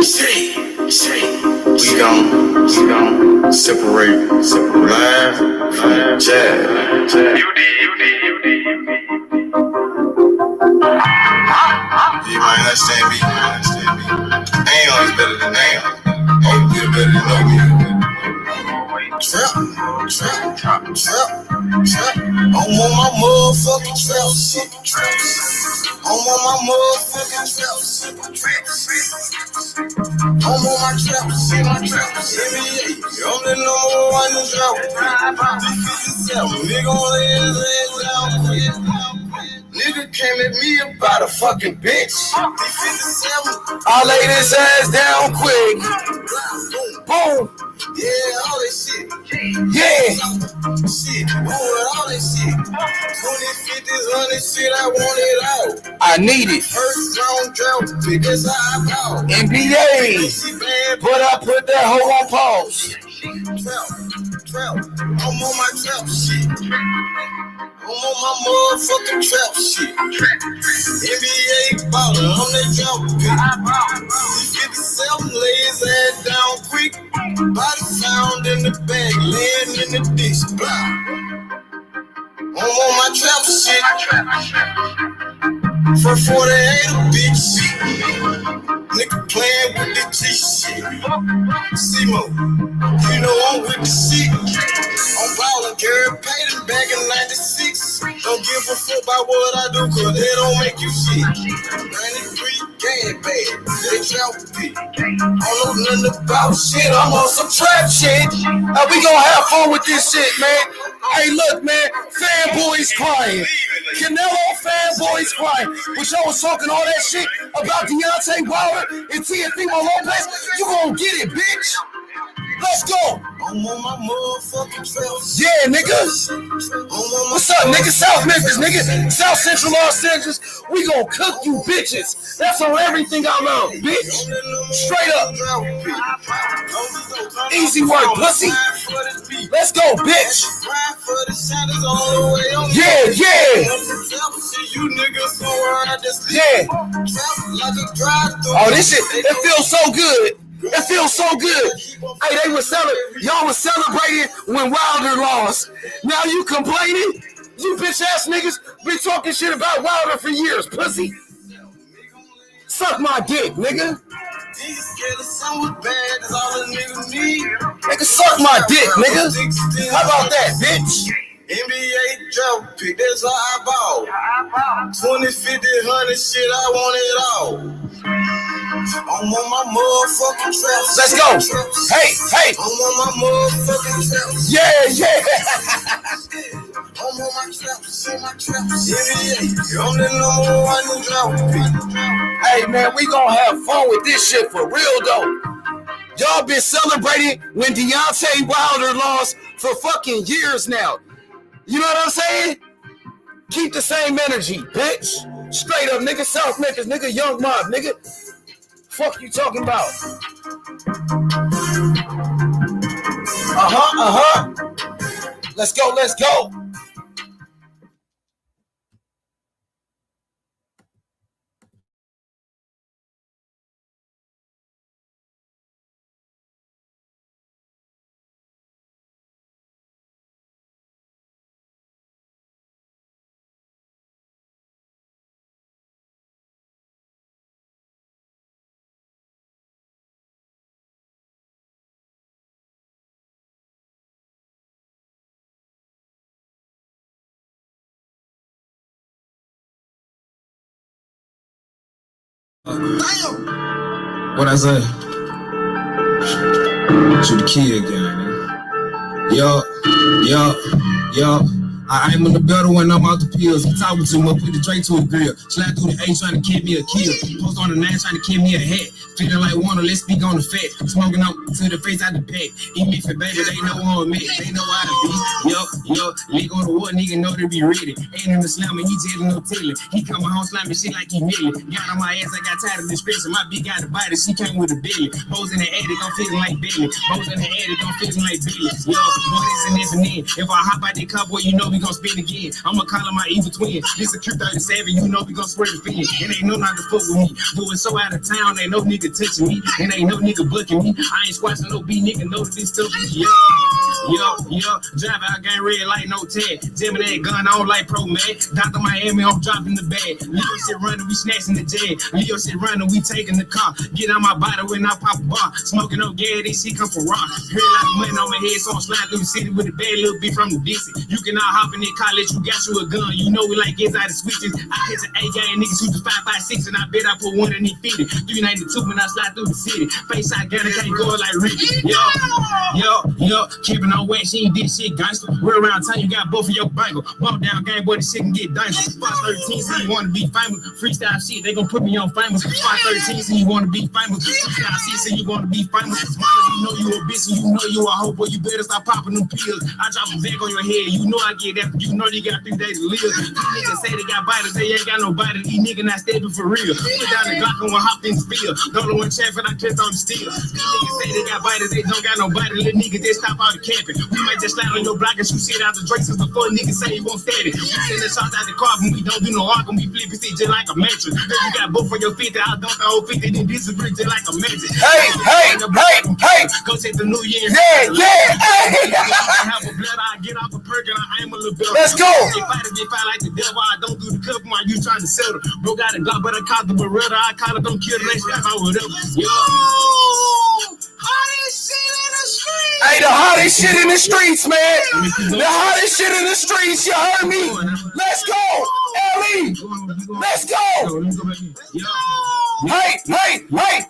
We gon' separate line, jazz. You might understand me. Ain't always better than now. Ain't feel better than no music. Trap. I'm on my motherfucking trap shit. I'm on my motherfucking trap shit. I'm on my trap shit. NBA, I'm the number one in trap. D57, nigga on his ass down quick. Nigga came at me about a fucking bitch. D57, I lay this ass down quick. Boom. Yeah, all that shit. Yeah. Shit. All that shit. 20, 50s, 100 shit, I want it all. I need it. First round drought, pick that's how I bought. NBA. But I put that hoe on pause. Trap. I'm on my trap shit. I'm on my motherfucking trap shit. NBA baller, I'm that drought pick. 57 lay his ass down quick. Body found in the bag, laying in the dish. I'm on my trap shit. For 48 a bitch. Nigga playing with the G shit. Simo, you know I'm with the shit. I'm ballin', Gary Payton back in 96. Don't give a fuck about what I do, cause they don't make you shit. 93 game bad, they trap pick. I don't know nothing about shit, I'm on some trap shit. We gonna have fun with this shit, man. Hey, look, man, fanboys crying. Canelo fanboys crying. But y'all was talking all that shit about Deontay Wilder and TNT Lopez. You gonna get it, bitch. Let's go. I'm on my motherfucking trail. Yeah, niggas. What's up, nigga? South Memphis, nigga. South Central Los Angeles. We gonna cook you bitches. That's on everything I love, bitch. Straight up. Easy work, pussy. Let's go, bitch. Yeah. Yeah. Oh, this shit, it feels so good. It feels so good. Hey, y'all was celebrating when Wilder lost. Now you complaining? You bitch ass niggas been talking shit about Wilder for years, pussy. Suck my dick, nigga. Nigga, suck my dick, nigga. How about that, bitch? NBA drought pick, that's how I bought. 20, 50, 100 shit, I want it all. I'm on my motherfucking trap. Let's go. Hey. I'm on my motherfucking trap. Yeah. I'm on my trap. I'm the number one in drought. Hey, man, we gonna have fun with this shit for real, though. Y'all been celebrating when Deontay Wilder lost for fucking years now. You know what I'm saying? Keep the same energy, bitch. Straight up, nigga. South Memphis, nigga. Young Mob, nigga. Fuck you talking about? Let's go. What I say? Shoot the kid again, man. Yo. I'm on the better when I'm out the pills. I'm talking to him, put the Drake to a grill. Slide through the A trying to kill me a kill. Post on the 9 trying to kill me a hat. Feeling like Warner, let's speak on the fat. Smoking up to the face out the pack. Eat me for baby, they know who I'm at. They know how to be. Yo. League on the war, nigga know to be ready. Ain't in the slamming, he telling no telling. He coming home slamming shit like he million. Got on my ass, I got tired of this stress. My bitch got a body, she came with a billion. Hoes in the attic, I'm feeling like Billy. Hoes in the attic, I'm feeling like Billy. Yo, boy, this and this and then. If I hop out the cup, boy, you know we gon' spin again. I'ma call him my evil twin. This a Q37, you know we gon' spread the fin. And ain't no not to fuck with me. Doing so out of town, ain't no nigga touching me. And ain't no nigga bucking me. I ain't squashing no B nigga, know that this stuff is yo. Drive out gang red light, no tag. Jamming that gun, I don't like pro man. Dr. Miami, I'm dropping the bag. Leo shit running, we snatching the jag. Leo shit running, we taking the car. Get on my body when I pop a bar. Smoking no gas, this shit come from rock. Heard like money on my head, so I'm sliding through the city with a bad little bitch from the distance. You cannot hop in that car, let you got you a gun. You know we like inside the switches. I catch an A-gang niggas who's 5.56, and I bet I put one in their feet. 392 when I slide through the city. Face shot gun, I can't go like Ricky. Yo, keeping on wet, she ain't did shit gangster. We're around town, you got both of your bangle. Bump down game, boy, this shit can get dangerous. Spot 13, so you wanna be famous. Freestyle shit, they gon' put me on famous. Spot 13, so you wanna be famous. Freestyle shit, so you wanna be famous. Smart as you know you a bitch, and you know you a hoe, boy, you better stop popping them pills. I drop a bag on your head, you know I get that, you know you got 3 days to live. These niggas say they got bodies, they ain't got no body. These niggas not stepping for real. Put down the Glock and one hopped in the field. Don't know when traffic, I clipped on the steel. These niggas say they got bodies, they don't got no body. Little niggas, they stop out the camping. We might just slide on your block and shoot shit out the Drake since before niggas say he won't stand it. We send the shots out the car, but we don't do no arc, and we flip it just like a mattress. Then you got both for your 50, I don't the whole 50, then disagree just like a magic. Hey. Go take the new year. Hey. Have a blood, I get off a perk and I aim a little bit. Let's go. If I get fight like the devil, I don't do the cup while you trying to settle. Bro got a Glock, but I caught the Beretta. I call it, don't kill the next guy, whatever. Yo. Hottest shit in the streets. Hey, the hottest shit in the streets, man. The hottest shit in the streets. You heard me? Let's go, Ellie. Let's go. Hey.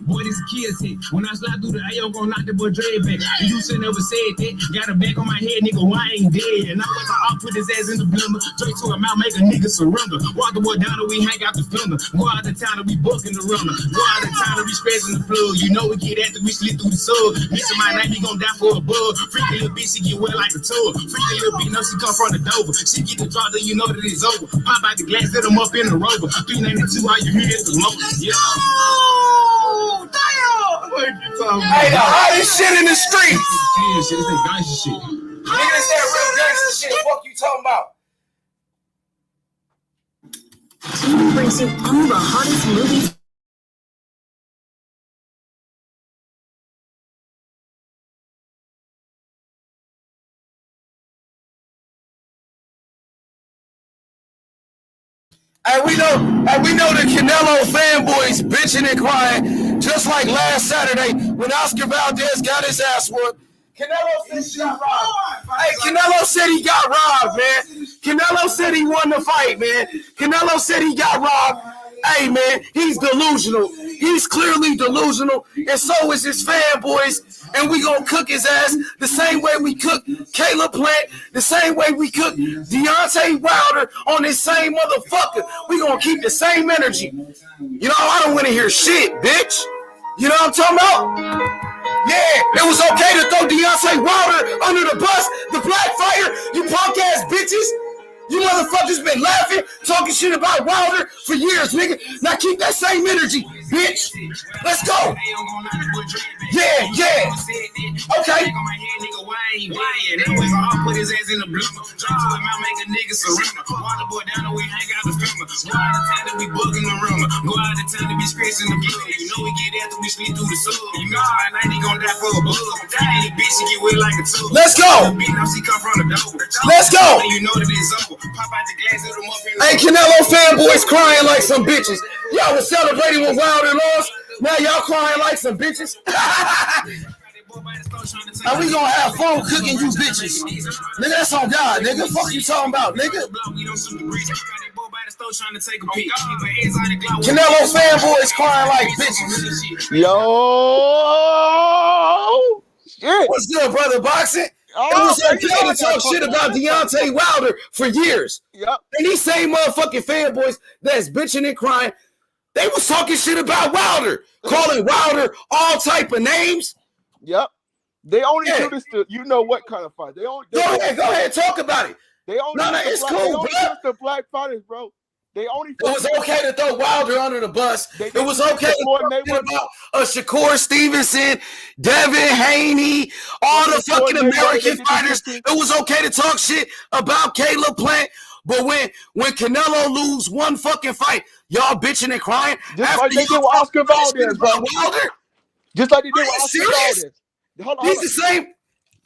Boy, this a kid shit. When I slide through the AO, gon' knock the boy dread back. And you should never said that. Got a back on my head, nigga, why I ain't dead? And I was off, put his ass in the blender. Straight to him out, make a nigga surrender. Walk the boy down and we hang out the fender. Go out of town and we booking the runner. Go out of town and we scratching the plug. You know we get after we slid through the sub. Missing my name, he gon' die for a bug. Freaky little bitch, she get wet like a tub. Freaky little bitch, know she come from the Dover. She get the draw, then you know that it's over. Pop out the glass, hit him up in the rover. 392, all you hear is the motor. Yeah. Hey, the hottest shit in the streets. Yeah, shit, this is gangsta shit. Nigga, this that real gangsta shit. Fuck you talking about? TV brings you all the hottest movies. And we know the Canelo fanboys bitching and crying, just like last Saturday when Oscar Valdez got his ass whooped. Canelo said he got robbed. Hey, Canelo said he got robbed, man. Canelo said he won the fight, man. Canelo said he got robbed. Hey, man, he's delusional. He's clearly delusional, and so is his fanboys. And we gonna cook his ass the same way we cook Caleb Plant, the same way we cook Deontay Wilder on this same motherfucker. We gonna keep the same energy. You know, I don't want to hear shit, bitch. You know what I'm talking about? Yeah, it was okay to throw Deontay Wilder under the bus, the black fire, you punk ass bitches. You motherfuckers been laughing, talking shit about Wilder for years, nigga. Now keep that same energy, bitch. Let's go. Yeah. Okay. Put his ass in the bloomer. Drop to him out, make a nigga surrender. Water boy down and we hang out the filmer. Go out of town and we bugging the rumor. Go out of town and we scratching the blood. You know we get after we sleep through the sub. You know my night he gon' die for a bug. Dying bitch, she get wet like a tub. Let's go. She come from the door. Let's go. You know that it's over. Pop out the glass, hit him up in the Hey, Canelo fanboys crying like some bitches. Y'all was celebrating when Wilder lost. Now y'all crying like some bitches. And we gonna have fun cooking you bitches. Nigga, that's on God, nigga. Fuck you talking about, nigga. Canelo fanboys crying like bitches. Yo, shit. What's good, brother? Boxing? Oh, it was okay to talk shit about Deontay Wilder for years. Yep. And these same motherfucking fanboys that's bitching and crying, they was talking shit about Wilder, calling Wilder all type of names. Yep. They only do this to, you know what kind of fight. Go ahead, talk about it. They only it's cool, do this to black fighters, bro. They only. It was okay to throw Wilder under the bus. It was okay to Floyd talk about Shakur Stevenson, Devin Haney, all the fucking American fighters. It was okay to talk shit about Caleb Plant. But when Canelo lose one fucking fight, y'all bitching and crying. Just like they did with Oscar Valdez, bro. Wilder? Just like they did with Oscar Valdez. Hold on. He's the same.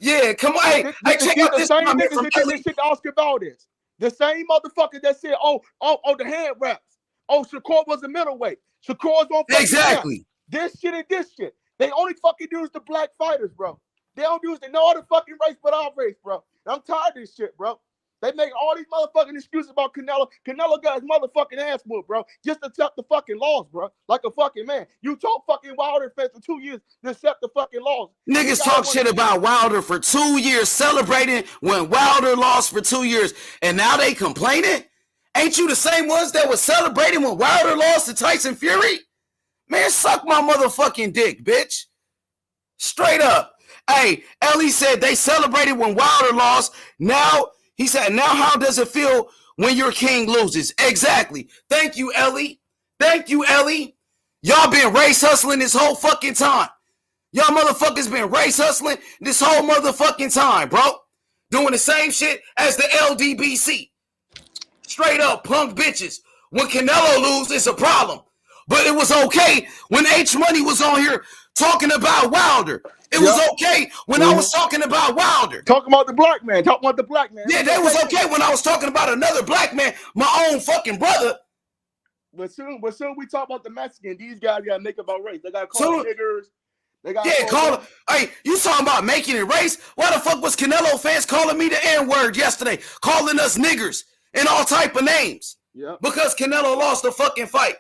Yeah, come on. Hey, check out this comment from this shit to Oscar Valdez. The same motherfucker that said, oh, the hand wraps. Oh, Shakur was a middleweight. Shakur's on fucking exactly. This shit and this shit. They only fucking use the black fighters, bro. They don't use no other fucking race but our race, bro. I'm tired of this shit, bro. They make all these motherfucking excuses about Canelo. Canelo got his motherfucking ass whooped, bro. Just accept the fucking laws, bro. Like a fucking man. You told fucking Wilder fans for 2 years to accept the fucking laws. Niggas talk shit about Wilder for 2 years, celebrating when Wilder lost for 2 years, and now they complaining? Ain't you the same ones that was celebrating when Wilder lost to Tyson Fury? Man, suck my motherfucking dick, bitch. Straight up. Hey, Ellie said they celebrated when Wilder lost. Now, he said, now how does it feel when your king loses? Exactly. Thank you, Ellie. Thank you, Ellie. Y'all been race hustling this whole fucking time. Y'all motherfuckers been race hustling this whole motherfucking time, bro. Doing the same shit as the LDBC. Straight up punk bitches. When Canelo loses, it's a problem. But it was okay when H Money was on here talking about Wilder. It was okay when I was talking about Wilder. Talking about the black man. Talking about the black man. Yeah, that was okay when I was talking about another black man, my own fucking brother. But soon we talk about the Mexican. These guys got to make about race. They got to call niggers. They got call. Hey, you talking about making it race? Why the fuck was Canelo fans calling me the N-word yesterday? Calling us niggers and all type of names. Yeah. Because Canelo lost the fucking fight.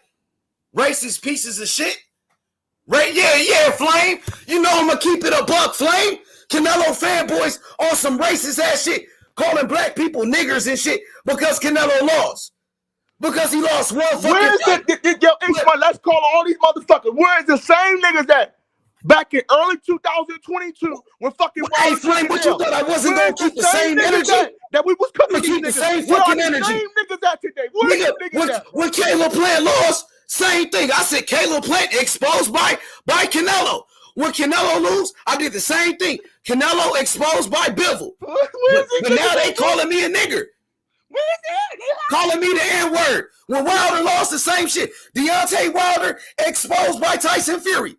Racist pieces of shit. Right? Yeah, Flame. You know I'm gonna keep it a buck, Flame. Canelo fanboys on some racist ass shit, calling black people niggers and shit because Canelo lost. Because he lost one fucking fight. Let's call all these motherfuckers. Where's the same niggas that back in early 2022 when fucking hey, Flame, what you thought I wasn't gonna keep the same energy? That we was cooking these keep the same fucking energy. Same niggas out today. Where niggas at? When Caleb Plant lost, same thing. I said Caleb Plant exposed by Canelo. When Canelo lose, I did the same thing. Canelo exposed by Bivol. But now they calling me a nigger. Calling me the N-word. When Wilder lost, the same shit. Deontay Wilder exposed by Tyson Fury.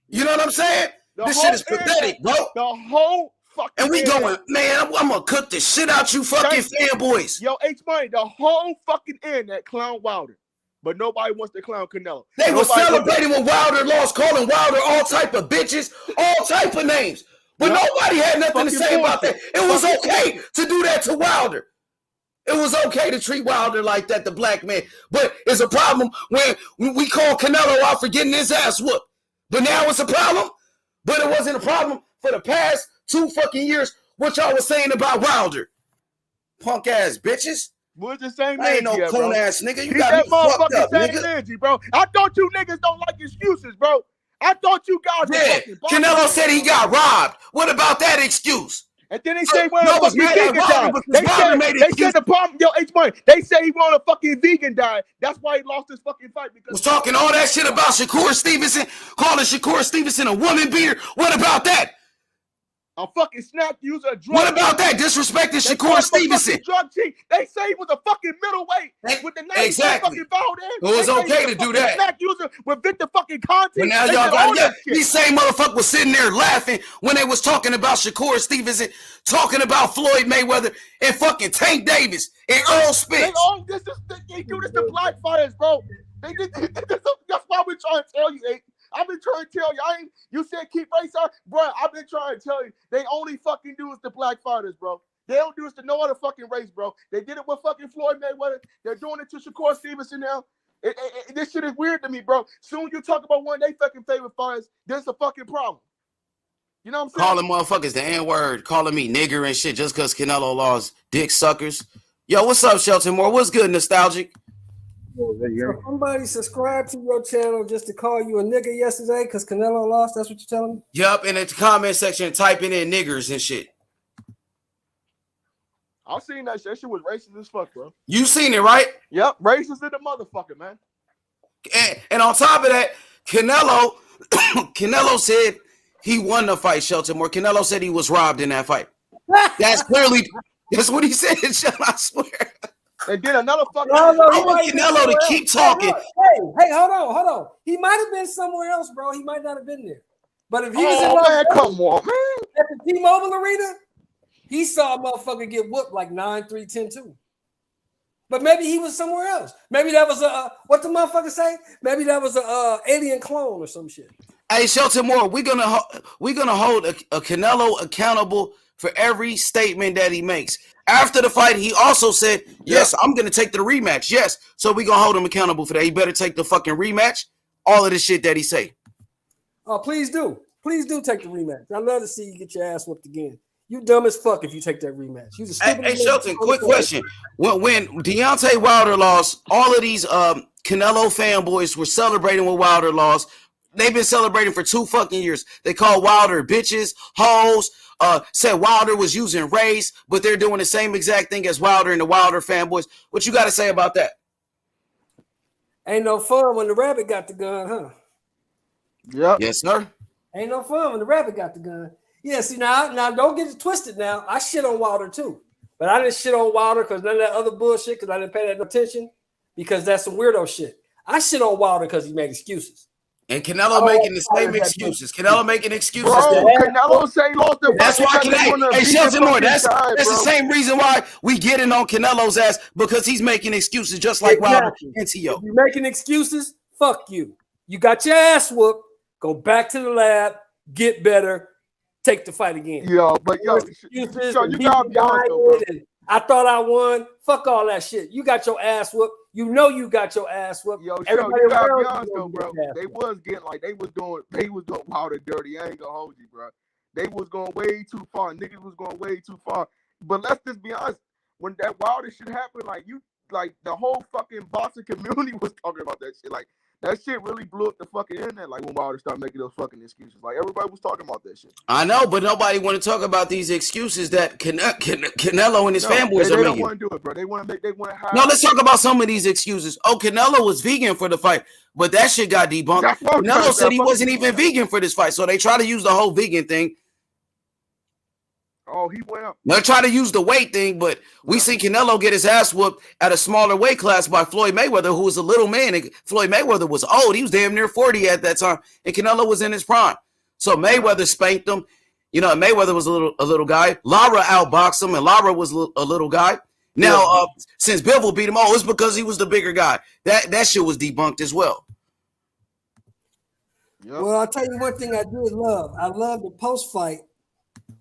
You know what I'm saying? This shit is pathetic, bro. The whole fucking and we going, man, I'm gonna cook the shit out you fucking fanboys. Yo, H-Money, the whole fucking internet clown Wilder. But nobody wants to clown Canelo. They were celebrating when Wilder lost, calling Wilder all type of bitches, all type of names. But nobody had nothing to say about that. It was okay to do that to Wilder. It was okay to treat Wilder like that, the black man. But it's a problem when we call Canelo out for getting his ass whooped. But now it's a problem. But it wasn't a problem for the past 2 fucking years, what y'all was saying about Wilder. Punk ass bitches. We're the same I ain't no coon ass nigga. You got me fucked up, nigga. Energy, bro. I thought you niggas don't like excuses, bro. I thought you guys were Canelo said he got robbed. What about that excuse? And then they say, well, fucking vegan diet. They said the problem, yo, H-Money, they say he wanted a fucking vegan diet. That's why he lost his fucking fight. Because was talking all that shit about Shakur Stevenson, calling Shakur Stevenson a woman beater. What about that? A fucking snack user, a drug. What about that? Disrespecting Shakur Stevenson. Drug cheat. They say he was a fucking middleweight with the name exactly. fucking Valdez. It was okay to do that. Snack user with Victor fucking content. But now y'all got these same motherfuckers was sitting there laughing when they was talking about Shakur Stevenson, talking about Floyd Mayweather and fucking Tank Davis and Earl Spence. They do this to black fighters, bro. They did this. That's why we're trying to tell you, I've been trying to tell you. You said keep race out, bro. I've been trying to tell you. They only fucking do this to black fighters, bro. They don't do this to no other fucking race, bro. They did it with fucking Floyd Mayweather. They're doing it to Shakur Stevenson now. This shit is weird to me, bro. Soon you talk about one of their fucking favorite fighters, there's a fucking problem. You know what I'm saying? Calling motherfuckers the N-word, calling me nigger and shit just because Canelo lost, dick suckers. Yo, what's up, Shelton Moore? What's good, Nostalgic? So somebody subscribed to your channel just to call you a nigga yesterday because Canelo lost. That's what you're telling me? Yup, in the comment section, typing in niggers and shit. I've seen that shit. That shit was racist as fuck, bro. You seen it, right? Yep, racist in the motherfucker, man. And on top of that, Canelo said he won the fight, Shelton. Or Canelo said he was robbed in that fight. That's what he said, Shelton, I swear. And then another fucking. I want Canelo to keep talking. Hey, hold on. He might have been somewhere else, bro. He might not have been there. But if he was in come on, man. At the T-Mobile Arena, he saw a motherfucker get whooped like 9-3, 10-2. But maybe he was somewhere else. Maybe that was what the motherfucker say? Maybe that was a alien clone or some shit. Hey, Shelton Moore, we're gonna hold a Canelo accountable for every statement that he makes. After the fight, he also said, yes, I'm going to take the rematch. Yes. So we're going to hold him accountable for that. He better take the fucking rematch. All of the shit that he say. Oh, please do. Please do take the rematch. I'd love to see you get your ass whooped again. You dumb as fuck if you take that rematch. Hey, Shelton, quick question. When Deontay Wilder lost, all of these Canelo fanboys were celebrating when Wilder lost. They've been celebrating for 2 fucking years. They call Wilder bitches, hoes, said Wilder was using race, but they're doing the same exact thing as Wilder and the Wilder fanboys. What you got to say about that? Ain't no fun when the rabbit got the gun, huh? Yep. Yes, sir. Ain't no fun when the rabbit got the gun. Yeah, see, now don't get it twisted now. I shit on Wilder too. But I didn't shit on Wilder because none of that other bullshit, because I didn't pay that attention, because that's some weirdo shit. I shit on Wilder because he made excuses. And Canelo making the same excuses. Canelo making excuses. Bro, Canelo say lost the That's why Canelo. Hey, Shelton Moore, that's the same reason why we getting on Canelo's ass, because he's making excuses just like Wilder and T.O. If you're making excuses, fuck you. You got your ass whooped. Go back to the lab, get better, take the fight again. Yo, but yo, excuses. So you got me honest, though, I thought I won. Fuck all that shit. You got your ass whooped. You know you got your ass whooped. Yo, everybody you gotta be honest though, bro. They was getting like they was doing Wilder dirty. I ain't gonna hold you, bro. They was going way too far. Niggas was going way too far. But let's just be honest. When that Wilder shit happened, like the whole fucking boxing community was talking about that shit. Like that shit really blew up the fucking internet. Like when Wilder started making those fucking excuses, like everybody was talking about that shit. I know, but nobody want to talk about these excuses that Canelo and his fanboys are making. They don't want to do it, bro. They want to hide. No, let's talk about some of these excuses. Oh, Canelo was vegan for the fight, but that shit got debunked. Canelo said he wasn't even vegan for this fight, so they try to use the whole vegan thing. Oh, he went up. They're trying to use the weight thing, but we see Canelo get his ass whooped at a smaller weight class by Floyd Mayweather, who was a little man. And Floyd Mayweather was old. He was damn near 40 at that time, and Canelo was in his prime. So Mayweather spanked him. You know, Mayweather was a little guy. Lara outboxed him, and Lara was a little guy. Now, since Bivol beat him, it's because he was the bigger guy. That shit was debunked as well. Yep. Well, I'll tell you one thing I did love. I love the post-fight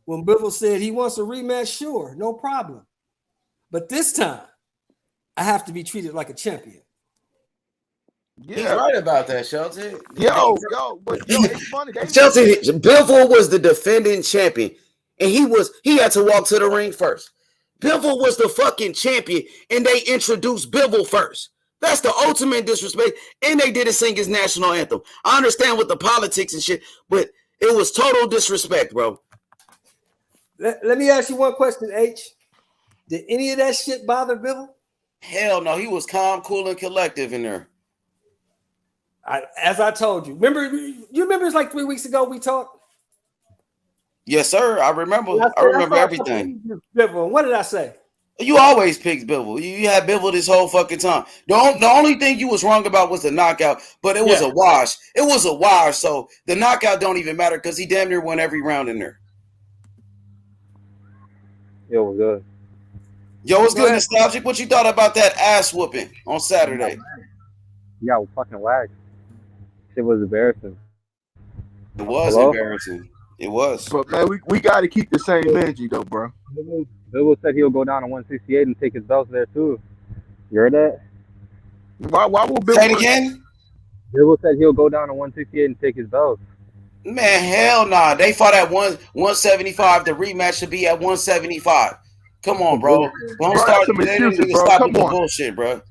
when Bivol said he wants a rematch. Sure, no problem. But this time, I have to be treated like a champion. Yeah, he's right about that, Shelton. But it's funny. Shelton, Bivol was the defending champion, and he had to walk to the ring first. Bivol was the fucking champion, and they introduced Bivol first. That's the ultimate disrespect, and they didn't sing his national anthem. I understand with the politics and shit, but it was total disrespect, bro. Let me ask you one question, H. Did any of that shit bother Bivol? Hell no, he was calm, cool, and collective in there. As I told you. You remember it's like 3 weeks ago we talked? Yes, sir. I remember. I remember everything. Bivol. What did I say? You always picked Bivol. You had Bivol this whole fucking time. The only thing you was wrong about was the knockout, but it was a wash. It was a wash, so the knockout don't even matter because he damn near won every round in there. Yo, what's good? Yo, what's good, Nostalgic? What you thought about that ass whooping on Saturday? Yeah, fucking whack. It was embarrassing. It was embarrassing. It was. But man, we got to keep the same energy though, bro. Bivol said he'll go down to 168 and take his belts there too. You heard that? Why will Bivol say it again? Bivol said he'll go down to 168 and take his belts. Man, hell nah. They fought at 175. The rematch should be at 175. Come on, bro. Don't start some excuses, bro. Come on, bullshit, bro.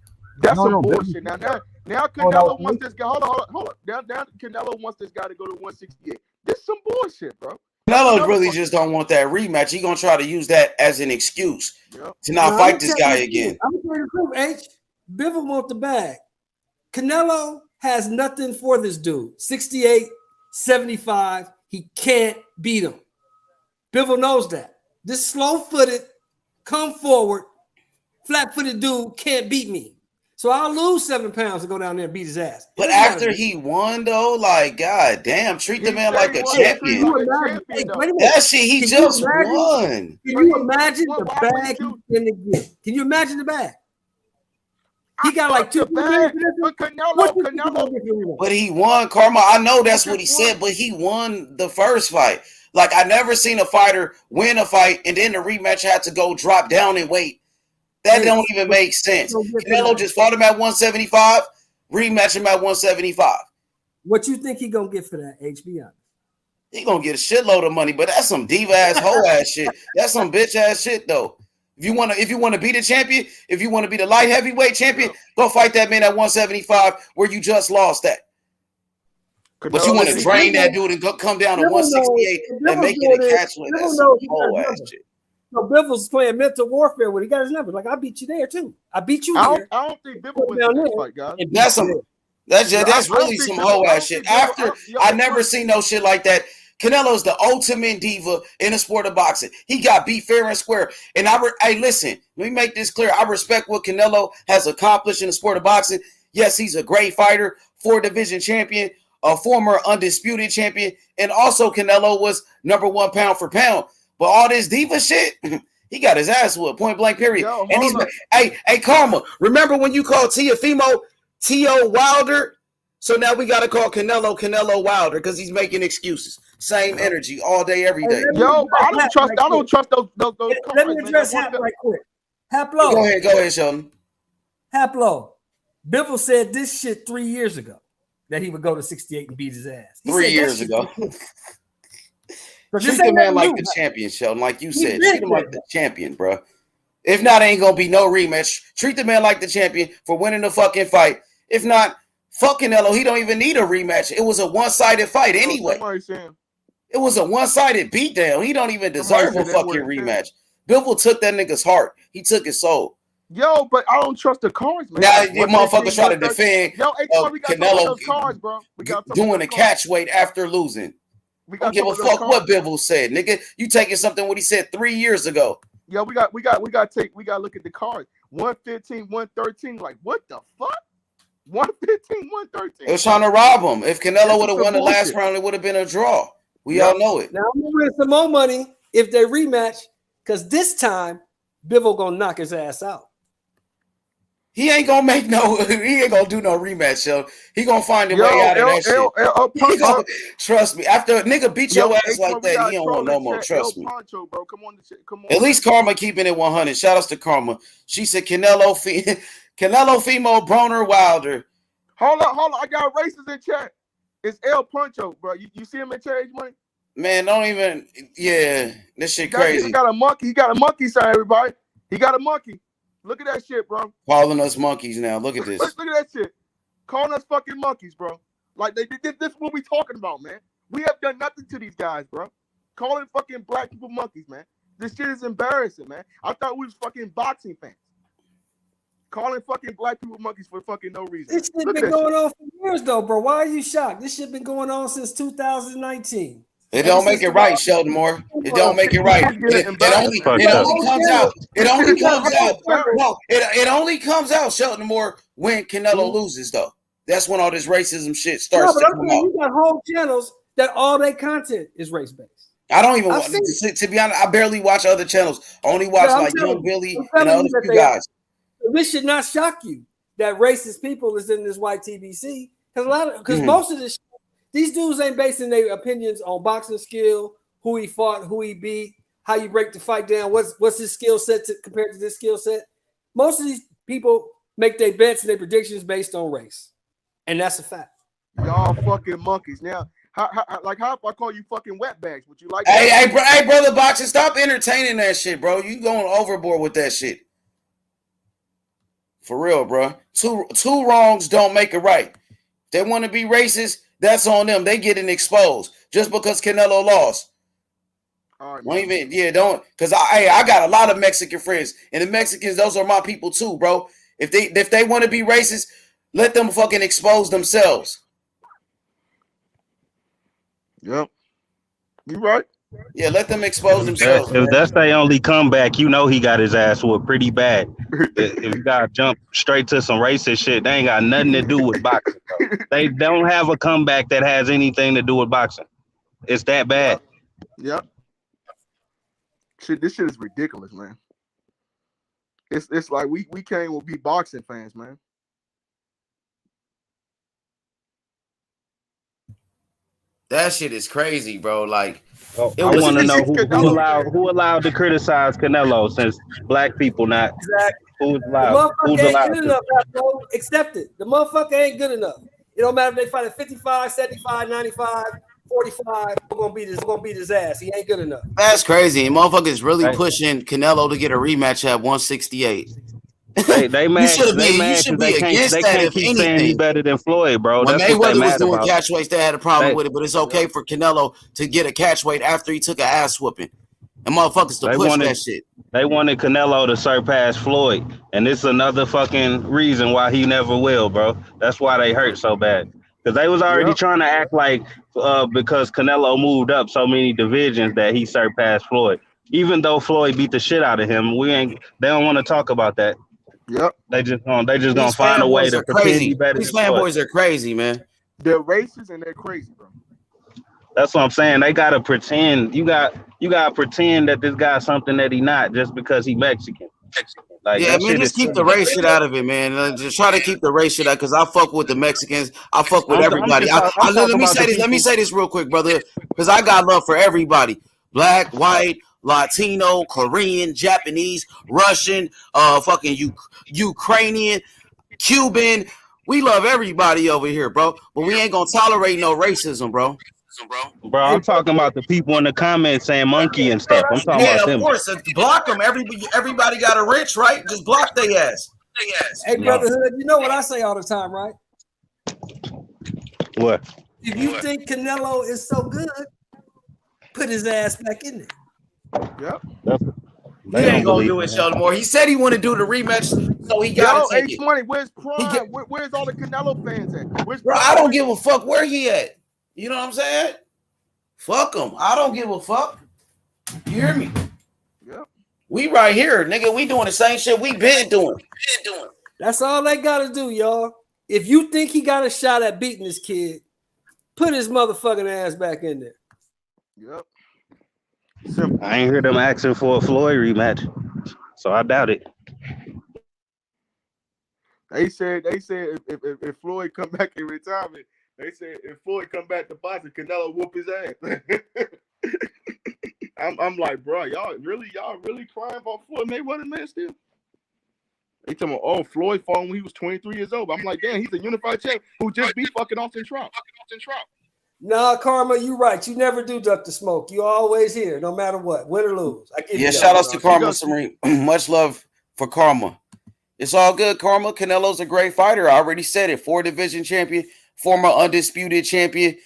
That's some bullshit. Now Canelo wants this guy. Hold on. Now Canelo wants this guy to go to 168. This is some bullshit, bro. Canelo really just don't want that rematch. He gonna try to use that as an excuse to not Now, fight this guy again. I'm going to prove, H. Bivol want the bag. Canelo has nothing for this dude. 68, 75. He can't beat him. Bivol knows that. This slow-footed, come forward, flat-footed dude can't beat me. So I'll lose 7 pounds to go down there and beat his ass. But after he won, though, like, god damn, treat the man like a champion. That shit, he just won. Can you imagine the bag he's gonna get? Can you imagine the bag? He got like 2 bag, but Canelo. But he won, Karma. I know that's what he said, but he won the first fight. Like, I never seen a fighter win a fight and then the rematch had to go drop down in weight. That don't even make sense. Canelo just fought him at 175, rematch him at 175. What you think he gonna get for that, H? Be honest. He gonna get a shitload of money, but that's some diva ass hoe ass shit. That's some bitch ass shit though. If you wanna be the champion, if you want to be the light heavyweight champion, go fight that man at 175 where you just lost that. But you want to drain that dude and come down to 168 and make it a catch weight. That's some hoe ass shit. No, Bivol's playing mental warfare when he got his numbers. Like, I beat you there too. I beat you here. I don't think Bivol was that fight, guys. That's really some hoe ass shit. After I never seen no shit like that. Canelo's the ultimate diva in the sport of boxing. He got beat fair and square. And hey, listen, let me make this clear. I respect what Canelo has accomplished in the sport of boxing. Yes, he's a great fighter, 4-division champion, a former undisputed champion, and also Canelo was #1 pound for pound. But all this diva shit, he got his ass whooped, point blank, period. Yo, and hey, Karma, remember when you called Teofimo T.O. Wilder? So now we got to call Canelo Wilder because he's making excuses. Same energy all day, every day. Yo, I don't trust those Let me address Hap right quick. Haplo. Go ahead, Sheldon. Haplo. Bivol said this shit 3 years ago that he would go to 68 and beat his ass. 3 years ago. Treat the man like the champion, Sheldon. Like you said, treat him like the champion, bro. If not, ain't gonna be no rematch. Treat the man like the champion for winning the fucking fight. If not, fuck Canelo. He don't even need a rematch. It was a one-sided fight anyway. It was a one-sided beatdown. He don't even deserve a fucking rematch. Bivol took that nigga's heart. He took his soul. Yo, but I don't trust the cards, man. Now you motherfuckers try to defend Canelo cards, bro. doing a catch weight after losing. We don't give a fuck what Bivol said, nigga. You taking something what he said 3 years ago. Yo, we got to look at the cards. 115, 113. Like, what the fuck? 115, 113. It was trying to rob him. If Canelo would have won the last round, it would have been a draw. We all know it. Now I'm gonna win some more money if they rematch, because this time Bivol gonna knock his ass out. He ain't gonna do no rematch, yo. He gonna find a way out of that shit. Trust me. After a nigga beat your ass like that, he don't want no more. Trust me. Poncho, bro. Come on. At least Karma keeping it 100. Shout outs to Karma. She said Canelo Fimo Broner Wilder. Hold on. I got races in chat. It's El Poncho, bro. You see him in chat, Money? Man, don't even. Yeah, this shit crazy. He got a monkey. He got a monkey sign, everybody. He got a monkey. Look at that shit, bro. Calling us monkeys now. Look at this. Look at that shit. Calling us fucking monkeys, bro. Like this is what we talking about, man. We have done nothing to these guys, bro. Calling fucking black people monkeys, man. This shit is embarrassing, man. I thought we was fucking boxing fans. Calling fucking black people monkeys for fucking no reason. This shit been going on for years, though, bro. Why are you shocked? This shit been going on since 2019. It don't make it right, Sheldon Moore. It don't make it right. It only comes out, Sheldon Moore, when Canelo loses, though. That's when all this racism shit starts to come out. You got whole channels that all their content is race based. I don't even watch, to be honest, I barely watch other channels. I only watch like Young Billy and other few guys. This should not shock you that racist people is in this white TBC because most of this. These dudes ain't basing their opinions on boxing skill, who he fought, who he beat, how you break the fight down, what's his skill set compared to this skill set. Most of these people make their bets and their predictions based on race, and that's a fact. Y'all fucking monkeys. Now, how if I call you fucking wetbags? Would you like that? Hey, brother boxing, stop entertaining that shit, bro. You going overboard with that shit. For real, bro. Two wrongs don't make it right. They want to be racist. That's on them. They getting exposed just because Canelo lost. All right, Don't man. even, yeah, don't, because I got a lot of Mexican friends, and the Mexicans, those are my people too, bro. If they want to be racist, let them fucking expose themselves. Yep. You right. Yeah, let them expose themselves, If man. that's their only comeback, you know he got his ass whooped pretty bad. If you gotta jump straight to some racist shit, they ain't got nothing to do with boxing, bro. They don't have a comeback that has anything to do with boxing. It's that bad. Yep. Shit, this shit is ridiculous, man. It's like we can't even be boxing fans, man. That shit is crazy, bro. Like, I was want to know Canelo who allowed to criticize Canelo since black people not. Exactly. Who's The allowed? Who's motherfucker ain't allowed good to? enough, bro. Accept it. The motherfucker ain't good enough. It don't matter if they fight at 55, 75, 95, 45. We're gonna beat his ass. He ain't good enough. That's crazy. And motherfuckers really Hey. pushing Canelo to get a rematch at 168. They You mad. should They be mad because they against that, can't if keep saying he anything. better than Floyd, bro. When That's what they Mayweather was mad doing about. catch weights, they had a problem They- with it, but it's okay for Canelo to get a catch weight after he took an ass whooping. And motherfuckers to They push wanted that shit. They wanted Canelo to surpass Floyd, and this is another fucking reason why he never will, bro. That's why they hurt so bad, because they was already Yep. trying to act like because Canelo moved up so many divisions that he surpassed Floyd. Even though Floyd beat the shit out of him, they don't want to talk about that. Yep. They just gonna These find a way fanboys to are pretend he crazy. better These than Floyd. fanboys are crazy, man. They're racist and they're crazy, bro. That's what I'm saying. They gotta pretend. You gotta pretend that this guy's something that he not just because he Mexican. Like Yeah, that man, shit is just keep the silly. race shit out of it, man. Just try to keep the race shit out, because I fuck with the Mexicans. I fuck with I'm everybody. talking Let me about say the this. Let me people. say this real quick, brother, because I got love for everybody. Black, white, Latino, Korean, Japanese, Russian, fucking Ukrainian, Cuban. We love everybody over here, bro. But we ain't gonna tolerate no racism, bro. Bro, I'm talking about the people in the comments saying monkey and stuff. I'm talking Yeah, about of them. course. Block them. Everybody got a rich, right? Just block their ass. Hey, Brother Hood, you know what I say all the time, right? What? If you think Canelo is so good, put his ass back in there. Yep. He ain't gonna do it, Sheldon Moore. He said he want to do the rematch, so he got to take H it. Money, where's Prime? Where's all the Canelo fans at? Where's Bro, Prime? I don't give a fuck where he at. You know what I'm saying? Fuck him. I don't give a fuck. You hear me? Yep. We right here, nigga. We doing the same shit we been doing. That's all they gotta do, y'all. If you think he got a shot at beating this kid, put his motherfucking ass back in there. Yep. Simple. I ain't heard them asking for a Floyd rematch, so I doubt it. They said if Floyd come back in retirement, they said if Floyd come back to boxing, Canelo whoop his ass. I'm like, bro, y'all really crying about Floyd Mayweather, man? Still, they talking about, oh, Floyd fought when he was 23 years old. I'm like, damn, he's a unified champ who just beat fucking Austin Trout. Nah, Karma, you right. You never do duck the smoke. You always here, no matter what, win or lose. I give you that. Shout outs to Karma Serene. Much love for Karma. It's all good, Karma. Canelo's a great fighter. I already said it. 4-division champion, former undisputed champion,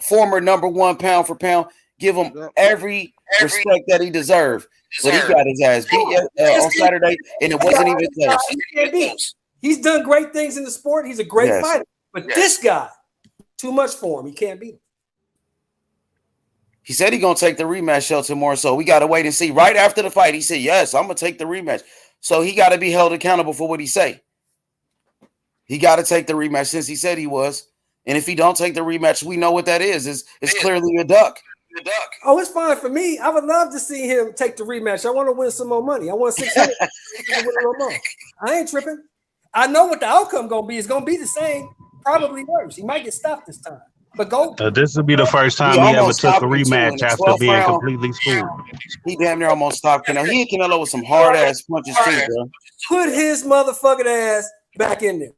former number one pound for pound. Give him every respect that he deserves. But he got his ass beat on Saturday, and it wasn't even close. He's done great things in the sport. He's a great fighter. But this guy, too much for him. He can't beat him. He said he's going to take the rematch, Shelton Moore, so we got to wait and see. Right after the fight, he said, yes, I'm going to take the rematch. So he got to be held accountable for what he say. He got to take the rematch since he said he was. And if he don't take the rematch, we know what that is. It's clearly a duck. Oh, it's fine for me. I would love to see him take the rematch. I want to win some more money. I want 600. I ain't tripping. I know what the outcome going to be. It's going to be the same, probably worse. He might get stopped this time. But go. This will be the first time he ever took a rematch after being completely schooled. He damn near almost stopped Canelo. He and Canelo with some hard ass punches too, bro. Put his motherfucking ass back in there.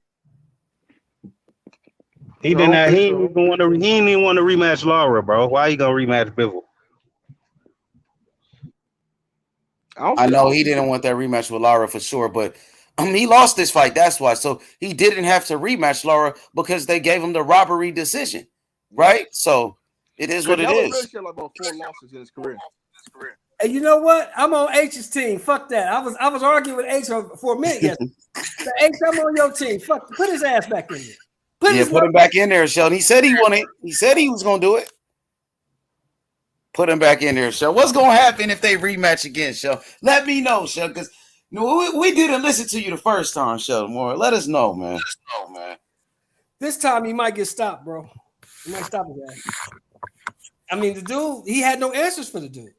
He didn't even want to rematch Lara, bro. Why you gonna rematch Bivol? I know he didn't want that rematch with Lara for sure, but he lost this fight. That's why. So he didn't have to rematch Lara because they gave him the robbery decision, right? So It is what it Canelo is. really had like about 4 losses in his career. And you know what? I'm on H's team. Fuck that. I was arguing with H for a minute yesterday. So H, I'm on your team. Fuck, put his ass back in there. Put him back in there, Sheldon. He said he wanted. He said he was gonna do it. Put him back in there, Sheldon. What's gonna happen if they rematch again, Sheldon? Let me know, Sheldon, because we didn't listen to you the first time, Sheldon Moore. Let us know, man. This time he might get stopped, bro. He might stop his ass. I mean, the dude, he had no answers for the dude.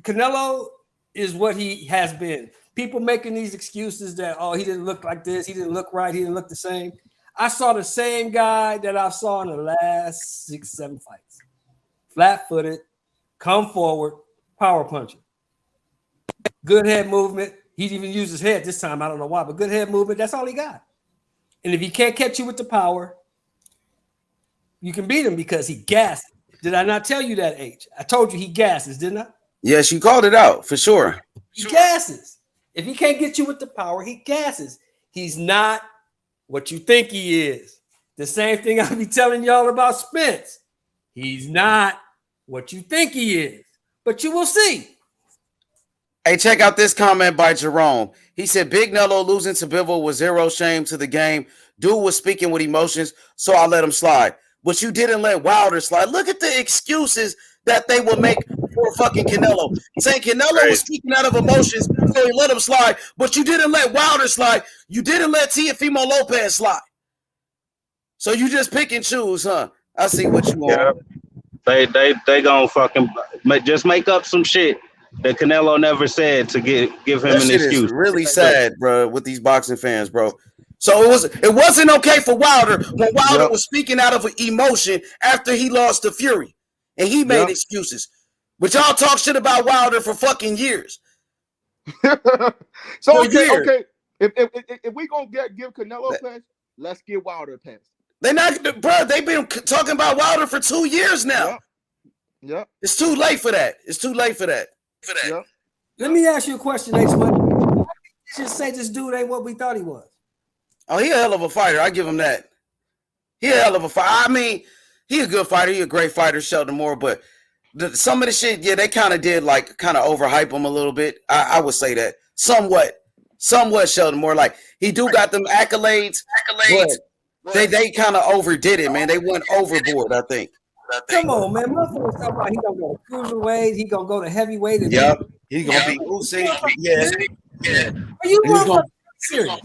Canelo is what he has been. People making these excuses that, oh, he didn't look like this, he didn't look right, he didn't look the same. I saw the same guy that I saw in the last 6-7 fights. Flat-footed, come forward, power puncher. Good head movement. He even used his head this time. I don't know why, but good head movement. That's all he got. And if he can't catch you with the power, you can beat him because he gasses. Did I not tell you that, H? I told you he gasses, didn't I? Yes, you called it out for sure. He gasses. If he can't get you with the power, he gasses. He's not what you think he is. The same thing I'll be telling y'all about Spence. He's not what you think he is, but you will see. Hey, check out this comment by Jerome. He said, Big Nello losing to Bivol was zero shame to the game. Dude was speaking with emotions, so I let him slide. But you didn't let Wilder slide. Look at the excuses that they will make for fucking Canelo. Saying Canelo was speaking out of emotions, so he let him slide. But you didn't let Wilder slide. You didn't let Teofimo Lopez slide. So you just pick and choose, huh? I see what you want. Yeah. They gonna fucking just make up some shit that Canelo never said to give him That an shit excuse. is really sad, bro, with these boxing fans, bro. So it wasn't okay for Wilder when Wilder was speaking out of emotion after he lost to Fury, and he made excuses. But y'all talk shit about Wilder for fucking years. So okay. If we gonna give Canelo a pass, let's give Wilder a pass. They're not, bro. They've been talking about Wilder for 2 years now. Yeah. It's too late for that. It's too late for that. Yep. Let me ask you a question, H. Why did you just say this dude ain't what we thought he was? Oh, he a hell of a fighter. I give him that. He a hell of a fighter. I mean, he a good fighter. He a great fighter, Sheldon Moore. But some of the shit, they kind of did kind of overhype him a little bit. I would say that somewhat, Sheldon Moore. Like he do got them accolades. But they kind of overdid it, man. They went overboard, I think. Come on, man. Motherfuckers talking about he gonna go to cruiserweight, he gonna go to heavyweight. Yep, he's gonna be Usyk. Yeah. Are you motherfuckers serious?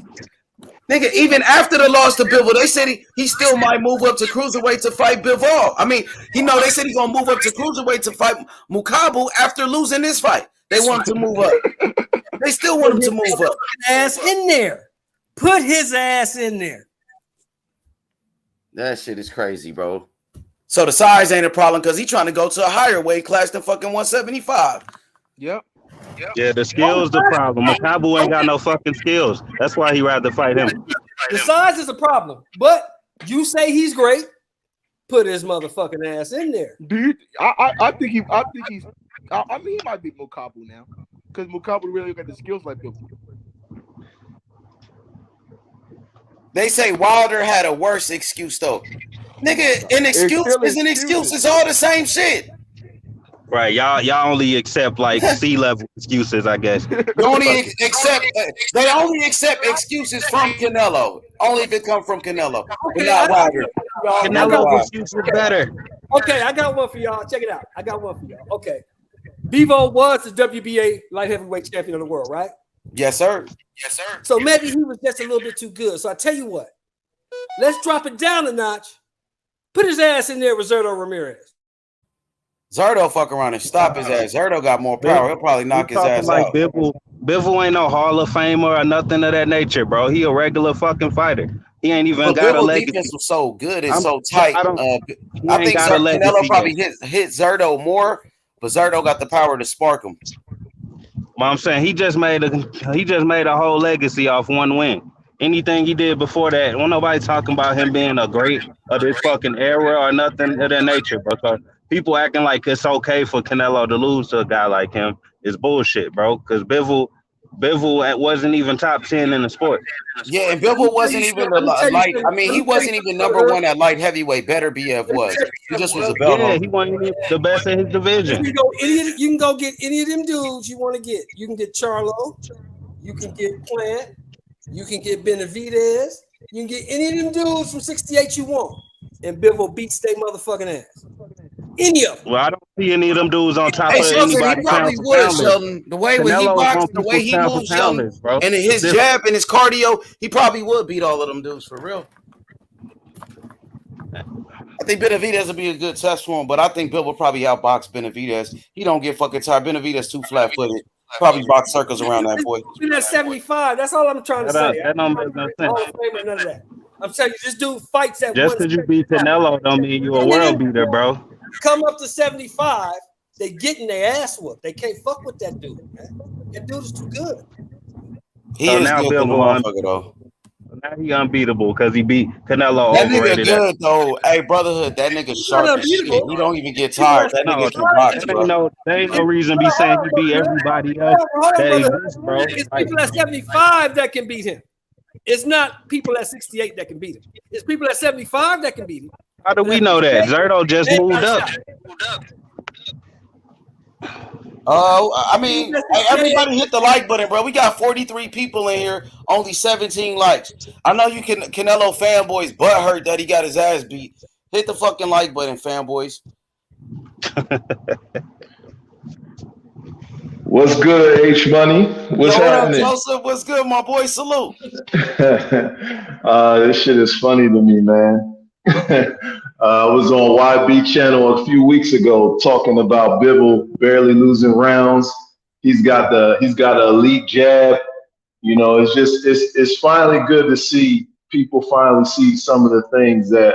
Nigga, even after the loss to Bivol, they said he still might move up to cruiserweight to fight Bivol. I mean, they said he's gonna move up to cruiserweight to fight Mukabu after losing this fight. They want him to move up. They still want him to move up. Ass in there. Put his ass in there. That shit is crazy, bro. So the size ain't a problem because he's trying to go to a higher weight class than fucking 175. Yep. Yeah, the skills the problem. Mukabu ain't got no fucking skills. That's why he rather fight him. The size is a problem, but you say he's great. Put his motherfucking ass in there. Dude, I think he's. I mean, he might be Mukabu now because Mukabu really got the skills like Bivol. They say Wilder had a worse excuse though. Nigga, an excuse is an excuse. It's all the same shit. Right, y'all only accept like C-level excuses, I guess. They only accept excuses from Canelo. Only if it comes from Canelo, but not Wilder. Canelo's excuse is better. Okay, I got one for y'all. Check it out. I got one for y'all. Okay, Bivol was the WBA light heavyweight champion of the world, right? Yes, sir. So maybe he was just a little bit too good. So I tell you what, let's drop it down a notch. Put his ass in there with Zerto Ramirez. Zerto fuck around and stop his ass. Zerto got more power. He'll probably knock his ass out. Bivol ain't no Hall of Famer or nothing of that nature, bro. He a regular fucking fighter. He ain't even got a legacy. Defense was so good and so tight. I think Canelo probably hit Zerto more, but Zerto got the power to spark him. Well, I'm saying he just made a whole legacy off one win. Anything he did before that, well, nobody talking about him being a great of this fucking era or nothing of that nature, bro. So people acting like it's okay for Canelo to lose to a guy like him is bullshit, bro. Because Bivol Bivol wasn't even top 10 in the sport. Yeah, and Bivol wasn't even the light. I mean, he wasn't even number one at light heavyweight. Better BF was. He just was a belt Yeah, holder. he wasn't even the best in his division. You can go get any of them dudes you want to get. You can get Charlo. You can get Plant. You can get Benavidez. You can get any of them dudes from 68 you want. And Bivol beats their motherfucking ass. Any of them. Well, I don't see any of them dudes on top of Sheldon, anybody. he probably would, Sheldon. The way when he boxed, the way he moves, Sheldon, and his jab and his cardio, he probably would beat all of them dudes for real. I think Benavidez would be a good test for him, but I think Bill will probably outbox Benavidez. He don't get fucking tired. Benavidez too flat-footed. Probably box circles around that boy. That's 75. That's all I'm trying to say. That don't make no sense. None of that. I'm saying this dude fights at just because you beat Canelo don't mean you a world beater, bro. Come up to 75, they getting their ass whooped. They can't fuck with that dude, man. That dude is too good. He is now good motherfucker though. Now he unbeatable because he beat Canelo. That nigga good though. Hey, brotherhood, that nigga sharp as shit. He don't even get tired. That nigga can box, bro. There ain't no reason to be saying he beat everybody else that exists, bro. It's people at 75 that can beat him. It's not people at 68 that can beat him. It's people at 75 that can beat him. How do we know that? Zerto just moved up. I mean, everybody hit the like button, bro. We got 43 people in here, only 17 likes. I know you can Canelo fanboys butt hurt that he got his ass beat. Hit the fucking like button, fanboys. What's good, H Money? What's happening? Joseph, what's good, my boy? Salute. This shit is funny to me, man. I was on YB channel a few weeks ago talking about Bivol barely losing rounds. He's got an elite jab. You know, it's finally good to see people finally see some of the things that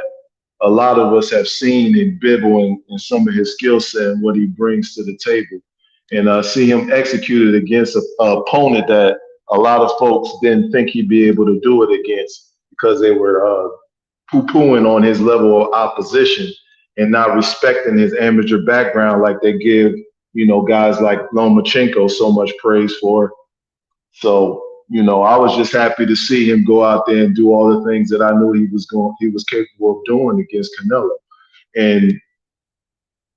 a lot of us have seen in Bivol and some of his skill set and what he brings to the table. And see him executed against an opponent that a lot of folks didn't think he'd be able to do it against because they were poo-pooing on his level of opposition and not respecting his amateur background like they give, you know, guys like Lomachenko so much praise for. So, you know, I was just happy to see him go out there and do all the things that I knew he was capable of doing against Canelo. And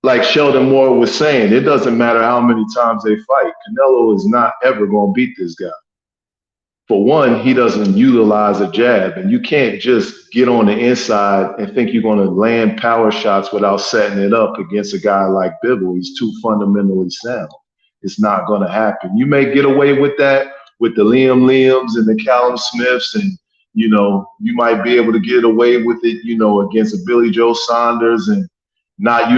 like Sheldon Moore was saying, it doesn't matter how many times they fight. Canelo is not ever going to beat this guy. For one, he doesn't utilize a jab, and you can't just get on the inside and think you're going to land power shots without setting it up against a guy like Bivol. He's too fundamentally sound. It's not going to happen. You may get away with that with the Liams and the Callum Smiths, and, you know, you might be able to get away with it, you know, against a Billy Joe Saunders and not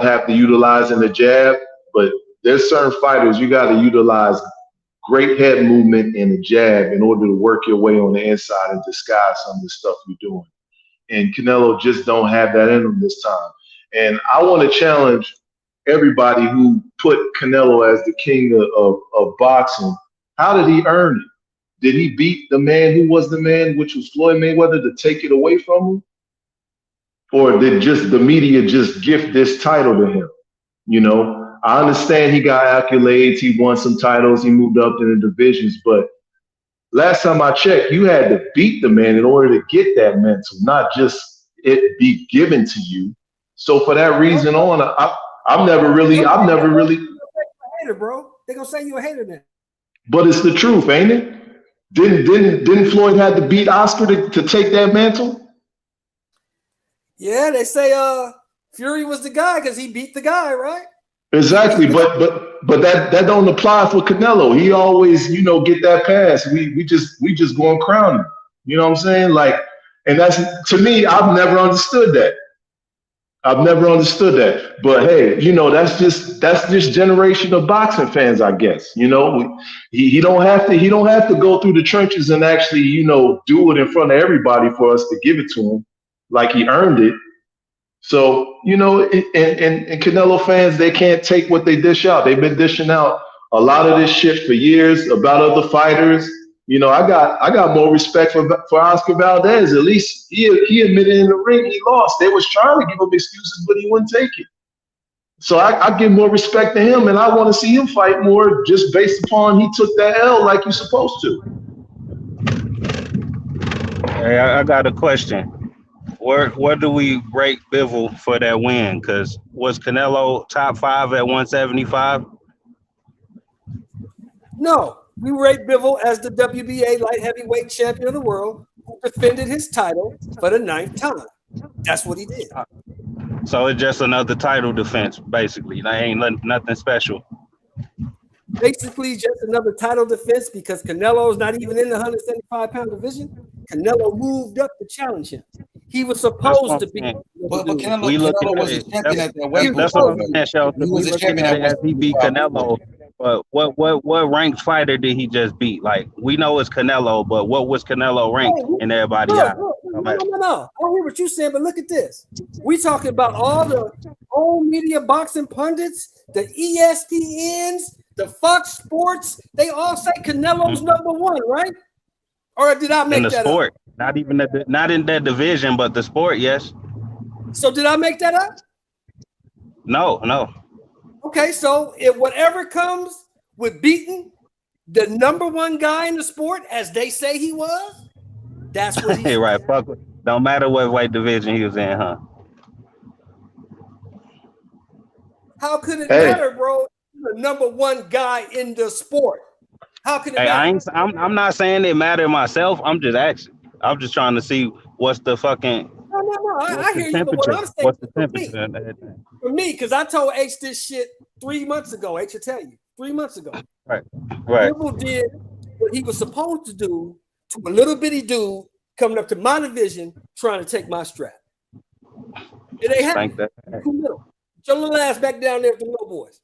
have to utilize in the jab. But there's certain fighters you got to utilize great head movement and a jab in order to work your way on the inside and disguise some of the stuff you're doing. And Canelo just don't have that in him this time. And I want to challenge everybody who put Canelo as the king of boxing. How did he earn it? Did he beat the man who was the man, which was Floyd Mayweather, to take it away from him? Or did just the media just gift this title to him? You know, I understand he got accolades, he won some titles, he moved up in the divisions, but last time I checked, you had to beat the man in order to get that mantle, not just it be given to you. So for that reason on, I've never really. Hater, bro. They gonna say you a hater then. But it's the truth, ain't it? Didn't Floyd have to beat Oscar to take that mantle? Yeah, they say Fury was the guy because he beat the guy, right? Exactly, but that don't apply for Canelo. He always, you know, get that pass. We just going to crown him. You know what I'm saying? Like, and that's, to me, I've never understood that. But hey, you know, that's just generation of boxing fans, I guess. You know, he don't have to go through the trenches and actually, you know, do it in front of everybody for us to give it to him like he earned it. So, you know, and Canelo fans, they can't take what they dish out. They've been dishing out a lot of this shit for years about other fighters. You know, I got more respect for Oscar Valdez. At least he admitted in the ring he lost. They was trying to give him excuses, but he wouldn't take it. So I give more respect to him, and I want to see him fight more just based upon he took that L like you're supposed to. Hey, I got a question. Where do we rate Bivol for that win? Because was Canelo top 5 at 175? No, we rate Bivol as the WBA light heavyweight champion of the world who defended his title for the 9th time. That's what he did. So it's just another title defense, basically. That ain't nothing special. Basically, just another title defense because Canelo's not even in the 175-pound division. Canelo moved up to challenge him. He was supposed to be. But Canelo was a champion at that weight. That's what I'm saying, Shelton. We looking at it as he beat Canelo. But what ranked fighter did he just beat? Like, we know it's Canelo, but what was Canelo ranked in everybody eye? No. I don't hear what you're saying, but look at this. We talking about all the old media boxing pundits, the ESPNs, the Fox Sports. They all say Canelo's number one, right? Or did I make in the that sport? Up? Not in that division, but the sport, yes. So did I make that up? No. Okay, so if whatever comes with beating the number one guy in the sport, as they say he was, that's what he right. Fuck it. Don't matter what weight division he was in, huh? How could it matter, bro? The number one guy in the sport. How can it matter? I'm not saying it matter myself. I'm just asking. I'm just trying to see what's the fucking. No. I hear you, but what I'm saying what's the temperature? For me, because I told H this shit 3 months ago. H will tell you 3 months ago. Right. Bivol did what he was supposed to do to a little bitty dude coming up to my division trying to take my strap. It ain't happening. Show little ass back down there with the little boys.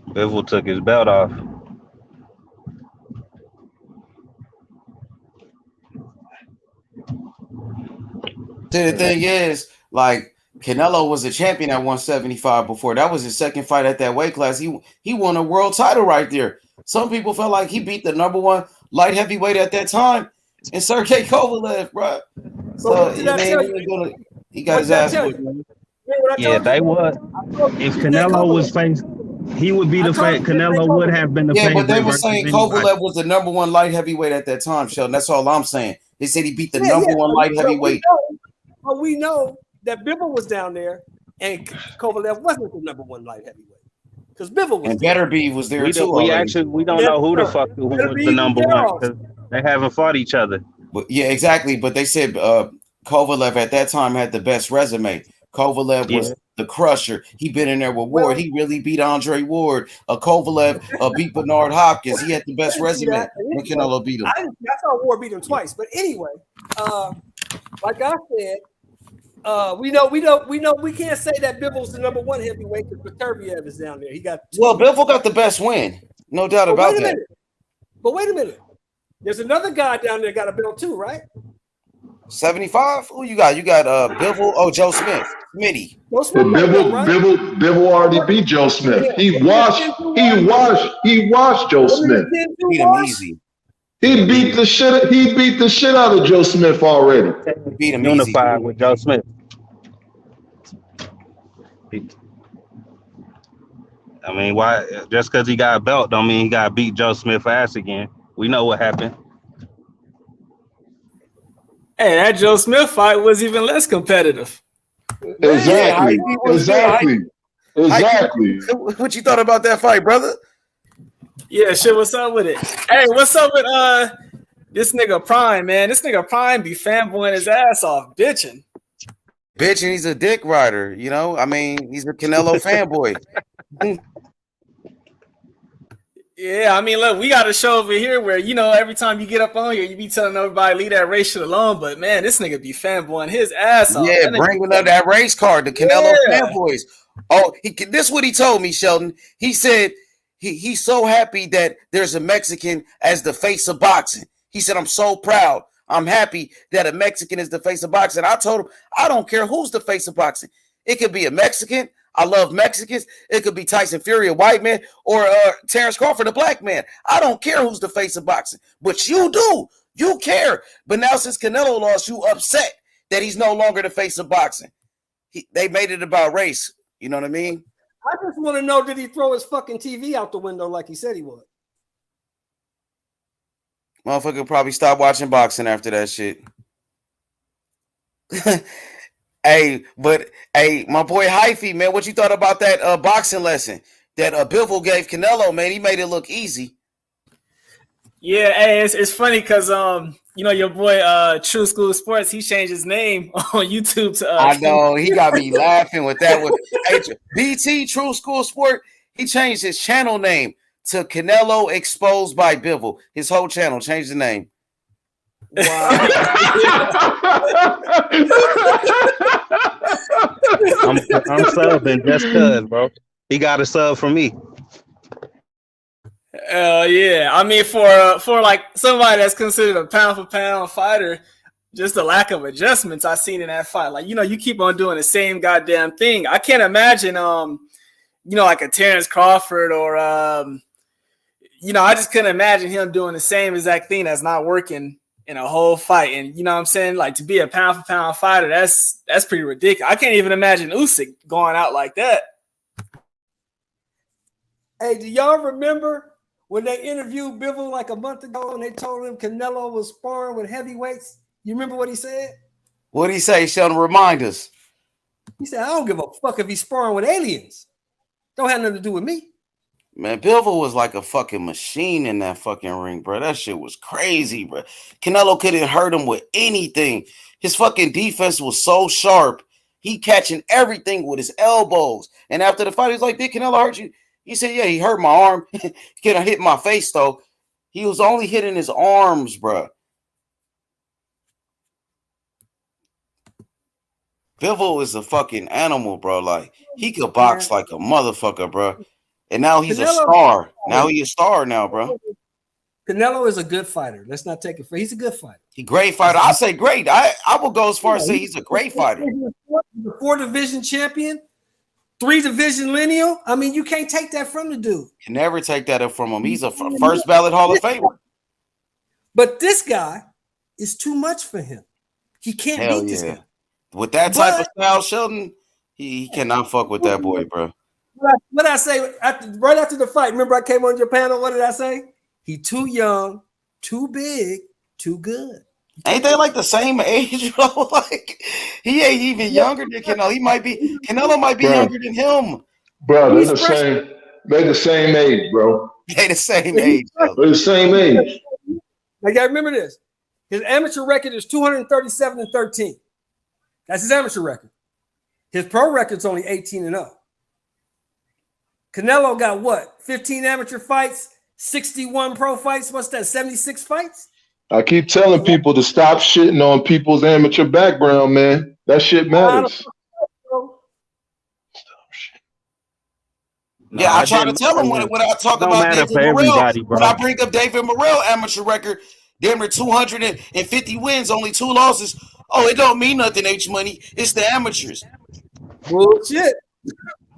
Bivol took his belt off. The thing is, like, Canelo was a champion at 175 before. That was his second fight at that weight class. He won a world title right there. Some people felt like he beat the number one light heavyweight at that time, and Sergey Kovalev, bro. So he got his ass. Yeah, they would. If Canelo was faced, he would be the favorite. Canelo would have been the favorite. Yeah, but they were saying Kovalev was the number one light heavyweight at that time, Sheldon. That's all I'm saying. They said he beat the number one light heavyweight. But we know that Bivol was down there and Kovalev wasn't the number one light heavyweight. Because Bivol was and Better Beef was there too. We don't know who the fuck who was the number one because they haven't fought each other. But yeah, exactly. But they said Kovalev at that time had the best resume. Kovalev was the crusher. He been in there with Ward. He really beat Andre Ward. Kovalev beat Bernard Hopkins. He had the best resume when Canelo beat him. I saw Ward beat him twice. But anyway, like I said, we can't say that Bivol's the number one heavyweight because Beterbiev is down there. He got Bivol got the best win, no doubt about that. But wait a minute, there's another guy down there got a belt too, right? 75. Who you got? You got Bivol. Oh, Joe Smith, Smitty. Bivol already beat Joe Smith. He washed Joe Smith. Beat him easy. He beat the shit out of Joe Smith already. Beat him unified easy. With Joe Smith. I mean, why? Just because he got a belt, don't mean he got to beat Joe Smith ass again. We know what happened. Hey, that Joe Smith fight was even less competitive. Exactly. What you thought about that fight, brother? Yeah, shit. What's up with it? Hey, what's up with this nigga Prime, man? This nigga Prime be fanboying his ass off, bitching. He's a dick rider, you know. I mean, he's a Canelo fanboy. Yeah, I mean, look, we got a show over here where, you know, every time you get up on here, you be telling everybody leave that race shit alone. But man, this nigga be fanboying his ass off. Yeah, bringing up that race card, the Canelo fanboys. Oh, this is what he told me, Sheldon. He said he's so happy that there's a Mexican as the face of boxing. He said, I'm so proud. I'm happy that a Mexican is the face of boxing. I told him, I don't care who's the face of boxing. It could be a Mexican. I love Mexicans. It could be Tyson Fury, a white man, or Terrence Crawford, a black man. I don't care who's the face of boxing, but you do. You care. But now since Canelo lost, you upset that he's no longer the face of boxing. They made it about race. You know what I mean? I just want to know, did he throw his fucking TV out the window like he said he would? Motherfucker probably stopped watching boxing after that shit. Hey, my boy Hyphy, man, what you thought about that boxing lesson that Bivol gave Canelo, man? He made it look easy. Yeah, hey, it's funny because your boy True School Sports, he changed his name on YouTube to I know, he got me laughing with that one. BT True School Sport, he changed his channel name to Canelo Exposed by Bivol. His whole channel changed the name. Wow. I'm subbing just cuz, bro. He got a sub from me. Yeah. I mean, for like somebody that's considered a pound for pound fighter, just the lack of adjustments I seen in that fight. Like, you keep on doing the same goddamn thing. I can't imagine like a Terrence Crawford or I just couldn't imagine him doing the same exact thing that's not working in a whole fight. And you know what I'm saying? Like, to be a pound for pound fighter, that's pretty ridiculous. I can't even imagine Usyk going out like that. Hey, do y'all remember when they interviewed Bivol like a month ago and they told him Canelo was sparring with heavyweights? You remember what he said? What'd he say, Sheldon? Remind us. He said, I don't give a fuck if he's sparring with aliens. Don't have nothing to do with me. Man, Bivol was like a fucking machine in that fucking ring, bro. That shit was crazy, bro. Canelo couldn't hurt him with anything. His fucking defense was so sharp. He catching everything with his elbows. And after the fight, he was like, did Canelo hurt you? He said, yeah, he hurt my arm. He could have hit my face, though. He was only hitting his arms, bro. Bivol is a fucking animal, bro. Like, he could box like a motherfucker, bro. And now he's a star. Now he's a star now, bro. Canelo is a good fighter. Let's not take it for. He's a good fighter. He's a great fighter. I say great. I will go as far as say he's a great fighter. He's a 4-division champion, 3-division lineal. I mean, you can't take that from the dude. You never take that up from him. He's a first ballot Hall of Famer. But this guy is too much for him. He can't beat this guy. With that type of style, Sheldon, he cannot fuck with that boy, bro. What I say right after the fight? Remember, I came on your panel. What did I say? He too young, too big, too good. Ain't they like the same age, bro? Like, he ain't even younger than Canelo. Canelo might be younger than him. Bro, they're the same. They're the same age, bro. They the same age. They're the same age. I gotta remember this. His amateur record is 237-13. That's his amateur record. His pro record's only 18-0. Canelo got what? 15 amateur fights, 61 pro fights. What's that? 76 fights? I keep telling people to stop shitting on people's amateur background, man. That shit matters. Yeah, I try to tell him when I talk about David Morrell. When I bring up David Morrell amateur record, damn near 250 wins, only 2 losses. Oh, it don't mean nothing, H Money. It's the amateurs. Bullshit.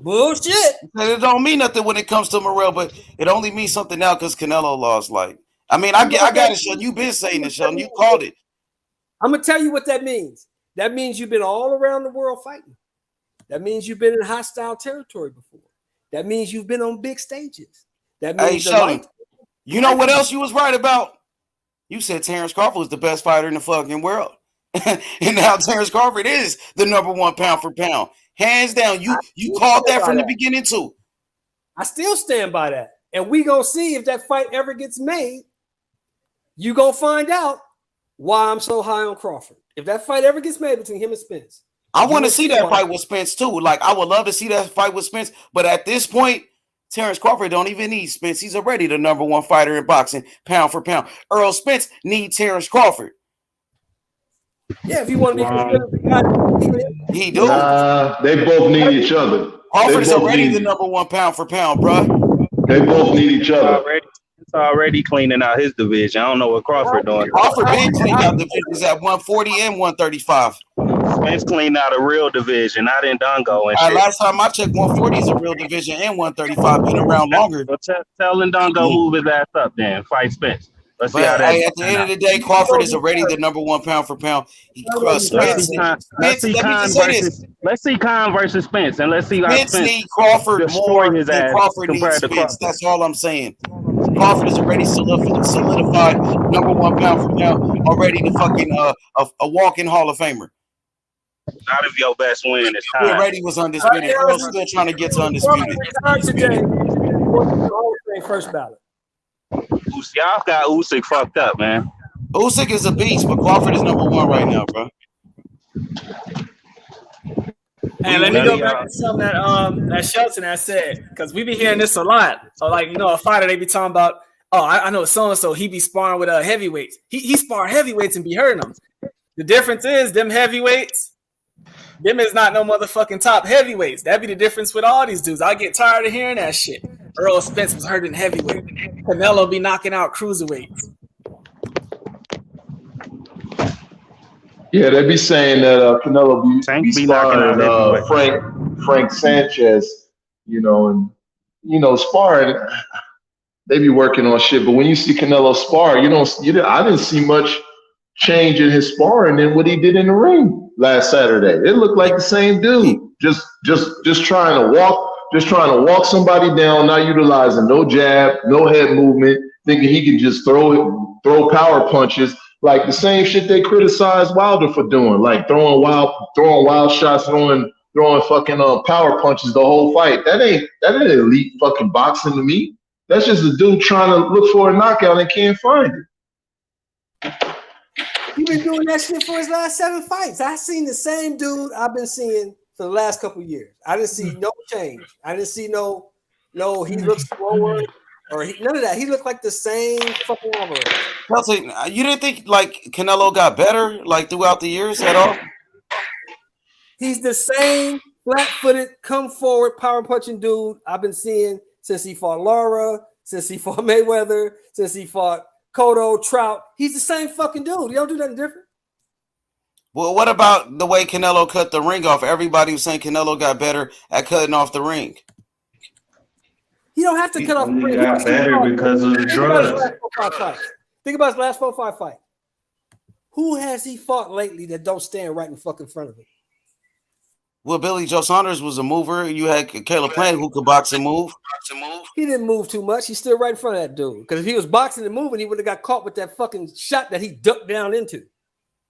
It don't mean nothing when it comes to Morrell, but it only means something now because Canelo lost. Like, I mean, I got it, Sheldon. You've been saying it, Sheldon. You called it. I'm gonna tell you what that means. That means you've been all around the world fighting. That means you've been in hostile territory before. That means you've been on big stages. That means Sheldon, you know what else you was right about? You said Terrence Crawford was the best fighter in the fucking world. And now Terrence Crawford is the #1 pound for pound. Hands down. You called that from the beginning too. I still stand by that. And we gonna see if that fight ever gets made. You gonna find out why I'm so high on Crawford. If that fight ever gets made between him and Spence. I want to see that fight with Spence too. Like, I would love to see that fight with Spence. But at this point, Terrence Crawford don't even need Spence. He's already the #1 fighter in boxing, pound for pound. Earl Spence needs Terrence Crawford. Yeah, if you want to be considered the guy, he do. They both need each other. Crawford's already the #1 pound for pound, bro. They both need each other. It's already cleaning out his division. I don't know what Crawford doing. Crawford been cleaning out divisions at 140 and 135. Spence cleaned out a real division, not in Dongo and shit. Last time I checked, 140 is a real division and 135. Been around longer. Tell Ndongo move his ass up then. Fight Spence. Let's see how But that. hey, at the end of the day, Crawford is already the number one pound for pound. Let's Spence, see let me just say this. Let's see Khan versus Spence, and let's see how Spence Spence need Crawford destroy more his than ass Crawford needs compared to Spence. Crawford. That's all I'm saying. Crawford is already solidified number one pound for pound, already the fucking a walking Hall of Famer. Not if your best win is He time. already was undisputed. Earl's still trying to get to undisputed. Today, first ballot. Y'all got Usyk fucked up, man. Usyk is a beast, but Crawford is number one right now, bro. And let me go back to something that Shelton has said, because we be hearing this a lot. So, like, you know, a fighter, they be talking about, oh, I know so-and-so, he be sparring with heavyweights. He spar heavyweights and be hurting them. The difference is them heavyweights, them is not no motherfucking top heavyweights. That be the difference with all these dudes. I get tired of hearing that shit. Earl Spence was hurting heavyweight. Canelo be knocking out cruiserweights. Yeah, they be saying that Canelo be sparring Frank Sanchez, you know, and sparring. They be working on shit, but when you see Canelo spar, I didn't see much change in his sparring than what he did in the ring last Saturday. It looked like the same dude, just trying to walk somebody down, not utilizing no jab, no head movement, thinking he can just throw power punches. Like the same shit they criticized Wilder for doing, like throwing wild shots, throwing fucking power punches the whole fight. That ain't elite fucking boxing to me. That's just a dude trying to look for a knockout and can't find it. He been doing that shit for his last 7 fights. I seen the same dude I've been seeing for the last couple of years. I didn't see no change. I didn't see no he looks slower. Or none of that. He looked like the same fucking Alvarez. Chelsea, you didn't think like Canelo got better like throughout the years at all? He's the same flat-footed, come forward, power punching dude I've been seeing since he fought Lara, since he fought Mayweather, since he fought Cotto, Trout. He's the same fucking dude. He don't do nothing different. Well, what about the way Canelo cut the ring off? Everybody was saying Canelo got better at cutting off the ring. He don't have to cut off the ring. He got better because of the drugs. Think about his last 4-5 fight. Who has he fought lately that don't stand right in fucking front of him? Well, Billy Joe Saunders was a mover. You had Caleb Plant who could box and move. He didn't move too much. He's still right in front of that dude. Because if he was boxing and moving, he would have got caught with that fucking shot that he ducked down into.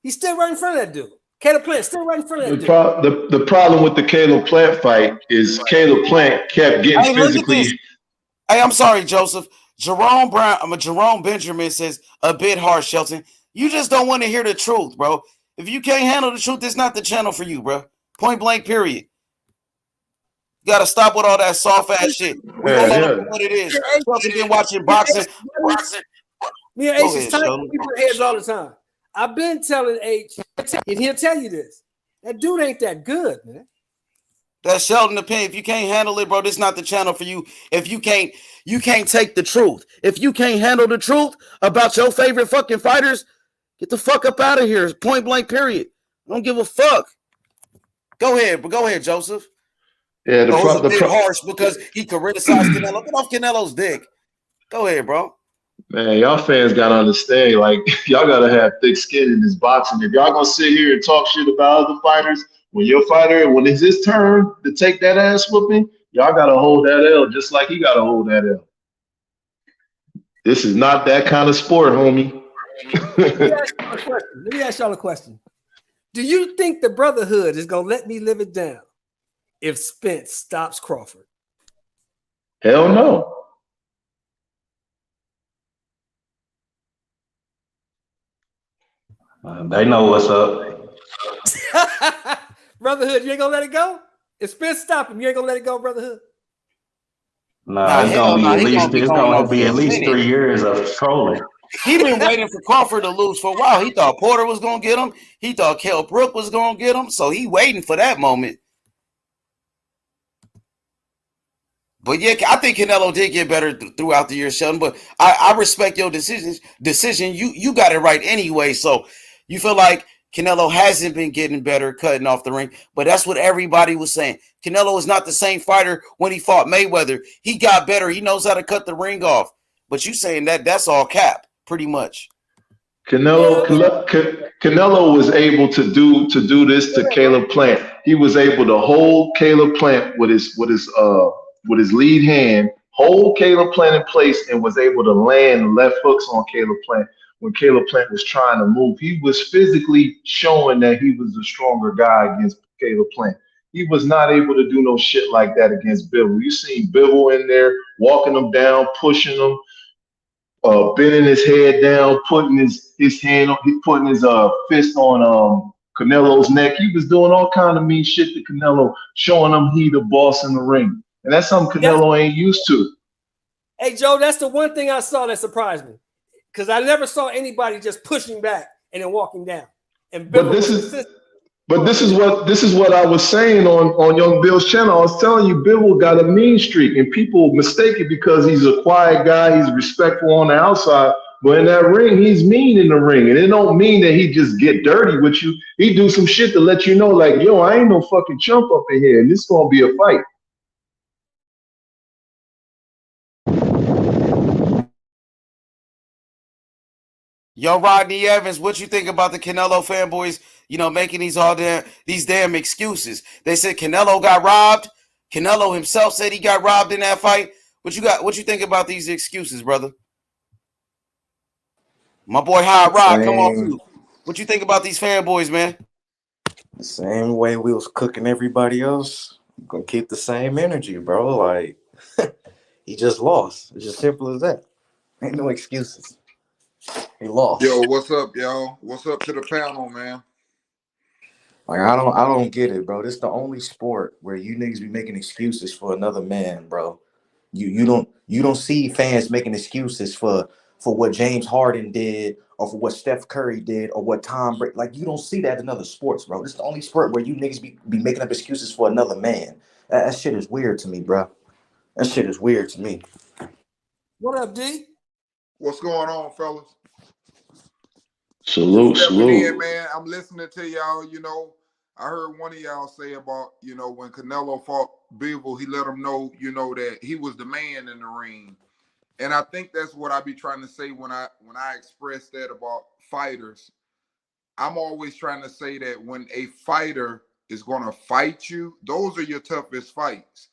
He's still right in front of that dude. Caleb Plant still right in front of that dude. The problem with the Caleb Plant fight is Caleb Plant kept getting physically. Hey, I'm sorry, Joseph. Jerome Benjamin says a bit harsh, Shelton. You just don't want to hear the truth, bro. If you can't handle the truth, it's not the channel for you, bro. Point blank, period. You gotta stop with all that soft ass shit. We don't know what it is. Shelton been watching boxing. Me and H is tight people's heads all the time. I've been telling H, and he'll tell you this. That dude ain't that good, man. That's Sheldon opinion. If you can't handle it, bro, this is not the channel for you. If you can't take the truth. If you can't handle the truth about your favorite fucking fighters, get the fuck up out of here. Point blank, period. I don't give a fuck. Go ahead, Joseph. Yeah, the bit harsh because he criticized Canelo. Get off Canelo's dick. Go ahead, bro. Man, y'all fans gotta understand, like, y'all gotta have thick skin in this boxing. If y'all gonna sit here and talk shit about other fighters, when it's his turn to take that ass whooping, y'all gotta hold that L just like he gotta hold that L. This is not that kind of sport, homie. Let me ask y'all a question. Do you think the Brotherhood is gonna let me live it down if Spence stops Crawford? Hell no. They know what's up. Brotherhood, you ain't gonna let it go? If Spence stop him, you ain't gonna let it go, Brotherhood? It's gonna be at least 3 years of trolling. He been waiting for Crawford to lose for a while. He thought Porter was gonna get him. He thought Kell Brook was gonna get him. So he waiting for that moment. But yeah, I think Canelo did get better throughout the year, Sheldon. But I respect your decision. You got it right anyway. So you feel like Canelo hasn't been getting better cutting off the ring. But that's what everybody was saying. Canelo is not the same fighter when he fought Mayweather. He got better. He knows how to cut the ring off. But you saying that's all cap. pretty much. Canelo was able to do this to Caleb Plant. He was able to hold Caleb Plant with his lead hand, hold Caleb Plant in place, and was able to land left hooks on Caleb Plant when Caleb Plant was trying to move. He was physically showing that he was the stronger guy against Caleb Plant. He was not able to do no shit like that against Bivol. You seen Bivol in there walking him down, pushing him, bending his head down, putting his hand on, putting his fist on Canelo's neck. He was doing all kind of mean shit to Canelo, showing him he the boss in the ring, and that's something Canelo ain't used to. Hey Joe, that's the one thing I saw that surprised me, because I never saw anybody just pushing back and then walking down. And But this is what I was saying on Young Bill's channel. I was telling you, Bivol got a mean streak, and people mistake it because he's a quiet guy. He's respectful on the outside, but in that ring, he's mean in the ring. And it don't mean that he just get dirty with you. He do some shit to let you know, like, yo, I ain't no fucking chump up in here, and this gonna be a fight. Yo, Rodney Evans, what you think about the Canelo fanboys, making these damn excuses? They said Canelo got robbed. Canelo himself said he got robbed in that fight. What you think about these excuses, brother? My boy Hot Rock, come on through. What you think about these fanboys, man? The same way we was cooking everybody else. I'm gonna keep the same energy, bro. Like he just lost. It's as simple as that. Ain't no excuses. He lost. Yo, what's up, y'all? What's up to the panel, man? Like I don't get it, bro. This is the only sport where you niggas be making excuses for another man, bro. You don't see fans making excuses for what James Harden did or for what Steph Curry did or what Tom Brady. Like you don't see that in other sports, bro. This is the only sport where you niggas be making up excuses for another man. That shit is weird to me, bro. That shit is weird to me. What up, D? What's going on, fellas? Salute. In, man. I'm listening to y'all. I heard one of y'all say about, when Canelo fought Bivol, he let him know, that he was the man in the ring. And I think that's what I be trying to say when I express that about fighters. I'm always trying to say that when a fighter is going to fight you, those are your toughest fights.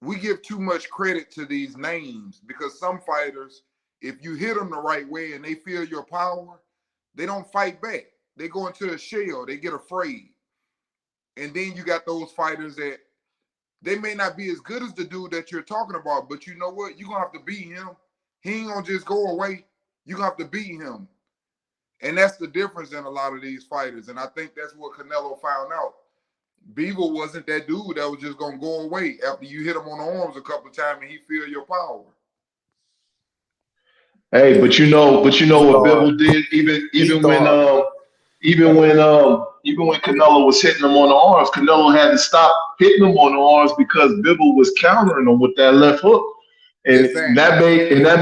We give too much credit to these names because some fighters, if you hit them the right way and they feel your power, they don't fight back. They go into a shell. They get afraid. And then you got those fighters that they may not be as good as the dude that you're talking about, but you know what? You're going to have to beat him. He ain't going to just go away. You're going to have to beat him. And that's the difference in a lot of these fighters. And I think that's what Canelo found out. Bivol wasn't that dude that was just going to go away after you hit him on the arms a couple of times and he feel your power. Hey, but you know what Bivol did, even when Canelo was hitting him on the arms, Canelo had to stop hitting him on the arms because Bivol was countering him with that left hook, and that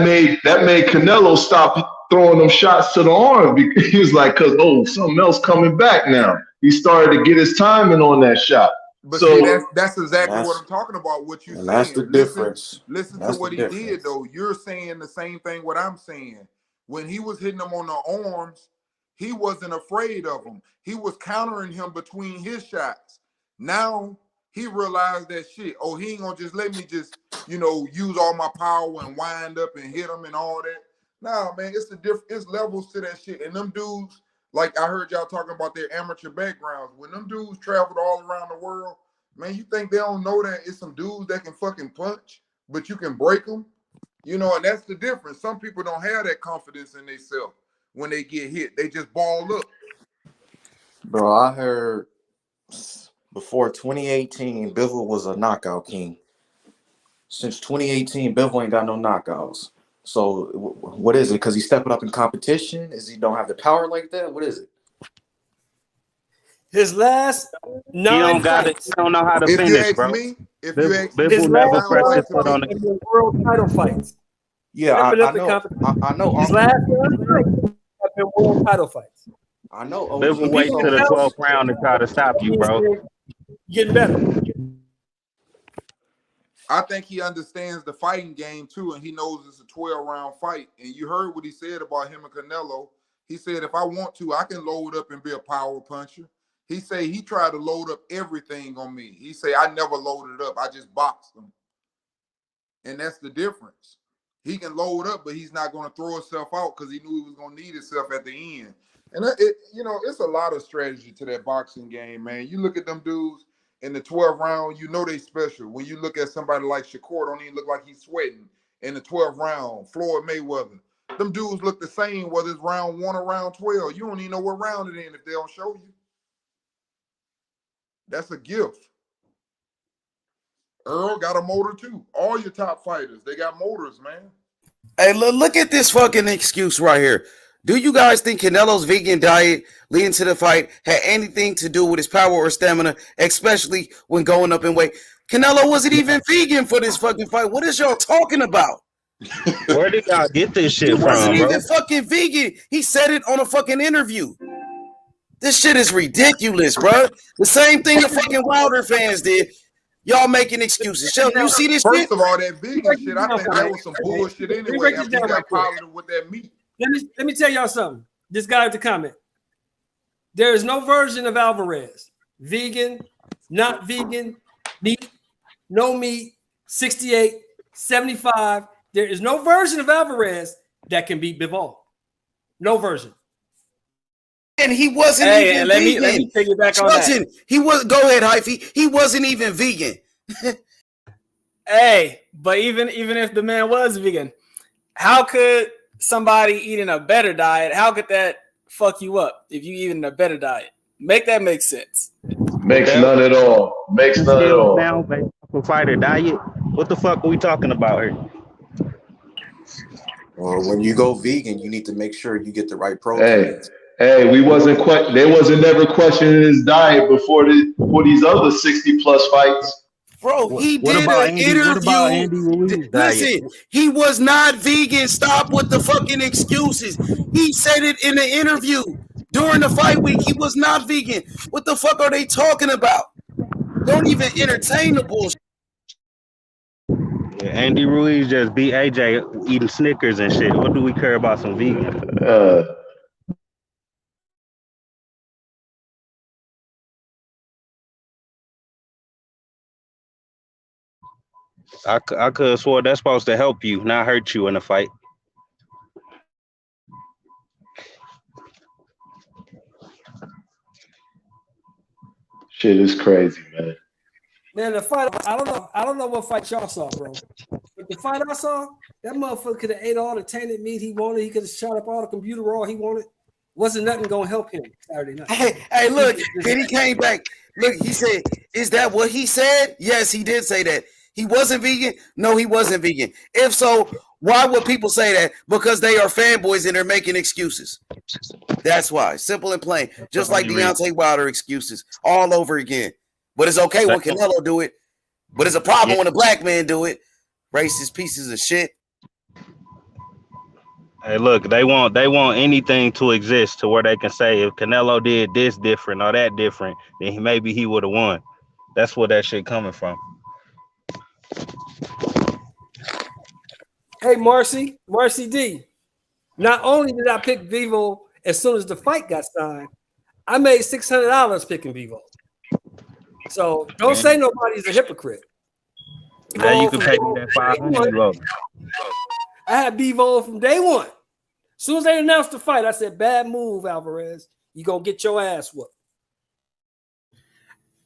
made Canelo stop throwing them shots to the arms because he was like, something else coming back now. He started to get his timing on that shot. But see, that's exactly what I'm talking about. What you saying? That's the difference. Listen to what he did, though. You're saying the same thing what I'm saying. When he was hitting him on the arms, he wasn't afraid of him. He was countering him between his shots. Now he realized that shit. Oh, he ain't gonna just let me just use all my power and wind up and hit him and all that. Nah, man, it's levels to that shit. And them dudes. Like I heard y'all talking about their amateur backgrounds. When them dudes traveled all around the world, man, you think they don't know that it's some dudes that can fucking punch, but you can break them? And that's the difference. Some people don't have that confidence in themselves when they get hit. They just ball up. Bro, I heard before 2018, Bivol was a knockout king. Since 2018, Bivol ain't got no knockouts. So what is it? Because he's stepping up in competition? Is he don't have the power like that? What is it? His last 9 fights. He don't know how to finish, bro. If you ask me, Bivol never pressed his foot on the world title fights. Yeah, I know. His last 9 fights have been world title fights. I know. Bivol wait to the 12th round to try to stop you, bro. Getting better. I think he understands the fighting game too, and he knows it's a 12-round fight. And you heard what he said about him and Canelo. He said, if I want to, I can load up and be a power puncher. He said he tried to load up everything on me. He said, I never loaded up. I just boxed him. And that's the difference. He can load up, but he's not going to throw himself out because he knew he was going to need himself at the end. And it's a lot of strategy to that boxing game, man. You look at them dudes in the 12th round, you know they special. When you look at somebody like Shakur, don't even look like he's sweating. In the 12th round, Floyd Mayweather, them dudes look the same whether it's round 1 or round 12. You don't even know what round it in if they don't show you. That's a gift. Earl got a motor too. All your top fighters, they got motors, man. Hey, look at this fucking excuse right here. Do you guys think Canelo's vegan diet leading to the fight had anything to do with his power or stamina, especially when going up in weight? Canelo wasn't even vegan for this fucking fight. What is y'all talking about? Where did y'all get this shit from, bro? He wasn't even bro? fucking vegan. He said it on a fucking interview. This shit is ridiculous, bro. The same thing the fucking Wilder fans did. Y'all making excuses. Sheldon, you see this First shit? of all, that vegan shit, I think that was some bullshit anyway. After he got positive with that meat. Let me tell y'all something. This guy at the comment. There is no version of Alvarez. Vegan, not vegan, meat, no meat, 68, 75. There is no version of Alvarez that can beat Bivol. No version. And he wasn't even vegan. Let me take you back on that. He was. Go ahead, Hyphy. He wasn't even vegan. Hey, but even if the man was vegan, how could somebody eating a better diet, how could that fuck you up if you eating a better diet? Make that make sense. Makes none at all. Makes none at all. Now, fighter diet. What the fuck are we talking about here? Well, when you go vegan, you need to make sure you get the right protein. Hey, they wasn't never questioning his diet before these other 60+ fights. Bro, he did an interview. Listen, he was not vegan. Stop with the fucking excuses. He said it in the interview during the fight week. He was not vegan. What the fuck are they talking about? Don't even entertain the bullshit. Yeah, Andy Ruiz just beat AJ eating Snickers and shit. What do we care about some vegan? I could have swore that's supposed to help you, not hurt you in a fight. Shit is crazy, man. Man, the fight, I don't know what fight y'all saw, bro. But the fight I saw, that motherfucker could have ate all the tainted meat he wanted. He could have shot up all the computer raw he wanted. Wasn't nothing gonna help him Saturday night. Hey, look, then he came back. Look, he said, is that what he said? Yes, he did say that. He wasn't vegan? No, he wasn't vegan. If so, why would people say that? Because they are fanboys and they're making excuses. That's why. Simple and plain. Just like Deontay Wilder excuses all over again. But it's okay when Canelo do it. But it's a problem when a black man do it. Racist pieces of shit. Hey, look, they want anything to exist to where they can say if Canelo did this different or that different, then maybe he would have won. That's where that shit coming from. Hey, Marcy D. Not only did I pick Bivol as soon as the fight got signed, I made $600 picking Bivol. So don't say nobody's a hypocrite. Now you can pay me that $500. I had Bivol from day one. As soon as they announced the fight, I said, bad move, Alvarez. You're going to get your ass whooped.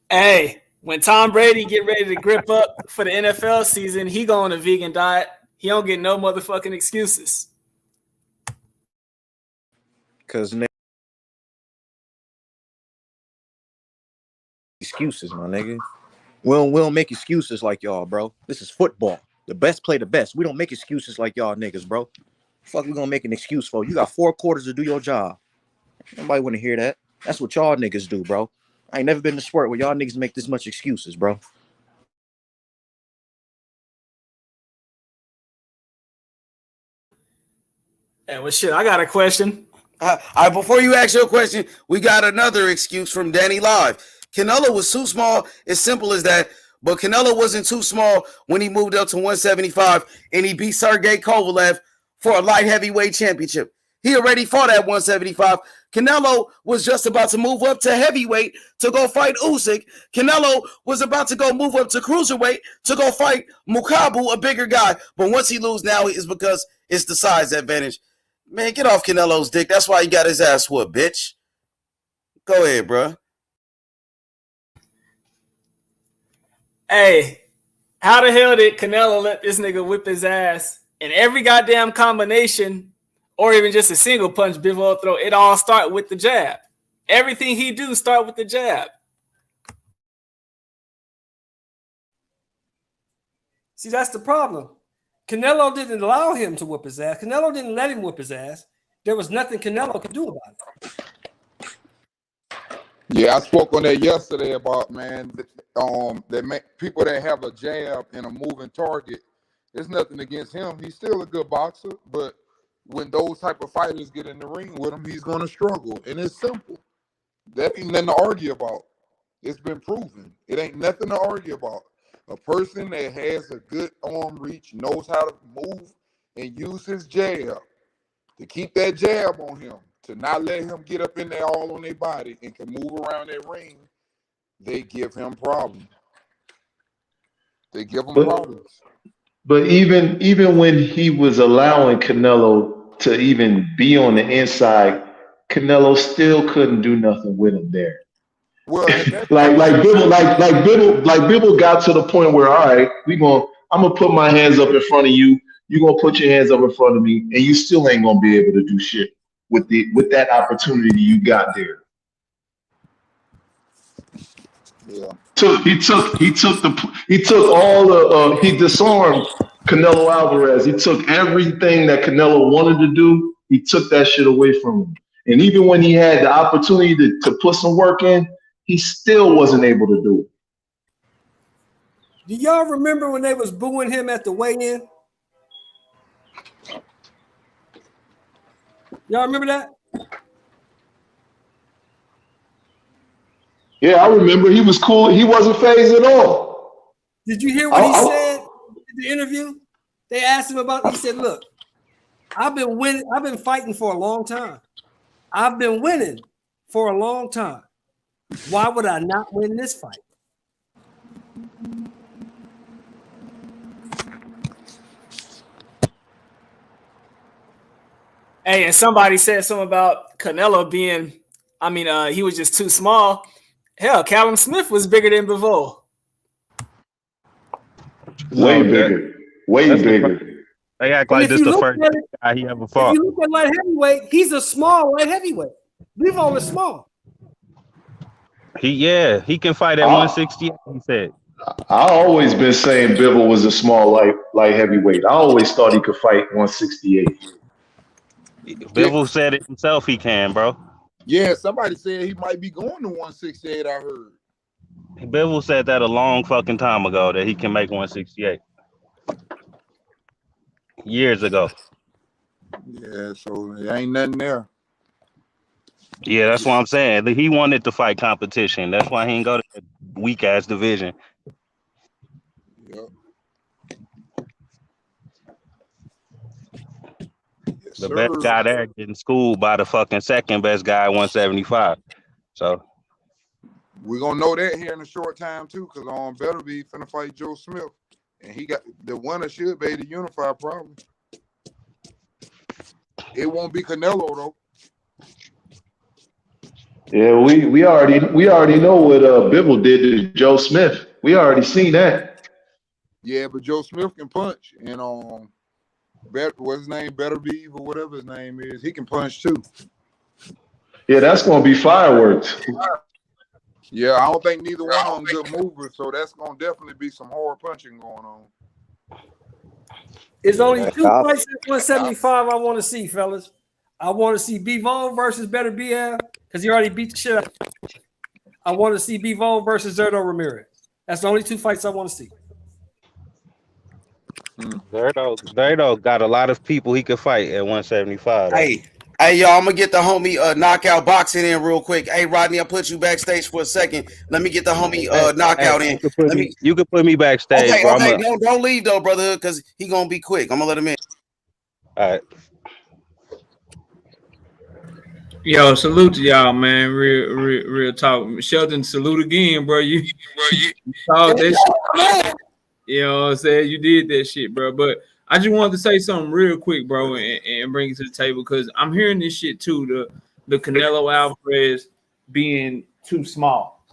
Hey, when Tom Brady get ready to grip up for the NFL season, he go on a vegan diet. He don't get no motherfucking excuses. Because excuses, my nigga. We don't make excuses like y'all, bro. This is football. The best play the best. We don't make excuses like y'all niggas, bro. Fuck, we gonna make an excuse for? You got 4 quarters to do your job. Nobody want to hear that. That's what y'all niggas do, bro. I ain't never been in a sport where y'all niggas make this much excuses, bro. Hey, well, shit, I got a question. Before you ask your question, we got another excuse from Danny Live. Canelo was too small, as simple as that. But Canelo wasn't too small when he moved up to 175 and he beat Sergey Kovalev for a light heavyweight championship. He already fought at 175. Canelo was just about to move up to heavyweight to go fight Usyk. Canelo was about to go move up to cruiserweight to go fight Mukabu, a bigger guy. But once he lose now, it's because it's the size advantage. Man, get off Canelo's dick. That's why he got his ass whooped, bitch. Go ahead, bro. Hey, how the hell did Canelo let this nigga whip his ass in every goddamn combination, or even just a single punch Bivol throw? It all start with the jab. Everything he do start with the jab. See, that's the problem. Canelo didn't allow him to whip his ass. Canelo didn't let him whip his ass. There was nothing Canelo could do about it. Yeah, I spoke on that yesterday about, man, people that have a jab and a moving target, there's nothing against him. He's still a good boxer, but when those type of fighters get in the ring with him, he's going to struggle. And it's simple. That ain't nothing to argue about. It's been proven. It ain't nothing to argue about. A person that has a good arm reach, knows how to move and use his jab, to keep that jab on him, to not let him get up in there all on their body and can move around that ring, they give him problems. They give him problems. But even when he was allowing Canelo to even be on the inside, Canelo still couldn't do nothing with him there. Well, Bivol got to the point where, all right, I'm gonna put my hands up in front of you. You're gonna put your hands up in front of me, and you still ain't gonna be able to do shit with that opportunity you got there. Yeah. He disarmed Canelo Alvarez. He took everything that Canelo wanted to do. He took that shit away from him. And even when he had the opportunity to put some work in, he still wasn't able to do it. Do y'all remember when they was booing him at the weigh-in? Y'all remember that? Yeah, I remember. He was cool. He wasn't phased at all. Did you hear what he said in the interview? They asked him about, he said, look, I've been winning. I've been fighting for a long time. I've been winning for a long time. Why would I not win this fight? Hey, and somebody said something about Canelo being, he was just too small. Hell, Callum Smith was bigger than Bivol. Way bigger. They act like this the first guy he ever fought. If you look at light heavyweight, he's a small light heavyweight. Bivol is small. He can fight at 168, he said. I always been saying Bivol was a small light heavyweight. I always thought he could fight 168. Bivol said it himself he can, bro. Yeah, somebody said he might be going to 168, I heard. Bivol said that a long fucking time ago that he can make 168. Years ago. Yeah, so there ain't nothing there. Yeah, that's what I'm saying. He wanted to fight competition. That's why he didn't go to that weak ass division. Yep. Yes, The best guy there getting schooled by the fucking second best guy at 175. So we're gonna know that here in a short time too, because Better be finna fight Joe Smith. And he got the winner should be able to unify probably. It won't be Canelo though. Yeah, we already know what Bivol did to Joe Smith. We already seen that. Yeah, but Joe Smith can punch, and what's his name, Better Bivol or whatever his name is, he can punch too. Yeah, that's gonna be fireworks. Yeah, I don't think neither one of them good movers, so that's gonna definitely be some hard punching going on. There's only two fights at 175 I want to see, fellas. I want to see Bivol versus Better Bivol because he already beat the shit out of him. I want to see Bivol versus Zerto Ramirez. That's the only two fights I want to see. Zerto got a lot of people he could fight at 175. Hey, Hey, y'all, I'm gonna get the homie knockout boxing in real quick. Hey, Rodney, I put you backstage for a second. Let me get the homie knockout in. You can put me backstage, Okay, bro. okay. Don't leave though, brother, because he gonna be quick. I'm gonna let him in. All right. Yo, salute to y'all, man. Real talk. Shelton, salute again, bro. You saw that shit. You know what I'm saying? You did that shit, bro. But I just wanted to say something real quick, bro, and bring it to the table because I'm hearing this shit too. The Canelo Alvarez being too small.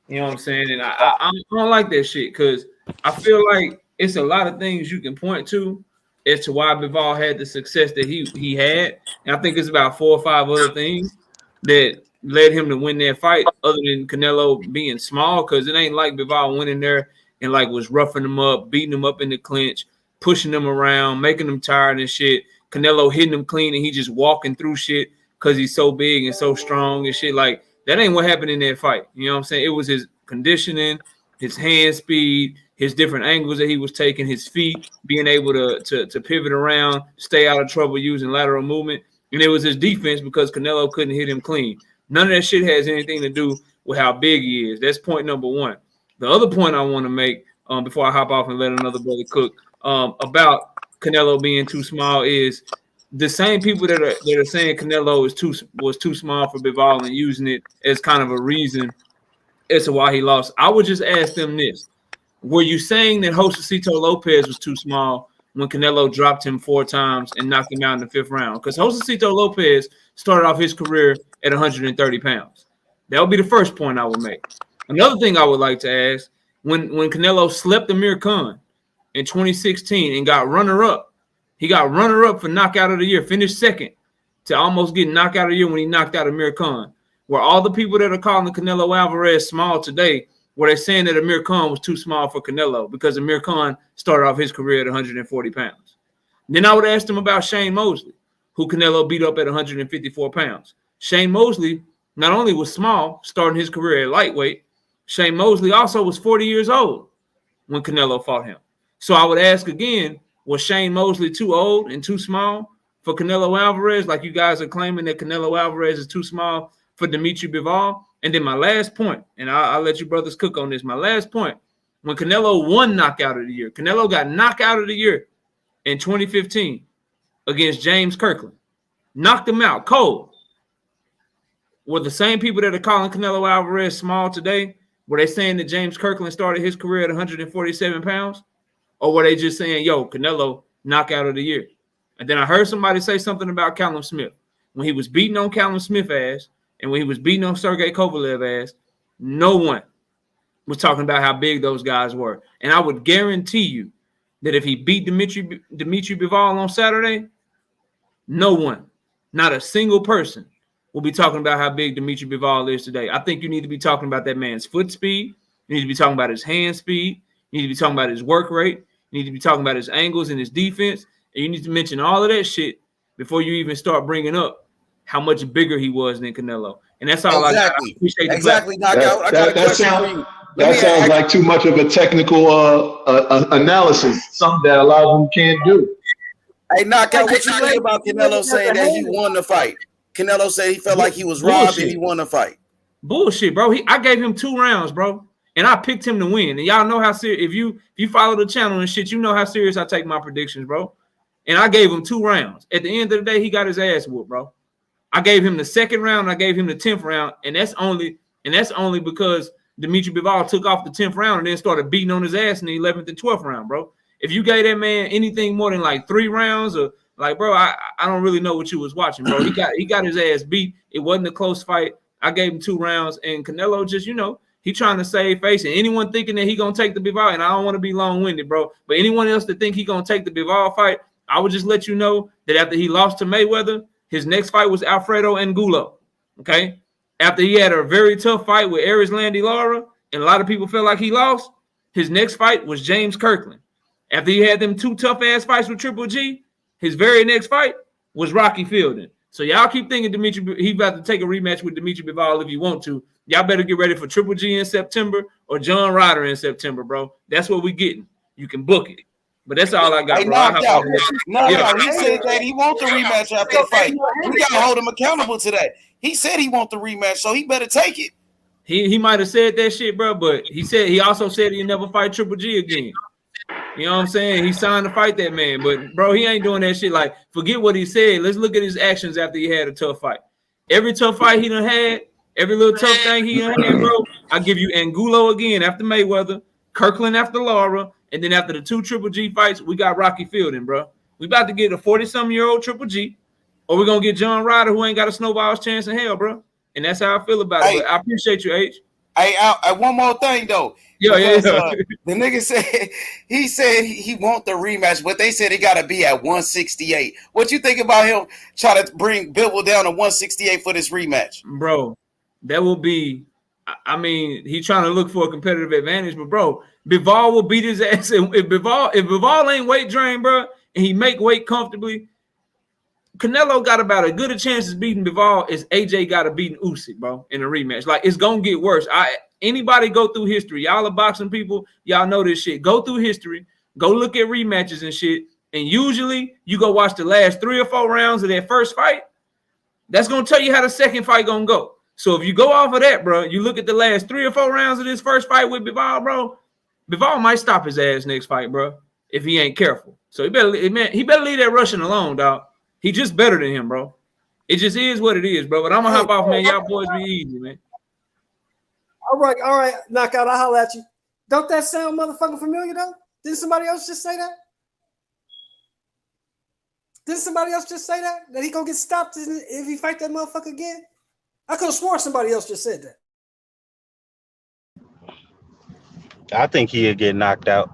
You know what I'm saying? And I don't like that shit because I feel like it's a lot of things you can point to as to why Bivol had the success that he had. And I think it's about 4 or 5 other things that led him to win that fight other than Canelo being small, because it ain't like Bivol went in there and like was roughing him up, beating him up in the clinch, pushing him around, making him tired and shit. Canelo hitting him clean and he just walking through shit because he's so big and so strong and shit. Like, that ain't what happened in that fight. You know what I'm saying? It was his conditioning, his hand speed, his different angles that he was taking, his feet, being able to pivot around, stay out of trouble using lateral movement. And it was his defense because Canelo couldn't hit him clean. None of that shit has anything to do with how big he is. That's point number one. The other point I want to make before I hop off and let another brother cook about Canelo being too small is the same people that are saying Canelo was too small for Bivol and using it as kind of a reason as to why he lost. I would just ask them this. Were you saying that Josecito Lopez was too small when Canelo dropped him 4 times and knocked him out in the 5th round? Because Josecito Lopez started off his career at 130 pounds. That would be the first point I would make. Another thing I would like to ask, when Canelo slept Amir Khan in 2016 and got runner-up, he got runner-up for knockout of the year, finished second to almost get knockout of the year when he knocked out Amir Khan. Where all the people that are calling Canelo Alvarez small today, where they're saying that Amir Khan was too small for Canelo because Amir Khan started off his career at 140 pounds. Then I would ask them about Shane Mosley, who Canelo beat up at 154 pounds. Shane Mosley not only was small, starting his career at lightweight, Shane Mosley also was 40 years old when Canelo fought him. So I would ask again, was Shane Mosley too old and too small for Canelo Alvarez? Like you guys are claiming that Canelo Alvarez is too small for Dmitry Bivol. And then my last point, and I'll let you brothers cook on this. My last point, when Canelo won knockout of the year, Canelo got knockout of the year in 2015 against James Kirkland. Knocked him out cold. Were the same people that are calling Canelo Alvarez small today, were they saying that James Kirkland started his career at 147 pounds? Or were they just saying, yo, Canelo, knockout of the year? And then I heard somebody say something about Callum Smith. When he was beating on Callum Smith ass, and when he was beating on Sergey Kovalev ass, no one was talking about how big those guys were. And I would guarantee you that if he beat Dmitry Bivol on Saturday, no one, not a single person, will be talking about how big Dmitry Bivol is today. I think you need to be talking about that man's foot speed. You need to be talking about his hand speed. You need to be talking about his work rate. You need to be talking about his angles and his defense. And you need to mention all of that shit before you even start bringing up how much bigger he was than Canelo. And that's all I appreciate. Exactly. That sounds like too much of a technical analysis, something that a lot of them can't do. Hey, knockout, what you think about Canelo saying that he won the fight? Canelo said he felt like he was robbed and he won the fight. Bullshit, bro. I gave him 2 rounds, bro. And I picked him to win. And y'all know how serious, if you follow the channel and shit, you know how serious I take my predictions, bro. And I gave him 2 rounds. At the end of the day, he got his ass whooped, bro. I gave him the 2nd round, I gave him the 10th round, and that's only because Dmitry Bivol took off the 10th round and then started beating on his ass in the 11th and 12th round, bro. If you gave that man anything more than like 3 rounds, or like, bro, I don't really know what you was watching, bro. He got his ass beat. It wasn't a close fight. I gave him 2 rounds, and Canelo just, he trying to save face. And anyone thinking that he gonna take the Bivol, and I don't want to be long-winded, bro, but anyone else that think he gonna take the Bivol fight, I would just let you know that after he lost to Mayweather, his next fight was Alfredo Angulo, okay? After he had a very tough fight with Erislandy Lara, and a lot of people felt like he lost, his next fight was James Kirkland. After he had them 2 tough-ass fights with Triple G, his very next fight was Rocky Fielding. So y'all keep thinking he about to take a rematch with Dmitry Bivol if you want to. Y'all better get ready for Triple G in September or John Ryder in September, bro. That's what we getting. You can book it. But that's all I got, Hey, bro. knocked out. No, Yeah. he said that he wants the rematch after the fight. We gotta hold him accountable to that. He said he wants the rematch, so he better take it. He might have said that shit, bro, but he also said he'll never fight Triple G again. You know what I'm saying? He signed to fight that man, but bro, he ain't doing that shit. Like, forget what he said. Let's look at his actions after he had a tough fight. Every tough fight he done had, every little tough thing he done had, bro. I give you Angulo again after Mayweather, Kirkland after Lara, and then after the 2 Triple G fights, we got Rocky Fielding, bro. We about to get a 40-something-year-old Triple G, or we're gonna get John Ryder, who ain't got a snowball's chance in hell, bro. And that's how I feel about it. But I appreciate you, H. Hey, one more thing though. Yeah. The nigga said he want the rematch, but they said he got to be at 168. What you think about him trying to bring Bivol down to 168 for this rematch? Bro, that will be. I mean, he's trying to look for a competitive advantage, but bro, Bivol will beat his ass. If Bivol ain't weight drained, bro, and he make weight comfortably, Canelo got about as good a chance of beating Bivol as AJ got of beating Usyk, bro, in a rematch. Like, it's gonna get worse. Anybody go through history, y'all are boxing people, y'all know this shit. Go through history, go look at rematches and shit, and usually you go watch the last 3 or 4 rounds of that first fight. That's gonna tell you how the second fight gonna go. So if you go off of that, bro, you look at the last 3 or 4 rounds of this first fight with Bivol, bro. Bivol might stop his ass next fight, bro, if he ain't careful. So he better leave that Russian alone, dog. He just better than him, bro. It just is what it is, bro. But I'm gonna hop off, man. Y'all boys be easy, man. All right, knockout. I'll holler at you. Don't that sound motherfucking familiar though? Didn't somebody else just say that? Didn't somebody else just say that? That he gonna get stopped if he fight that motherfucker again? I could have sworn somebody else just said that. I think he'll get knocked out.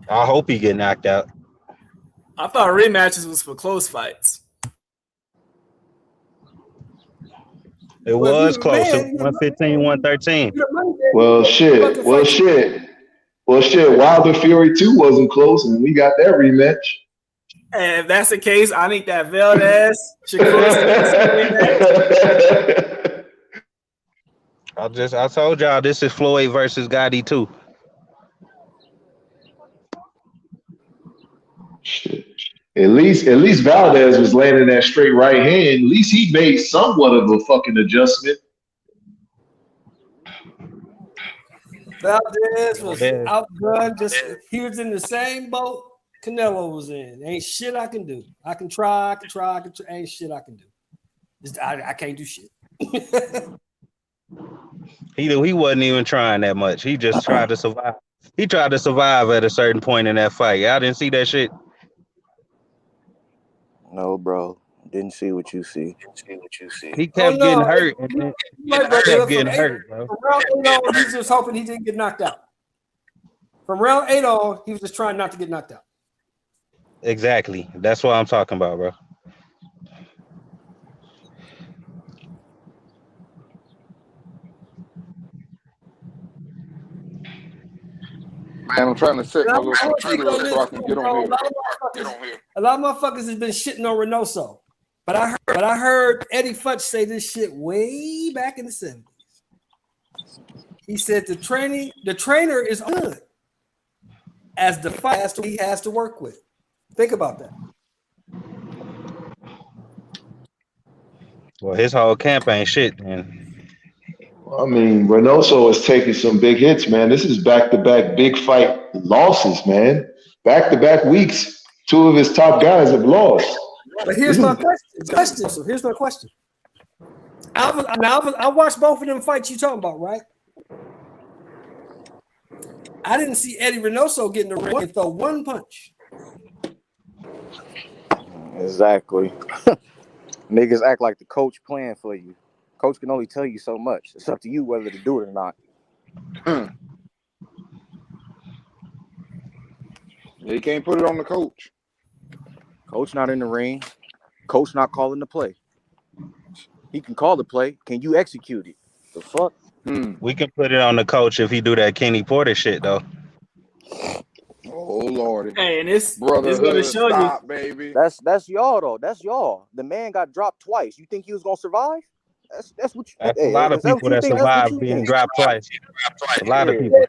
I hope he get knocked out. I thought rematches was for close fights. It was close. 115, 113. Well, shit. Wilder Fury 2 wasn't close, and we got that rematch. And if that's the case, I need that Valdez. I told y'all this is Floyd versus Gotti too. Shit. At least Valdez was landing that straight right hand. At least he made somewhat of a fucking adjustment. Valdez was outgunned. He was in the same boat Canelo was in. Ain't shit I can do. I can try. Ain't shit I can do. I can't do shit. He wasn't even trying that much. He just tried to survive. He tried to survive at a certain point in that fight. Y'all didn't see that shit? No, bro. Didn't see what you see. He kept getting hurt. And then kept getting hurt, bro. From round 8 on, he was just hoping he didn't get knocked out. From round 8 on, he was just trying not to get knocked out. Exactly. That's what I'm talking about, bro. Man, I'm trying to set my little computer up so I can get on here. A lot of motherfuckers has been shitting on Reynoso. But I heard Eddie Futch say this shit way back in the 70s. He said the trainer is good as the fight he has to work with. Think about that. Well, his whole camp ain't shit, man. I mean, Reynoso is taking some big hits, man. This is back-to-back big fight losses, man. Back-to-back weeks, 2 of his top guys have lost. But here's my question. So here's my question. I watched both of them fights you talking about, right? I didn't see Eddie Reynoso get in the ring and throw one punch. Exactly. Niggas act like the coach playing for you. Coach can only tell you so much. It's up to you whether to do it or not. You can't put it on the coach. Coach not in the ring. Coach not calling the play. He can call the play. Can you execute it? The fuck? We can put it on the coach if he do that Kenny Porter shit, though. Oh Lord. Hey, and this brother gonna show stop, you, baby. That's y'all though. That's y'all. The man got dropped twice. You think he was gonna survive? That's what you. That's a lot of people that survive being dropped twice. A lot of people.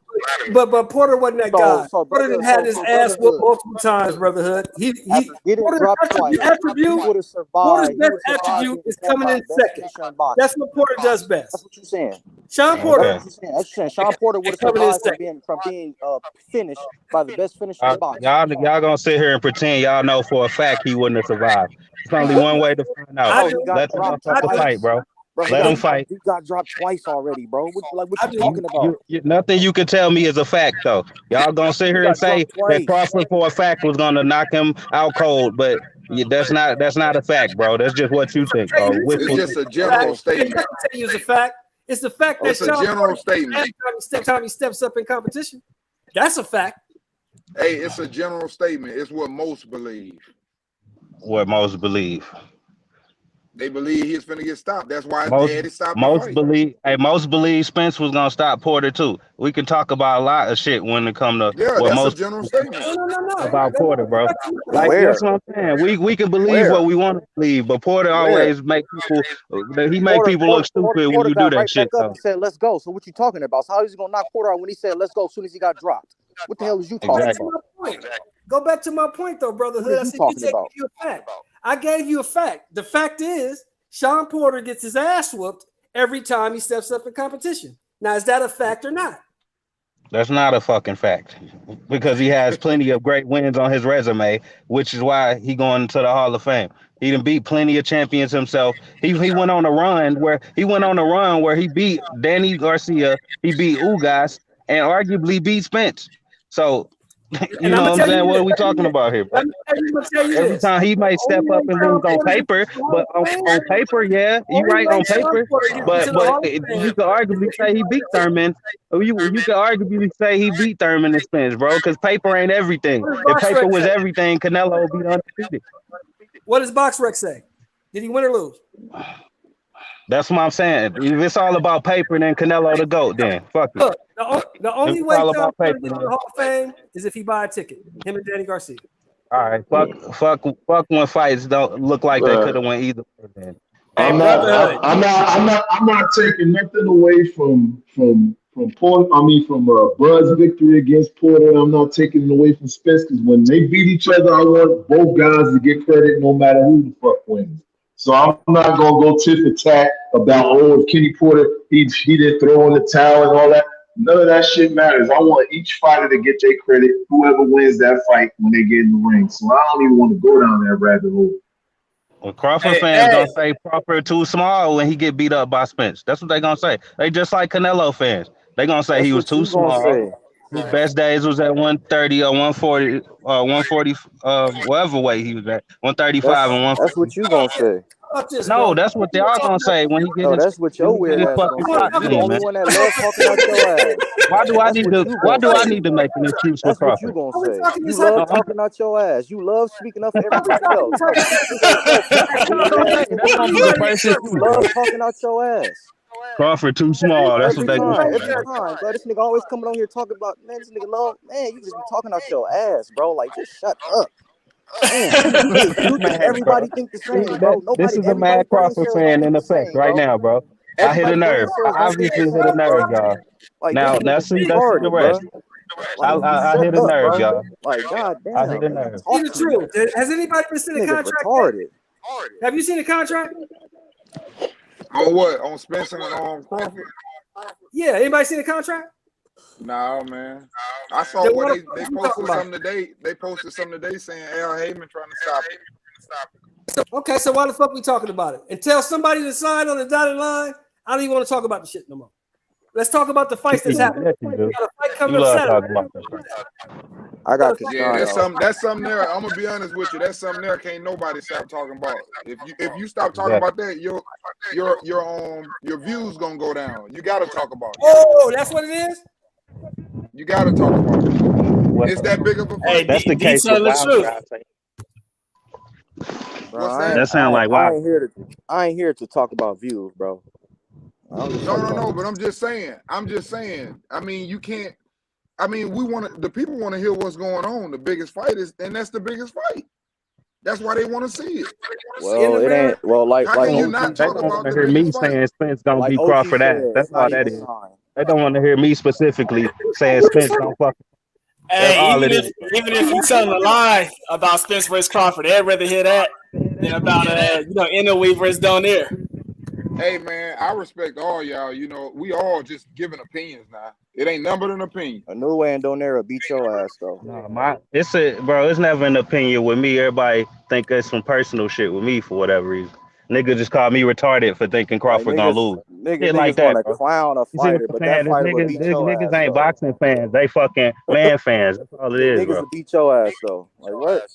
But Porter wasn't that guy. So Porter done had his ass whooped multiple times, brotherhood. Getting dropped twice. He would have survived. Porter's best attribute is coming in second. That's what Porter does best. That's what you're saying. Sean Porter. That's what you're saying. Sean Porter would have survived from being finished by the best finisher in boxing. Y'all gonna sit here and pretend y'all know for a fact he wouldn't have survived. It's only one way to find out. Let the motherfucker fight, bro. Let him fight. He got dropped twice already, bro. What you talking about? Nothing you can tell me is a fact, though. Y'all gonna sit here and say that Crawford for a fact was gonna knock him out cold, but that's not a fact, bro. That's just what you think, bro. It's just a general statement. I can tell you it's a fact. It's the fact that It's a general statement. Every time he steps up in competition, that's a fact. Hey, it's a general statement. It's what most believe. What most believe. They believe he's finna get stopped. That's why Daddy stopped. Most believe Spence was gonna stop Porter too. We can talk about a lot of shit when it come to what most a general statement about Porter, bro. Like that's what I'm saying. We can believe what we want to believe, but Porter always make people. He make people look stupid when you do that shit. Back up and said, "Let's go." So what you talking about? So how is he gonna knock Porter out when he said, "Let's go"? As soon as he got dropped, what the hell is you talking about? Go back to my point, though, brotherhood. I said you gave you a fact. I gave you a fact. The fact is, Sean Porter gets his ass whooped every time he steps up in competition. Now, is that a fact or not? That's not a fucking fact, because he has plenty of great wins on his resume, which is why he going to the Hall of Fame. He done beat plenty of champions himself. He went on a run where he beat Danny Garcia, he beat Ugas, and arguably beat Spence. So. You know what I'm saying? What are we talking about here, bro? Every time he might step up and lose on paper, but on paper, yeah, you right on paper. But you could arguably say he beat Thurman. You could arguably say he beat Thurman and Spence, bro, because paper ain't everything. If paper was everything, Canelo would be undefeated. What does BoxRec say? Did he win or lose? That's what I'm saying. If it's all about paper, then Canelo the GOAT, then fuck it. Look, the only way Sean Porter gets to the Hall of Fame is if he buy a ticket. Him and Danny Garcia. All right, fuck when fights don't look like they could have won either. Then. I'm not taking nothing away from Porter. From Bud's victory against Porter. I'm not taking it away from Spence, because when they beat each other, I want both guys to get credit, no matter who the fuck wins. So I'm not gonna go tit for tat about if Kenny Porter he didn't throw in the towel and all that. None of that shit matters. I want each fighter to get their credit, whoever wins that fight when they get in the ring. So I don't even want to go down that rabbit hole. Well, Crawford fans gonna say Crawford too small when he get beat up by Spence. That's what they gonna say. They just like Canelo fans. They gonna say he was too small. His best days was at 130 or 140, 140, whatever weight he was at, 135 and 140. That's what you gonna say. No, that's what they are gonna say when he gets. No, that's what your weird ass gonna say. You the only one that loves talking out your ass. Why do I need to make an excuse for Crawford? That's what you gonna say. You love talking out your ass. You love speaking up for everybody else. You love talking out your ass. Crawford too small. That's what they do. Every time, bro. This nigga always coming on here talking about, man, this nigga love, man, you just be talking out your ass, bro. Like, just shut up. Everybody think the same, bro. This is a mad Crawford fan in effect right now, bro. I hit a nerve. I obviously hit a nerve, y'all. Now see the rest. I hit a nerve, y'all. Like, goddamn. I hit a nerve. Tell the truth. Has anybody been seen a contract? Have you seen a contract? On what? On Spencer and on Crawford? Yeah, anybody seen a contract? No, man. I saw what they posted something today. They posted something today saying Al Heyman trying to stop it. Okay, so why the fuck we talking about it? And tell somebody to sign on the dotted line. I don't even want to talk about the shit no more. Let's talk about the fights that's happening. We got a fight coming up Saturday. I got that's something there. I'm gonna be honest with you. That's something there. Can't nobody stop talking about. If you stop talking about that, your views gonna go down. You gotta talk about it. Oh, that's what it is. You gotta talk about it. It's that big of a fight. Hey, that's the case. That sound like wow. I ain't here to talk about views, bro. No, but I'm just saying. I mean, you can't. I mean, the people want to hear what's going on. The biggest fight is, and that's the biggest fight. That's why they want to see it. Well, it ain't. Well, like you not talk about hear me saying Spence gonna beat Crawford ass. That's all that is. They don't want to hear me specifically saying Spence don't fuck. That's Hey, all it is. even if you telling a lie about Spence versus Crawford, they'd rather hear that than about Inoue versus Donaire. Hey man, I respect all y'all. You know, we all just giving opinions now. It ain't nothing but an opinion. Inoue and Donaire beat your ass though. No, it's never an opinion with me. Everybody think it's some personal shit with me for whatever reason. Nigga just called me retarded for thinking Crawford gonna lose. Shit like that, bro. Clown a fighter, but that fighter would beat your ass. Niggas ain't boxing fans. They fucking man fans. That's all it is, bro. Niggas will beat your ass though. Like what?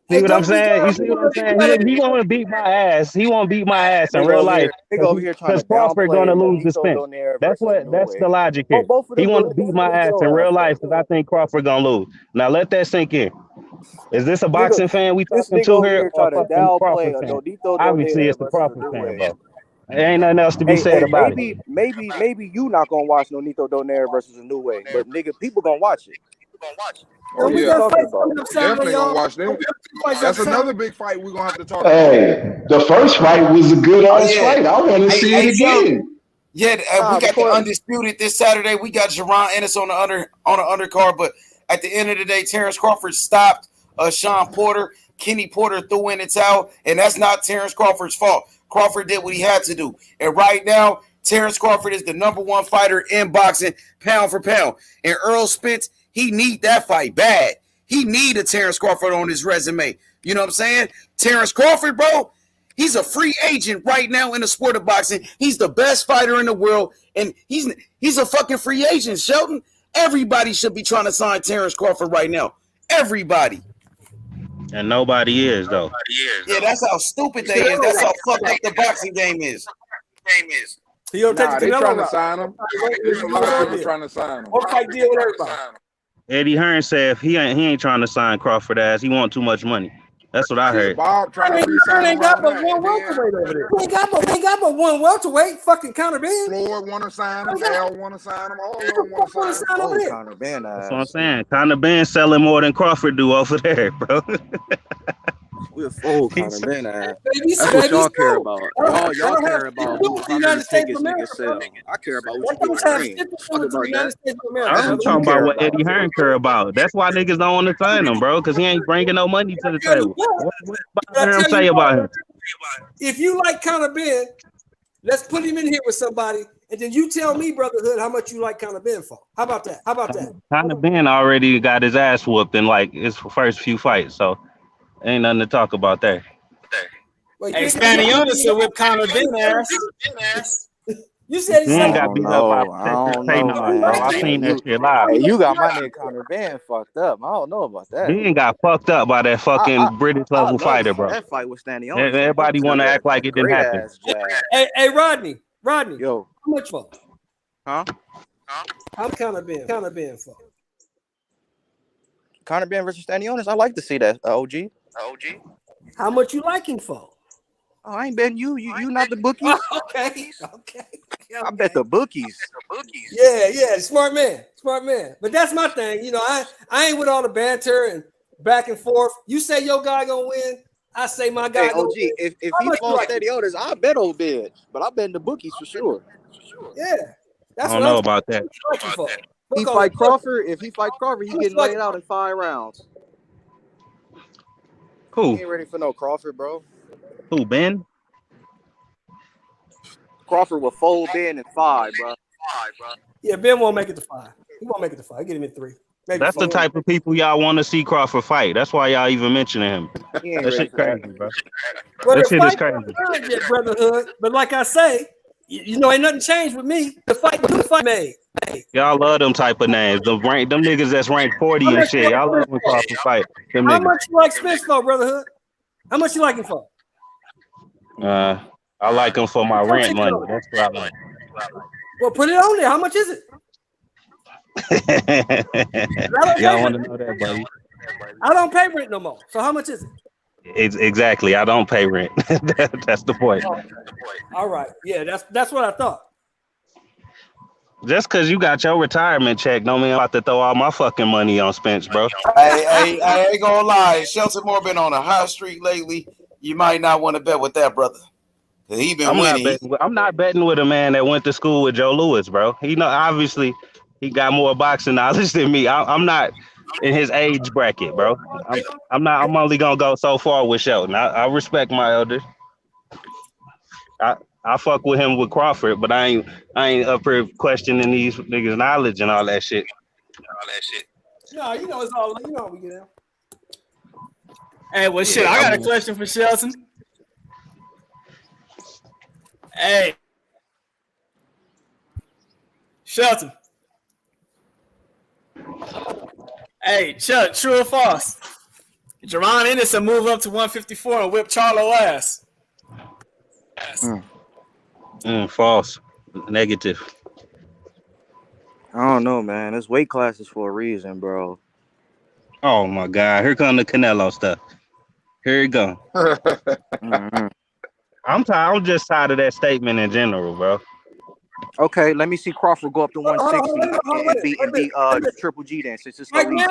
See what I'm saying? You see what I'm saying? He want to beat my ass. He want to beat my ass in real life. Because Crawford gonna lose the Spence. That's the logic here. He want to beat my ass in real life because I think Crawford gonna lose. Now let that sink in. Is this a boxing fan we talking to here or fucking Crawford fan? Obviously it's the Crawford fan, bro. There ain't nothing else to be said about it. Maybe you not gonna watch no Nito Donaire versus Inoue, but nigga, people gonna watch it. Oh yeah, definitely gonna watch that. That's another big fight we're gonna have to talk about. Hey, the first fight was a good ass fight. I want to see it again. Yeah, we got the Undisputed this Saturday. We got Jaron Ennis on the undercard, but at the end of the day, Terrence Crawford stopped Sean Porter. Kenny Porter threw in the towel, and that's not Terrence Crawford's fault. Crawford did what he had to do, and right now, Terrence Crawford is the #1 fighter in boxing, pound for pound. And Earl Spence, he need that fight bad. He need a Terrence Crawford on his resume. You know what I'm saying? Terrence Crawford, bro, he's a free agent right now in the sport of boxing. He's the best fighter in the world, and he's a fucking free agent, Shelton. Everybody should be trying to sign Terrence Crawford right now. Everybody. And nobody is, though. Yeah, that's how stupid they is. That's how fucked up the boxing game is. He don't take They trying to sign him. There's a lot of people trying to sign him. What fight deal with everybody? Eddie Hearn said if he ain't trying to sign Crawford ass, he want too much money. That's what I heard. Bob trying to resign. Ain't got but one welterweight over there. He ain't got but one welterweight. Fucking Conor Benn. Floyd want to sign him. Al want to sign him. All of them want to sign him. Conor Benn. That's what I'm saying. Conor Benn selling more than Crawford do over there, bro. We're full Conor Benn. That's what y'all care about. Y'all care about how many tickets niggas sell. I care about what you do. I'm talking about what Eddie Hearn care about. That's why niggas don't want to sign him, bro, because he ain't bringing no money to the table. What him say about him? If you like Conor Benn, let's put him in here with somebody, and then you tell me, Brotherhood, how much you like Conor Benn for. How about that? Conor Benn already got his ass whooped in like his first few fights, so ain't nothing to talk about there. Hey, Stanionis will whip Conor Benn ass. You said he ain't got beat up by I seen that shit live. Hey, you got my nigga Conor Benn fucked up. I don't know about that. He ain't got fucked up by that fucking British level fighter, bro. That fight was Stanionis. Everybody want to act like it didn't happen. Hey, Rodney. Yo. How much for? Huh? How Conor Benn for? Conor Benn versus Stanionis. I like to see that, OG. How much you like him for? Oh, I ain't betting you. You not the bookies. Okay. I bet the bookies. Yeah. Smart man. But that's my thing. You know, I ain't with all the banter and back and forth. You say your guy gonna win. I say my guy. Hey, OG, if he falls Stanionis, I'll bet on Ben. But I bet the bookies for sure. Yeah. That's I don't know about that. He fight Crawford. If he fight Crawford, he getting laid out in 5 rounds. Who? He ain't ready for no Crawford, bro. Who, Ben? Crawford will fold Ben in 5, bro. Yeah, Ben won't make it to 5. He won't make it to 5. Get him in 3. Maybe that's 4. The type of people y'all want to see Crawford fight. That's why y'all even mentioning him. That shit crazy, bro. That shit is crazy. Yet, Brotherhood. But like I say, you know, ain't nothing changed with me. The fight made. Y'all love them type of names. Them niggas that's ranked 40 and shit. Y'all love when Crawford fight. How much you like Spence for, Brotherhood? How much you like him for? I like him for my rent money. That's what I like. Well, put it on there. How much is it? Y'all want to know that, buddy? I don't pay rent no more. So how much is it? Exactly. I don't pay rent. That's the point. All right. Yeah, that's what I thought. Just because you got your retirement check don't mean I'm about to throw all my fucking money on Spence, bro. Hey, I ain't gonna lie. Shelton Moore been on a hot streak lately. You might not want to bet with that, brother. He been winning. I'm not betting with a man that went to school with Joe Louis, bro. Obviously he got more boxing knowledge than me. I'm not in his age bracket, bro. I'm only gonna go so far with Shelton. I respect my elders. I fuck with him with Crawford, but I ain't up here questioning these niggas' knowledge and all that shit. No, it's all we get out. Hey, well, shit, I got a question for Shelton. Hey, Shelton. Hey, Chuck, true or false? Jerron Anderson move up to 154 and whip Charlo ass. False. Negative. I don't know, man. It's weight classes for a reason, bro. Oh my God! Here come the Canelo stuff. Here you go. I'm just tired of that statement in general, bro. Okay, let me see Crawford go up to 160 and beat Triple G then, since it's so easy.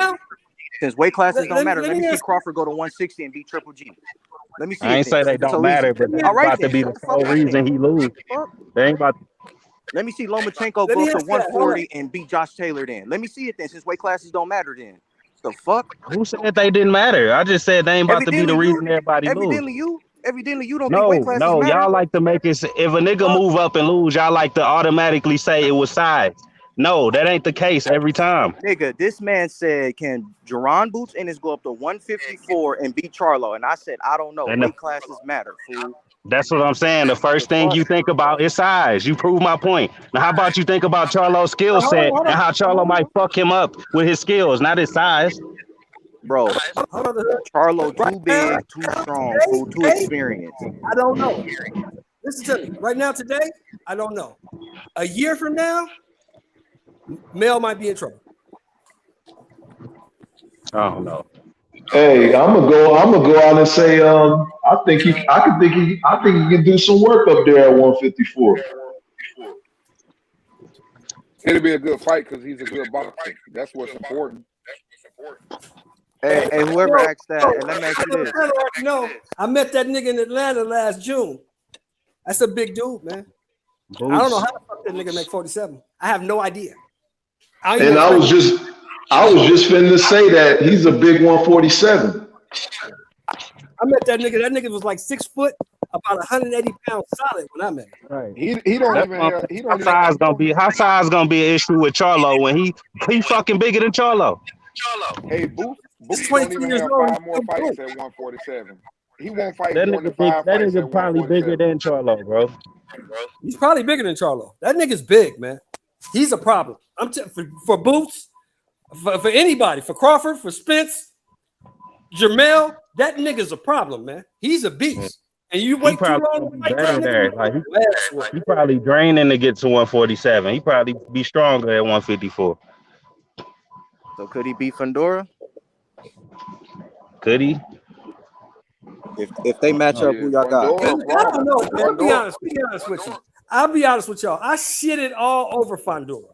Since weight classes don't matter, let me see Crawford go to 160 and beat Triple G. Let me see. I ain't say they don't matter, but that's about to be the sole reason he lose. They ain't about. Let me see Lomachenko go up to 140 and beat Josh Taylor then. Let me see it then, since weight classes don't matter then. The fuck? Who said they didn't matter? I just said they ain't about to be the reason everybody lose. Evidently you don't think weight classes matter. Y'all like to make it. If a nigga move up and lose, y'all like to automatically say it was size. No, that ain't the case every time. Nigga, this man said, can Jerron Boots Ennis go up to 154 and beat Charlo? And I said, I don't know. Weight classes matter, fool. That's what I'm saying. The first thing you think about is size. You prove my point. Now, how about you think about Charlo's skill set and how Charlo might fuck him up with his skills, not his size? Bro, Charlo too big, too strong, fool, too experienced. I don't know. Listen to me. Right now, today, I don't know. A year from now, Mel might be in trouble. I don't know. Hey, I'm gonna go out and say, I think he can do some work up there at 154. It'll be a good fight because he's a good boxer. That's what's important. Hey, whoever asked that, and let me ask you this. No, I met that nigga in Atlanta last June. That's a big dude, man. I don't know how the fuck that nigga make 47. I have no idea. I was just finna say that he's a big 147. I met that nigga. That nigga was like 6 foot, about 180 pounds solid when I met him. Right. He don't even. How size gonna be an issue with Charlo when he fucking bigger than Charlo? Hey, Boots don't even have 5 more fights at 147. He won't fight more than 5 fights. That nigga probably bigger than Charlo, bro. He's probably bigger than Charlo. That nigga's big, man. He's a problem. For Boots, for anybody, for Crawford, for Spence, Jermell, that nigga's a problem, man. He's a beast. And you wait too long to fight that nigga. He probably draining to get to 147. He probably be stronger at 154. So could he beat Fundora? Could he? If they match up, who y'all got? I don't know. I'll be honest with you. I'll be honest with y'all. I shitted all over Fundora.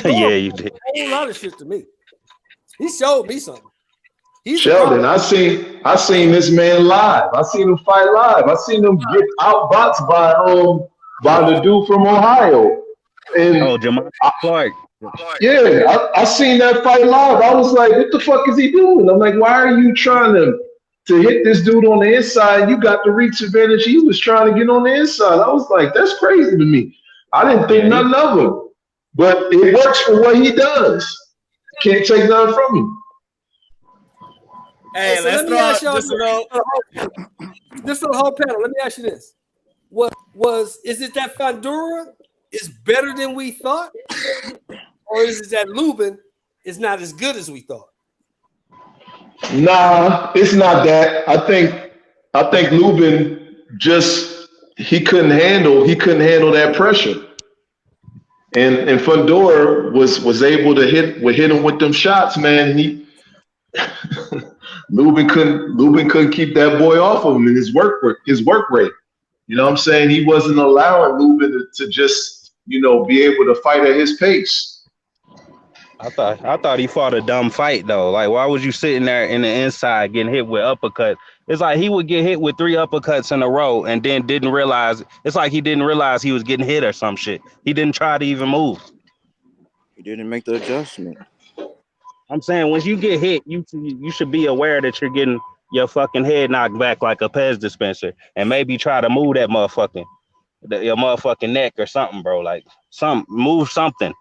Yeah, you did. A whole lot of shit to me. He showed me something. Sheldon, I seen this man live. I seen him fight live. I seen him get outboxed by the dude from Ohio. And Jamal Clark. Yeah, I seen that fight live. I was like, what the fuck is he doing? I'm like, why are you trying to hit this dude on the inside? You got the reach advantage. He was trying to get on the inside. I was like, that's crazy to me. I didn't think nothing of him. But it works for what he does. Can't take nothing from him. Hey, so let's throw out this for the whole panel. Let me ask you this: is it that Fundora is better than we thought, or is it that Lubin is not as good as we thought? Nah, it's not that. I think Lubin just he couldn't handle that pressure. And Fundora was able to hit him with them shots, man. Lubin couldn't keep that boy off of him in his work rate. You know what I'm saying? He wasn't allowing Lubin to just, be able to fight at his pace. I thought he fought a dumb fight though. Like, why was you sitting there in the inside getting hit with uppercut It's like he would get hit with 3 uppercuts in a row and then didn't realize. It's like he didn't realize he was getting hit or some shit. He didn't try to even move. He didn't make the adjustment. I'm saying when you get hit, you should be aware that you're getting your fucking head knocked back like a Pez dispenser, and maybe try to move that your motherfucking neck or something, bro. Like move something.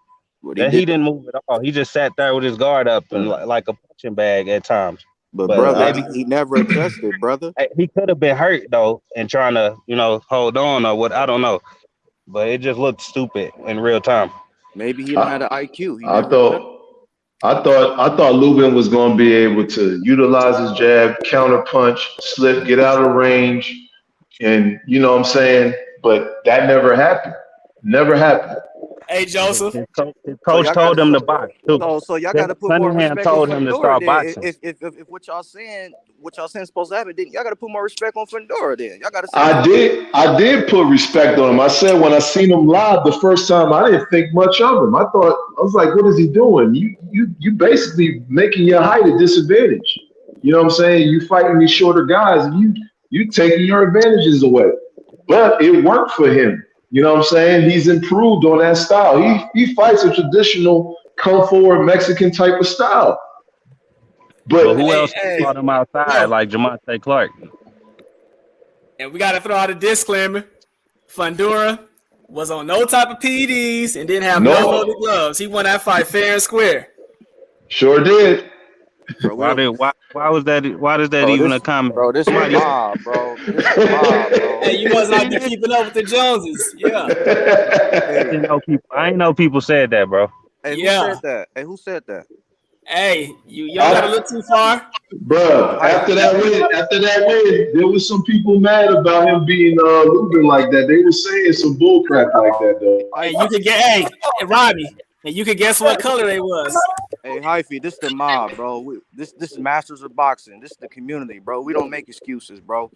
He didn't move at all. He just sat there with his guard up and like a punching bag at times. But brother, maybe he never adjusted, brother. He could have been hurt though and trying to, hold on or what, I don't know. But it just looked stupid in real time. Maybe he don't have the IQ. I thought Lubin was going to be able to utilize his jab, counter punch, slip, get out of range, and you know what I'm saying? But that never happened. Never happened. Hey, Joseph. His coach told him to box too. So y'all got to put more Cunningham respect told on him to Fundora. start boxing. If what y'all saying supposed to happen, then y'all got to put more respect on Fundora. Then y'all got to. I did put respect on him. I said when I seen him live the first time, I didn't think much of him. I was like, what is he doing? You basically making your height a disadvantage. You know what I'm saying? You fighting these shorter guys, and you taking your advantages away. But it worked for him. You know what I'm saying? He's improved on that style. He fights a traditional come forward Mexican type of style. But who else fought him outside like Jamonte Clark? And we got to throw out a disclaimer. Fundora was on no type of PEDs and didn't have no loaded gloves. He won that fight fair and square. Sure did. Bro, why does that even a comment? Bro, this is mob, bro. Hey, you must not be keeping up with the Joneses. Yeah. I ain't know people said that, bro. Hey, who said that? Who said that? Hey, y'all got a little too far. Bro, after that win, there was some people mad about him being Lubin like that. They were saying some bullcrap like that, though. Hey, you could get Robbie, and you could guess what color they was. Hey, Hyphy, this the mob, bro. This is Masters of Boxing. This is the community, bro. We don't make excuses, bro.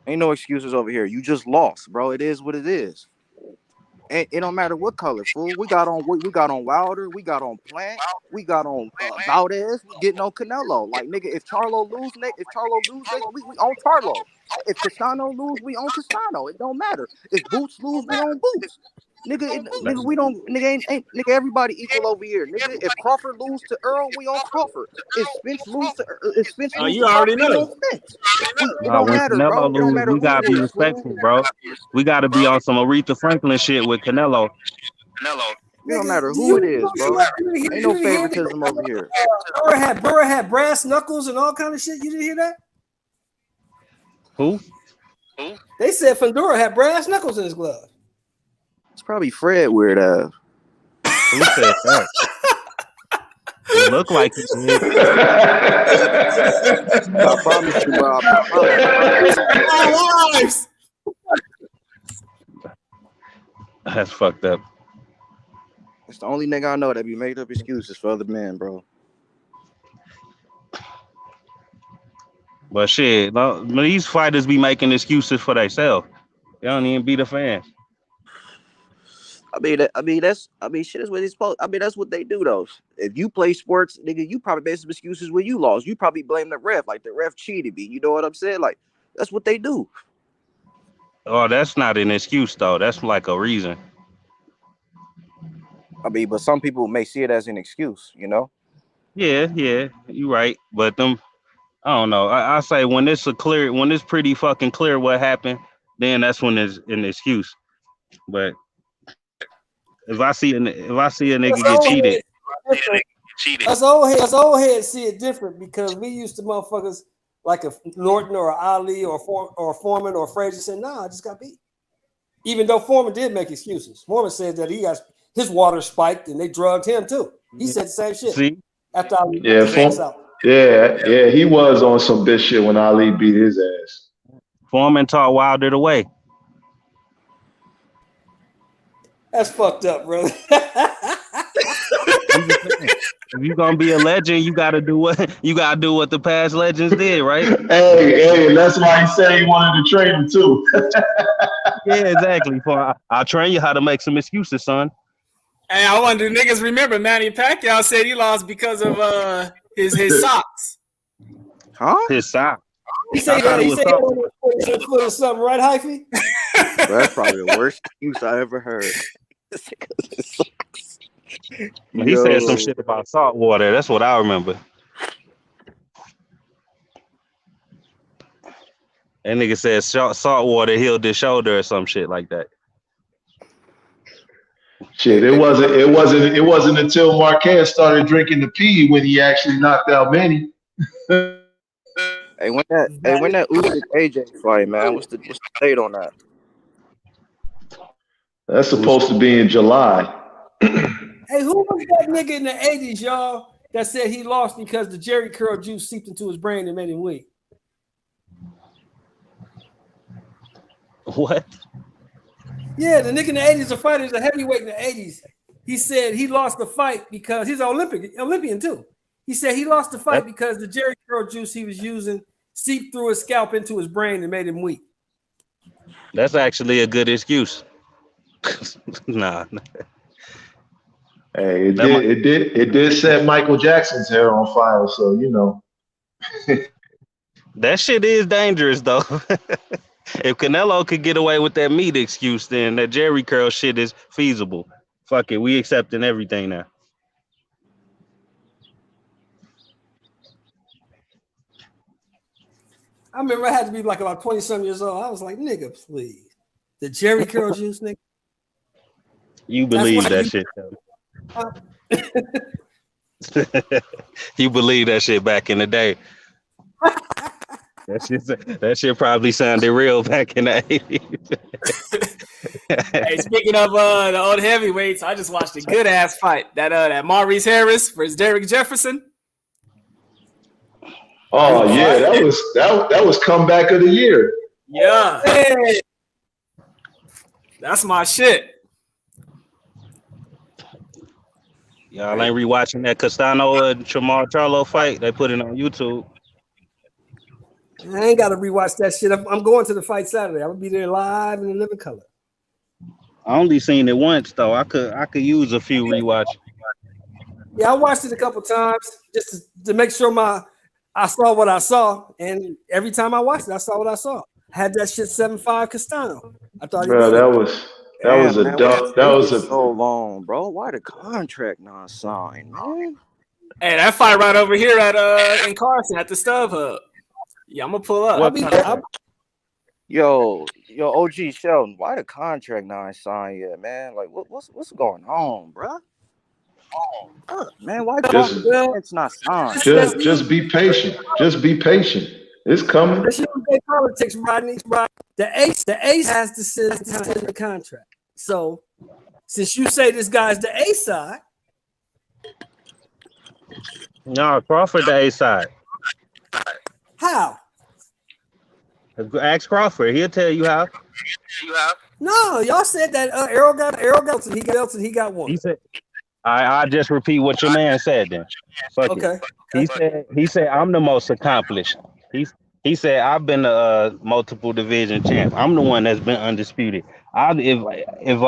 Ain't no excuses over here. You just lost, bro. It is what it is. And it don't matter what color, fool. We got on Wilder, we got on Plant, we got on Valdez, we getting on Canelo. Like nigga, if Charlo lose, we on Charlo. If Castano lose, we on Castano. It don't matter. If Boots lose, we on Boots. Nigga, we don't. Nigga ain't nigga. Everybody equal over here. Nigga, if Crawford lose to Earl, we on Crawford. If Spence lose to you already know. We on Spence. It don't matter, bro. It don't matter. We gotta be respectful, bro. We gotta be on some Aretha Franklin shit with Canelo. It don't matter who it is, bro. Ain't no favoritism over here. Burrow had brass knuckles and all kind of shit. You didn't hear that? Who? They said Fundora had brass knuckles in his glove. It's probably Fred weird ass. Who said that? It looked like it did. I promise you, Bob. That's fucked up. It's the only nigga I know that be making up excuses for other men, bro. But shit, these fighters be making excuses for themselves. They don't even be the fans. Shit is what it's supposed. That's what they do, though. If you play sports, nigga, you probably make some excuses when you lost. You probably blame the ref, like the ref cheated me. You know what I'm saying? Like that's what they do. Oh, that's not an excuse though. That's like a reason. But some people may see it as an excuse, you know. Yeah, you're right. But I don't know. I say when it's pretty fucking clear what happened, then that's when there's an excuse. But if I see a nigga get cheated, us old heads see it different because we used to motherfuckers like a Norton or a Ali or Foreman or Frazier said, "Nah, I just got beat." Even though Foreman did make excuses, Foreman said that he got his water spiked and they drugged him too. He said the same shit. See? After Ali out. Yeah, he was on some bitch shit when Ali beat his ass. Foreman taught Wilder the way. That's fucked up, brother. If you gonna be a legend, you gotta do what the past legends did, right? Hey, that's why he said he wanted to train him too. Yeah, exactly. I'll train you how to make some excuses, son. Hey, I wonder, niggas remember Manny Pacquiao said he lost because of his socks. Huh? His socks. He said he said he almost 46 foot or something, right, Hyphy? Bro, that's probably the worst excuse I ever heard. He said some shit about salt water. That's what I remember. That nigga said salt water healed his shoulder or some shit like that. Shit, it wasn't until Marquez started drinking the pee when he actually knocked out Manny. Hey, when that Usyk AJ fight, man, what's the date on that? That's supposed to be in July. Hey, who was that nigga in the 80s, y'all, that said he lost because the Jerry curl juice seeped into his brain and made him weak? What? Yeah, the nigga in the 80s, a fighter, is a heavyweight in the 80s. He said he lost the fight because he's an Olympian too. He said he lost the fight because the Jerry curl juice he was using seeped through his scalp into his brain and made him weak. That's actually a good excuse. Nah. Hey, it did set Michael Jackson's hair on fire, so you know. That shit is dangerous though. If Canelo could get away with that meat excuse, then that Jerry curl shit is feasible. Fuck it, we accepting everything now. I remember I had to be like about 20-some years old. I was like, nigga, please. The Jerry curl juice, nigga. You believe that shit, you believe that shit back in the day. That shit probably sounded real back in the 80s. Hey, speaking of the old heavyweights, I just watched a good ass fight. That Maurice Harris versus Derek Jefferson. Oh yeah, that was comeback of the year. Yeah. Hey. That's my shit. Y'all ain't rewatching that Castano and Chamar Charlo fight? They put it on YouTube. I ain't got to rewatch that shit. I'm going to the fight Saturday. I'm gonna be there live in the living color. I only seen it once though. I could use a few rewatch. Yeah, I watched it a couple times just to make sure I saw what I saw, and every time I watched it, I saw what I saw. I had that shit 7-5 Castano. I thought that was so long, bro. Why the contract not signed, man? Hey, that fight right over here at in Carson at the Stub Hub. Yeah, I'm gonna pull up. Yo, OG Sheldon, why the contract not signed yet, man? Like, what's going on, bro? Man, why it's not signed? Just be patient. Just be patient. It's coming. Politics, Rodney. The ace has to send the contract. So, since you say this guy's the A side, no, Crawford the A side. How? Ask Crawford. He'll tell you how. No, y'all said that Errol got and he got one. He said, I just repeat what your man said then. Fuck okay. It. He said I'm the most accomplished. He said I've been a multiple division champ. I'm the one that's been undisputed. If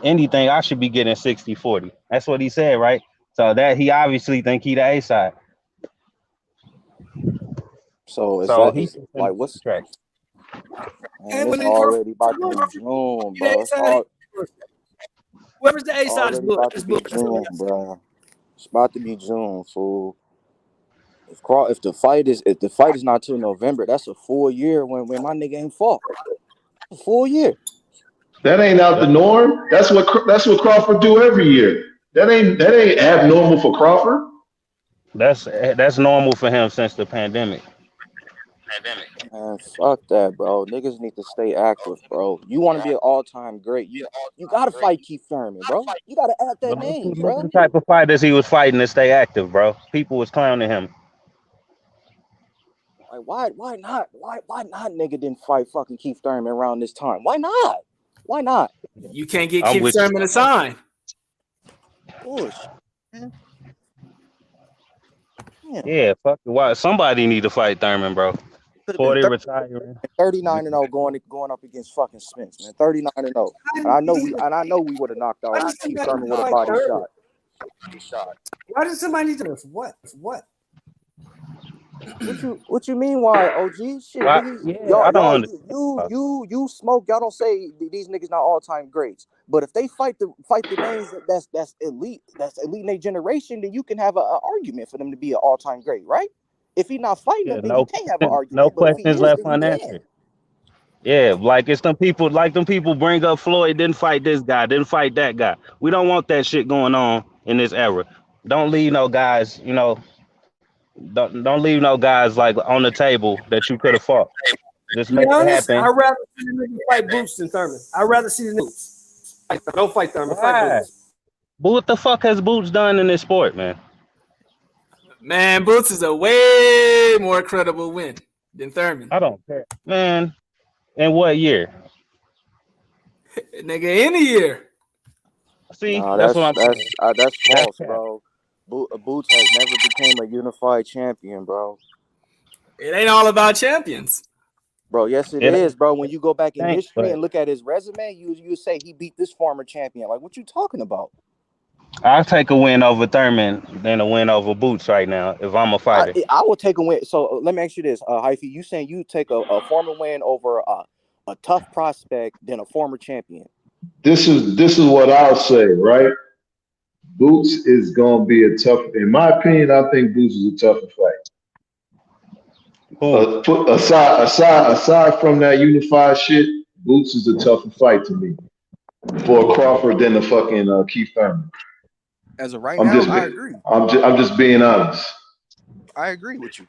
anything, I should be getting 60-40. That's what he said, right? So that he obviously think he the A side. So he's like, what's the track? Man, it's already about to be June, bro. Whoever's the A side is booked. Bro. It's about to be June, fool. If the fight is not till November, that's a full year when my nigga ain't fought. A full year. That ain't out the norm. That's what Crawford do every year. That ain't abnormal for Crawford. That's normal for him since the pandemic. Man, fuck that, bro. Niggas need to stay active, bro. You want to be an all-time great, you gotta fight Keith Thurman, bro. You gotta add that name, bro. The type of fighters he was fighting to stay active, bro. People was clowning him. Like, why not? Why not nigga didn't fight fucking Keith Thurman around this time? Why not? Why not? You can't get Keith Thurman to sign. Bush. Yeah, fuck it. Why somebody need to fight Thurman, bro. 40 retiring. 39-0 going up against fucking Spence, man. 39-0. And I know we would have knocked out Keith Thurman with a body shot. Why does somebody need to? For what? What you mean? Why, OG? Shit, nigga, Yeah, I don't understand. you smoke. Y'all don't say these niggas not all time greats. But if they fight the names that's elite in their generation, then you can have an argument for them to be an all time great, right? If he's not fighting them, then you can't have an No argument. But if he questions is, left then you can. unanswered. Yeah, like it's them people bring up Floyd didn't fight this guy, didn't fight that guy. We don't want that shit going on in this era. Don't leave no guys, don't leave no guys like on the table that you could have fought. Just To be make it honest, happen. I'd rather see the nigga fight Boots than Thurman. I'd rather see the Boots. Don't fight Thurman, fight Boots. But what the fuck has Boots done in this sport, man? Man, Boots is a way more credible win than Thurman. I don't care. Man, in what year? Nigga, any year. See, Nah, that's what I'm saying. That's false, bro. Boots has never became a unified champion, bro. It ain't all about champions. Bro, yes it is, bro. When you go back in history and look at his resume, you say he beat this former champion. Like, what you talking about? I'll take a win over Thurman than a win over Boots right now if I'm a fighter. I will take a win. So let me ask you this, Hyphy. You saying you take a former win over a tough prospect than a former champion? This is what I'll say, right? Boots is gonna be a tough. In my opinion, I think Boots is a tougher fight. Aside from that unified shit, Boots is a tougher fight to me for Crawford than the fucking Keith Thurman. As of right now, I agree. I'm just being honest. I agree with you.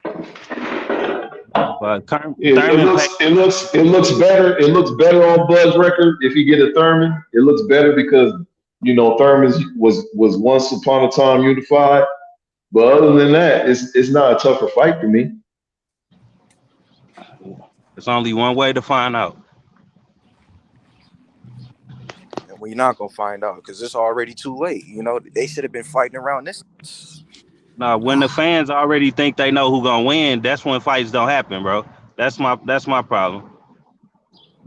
But it looks better. It looks better on Bud's record if you get a Thurman. It looks better because Thurman was once upon a time unified. But other than that, it's not a tougher fight to me. There's only one way to find out. And we're not gonna find out because it's already too late. They should have been fighting around this. Now, when the fans already think they know who's gonna win, that's when fights don't happen, bro. That's my problem.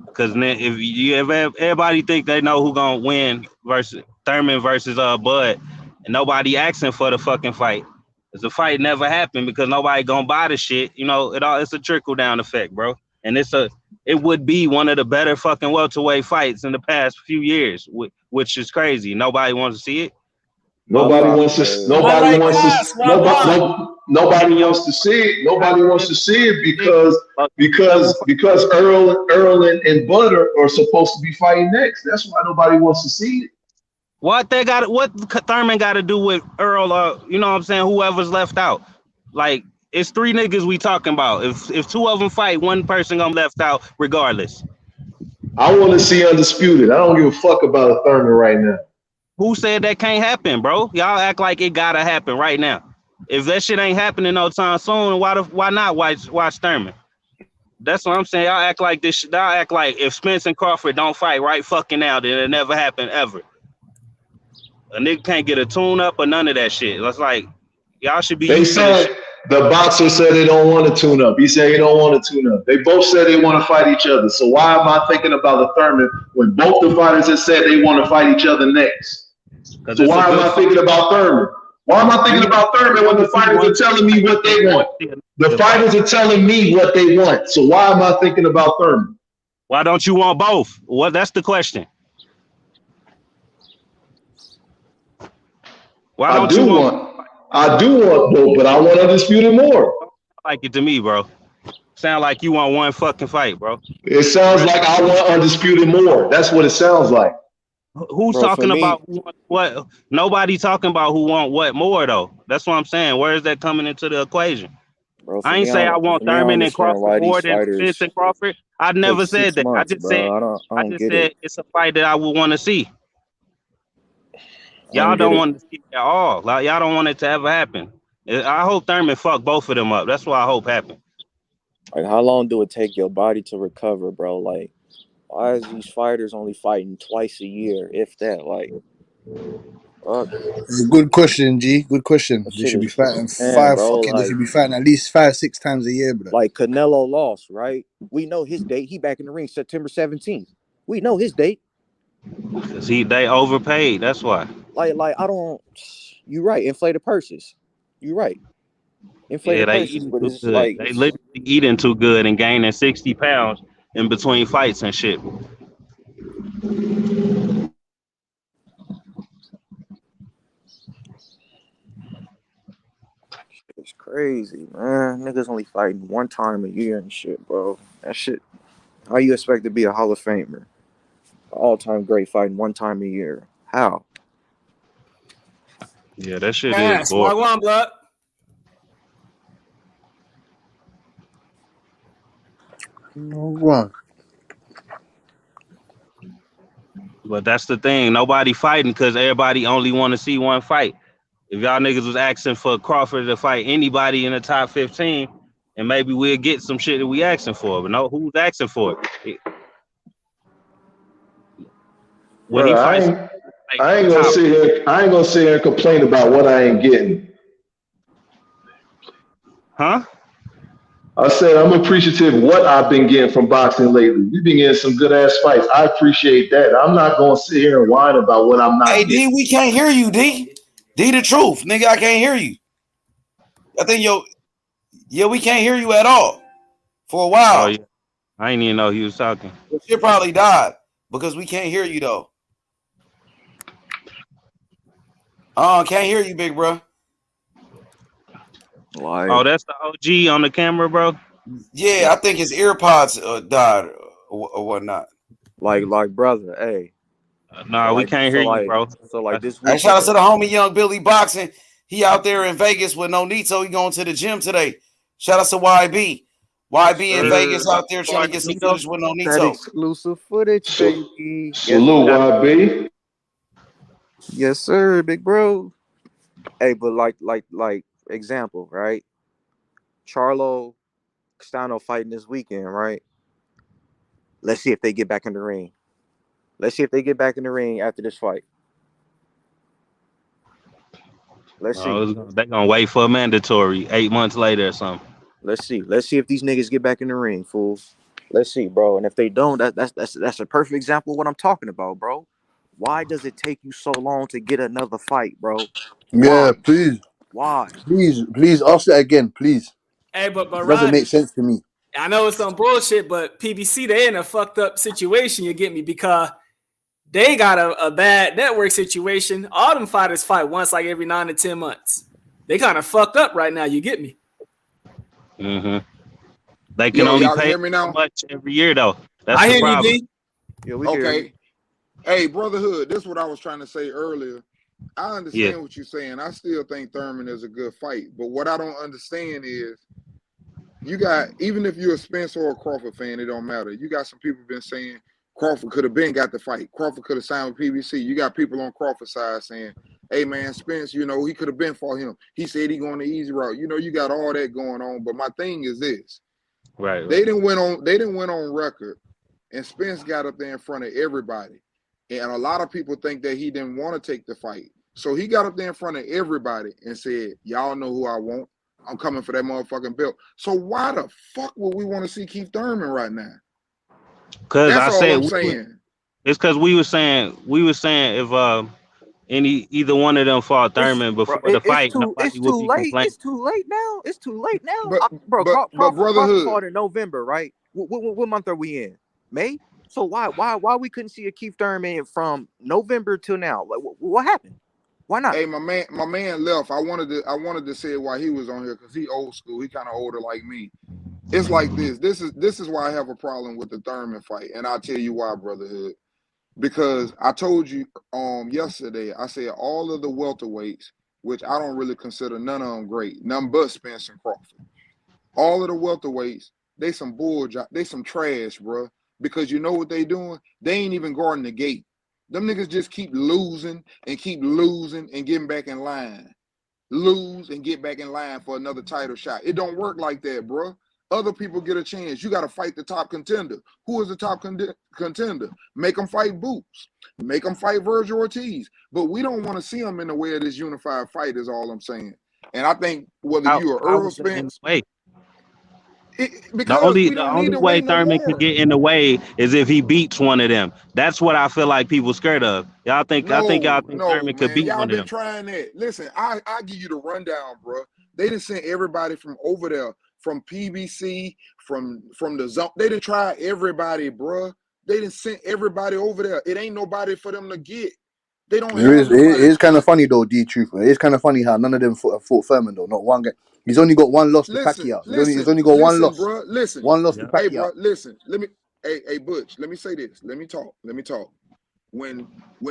Because then if everybody think they know who's gonna win versus Thurman versus Bud, and nobody asking for the fucking fight, because the fight never happened because nobody gonna buy the shit. It's a trickle down effect, bro. And it would be one of the better fucking welterweight fights in the past few years, which is crazy. Nobody wants to see it. Nobody wants to see it. Nobody wants to see it because Earl and Bud are supposed to be fighting next. That's why nobody wants to see it. What Thurman got to do with Earl? You know what I'm saying? Whoever's left out, like it's three niggas we talking about. If two of them fight, one person gonna be left out regardless. I want to see undisputed. I don't give a fuck about a Thurman right now. Who said that can't happen, bro? Y'all act like it gotta happen right now. If that shit ain't happening no time soon, why not watch Thurman? That's what I'm saying. Y'all act like this. Y'all act like if Spence and Crawford don't fight right fucking now, then it never happen ever. A nigga can't get a tune up or none of that shit. It's like y'all should be. They said the boxer said they don't want to tune up. He said he don't want to tune up. They both said they want to fight each other. So why am I thinking about the Thurman when both the fighters have said they want to fight each other next? So why am I thinking about Thurman? Why am I thinking about Thurman when the fighters are telling me what they want? The fighters are telling me what they want. So why am I thinking about Thurman? Why don't you want both? Well, that's the question. I do want both, but I want undisputed more. Like it to me, bro. Sound like you want one fucking fight, bro. It sounds like I want undisputed more. That's what it sounds like. Who's talking about what? Nobody talking about who want what more though. That's what I'm saying. Where is that coming into the equation? Bro, I ain't say I want Thurman and Crawford more than Spence and Crawford. I never said that. I just said I just said it's a fight that I would want to see. Y'all don't want to see it at all. Like y'all don't want it to ever happen. I hope Thurman fuck both of them up. That's what I hope happen. Like, how long do it take your body to recover, bro? Like, why is these fighters only fighting twice a year, if that? Like, good question, G. Good question. They should be fighting they should be fighting at least 5-6 times a year, bro. Like Canelo lost, right? We know his date. He back in the ring September 17th. We know his date. Cause they overpaid. That's why. Like I don't. You're right. Inflated purses. You're right. inflated they prices, eating but too it's good. like They literally eating too good and gaining 60 pounds in between fights and shit. it's crazy, man. Niggas only fighting one time a year and shit, bro. That shit. How you expect to be a Hall of Famer, all-time great fighting one time a year? How? Yeah, that shit is Yes, boring. Wagwan blood. Wrong. But that's the thing. Nobody fighting because everybody only want to see one fight. If y'all niggas was asking for Crawford to fight anybody in the top 15, and maybe we'll get some shit that we asking for. But no, who's asking for it? When Bro, he I fights, ain't gonna top, sit here. I ain't gonna sit here and complain about what I ain't getting. huh? I said I'm appreciative of what I've been getting from boxing lately. We've been getting some good ass fights. I appreciate that. I'm not gonna sit here and whine about what I'm Hey not D, getting. we can't hear you, D. D the truth, nigga. I can't hear you. I think we can't hear you at all for a Oh while. yeah, I didn't even know he was talking. Your shit probably died because we can't hear you though. Can't hear you, big bro. Oh, that's the OG on the camera, bro. Yeah, I think his ear pods died or whatnot. Like, brother, hey. Nah, we can't hear you, bro. This Hey, week. shout out to the homie Young Billy Boxing. He out there in Vegas with no Nito. He going to the gym today. Shout out to YB. YB in Vegas out there trying to get some footage with no That Nito. exclusive footage, baby. Salute, YB. Yes, sir, big bro. Hey, but like example, right? Charlo, Castano fighting this weekend, right? Let's see if they get back in the ring. Let's see if they get back in the ring after this fight. Let's see. They're gonna wait for a mandatory 8 months later or something. Let's see. Let's see if these niggas get back in the ring, fools. Let's see, bro. And if they don't, that's a perfect example of what I'm talking about, bro. Why does it take you so long to get another fight, bro? Yeah, please. Why? Please ask that again, please. Hey, but It doesn't make Ronnie, sense to me. I know it's some bullshit, but PBC, they in a fucked up situation, you get me? Because they got a bad network situation. All them fighters fight once like every 9 to 10 months. They kind of fucked up right now, you get me? Mm-hmm. They can only y'all can pay hear me now? so much every year, though. That's I the hear problem. you, D. Yeah, we Okay. Hey, brotherhood, this is what I was trying to say earlier. I understand what you're saying. I still think Thurman is a good fight. But what I don't understand is you got, even if you're a Spence or a Crawford fan, it don't matter. You got some people been saying Crawford could have been got the fight. Crawford could have signed with PBC. You got people on Crawford's side saying, hey man, Spence, he could have been for him. He said he going the easy route. You got all that going on. But my thing is this. Right. They didn't went on record, and Spence got up there in front of everybody. And a lot of people think that he didn't want to take the fight. So he got up there in front of everybody and said, y'all know who I want. I'm coming for that motherfucking belt. So why the fuck would we want to see Keith Thurman right now? Because That's I all said I'm saying. It's because we were saying if either one of them fought Thurman before the fight, nobody would be complaining. It's too late now. It's too late now. But Crawford brotherhood fought in November, right? What month are we in? May. So why we couldn't see a Keith Thurman from November till now? Like, what happened? Why not? Hey, my man left. I wanted to say it while he was on here because he old school. He kind of older like me. It's like this. This is why I have a problem with the Thurman fight, and I'll tell you why, brotherhood. Because I told you yesterday, I said all of the welterweights, which I don't really consider none of them great, none but Spence and Crawford. All of the welterweights, they some they some trash, bro. Because you know what they doing? They ain't even guarding the gate. Them niggas just keep losing and getting back in line. Lose and get back in line for another title shot. It don't work like that, bro. Other people get a chance. You got to fight the top contender. Who is the top contender? Make them fight Boots. Make them fight Virgil Ortiz. But we don't want to see them in the way of this unified fight is all I'm saying. And I think whether you are Earl Spence... The only way Thurman could get in the way is if he beats one of them. That's what I feel like people scared of. I think y'all think Thurman could beat Y'all one of been them. trying that. Listen, I give you the rundown, bro. They didn't send everybody from over there, from PBC, from the zone. They didn't try everybody, bruh. They didn't send everybody over there. It ain't nobody for them to get. They don't have It nobody. is kind of funny though, D Truth. It is kind of funny how none of them fought Furman though. Not one guy. He's only got one loss to Pacquiao. He's only got one loss. Bro. Listen. One loss to Hey, Pacquiao. bro. Listen. Let me. Hey, Butch. Let me say this. Let me talk. When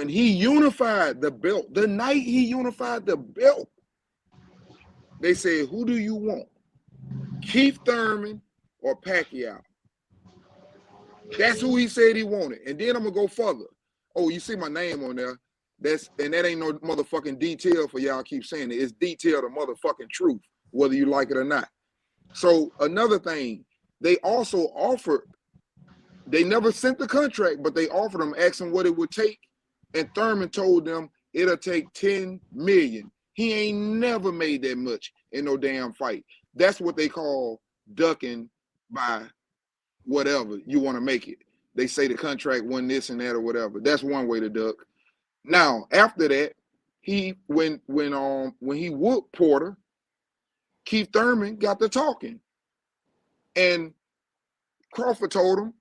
he unified the belt, the night he unified the belt, they said, "Who do you want, Keith Thurman or Pacquiao?" That's who he said he wanted. And then I'm gonna go further. Oh, you see my name on there. That ain't no motherfucking detail for y'all keep saying it. It's detail the motherfucking truth, whether you like it or not. So another thing, they also offered, they never sent the contract, but they offered him, asked him what it would take. And Thurman told them it'll take $10 million. He ain't never made that much in no damn fight. That's what they call ducking by whatever you want to make it. They say the contract won this and that or whatever. That's one way to duck. Now, after that, when he whooped Porter, Keith Thurman got to talking. And Crawford told him,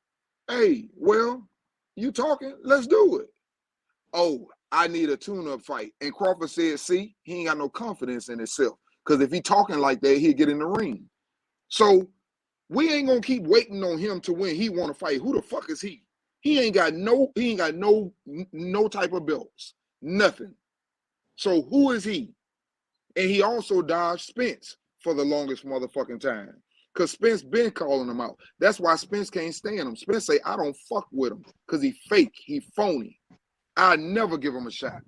"Hey, well, you talking, let's do it." "Oh, I need a tune-up fight." And Crawford said, "See, he ain't got no confidence in himself. Because if he talking like that, he'll get in the ring." So we ain't gonna keep waiting on him to win. He want to fight. Who the fuck is he? He ain't got no type of belts. Nothing. So who is he? And he also dodged Spence for the longest motherfucking time. Because Spence been calling him out. That's why Spence can't stand him. Spence say, "I don't fuck with him because he fake, he phony. I never give him a shot."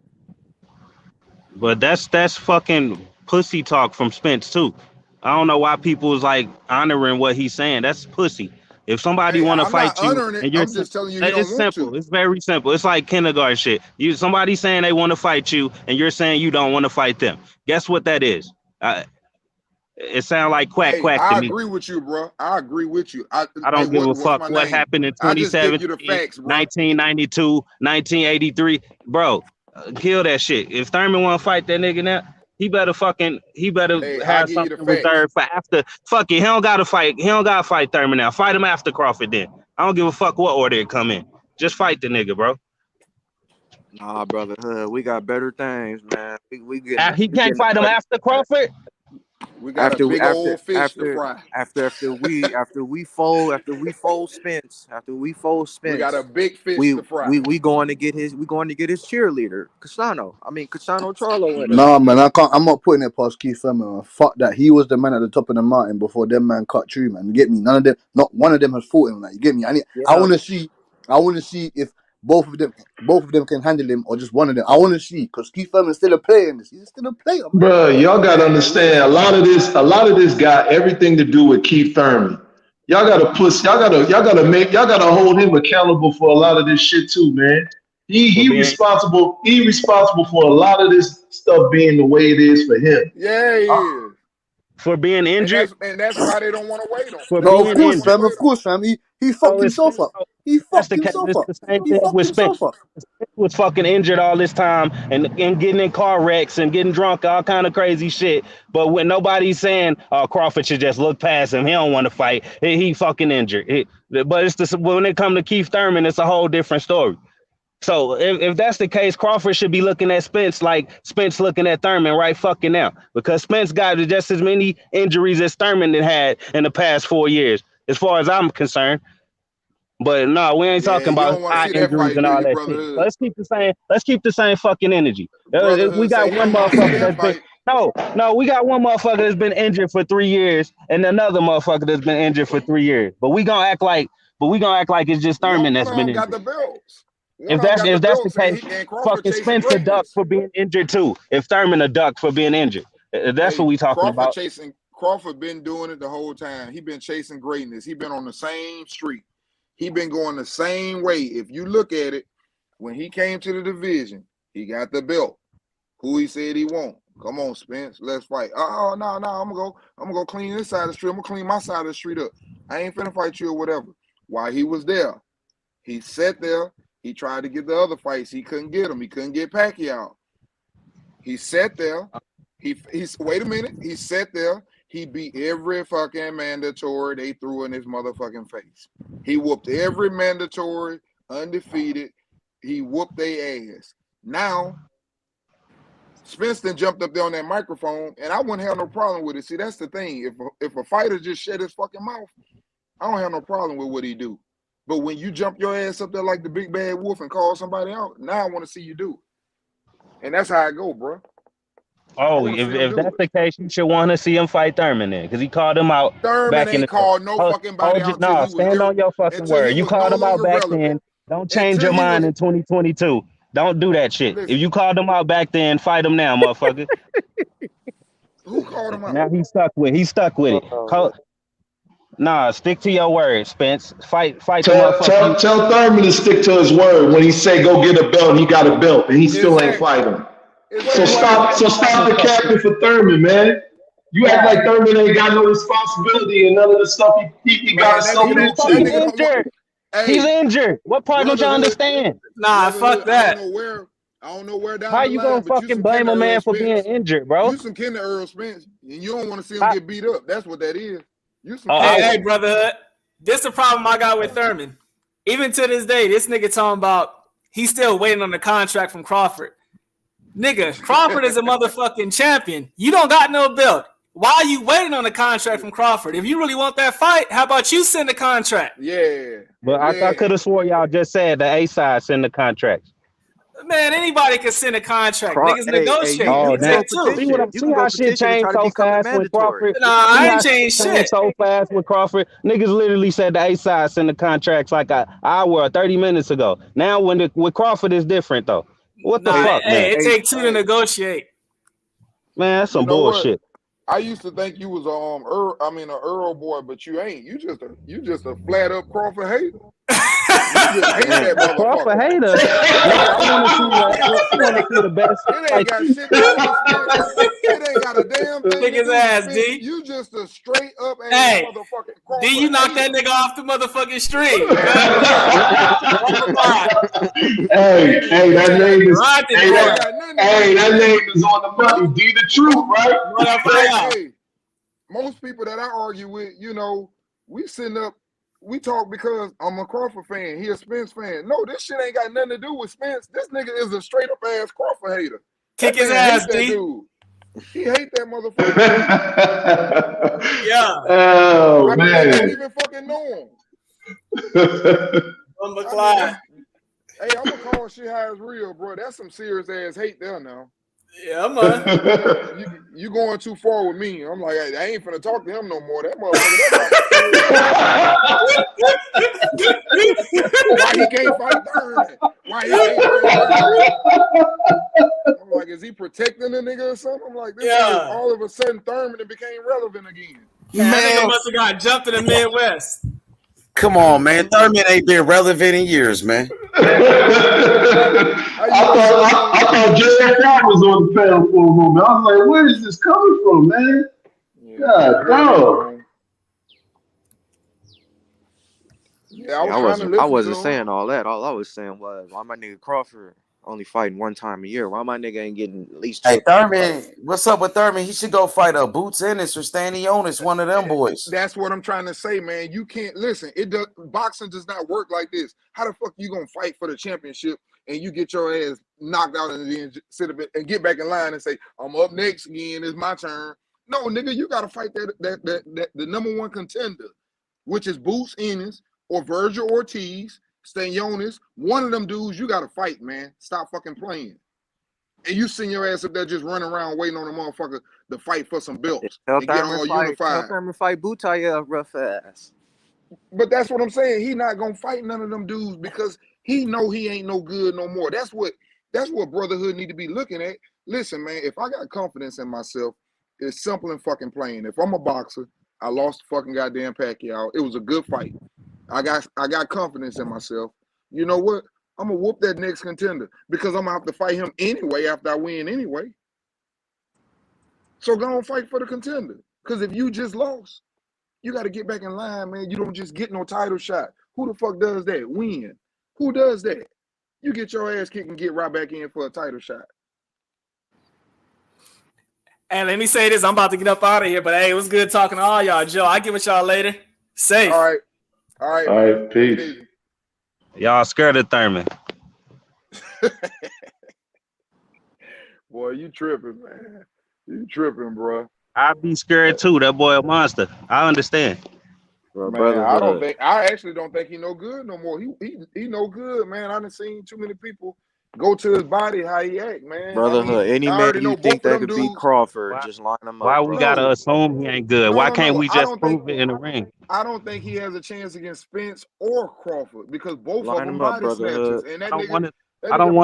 But that's fucking pussy talk from Spence too. I don't know why people is like honoring what he's saying. That's pussy. If somebody Hey, want to I'm not fight you honoring it. and you're, I'm just telling you he it's don't want simple. to. It's very simple. It's like kindergarten shit. Somebody saying they want to fight you and you're saying you don't want to fight them. Guess what that is? It sounds like quack Hey, quack to I me. agree with you, bro. I agree with you. I Hey, don't give a what's fuck my what name? happened in I just give 2017, you the facts, bro. 1992, 1983. Bro, kill that shit. If Thurman want to fight that nigga now, he better Hey, I have give you the something facts. reserved for after. Fuck it, he don't gotta fight Thurman now. Fight him after Crawford then. I don't give a fuck what order it come in. Just fight the nigga, bro. Nah, brother, we got better things, man. We getting He can't the fight him credit, after man. Crawford. We got a big old fish to fry. After we fold Spence, We got a big fish to fry. we going to get his cheerleader, Casano. I mean Casano Charlo in us. Nah, man, I'm not putting it past Keith Thurman, man. Fuck that. He was the man at the top of the mountain before them man cut through, man. You get me? None of them, not one of them has fought him. Like, you get me? I want to see if both of them can handle him or just one of them. I want to see because Keith Thurman's still a player in this. He's still a player, man. Bro, y'all gotta Man, understand listen. a lot of this got everything to do with Keith Thurman. Y'all gotta hold him accountable for a lot of this shit too, man. He responsible for a lot of this stuff being the way it is for him. Yeah, he is. For being injured. And that's why they don't want to wait on him. For That's No, why of being they don't course, want to injured. fam. wait Of on him. course, fam. He fucked himself up. He That's fucked the case. himself It's up. the same He thing fucked with Spence. himself up. Spence was fucking injured all this time and getting in car wrecks and getting drunk, all kind of crazy shit. But when nobody's saying, "Oh, Crawford should just look past him. He don't want to fight. He fucking injured." But when it comes to Keith Thurman, it's a whole different story. So if that's the case, Crawford should be looking at Spence like Spence looking at Thurman right fucking now, because Spence got just as many injuries as Thurman had in the past 4 years, as far as I'm concerned. But no, we ain't Yeah, talking you about don't want to eye see that injuries fight, and do all you, that shit. Brotherhood? Let's keep the same fucking energy. We Brotherhood got say he one don't want to see motherfucker that that's been fight. we got one motherfucker that's been injured for 3 years and another motherfucker that's been injured for 3 years. But we gonna act like it's just Thurman One that's of been them got injured. the belts. One If of them that's got the if that's the belts, case, and Crawford fucking chasing Spence a duck greatness. for being injured too. If Thurman a duck for being injured, that's what Hey, we talking about. Crawford been doing it the whole time. He been chasing greatness. He been on the same street. He been going the same way. If you look at it, when he came to the division, he got the belt. Who he said he won't. Come on, Spence, let's fight. Oh, no, I'm gonna go clean this side of the street. I'm gonna clean my side of the street up. I ain't finna fight you or whatever. While he was there, he sat there. He tried to get the other fights. He couldn't get them. He couldn't get Pacquiao. He sat there. He's wait a minute. He sat there. He beat every fucking mandatory they threw in his motherfucking face. He whooped every mandatory, undefeated. He whooped their ass. Now, Spence then jumped up there on that microphone, and I wouldn't have no problem with it. See, that's the thing. If a fighter just shut his fucking mouth, I don't have no problem with what he do. But when you jump your ass up there like the big bad wolf and call somebody out, now I want to see you do it. And that's how I go, bro. Oh, if that's the case, you should want to see him fight Thurman then, because he called him out. Thurman back ain't in the called no fucking body out. No, stand on your fucking word. You called him out back then. Don't change your mind in 2022. Don't do that shit. Listen. If you called him out back then, fight him now, motherfucker. Who called him out? Now he's stuck with it. Nah, stick to your word, Spence. Fight the motherfucker. Tell Thurman to stick to his word. When he say go get a belt, he got a belt, and he still ain't fighting. So stop the capping for Thurman, man. You act like Thurman ain't got no responsibility and none of the stuff he got himself into. He's injured. What part don't you understand? Nah, fuck that. I don't know where down How the you line, gonna fucking blame a man for being injured, bro? You some kind of Earl Spence, and you don't want to see him get beat up. That's what that is. You some hey, brotherhood. This the problem I got with Thurman. Even to this day, this nigga talking about he's still waiting on the contract from Crawford. Nigga, Crawford is a motherfucking champion. You don't got no belt. Why are you waiting on the contract from Crawford? If you really want that fight, how about you send the contract? Yeah. But I could have swore y'all just said the A side send the contracts. Man, anybody can send a contract. Niggas negotiate. See how shit changed so fast with Crawford? Nah, I ain't changed shit. So fast with Crawford. Niggas literally said the A side send the contracts like an hour or 30 minutes ago. Now with Crawford is different though. What the fuck, man? Hey, it takes two to negotiate. Man, that's some bullshit. I used to think you was an Earl boy, but you ain't. You just a flat up Crawford hater. You just hate that motherfucker. Crawford hater. I want to see the best. It ain't got shit to do with Spence. It ain't got a damn thing. Kick his ass, D. You just a straight up ass motherfucking Crawford. D, you knock that nigga off the motherfucking street. Hey, that name is that name is on the money. D the truth, right? Hey, most people that I argue with, we talk because I'm a Crawford fan. He a Spence fan. No, this shit ain't got nothing to do with Spence. This nigga is a straight up ass Crawford hater. Kick his ass, D. He hate that motherfucker. Yeah. Oh, man. I don't even fucking know him. Hey, I'm gonna call shit how it's real, bro. That's some serious ass hate there now. Yeah, man. You going too far with me. I'm like, I ain't finna talk to him no more. That motherfucker. Why he can't fight Thurman? Why he can't fight Thurman? I'm like, is he protecting the nigga or something? I'm like, all of a sudden Thurman became relevant again. Man, that nigga must have got jumped in the Midwest. Come on, man. Thurman ain't been relevant in years, man. I thought Jerry Fry was on the panel for a moment. I was like, where is this coming from, man? God, no. Yeah, I wasn't saying all that. All I was saying was, why my nigga Crawford only fighting one time a year? Why my nigga ain't getting at least two? Hey, Thurman, what's up with Thurman? He should go fight a Boots Ennis or Stanionis, one of them boys. That's what I'm trying to say, man. You can't listen. Boxing does not work like this. How the fuck you gonna fight for the championship and you get your ass knocked out and then sit a bit and get back in line and say, I'm up next again, it's my turn. No, nigga, you gotta fight the number one contender, which is Boots Ennis or Virgil Ortiz, Stanionis, one of them dudes you gotta fight, man. Stop fucking playing. And you send your ass up there just running around waiting on the motherfucker to fight for some belts and get all unified. Tell Thurman fight Butaya rough ass. But that's what I'm saying. He not gonna fight none of them dudes because he know he ain't no good no more. That's what brotherhood need to be looking at. Listen, man, if I got confidence in myself, it's simple and fucking plain. If I'm a boxer, I lost fucking goddamn Pacquiao. It was a good fight. I got confidence in myself. You know what? I'm gonna whoop that next contender because I'm gonna have to fight him anyway after I win anyway. So go and fight for the contender. Because if you just lost, you got to get back in line, man. You don't just get no title shot. Who the fuck does that? Win. Who does that? You get your ass kicked and get right back in for a title shot. And let me say this, I'm about to get up out of here, but hey, it was good talking to all y'all. Joe, I'll get with y'all later. Safe. All right, man. Peace. Y'all scared of Thurman. Boy, you tripping, man. You tripping, bro. I'd be scared too. That boy a monster. I understand. Bro, Man, I actually don't think he no good no more. He no good, man. I done seen too many people go to his body how he act, man. Brotherhood. Any I man already you know think both of that them could beat dudes. Crawford, just line him up. Why we gotta assume he ain't good? Why can't we just prove it in the ring? I don't think he has a chance against Spence or Crawford because both Line of them him up, body snatchers. brotherhood. And I don't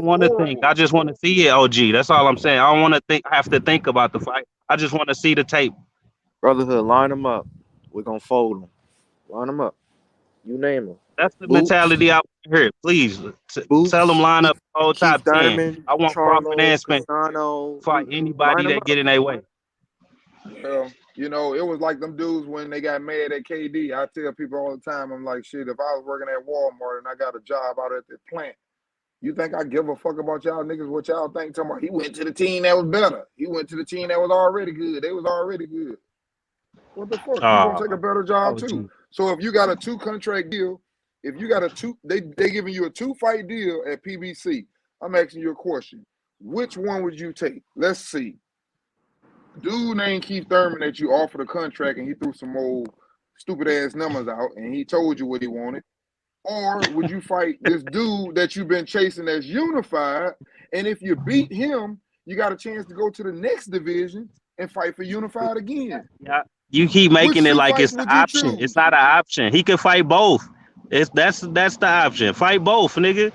want to think. I just want to see it, OG. That's all I'm saying. I don't want to have to think about the fight. I just want to see the tape. Brotherhood, line him up. We're gonna fold him. Line him up. You name him. That's the mentality I want to hear. Please tell them line up the whole top 10. Thurman, I want Crawford and Spence Castano, fight anybody that get in their way. Well, you know, it was like them dudes when they got mad at KD. I tell people all the time, I'm like, shit, if I was working at Walmart and I got a job out at the plant, you think I give a fuck about y'all niggas, what y'all think? Talking about he went to the team that was better. He went to the team that was already good. They was already good. What the fuck? You gonna take a better job too. So if you got a 2-contract deal, if you got they giving you a 2-fight deal at PBC, I'm asking you a question. Which one would you take? Let's see. Dude named Keith Thurman that you offered a contract and he threw some old stupid ass numbers out and he told you what he wanted. Or would you fight this dude that you've been chasing that's unified? And if you beat him, you got a chance to go to the next division and fight for unified again. Yeah. You keep making it like it's the option. It's not an option. He can fight both. That's the option. Fight both, nigga.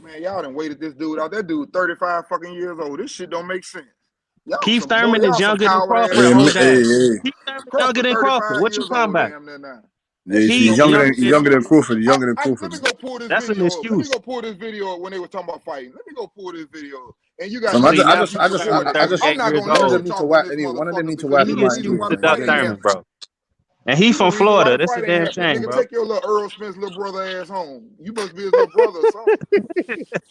Man, y'all done waited this dude out. That dude 35 fucking years old. This shit don't make sense. Keith Thurman is younger than Crawford. Keith Thurman younger than Crawford. What you talking about? He's younger than Crawford. He's younger than Crawford. Let me go pull this That's video. an excuse. Let me go pull this video when they were talking about fighting. Let me go pull this video. And you guys, I'm not gonna wipe one of them need to wipe him out too. Thurman, bro. And he from Florida. That's a damn shame, bro. Take your little Earl Spence little brother ass home. You must be his little brother or something.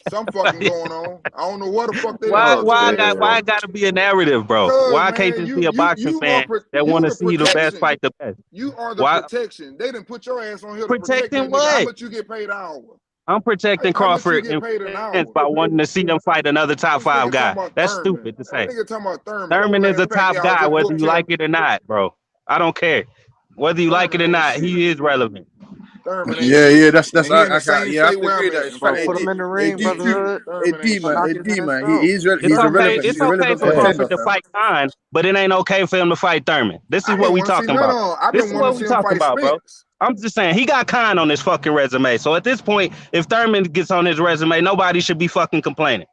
Some fucking going on. I don't know what the fuck they why it gotta be a narrative, bro? Why can't this be a boxing fan that want to see the best fight the best? You are the protection. They didn't put your ass on here to protect him. How much you get paid an hour? I'm protecting Crawford and by wanting to see them fight another top 5 guy. That's stupid to say. Thurman is a top guy, whether you like it or not, bro. I don't care. Whether you like it or not, he is relevant. Yeah, that's I agree that. In fact, put him in the ring, brotherhood. He's irrelevant. It's okay for Crawford to fight Khan, but it ain't okay for him to fight Thurman. This is what we talking about. This is what we talking about, bro. I'm just saying he got Khan on his fucking resume. So at this point, if Thurman gets on his resume, nobody should be fucking complaining.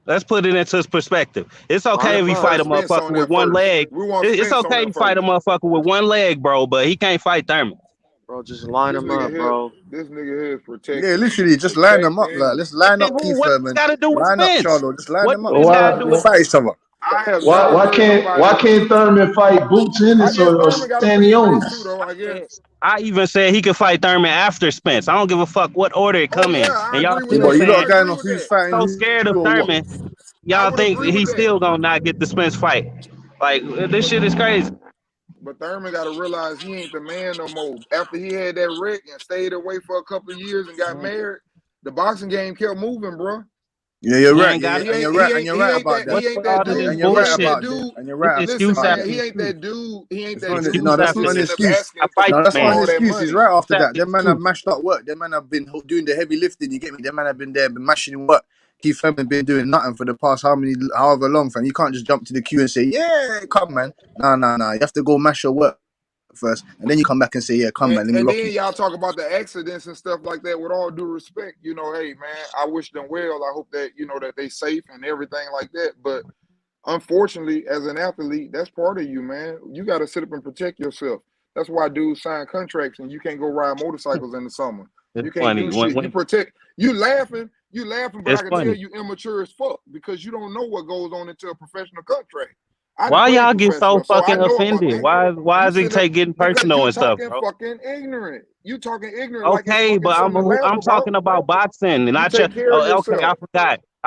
Let's put it into perspective. It's okay if he fight a motherfucker with one leg. It's okay if you fight a motherfucker with one leg, bro, but he can't fight Thurman. Bro, just line him up, bro. This nigga here is protected. Yeah, literally, just line them up. Like, let's line up Keith Thurman. Line up Charlo. Just line them up. Fight each other. Why can't Thurman fight Boots Ennis or Stanionis? I even said he could fight Thurman after Spence. I don't give a fuck what order it come in. And y'all still you got a guy who's fighting. So scared of Thurman. Y'all think he's still gonna not get the Spence fight? Like this shit is crazy. But Thurman got to realize he ain't the man no more. After he had that wreck and stayed away for a couple of years and got married, the boxing game kept moving, bro. Yeah, you're right. You're right about that. He ain't that dude. And you're right about that. And you're right. Listen, man, he ain't that dude. He ain't that dude. No, that's not an excuse. No, that's not an excuse. He's right after that. Them man have mashed up work. Them man have been doing the heavy lifting. You get me? Them man have been there, been mashing work. Keith Thurman been doing nothing for the past however long, fam. You can't just jump to the queue and say, yeah, come, man. Nah. You have to go mash your work first, and then you come back and say, yeah, come, man. And then y'all talk about the accidents and stuff like that. With all due respect, you know, hey, man, I wish them well. I hope that, you know, that they safe and everything like that. But unfortunately, as an athlete, that's part of you, man. You got to sit up and protect yourself. That's why dudes sign contracts and you can't go ride motorcycles in the summer. You can't do shit. You protect. You laughing, but I can tell you immature as fuck because you don't know what goes on into a professional contract. Why y'all get so fucking offended? Why is it getting personal and stuff, bro? Fucking ignorant. You talking ignorant. Okay, but I'm talking about boxing, and not your. Okay, I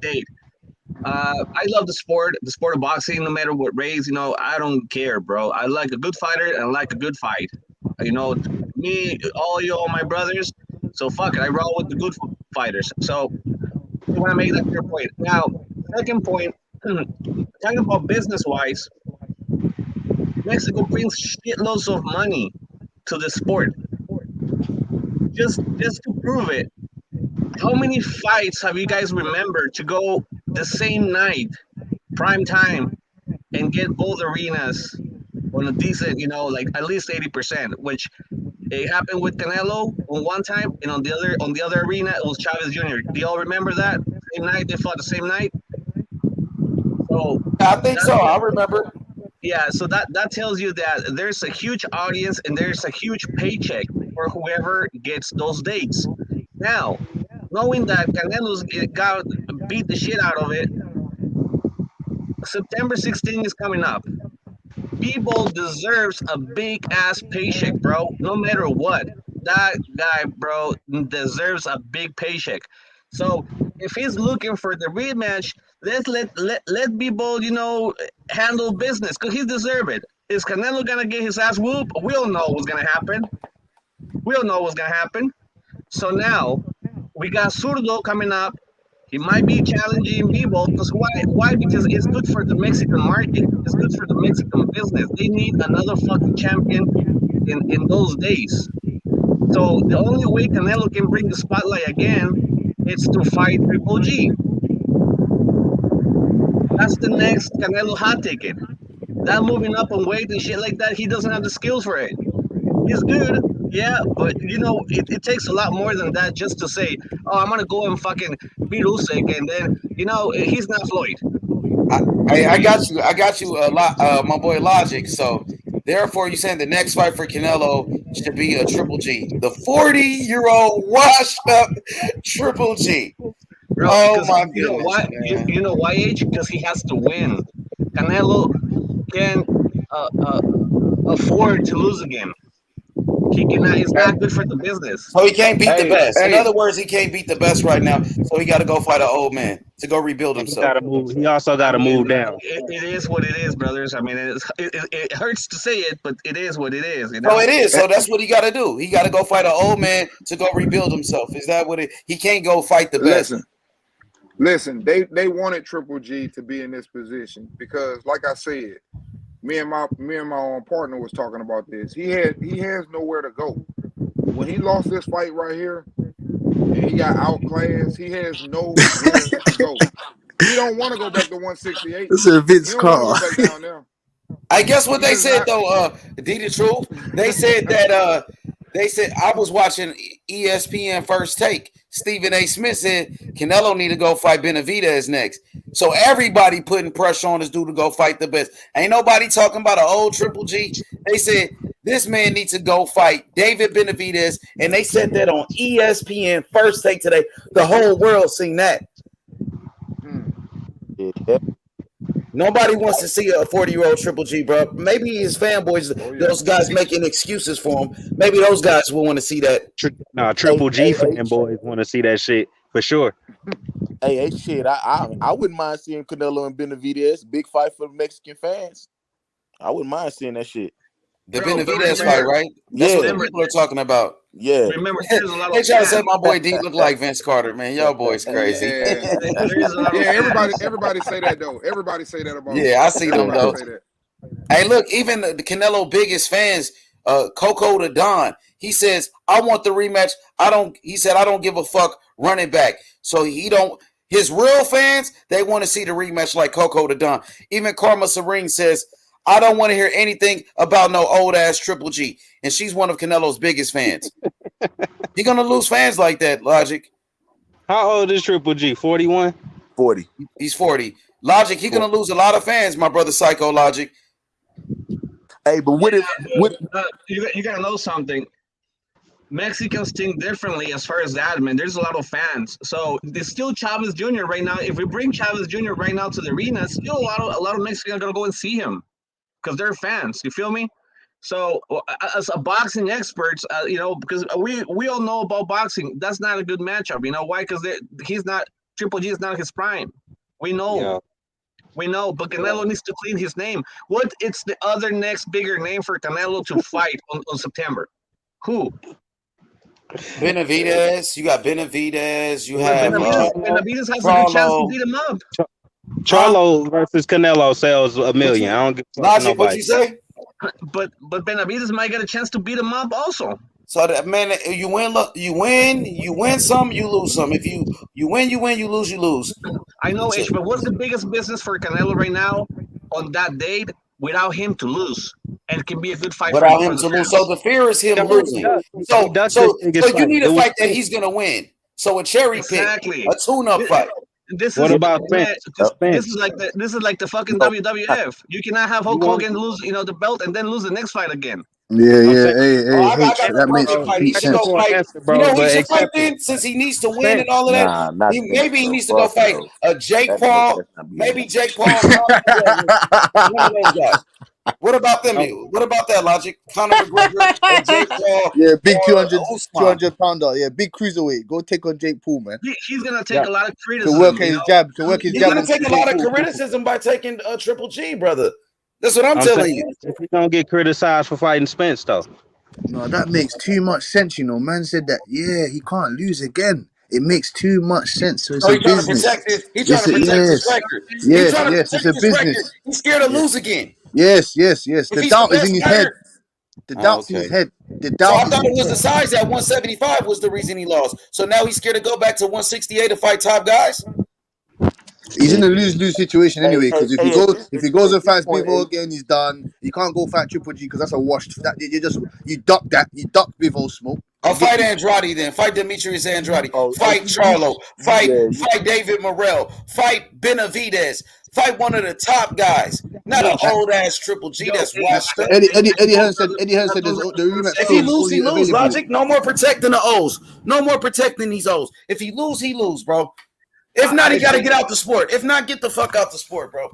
date. I love the sport of boxing, no matter what race. I don't care, bro. I like a good fighter and I like a good fight. Me, all my brothers. So fuck it, I roll with the good fighters. So I want to make that clear point. Now, second point, talking about business wise, Mexico brings shitloads of money to the sport. Just to prove it, how many fights have you guys remembered to go the same night, prime time, and get both arenas on a decent, like at least 80%, which it happened with Canelo on one time, and on the other arena it was Chavez Jr. Do y'all remember that? Same night they fought the same night. So I think so. I remember. Yeah, so that tells you that there's a huge audience and there's a huge paycheck for whoever gets those dates. Now, knowing that Canelo's got beat the shit out of it, September 16th is coming up. Bivol deserves a big ass paycheck, bro. No matter what, that guy, bro, deserves a big paycheck. So if he's looking for the rematch, let Bivol, handle business because he deserves it. Is Canelo gonna get his ass whooped? We all know what's gonna happen. So now we got Zurdo coming up. He might be challenging Bivol because why? Why? Because it's good for the Mexican market. It's good for the Mexican business. They need another fucking champion in those days. So the only way Canelo can bring the spotlight again is to fight Triple G. That's the next Canelo hot ticket. That moving up and weight and shit like that, he doesn't have the skills for it. He's good, yeah, but it takes a lot more than that just to say, oh, I'm gonna go and fucking beat Usyk, and then he's not Floyd. I got you a lot, my boy Logic. So therefore, you're saying the next fight for Canelo should be a Triple G, the 40-year-old washed up Triple G. Bro, oh because my you know goodness, why? man. You know why, H? Because he has to win. Canelo can afford to lose again. He cannot. It's not good for the business. So he can't beat the Hey, best. In hey, other words, he can't beat the best right now. So he got to go fight an old man to go rebuild And he himself. gotta move. He also I gotta mean, move down. it is what it is, brothers. I mean, it hurts to say it, but it is what it is. So it is. hey, So that's what he got to do. He got to go fight an old man to go rebuild himself. Is that what it? He can't go fight the best. listen. They wanted Triple G to be in this position because, like I said, me and my own partner was talking about this. He has nowhere to go. When he lost this fight right here and he got outclassed, he has nowhere to go. He don't want to go back to 168. This is Vince He don't want to Carter. go back down there. I guess what He they does said not. though, the truth. They said that they said I was watching ESPN First Take. Stephen A. Smith said Canelo need to go fight Benavidez next. So everybody putting pressure on this dude to go fight the best. Ain't nobody talking about an old Triple G. They said this man needs to go fight David Benavidez, and they said that on ESPN First Take today. The whole world seen that. Yeah. Nobody wants to see a 40-year-old Triple G, bro. Maybe his fanboys, those guys making excuses for him. Maybe those guys will want to see that. Triple G fanboys want to see that shit for sure. Hey, shit. I wouldn't mind seeing Canelo and Benavidez. Big fight for the Mexican fans. I wouldn't mind seeing that shit. The Benavidez fight, right? That's what the people are talking about. Yeah. Remember, there's a lot They of try to say my boy D look like Vince Carter, man. Y'all boys crazy. Everybody say that though. Everybody say that about. Yeah, I see them though. Say that. Hey, look, even the Canelo biggest fans, Coco the Don, he says, I want the rematch. He said, I don't give a fuck running back. So his real fans, they want to see the rematch like Coco the Don. Even Karma Serene says, I don't want to hear anything about no old ass Triple G. And she's one of Canelo's biggest fans. You're going to lose fans like that, Logic. How old is Triple G? 41? 40. He's 40. Logic, he's going to lose a lot of fans, my brother Psycho Logic. Hey, but you gotta know something. Mexicans think differently as far as that, man. There's a lot of fans. So there's still Chavez Jr. right now. If we bring Chavez Jr. right now to the arena, still a lot of Mexicans are gonna go and see him because they're fans. You feel me? So as a boxing experts, because we all know about boxing, that's not a good matchup. You know why? Because Triple G is not his prime. We know. Yeah. We know, but Canelo needs to clean his name. What? It's the other next bigger name for Canelo to fight on September. Who? Benavidez. You got Benavidez. You But have Benavidez has a good chance to beat him up. Charlo versus Canelo sells $1 million. I don't give a fuck to Logic, what nobody. you say? But Benavidez might get a chance to beat him up also. So that man, you win some, you lose some. If you win, you lose, you lose. I know, H, but what's the biggest business for Canelo right now on that date without him to lose? And it can be a good fight without for him the to lose. fans. So the fear is him losing. So you need a fight that he's gonna win. So a cherry pick, a tune-up fight. This What is about Spence? this is like the fucking WWF. You cannot have Hulk Hogan lose the belt and then lose the next fight again. Yeah. Hey, I got H, the that makes perfect fight. He complete should go sense. fight. You know, he should fight then, since he needs to win and all of that. Nah, not Maybe he Spence, needs to bro. go fight a Jake That- Paul. that's not Maybe Jake Paul. One of those guys. What about them? What about that, Logic? Conor McGregor or Jake Paul? Yeah, big or 200 pounder. Yeah, big cruiserweight. Go take on Jake Paul, man. He's gonna take a lot of To criticism. work his jab. To work his He's jab. gonna take a lot of criticism by taking Triple G, brother. That's what I'm telling you. If he's gonna get criticized for fighting Spence, though. No, that makes too much sense. You know, man said that. Yeah, he can't lose again. It makes too much sense. So it's So a he's trying to business. protect his. He's trying to protect his record. He's Yes, trying to yes, it's protect a his record. business. He's scared to lose again. Yes. If The he's doubt the is in best his head. fighter- The doubt's in his head. The So doubt I is thought in it his was the head. size at 175 was the reason he lost. So now he's scared to go back to 168 to fight top guys. He's in a lose-lose situation anyway. Because if he goes and fights point, Bivol again, he's done. He can't go fight Triple G because that's a wash. That you duck that. You duck Bivol smoke. I'll fight Andrade then. Fight Demetrius Andrade. Oh, Fight Charlo. Fight David Morrell. Fight Benavidez. Fight one of the top guys. Not an old ass Triple G that's washed up. Eddie Hearn said the rematch. If he lose, he fully lose. available. Logic. No more protecting the O's. No more protecting these O's. If he lose, he lose, bro. If not, he got to get out the sport. If not, get the fuck out the sport, bro.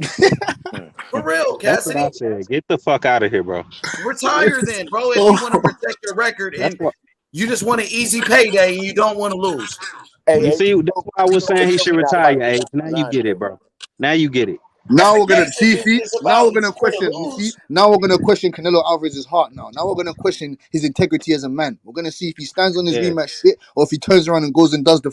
For real, That's what Cassidy. I said. Get the fuck out of here, bro. Retire then, bro. If you want to protect your record and you just want an easy payday and you don't want to lose. You see, that's why I was saying he should retire, H. Now you get it, bro. Now you get it. Now we're gonna see. Now we're gonna question. You see, now we're gonna question Canelo Alvarez's heart. Now we're gonna question his integrity as a man. We're gonna see if he stands on his rematch shit or if he turns around and goes and does the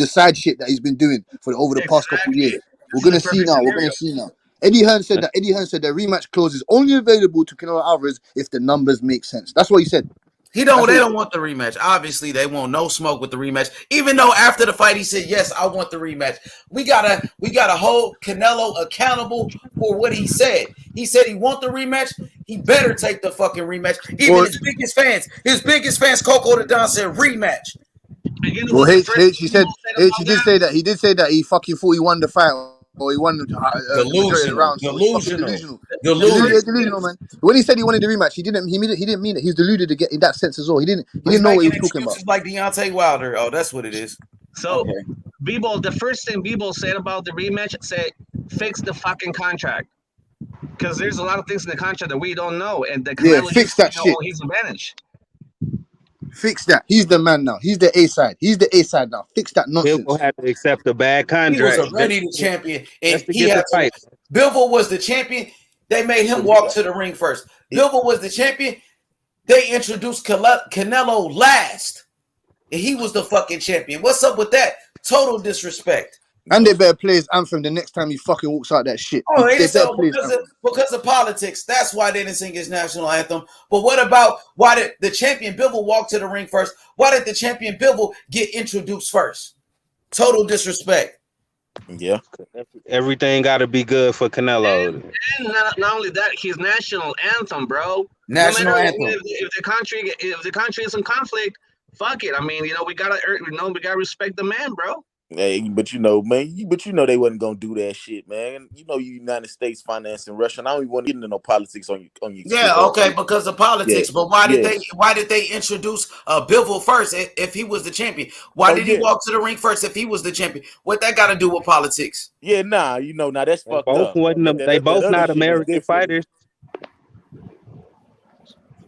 side shit that he's been doing over the past couple of years. We're gonna see now. We're gonna see now. Eddie Hearn said that the rematch clause is only available to Canelo Alvarez if the numbers make sense. That's what he said. They don't want the rematch. Obviously, they want no smoke with the rematch. Even though after the fight he said, "Yes, I want the rematch." We gotta hold Canelo accountable for what he said. He said he want the rematch. He better take the fucking rematch. Even his biggest fans, Coco the Don said rematch. Well, he did say that. He did say that he fucking thought he won the fight. Or he won the majority of the rounds. Delusional, man. When he said he wanted the rematch, he didn't mean it. He's deluded to get in that sense as well. He didn't know what he was talking about. Like Deontay Wilder. Oh, that's what it is. So, Bivol, the first thing Bivol said about the rematch said, "Fix the fucking contract," because there's a lot of things in the contract that we don't know, and the Canelo fix that shit. His advantage. Fix that. He's the man now. He's the A side. He's the A side now. Fix that nonsense. Bivol had to accept a bad contract. He was already the champion, and he had to. Bivol was the champion. They made him walk to the ring first. Bivol was the champion. They introduced Canelo last, and he was the fucking champion. What's up with that? Total disrespect. And they better play his anthem the next time he fucking walks out that shit. Oh, because of politics. That's why they didn't sing his national anthem. But what about why did the champion Bivol walk to the ring first? Why did the champion Bivol get introduced first? Total disrespect. Yeah. Everything got to be good for Canelo. And not only that, his national anthem, bro. National anthem. If the country is in conflict, fuck it. I mean, we gotta respect the man, bro. Hey, but man, they wasn't gonna do that shit, man. United States financing Russia. And I don't even want to get into no politics on you. Yeah, okay, because of politics. Yeah. But why did they introduce Bivol first if he was the champion? Why did he walk to the ring first if he was the champion? What that got to do with politics? Yeah, now that's fucked up. They both not American fighters.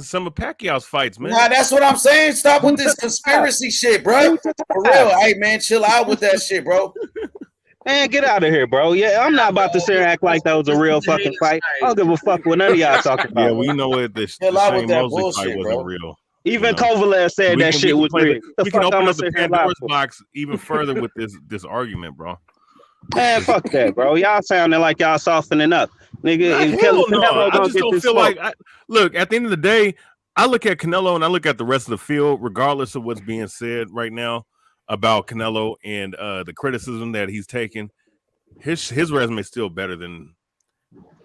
watching some of Pacquiao's fights, man. Nah, that's what I'm saying. Stop with this conspiracy shit, bro. For real. Hey, man, chill out with that shit, bro. Man, get out of here, bro. Yeah, I'm not about to sit here and act like that was a real fucking fight. I don't give a fuck what none of y'all talking about. Yeah, well, you know what? The Chill out with Shane that Mosley fight bullshit, wasn't bro. real. Even Kovalev said that shit was real. We can open up the Pandora's box even further with this argument, bro. Man, fuck that, bro. Y'all sounding like y'all softening up, nigga. Hell no. Canelo I just get don't this feel smoke. like. Look, at the end of the day, I look at Canelo and I look at the rest of the field, regardless of what's being said right now about Canelo and the criticism that he's taken. His resume is still better than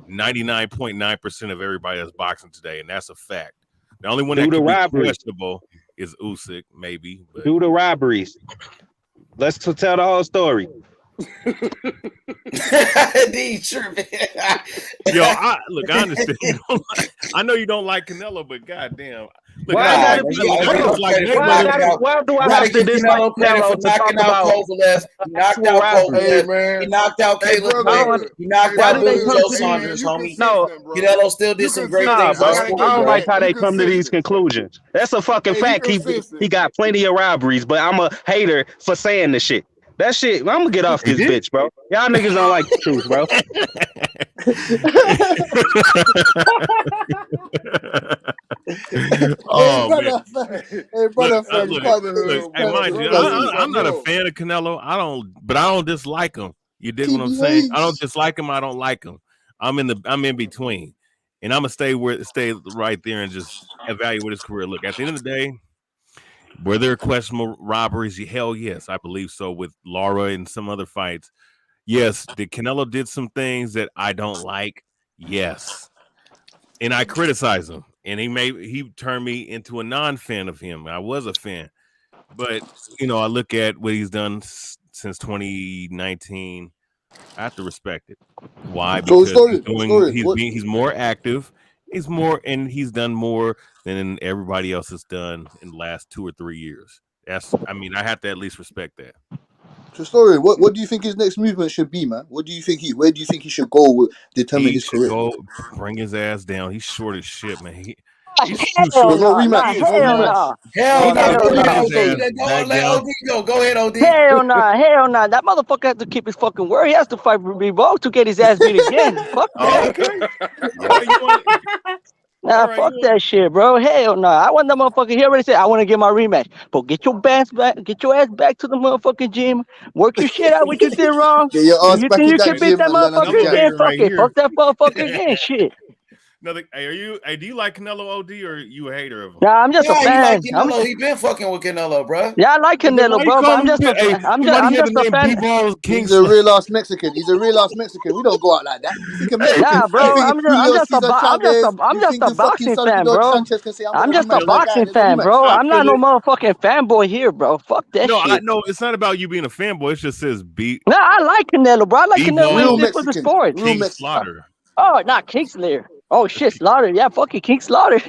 99.9% of everybody that's boxing today, and that's a fact. The only one that could be questionable is Usyk, maybe. But. Do the robberies. Let's tell the whole story. Yo, I understand. I know you don't like Canelo, but goddamn. Look, why do I have to dislike Canelo to talk about Kovalev? He knocked out Kovalev. He knocked out Caleb. He knocked out Joe Saunders, homie. No, Canelo still did some great things. Bro. I don't like how they come to these conclusions. That's a fucking fact. He got plenty of robberies, but I'm a hater for saying the shit. That shit, I'm gonna get off this bitch, bro. Y'all niggas don't like the truth, bro. Oh, hey, brother, mind you, I'm not a fan of Canelo. I don't dislike him. You dig what I'm saying? I don't dislike him. I don't like him. I'm in between, and I'm gonna stay right there and just evaluate his career. Look, at the end of the day, were there questionable robberies? Hell yes, I believe so. With Lara and some other fights, yes. Did Canelo did some things that I don't like? Yes, and I criticize him. And he turned me into a non-fan of him. I was a fan, but I look at what he's done since 2019. I have to respect it. Why? Because he's more active. He's done more than everybody else has done in the last 2 or 3 years. I have to at least respect that. So, story. What do you think his next movement should be, man? Where do you think he should go with determine his career? Bring his ass down. He's short as shit, man. He's too short. Hell no. Go ahead, OD. Hell no. That motherfucker has to keep his fucking word. He has to fight Bivol to get his ass beat again. Fuck that. Fuck that shit, bro. Hell no. I want that motherfucker. He already said, I want to get my rematch. But get your ass back to the motherfucking gym. Work your shit out what you did wrong. Get your ass you back think you in can that beat gym that and learn how to motherfucker again? jab. Fuck it. Fuck that motherfucker again. Shit. Do you like Canelo OD or are you a hater of him? Nah, I'm just a fan. He like Canelo. He been fucking with Canelo, bro. Yeah, I like Canelo, bro. But I'm just a fan. He's a real ass Mexican. We don't go out like that. Nah, bro. I'm just a boxing fan, bro. I'm just a boxing fan, bro. I'm not no motherfucking fanboy here, bro. Fuck that shit. No, it's not about you being a fanboy. It just says beat. Nah, I like Canelo, bro. I like Canelo just for the sport. King Slaughter. Oh, not King Slayer. Oh shit, Slaughter. Yeah, fucking King Slaughter.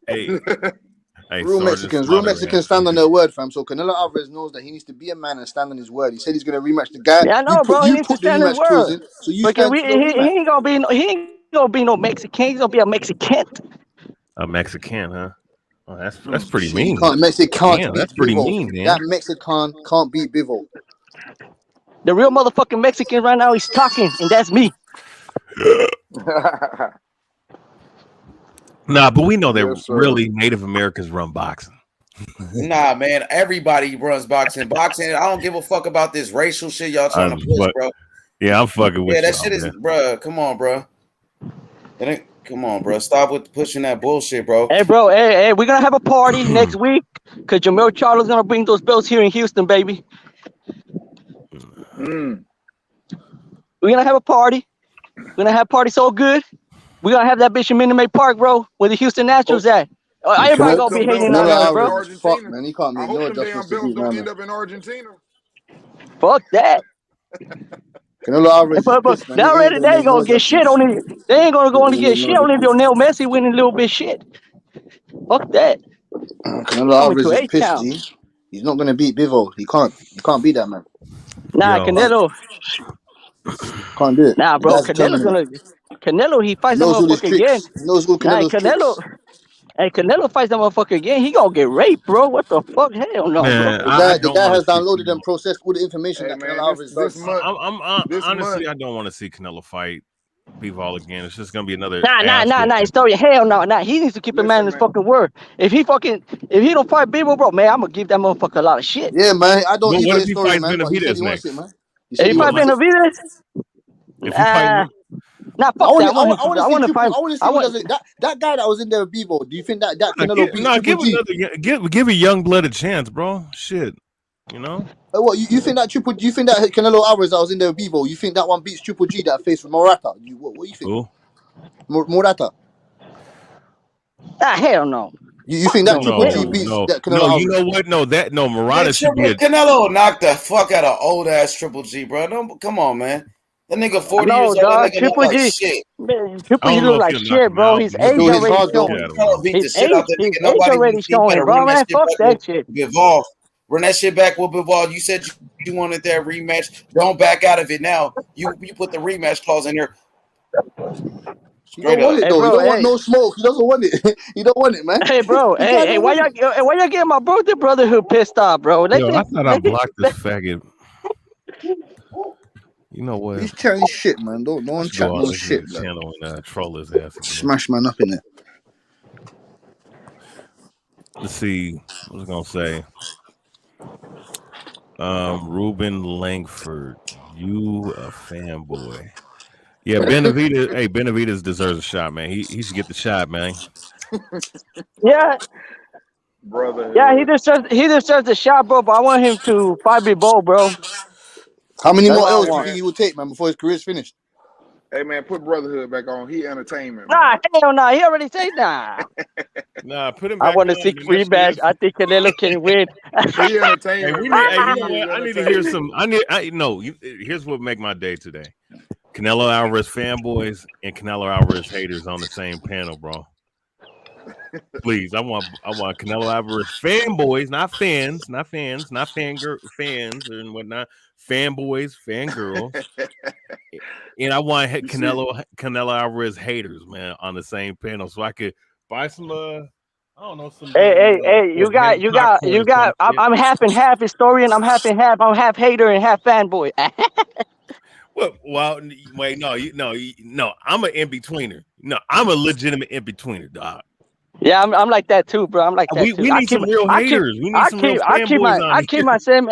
Hey, real Mexicans stand on their word, fam. So Canelo Alvarez knows that he needs to be a man and stand on his word. He said he's gonna rematch the guy. Yeah, I know, bro. He needs to stand his word. So you he ain't gonna be no Mexican. He's gonna be a Mexican. A Mexican, huh? Oh, that's pretty mean. That's pretty mean, man. That Mexican can't beat Bivol. The real motherfucking Mexican right now, he's talking, and that's me. Nah, but we know that really Native Americans run boxing. Nah, man, everybody runs boxing. I don't give a fuck about this racial shit y'all trying to push, bro. Yeah, I'm fucking with you. Yeah, that shit is, bro. Come on, bro. Come on, bro. Stop with pushing that bullshit, bro. Hey, bro. Hey, we're gonna have a party next week because Jamel Charlo's gonna bring those belts here in Houston, baby. We're gonna have a party. We're gonna have a party so good. We're gonna have that bitch in Minute Maid Park, bro, where the Houston Nationals at. Everybody gonna be hating on us, bro. Fuck, man. He can't make no Them damn adjustments belts to beat don't man. end up in Argentina. Fuck that. Canelo Alvarez is pissed, man. They ain't gonna get shit on it. They ain't gonna go on to get shit on it. Lionel Messi winning a little bit shit. Fuck that. Canelo Alvarez is pissed, G. He's not gonna beat Bivol. He can't beat that man. Nah, Canelo. Can't do it. Nah, bro. Canelo, he fights that motherfucker again. He knows all Canelo's tricks. Hey, Canelo fights that motherfucker again, he gonna get raped, bro. What the fuck? Hell no, bro. Man, I The don't guy want has to see downloaded and Canelo. processed all the information Hey that Canelo man, Alvarez this does. month, I'm this honestly, month. I don't want to see Canelo fight Bivol again. It's just gonna be another ass Nah, whooping. story. Hell no, nah. He needs to keep a man in his fucking word. If he don't fight Bivol, bro, man, I'm gonna give that motherfucker a lot of shit. Yeah, man. I don't Well, what either if he historian, fights man, but he said Benavidez he wants it, next? man. He If said he he fight wants it. Benavidez, If he fight, fuck that. I want him I want to. to I see want to Triple. fight. I want to I see what want. does it. That guy that was in there with Bivol. Do you think that Canelo beats Triple give G? give a young blood a chance, bro. Shit, you know. What you think that Triple? You think that Canelo Alvarez that was in there with Bivol? You think that one beats Triple G that faced with Morata? What do you think? Who? Morata. Hell no. You think that Triple G No, beats no, that Canelo no. You Alvarez? know what? No. Man, Murata should be a. Canelo knocked the fuck out of old ass Triple G, bro. Don't, come on, man. That nigga 40 No, years old. That dog. nigga look Triple like G. shit. Man, I Triple G don't know look if like he'll knock shit, him bro. out, His but age he'll Still his already hard beat the though. showing. shit out of Canelo him. beat the His shit out that nigga. age Nobody already he showing, better bro. run that Man, shit fuck back that shit. with Bivol. Run that shit back with Bivol. You said you wanted that rematch. Don't back out of it now. You put the rematch clause in there. He don't Straight want up. it Hey, though. He bro. don't want Hey, no smoke. He doesn't want it. He don't want it, man. hey, bro. The guy Hey, don't why want it. y'all getting my birthday brotherhood pissed off, bro? Yo, I thought I blocked this faggot. You know what? He's chatting shit, man. Don't Let's chat go on no this shit, nigga blood. channel and troll his ass again. Smash man up in it. Let's see. What was I gonna say? Ruben Langford, you a fanboy. Yeah, Benavidez. Hey, Benavidez deserves a shot, man. He should get the shot, man. Yeah, Brotherhood. he deserves a shot, bro. But I want him to fight Bivol, bro. How many That's more what I L's do you want. think he will take, man, before his career's finished? Hey man, put Brotherhood back on. He entertainment, man. Nah, hell nah. He already said nah. Nah, put him I back want to on. see Man. That shit rematch. is. I think Canelo can win. He Hey, entertainment, we need. man. Hey, you know He is what? I need to hear entertainment. some. Here's what make my day today. Canelo Alvarez fanboys and Canelo Alvarez haters on the same panel, bro. Please, I want Canelo Alvarez fanboys, not fans, not fans and whatnot. Fanboys, fangirls, and I want You see, Canelo Alvarez haters, man, on the same panel, so I could buy some I don't know, some Hey, organic popcorn or some shit. I'm half and half historian. I'm half and half. I'm half hater and half fanboy. Well, wait, no. I'm an in betweener. No, I'm a legitimate in betweener, dog. Yeah, I'm like that too, bro. I'm like that too. We need some real haters. We need some real fanboys on here.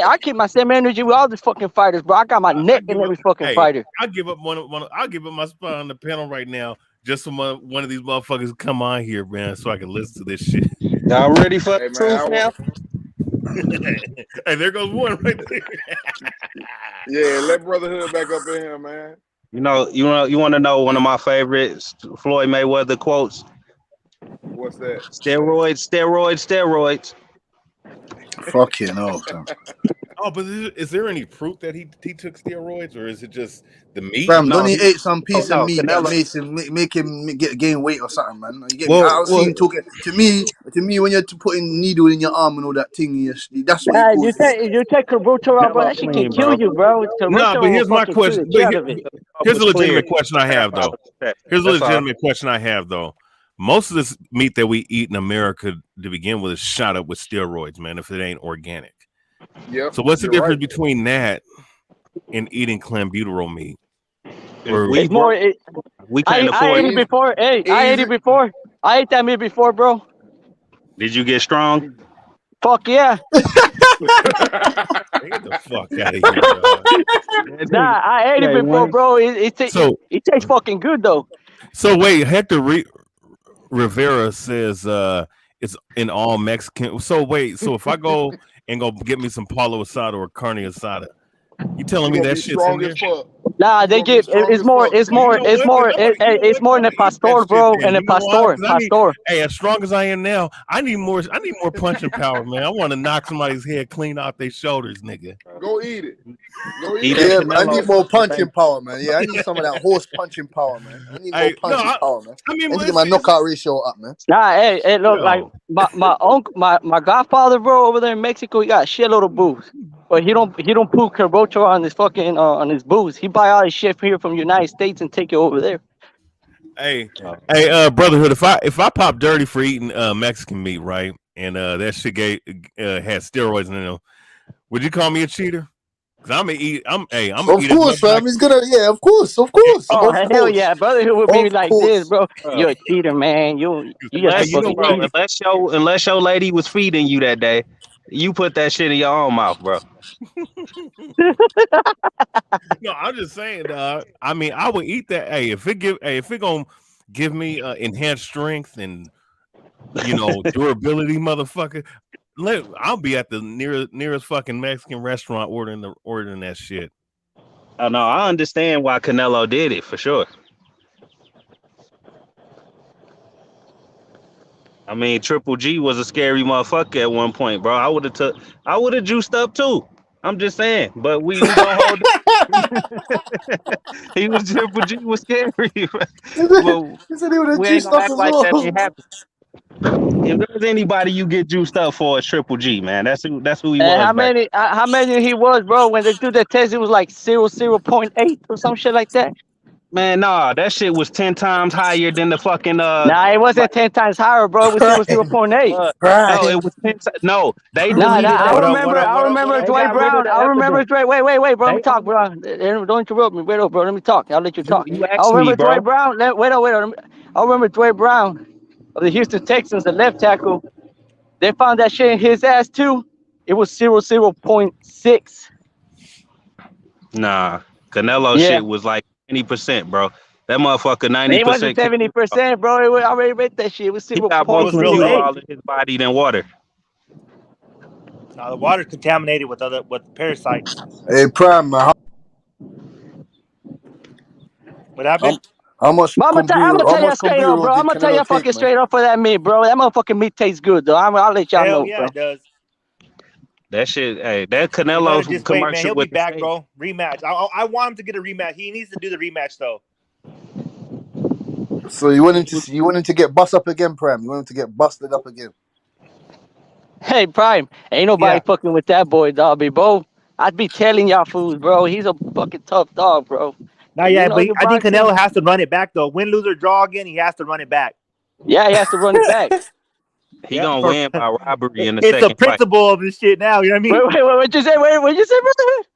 I keep my same energy with all these fucking fighters, bro. I got my neck in every fucking fighter. I'll give up I'll give up my spot on the panel right now, just so one of these motherfuckers come on here, man, so I can listen to this shit. Y'all ready for hey the man, truth now? Hey, there goes one right there. yeah, let Brotherhood back up in here, man. You want to know one of my favorites, Floyd Mayweather quotes? What's that? Steroids. Fucking hell. Oh, but is there any proof that he took steroids, or is it just the meat? Fam, No, don't he ate some piece of meat that Canelo. makes him make him gain weight or something, man? You get me? Well, I've seen talking to me when you're putting needle in your arm and all that thing. That's what he You calls it. take Caruto, bro. Never That shit can clean, kill bro. you, bro. No, Caruto but will here's my fucking kill question. the shit out of it. Here's a Was clear. legitimate question I have, though. Here's a That's all. legitimate question I have, though. Most of this meat that we eat in America to begin with is shot up with steroids, man, if it ain't organic. Yep. So what's the you're difference right. between that and eating clenbuterol meat? It's more. We I can't afford ate it before. Hey, I ate it before. I ate that meat before, bro. Did you get strong? Fuck yeah. Get the fuck out of here, dog. Nah, I ate it before, bro. It tastes fucking good though. So wait, Hector Rivera says it's in all Mexican. So wait, so if I go and go get me some Paulo Asada or carne asada, you telling me You're gonna that be shit's strong in as there? fuck. Nah, they give it's more You know in the what? pastor, bro, and the You know why? pastor. Hey, as strong as I am now, I need more punching power, man. I want to knock somebody's head clean off their shoulders, nigga. Go eat it. Yeah, I need more punching power, man. Yeah, I need some of that horse punching power, man. I need more punching power, man. I need to get my knockout ratio up, man. Nah, hey, look, like my uncle, my godfather, bro, over there in Mexico, he got a shitload of booze, but he don't put Carbocho on his fucking on his booze. He buy all his shit here from the United States and take it over there. Hey, hey, brotherhood. If I pop dirty for eating Mexican meat, right, and that shit had steroids in it, would you call me a cheater? Cause I'm gonna eat. I'm gonna Of eat as course, much. fam. He's gonna. Yeah, of course, of Oh hell course, yeah, brotherhood would be of like this, course. bro. You're a cheater, man. You just a Unless, fucking bro, cheater. unless your lady was feeding you that day, you put that shit in your own mouth, bro. No, I'm just saying, dog. I mean, I would eat that. Hey, if it gonna give me enhanced strength and durability, motherfucker, I'll be at the nearest fucking Mexican restaurant ordering that shit. Oh no, I understand why Canelo did it for sure. I mean, Triple G was a scary motherfucker at one point, bro. I would have juiced up too. I'm just saying, but we gonna hold. Triple G was scary, but He said he would have we ain't juiced gonna up act as like that well. ain't happen. If there's anybody you get juiced up for, it's Triple G, man. That's who he And was back. how many he was, bro? When they do the test, it was like 0.8 or some shit like that. Man, nah, that shit was 10 times higher than the fucking Nah, it wasn't 10 times higher, bro. It was 0.8. no, it was 10. No, they Nah, deleted that. I remember They Dwight got rid of Brown. the I remember evidence. Dwight. Wait, bro. Let me talk, bro. Don't interrupt me. Wait up, bro. Let me talk. I'll let you talk. You I asked me, remember bro. Dwight Brown. Wait up. I remember Dwight Brown of the Houston Texans, the left tackle. They found that shit in his ass too. It was 0.6. Nah, Canelo Yeah. shit was like 90%, bro. That motherfucker It wasn't 90%. 70%, bro. I already read that shit. It was He got more cholesterol 0.08. in his body than water. The water's contaminated with parasites. Hey, Prime, man. What happened? How much But I'm gonna tell you straight up, Compuro bro. I'm did gonna tell you Canelo take, fucking man? straight up for that meat, bro. That motherfucking meat tastes good, though. I'll let y'all Hell know, yeah, bro. it does. That shit, hey, that You better Canelo just wait, man. commercial He'll be with the back, steak. bro. Rematch. I want him to get a rematch. He needs to do the rematch though. So you want him to get bust up again, Prime? You want him to get busted up again? Hey, Prime, ain't nobody fucking with that boy, dog, bro. I'd be telling y'all fools, bro. He's a fucking tough dog, bro. Not You yet, know but you I think boxing. Canelo has to run it back though. Win, lose, or draw again, he has to run it back. Yeah, he has to run it back. He gonna win by robbery in the It's the second fight. principle of this shit now. You know what I mean? Wait, what'd you say? What'd you say, brother?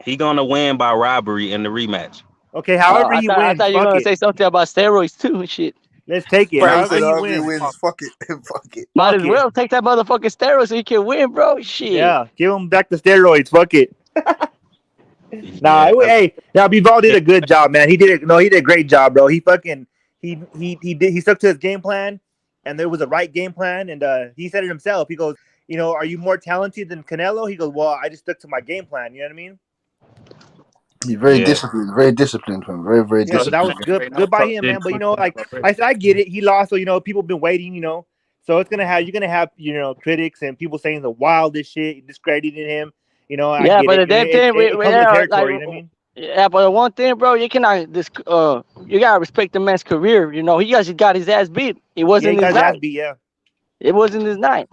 He gonna win by robbery in the rematch. Okay, however he I wins, thought you were fuck gonna it. say something about steroids too and shit. Let's take it. Prime However said, he however he wins. wins, fuck it, fuck it. Might Fuck as it. well take that motherfucking steroid so he can win, bro. Shit. Yeah, give him back the steroids. Fuck it. Yeah, Hey, now Bivol did a good job, man. He did a great job, bro. He stuck to his game plan, and there was a right game plan, and he said it himself. He goes, are you more talented than Canelo? He goes, well, I just stuck to my game plan. You know what I mean? He's very disciplined, man. Very, very Yeah, so that disciplined. was good by him, man. But like I said, I get it. He lost, so people have been waiting, So you're gonna have critics and people saying the wildest shit, discrediting him. I Yeah, get but it. the damn thing, It comes with territory. You know what I mean? Yeah, but the one thing, bro, you cannot you gotta respect the man's career. He just got his ass beat. It Yeah, wasn't he got his his ass night. beat. Yeah. It wasn't his night.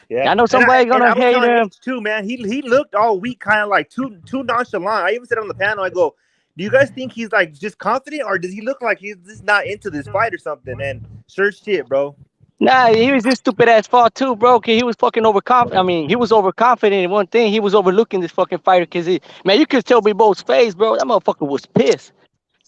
Yeah, I know somebody gonna I was hate telling him. H too, man. He looked all weak, kind of like too nonchalant. I even said on the panel, I go, "Do you guys think he's like just confident, or does he look like he's just not into this fight or something?" And sure shit, bro. Nah, he was his stupid ass fault too, bro. Cause he was fucking overconfident. I mean, he was overconfident in one thing. He was overlooking this fucking fighter. Cause you could tell Bivol's face, bro. That motherfucker was pissed.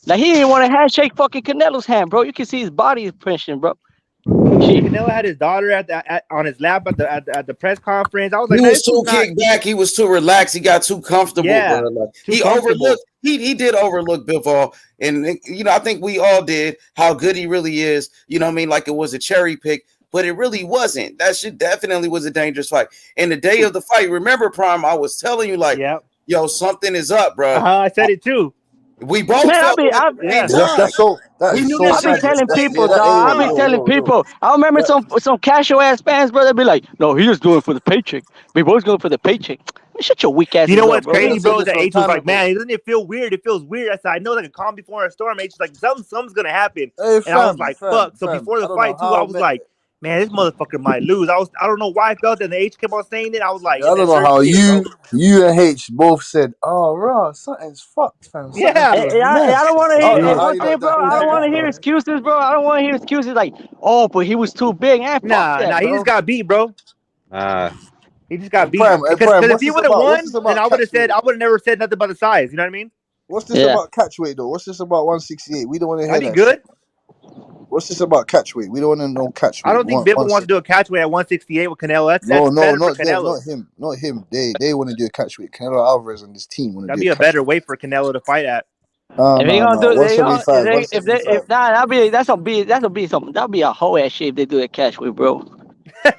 Like he didn't want to handshake fucking Canelo's hand, bro. You can see his body impression, bro. Canelo had his daughter on his lap at the press conference. I was like, He man, was too kicked back. He was too relaxed. He got too comfortable. Yeah, bro. Like, too he comfortable. overlooked. He did overlook Bivol, and I think we all did how good he really is. You know what I mean? Like it was a cherry pick, but it really wasn't. That shit definitely was a dangerous fight. And the day of the fight, remember, Prime? I was telling you like, yo, something is up, bro. I said it too. We both felt it at the same time. That is so I be telling people, dog. I be telling yo. people. I remember some casual ass fans, bro. They be like, "No, he just doing it for the paycheck. Bivol's going for the paycheck." Man, shut your weak ass You know up, what's bro. crazy, bro? That H was like, man, doesn't it feel weird? It feels weird. I said, I know, like a calm before a storm. H was like, something's gonna happen. Hey, and I was like, fuck. So before the fight, too, I was like, man, this motherfucker might lose. I don't know why I felt that. And the H kept on saying it. I was like, I don't know how you and H both said, "Oh, raw, something's fucked, fam. Yeah. Something feels I don't want to hear how one you thing, got bro. that? I don't want to hear excuses, bro. I don't want to hear excuses like, oh, but he was too big. Fuck that, he bro. just got beat, bro. He just got beat. Prime, Because if what's he this would have about? What's this won, then about I would have catchweight? never said nothing about the size. You know what I mean? What's this about catchweight though? What's this about 168? We don't want to hear That'd be that good. shit. What's this about catchweight? We don't want to know catchweight. I don't think Bivol wants to do a catchweight at 168 with Canelo. That's No, better for not them, Canelo. not him. They want to do a catchweight. Canelo Alvarez and his team want to That'd do be a a better weight for Canelo to fight at. If they gonna do it, 175, that'll be a whole ass shit if they do that catch weight, bro. And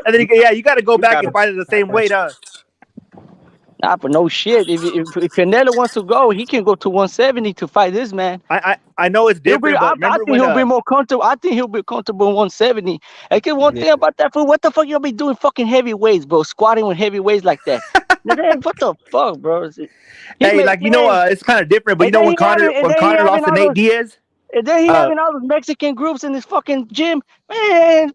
then you got to go back and fight at the same weight, huh? Nah, but no shit. If Canelo wants to go, he can go to 170 to fight this man. I know it's different, but remember I think he'll be more comfortable. I think he'll be comfortable in 170. And one thing about that fool, what the fuck you'll be doing fucking heavyweights, bro? Squatting with heavyweights like that. Man, what the fuck, bro? It's kind of different, but you know when Conor lost to Nate Diaz? And then he having all those Mexican groups in his fucking gym. Man,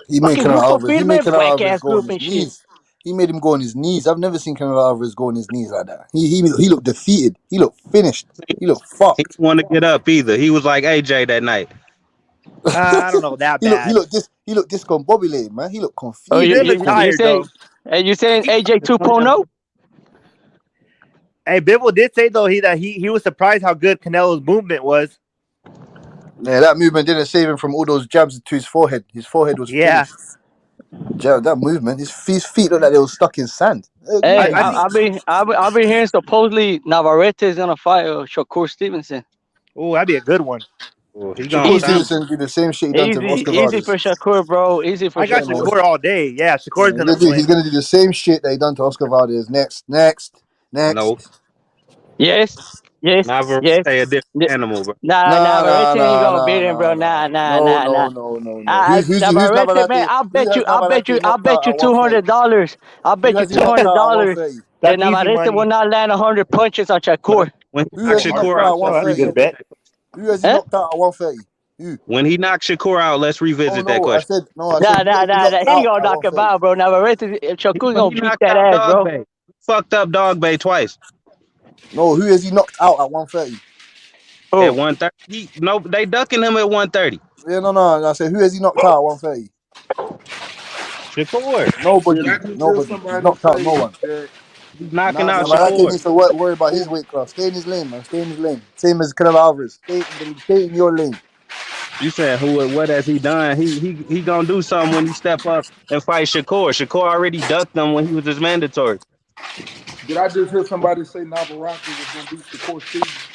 He made fucking Canelo group of Alvarez. He made Canelo whack Alvarez ass go on group his and shit. knees. He made him go on his knees. I've never seen Canelo Alvarez go on his knees like that. He looked defeated. He looked finished. He looked fucked. He didn't want to get up either. He was like AJ that night. I don't know that bad. He looked discombobulated, man. He looked confused. Oh, he looked tired though. And you saying AJ 2.0? Hey, Bivol did say though that he was surprised how good Canelo's movement was. Yeah, that movement didn't save him from all those jabs to his forehead. His forehead was finished. Jab, that movement, his feet looked like they were stuck in sand. Hey, I've been hearing supposedly Navarrete is gonna fight Shakur Stevenson. Oh, that'd be a good one. Shakur Stevenson do the same shit he done to Oscar Valdez. Easy for Shakur, bro. Easy for I got Shakur all day. Yeah, Shakur's gonna win. He's gonna do the same shit that he done to Oscar Valdez. Next. No. Yes. Navarrete a different animal, bro. Navarrete ain't gonna beat him, bro. Nah. No. Who's Navarrete, man, I'll bet you $200. I'll bet you $200 that Navarrete will not land 100 punches on Shakur. Who has he knocked out at 130? Who has he knocked out at 130? When he knocks Shakur out, let's revisit that question. I said, he ain't gonna knock him out, bro. Navarrete, Shakur gonna beat that ass, bro. Fucked up Dog Bay twice. No, who has he knocked out at 130? At 130? No, they ducking him at 130. Yeah, no. I said, who has he knocked out at 130? Shakur. Nobody. He's knocked out no one. He's knocking out Navarrete Shakur. needs to worry about his weight class. Stay in his lane, man. Stay in his lane. Same as Canelo Alvarez. Stay in your lane. You said what has he done? He gonna do something when he step up and fight Shakur. Shakur already ducked him when he was his mandatory. Did I just hear somebody say Navarrete was gonna beat Shakur Stevenson?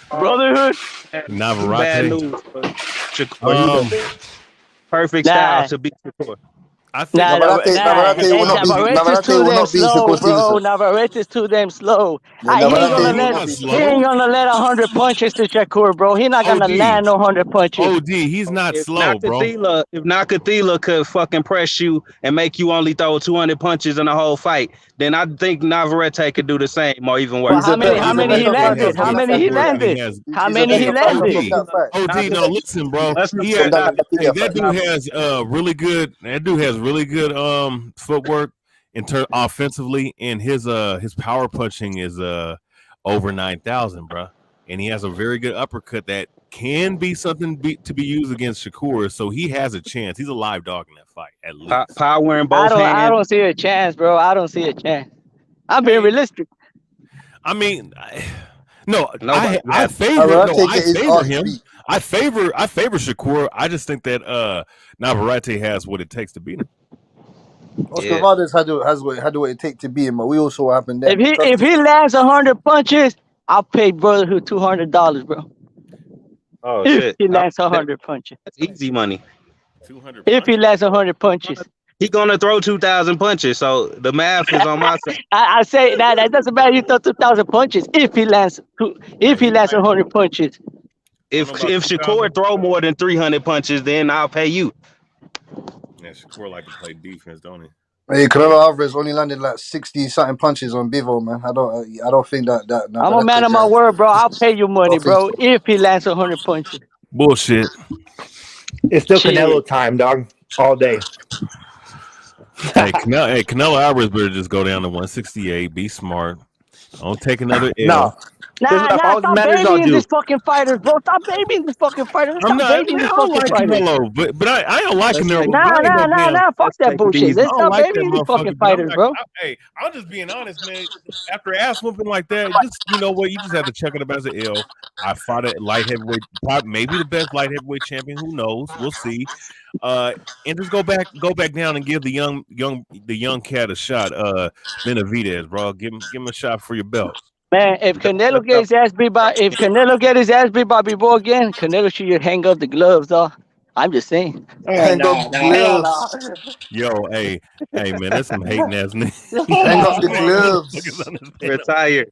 Brotherhood. Navarrete. Bad news for Shakur. He's the perfect style to beat Shakur. I think Navarrete will not be Shakur Stevenson. Navarrete is too damn slow. He ain't gonna let 100 punches to Shakur, bro. He's not gonna land no 100 punches. OD, he's not slow, bro. If Nakatila could fucking press you and make you only throw 200 punches in the whole fight, then I think Navarrete could do the same or even worse. How many he landed? OD, no, listen, bro. That dude has really good footwork in turn offensively, and his power punching is over 9,000, bro. And he has a very good uppercut that can be something to be used against Shakur, so he has a chance. He's a live dog in that fight, at least. Power in both hands. I don't see a chance, bro. I don't see a chance. I'm being realistic. I mean, I favor him. I favor Shakur. I just think that Navarrete has what it takes to beat him. Oscar Valdez has what it takes to beat him, but we also happened there. If he lands 100 punches, I'll pay Brotherhood $200, bro. Oh if shit! He lands 100 punches. That's easy money. 200. If he lands 100 punches, he gonna throw 2,000 punches. So the math is on my side. I say that doesn't matter. You throw 2,000 punches. If he lands 100 punches. If Shakur throw more than 300 punches, then I'll pay you. Yeah, Shakur like to play defense, don't he? Hey, Canelo Alvarez only landed like 60-something punches on Bivol, man. I don't think that. I'm a man of my word, bro. I'll pay you money, bro. If he lands 100 punches. Bullshit. It's still Canelo time, dog. All day. Canelo Alvarez better just go down to 168. Be smart. Don't take another L. Stop babying this fucking fighters, bro. Stop babying this fucking fighters. I'm Stop not. babying Man, this I don't fucking like fighters. Canelo, but I don't like Canelo. Nah. Fuck that bullshit. Let's I don't stop like that babying these fucking motherfucker. But fighters, bro. I'm just being honest, man. After ass whooping like that, just you know what, you just have to check it up as an L. I fought a light heavyweight, maybe the best light heavyweight champion. Who knows? We'll see. And just go back down and give the young cat a shot. Benavidez, bro, give him a shot for your belt. Man, if Canelo gets his ass beat by Bivol again, Canelo should hang up the gloves, though. I'm just saying. Hang up the gloves. Yo, hey, man, that's some hating ass niggas. Hang up the gloves. Retired.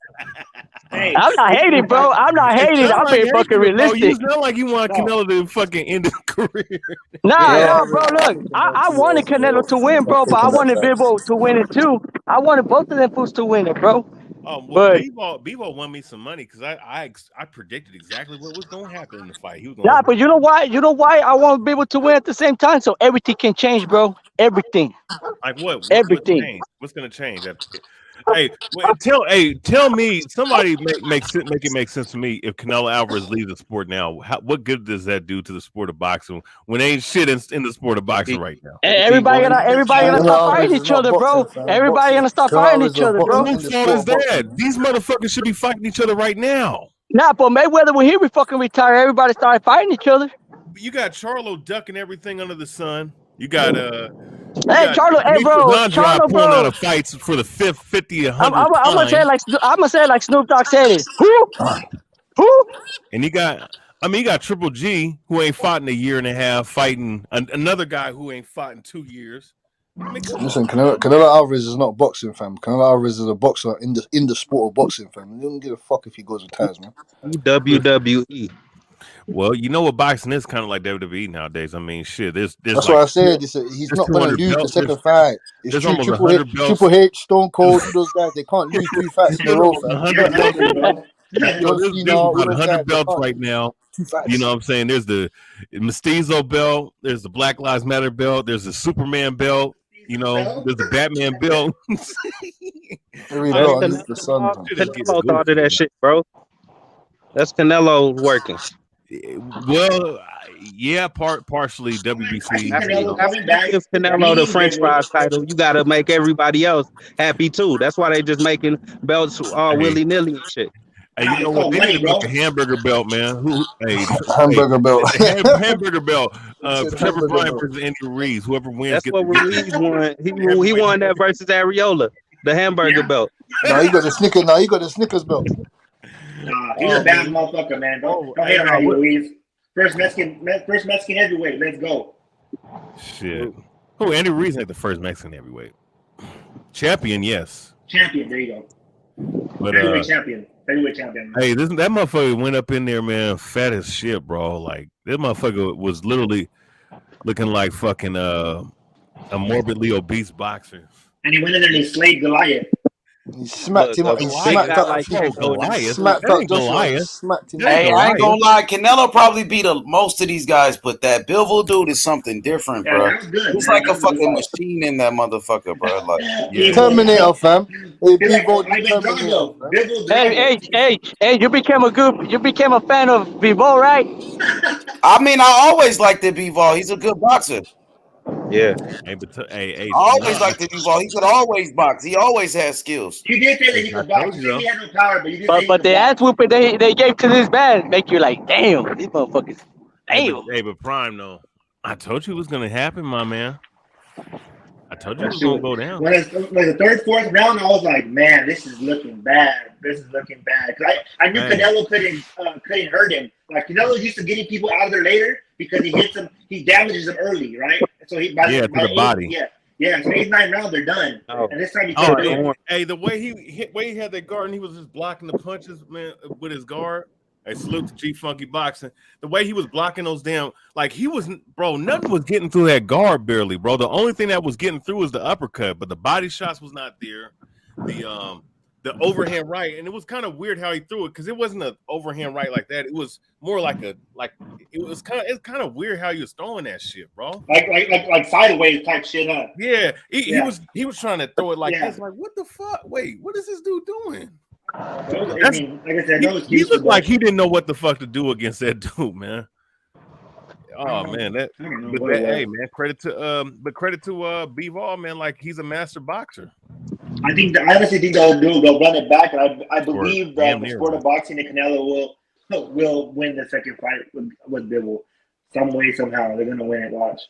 Hey, I'm not hating, bro. I'm not hating. I'm being fucking realistic. You sound like you want Canelo to fucking end his career. Nah, bro. Look, I wanted Canelo to win, bro, but I wanted Bivol to win it too. I wanted both of them fools to win it, bro. Well, Bivol won me some money because I predicted exactly what was going to happen in the fight. He was gonna But you know why? You know why I want Bivol to win at the same time? So everything can change, bro. Everything. Like what? Everything. What's going to change? Tell me. Somebody make it make sense to me. If Canelo Alvarez leaves the sport now, what good does that do to the sport of boxing when ain't shit in the sport of boxing right now? Everybody gonna stop fighting each other, bro. Everybody gonna stop fighting each other, bro. Whose fault is that? These motherfuckers should be fighting each other right now. Nah, but Mayweather, when he fucking retired, everybody started fighting each other. You got Charlo ducking everything under the sun. You got Charlo, pulling out of fights for the 50, 100. I'm gonna say it like Snoop Dogg said it. Who? And you got Triple G, who ain't fought in a year and a half, fighting another guy who ain't fought in 2 years. Listen, Canelo Alvarez is not boxing, fam. Canelo Alvarez is a boxer in the sport of boxing, fam. You don't give a fuck if he goes retires, man. WWE. Well, you know what boxing is kind of like WWE nowadays. I mean, shit. That's like, what I said. He's not going to lose the second fight. It's true. Triple H, Stone Cold, those guys, they can't lose 3 fights in a row, fam. There's about 100 belts right now. You know what I'm saying? There's the Mestizo belt. There's the Black Lives Matter belt. There's the Superman belt. You know, there's the Batman belt. Every belt under the sun. Canelo thought of that shit, bro. That's Canelo working. Well, yeah, partially WBC. If Canelo the French fries title, you gotta make everybody else happy too. That's why they just making belts all willy nilly and shit. Hey, you know what? They need to make a hamburger belt, man. Hamburger belt. Hamburger belt. Trevor Bryan versus Andy Ruiz. Whoever wins. That's what Ruiz won. He won that versus Areola, the hamburger belt. No, he got the Snickers. No, he got the Snickers belt. He's a bad motherfucker, man. Don't hate on Andy Ruiz. First Mexican heavyweight. Let's go. Shit. Who? Andy Ruiz ain't the first Mexican heavyweight. Champion, yes. Champion. There you go. But heavyweight champion. Hey, that motherfucker went up in there, man, fat as shit, bro. Like, this motherfucker was literally looking like fucking a morbidly obese boxer. And he went in there and he slayed Goliath. He smacked him up. He smacked up like Goliath. Smacked up Goliath. Smacked him. Hey, I ain't gonna lie. Canelo probably beat most of these guys, but that Bivol dude is something different, bro. He's like a fucking machine in that motherfucker, bro. Like Terminator, fam. Hey, you became a fan of Bivol, right? I mean, I always liked the Bivol. He's a good boxer. Yeah. I always liked the Bivol. He could always box. He always had skills. You did say that he could box. You said he had no power, but you did say But the ass whooping they gave to this man make you like, damn, these motherfuckers. Damn. Hey, but Prime, though, I told you it was gonna happen, my man. I told you it was gonna go down. When the third, fourth round, I was like, man, this is looking bad. Cause I knew Canelo couldn't hurt him. Like Canelo's used to getting people out of there later because he hits them, he damages them early, right? So to the body. Yeah. So 8, 9 rounds, they're done. And this time he couldn't do it. Hey, the way he had that guard and he was just blocking the punches, man, with his guard. Hey, salute to G Funky Boxing. The way he was blocking those nothing was getting through that guard barely, bro. The only thing that was getting through was the uppercut, but the body shots was not there. the overhand right, and it was kind of weird how he threw it because it wasn't an overhand right like that. It was more like it was kind of weird how he was throwing that shit, bro. Like sideways type shit, huh? Yeah, he was trying to throw it like Yeah. this. Like, what the fuck? Wait, what is this dude doing? I mean, like I said, no He excuse. looked like he didn't know what the fuck to do against that dude, man. Oh man, hey man, credit to Bivol, man. Like he's a master boxer. I honestly think they'll run it back, and I believe that the sport of boxing and Canelo will win the second fight with Bivol. Some way, somehow, they're gonna win it. Watch.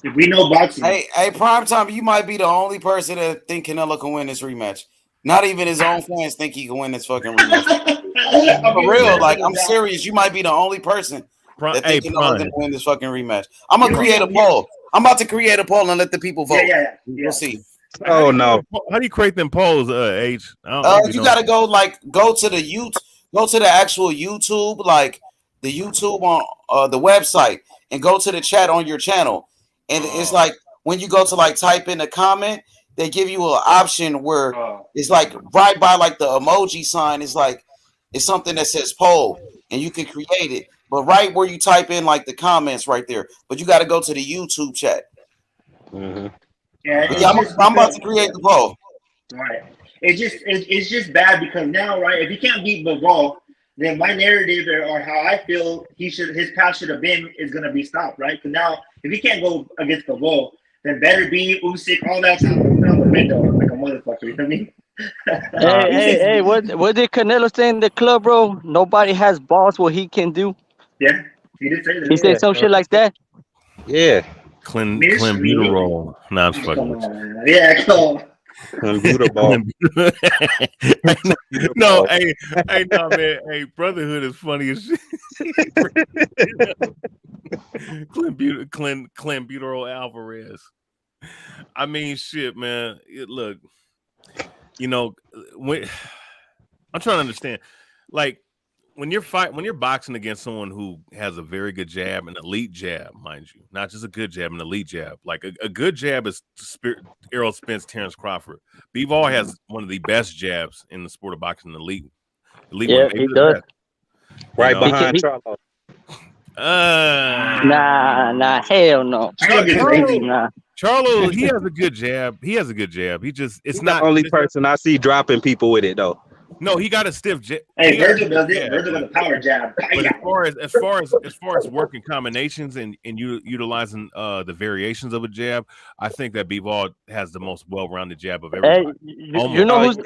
If we know boxing, hey, Primetime, you might be the only person that think Canelo can win this rematch. Not even his own fans think he can win this fucking rematch. For real, like I'm serious. You might be the only person that think Canelo can win this fucking rematch. I'm gonna create a poll. I'm about to create a poll and let the people vote. Yeah. We'll see. Oh no! How do you create them polls, H? You gotta go to the YouTube, go to the actual YouTube, like the YouTube on the website, and go to the chat on your channel. And it's like when you go to like type in a comment, they give you an option where it's like right by like the emoji sign. It's like it's something that says poll, and you can create it. But right where you type in like the comments right there, but you got to go to the YouTube chat. Yeah, I'm about to create the poll. Right. It's just bad because now, right? If he can't beat Bivol, then my narrative or how I feel his path should have been is gonna be stopped, right? Because now if he can't go against Bivol, then better be Usyk, all that's out the window like a motherfucker. You know what I mean? Hey, what did Canelo say in the club, bro? Nobody has balls what he can do. Yeah, he did say that. He said some shit like that. Yeah. Clenbuterol. No, I'm just fucking with you. Yeah, come on. Clenbuterol. No, hey, no, man. Hey, brotherhood is funny as shit. Clenbuterol Alvarez. I mean, shit, man. Look, you know, I'm trying to understand, like, when you're boxing against someone who has a very good jab, an elite jab, mind you, not just a good jab, an elite jab. Like a good jab is Errol Spence, Terrence Crawford. Bivol has one of the best jabs in the sport of boxing, elite. Yeah, he does. Right behind Charlo. Nah, hell no. Charlo, he has a good jab. He just He's not the only person I see dropping people with it though. No, he got a stiff jab. Hey, Virgil does it. Virgil with a power jab. But as far as working combinations and utilizing the variations of a jab, I think that Bivol has the most well-rounded jab of everybody. Hey, you know who's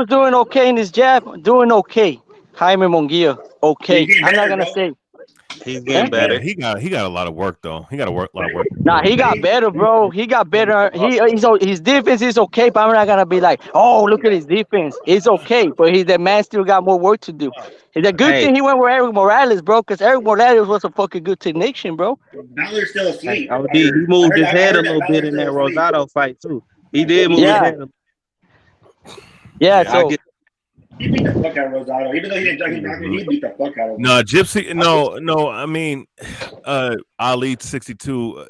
doing okay in his jab? Doing okay. Jaime Munguia. Okay. I'm not gonna say. He's getting better. He got a lot of work though. He got a lot of work. Nah, he got better, bro. He got better. His defense is okay, but I'm not gonna be like, oh, look at his defense. It's okay, but the man still got more work to do. It's a good thing he went with Eric Morales, bro, because Eric Morales was a fucking good technician, bro. Balor's still asleep. He moved his head a little bit in that Rosado fight too. He did move his head. So. He beat the fuck out of Rosado. Even though he didn't knock him, he beat the fuck out of him. No, Gypsy. No. I mean, Ali 62.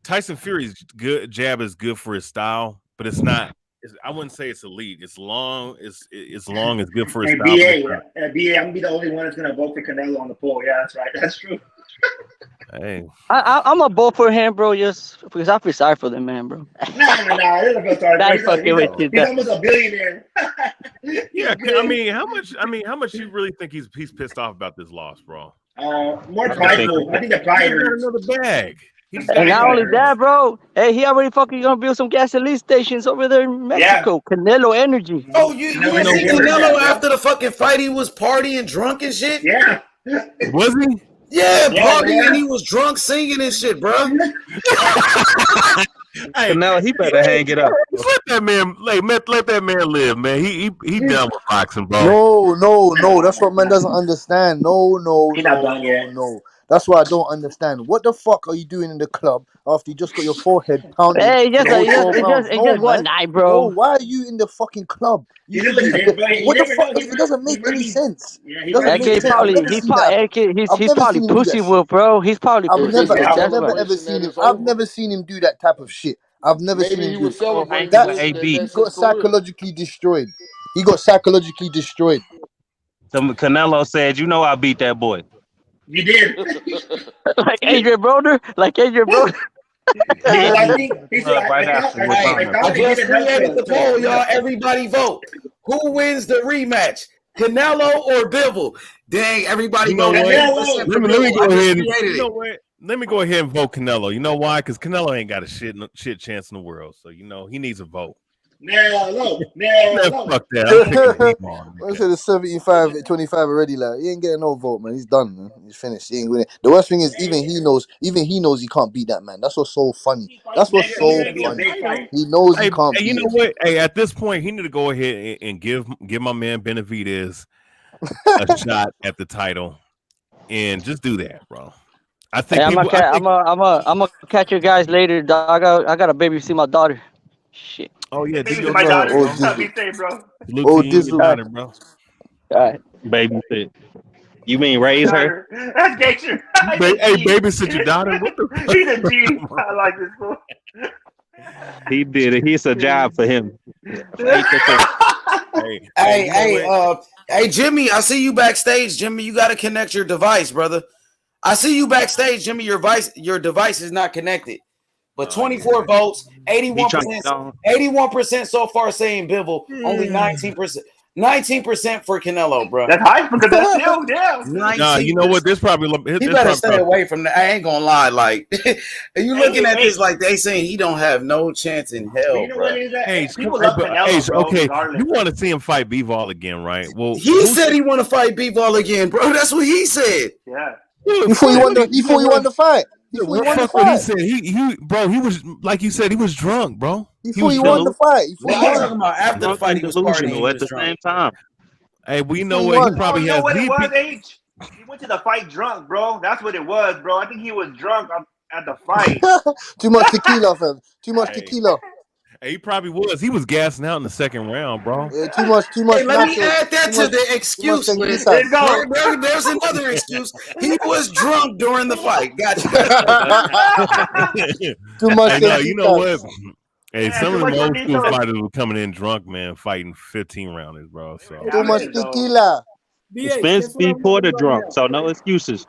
Tyson Fury's good jab is good for his style, but it's not. I wouldn't say it's elite. It's long. It's long. It's good for his style. BA, I'm gonna be the only one that's gonna vote for Canelo on the poll. Yeah, that's right. That's true. Hey, I'm a vote for him, bro. Just because I feel sorry for the man, bro. Nah. I don't feel sorry. He's almost a billionaire. Yeah, I mean, how much you really think he's pissed off about this loss, bro? More prideful. I think the pride hurts. Another bag. And not only that, bro. Hey, he already fucking gonna build some gasoline stations over there in Mexico. Yeah. Canelo Energy. Oh, you see Canelo after the fucking fight? He was partying, drunk and shit. Yeah. Was he? Yeah, partying. He was drunk, singing and shit, bro. Hey, now he better hang it up. Let that man live, man. He done with boxing, bro. No. That's what man doesn't understand. No. He's not done yet. No. That's what I don't understand. What the fuck are you doing in the club after you just got your forehead pounded? Hey, it's just one night, bro. No, why are you in the fucking club? What the fuck? It doesn't make any sense. He's probably pussy whip, bro. He's probably pussy whip. I've never seen him do that type of shit. I've never Maybe seen him he do was it. celebrating That this and he that's his got career. psychologically destroyed. He got psychologically destroyed. Canelo said, "You know, I beat that boy." You did. Like Adrian Broner, Because I think he said Right I thought after we're I talking thought I they did just enough created the to poll, y'all. Everybody vote. Who wins the rematch? Canelo or Bivol? Dang, everybody You know voted what? 80% for Let me Bivol. go I just ahead and created you know it. what? Let me go ahead and vote Canelo. You know why? Because Canelo ain't got a shit chance in the world. So he needs a vote. No. Fuck that. I'm picking Bivol. I said it's 75-25 already. Like he ain't getting no vote, man. He's done, man. He's finished. He ain't winning. The worst thing is even he knows he can't beat that man. That's what's so funny. That's what's It's so gonna be a funny. big fight. He knows he Hey, can't you beat know him. what? Hey, at this point, he need to go ahead and give my man Benavidez a shot at the title, and just do that, bro. I think Hey, I'm people. I think. gonna catch you guys later, dog. I got to babysit my daughter. Shit. Oh yeah, do Maybe your to my thing, daughter. Oh, bro. I'll Dizzle. be safe, bro. Salute Oh, to you and your Dizzle. All right. daughter, bro. All right. Babysit. You mean raise her? Daughter. That's gangster. He's a Hey, G. babysit your daughter. What the fuck? He's a G. I like this fool. He did it. It's a job for him. 8 to 4. Hey, Jimmy, I see you backstage. Jimmy, you got to connect your device, brother. I see you backstage, Jimmy. Your device is not connected. But 24 votes, 81% so far saying Bivol, only 19%. 19% for Canelo, bro. That's high because that's still, yeah. Nah, you know what? There's probably He better stay away from that. I ain't gonna lie. Like, you looking at this like they saying he don't have no chance in But hell, you know bro. what it is that Hey, people love Canelo, bro. okay. Regardless. You want to see him fight Bivol again, right? Well, He said he want to fight Bivol again, bro. That's what he said. Yeah. Before you won the fight. What he said? He was like you said. He was drunk, bro. Before you won the fight. What you talking about? After the fight, he was partying. He at was the drunk. same time. Hey, we know Before what you he probably you know has. what it was, H? He went to the fight drunk, bro. That's what it was, bro. I think he was drunk at the fight. Too much tequila, fam. Too much tequila. Hey, he probably was. He was gassing out in the second round, bro. Too much Hey, let me nachos. add that to the excuse list. There's another excuse. He was drunk during the fight. Gotcha. Too much Hey, no, you know what? tequilas. Hey, some of them old school fighters were coming in drunk, man, fighting 15 rounders, bro. So Too much tequila. Spence B. Porter drunk, so no excuses.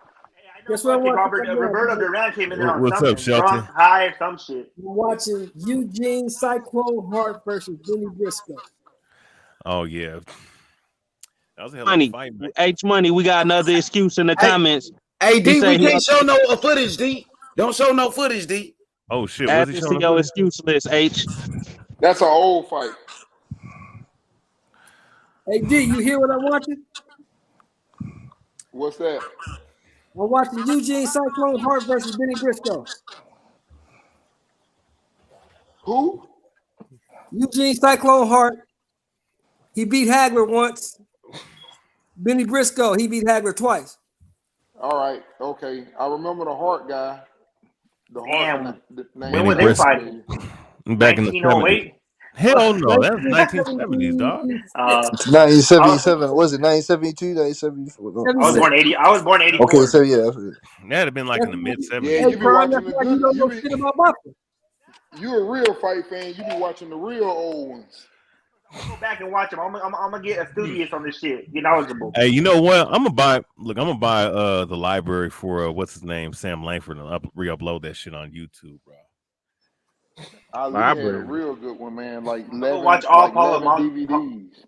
Guess what? Roberto Duran came in there on What's up, something, Shelton? drunk, high, some shit. I'm watching Eugene Cyclone Hart versus Benny Briscoe. Oh yeah, that was a hell of a fight, man. H Money, we got another excuse in the comments. Hey, D, we can't show no footage, D. Don't show no footage, D. Oh shit, Add was he this showing to up? your excuse list, H. That's an old fight. Hey D, you hear what I'm watching? What's that? I'm watching Eugene Cyclone Hart versus Benny Briscoe. Who? Eugene Cyclone Hart. He beat Hagler once. Benny Briscoe, he beat Hagler twice. All right, okay. I remember the Hart guy. The Hart name. When were they fighting? Back in the 70s. Hell no, that's 1970s, dog. 1977. Was it 1972? 1974? I was born 80. I was born 84. Okay, so yeah. That'd have been like in the mid 70s. Yeah, you be watching the good. You don't know shit about boxing. You a real fight fan. You be watching the real old ones. Go back and watch them. I'm gonna get studious on this shit. Get knowledgeable. Hey, you know what? I'm gonna buy the library for what's his name, Sam Langford, and re-upload that shit on YouTube, bro. Ali had a real good one, man. Like 11, watch all like Paul 11 DVDs.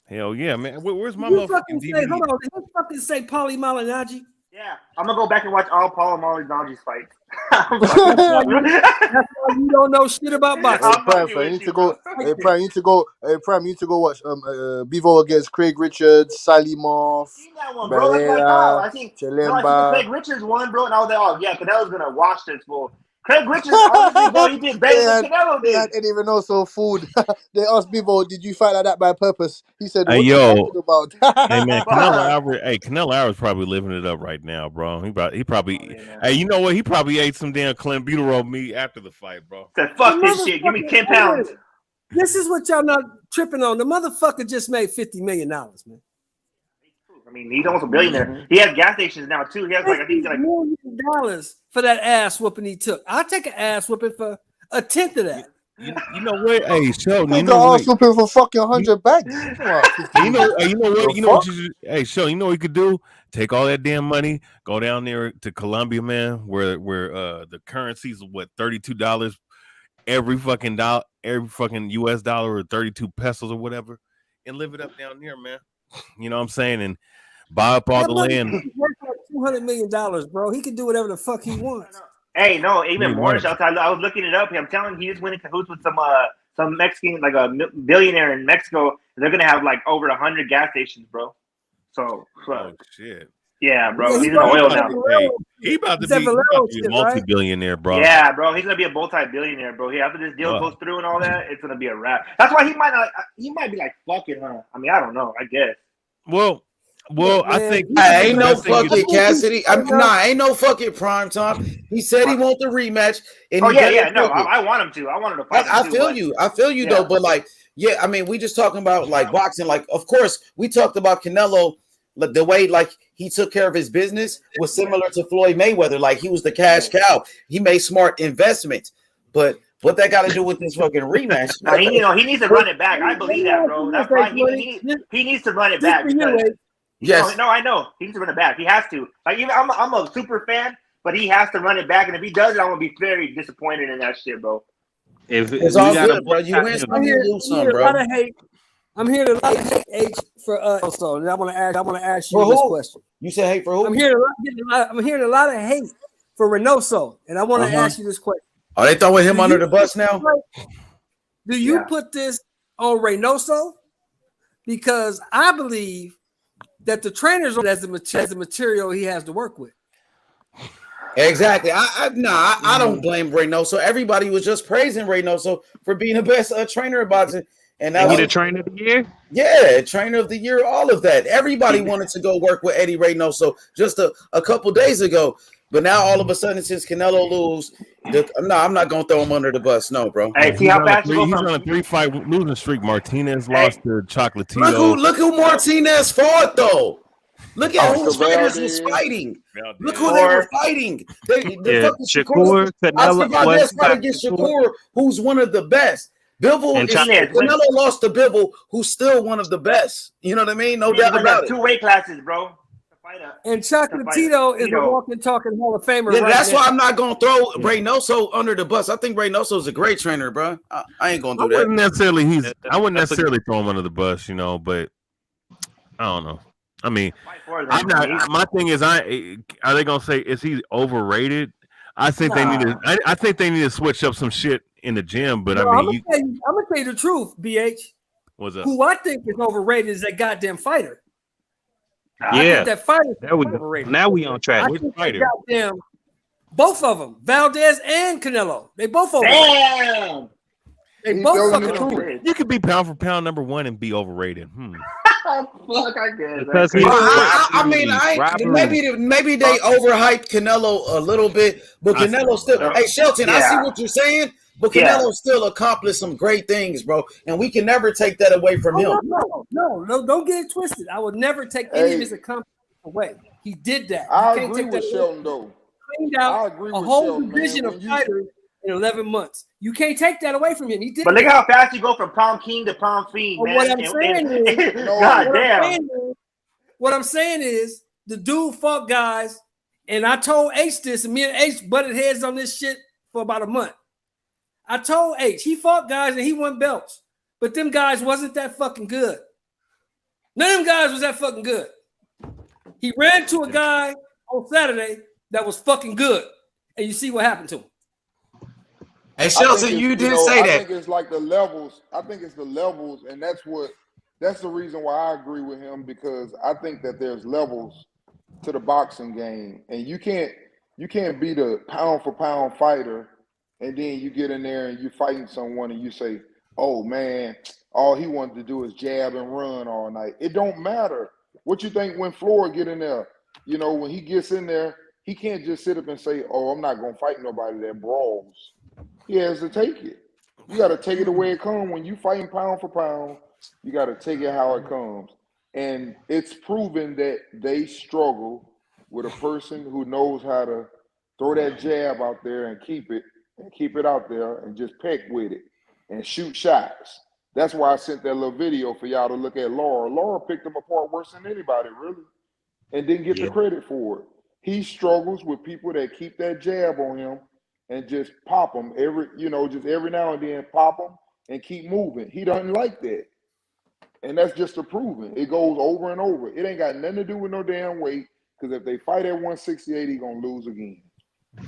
Hell yeah, man. Where's my Hold motherfucking on, DVD? did you fucking say Paulie Malignaggi? Yeah, I'm gonna go back and watch all Paul and Molly Dodge's fights. That's why you don't know shit about boxing. Prime, you need to go. Prime, you need to go. Prime, you need to go watch Bivol against Craig Richards, Sally Moff, That one, bro. That's my call. I think I seen the Chelemba. Craig Richards one, bro, and I was like, oh yeah, Canelo's gonna watch this fool. Craig Richards, honestly, bro, he did better than Canelo They did. didn't even know so food. They asked Bivol, "Did you fight like that by purpose?" He said, Hey "What yo, are you talking about?" hey man, Canelo Alvarez probably living it up right now, bro. He probably hey, you know what? He probably ate some damn clenbuterol meat after the fight, bro. Said, fuck this shit. Give me 10 pounds. This is what y'all not tripping on. The motherfucker just made $50 million, man. I mean, he's almost a billionaire. He has gas stations now too. He has like I think like $1 million for that ass whooping he took. I'll take an ass whooping for a tenth of that. You know what? Hey, Sheldon, you Nigga know ass what? whooping for fucking 100 bags. You know what? The You know what fuck? hey, Sheldon, you know what you could do? Take all that damn money, go down there to Colombia, man, where the currency is what $32 every fucking US dollar or 32 pesos or whatever, and live it up down there, man. You know what I'm saying? And buy up all That the money land. is worth like $200 million, bro. He can do whatever the fuck he wants. Hey, no, even Need more. money. I was looking it up. I'm telling you, he's winning cahoots with some Mexican, like a billionaire in Mexico. They're gonna have like over 100 gas stations, bro. So, Oh shit. yeah, bro. Yeah, He's in the oil now. He about to He's that be Valero a shit, right? multi-billionaire, bro. Yeah, bro. He's gonna be a multi-billionaire, bro. After this deal goes through and all that, it's gonna be a wrap. That's why he might not. He might be like, "Fuck it, huh?" I mean, I don't know. I guess. Well, I think ain't no fucking Cassidy. Ain't no fucking prime time. He said he want the rematch. And Oh he yeah, better no. take it. I want him to. I want him to fight. I feel you. I feel you though. But like, yeah, I mean, we just talking about like boxing. Like, of course, we talked about Canelo. Like the way like he took care of his business was similar to Floyd Mayweather. Like he was the cash cow. He made smart investments. But what that got to do with this fucking rematch? No, he needs to run it back. I believe that, bro. That's why he needs to run it back because. Yes. No, I know. He needs to run it back. He has to. Like even I'm a super fan, but he has to run it back. And if he does it, I'm gonna be very disappointed in that shit, bro. It's all good, bro. You win some, you lose some, bro. I'm here to hate H for also. And I want to ask you this question. You said hate for who? I'm hearing a lot of hate for Reynoso, and I want to ask you this question. Are they throwing him under the bus now? Do you put this on Reynoso? Because I believe that the trainers has the material he has to work with. Exactly. I don't blame Reynoso. Everybody was just praising Reynoso for being the best trainer of boxing. And that was the trainer of the year? Yeah, trainer of the year, all of that. Everybody wanted to go work with Eddie Reynoso just a couple days ago. But now all of a sudden, since Canelo lose, I'm not gonna throw him under the bus. No, bro. Hey, see how fast he's on a 3-fight losing streak. Martinez lost to Chocolatito. Look who Martinez fought though. Look at who fighters was fighting. Look who they were fighting. Shakur, Canelo. Let's try to get Shakur, who's one of the best. Bivol Canelo lost to Bivol, who's still one of the best. You know what I mean? No doubt about it. 2 weight classes, bro. And Chocolatito is a walking, talking Hall of Famer. Yeah, that's why I'm not gonna throw Reynoso under the bus. I think Reynoso's a great trainer, bro. I ain't gonna do that. I wouldn't necessarily throw him under the bus, you know, but I don't know. I mean, I'm not. My thing is, are they gonna say is he overrated? I think they need to. I think they need to switch up some shit in the gym. But I mean, I'm gonna tell you the truth, BH. What's up? Who I think is overrated is that goddamn fighter. Yeah, I think that fighter. There we go. Now we on track. Which fighter? Goddamn, both of them, Valdez and Canelo. They both overrated. Damn. They both fucking overrated. You could be pound for pound number one and be overrated. Fuck, I guess. Because maybe they overhyped Canelo a little bit, but Canelo still. Hey, Shelton, I see what you're saying, but Canelo still accomplished some great things, bro, and we can never take that away from him. No, don't get it twisted. I would never take any of his accomplishments away. He did that. I agree with Shelton, though. Cleaned out a whole division of fighters in 11 months. You can't take that away from him. He did. But look how fast you go from pound king to pound fiend, man. What I'm saying is, God damn. What I'm saying is, the dude fought guys, and I told H this, and me and H butted heads on this shit for about a month. I told H he fought guys and he won belts, but them guys wasn't that fucking good. None of them guys was that fucking good. He ran to a guy on Saturday that was fucking good, and you see what happened to him. Hey, Shelton, you did say that. I think it's like the levels. I think it's the levels, and that's the reason why I agree with him, because I think that there's levels to the boxing game, and you can't be the pound for pound fighter, and then you get in there and you fighting someone and you say, "Oh man, all he wanted to do is jab and run all night." It don't matter. What you think when Floyd get in there? You know, when he gets in there, he can't just sit up and say, "Oh, I'm not gonna fight nobody that brawls." He has to take it. You got to take it the way it comes. When you fighting pound for pound, you got to take it how it comes. And it's proven that they struggle with a person who knows how to throw that jab out there and keep it out there and just peck with it and shoot shots. That's why I sent that little video for y'all to look at Laura. Laura picked him apart worse than anybody, really, and didn't get the credit for it. He struggles with people that keep that jab on him and just pop him just every now and then pop him and keep moving. He doesn't like that. And that's just a proven. It goes over and over. It ain't got nothing to do with no damn weight, because if they fight at 168, he's going to lose again.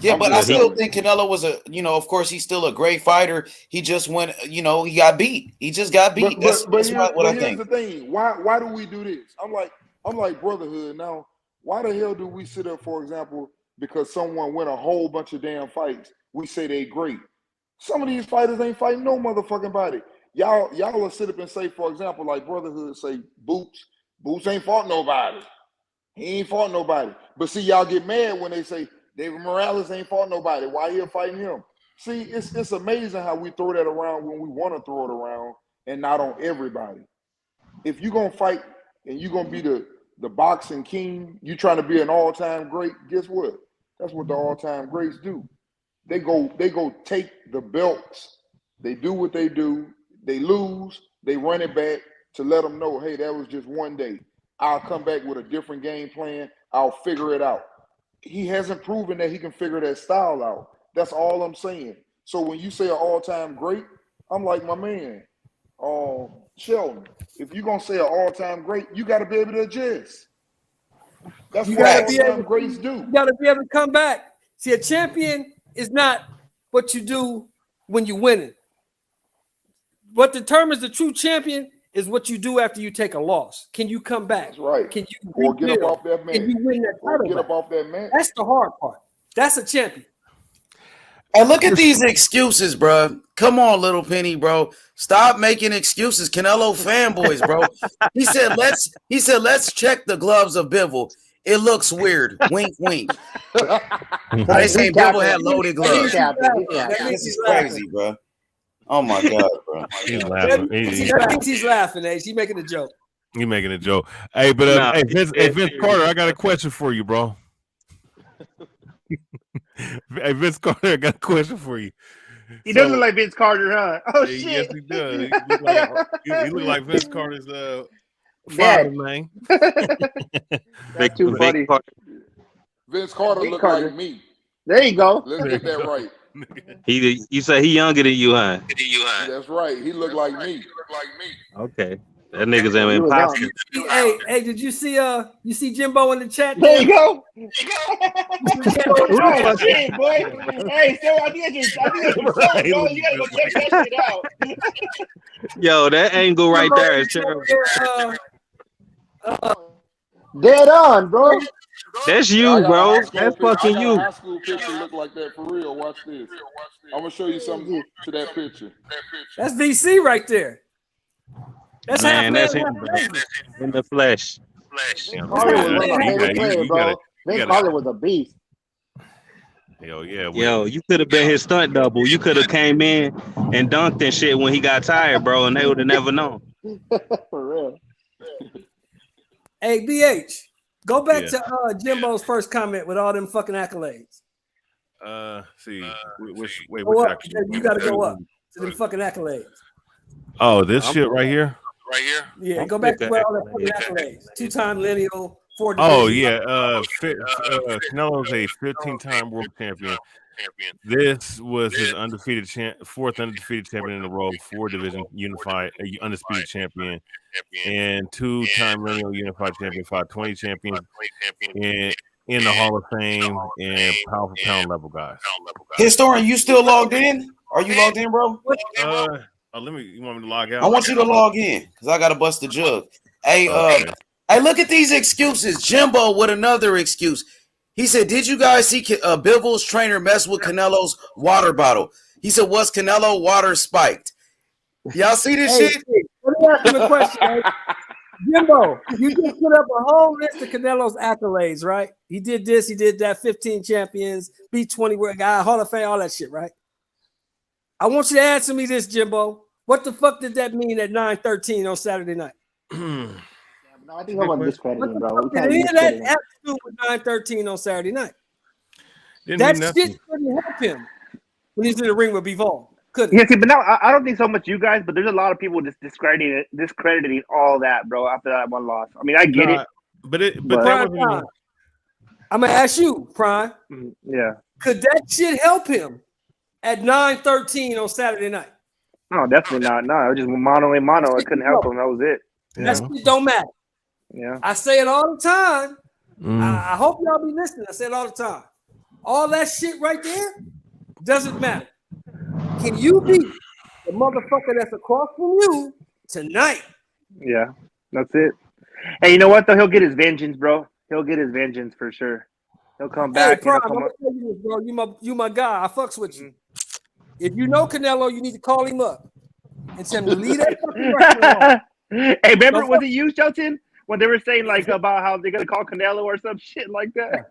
Yeah, but I still think Canelo was of course, he's still a great fighter. He just went, he got beat. He just got beat. That's what I think. Here's the thing. Why do we do this? I'm like brotherhood now. Why the hell do we sit up, for example, because someone win a whole bunch of damn fights, we say they great? Some of these fighters ain't fighting no motherfucking body. Y'all will sit up and say, for example, like brotherhood say, Boots ain't fought nobody. He ain't fought nobody. But see, y'all get mad when they say David Morales ain't fought nobody. Why you fighting him? See, it's amazing how we throw that around when we want to throw it around and not on everybody. If you're going to fight and you're going to be the boxing king, you trying to be an all-time great, guess what? That's what the all-time greats do. They go take the belts. They do what they do. They lose. They run it back to let them know, hey, that was just one day. I'll come back with a different game plan. I'll figure it out. He hasn't proven that he can figure that style out. That's all I'm saying. So when you say an all-time great, I'm like, my man, Sheldon, if you're going to say an all-time great, you got to be able to adjust. That's what all-time greats do. You got to be able to come back. See, a champion is not what you do when you win it. What determines the true champion is what you do after you take a loss. Can you come back? That's right. Can you or get up off that man? Can you win that title? Get up off that man. That's the hard part. That's a champion. And look at these excuses, bro. Come on, Little Penny, bro. Stop making excuses. Canelo fanboys, bro. He said, let's check the gloves of Bivol. It looks weird. Wink, wink. They say Bivol had loaded gloves. This is crazy, bro. Oh my God, bro. He's laughing. He's laughing, Ace. He's making a joke. He's making a joke. Hey, but Vince Carter, I got a question for you, bro. Hey, Vince Carter, I got a question for you. He does look like Vince Carter, huh? Oh shit! Yes, he does. He look like Vince Carter's father, man. That's too funny. Vince Carter look like me. There you go. Let's get that right. You say he younger than you, huh? That's right. He looked like me. Okay. That nigga's an imposter. Hey, did you see Jimbo in the chat? There you go. Oh, shit, boy. Hey, so I think it's bro. You gotta go check that shit out. Yo, that angle right there is terrible. Dead on, bro. That's you, bro. That's fucking you. High school picture look like that for real. Watch this. I'm gonna show you something to that picture. That's VC right there. That's man, that's him, bro. In the flesh. Carter was one of my favorite players, bro. Vince Carter was a beast. Yo, you could have been his stunt double. You could have came in and dunked and shit when he got tired, bro, and they would have never known. For real. Hey, BH, go back to Jimbo's first comment with all them fucking accolades. See, which you got to go up to them fucking accolades. Oh, this shit right here. Yeah, go back to all the fucking accolades. 2-time lineal, 4. Oh yeah, Canelo's a 15-time world champion. This was his fourth undefeated champion in a row, 4-division unified undisputed champion, and 2-time lineal unified champion, 520 champions, and in the Hall of Fame and pound for pound level guys. Historian, you still logged in? Are you logged in, bro? You want me to log out? I want you to log in because I gotta bust the jug. Hey, hey, look at these excuses. Jimbo with another excuse. He said, "Did you guys see Bivol's trainer mess with Canelo's water bottle?" He said, "Was Canelo water spiked?" Y'all see this shit? Let me ask you a question, Jimbo. You just put up a whole list of Canelo's accolades, right? He did this, he did that. 15 champions, beat 20 world guy, Hall of Fame, all that shit, right? I want you to answer me this, Jimbo. What the fuck did that mean at 9:13 on Saturday night? No, I think I'm about discrediting, bro. What did any of that have to do with 913 on Saturday night? That shit couldn't help him when he's in the ring with Bivol. Couldn't. Yeah, see, but now I don't think so much you guys, but there's a lot of people just discrediting all that, bro. After that one loss, I mean, I get it, but that wasn't even. I'm gonna ask you, Prime. Yeah. Could that shit help him at 913 on Saturday night? No, definitely not. No, it was just mono and mono. It couldn't help him. That was it. That shit don't matter. Yeah. I say it all the time. I hope y'all be listening. I say it all the time. All that shit right there doesn't matter. Can you beat the motherfucker that's across from you tonight? Yeah, that's it. Hey, you know what though? He'll get his vengeance, bro. He'll get his vengeance for sure. He'll come back. Hey, Prime, I'm gonna tell you this, bro. You my guy. I fucks with you. If you know Canelo, you need to call him up and tell him to leave that fucking record alone. Hey, remember, was it you, Shelton, when they were saying like about how they're gonna call Canelo or some shit like that?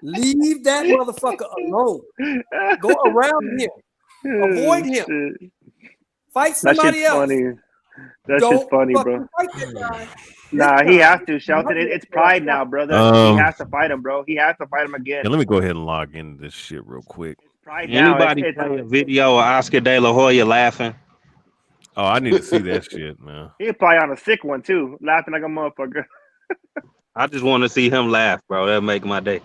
Leave that motherfucker alone. Go around him. Avoid him. Fight somebody else. Funny. That's just funny, bro. Nah, he has to, Shelton. It's pride now, brother. He has to fight him, bro. He has to fight him again. Yeah, let me go ahead and log into this shit real quick. Anybody play a video of Oscar De La Hoya laughing? Oh, I need to see that shit, man. He's probably on a sick one too, laughing like a motherfucker. I just want to see him laugh, bro. That'll make my day.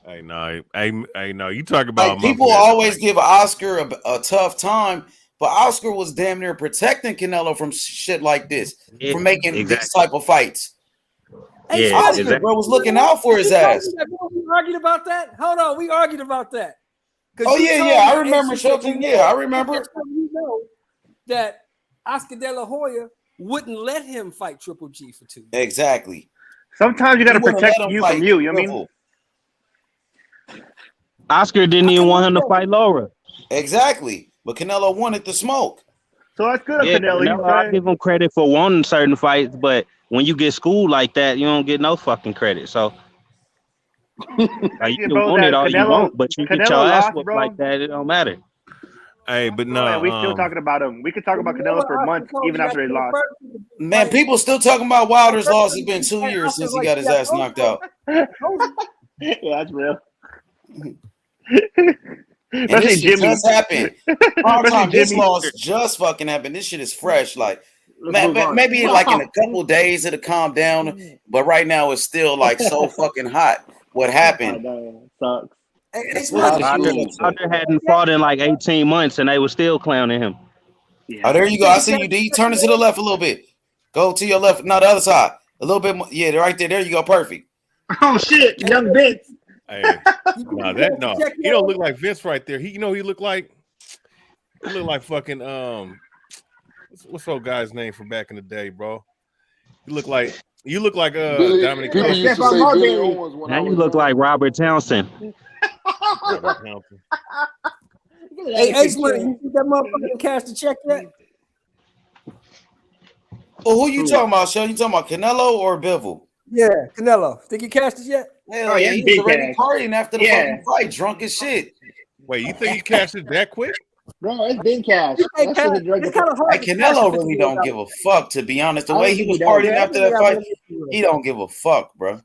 Hey, no, you talk about like, people always give Oscar a tough time, but Oscar was damn near protecting Canelo from shit like this, from making this type of fights. Hey, Oscar, bro, was looking out for his ass. We argued about that? Hold on, we argued about that. Oh, yeah, I remember, Shelton. Yeah, I remember. You know that Oscar De La Hoya wouldn't let him fight Triple G for 2 years. Exactly. Sometimes you got to protect you from you. You know what I mean? Oscar didn't even want him to fight Laura. Exactly. But Canelo wanted the smoke. So that's good, Canelo. I give him credit for wanting certain fights, but when you get schooled like that, you don't get no fucking credit. So like, you can want it all you want, but you get your ass whooped like that, it don't matter. Hey, but no, we still talking about him. We could talk about Canelo for months, even after he lost. Man, people still talking about Wilder's loss. It's been 2 years since he got his ass knocked out. Yeah, that's real. And this shit just happened. This loss just fucking happened. This shit is fresh. Like, maybe like in a couple days it'll calm down, but right now it's still like so fucking hot. What happened? Sucks. Wilder hadn't fought in like 18 months, and they were still clowning him. Oh, there you go. I see you, D. Turn it to the left a little bit. Go to your left. No, the other side. A little bit more. Yeah, right there. There you go. Perfect. Oh shit, young Vince. Hey, no, he don't look like Vince right there. He look like fucking what's old guy's name from back in the day, bro? You look like Dominic. People used to say Billy Owens when now you look like Robert Townsend. Hey, H-Man, you think that motherfucker cashed the check yet? Oh, who you talking about, Sean? You talking about Canelo or Bivol? Yeah, Canelo. Think he cashed it yet? Hell yeah, he was already partying after the fucking fight, drunk as shit. Wait, you think he cashed it that quick? Bro, it's been cash. Hey, Canelo really don't give a fuck, to be honest. The way he was partying after that fight, he don't give a fuck, bro.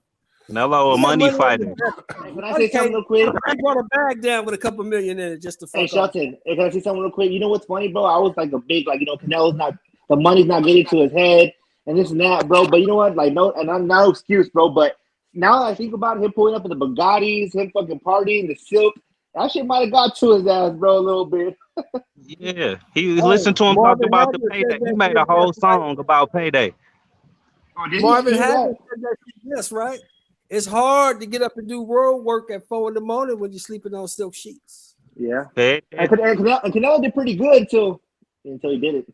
Canelo a money fighter. Can I say something real quick? I brought a bag down with a couple million in it just to fuck. Hey, Shelton, can I say something real quick? You know what's funny, bro? I was like a big, like, Canelo's not, the money's not getting to his head and this and that, bro. But you know what? Like, no, and I'm no excuse, bro. But now that I think about it, him pulling up in the Bugattis, him fucking partying, the silk, that shit might have got to his ass, bro, a little bit. Yeah, he listened to him talk about the payday. He made a whole song about payday. Marvin Hagler said that yes, right? It's hard to get up and do road work at 4 in the morning when you're sleeping on silk sheets. Yeah. And Canelo did pretty good until he did it.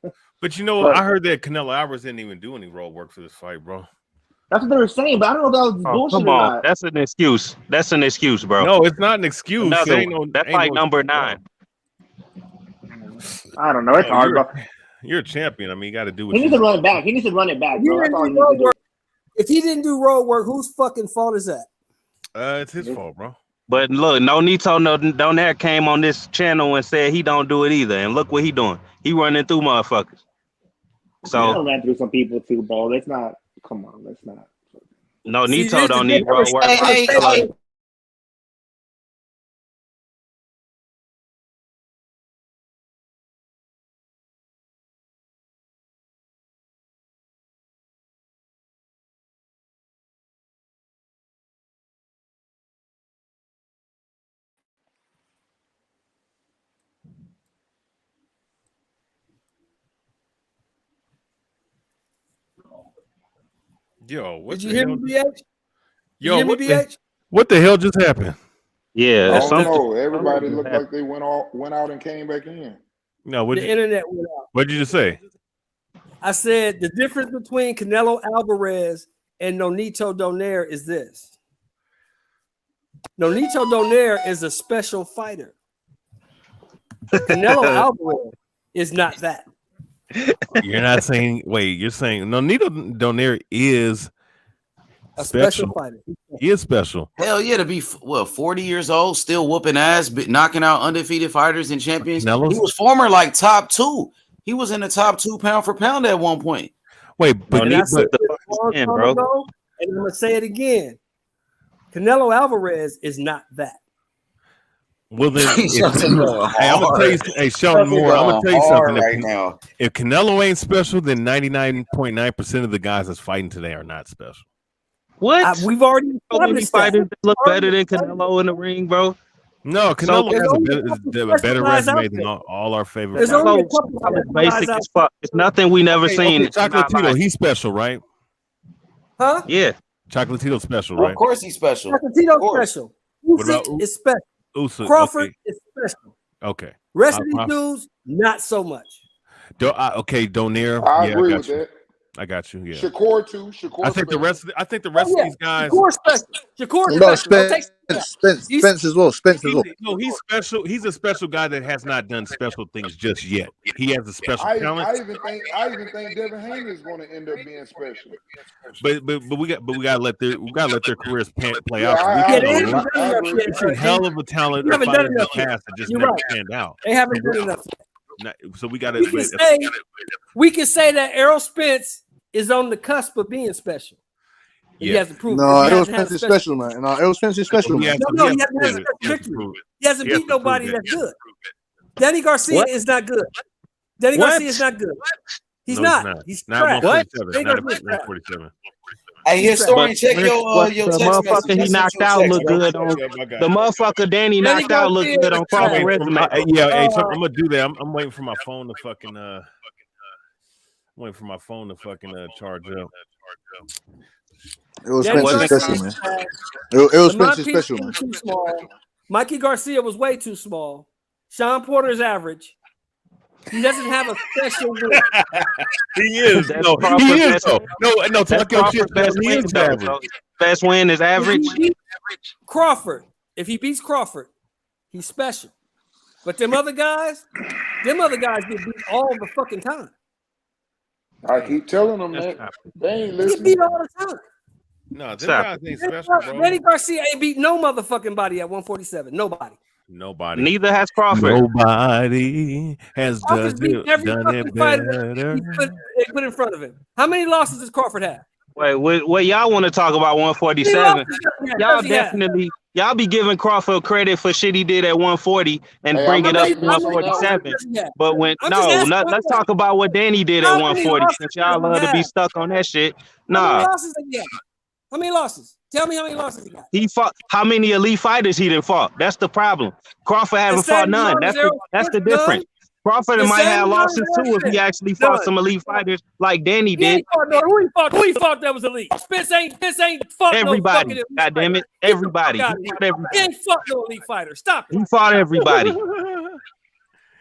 But you know what? I heard that Canelo Alvarez didn't even do any road work for this fight, bro. That's what they were saying, but I don't know if that was bullshit come or on. not. That's an excuse. That's an excuse, bro. No, it's not an excuse. That's like number 9. I don't know. It's hard, bro. You're a champion. I mean, you got to do what he needs to run it back. He needs to run it back, bro. That's all he needs to do. If he didn't do road work, whose fucking fault is that? It's his fault, bro. But look, no Donaire came on this channel and said he don't do it either. And look what he doing. He running through motherfuckers. So ran through some people too, bro. Let's not. Come on, let's not. no, Nito don't need road work. Yo, what Did you the hear hell? me, BH? Yo, you hear me, BH? What the hell just happened? Yeah, I don't know. Everybody looked like they went out and came back in. No, The internet went out. What did you just say? I said the difference between Canelo Alvarez and Nonito Donaire is this. Nonito Donaire is a special fighter. Canelo Alvarez is not that. You're not saying. Wait, you're saying Nonito Donaire is a special fighter. He is special. Hell yeah, to be 40 years old, still whooping ass, knocking out undefeated fighters and champions. Canelo's? He was former like top 2. He was in the top 2 pound for pound at one point. Wait, but and I said it a long time ago, and I'm gonna say it again. Canelo Alvarez is not that. Well then, I'm gonna tell you, hey Sheldon Moore, I'm gonna tell you something right now. If Canelo ain't special, then 99.9% of the guys that's fighting today are not special. What? We've already established fighters that look better than Canelo in the ring, bro. No, Canelo has a better resume than all our favorite. It's basic as fuck. It's nothing we never seen. Chocolatito, he's special, right? Huh? Yeah. Chocolatito's special, right? Of course he's special. Chocolatito's special. Usyk is special. Usyk, Crawford is special. Okay. Rest of these dudes, not so much. Okay, Donaire. I agree with that. I got you. Yeah. Shakur too. I think the rest of these guys. Shakur special. Shakur Spence as well. Spence as well. No, he's special. He's a special guy that has not done special things just yet. He has a special talent. I even think Devin Haney is going to end up being special. But we got to let their careers play out. We've seen hell of a talent or fighters in the past that just never panned out. They haven't done enough. So we got to. We can say that Errol Spence is on the cusp of being special. He hasn't proven. No, Errol Spence is special, man. No, Errol Spence is special. He hasn't had a victory. He hasn't beat nobody that's good. Danny Garcia is not good. Danny Garcia is not good. He's not. He's trash. Not 147. Hey, historian, check your the motherfucker he knocked out look good on the motherfucker Danny knocked out look good on Crawford resume. Yeah, so I'm gonna do that. I'm waiting for my phone to fucking charge up. It was special, man. It was special, man. Too small. Mikey Garcia was way too small. Sean Porter's average. He doesn't have a special win. He is. No, he is. No, talk your shit. He is average. Best win is average. Crawford. If he beats Crawford, he's special. But them other guys get beat all the fucking time. I keep telling them that. They ain't listening. Get beat all the time. No, them guys ain't special, bro. Danny Garcia ain't beat no motherfucking body at 147. Nobody. Neither has Crawford. Nobody has done it better. They put in front of him. How many losses does Crawford have? Wait, what y'all want to talk about 147? Y'all definitely y'all be giving Crawford credit for shit he did at 140 and bring it up to 147. But let's talk about what Danny did at 140 since y'all love to be stuck on that shit. Nah. How many losses? Tell me how many losses he got. He fought how many elite fighters he didn't fought. That's the problem. Crawford haven't fought none. That's the difference. Crawford might have losses too if he actually fought some elite fighters like Danny did. Who he fought that was elite? Spence ain't fought everybody. No God damn it, everybody. He ain't fought no elite fighter. Stop it. He fought everybody.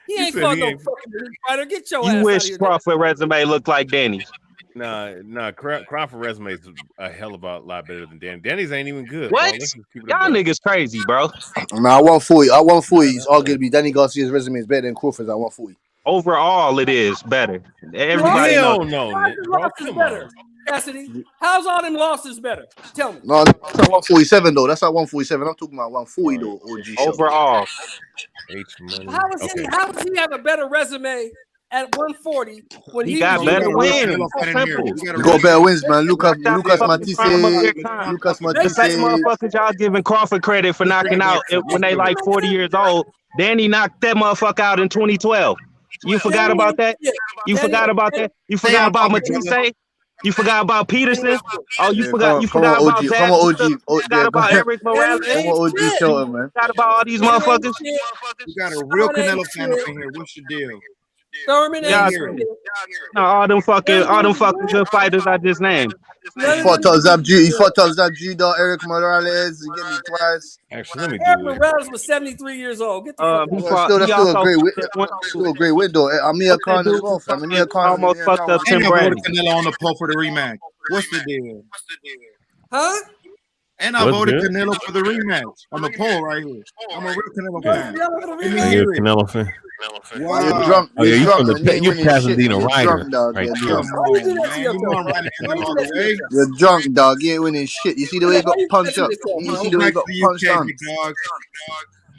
He ain't fought no fucking elite fighter. Get your ass You wish out of here. Crawford resume looked like Danny's. Nah. Crawford resume is a hell of a lot better than Danny. Danny's ain't even good. What? Y'all niggas crazy, bro. Nah, 140. At 140, it's arguably Danny Garcia's resume is better than Crawford's at 140. Overall, it is better. Everybody knows. Better. Cassidy, how's all them losses better? Tell me. No, that's at 147 though. That's at 147. I'm talking about 140 though. Overall. How does he have a better resume at 140 when He he got was better wins. simple. You got better wins, man. Lucas Motherfuckers from him up there Matisse, time. Lucas The same Matisse. motherfuckers y'all giving Crawford credit for knocking out when they like 40 years old. Danny knocked that motherfucker out in 2012. You forgot about that? You forgot about that? You forgot about Matisse? You forgot about Peterson? Oh, you Yeah, forgot come about on, Zach OG. Wheeler? You Oh, forgot yeah, about Eric Morales? come on, OG Shelton, man. Forgot about all these motherfuckers? You got a real Canelo fan up in here. What's your deal? Thurman Let me ain't hear it. No, all them fucking good fighters I just named. He fucked up Zab Judah, Eric Morales. You get me twice. Actually, let me Eric do it. Morales was 73 years old. Get the fuck out. Well, that's still a great win. Still a great win, though. Amir Khan as well, fam. Amir Khan almost fucked up And Tim I voted Brady. Canelo on the poll for the rematch. What's the deal? Huh? And I What's voted good? Canelo for the rematch on the poll right here. I'm a real Canelo fan. Let me Are you hear a it. Canelo fan? Wow. You're drunk. Oh yeah, You're you drunk, from man. You ain't you winning shit, Pasadena man. You're Rider drunk, dog. right You're there. drunk. Why you do that to Man, you know I'm yourself? riding Why you Canelo do all that the to way. yourself? You're drunk, dog. You ain't winning shit. You see the way he Why got you do that punched to up. yourself, You bro? see the way he Back got to the punched UK, on. big dog.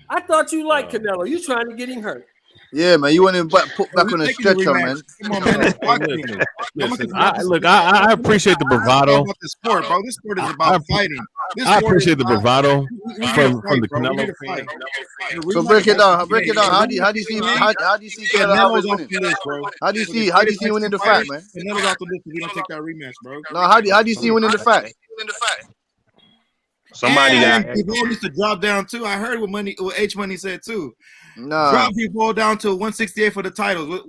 I thought you liked Canelo. You trying to get him hurt. Yeah, man. You want him put Hey, back we on a taking the stretcher, rematch. man. Come on, man. It's Hey, boxing. listen. I I appreciate the It's all bravado. about the sport, bro. This sport is I, about fighting. This I sport is appreciate the about bravado we need to from fight, the bro. We need Canelo to fight. fan. The So rematch break it has to down. be Break it made. down. The How rematch do you has to see be made. how do you see Canelo Canelo's Alvarez off winning? the list, bro. How do you For the see greatest you winning Mexican the fight, fighters, man? Canelo's off the list if we don't take that rematch, bro. No, how do you see you winning the fight? Somebody And got Bivol needs to drop down too. I heard what H Money said too. Nah. Drop Bivol down to 168 for the titles.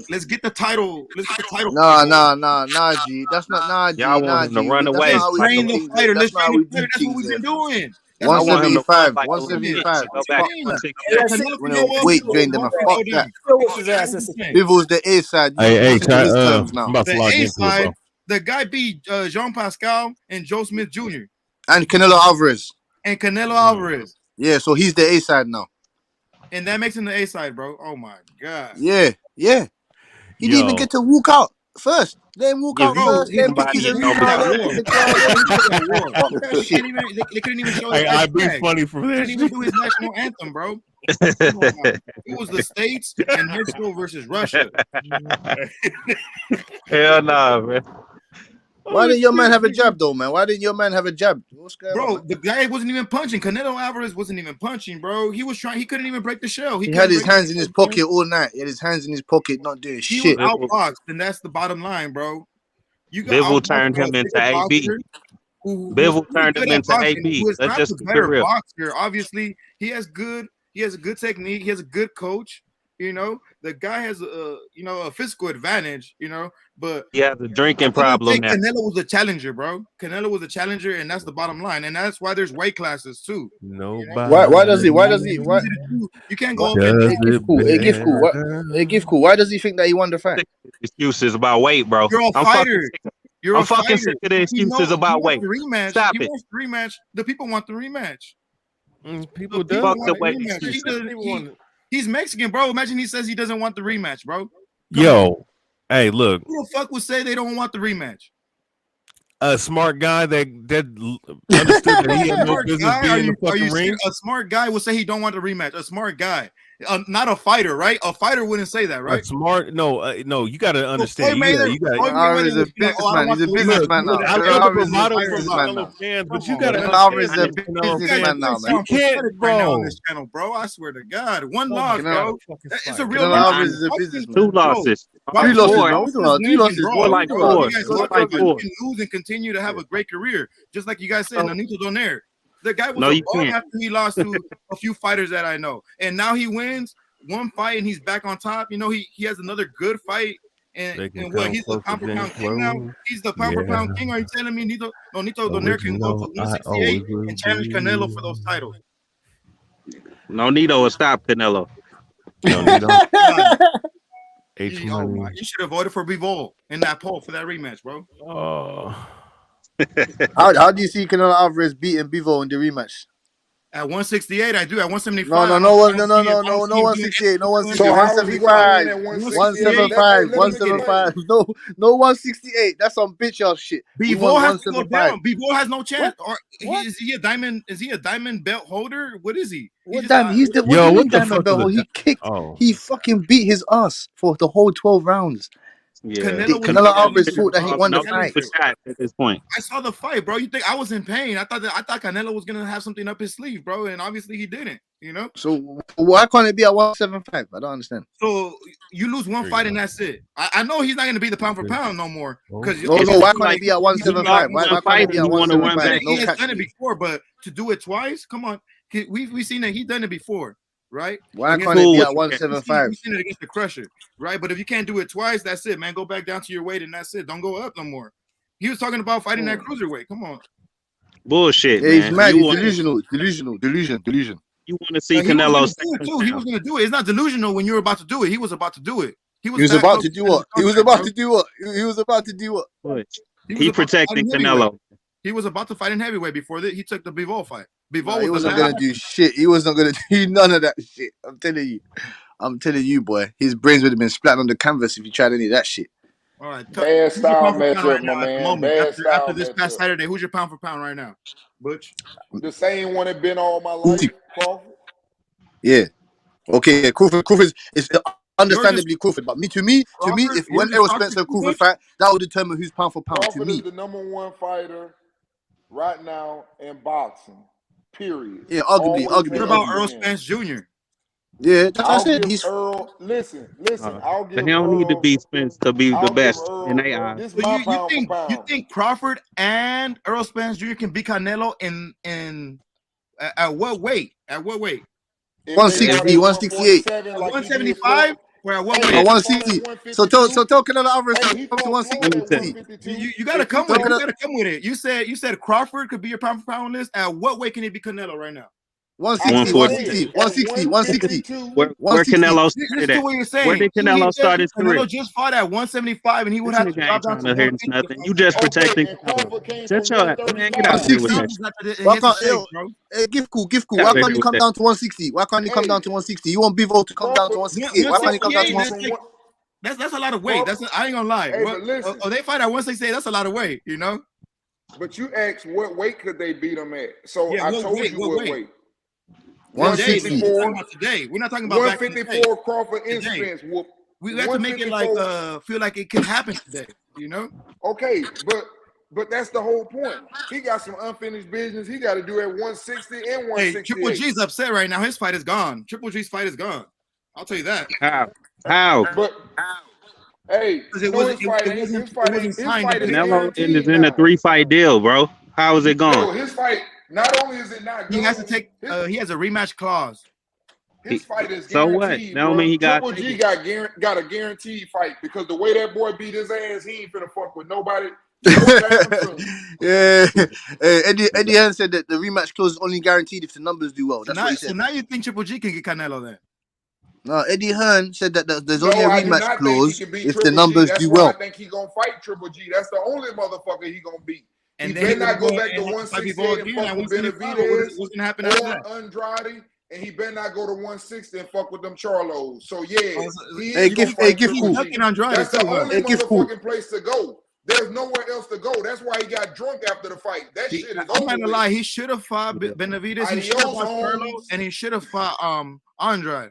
Let's get the title. Let's get the title. Nah, G. That's not y'all G. want Nah, him to G. run That's away not Let's how we like a do train the things. fighter. That's Let's not train how the we do fighter. That's what things we've here. been doing. That's I what want him to run 175. like a little bitch 175. and go back Fuck, to man. 168. Canelo When can a go up. weight drain them and fuck that. Still whoop his ass. That's the Bivol's the A side. Hey, Use it in his I'm terms now. about to The log A into it, bro. side, the guy beat Jean Pascal and Joe Smith Jr. And Canelo Alvarez. and Canelo Alvarez. Yeah, so he's the A side now. And that makes him the A side, bro. Oh my god. Yeah. He didn't even Yo, get to walk out first. Let him walk Give out you Bro, first. Let him pick somebody his and he was arena. nobody. at Let him war. pick the crowd. Let him He was at war. fuck that They shit. couldn't even show his hey, white I'd be flag. funny for Couldn't this. even do his national anthem, bro. Come on now. It was the States and Mexico versus Russia. Hell nah, man. Why didn't your man have a jab though, man? Why didn't your man have a jab? What's going on, Bro, man? the guy wasn't even punching. Canelo Alvarez wasn't even punching, bro. He was trying. He couldn't even break the shell. He had his hands in his pocket all night. He had his hands in his pocket, not doing He was shit. outboxed, and that's the bottom line, bro. You got Bivol outboxed turned by a him into bigger AB. boxer who's Bivol pretty turned him good at into boxing, AB. who is Let's perhaps just a keep it better real. boxer. Obviously, he has a good technique. He has a good coach. You know, the guy has a physical advantage. You know, but He has a drinking at the end of the problem day, now. Canelo was a challenger, bro. Canelo was a challenger, and that's the bottom line. And that's why there's weight classes too. Nobody. Why does he? You can't go up does and Hey, give cool. Hey, give cool. Why does he think that he won the fight? Excuses about weight, bro. You're a I'm fighter. You're I'm a fucking fighter. sick of the You know, excuses about weight. the rematch. Stop He it. wants the rematch. The people want the rematch. People The do. Fuck want the the weight rematch. excuses. He's Mexican, bro. Imagine he says he doesn't want the rematch, bro. Yo, hey, look, Who the fuck would say they don't want the rematch? a smart guy that understood that he had no Smart business guy? being Are in the you fucking ring. serious? A smart guy would say he don't want the rematch. A smart guy, not a fighter, right? A fighter wouldn't say that, right? A smart, no, you got to understand. Floyd You got. Floyd Mayweather Alvarez is a would be like, "Oh, I don't businessman. want He's a the rematch." businessman now. I Canelo love the Alvarez is a bravado from businessman fellow now. fans, but Come you on, got to man. Canelo Alvarez is a understand that Canelo businessman now, fans. man. You can't, Right now on bro. this channel, bro. I swear to God, one Oh my loss, Canelo, bro. fucking It's a fire. real Canelo loss. Alvarez is a Boxing, Two businessman. bro. losses. 3 Boxing, losses, Four. man. boxing is Two losing, losses, bro. More bro. like Two You four. losses. guys More talk like about four. you can lose and continue to have a great career, just like you guys said. Nonito Donaire, the guy was No, a you bum can't. after he lost to a few fighters that I know, and now he wins one fight and he's back on top. You know, he has another good fight. They can And what, come he's the close pound for again, pound king now? close. He's the pound for Yeah, pound king. Are you telling me Nonito Donaire can go to original. I 168 always will and challenge Canelo for be. those titles? No Nito will stop Canelo. No, Nito. H Oh Money. my! You should have voted for Bivol in that poll for that rematch, bro. Oh, How do you see Canelo Alvarez beating Bivol in the rematch? At 168, I do. At 175, No, 168, no 168, So how is he gonna win 175, at 168? 175, no 168. That's some bitch ass shit. We Bivol want has to go 175. down. Bivol has no chance. What? Or is he a diamond? Is he a diamond belt holder? What is he? What diamond? He's the what do you mean diamond belt? He kicked. He fucking beat his ass for the whole 12 rounds. Yeah, Canelo Alvarez thought that he won the fight. At this point. I saw the fight, bro. You think I was in pain? I thought Canelo was gonna have something up his sleeve, bro, and obviously he didn't. You know. So why can't it be at 175? I don't understand. So you lose one fight and that's it. I know he's not gonna be the pound for pound no more. Because No, why can't it be at 175? Why can't it be at 175? No He has catch. done it before, but to do it twice, come on. We've seen that he's done it before, right? Why can't it be at 175? We've seen it against the Crusher, right? But if you can't do it twice, that's it, man. Go back down to your weight and that's it. Don't go up no more. He was talking about fighting that cruiserweight. Come on. Bullshit, yeah, man. he's mad. He's delusional. You want to see Canelo? He was going to do it. It's not delusional when you're about to do it. He was about to do it. He was about to do what? He was about to do what? He was about to do what? He protecting Canelo. He was about to fight in heavyweight before that. He took the Bivol fight. Bivol he wasn't gonna do shit. He wasn't gonna do none of that shit. I'm telling you, boy. His brains would have been splattered on the canvas if he tried any of that shit. All right, bad style matchup, my man. After this past Saturday, who's your pound for pound right now, Butch? The same one that been all my life, Crawford. Yeah. Okay. Crawford is understandably Crawford, but to me, if when Errol Spence and Crawford fight, that will determine who's pound for pound. Crawford to me, is the #1 fighter right now in boxing. Period. Yeah, arguably. What about Errol Spence Jr.? Yeah, that's what I said. He's Earl. Listen. I'll give. He don't need to be Spence to be the best in AI. So you think Crawford and Errol Spence Jr. can beat Canelo in at what weight? At what weight? 160, 168, 175. Or at what weight? 160. So tell Canelo Alvarez to 160. You gotta come with it. You gotta come with it. You said Crawford could be your pound for pound list. At what weight can he beat Canelo right now? 160. Where Canelo started at? Where did Canelo start his career? Canelo just fought at 175, and he would have to drop down to nothing. You just protecting. Shut your man. Get out of here with that. Hey, give cool. Why can't you come down to 160? Why can't you come down to 160? You want Bivol to come down to 168? Why can't you come down to 160? That's a lot of weight. I ain't gonna lie. They fight at 168. That's a lot of weight, you know. But you asked what weight could they beat him at? So I told you what weight. 160. Today. We're not talking about 154 Crawford and Spence. We have to make it like feel like it can happen today, you know? Okay, but that's the whole point. He got some unfinished business. He got to do at 160 and 168. Hey, Triple G's upset right now. His fight is gone. Triple G's fight is gone. I'll tell you that. How? But hey, it wasn't Canelo is in a 3-fight deal, bro. How is it going? No, his fight. Not only is it not good, he has to take. He has a rematch clause. His fight is so guaranteed. What? That don't mean he got. Triple G got a guaranteed fight because the way that boy beat his ass, he ain't finna fuck with nobody. Yeah, Eddie Hearn said that the rematch clause is only guaranteed if the numbers do well. That's what he said. So now you think Triple G can get Canelo then? No, Eddie Hearn said that there's only a rematch clause if the numbers do well. I think he gonna fight Triple G. That's the only motherfucker he gonna beat. And he better not go back to 168 and fuck with Benavidez or Andrade, and he better not go to 160 and fuck with them Charlos. So yeah, give cool. That's the only motherfucking place to go. There's nowhere else to go. That's why he got drunk after the fight. That shit is over. I'm not gonna lie. He should have fought Benavidez. He should have fought Charlo, and he should have fought Andrade.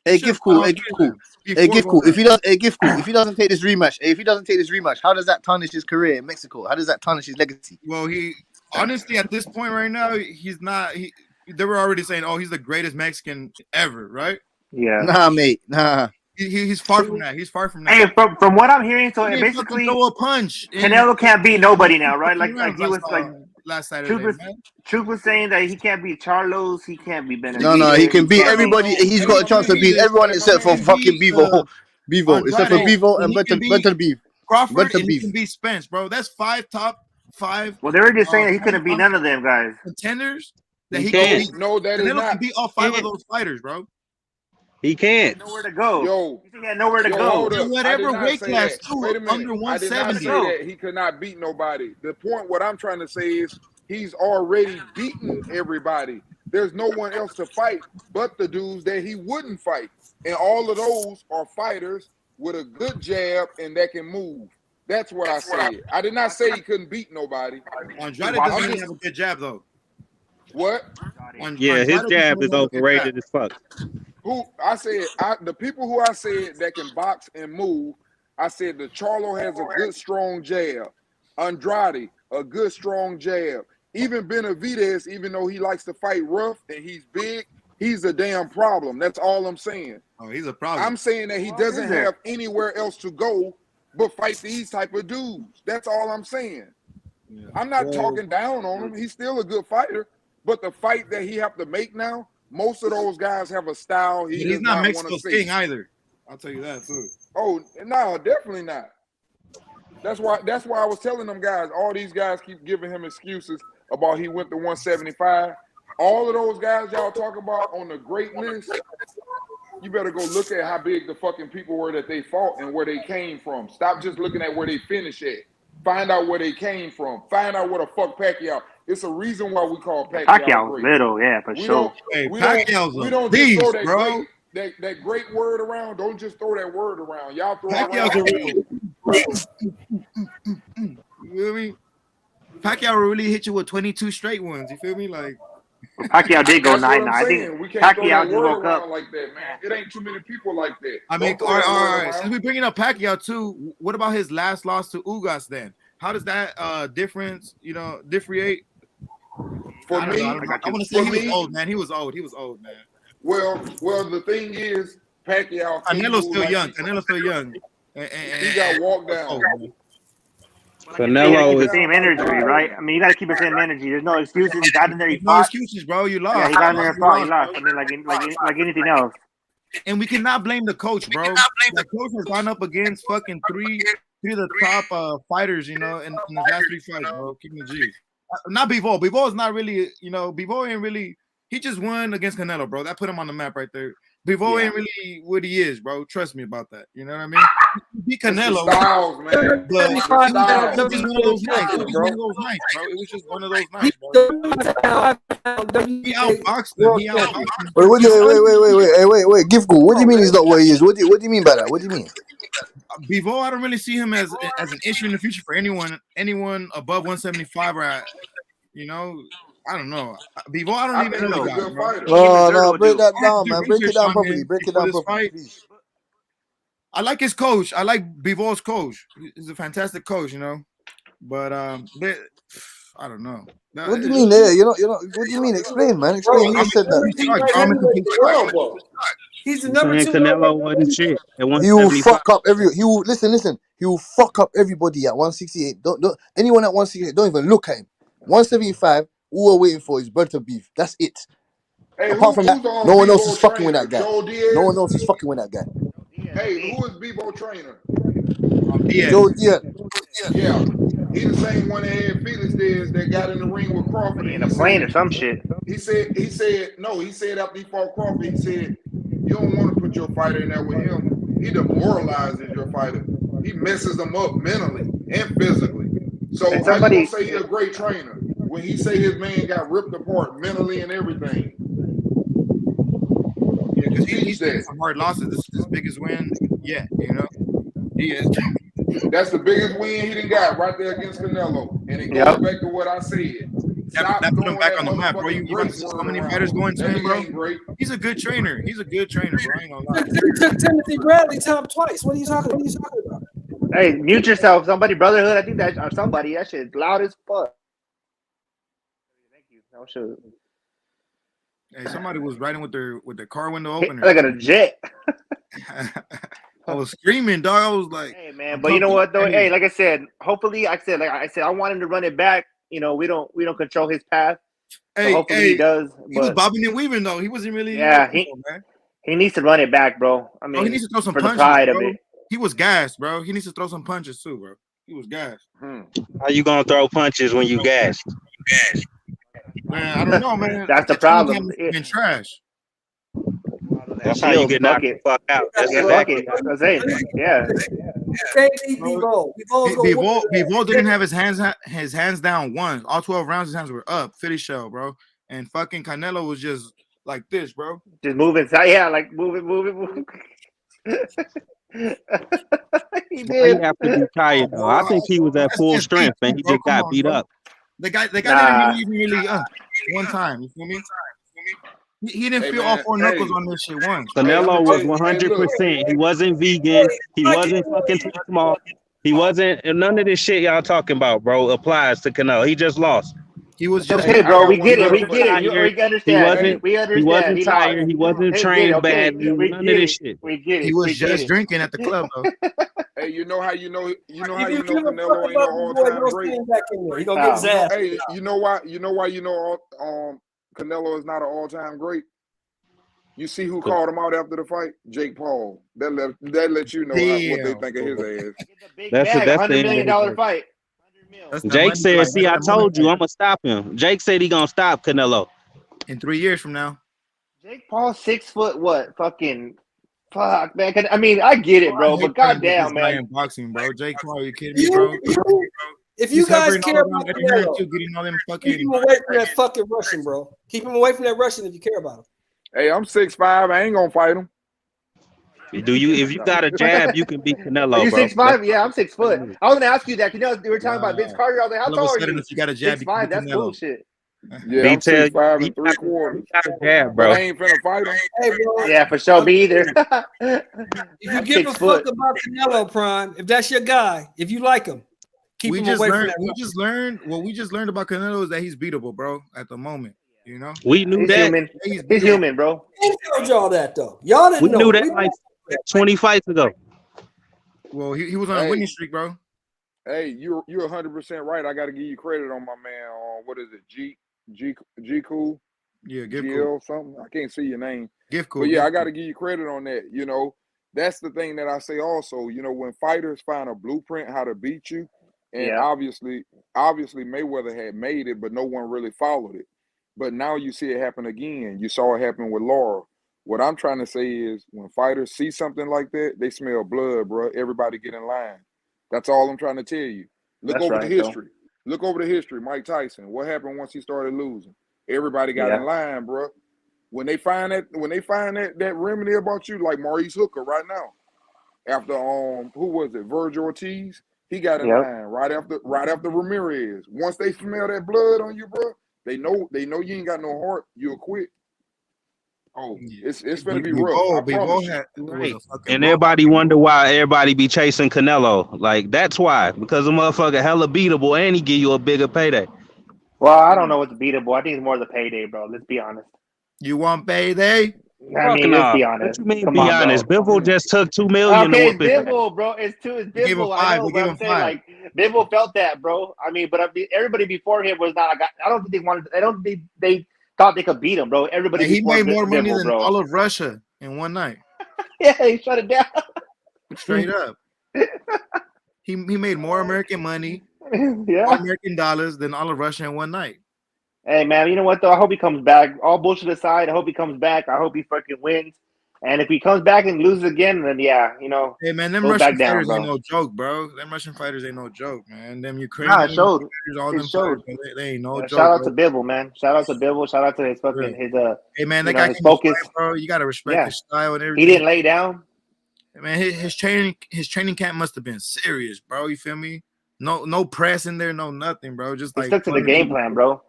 Hey, give cool. If he doesn't take this rematch, how does that tarnish his career in Mexico? How does that tarnish his legacy? Well, he honestly at this point right now, he's not. They were already saying, "Oh, he's the greatest Mexican ever," right? Yeah. Nah, mate. Nah. He's far from that. He's far from that. Hey, from what I'm hearing, so basically, throw a punch. Canelo can't beat nobody now, right? Like he was like last Saturday. Truth was saying that he can't beat Charlos, he can't beat Benavidez. No, he can beat everybody. He's got a chance to beat everyone except for fucking Bivol. Except for Bivol and Better Beef. Crawford and he can beat Spence, bro. That's top five. Well, they were just saying that he couldn't beat none of them guys. Contenders that he can beat. No, that is Canelo not. Can beat all 5 of those fighters, bro. He can't. Nowhere to go. Yo, he had nowhere to go. Whatever weight class, too, Wait a minute. under 170. I did not say that he could not beat nobody. The point, what I'm trying to say is, he's already beaten everybody. There's no one else to fight but the dudes that he wouldn't fight. And all of those are fighters with a good jab and that can move. That's what I said. I did not say he couldn't beat nobody. Andrade doesn't really have a good jab, though. What? Yeah, his jab is overrated as fuck. Who I said, the people who I said that can box and move, I said the Charlo has a good strong jab. Andrade, a good strong jab. Even Benavidez, even though he likes to fight rough and he's big, he's a damn problem. That's all I'm saying. Oh, he's a problem. I'm saying that he doesn't have anywhere else to go but fight these type of dudes. That's all I'm saying. Yeah. I'm not talking down on him. He's still a good fighter. But the fight that he have to make now, most of those guys have a style he's not Mexico's king either. I'll tell you that too. Oh no, definitely not. That's why I was telling them guys. All these guys keep giving him excuses about he went to 175. All of those guys y'all talk about on the great list, you better go look at how big the fucking people were that they fought and where they came from. Stop just looking at where they finished at. Find out where they came from. Find out where the fuck Pacquiao. It's a reason why we call Pacquiao great. Little, yeah, for sure. We don't just throw that great word around. Don't just throw that word around. Y'all throw Pacquiao's it around. You feel me? Pacquiao will really hit you with 22 straight ones. You feel me? Like Pacquiao did go 9-9. I think we can't Pacquiao throw that just woke up like that, man. It ain't too many people like that. I mean, all right. Since we're bringing up Pacquiao too, what about his last loss to Ugas then? How does that difference, differentiate? For me, I want to say he was old, man. He was old, man. Well, the thing is, Pacquiao. Canelo's still young. Canelo's still young. And he got walked down. Canelo is the same energy, right? I mean, you got to keep the same energy. There's no excuses. He got in there. He fought. No excuses, bro. You lost. Yeah, he got in there and fought. He lost. I mean, like anything else. And we cannot blame the coach, bro. The coach has gone up against fucking three of the top fighters, in the last 3 fights, bro. Keep me G. Not Bivol. Bivol is not really, Bivol ain't really. He just won against Canelo, bro. That put him on the map right there. Bivol ain't really what he is, bro. Trust me about that. You know what I mean? He beat Canelo. Styles, man. But it was just one of those nights. It was just one of those nights, bro. He outboxed him. Wait. Gifko, what do you mean he's not where he is? What do you mean by that? What do you mean? Bivol, I don't really see him as an issue in the future for anyone above 175 or I don't know. Bivol, I don't even know. No, break that down, man. Break it down properly. Break it down properly, please. I like his coach. I like Bivol's coach. He's a fantastic coach, But I don't know. What do you mean there? What do you mean? Explain, man. Explain. You said that. He's the number 2. Canelo wasn't shit. He will fuck up listen. He will fuck up everybody at 168. Don't anyone at 168. Don't even look at him. 175. All we're waiting for is Berta beef. That's it. Hey, apart from that, no one else is fucking with that guy. No one else is fucking with that guy. Hey, who is Bivol trainer? Joe Diaz. Yeah, he the same one that had Felix Diaz that got in the ring with Crawford in a plane or some shit. He said after he fought Crawford, he said you don't want to put your fighter in there with him. He demoralizes your fighter. He messes them up mentally and physically. So how you gonna say he's a great trainer when he say his man got ripped apart mentally and everything? Yeah, because he's taking some hard losses. This is his biggest win. Yeah, he is. That's the biggest win he done got right there against Canelo. And it goes back to what I said. That put him back on the map, bro. You got so many fighters going to him, bro. He's a good trainer. Bro. I ain't gonna lie. Took Timothy Bradley top twice. What are you talking about? Hey, mute yourself. Somebody, Brotherhood. I think that shit loud as fuck. Thank you. No shit. Hey, somebody was riding with their car window open. Like a jet. I was screaming, dog. I was like, "Hey, man!" But you know what, though? Hey, like I said, hopefully, I want him to run it back. We don't control his path. So hopefully he does. He was bobbing and weaving though. He wasn't really. Yeah, he needs to run it back, bro. I mean, he needs to throw some for punches, the pride bro. of it. He was gassed, bro. He needs to throw some punches too, bro. He was gassed. How you gonna throw punches when you gassed? Man, I don't know, man. That's the problem. In trash. That's how you get knocked the fuck out. That's That's it. Yeah. Can't beat Bivol. Bivol didn't have his hands down once. All 12 rounds, his hands were up. Philly shell, bro. And fucking Canelo was just like this, bro. Just moving. Yeah, like moving. He Why he did. have to be tired though? I think he was at full strength and he just got beat up. The guy didn't even really one time. You feel me? He didn't feel all four knuckles on this shit once. Canelo was 100%. He wasn't vegan. He wasn't fucking too small. He wasn't. None of this shit y'all talking about, bro, applies to Canelo. He just lost. He was just okay, bro. We get it. We understand. We understand. He wasn't tired. He wasn't trained badly. None of this shit. We get it. He was just drinking at the club, though. Hey, you know how you know Canelo ain't no all-time great. He gonna get his ass. Hey, you know why Canelo is not an all-time great? You see who called him out after the fight? Jake Paul. That let you know what they think of his ass. That's $100 million fight. Jake said, "See, I told you, I'm gonna stop him." Jake said he gonna stop Canelo in 3 years from now. Jake Paul 6 foot what? Fucking fuck, man. I mean, I get it, bro, but goddamn, man. In boxing, bro. Jake Paul, are you kidding me, bro? If you guys care about Canelo, getting all them fucking keep him away from that fucking Russian, bro. Keep him away from that Russian if you care about him. Hey, I'm 6'5". I ain't gonna fight him. Do you? If you got a jab, you can beat Canelo. Are you bro. 6'5"? Yeah, I'm 6 foot. I was gonna ask you that. You know, they were talking about Vince Carter. I was like, how tall are you? If you got a jab, 6'5". That's bullshit. Yeah, I'm 6'5" and 3/4. Jab, bro. But I ain't finna fight him. Hey, bro. Yeah, for sure. Me either. If you give a fuck about Canelo, Prime, if that's your guy, if you like him, keep him away from that. We just learned about Canelo is that he's beatable, bro. At the moment, you know. We knew that. He's human, bro. Who told y'all that though? Y'all didn't know. We knew that like 20 fights ago. Well, he was on a winning streak, bro. Hey, you're 100% right. I got to give you credit on my man. What is it? G Cool? Yeah, Give GL Cool. Something. I can't see your name. Give Cool. But yeah, I got to give you credit on that. You know, that's the thing that I say also. You know, when fighters find a blueprint how to beat you, and obviously Mayweather had made it, but no one really followed it. But now you see it happen again. You saw it happen with Laura. What I'm trying to say is when fighters see something like that, they smell blood, bro. Everybody get in line. That's all I'm trying to tell you. Look over the history. Look over the history. Mike Tyson. What happened once he started losing? Everybody got in line, bro. When they find that remedy about you, like Maurice Hooker right now, after who was it? Virgil Ortiz. He got in line right after Ramirez. Once they smell that blood on you, bro, they know you ain't got no heart. You'll quit. Oh, it's gonna be rough. Right. And everybody wonder why everybody be chasing Canelo. Like that's why, because the motherfucker hella beatable and he give you a bigger payday. Well, I don't know what's beatable. I think it's more the payday, bro. Let's be honest. You want payday? I mean, let's be honest. What you mean? Be honest. Bivol just took $2 million. Okay, it's Bivol, bro. It's Bivol. I know, but I'm saying like Bivol felt that, bro. I mean, but everybody before him was not. I don't think they wanted. I don't think they thought they could beat him, bro. Everybody. He made more money than all of Russia in one night. Yeah, he shut it down. Straight up. He made more American money, American dollars than all of Russia in one night. Hey man, you know what though? I hope he comes back. All bullshit aside, I hope he comes back. I hope he fucking wins. And if he comes back and loses again, then yeah, you know. Hey man, them Russian fighters ain't no joke, bro. Them Russian fighters ain't no joke, man. Them Ukrainian fighters, all them fighters, they ain't no joke. Shout out to Bivol, man. Shout out to Bivol. Shout out to his fucking Hey man, that guy can focus, bro. You gotta respect his style and everything. He didn't lay down. Man, his training camp must have been serious, bro. You feel me? No press in there, no nothing, bro. Just he stuck to the game plan, bro.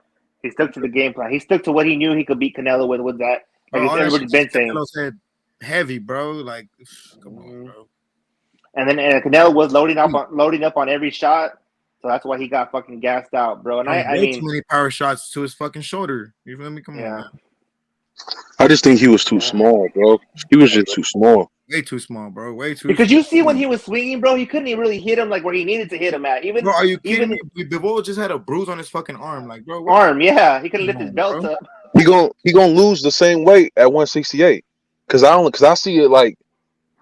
He stuck to the game plan. He stuck to what he knew he could beat Canelo with that. Like everybody's been saying. Canelo said heavy, bro. Like, come on, bro. And then Canelo was loading up on every shot, so that's why he got fucking gassed out, bro. And I mean, too many power shots to his fucking shoulder. You feel me? Come on, man. I just think he was too small, bro. He was just too small. Way too small, bro. Way too. Because you see when he was swinging, bro, he couldn't even really hit him like where he needed to hit him at. Even bro, are you kidding me? Bivol just had a bruise on his fucking arm, like, bro. He could lift his belt up. He gonna lose the same weight at 168. Cause I see it like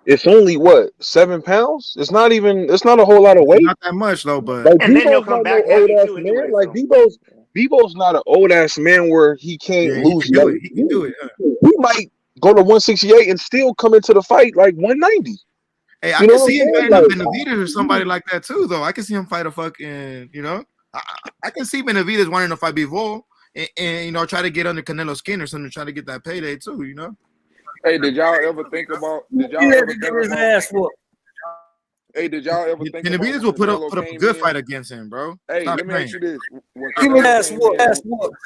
it's only 7 pounds. It's not a whole lot of weight. Not that much though, but like, and then he'll come back heavy too anyway. Like Bivol's not an old ass man where he can't lose weight. He can do it. He might go to 168 and still come into the fight like 190. Hey, I You know can what I'm see him saying? fighting a Like, Benavidez or somebody like that too, though. I can see him fight a fucking, I can see Benavidez wanting to fight Bivol and try to get under Canelo's skin or something, try to get that payday too, Hey, did y'all ever think about? He had to get his ass whooped. Hey, did y'all ever think about Benavidez when will put Canelo up a came good in? fight against him, bro. Hey, Stop let me playing. ask you this: when He was Canelo ass came whooped. in, Ass whooped.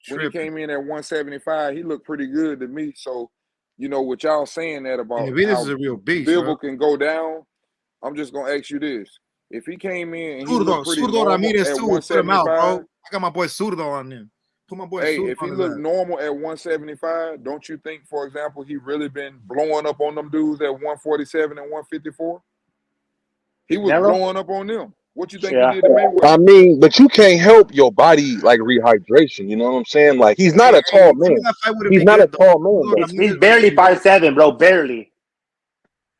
when he came in at 175, he looked pretty good to me. So, what y'all saying that about Benavidez how is a real beast, bro. Bivol can go down, I'm just gonna ask you this: if he came in and he looked pretty Surdo normal Ramirez at too will put him out, 175, bro. I got my boy Surdo on him. Put my boy hey, Surdo if on he his looked ass. normal at 175, don't you think, for example, he really been blowing up on them dudes at 147 and 154? He was Canelo? blowing up on them. What you think Yeah. he did to Mayweather? I mean, but you can't help your body like rehydration. You know what I'm saying? Like, he's not a tall To me, man. that fight would have He's been not a good though. tall man, Surdo though. He's Ramirez barely 5'7", bro. Barely.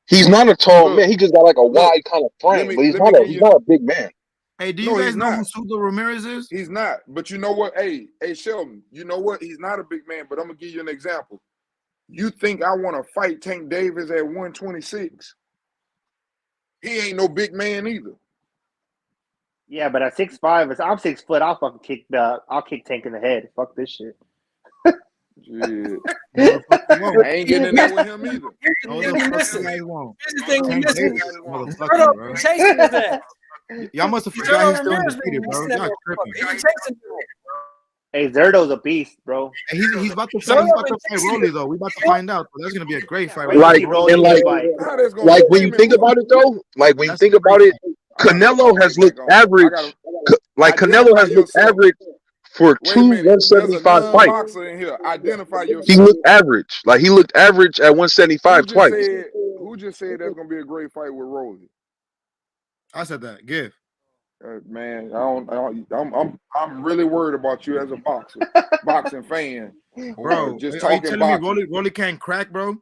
He's not a tall Look, man. He just got like a look. wide kind of Let frame, me but he's let me not give you. a big man. Hey, do you No, guys he's know not. who Surdo Ramirez is? He's not. But you know what? Hey, Sheldon. You know what? He's not a big man. But I'm gonna give you an example. You think I want to fight Tank Davis at 126? He ain't no big man either. Yeah, but at 6'5", I'm 6 foot. I'll kick Tank in the head. Fuck this shit. Yeah. I ain't getting in there with him either. No, the fuck you guys won't. Here's the thing Tank you're missing. Davis, motherfucker, Surdo bro. chasing his ass. Y'all must have Surdo forgot he's still Ramirez undefeated, been bro. missing that Y'all motherfucker. tripping. He been chasing him. Hey, Zerdo's a beast, bro. And he's about to fight. Surdo He's about been to fight chasing Rolly him. though. We about to find out. So that's gonna be a great fight. Wait till Like, see Rolly and get like, fight. How that's gonna like be? when Wait a you minute. think about it though, like when you That's a think about great it, fight. I gotta put my Canelo has right looked back on. average. Like Canelo Identify has looked yourself. average for Wait a two minute. There's a 175 fights. non-boxer in here. Identify He yourself. looked average. Like he looked average at 175 twice. Who just said that's gonna be a great fight with Rolly? I said that. Give. Man, I'm really worried about you as a boxing fan. Bro, Just are you talking telling me boxing. Rolly can't crack, bro?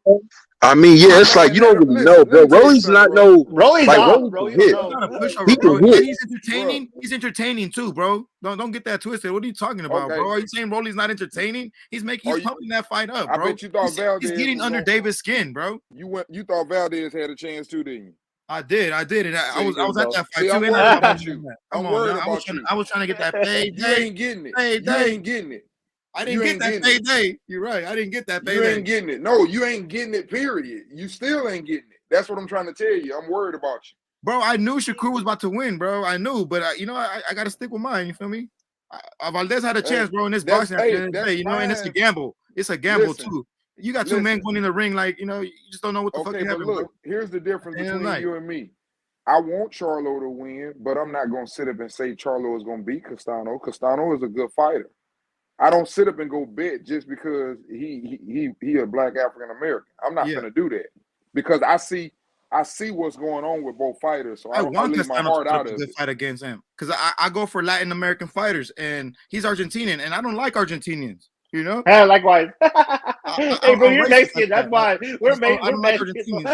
I mean, yeah, it's like Man, you don't really listen, know, let bro. me tell you Rolly's something, not bro. Rolly's like off, Rolly bro. can You don't hit. He's know. not a pushover, He bro. can And hit. he's entertaining. He's entertaining too, bro. Don't get that twisted. What are you talking about, Okay. bro? Are you saying Rolly's not entertaining? He's pumping that fight up, I bro. bet you thought Valdez He's getting was under gonna, Davis' skin, bro. You thought Valdez had a chance too, didn't you? I did, and I See, was at that fight see, too. I'm And worried I about you. Come I'm on, worried now. about you. I was trying to get that payday. You ain't getting it. You ain't getting it. I didn't get that payday. You're right. I didn't get that payday. You ain't getting it. No, you ain't getting it, period. You still ain't getting it. That's what I'm trying to tell you. I'm worried about you. Bro, I knew Shakur was about to win, bro. I knew, but I got to stick with mine. You feel me? Valdez had a chance, bro, in this boxing at the end of the day, and it's a gamble. It's a gamble, too. You got two men going in the ring, like, you just don't know what the fuck happened, look, bro. here's the difference between you and me. I want Charlo to win, but I'm not going to sit up and say Charlo is going to beat Castano. Castano is a good fighter. I don't sit up and go bet just because he a black African American. I'm not going to do that because I see what's going on with both fighters. So I want leave my Castano heart to out put up a of good it. fight against him because I go for Latin American fighters, and he's Argentinian, and I don't like Argentinians. You know? Yeah, likewise. Hey, bro, you're Mexican. That's why we're Mexican.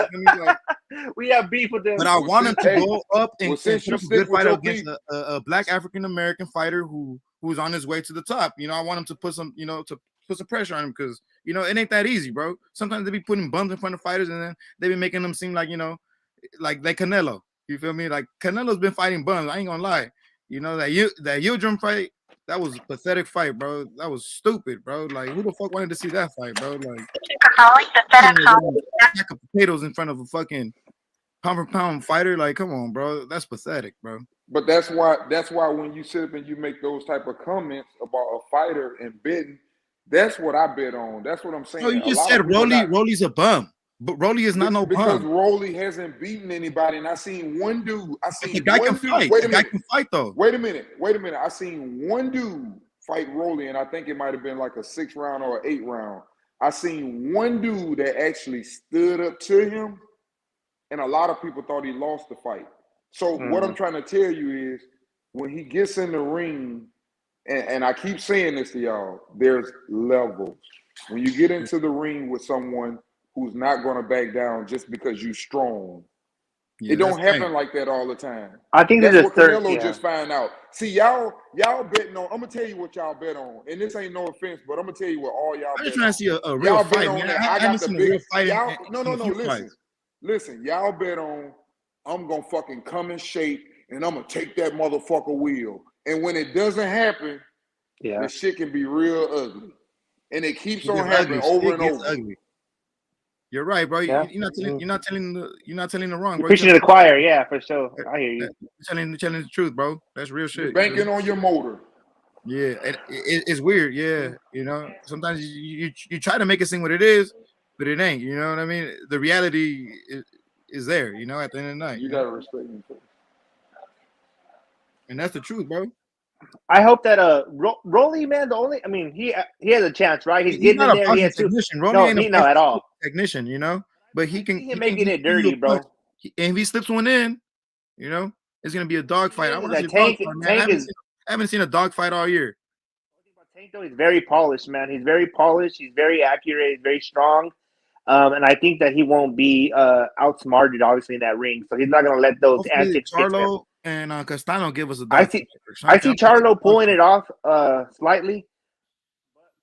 We have beef with them. But I want him to go up and put up a good fight against a black African American fighter who's on his way to the top. I want him to put some, to put some pressure on him because it ain't that easy, bro. Sometimes they be putting bums in front of fighters, and then they be making them seem like like Canelo. You feel me? Like Canelo's been fighting bums. I ain't gonna lie. That Yildirim fight. That was a pathetic fight, bro. That was stupid, bro. Like, who the fuck wanted to see that fight, bro? Like, sack of potatoes in front of a fucking pound for pound fighter. Like, come on, bro. That's pathetic, bro. But that's why when you sit up and you make those type of comments about a fighter and betting, that's what I bet on. That's what I'm saying. No, you just said Rolly's a bum. But Rolly is not no because bum. Rolly hasn't beaten anybody, and I seen one dude. The guy can fight. Wait a The guy minute. can fight though. Wait a minute. I seen one dude fight Rolly, and I think it might have been like a 6 round or an 8 round. I seen one dude that actually stood up to him, and a lot of people thought he lost the fight. So what I'm trying to tell you is, when he gets in the ring, and I keep saying this to y'all, there's levels. When you get into the ring with someone who's not going to back down just because you're strong, it don't happen like that all the time. I think that's what third, Canelo just found out. See, y'all betting on. I'm gonna tell you what y'all bet on, and this ain't no offense, but I'm gonna tell you what all y'all. I'm bet just trying on. to see a real y'all fight, bet on man. that. I I got haven't the seen a big. real fight. No. Listen. Listen, y'all bet on I'm gonna fucking come in shape and I'm gonna take that motherfucker wheel. And when it doesn't happen, the shit can be real ugly. And it keeps on happening over and over. Ugly. You're right, bro. You're not telling the wrong, bro. Preaching to the choir, yeah, for sure. I hear you. Telling the truth, bro. That's real shit. You're banking on your motor. Yeah, it's weird. Yeah, you know, sometimes you try to make it seem what it is, but it ain't. You know what I mean? The reality is there. You know, at the end of the night, you gotta respect me, and that's the truth, bro. I hope that Rolly, man, he has a chance, right? He's getting not in there. He has technician. Rolly no, ain't at all. Technician, you know, but he can making it dirty, bro. And if he slips one in, you know, it's gonna be a dogfight. I want to see Tank I haven't seen a dogfight all year. Tank, though, he's very polished, man. He's very polished. He's very accurate. He's very strong. And I think that he won't be outsmarted, obviously, in that ring. So he's not gonna let those antics. Charlo and Castano give us a dogfight. I see Charlo pulling it off slightly.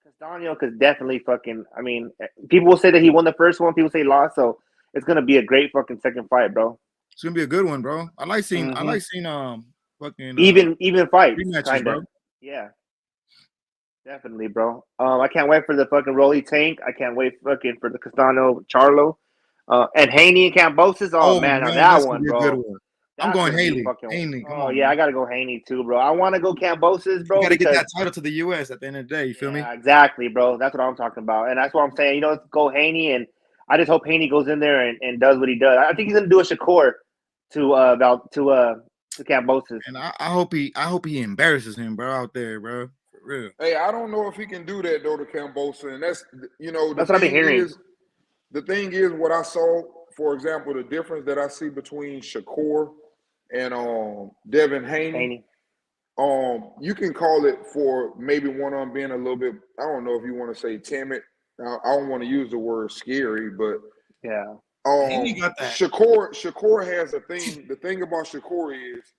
Castano could definitely fucking. I mean, people will say that he won the first one. People say he lost. So it's gonna be a great fucking second fight, bro. It's gonna be a good one, bro. I like seeing fucking even fights, rematches, bro. Yeah, definitely, bro. I can't wait for the fucking Rolly Tank. I can't wait fucking for the Castano Charlo, and Haney and Cambosis. Oh man, on that one, bro. Good one. I'm going Haney. Oh yeah, I gotta go Haney too, bro. I want to go Cambosis, bro. You gotta get that title to the U.S. at the end of the day. You feel me? Exactly, bro. That's what I'm talking about, and that's what I'm saying. You know, go Haney, and I just hope Haney goes in there and does what he does. I think he's gonna do a Shakur to Cambosis. And I hope he embarrasses him, bro, out there, bro. For real. Hey, I don't know if he can do that though to Cambosa, and that's what I've been hearing. The thing is, what I saw, for example, the difference that I see between Shakur and Devin Haney. You can call it for maybe one of them being a little bit. I don't know if you want to say timid. I don't want to use the word scary, but yeah. Got that. Shakur has a thing. The thing about Shakur is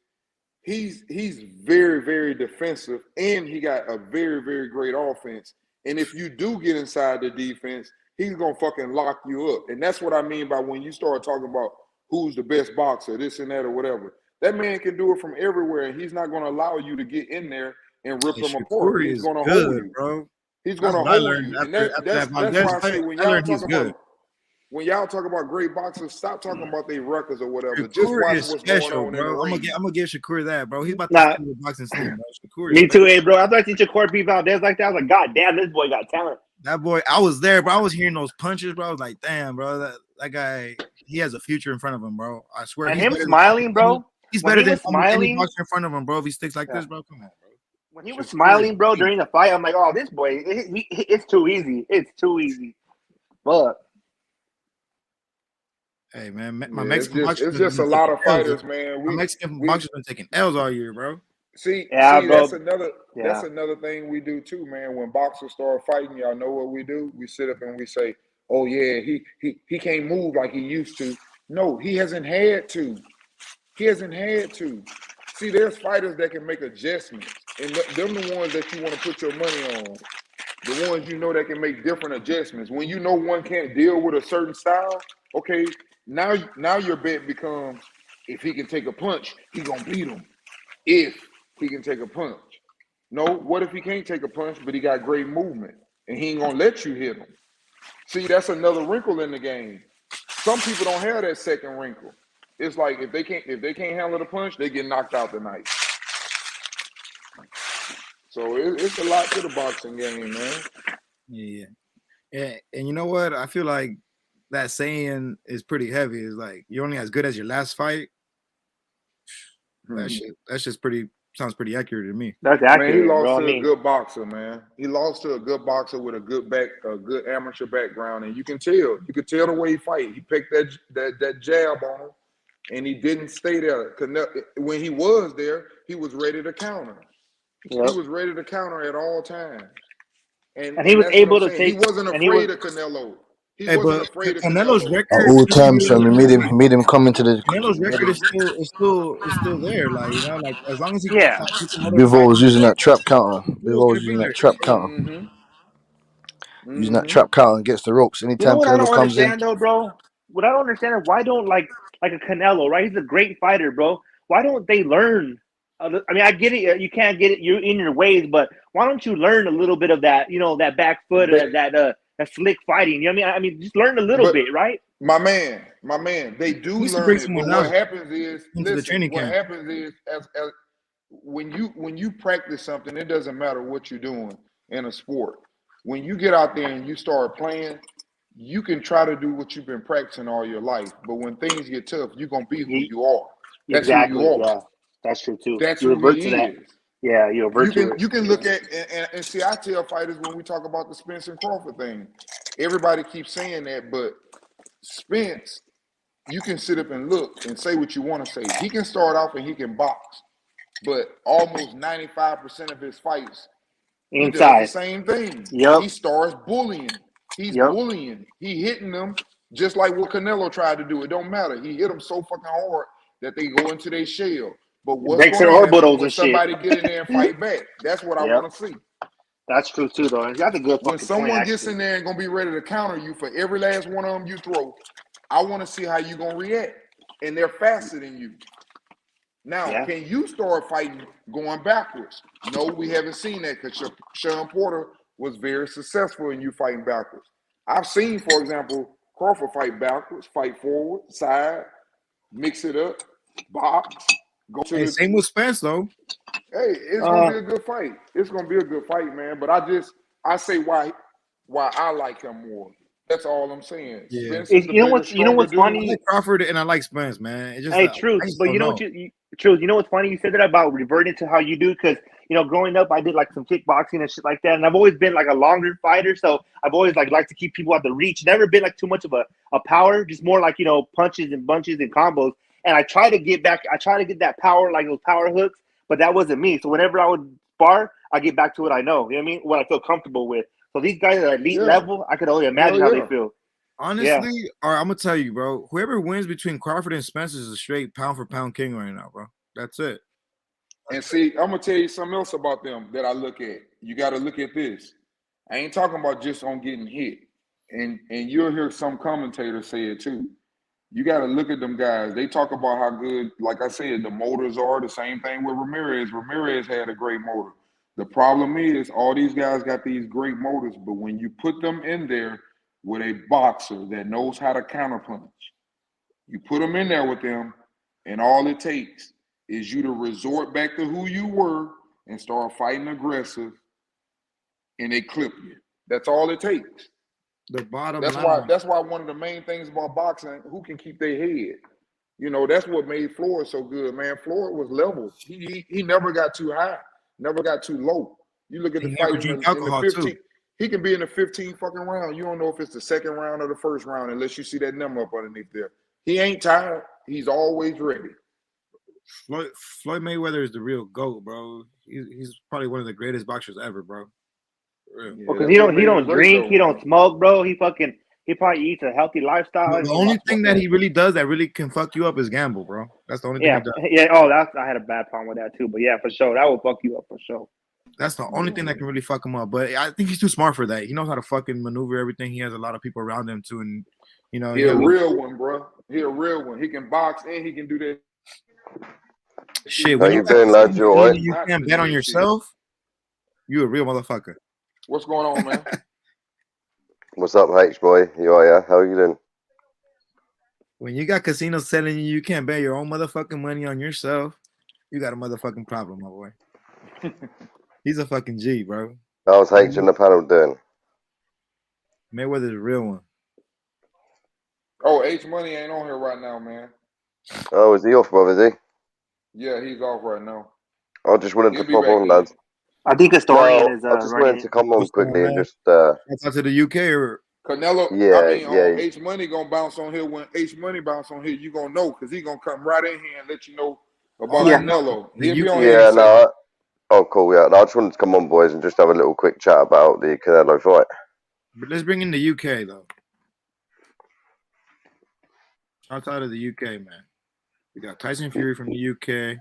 he's very, very defensive, and he got a very, very great offense. And if you do get inside the defense, he's gonna fucking lock you up. And that's what I mean by when you start talking about who's the best boxer, this and that or whatever. That man can do it from everywhere, and he's not gonna allow you to get in there and rip them apart. He's gonna hold you, bro. He's gonna hold you. And that's why I say when y'all talk about great boxers, stop talking about their records or whatever. Shakur just watch what's special, going on. Bro. I'm gonna give Shakur that, bro. He's about to steal the boxing scene, bro. Me too, hey, bro. After I see Shakur beat Valdez like that, I was like, God damn, this boy got talent. That boy, I was there, bro. I was hearing those punches, bro. I was like, damn, bro, that guy, he has a future in front of him, bro. I swear. And him smiling, bro. He's better than any boxer in front of him, bro. If he sticks like this, bro, come on, bro. When he was smiling, bro, during the fight, I'm like, oh, this boy, it's too easy. It's too easy. But hey, man, my Mexican boxers. It's just a lot of fighters, man. My Mexican boxers been taking L's all year, bro. See, bro. That's another thing we do too, man. When boxers start fighting, y'all know what we do? We sit up and we say, oh yeah, he can't move like he used to. No, he hasn't had to. He hasn't had to. See, there's fighters that can make adjustments, and them the ones that you want to put your money on. The ones you know that can make different adjustments. When you know one can't deal with a certain style, okay, now your bet becomes if he can take a punch, he gonna beat him. If he can take a punch. No, what if he can't take a punch, but he got great movement and he ain't gonna let you hit him? See, that's another wrinkle in the game. Some people don't have that second wrinkle. It's like if they can't handle the punch, they get knocked out tonight. So it's a lot to the boxing game, man. Yeah. And you know what? I feel like that saying is pretty heavy. It's like you're only as good as your last fight. That's just sounds pretty accurate to me. That's accurate. Man, he lost to a good boxer, man. He lost to a good boxer with a good amateur background, and you can tell. You could tell the way he fight. He picked that jab on him, and he didn't stay there. When he was there, he was ready to counter. Yep. He was ready to counter at all times. And he was able to take. He wasn't afraid of Canelo. He wasn't afraid of Canelo's record. At all times, so he made him come into the. Canelo's record is still there. Like, you know, like as long as he Bivol was using that trap counter. Bivol was using that trap counter. Using that trap counter and gets the ropes. Anytime Canelo comes in. Though, bro. what I don't understand is why don't like a Canelo, right? He's a great fighter, bro. Why don't they learn? I mean, I get it. You can't get it. You're in your ways, but why don't you learn a little bit of that? You know, that back foot, that slick fighting. You know what I mean? I mean, just learn a little bit, right? My man, they do learn it. But what happens is, listen, what happens is, as when you practice something, it doesn't matter what you're doing in a sport. When you get out there and you start playing, you can try to do what you've been practicing all your life. But when things get tough, you're gonna be who you are. That's exactly. who you are. Yeah, that's true too. That's you who revert he to that. is. Yeah, you revert to it. You can look at and see. I tell fighters when we talk about the Spence and Crawford thing, everybody keeps saying that, but Spence, you can sit up and look and say what you want to say. He can start off and he can box, but almost 95% of his fights, he does the same thing. Yep. He starts bullying. He's bullying. He hitting them just like what Canelo tried to do. It don't matter. He hit them so fucking hard that they go into their shell. But what's going to happen when somebody get in there and fight back? That's what I want to see. That's true too, though. That's a good When someone point, gets in there and gonna be ready to counter you for every last one of them you throw, I want to see how you gonna react. And they're faster than you. Now, can you start fighting going backwards? No, we haven't seen that because Sean Porter was very successful in you fighting backwards. I've seen, for example, Crawford fight backwards, fight forward, side, mix it up, box, go to the same with Spence though. Hey, it's gonna be a good fight. It's gonna be a good fight, man. But I say why I like him more. That's all I'm saying. Yeah. Spence is the bigger, stronger dude. I like Crawford and I like Spence, man. It's just hey, Truth, but you know what Truth, you know what's funny? You said that about reverting to how you do, because you know, growing up, I did like some kickboxing and shit like that, and I've always been like a longer fighter, so I've always liked to keep people at the reach. Never been like too much of a power, just more like, you know, punches and bunches and combos. And I try to get that power, like those power hooks, but that wasn't me. So whenever I would spar, I get back to what I know. You know what I mean? What I feel comfortable with. So these guys at elite level, I could only imagine how they feel. Honestly, all right, I'm gonna tell you, bro. Whoever wins between Crawford and Spence is a straight pound for pound king right now, bro. That's it. And see, I'm gonna tell you something else about them that I look at. You got to look at this. I ain't talking about just on getting hit, and you'll hear some commentators say it too. You got to look at them guys. They talk about how good, like I said, the motors are. The same thing with Ramirez. Ramirez had a great motor. The problem is all these guys got these great motors, but when you put them in there with a boxer that knows how to counterpunch, you put them in there with them, and all it takes is you to resort back to who you were and start fighting aggressive, and they clip you. That's all it takes. The bottom line. That's why one of the main things about boxing, who can keep their head. You know, that's what made Floyd so good, man. Floyd was level. He never got too high, never got too low. You look at the fight in the 15. He can be in the 15 fucking round. You don't know if it's the second round or the first round unless you see that number up underneath there. He ain't tired. He's always ready. Floyd Mayweather is the real GOAT, bro. He's probably one of the greatest boxers ever, bro. Because he don't drink, he don't smoke, bro. He probably eats a healthy lifestyle. The only thing that he really does that really can fuck you up is gamble, bro. That's the only thing he does. Yeah. Oh, I had a bad problem with that too. But yeah, for sure, that will fuck you up for sure. That's the only thing that can really fuck him up. But I think he's too smart for that. He knows how to fucking maneuver everything. He has a lot of people around him too, and you know, he's a real one, bro. He's a real one. He can box and he can do that. Shit, when you can't bet on yourself, you a real motherfucker. What's going on, man? What's up, H boy? You are, yeah? How are you doing? When you got casinos telling you can't bet your own motherfucking money on yourself, you got a motherfucking problem, my boy. He's a fucking G, bro. How's H in the panel doing? Mayweather's a real one. Oh, H Money ain't on here right now, man. Oh, is he off, brother? Is he? Yeah, he's off right now. I just wanted to pop on, lads. I think Historian is. I just wanted to come on quickly and just. That's out to the UK or Canelo. Yeah. H Money gonna bounce on here. When H Money bounce on here, you gonna know because he gonna come right in here and let you know about Canelo. He'll be on here. Oh, cool. Yeah, no, I just wanted to come on, boys, and just have a little quick chat about the Canelo fight. But let's bring in the UK though. Outside of the UK, man, we got Tyson Fury from the UK.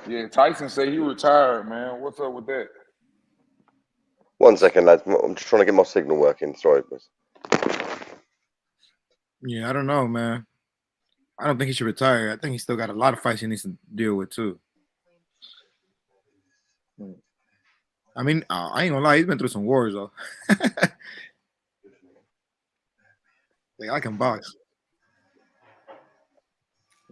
Yeah, Tyson say he retired, man. What's up with that? 1 second, lads. I'm just trying to get my signal working. Sorry, boys. Yeah, I don't know, man. I don't think he should retire. I think he still got a lot of fights he needs to deal with too. I mean, I ain't gonna lie, he's been through some wars though. Like, I can box.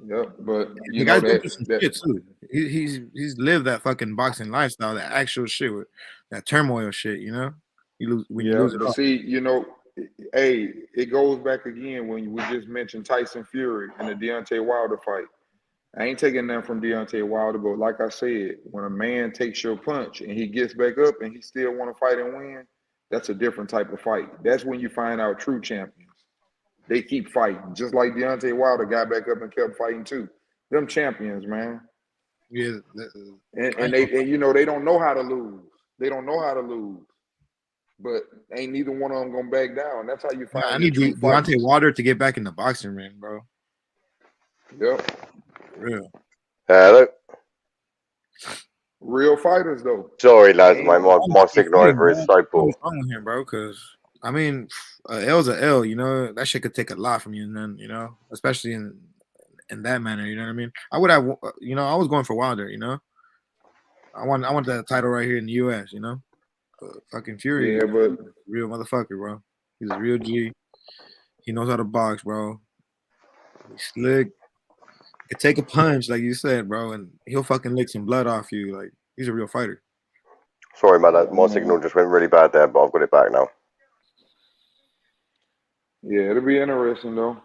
Yep, but The you know guy's been through some that shit too. He's lived that fucking boxing lifestyle, that actual shit with that turmoil shit. You know, you lose it but all. see, you know, hey, it goes back again when we just mentioned Tyson Fury and the Deontay Wilder fight. I ain't taking nothing from Deontay Wilder, but like I said, when a man takes your punch and he gets back up and he still want to fight and win, that's a different type of fight. That's when you find out true champions. They keep fighting, just like Deontay Wilder got back up and kept fighting too. Them champions, man. Yeah, and you know they don't know how to lose. They don't know how to lose, but ain't neither one of them gonna back down. That's how you find. I need Deontay Wilder to get back in the boxing ring, bro. Yep. Real. Hello. Real fighters, though. Sorry, lads, my signal over is so poor. What's wrong with him, bro? Because I mean, L's a L. You know that shit could take a lot from you, and then you know, especially in that manner. You know what I mean? I would have, you know, I was going for Wilder. You know, I want that title right here in the U.S. You know, fucking Fury. Yeah, but real motherfucker, bro. He's a real G. He knows how to box, bro. He's slick. He can take a punch, like you said, bro, and he'll fucking lick some blood off you. Like, he's a real fighter. Sorry about that. My signal just went really bad there, but I've got it back now. Yeah, it'll be interesting though.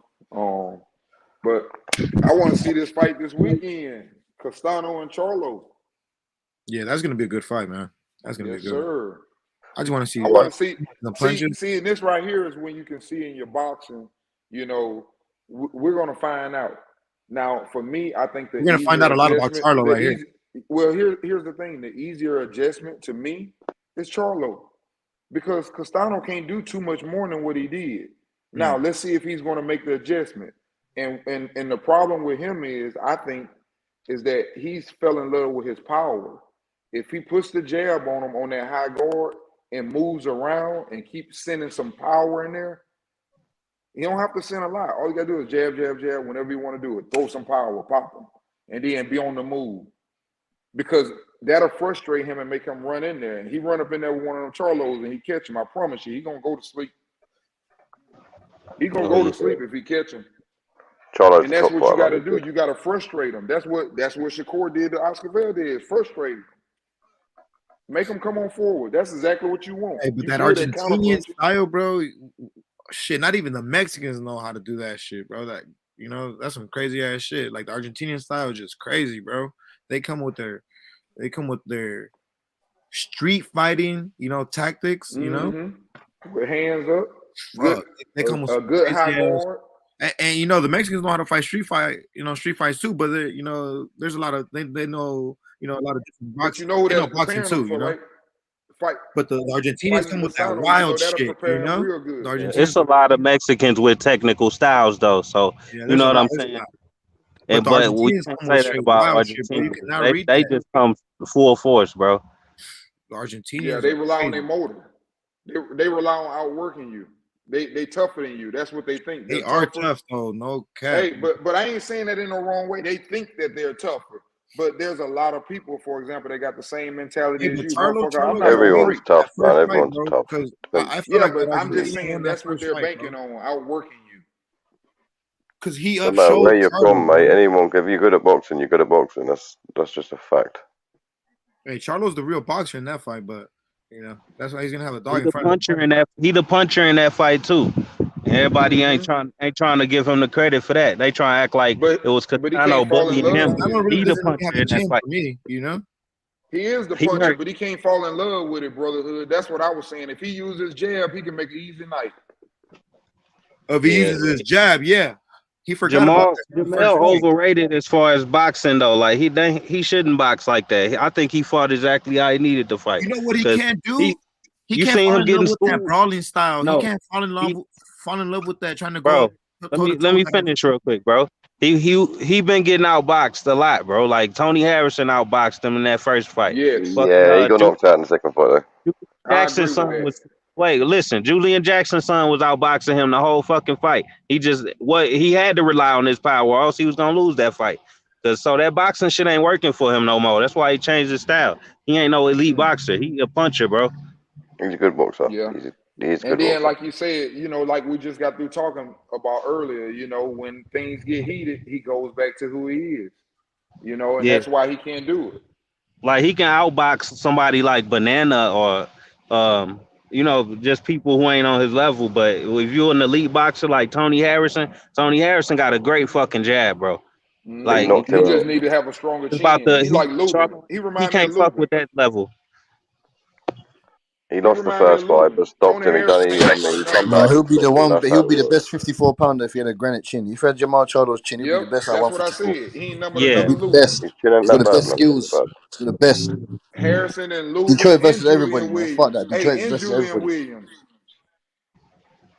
But I want to see this fight this weekend. Castano and Charlo. Yeah, that's gonna be a good fight, man. That's gonna be good. Sir. I just want to see. I want to see the punches. See, this right here is when you can see in your boxing. You know, we're gonna find out. Now, for me, I think we're gonna find out a lot about Charlo right here. Well, here's the thing: the easier adjustment to me is Charlo, because Castano can't do too much more than what he did. Now, let's see if he's going to make the adjustment. And the problem with him is, I think, is that he's fell in love with his power. If he puts the jab on him on that high guard and moves around and keeps sending some power in there, you don't have to send a lot. All you gotta do is jab, jab, jab. Whenever you want to do it, throw some power, pop him, and then be on the move. Because that'll frustrate him and make him run in there. And he run up in there with one of them Charlos and he catch him. I promise you, he gonna go to sleep. He gonna go to sleep if he catch him. Charlo's and that's what you got to do. You got to frustrate him. That's what Shakur did to Oscar Valdez. Frustrate him. Make him come on forward. That's exactly what you want. Hey, but you that Argentinian style, bro. Shit, not even the Mexicans know how to do that shit, bro. That, you know, that's some crazy ass shit. Like the Argentinian style is just crazy, bro. They come with their street fighting, you know, tactics, you know, with hands up. Good, they come with a good high guard. And you know, the Mexicans know how to fight street fights too. But you know, there's a lot of they know, you know, a lot of different boxing. But you know, they know boxing too, you know. Fight. But the Argentinians come with that wild shit, you know. The Argentinians, it's a lot of Mexicans with technical styles, though. So you know what I'm saying. But we can't say that about Argentina. They just come full force, bro. The Argentinians, yeah, they rely on their motor. They rely on outworking you. They tougher than you. That's what they think. They are tough, though. No cap. Hey, but I ain't saying that in the wrong way. They think that they're tougher. But there's a lot of people, for example, they got the same mentality as you. Everyone's tough, man. Everyone's tough. But I'm just saying that's what they're banking on, outworking you. Because he no matter where you're from, mate. Anyone, if you're good at boxing, you're good at boxing. That's just a fact. Hey, Charlo's the real boxer in that fight, but you know that's why he's gonna have a dog in front of him. He the puncher in that fight too. Everybody ain't trying to give him the credit for that. They try to act like it was Castano bullying him. He the puncher in that fight. For me, you know. He is the puncher, but he can't fall in love with it, brotherhood. That's what I was saying. If he uses jab, he can make an easy night. If he uses his jab, yeah. He forgot Jamel overrated as far as boxing though. Like he shouldn't box like that. I think he fought exactly how he needed to fight. You know what he can't do? He can't fall in love with that brawling style. No, he can't fall in love with that trying to go. Let me finish real quick, bro. He been getting outboxed a lot, bro. Like Tony Harrison outboxed him in that first fight. Yeah, he got knocked out in the second fight though. Jackson son was Wait, listen. Julian Jackson's son was outboxing him the whole fucking fight. He had to rely on his power, or else he was gonna lose that fight. So that boxing shit ain't working for him no more. That's why he changed his style. He ain't no elite boxer. He a puncher, bro. He's a good boxer. Yeah. He's a And good then, boxer. like you said, like we just got through talking about earlier, when things get heated, he goes back to who he is, and that's why he can't do it. Like he can outbox somebody like Banana or, just people who ain't on his level. But if you're an elite boxer like Tony Harrison got a great fucking jab, bro. Like He just need to have a stronger chin. He like Lubin. He reminds me can't of fuck Lubin. with that level. He lost the first fight, but stopped him. He come No, back. he'll be the one. That's He'll how it be the works. best 54-pounder if he had a granite chin. If he had Jamal Charlo's chin, he'll be the Yep, best at that's what I 154. said. He ain't number He'll another be the Lubin. best. His chin ain't He's got that the bad, best man. skills. He's got the best. Harrison and Lubin Detroit and versus everybody, Julian man. Fuck Williams. that. Detroit And versus Julian everybody. Williams.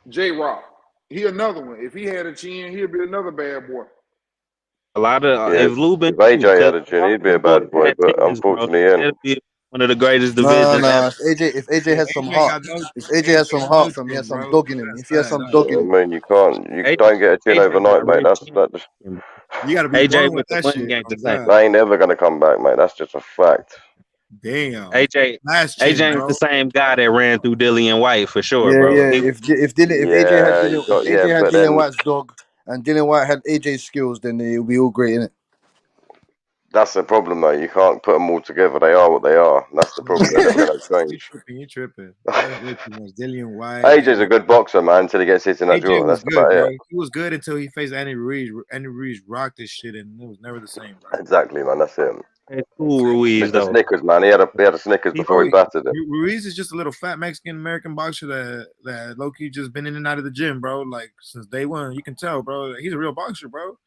J-Rock. He another one. If he had a chin, he'd be another bad boy. A lot of Yeah, if Lubin, if AJ had a chin, he'd be a bad boy. But unfortunately, he ain't. that'd be one of the greatest Nah, divisions nah. ever. If AJ has some AJ heart, got no. if AJ has some AJ got no heart from, he chin, has some bro. dog in him. If he has That's some sad. dog in I him, mean, you don't get a chin overnight, mate. That just You got to be AJ born with with the that money shit. ain't Oh, the same. God. that ain't never gonna come back, mate. That's just a fact. Damn. AJ Chin, ain't bro. the same guy that ran through Dillian White for sure, yeah, bro. yeah. If AJ had Yeah, Dillian but then White's dog and Dillian White had AJ's skills, then it'll be all great, innit? that's the problem, though. You can't put them all together. They are what they are. That's the problem. They're never gonna change. You tripping. That's way too much. Dillian White. AJ's a good boxer, man, until he gets hit in that AJ jaw. was That's good, about bro. it. He was good until he faced Andy Ruiz. Andy Ruiz rocked this shit, and it was never the same, bro. Exactly, man. That's it. It's cool, Ruiz Mr. though. Snickers, man. He had a Snickers before he battered him. Ruiz is just a little fat Mexican American boxer that Loki just been in and out of the gym, bro. Like since day one, you can tell, bro. He's a real boxer, bro.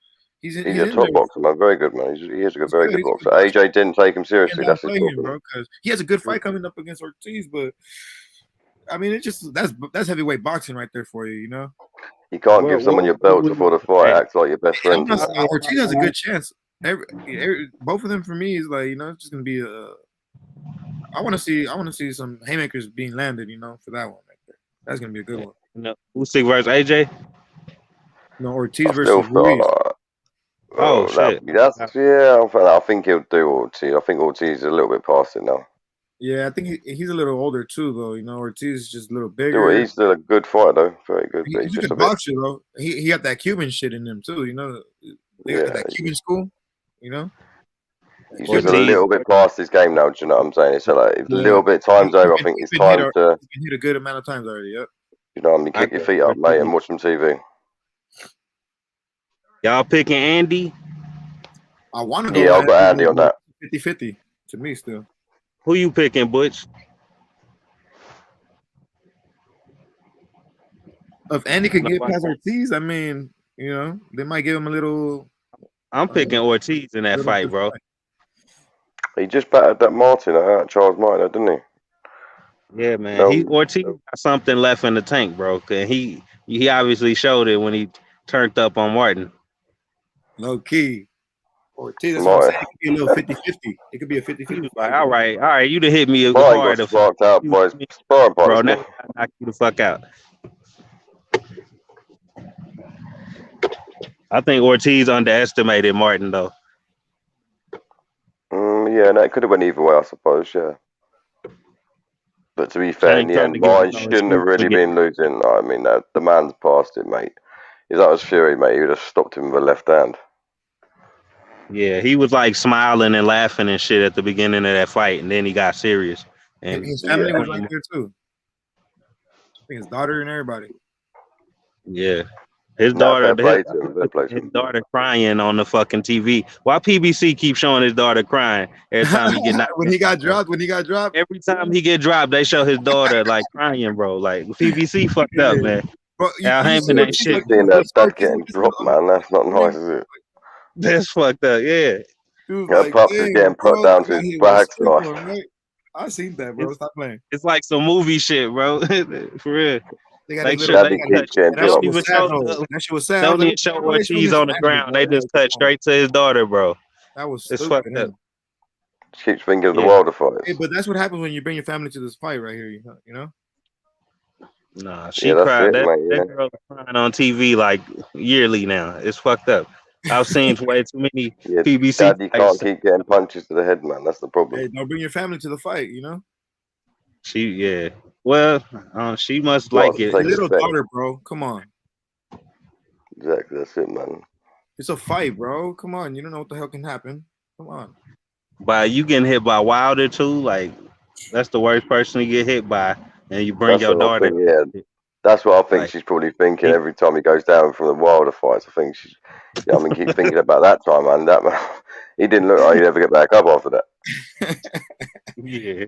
He's He's in a top there. boxer, man. Very good, man. He is a very good He's a boxer. good boxer. AJ didn't take him You seriously. can't That's his downplay him, problem. bro, because he has a good fight coming up against Ortiz, but I mean, it's just that's heavyweight boxing right there for you, you know. You can't give someone your belt before the fight. Act like your best friend. Ortiz has a good chance. Both of them for me is like, it's just gonna be I want to see some haymakers being landed, for that one right there. That's gonna be a good one. No, Usyk versus AJ. No, Ortiz versus Ruiz. Oh shit! I think he'll do Ortiz. I think Ortiz is a little bit past it now. Yeah, I think he's a little older too, though. Ortiz is just a little bigger. Dude, he's still a good fighter, though. Very good. But He's just a a bit. boxer, though. He got that Cuban shit in him too. They got that Cuban school. He's just a little bit past his game now. Do you know what I'm saying? So like, a little bit time's over. I think it's time to. He's been hit a good amount of times already. Yep. You know what I mean? Kick your feet up, mate, and watch some TV. Y'all picking Andy? I want to go. Yeah, I'll got Andy on that. 50-50 to me still. Who you picking, Butch? If Andy could get past Ortiz, I mean, they might give him a little. I'm picking Ortiz in that fight, bro. He just battered that Martin out, Charles Martin, didn't he? Yeah, man. Ortiz got something left in the tank, bro. And he obviously showed it when he turned up on Martin. Low key. Ortiz, that's what I'm saying. It could be a little 50-50. It could be a 50-50. Like, all right. You done hit me hard. Out, boys. Bro, now I knock you the fuck out. I think Ortiz underestimated Martin, though. Yeah, no, it could have went either way, I suppose, yeah. But to be fair, in the end, Martin shouldn't have really been losing. I mean, the man's past it, mate. He's like his Fury, mate. He would have stopped him with a left hand. Yeah, he was like smiling and laughing and shit at the beginning of that fight, and then he got serious. And his family was right there, too. I think his daughter and everybody. Yeah. His daughter crying on the fucking TV. Why PBC keep showing his daughter crying every time he get knocked? when he got dropped, every time he get dropped, they show his daughter like crying, bro. Like PBC fucked up, man. Bro, Al Heyman ain't shit. Seeing that getting dropped, man, that's not nice, is it? That's fucked up, yeah. Pups is getting put down to his backside. I seen that, bro. Stop playing. It's like some movie shit, bro. For real. That shit was sad. Don't even show Ortiz on the ground. They just cut straight to his daughter, bro. That was it's fucked up. Keeps thinking of the Wilder fight. Hey, but that's what happens when you bring your family to this fight right here. You know. Nah, she Yeah, that's cried. it, That mate. Yeah. that girl is crying on TV like yearly now. It's fucked up. I've seen way too many Yeah, PBC Dad, you fights. can't keep getting punches to the head, man. That's the problem. Hey, don't bring your family to the fight. Yeah. Well, she must Got like to it. Your take little respect. daughter, bro. Come on. Exactly, that's it, man. It's a fight, bro. Come on. You don't know what the hell can happen. Come on. By you getting hit by Wilder too, like that's the worst person to get hit by, and you bring That's your what I daughter. think. Yeah, that's what I think Like she's probably thinking every time he goes down from the Wilder fights. I think she's. Yeah, I mean, keep thinking about that time, man. That man, he didn't look like he'd ever get back up after that. yeah.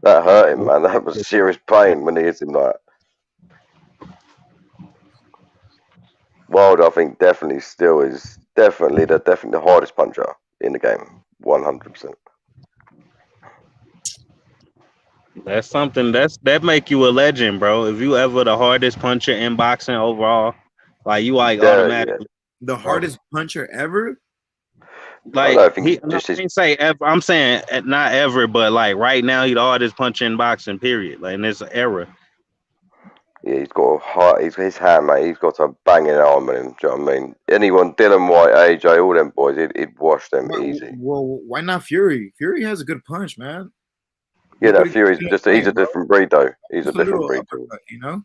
That hurt him, man. That was serious pain when he hit him like. Wilder, I think, definitely still is definitely the hardest puncher in the game, 100%. That's something that make you a legend, bro. If you ever the hardest puncher in boxing overall, like you like Yeah. automatically. The hardest puncher ever? I Like don't think I just his. didn't say ever. I'm saying not ever, but like right now, he the hardest puncher in boxing. Period. Like in this era. Yeah, he's got a heart. His hand, mate. He's got a banging arm in him. Do you know what I mean? Anyone, Dylan White, AJ, all them boys, he'd wash them easy. Well, why not Fury? Fury has a good punch, man. Yeah, Look what that he Fury's did just today, he's a bro. different breed though. He's a Just a different little breed too. uppercut.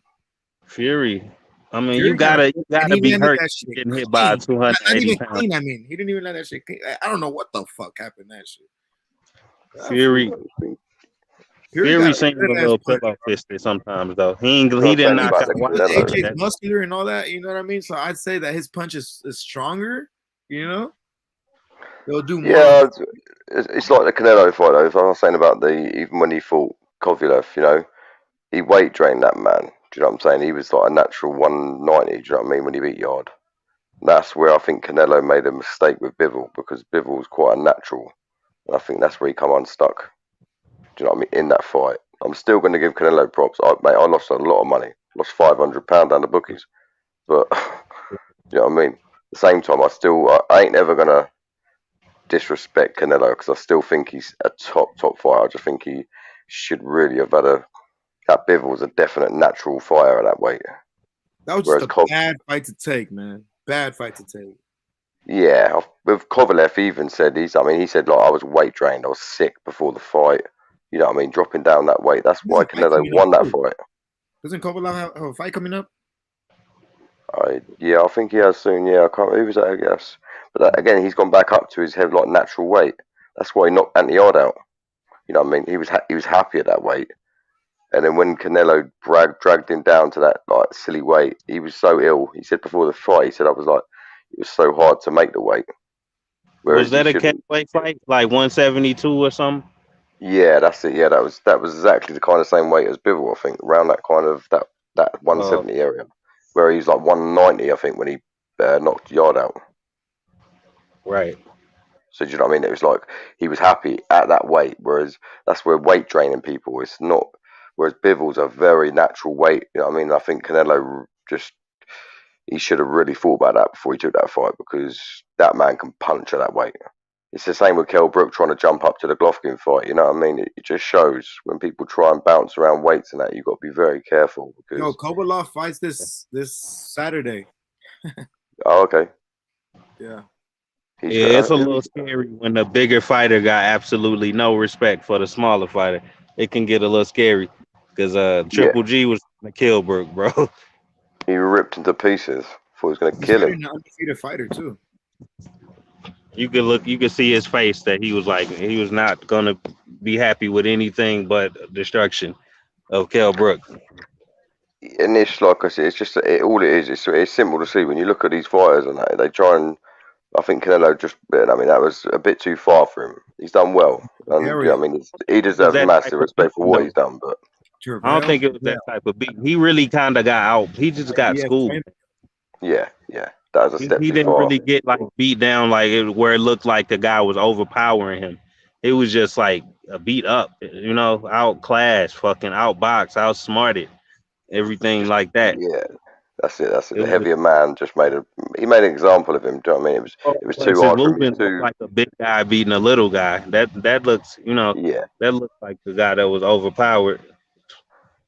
Fury. I mean, Fury you gotta and he be landed hurt that shit getting hit by a clean. Not 280 even pound clean. I mean, he didn't even let that shit clean. I don't know what the fuck happened to that shit. Fury. Fury Fury got a seems a good ass little punch. pillow fisted sometimes though. He That's what I'm didn't saying knock about out the Wilder. Canelo. AJ's muscular and all that, you know what I mean? So I'd say that his punch is stronger, They'll do more. Yeah, it's like the Canelo fight though. As I was saying about even when he fought Kovalev, he weight trained that man. Do you know what I'm saying? He was like a natural 190. Do you know what I mean? When he beat Yard, that's where I think Canelo made a mistake with Bivol because Bivol was quite a natural, and I think that's where he come unstuck. Do you know what I mean? In that fight, I'm still going to give Canelo props. Mate, I lost a lot of money. Lost £500 down the bookies, but you know what I mean. At the same time, I ain't never gonna disrespect Canelo because I still think he's a top fighter. I just think he should really have had that Bivol was a definite natural fighter at that weight. That was just a bad fight to take, man. Bad fight to take. Yeah, with Kovalev, he even said he said like I was weight drained. I was sick before the fight. You know what I mean? Dropping down that weight. That's why Canelo won that fight. Doesn't Kovalev have a fight coming up? Yeah, I think he has soon. Yeah, I can't. Who was that? I guess. But again, he's gone back up to his head like natural weight. That's why he knocked Anthony out. You know what I mean? He was happy at that weight. And then when Canelo dragged him down to that like silly weight, he was so ill. He said before the fight, he said it was so hard to make the weight. Whereas Was that a catchweight fight, like 172 or something? Yeah, that's it. Yeah, that was exactly the kind of same weight as Bivol, I think, around that kind of that 170 area, where he's like 190, I think, when he knocked Yard out. Right. So do you know what I mean? It was like he was happy at that weight, whereas that's where weight training people. It's not. Whereas Bivol's a very natural weight. You know what I mean? I think Canelo he should have really thought about that before he took that fight because that man can punch at that weight. It's the same with Kell Brook trying to jump up to the Golovkin fight. You know what I mean? It just shows when people try and bounce around weights and that you've got to be very careful because. Yo, Kovalev fights this Saturday. Oh, okay. Yeah. It's a little scary when the bigger fighter got absolutely no respect for the smaller fighter. It can get a little scary because Triple G was gonna kill Brook, bro. He ripped into pieces. Thought he was gonna kill him. An undefeated fighter too. You could see his face that he was not gonna be happy with anything but destruction of Kell Brook. And it's like I said, it's just all it is. It's simple to see when you look at these fighters and that they try and. I think Canelo that was a bit too far for him. He's done well, and you know, I mean, he deserves massive respect for what he's done. But I don't think it was that type of beat. He really kind of got out. He just got schooled. Yeah, that was a step He too didn't far. really get like beat down where it looked like the guy was overpowering him. It was just like a beat up, outclassed, fucking outboxed, outsmarted, everything like that. Yeah, that's it. The heavier man just made an example of him. Do you know what I mean? It was too hard for him. Movement looked like a big guy beating a little guy. That looks, that looks like the guy that was overpowered.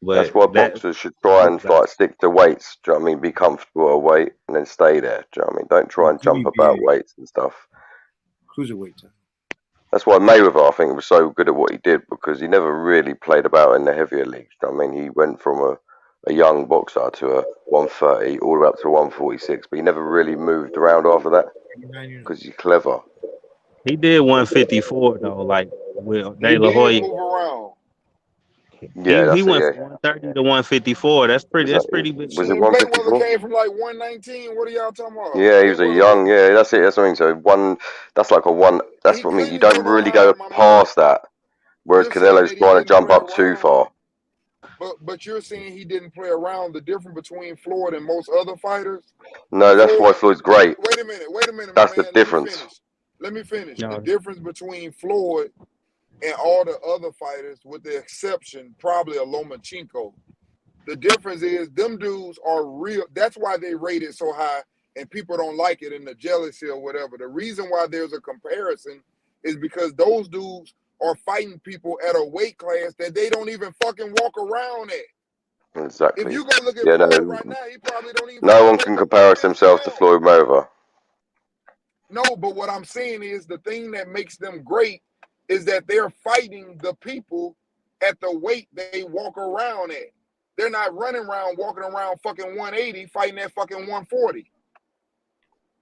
But that's why boxers should try and like stick to weights. Do you know what I mean? Be comfortable at a weight and then stay there. Do you know what I mean? Don't try and jump about weights and stuff. Cruiserweight. That's why Mayweather, I think, was so good at what he did because he never really played about in the heavier leagues. Do you know what I mean? He went from a young boxer to a 130 all the way up to 146, but he never really moved around after that because he's clever. He did 154 though, like with He De La did Hoya. move around. Yeah, He that's it. went Yeah. from 130 to 154. That's pretty big Was it shit. Mayweather 154? came from like 119. What are y'all talking about? Yeah, he was a Mayweather young. Yeah, that's it. That's what I mean. So one, that's like a one. That's he what I mean. You couldn't don't move really go around, my man. past that. Whereas You're saying Canelo's that he trying to didn't jump play up too around, far. but you're saying he didn't play around. The difference between Floyd and most other fighters. No, that's why Floyd's great. Wait a minute, my That's the man. difference. Let me finish. No. The difference between Floyd and all the other fighters, with the exception probably of Lomachenko, the difference is them dudes are real. That's why they rate it so high, and people don't like it in the jealousy or whatever. The reason why there's a comparison is because those dudes are fighting people at a weight class that they don't even fucking walk around at. Exactly. If you go look at Yeah, Floyd no, right now, he probably don't even no one can compare himself to Floyd Mayweather. No, but what I'm saying is the thing that makes them great is that they're fighting the people at the weight they walk around at. They're not running around, walking around fucking 180, fighting at fucking 140.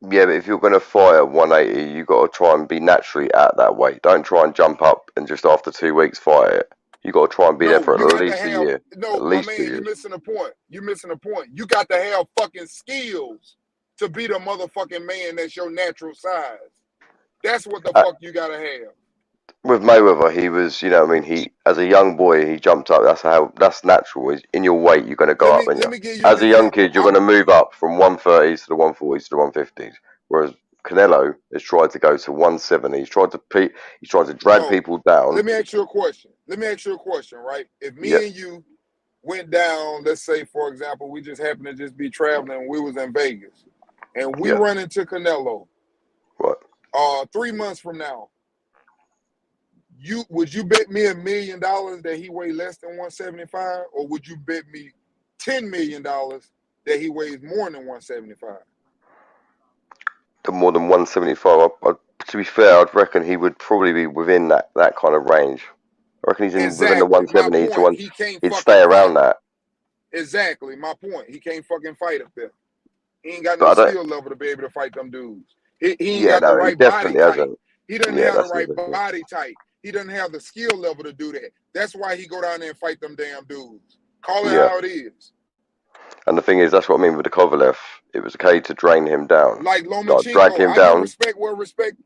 Yeah, but if you're going to fight at 180, you got to try and be naturally at that weight. Don't try and jump up and just after 2 weeks fight it. You got to try and be there for at least a year. No, my man, you're missing the point. You're missing the point. You got to have fucking skills to be the motherfucking man that's your natural size. That's what the fuck you got to have. With Mayweather, he was, you know what I mean, he, as a young boy, he jumped up. That's natural. In your weight, you're going to go up. As a young kid, you're going to move up from 130s to the 140s to the 150s. Whereas Canelo has tried to go to 170. He's tried to drag people down. Let me ask you a question. Right? If me and you went down, let's say, for example, we just happened to just be traveling and we was in Vegas and we run into Canelo. Right. 3 months from now, would you bet me $1 million that he weighed less than 175, or would you bet me $10 million that he weighs more than 175? More than 175. To be fair, I'd reckon he would probably be within that kind of range. I reckon he's within the 170 to 1. He'd stay around that. Exactly, my point. He can't fucking fight up there. He ain't got no skill level to be able to fight them dudes. He ain't got the right body type. He doesn't have the right body type. He doesn't have the skill level to do that. That's why he go down there and fight them damn dudes. Call it how it is. And the thing is, that's what I mean with the Kovalev. It was okay to drain him down. Like Lomachenko, drag him I down. give respect where respect.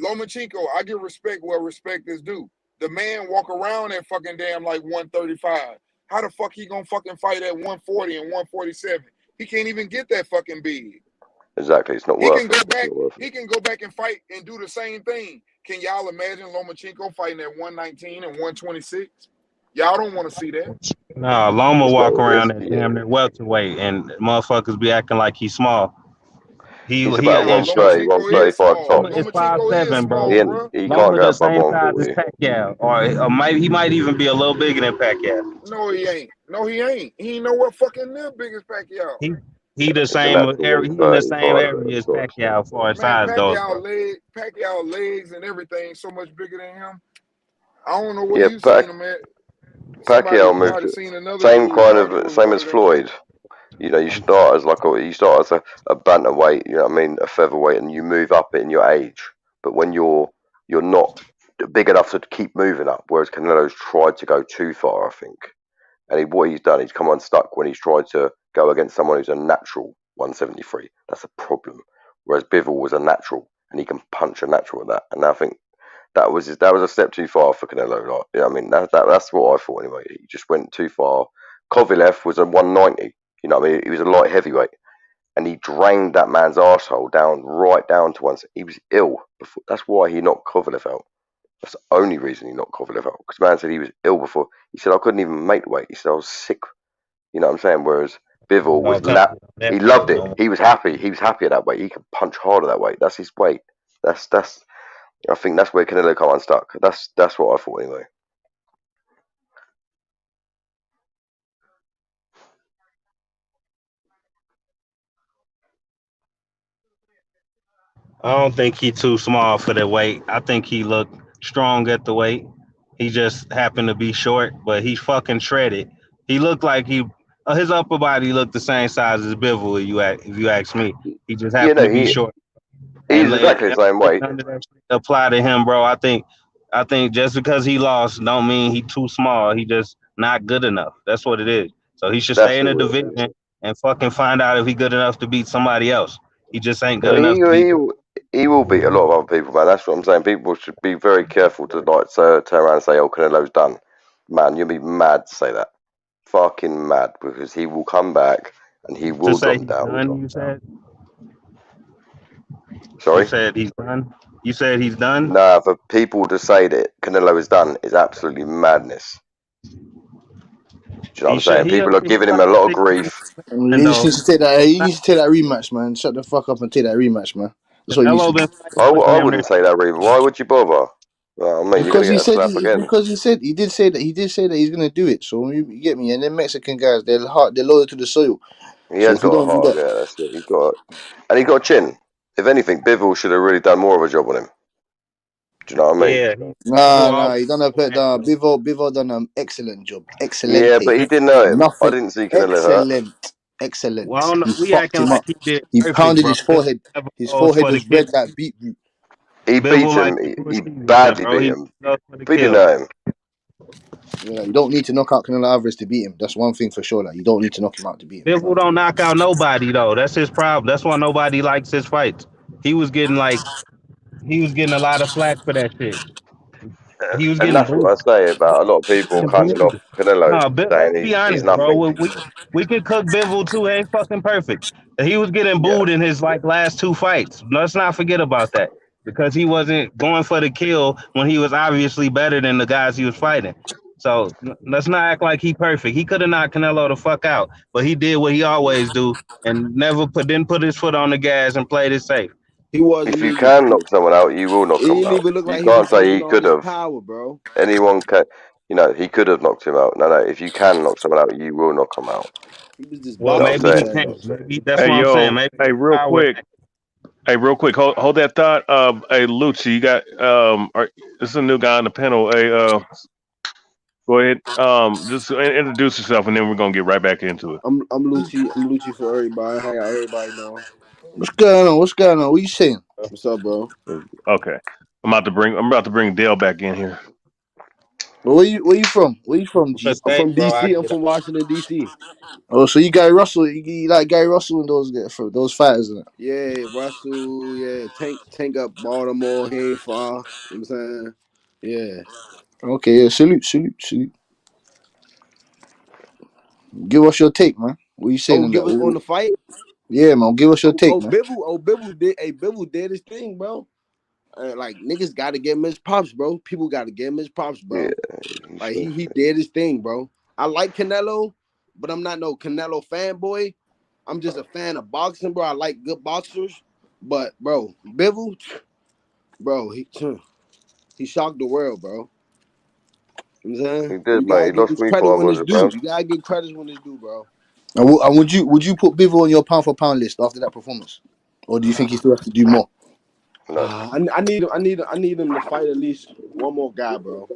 Lomachenko, I give respect where respect is due. The man walk around at fucking damn like 135. How the fuck he gonna fucking fight at 140 and 147? He can't even get that fucking big. Exactly, it's not worth it. He can go back and fight and do the same thing. Can y'all imagine Lomachenko fighting at 119 and 126? Y'all don't want to see that. Nah, Loma walk around at damn near welterweight, and motherfuckers be acting like he's small. He's about 130, 135 top. It's 5'7", bro. He Loma can't go the above same size as 140. Pacquiao, or he might even be a little bigger than Pacquiao. No, he ain't. He ain't nowhere fucking near big as Pacquiao. He the same area. He in the same area as Pacquiao for his size, though. Pacquiao legs and everything so much bigger than him. I don't know where you seen him at. Pacquiao moved same as Floyd. You know, you start as a bantamweight, you know what I mean, a featherweight, and you move up in your age. But when you're not big enough to keep moving up, whereas Canelo's tried to go too far, I think. And what he's done, he's come unstuck when he's tried to go against someone who's a natural 173. That's a problem. Whereas Bivol was a natural, and he can punch a natural at that. And I think that was a step too far for Canelo. Like, you know what I mean, that's what I thought anyway. He just went too far. Kovalev was a 190. You know what I mean? He was a light heavyweight, and he drained that man's arsehole right down to one. He was ill before. That's why he knocked Kovalev out. That's the only reason he knocked Kovalev out. Because man said he was ill before. He said I couldn't even make the weight. He said I was sick. You know what I'm saying? Whereas Bivol was he loved it. He was happy. He was happy at that weight. He could punch hard at that weight. That's his weight. That's. I think that's where Canelo come unstuck. That's what I thought anyway. I don't think he too small for the weight. I think he looked strong at the weight. He just happened to be short, but he fucking shredded. He looked like his upper body looked the same size as Bivol. If you ask me, he just You happened know, to be short. he's And exactly the same weight. none of that shit apply to him, bro. I think just because he lost don't mean he too small. He just not good enough. That's what it is. So he should stay That's in the all it is. division and fucking find out if he good enough to beat somebody else. He just ain't good No, enough to beat. he will beat a lot of other people, man. That's what I'm saying. People should be very careful to like turn around and say, "Oh, Canelo's done." Man, you'll be mad to say that. Fucking mad, because he will come back and he To will say drop he's down. done, you said. You Sorry. said he's done. You said he's done. Nah, for people to say that Canelo is done is absolutely madness. Do you know what He I'm should. saying? He People are he giving him got a lot of six grief. You just though. need to take that. You need to take that rematch, man. Shut the fuck up and take that rematch, man. That's what you Canelo should do. been fighting for I damn near. wouldn't say that, Reeve. Why would you bother? Well, I mean, you're Because gonna he get a said slap again. he did say that he's gonna do it. So you get me. And then Mexican guys, they're loyal to the soil. He So has if you got a don't do heart. that, Yeah, that's it. And he's got a chin. If anything, Bivol should have really done more of a job on him. Do you know what I mean? Yeah, nah, he done a Bivol done an excellent job. Yeah, but Excelente. he didn't know him. I Nothing. didn't see Canelo hurt. Excellent. Well, I don't know. He We fucked acting him like up. he did He perfect, pounded bro. his forehead. Never His goes forehead for the was kill. red like beetroot. He beat Bivol him. like the He Bruce Lee said, badly bro. beat He him. goes for the But he didn't kill. know him. Yeah, you don't need to knock out Canelo Alvarez to beat him. That's one thing for sure. Like you don't need to knock him out to beat him. Bivol don't knock out nobody though. That's his problem. That's why nobody likes his fights. He was getting a lot of flack for that shit. He was And getting that's what booed. I say about a lot of people cancelling off Canelo, No, saying let's be he's honest, bro. nothing. We could cook Bivol too. He ain't fucking perfect. He was getting Yeah. booed in his last two fights. Let's not forget about that because he wasn't going for the kill when he was obviously better than the guys he was fighting. So let's not act like he perfect. He could have knocked Canelo the fuck out, but he did what he always do and didn't put his foot on the gas and played it safe. He wasn't If you even. can knock someone out, you will knock He them didn't out. even look You like he can't was say using he all could his have. power, bro. Anyone can, he could have knocked him out. No, if you can knock someone out, you will knock them out. He was just Well, You know what I'm maybe boxing he saying? his can't. ass. Maybe that's Hey what I'm saying. yo, Maybe hey real power. quick. Hey, real quick, hold that thought. Hey Lucci, you got this is a new guy on the panel. Hey, go ahead. Just introduce yourself, and then we're gonna get right back into it. I'm Lucci. I'm Lucci for everybody. How y'all everybody doing? What's going on? What's going on? What you saying? What's up, bro? Okay, I'm about to bring Dale back in here. Well, where you from? Where you from, G? I'm from Bro, I DC. I'm get it. from Washington DC. Oh, so you Gary Russell? You like Gary Russell and those fighters, isn't it? Yeah, Russell. Yeah, Tank up Baltimore. He ain't far. You know what I'm saying? Yeah. Okay, yeah. Salute. Give us your take, man. What you saying Oh, in give us on that? the fight. Yeah, man. Give us your take, man. Bivol did. Hey, Bivol did his thing, bro. Like niggas got to give him his props, bro. People got to give him his props, Yeah, bro. Like he did his thing, bro. I like Canelo, but I'm not no Canelo fanboy. I'm just a fan of boxing, bro. I like good boxers, but bro, Bivol, bro, he shocked the world, bro. You know what I'm he saying? did, You mate. gotta He give lost his me credit when it's 500 due. pounds. You gotta give credit when it's due, bro. And would you put Bivol on your pound for pound list after that performance, or do you think he still has to do more? No, I need him to fight at least one more guy, bro.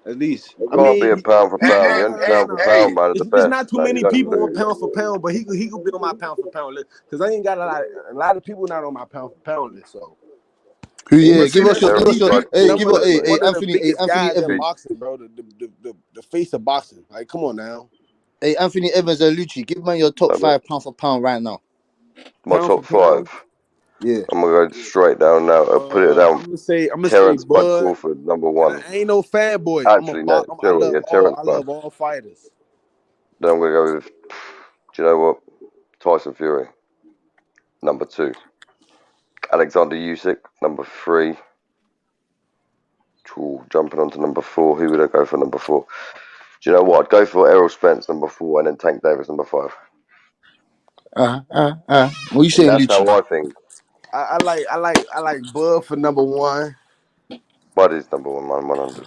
At least. it I can't be a mean, pound for pound. The only pound for hey, pound man are the it's best. not too Like, you many don't people on lose. pound for pound, but he could be on my pound for pound list because I ain't got a lot of people not on my pound for pound list. So Who? and Yeah, he's give us your, There are like hey, give us, quarters, mate. one of the Hey, biggest Anthony guys in Evans, boxing, bro. The face of boxing. Like, come on now, hey, Anthony Evans and Lucci, give man your top No, but 5 pound for pound right now. my pound for top five. pound. Yeah. I'm gonna go straight down now. I'll put it down. I'm gonna say Terrence Bud Bud, Crawford, number and one. I ain't no fanboy. Actually, no, still, yeah, Terrence I Bud. love all fighters. Then I'm gonna go with. Do you know what? Tyson Fury, number two. Alexander Usyk, number three. Ooh, jumping on to number four. Who would I go for number four? Do you know what? I'd go for Errol Spence, number four, and then Tank Davis, number five. What you And saying, that's Lucci? how I think I like Bud for number one. Bud is number one, man, 100.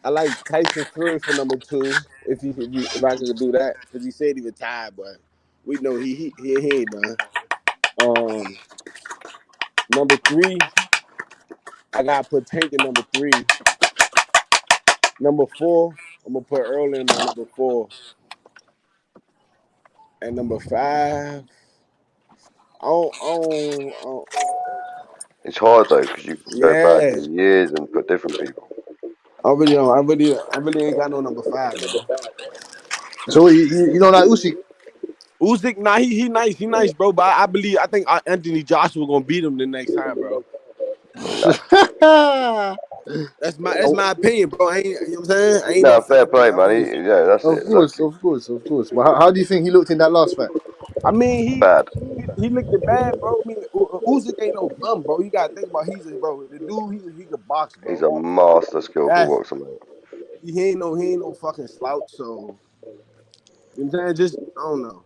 I like Tyson Fury for number two. If I could do that, because he said he retired, but We know he ain't done. Number 3, I gotta put Tank in number 3. Number 4, I'm gonna put Earl in at number 4. And number 5, I don't. It's hard though because you can go back Yeah. in years and put different people. I really don't. I really ain't got no number 5, bro. So you don't like Usyk? Usyk, nah, he nice, bro. But I think Anthony Joshua gonna beat him the next time, bro. Nah. That's my opinion, bro. You know what I'm saying? I ain't no No, fair fan, play, bro. man. Yeah, that's it. Of course. But how do you think he looked in that last fight? I mean, Bad. he looked it bad, bro. I mean, Usyk ain't no bum, bro. You gotta think about bro. The dude, he could box, He's bro. a master skillful That's boxer, mate. he ain't no fucking slouch. So you know what I'm saying? Just I don't know.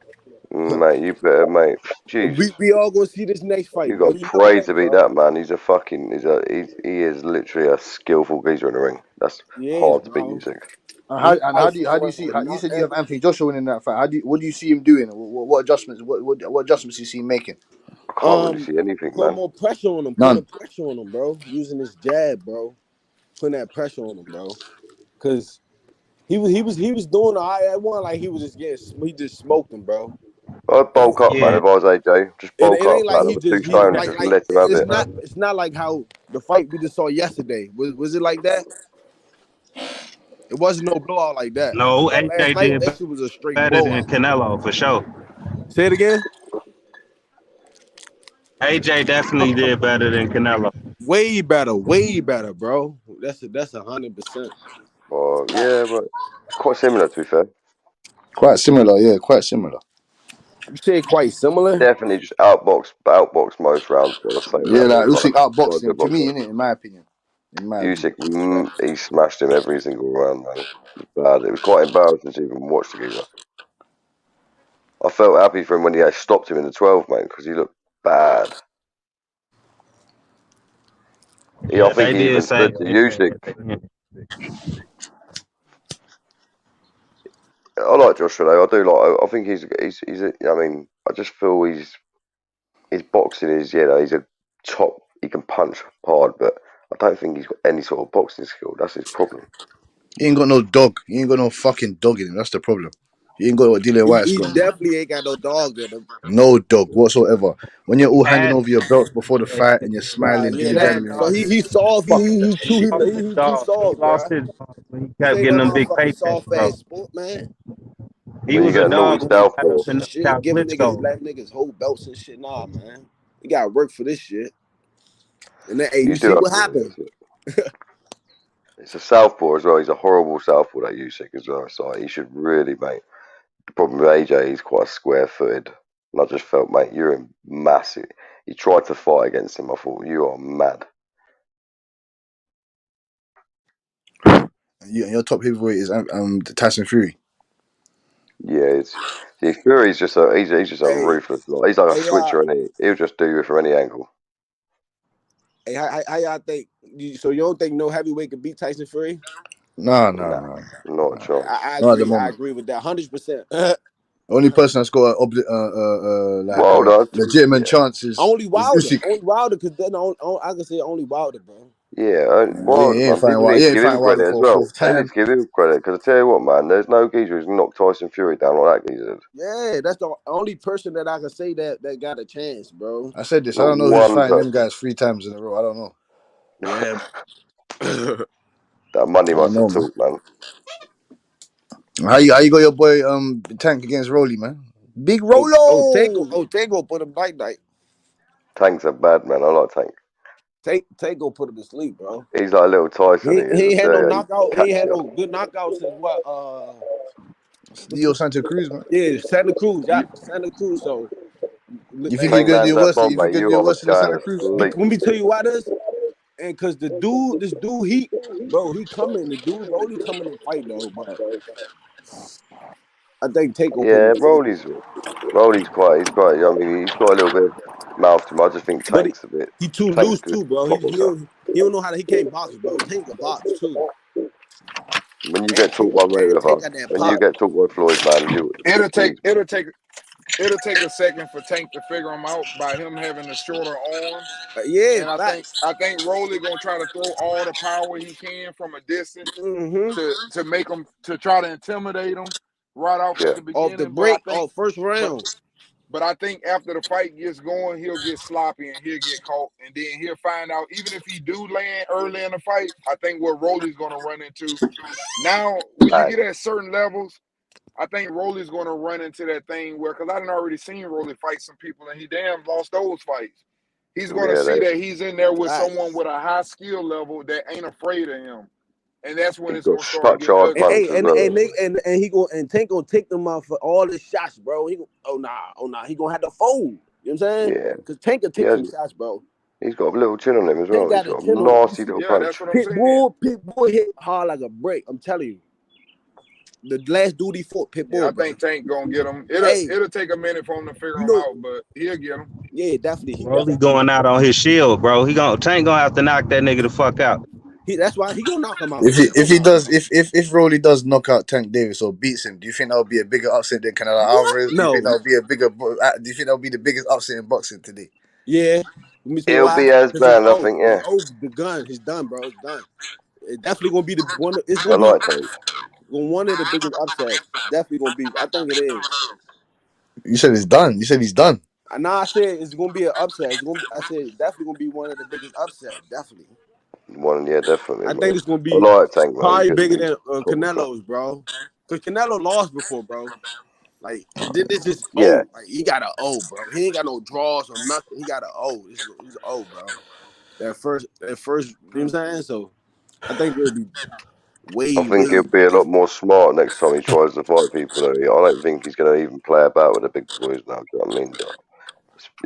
Mate, you better, mate. Jesus. We all gonna see this next fight, You bro. got You to know pray that, to beat bro. that man. He is literally a skillful geezer in the ring. That's He is, hard to beat bro. Usyk. How do you see? You said you have Anthony Joshua winning that fight. What do you see him doing? What adjustments? What adjustments you see him making? I can't really see anything, Put man. more pressure on him. None. Putting pressure on him, bro. Using his jab, bro. Putting that pressure on him, bro. Cause he was doing all right. It wasn't like he was just he just smoked him, bro. I'd bulk up, man, if I was AJ. Just bulk It up, ain't like man. he With 2 he stones, like just let him have it. it's not like how the fight we just saw yesterday. Was it like that? It wasn't no blowout like that. No, Last AJ night did that shit was a straight better than blowout. Canelo for sure. Say it again. AJ definitely did better than Canelo. Way better, bro. That's 100%. Well, yeah, but quite similar, to be fair. Quite similar, yeah, quite similar. You say quite similar? Definitely just outbox most rounds. Gotta say Yeah, that. like He's Usyk quite a outboxed him good to me, boxer. innit? In my opinion. Usyk, he smashed him every single round, man. It was bad. It was quite embarrassing to even watch the geezer. I felt happy for him when he stopped him in the 12, mate, because he looked bad. I think They he did even say said to Usyk, I like Joshua though. I do like. I think he's. I mean, I just feel his boxing is. He's a top. He can punch hard, but I don't think he's got any sort of boxing skill. That's his problem. He ain't got no dog. He ain't got no fucking dog in him. That's the problem. He ain't got what Dillian White's He got. definitely ain't got no dog in him. No dog whatsoever. When you're all handing over your belts before the fight and you're smiling, Yeah, dilly dally, so he's soft. He's too soft, bro. He This kept ain't getting no them big motherfucking paychecks, soft bro. ass sport, man. He When you was a get a naughty dog when he southpaw, got Shit, giving Klitschko. letting niggas hold belts and shit. Nah, man. You gotta work for this shit. And then, hey, you you do see have what to. happened? It's a southpaw as well. He's a horrible southpaw, that Usyk as well. So he should really, mate. The problem with AJ, he's quite square-footed, and I just felt, mate, you're in massive. He tried to fight against him. I thought, you are mad. your top heavyweight is Tyson Fury. Yeah, Fury's just he's just a Hey, ruthless. He's like a hey, switcher, and he'll just do you from any angle. hey, how y'all think? So you don't think no heavyweight could beat Tyson Fury? No. Not a chance. I Not at the agree. I moment. agree with that 100%. The only person that's got Wilder. legitimate Yeah. chance is Only Wilder. Usyk. Only Wilder, because then I can say only Wilder, bro. Yeah, He Wilder, ain't man. fighting People Wilder. need He to ain't give him fighting Wilder credit as for a well. fourth They need time. to give him credit because I tell you what, man. There's no geezer who's knocked Tyson Fury down like that geezer. Yeah, that's the only person that I can say that got a chance, bro. I said this. I Not don't know who's one fighting them person. guys 3 times in a row. I don't know. Yeah. That money I don't must have know, man. talked, man. How you got your boy Tank against Rolly, man? Big Rolo. Tango put him night. Tank's a bad man. I like Tank. Tango put him to sleep, bro. He's like a little Tyson. He He is. I ain't had tell no you, he knockout. He ain't catch had you. no good knockout since what? Leo Santa Cruz, man. Yeah, Santa Cruz. Yeah, Santa Cruz. So You think you're Tank gonna lands do that worse? bomb, You think mate. you're gonna You do are worse than going Santa to Cruz? sleep. let me tell you why this. And because this dude, he Rolly coming to fight though, but I think Tango put him Yeah, to sleep. He's quite. I mean, he's got a little bit of mouth to him. I just think But Tank's a bit. he too Tank's loose good too, bro. top boxer. He don't know he can't box, bro. Tank a box too. When you And get talked by Tank Mayweather, got that when you pop. get talked by Floyd, man, It'll Jesus. take it'll take a second for Tank to figure him out by him having the shorter arms. Yeah, And I facts. think Rolly gonna try to throw all the power he can from a distance to make him to try to intimidate him right off at the Off the beginning. But I break, think, first round. but I think after the fight gets going, he'll get sloppy and he'll get caught, and then he'll find out. Even if he do land early in the fight, I think what Rolly's gonna run into now when you get at certain levels. I think Rolly's going to run into that thing where, because I done already seen Rolly fight some people, and he damn lost those fights. He's going to see that he's in there with someone with a high skill level that ain't afraid of him, and that's when it's going to start getting ugly. And he and Tank gonna take them out for all the shots, bro. He he gonna have to fold. You know what I'm saying? Yeah. Because Tank can take some shots, bro. He's got a little chin on him as well. He's got a chin on him. nasty little punch. Pitbull hit hard like a brick. I'm telling you. The last dude he fought, Pitbull. Yeah, I think Tank gonna get him. It'll take a minute for him to figure him out, but he'll get him. Yeah, definitely. Rolly going out on his shield, bro. Tank gonna have to knock that nigga the fuck out. That's why he gonna knock him out. If Rolly does knock out Tank Davis or beats him, do you think that would be a bigger upset than Canelo Alvarez? No. Do you think that would be a bigger? Do you think that would be the biggest upset in boxing today? Yeah. He'll be as bad, I think. Yeah. The gun, he's done, bro. It's done. It's definitely gonna be the one. It's I gonna like be Tank. one of the biggest upsets. Definitely gonna be. I think it is. You said it's done. You said he's done. I said it's gonna be an upset. I said it's definitely gonna be one of the biggest upsets. Definitely. Definitely. I think it's gonna be like Tank, man. probably bigger than Canelo's, bro. Because Canelo lost before, bro. Like this is O. Like he got an O, bro. He ain't got no draws or nothing. He got an O. He's O, bro. That first, you know what I'm saying? So I think it'll be I think he'll be a lot more smart next time he tries to fight people. Though. I don't think he's going to even play about with the big boys now. Do you know what I mean?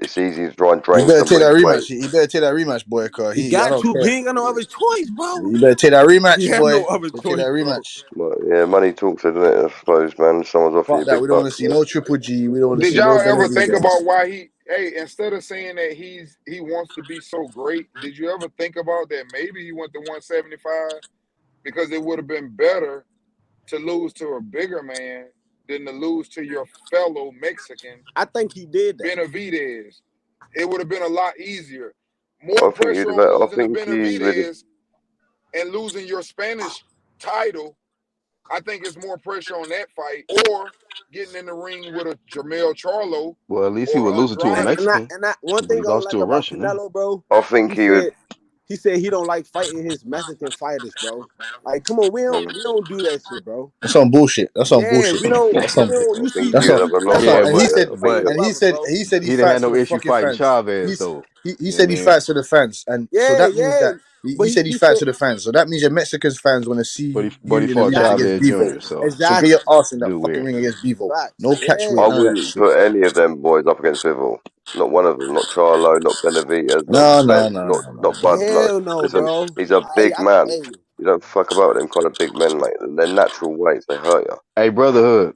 It's easy to try and drain somebody's weight. You better take that rematch, boy. Cause he got to. He ain't got no other choice, bro. You better take that rematch, he boy. No other choice, take that rematch. Well, yeah, money talks, isn't it? I suppose, man. Someone's offering you that. big We don't want to bucks, see no Triple G. We don't want to see Did no. y'all ever think about why he? Hey, instead of saying that he wants to be so great, did you ever think about that maybe he went to 175 because it would have been better to lose to a bigger man than to lose to your fellow Mexican? I think he did that. Benavidez. It would have been a lot easier. More pressure on losing to Benavidez and losing your Spanish title. I think it's more pressure on that fight, or getting in the ring with a Jermell Charlo. Well, at least he would lose it to a Mexican. And one thing I don't like about Canelo, bro. I think he would. He said he don't like fighting his Mexican fighters, bro. Like, come on, we don't do that shit, bro. That's some bullshit. That's some bullshit. We don't. That's some. You see, That's some. And he said, he didn't have no issue fighting Chavez though. He said he fights for the fans, and so that means that he said he fights for the fans. So that means your Mexican fans want to see but he fought Chavez Jr. So get your ass in that fucking ring against Bivol. No catchweight. I wouldn't put any of them boys up against Bivol. Not one of them. Not Charlo. Not Benavidez. Not Bud. Hell no, listen, bro. he's a big man. You don't fuck about with them kind of big men, mate. They're natural weights. They hurt you. Hey, Brotherhood.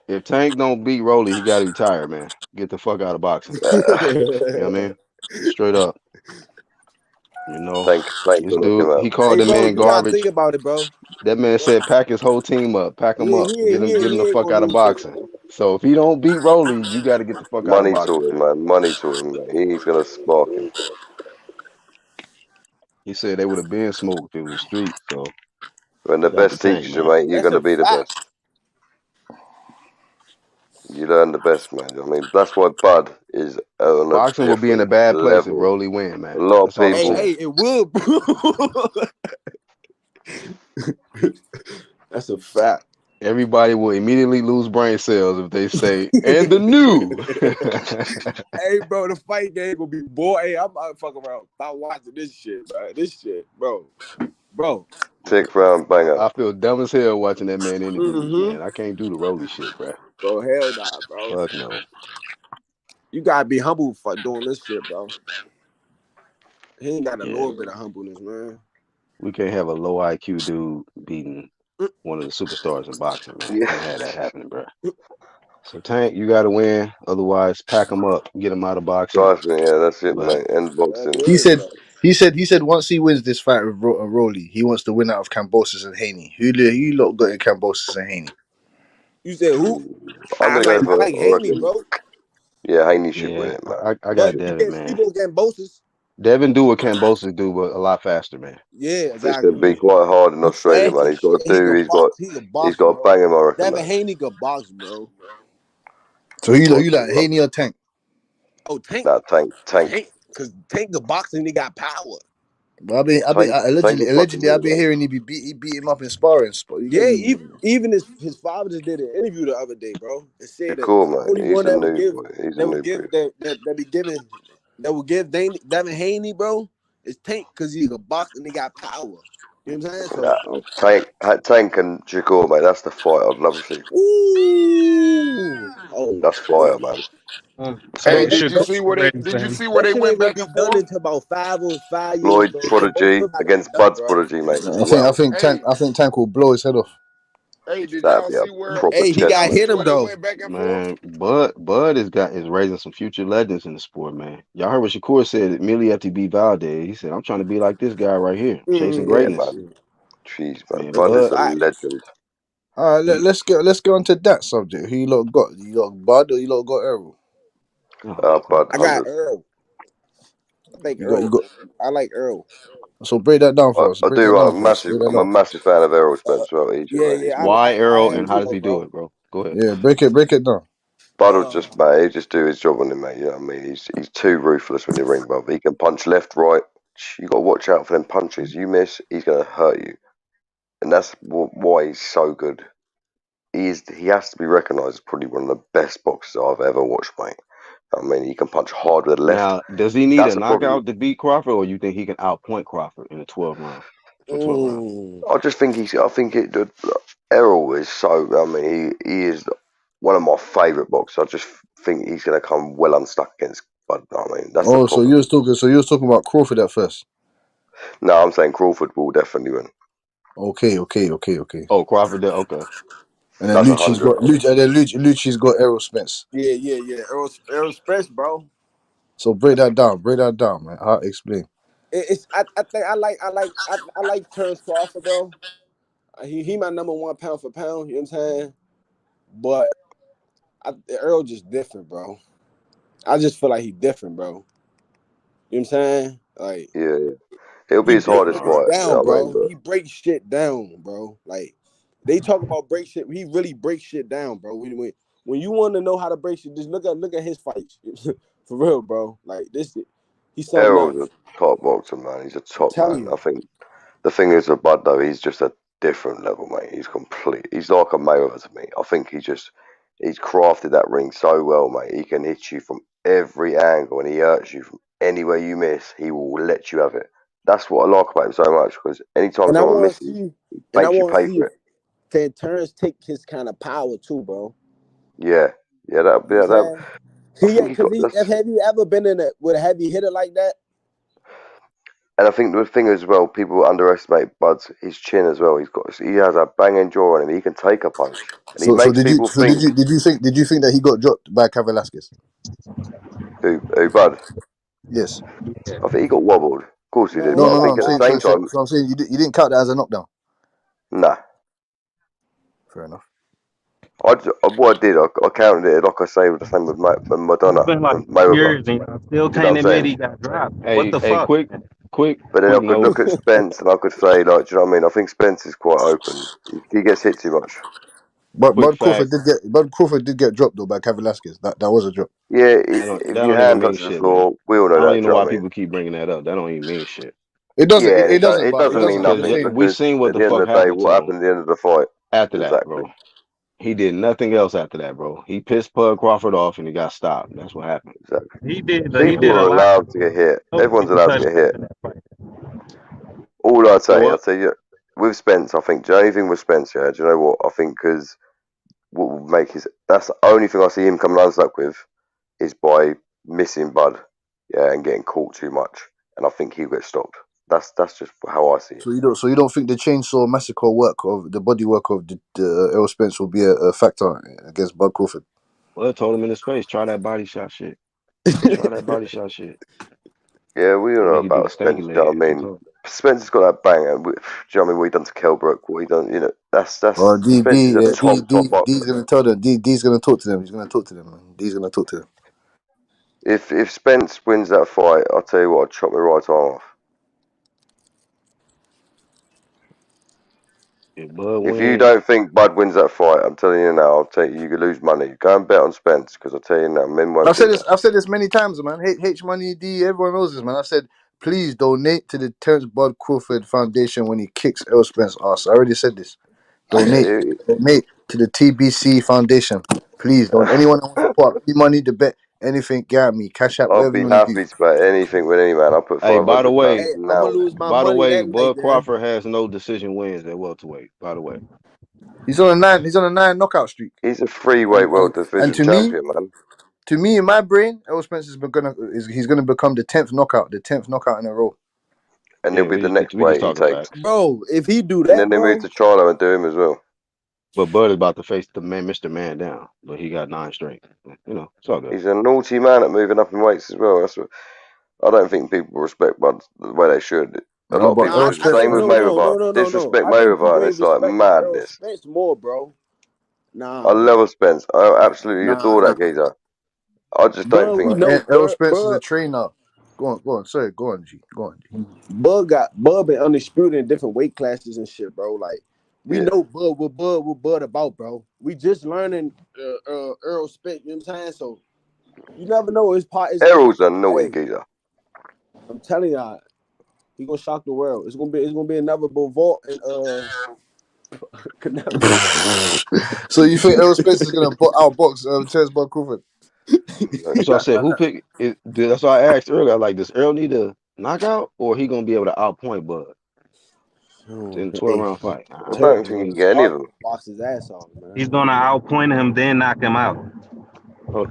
If Tank don't beat Rolly, he got to retire, man. Get the fuck out of boxing. You know what I mean? Straight up. You know, this dude, he called the man garbage. Think about it, bro. That man said, "Pack his whole team up, pack him up, get him the fuck out of boxing." So if he don't beat Rolly, you got to get the fuck out of boxing. Money to him, man. Money to him, man. He's gonna spark him. He said they would have been smoked if it was street. So when the best teaches you, mate, you're gonna be the best. You learn the best, man. I mean, that's why Bud is on boxing will be in a bad place if Rolly win, man. A lot of people. Hey, it would, bro. That's a fact. Everybody will immediately lose brain cells if they say, and the new. Hey, bro, the fight game gonna be boy. Hey, I'm not fucking around. Stop watching this shit, bro. This shit, bro. Tick round banger. I feel dumb as hell watching that man interview, man. I can't do the Rolly shit, bro. Bro, hell nah, bro. Fuck no. You gotta be humble for doing this shit, bro. He ain't got a little bit of humbleness, man. We can't have a low IQ dude beating one of the superstars in boxing, man. Can't have that happening, bro. So Tank, you gotta win. Otherwise, pack him up, get him out of boxing. Yeah, that's it, mate. End boxing. He said once he wins this fight with Rolly, he wants to win out of Kambosos and Haney. Who lot got in Kambosos and Haney? You said who? I'm gonna go for Haney, bro. Yeah, Haney should win it, man. I But got he Devin, can't sleep man. on Gambosis. Devin do what Cambosis do, but a lot faster, man. Yeah, It's going to be exactly. quite hard in He Australia, fast man. as He's got shit. to do. He could He's box, got to bro. bang him, I reckon, Devin man. Haney could box, bro. So you like Haney or Tank? Oh, Tank, Nah, Tank. Because Tank could box and he got power. But Tank will fucking allegedly, win, I've been man. hearing he beat him up in sparring. You get Yeah, me? even his father just did an interview the other day, bro. It Yeah, said that cool, the man. only He's one a that would new give boy. He's a new breed. that would give Devin Haney, bro, is Tank because he could box and he got power. You know what I'm saying? So, Tank and Shakur, mate. That's the fight I'd love to see. ooh, oh, That's fire, man. Hey, So did you see where they that shit went ain't gonna back be and done forth? until about 5 years, Floyd bro. They both Prodigy still not gonna be against done, Bud's bro. Prodigy, mate. I Wow. think Tank will blow his head off. Hey, did That'd y'all be a see where? proper Hey, he Did chess got y'all hit see match. him where they though. went back and forth? Man, Bud is some future legends in the sport, man. Y'all heard what Shakur said immediately after he beat Valdez. He said, "I'm trying to be like this guy right here, chasing Yeah, greatness." man. Jeez, man. Man, Bud is Bud, a legend. All right, he, let's get onto that subject. Who you lot got? You got Bud or you lot got Errol? oh, Bud, I got 100. Earl. I think You Earl. got. I like Earl. So break that down for us. I Break that do. down for us. Break that I'm a down. massive fan of Errol Spence as well, EJ, Yeah, man. He's yeah, my why I Earl am and he's how too, does he do bro. it, bro? Go ahead. Yeah, break it down. Bud will just, mate, he just do his job on him, mate. You know what I mean? He's too ruthless when you ring, brother. He can punch left, right. You got to watch out for them punches. You miss, he's going to hurt you. And that's why he's so good. He has to be recognised as probably one of the best boxers I've ever watched, mate. I mean, he can punch hard with the left. Now, does he need a That's a problem. knockout to beat Crawford, or you think he can outpoint Crawford in the 12 round for 12 rounds? I just think Errol is so. I mean, he is one of my favourite boxers. I just think he's going to come well unstuck against Bud. I mean, that's the Oh, so problem. you was talking. So you was talking about Crawford at first. No, I'm saying Crawford will definitely win. Okay. Oh, Crawford did. Okay. And then That's Lucci's 100. got Lucci's got Errol Spence. Yeah. Earl Spence, bro. So break that down. Break that down, man. How explain? I think I like Terrence Crawford, bro. He my number one pound for pound. You know what I'm saying? But Earl just different, bro. I just feel like he different, bro. You know what I'm saying? Like Yeah. It'll be he his breaks hardest shit fight. You down, know what I mean? bro. But He breaks shit down, bro. Like they talk about break shit. He really breaks shit down, bro. When you want to know how to break shit, just look at his fights. For real, bro. Like this, he's something Errol's a else. top boxer, man. He's a I'm top telling man. I you. think the thing is with Bud though, he's just a different level, mate. He's complete. He's like a Mayweather to me. I think he's crafted that ring so well, mate. He can hit you from every angle, and he hurts you from anywhere you miss. He will let you have it. That's what I like about him so much because anytime And I someone want to misses, see, he and I makes you want to pay see for if it. Terrence take his kind of power too, bro. Yeah, yeah. You know what I'm saying? I think he got this. Have you ever been with a heavy hitter like that? And I think the thing as well, people underestimate Bud's his chin as well. He has a banging jaw on him. He can take a punch, and he So makes did you people think did you think that he got dropped by Cav Velasquez? who Bud. Yes. I think he got wobbled. Of course he did, No, but I no, no. think I'm at the saying same time, so I'm saying you didn't count that as a knockdown. nah. Fair enough. What I did, I counted it like I say with the same with It's Madonna been like and 2 Mayweather. years and I still You know can't what I'm admit saying? he got dropped. What Hey, the fuck? quick But then I could note. look at Spence and I could say, like, do you know what I mean? I think Spence is quite open. He gets hit too much. But Quick fact. Bud Crawford did get dropped though by Cav Velasquez. That was a drop. Yeah, That if your don't even hand mean touches the shit, man. floor, we all know I don't that. even Do know you know why what I mean? people keep bringing that up. That don't even mean shit. It doesn't. Yeah, and It doesn't. it But it doesn't doesn't. mean But I'm nothing Because saying. we because seen what at the the end fuck of the day, happened what to him happened at the end of the fight? after that, Exactly. bro. He did nothing else after that, bro. He pissed Pug Crawford off and he got stopped. That's what happened. Exactly. He did People a are lot. allowed to get hit. Those Everyone's people allowed to touched get hit. in that fight. All I'd So say, I'll what? tell you, with Spence, I think the only thing with Spence, yeah, do you know what? I think because what will make that's the only thing I see him coming unstuck with is by missing Bud, yeah, and getting caught too much. And I think he'll get stopped. That's just how I see it. So you don't think the chainsaw massacre work of the body work of the Errol Spence will be a factor against Bud Crawford? Well, I told him in his face, try that body shot shit. Try that body shot shit. Yeah, we all See, know make you do the about stanky Spence. Do you know leg. what I That's mean? all. Spencer's got that banger. Do you know what I mean? What he done to Kell Brook, what he done, that's Or Spence is a top boxer. D's gonna tell them. D's gonna talk to them. He's gonna talk to them. Man. D's gonna talk to them. If Spence wins that fight, I'll tell you what, I'll chop my right arm off. If you don't think Bud wins that fight, I'm telling you now, I'll tell you could lose money. Go and bet on Spence, because I'll tell you now, men won't I've beat said this. that. I've said this many times, man. H Money D. Everyone knows this, man. I said, please donate to the Terrence Bud Crawford Foundation when he kicks Errol Spence's ass. I already said this. Donate to the TBC Foundation, please. Don't anyone that wants to put up any money to bet anything, get me cash out I'll whatever be you want to do. happy to bet anything with any man. I'll put Hey, by the £500 way, now. Bud Crawford has no decision wins at welterweight. By the way, He's on a 9 knockout streak. He's a freeweight world And division champion, man. To me, in my brain, Errol Spence is gonna become the 10th knockout in a row. And he'll be the next weight he takes. Bro, if he do And that, then they move to China and do him as well. but Bud is about to face the man, Mr. Man down, but he got 9 straight. You know, it's all good. He's a naughty man at moving up in weights as well. That's what, I don't think people respect Bud the way they should. A lot of people do. Same with Mayweather. Disrespect Mayweather, and it's like madness. Spence more, bro. Nah, I love Spence. I absolutely nah. adore that geezer. I just don't Bud, we think. know Errol Spence is Bud. a trainer. Go on. Sorry, go on, G. Go on, G. Bud been undisputed in different weight classes and shit, bro. Like we know what Bud about, bro. We just learning Errol Spence. You know what I'm saying? So you never know his part. Errol's a naughty geezer. I'm telling y'all, he gonna shock the world. It's gonna be another Bivol and Canelo. So you think Errol Spence is gonna outbox Terrence Bud Crawford? So I said, who picked it? That's why I asked earlier. Like, does Errol need a knockout, or he gonna be able to outpoint Bud in 12-round fight? I don't think he can get any of them. Box his ass off, man. He's gonna outpoint him, then knock him out.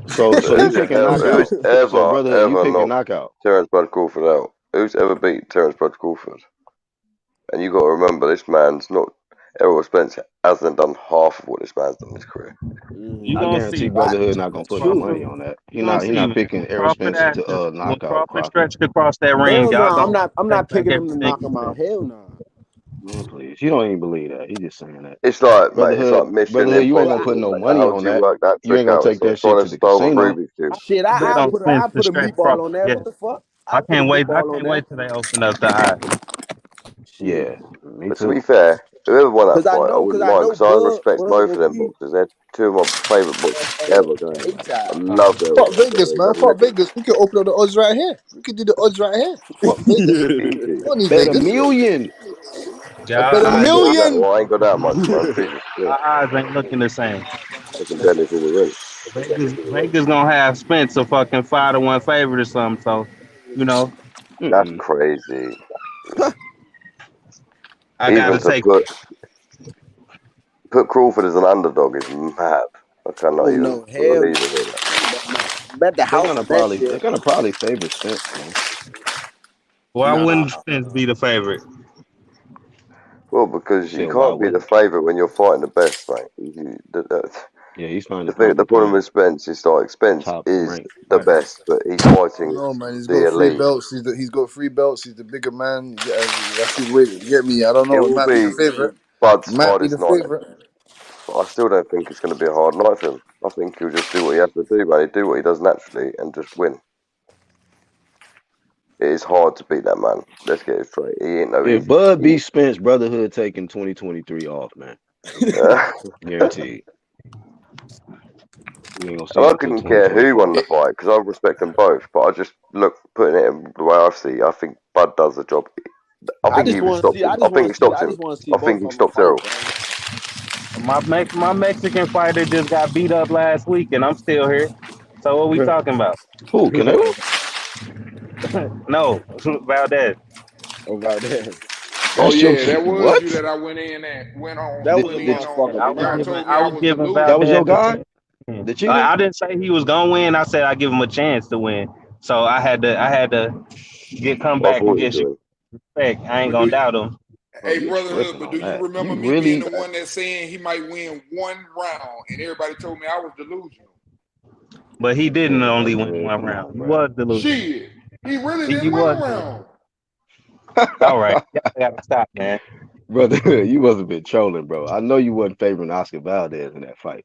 So you picking knockout? Who's So brother, you ever picking knocked knockout? Terrence Bud Crawford out? Who's ever beat Terrence Bud Crawford? And you got to remember, this man's not. Errol Spence hasn't done half of what this man's done in his career. You I gonna guarantee see Brotherhood not gonna put no money on that. He's not picking Errol Spence to knock out Crawford stretched across that ring. Hell no, Y'all I'm not picking him to knock him out. Hell no. Man, please. You don't even believe that. He's just saying that. It's like, mate, it's Brotherhood, like Mission Brotherhood, you ain't gonna Impossible. put no Like, money how on do you that. work that You ain't trick gonna out? take It's like that shit trying to to the solve a casino. Rubik's Cube. Shit, I put a meatball on there. Yeah. What the fuck? I Put a can't wait. I meatball on can't there. wait till they open up the eye. Yeah, me But too. to be fair, whoever won that Cause I fight, I know wouldn't mind, because I respect both of when them we boxers. They're two of my favourite boxers ever going. I love their Fuck boxing. Vegas, man. They're Fuck legends. Vegas. We can open up the odds right here. We can do the odds right here. Fuck Vegas. Easy. Don't need Bet a Vegas. million. I bet a I ain't got that. million. Well, I ain't got that much, man. Jesus Christ. Our eyes ain't looking the same. Fucking Dennis already. Vegas gonna have Spence a fucking 5-1 favorite or something. So, you know, That's crazy. I Even gotta to take. put Crawford as an underdog is mad. I cannot Oh even no, hell believe no. it. Bet the house on that They're shit. gonna probably favor Spence, man. Why Nah. wouldn't Spence be the favorite? Well, because you Said why can't be the wouldn't? favourite when you're fighting the best, mate. Yeah, he's The probably problem with playing Spence is like Spence top is ranked the fighter. best, but he's fighting No man, he's the got 3 elite. belts. He's got 3 belts. He's the bigger man. That's his weight. You get me? I don't It know. It will might be the be favorite. Bud's Might be the hardest night, favorite. but I still don't think it's going to be a hard night for him. I think he'll just do what he has to do, man. He'll do what he does naturally and just win. It is hard to beat that man. Let's get it straight. He ain't no If easy. Bud beats Spence, Brotherhood taking 2023 off, man. Guaranteed. You ain't gonna see And him I until couldn't care who 2024. won the fight because I respect them both. But I just putting it the way I see. I think Bud does the job. I think he stops him. I think he stops him. I think he stops Errol. My Mexican fighter just got beat up last week, and I'm still here. So what we talking about? Who, Canelo? No, Valdez. Oh, Valdez. Oh That's your yeah, that kid. was you What? that I went in on. I was Y'all giving told me I was That was Valdez your delusional. a guy? chance. The cheater? I didn't say he was gonna win. I said I give him a chance to win. So I had to come I back and thought he get was respect. I ain't But do gonna you, doubt him. Bro, hey you brotherhood, tripping but on do you that. remember You me being really the one that's saying he might win one round and everybody told me I was delusional? But he didn't man, only win Brotherhood, one come round. on, He bro. was delusional. Shit. He really He didn't win a was round. delusional. All right, y'all gotta stop, man. Brotherhood, you must have been trolling, bro. I know you wasn't favoring Oscar Valdez in that fight.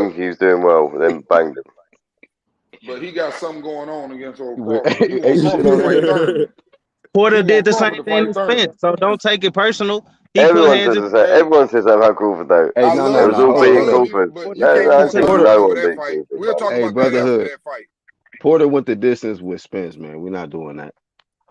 think he was doing well, then banged him. But he got something going on against old Well, Crawford. He hey, want you shit Crawford to on fight him. Thurman. Porter He did want the Crawford same to thing fight to Thurman. Spence, so don't take it personal. He put Everyone hands says in the same. Everyone says that about Crawford, though. Hey, I no, It no, love was no. you. all Hold I on, beating hold love on. you, Crawford. but You you No, can't can't I talk think about Porter. me no after one that beat fight. Crawford, We'll bro. talk Hey, about that after brotherhood. that fight. Porter went the distance with Spence, man. We're not doing that.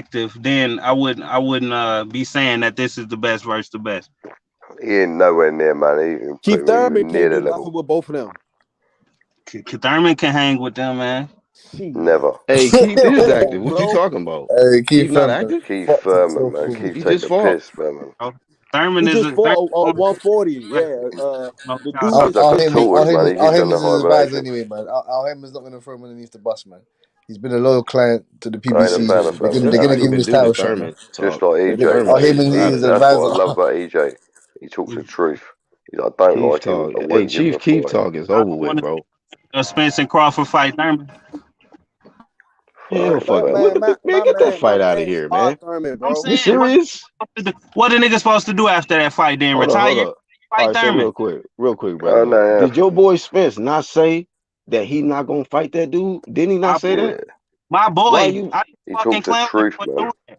active, then I wouldn't be saying that this is the best versus the best. He ain't nowhere near, man. He even put Keith him Thurman even near can't the do nothing level. with both of them. Thurman can hang with them, man. Never. Hey, Keith is Come active. on, What you bro. talking about? Hey, Keith Keith not Thurman. active? Keith Fucked Thurman, himself man. over. Keith He take just the fought. piss, man. Thurman He is just a fought Thurman. 140. Yeah. The dude Sounds is like a tortoise, man. He keeps Al getting the Heyman's his advisor hibernations. anyway, man. Al Heyman's not going to throw him underneath the bus, man. He's been a loyal client to the I ain't a PBC. fan of They're Thurman. gonna, Let's they're gonna not give him even his do the title shot, man. Thurman Just talk. like That EJ, Al Thurman mate. shit is Heyman's out his of That's there. what I advisor. love about EJ. He talks the truth. I don't Keith like him. talk. I Hey, wouldn't give him Chief a Keith fight. talk is I over don't with, want bro. to Spence and Crawford fight Thurman. Hell, Fuck fuck. no. What the man? Get that my fight out of man here, man. fought Thurman, I'm bro. You saying, serious? what the nigga supposed to do after that fight? Then Hold up, hold retire? up. All Fight right, so Thurman. real quick, Oh, brother. no. Did your boy Spence not say that he not gonna fight that dude? Didn't he not My say boy, that? Yeah. my Why boy. you? I He fucking talks the clown him truth, for man. doing that.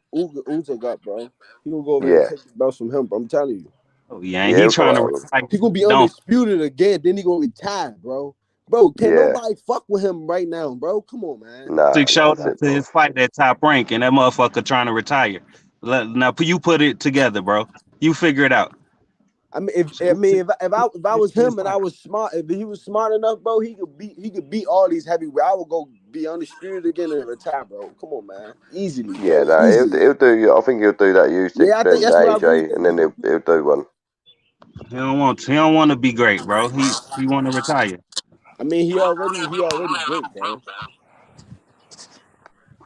Usyk up, bro. He gonna go over there and take the belts from him. I'm telling you. Oh yeah, and he trying to retire. He gonna be undisputed again. Then he gonna retire, bro. Bro, can nobody fuck with him right now, bro? Come on, man. Usyk showed up to his fight at Top Rank, and that motherfucker trying to retire. Now you put it together, bro. You figure it out. I mean, if I was him and I was smart, if he was smart enough, bro, he could beat all these heavyweights. I would go be undisputed again and retire, bro. Come on, man, easily, Yeah, bro. no, Easily. he'll do. I think he'll do that Usyk, Yeah, I think then that's what I really AJ, think. and then he'll do one. He don't want to be great, bro. He want to retire. I mean, he already great, bro.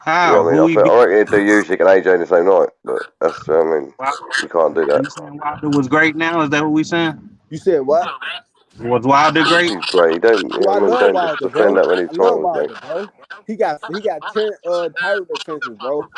Yeah, How? I mean, Who he I beat? reckon he'd do Usyk and AJ in the same night, but that's, I mean, you can't do that. You saying Wilder was great now? Is that what we saying? You said what? Was Wilder great? He's great. You don't, Oh, I I mean, love don't just Wilder, defend bro. that many I love titles, mate. Wilder, bro. He got 10 title defenses, bro.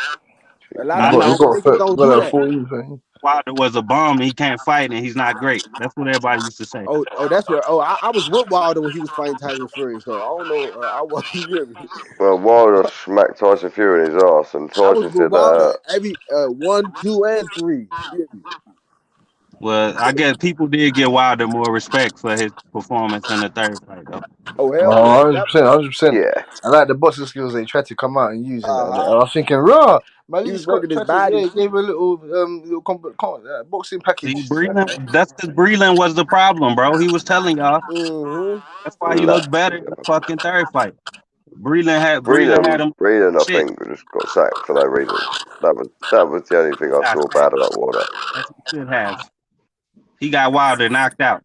A lot I of know niggas don't do that. Wilder was a bum. He can't fight and he's not great. That's what everybody used to say. That's where. I was with Wilder when he was fighting Tyson Fury, so I don't know. I was you hear me? Well, Wilder smacked Tyson Fury in his ass, and I was Tyson with said that Wilder hurt. every 1, 2, and 3. You hear me? Well, I guess people did give Wilder more respect for his performance in the third fight, though. Oh hell No, yeah, 100%, 100%. Yeah. I like the boxing skills they tried to come out and use in that. Uh-huh. I was thinking, raw. Man, He Lee was Scott working his tried to, yeah, body. he gave a little boxing package. See, Breland, that's because Breland was the problem, bro. He was telling y'all. Mm-hmm. That's why he Nah. looked better in the fucking third fight. Breland had him Breland, I shit. think, just got sacked for no reason. That was the only thing I Got saw sacked, bad about Wilder. as he should have. He got Wilder knocked out.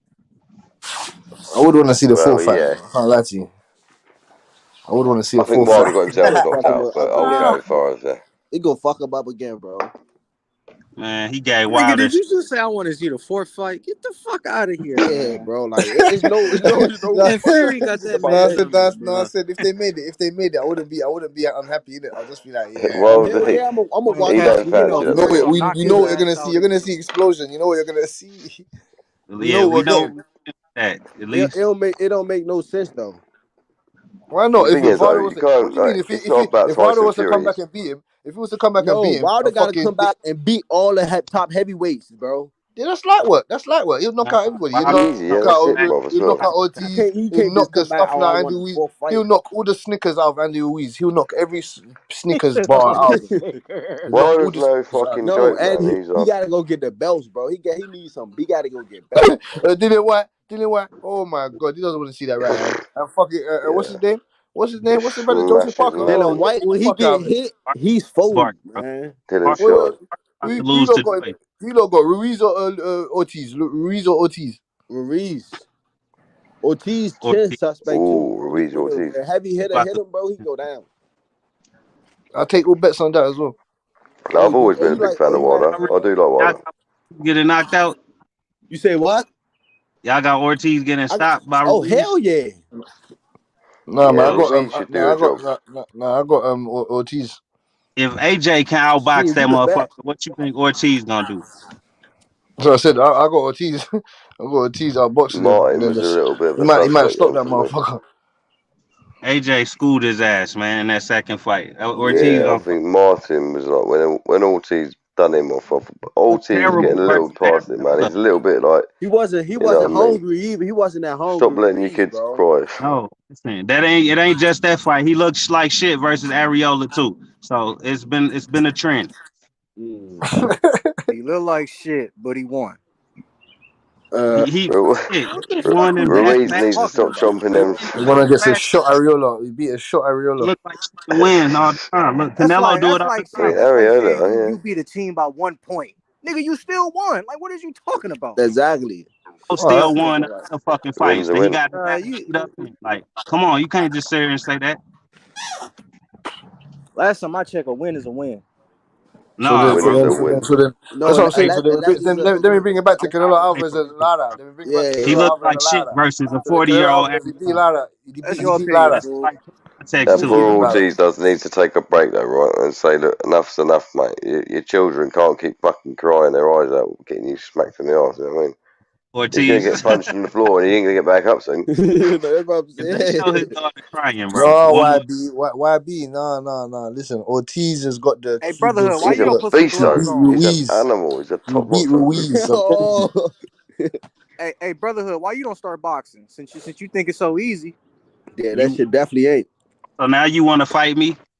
I would want to see the full Well, fight. yeah. I can't lie to you. I would want to see I a full think Wilder fight. got himself knocked out, but I wouldn't go Again, as far as he gonna fuck him up again, bro. Man, he gave Nigga, Wilder. did you just say I want to see the fourth fight? Get the fuck out of here, Yeah, man. bro. Like it's no. And Fury got that No, I man. said that's no. I said if they made it, I wouldn't be unhappy in it. I'll just be like, yeah. Well, Hell yeah, I'm gonna watch he that. don't fancy that, does he? You know what you're gonna see. You're gonna see explosion. You know what you're gonna see. You Yeah, know we what we're know getting. that at It least. don't make no sense though. Why not? The If thing is, though, Wilder was, you can't. what do you mean? It's not about If Wilder Tyson was to come Fury. back and beat him, if he was to come back and No, beat him, Wilder a got to fucking come back and beat all the top heavyweights, bro. yeah, that's light work. That's light work. He'll knock out everybody. He'll Wilder, Easy, yeah, that's it, bruv, as he'll knock well. out Ortiz. He He'll can't just knock the come back. stuff Oh, I out want Andy the Ruiz. fourth fight. He'll knock all the Snickers out of Andy Ruiz. He'll knock every Snickers said bar out of him. He'll knock all Wilder's the no Snickers out of him. fucking No, joke, and man. He's he got to go get the belts, bro. He needs some. He got to go get belts. Dylan White. Oh my God, he doesn't want to see that right hand. And fucking what's his name? What's the brother? Joseph smashes, Parker. man. Oh, Dylan get White, the when he fuck out get of it. hit, he's folded, bro. man. Dylan shot. Who lot got him? Who lot got Ruiz or Ortiz? Ruiz or Ortiz? Ruiz. Ortiz chin suspect too, Ooh, bro. Ruiz Ortiz. A heavy hitter hit him, bro. He go down. I'll take all bets on that as well. No, I've always been a big fan of Wilder. I do like Wilder. Getting knocked out. You say what? Y'all got Ortiz getting stopped by Oh Ruiz? hell yeah! No, man, I Ruiz should do a job. I got Ortiz. If AJ can outbox that motherfucker, what you think Ortiz gonna do? So I said I got Ortiz. I got Ortiz outboxing him. Martin was a little bit of a He might suspect stop then that for me. motherfucker. AJ schooled his ass, man, in that second fight. Ortiz Yeah, I gonna think Martin was like when Ortiz done him off. Ortiz was getting a little tasty, man. He's a little bit like He wasn't hungry either. He wasn't that hungry. Stop letting your kids cry. No, listen, it ain't just that fight. He looks like shit versus Areola too. So it's been a trend. He looked like shit, but he won. He won in Ruiz bad needs to stop chomping them. He's gonna get a shot Areola. He beat a shot Areola. Look like to win all the time. Look, That's Canelo do it all like the time. saying you beat a team by 1 point. Nigga, you still won. Like, what is you talking about? Exactly. Still won the fucking fights. Win's a He win. got beat up in. Like, come on, you can't just sit here and say that. Last time I checked, a win is a win. No, So then, that's what I'm saying. So let me bring it back to Canelo Alvarez and Lara. Let me bring it back to he Canelo looked Alvarez like and shit Lara. versus a So 40-year-old. He beat Lara. He That's beat your opinion, Lara. fool. That poor Ortiz does need to take a break though, right? And say, look, enough's enough, mate. Your children can't keep fucking crying their eyes out, getting you smacked in the arse. You know what I mean? Ortiz. He's gonna get punched on the floor, and he ain't gonna get back up soon. They show his daughter crying, bro. No, YB, no. Listen, Ortiz has got the. Hey, brotherhood, why He's you a don't put some beast, gloves though. on? He's an animal. He's a top beat boxer. Ruiz. Hey, brotherhood, why you don't start boxing? Since you think it's so easy. Yeah, that shit definitely ain't. So now you want to fight me?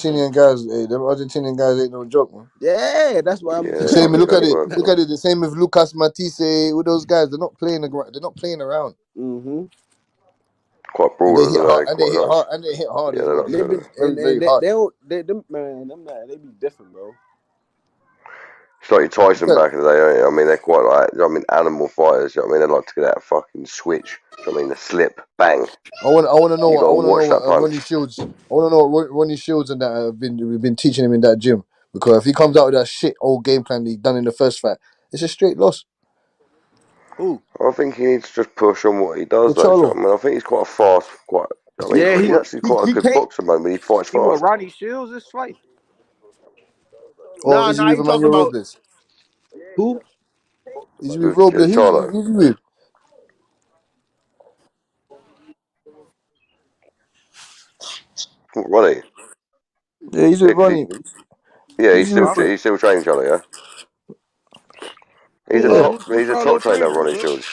Argentinian guys, them Argentinian guys ain't no joke, man. Yeah, that's why I'm Yeah, The they same. ain't Look at gonna it. work, Look bro. at it. The same with Lucas Matisse. With those guys, they're not playing. They're not playing around. Mm-hmm. Quite And they broad, hit isn't hard. they? And they Quite hit nice. hard. And they hit hard Yeah, as they well. look They They hit good. been very, and very hard. they don't them man they be different, bro. It's like your Look Tyson at. back in the day, ain't it? I mean, they're quite like, I mean, animal fighters. You know what I mean, they like to get that fucking switch. Do you know what I mean, the slip, bang. I want to know You what. got I to want to know watch what that punch. Ronnie Shields. I want to know what Ronnie Shields and that we've been teaching him in that gym. Because if he comes out with that shit old game plan he done in the first fight, it's a straight loss. Who? I think he needs to just push on what he does, though. Do you know Charlo. what I mean, I think he's quite a fast, quite. I mean, Yeah, he's actually quite a he good can't. boxer, man, but he fights He with fast. Ronnie Shields this fight. Or is he Nah, with you talking Emmanuel about Robles? who? Is he with Robles? Charlo. Who's he with? Ronnie. Yeah, he's Yeah, with Ronnie. he's Who's he still with? he's still training Charlo, yeah. Who He's Yeah. a who's top Charlo trainer, training? Ronnie Shields.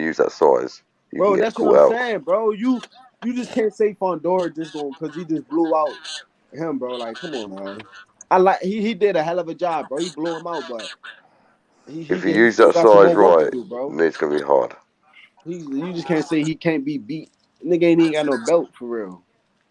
use that size, you can Bro, get that's what caught I'm out. saying, bro. You just can't say Fondora just going because he just blew out him, bro. Like, come on now. I like he did a hell of a job, bro. He blew him out, but If you he use still that got some size more work to right, do, bro. then it's gonna be hard. You just can't say he can't be beat. Nigga ain't even got no belt for real.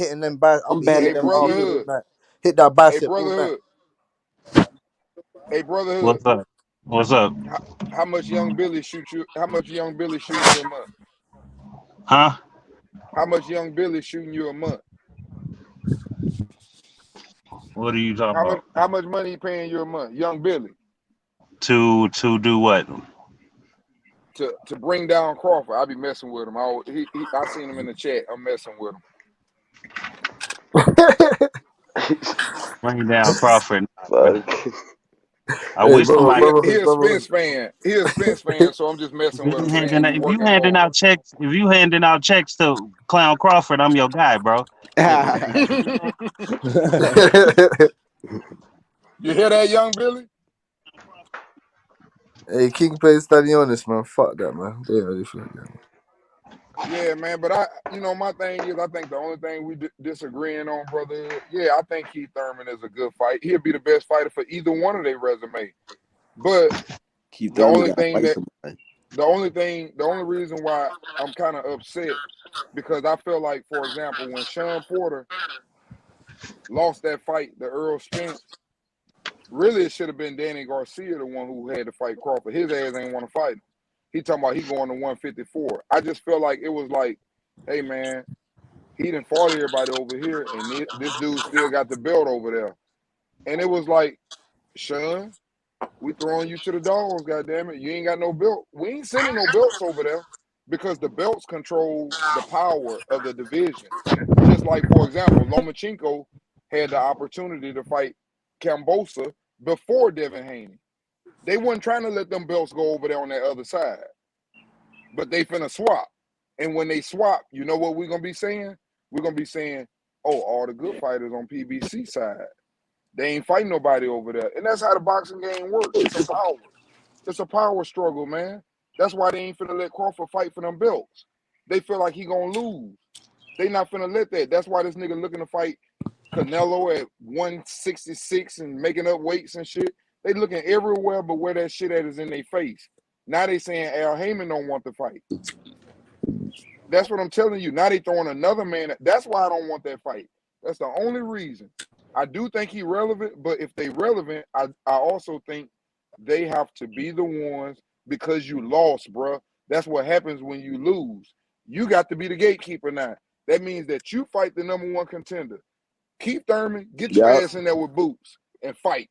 hitting them bicep. I'll I'm be hitting betting Hey, them them arms G's. all brotherhood. night. Hit that Hey, bicep all night. brotherhood. Hey, brotherhood. What's up? What's up? How much Young Billy shoot you? How much Young Billy shooting you a month? Huh? How much Young Billy shooting you a month? What are you talking about? How much money he paying you a month, Young Billy? To do what? To bring down Crawford. I be messing with him. I seen him in the chat. I'm messing with him. Bring down Crawford. I Hey, wish bro, somebody. He a Spence fan. He a Spence fan, so I'm just messing with him. Saying he If you working handing hard. out checks, to Clown Crawford, I'm your guy, bro. You hear that, Young Billy? Hey, King plays study on this, man. Fuck that, man. They ready for it, man. Yeah, man. But my thing is, I think the only thing we disagreeing on, brother. Yeah, I think Keith Thurman is a good fight. He'll be the best fighter for either one of their resume. But Keith the Thurman only got to thing fight that somebody. the only reason why I'm kind of upset because I feel like, for example, when Sean Porter lost that fight to Earl Spence, really it should have been Danny Garcia the one who had to fight Crawford. His ass ain't want to fight him. He talking about he going to 154. I just feel like it was like, hey man, he done fought everybody over here, and this dude still got the belt over there. And it was like, Sean, we throwing you to the dogs, goddammit. You ain't got no belt. We ain't sending no belts over there because the belts control the power of the division. Just like, for example, Lomachenko had the opportunity to fight Kambosa before Devin Haney. They weren't trying to let them belts go over there on that other side. But they finna swap. And when they swap, you know what we're going to be saying? We're going to be saying, oh, all the good fighters on PBC side. They ain't fighting nobody over there. And that's how the boxing game works. It's a power. It's a power struggle, man. That's why they ain't finna let Crawford fight for them belts. They feel like he gonna lose. They not finna let that. That's why this nigga looking to fight Canelo at 166 and making up weights and shit. They looking everywhere but where that shit at is in their face. Now they saying Al Heyman don't want to fight. That's what I'm telling you. Now they throwing another man. That's why I don't want that fight. That's the only reason. I do think he relevant, but if they relevant, I also think they have to be the ones because you lost, bro. That's what happens when you lose. You got to be the gatekeeper now. That means that you fight the number one contender. Keith Thurman, get your ass in there with Boots and fight.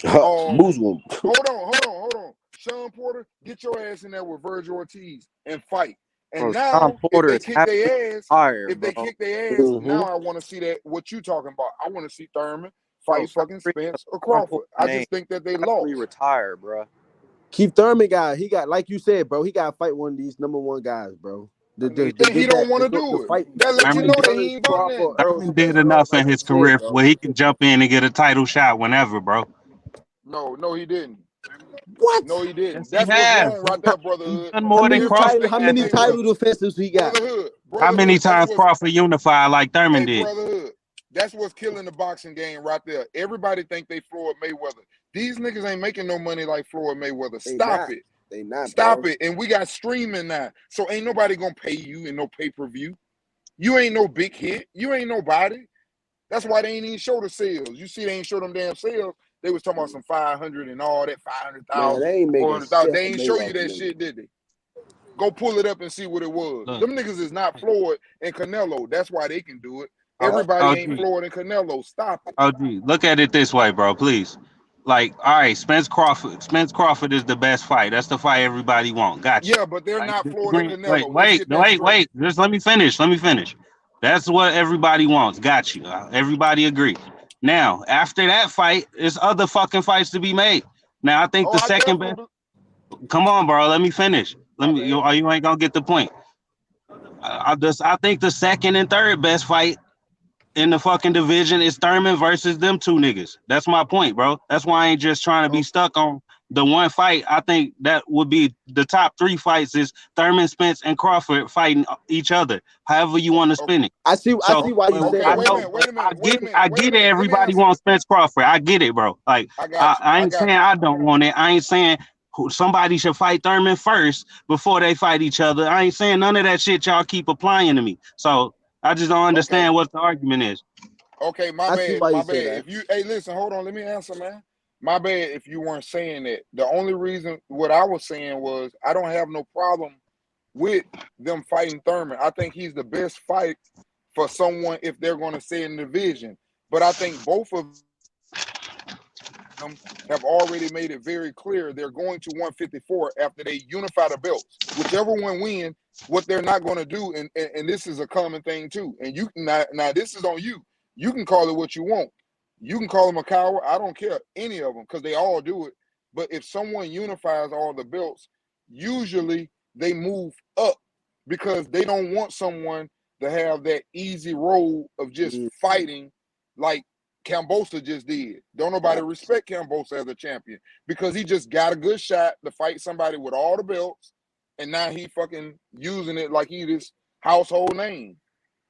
Boots won't. Hold on. Sean Porter, get your ass in there with Virgil Ortiz and fight. And Bro, Sean now, Porter if is they kick their ass, fire, bro. now I want to see that. What you talking about? I want to see Thurman Bro, fight fucking Spence or Sean Crawford. Porter I name just think that they lost. retire, bro. Keith Thurman he got, like you said, bro, he got to fight one of these number one guys, bro. And he don't want to do it. That let you know that he ain't about that. Thurman did enough in his career where he can jump in and get a title shot whenever, bro. No, he didn't. What? No, he didn't. Yes, he That's what's has. wrong right there, brotherhood. Done more than Crawford. How many title defenses he got? How many times Crawford unified like Thurman did? Brotherhood. That's what's killing the boxing game right there. Everybody think they Floyd Mayweather. These niggas ain't making no money like Floyd Mayweather. Stop it. They not. Stop it. And we got streaming now. So ain't nobody gonna pay you in no pay-per-view. You ain't no big hit. You ain't nobody. That's why they ain't even show the sales. You see, they ain't show them damn sales. They was talking about some 500 and all that, 500,000, Man, they ain't making 400,000. They shit ain't for show you Mayweather, that nigga. shit, did they? Go pull it up and see what it was. Them niggas is not Floyd and Canelo. That's why they can do it. Everybody ain't Floyd and Canelo. Stop it. Oh, gee, look at it this way, bro. Please. Like, all right, Spence Crawford is the best fight. That's the fight everybody want. Gotcha. Yeah, but they're not Floyd and Canelo. Wait. Just let me finish. That's what everybody wants. Got you. Everybody agree. Now, after that fight, there's other fucking fights to be made. Now, I think the second best. Come on, bro. Let me finish. You ain't gonna get the point. I think the second and third best fight in the fucking division is Thurman versus them two niggas. That's my point, bro. That's why I ain't just trying to be stuck on the one fight. I think that would be the top three fights is Thurman, Spence, and Crawford fighting each other. However you want to spin it. I see why you say that. I get it. Everybody wants Spence Crawford. I get it, bro. Like I ain't saying I don't want it. I ain't saying somebody should fight Thurman first before they fight each other. I ain't saying none of that shit y'all keep applying to me. So I just don't understand what the argument is. Okay, my bad. If you listen, hold on, let me answer, man. My bad if you weren't saying that. The only reason what I was saying was I don't have no problem with them fighting Thurman. I think he's the best fight for someone if they're going to stay in the division. But I think both of have already made it very clear they're going to 154 after they unify the belts. Whichever one wins, what they're not going to do, and this is a common thing too. And you can now this is on you. You can call it what you want. You can call them a coward. I don't care, any of them, because they all do it. But if someone unifies all the belts, usually they move up because they don't want someone to have that easy role of just fighting like Kambosa just did. Don't nobody respect Kambosa as a champion because he just got a good shot to fight somebody with all the belts, and now he fucking using it like he this household name.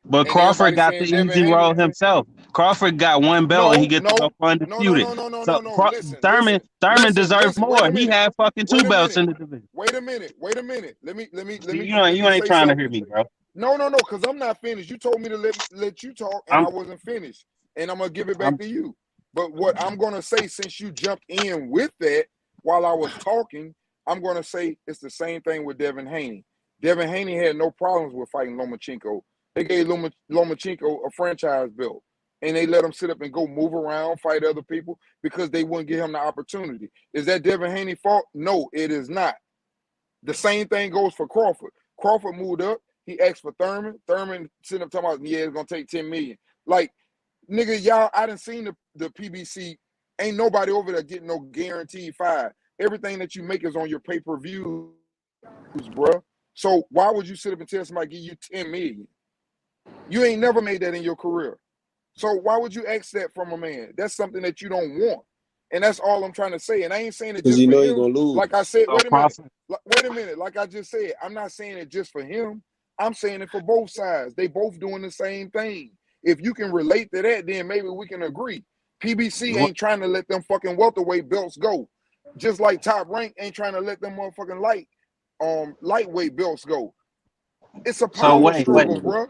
But And Crawford everybody got saying the Devin easy Haney. role himself. Crawford got one belt and he gets to go for undisputed. So Listen, Thurman deserves Wait more. a He minute. had fucking two belts in the division. Wait a minute. Let me You ain't say trying to something. hear me, bro. No, because I'm not finished. You told me to let you talk, and I wasn't finished. And I'm gonna give it back to you. But what I'm gonna say, since you jumped in with that while I was talking, I'm gonna say it's the same thing with Devin Haney. Devin Haney had no problems with fighting Lomachenko. They gave Lomachenko a franchise belt, and they let him sit up and go move around, fight other people because they wouldn't give him the opportunity. Is that Devin Haney's fault? No, it is not. The same thing goes for Crawford. Crawford moved up. He asked for Thurman. Thurman sitting up talking about, yeah, it's gonna take 10 million. Like, nigga, y'all, I done seen the PBC. Ain't nobody over there getting no guaranteed five. Everything that you make is on your pay-per-views, bro. So why would you sit up and tell somebody give you 10 million? You ain't never made that in your career. So why would you ask that from a man? That's something that you don't want. And that's all I'm trying to say. And I ain't saying it Because just you for know you're him. gonna lose. Like I said, wait a minute. Like I just said, I'm not saying it just for him. I'm saying it for both sides. They both doing the same thing. If you can relate to that, then maybe we can agree. PBC ain't trying to let them fucking welterweight belts go. Just like Top Rank ain't trying to let them motherfucking lightweight belts go. It's a power struggle, bro.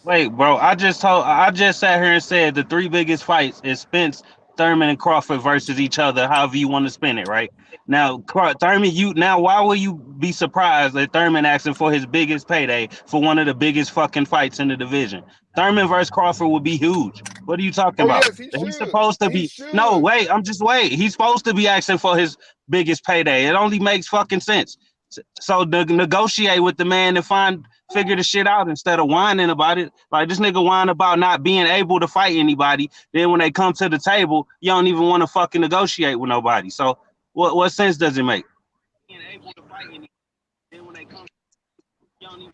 Wait, bro. I just sat here and said the three biggest fights is Spence, Thurman, and Crawford versus each other, however you want to spin it, right? Now, Thurman, why will you be surprised that Thurman asking for his biggest payday for one of the biggest fucking fights in the division? Thurman versus Crawford would be huge. What are you talking about? Yes, he should. He's supposed to He be. should. No, wait. He's supposed to be asking for his biggest payday. It only makes fucking sense. So negotiate with the man and figure the shit out instead of whining about it. Like this nigga whine about not being able to fight anybody. Then when they come to the table, you don't even want to fucking negotiate with nobody. So what sense does it make? Being able to fight anybody. Then when they come, you don't even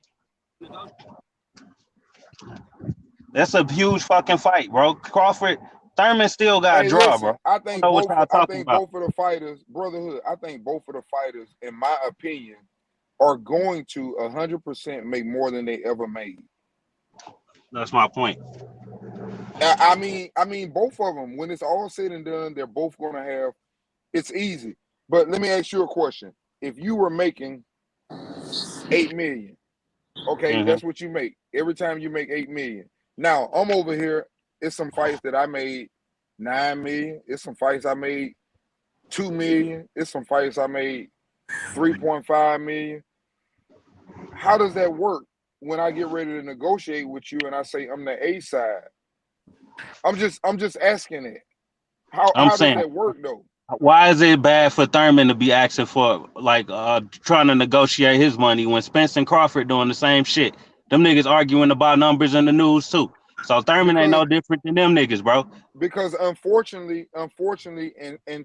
negotiate. That's a huge fucking fight, bro. Thurman still got a draw, Listen, bro. I think know what y'all talking about. both of the fighters, brotherhood. I think both of the fighters, in my opinion, are going to 100% make more than they ever made. That's my point. I mean, both of them. When it's all said and done, they're both going to have. It's easy, but let me ask you a question: if you were making $8 million, okay, that's what you make every time you make $8 million. Now I'm over here. It's some fights that I made $9 million. It's some fights I made $2 million. It's some fights I made $3.5 million. How does that work when I get ready to negotiate with you and I say I'm the A side? I'm just asking it. How does that work though? Why is it bad for Thurman to be asking for trying to negotiate his money when Spence and Crawford doing the same shit? Them niggas arguing about numbers in the news too. So Thurman ain't no different than them niggas, bro. Because unfortunately, and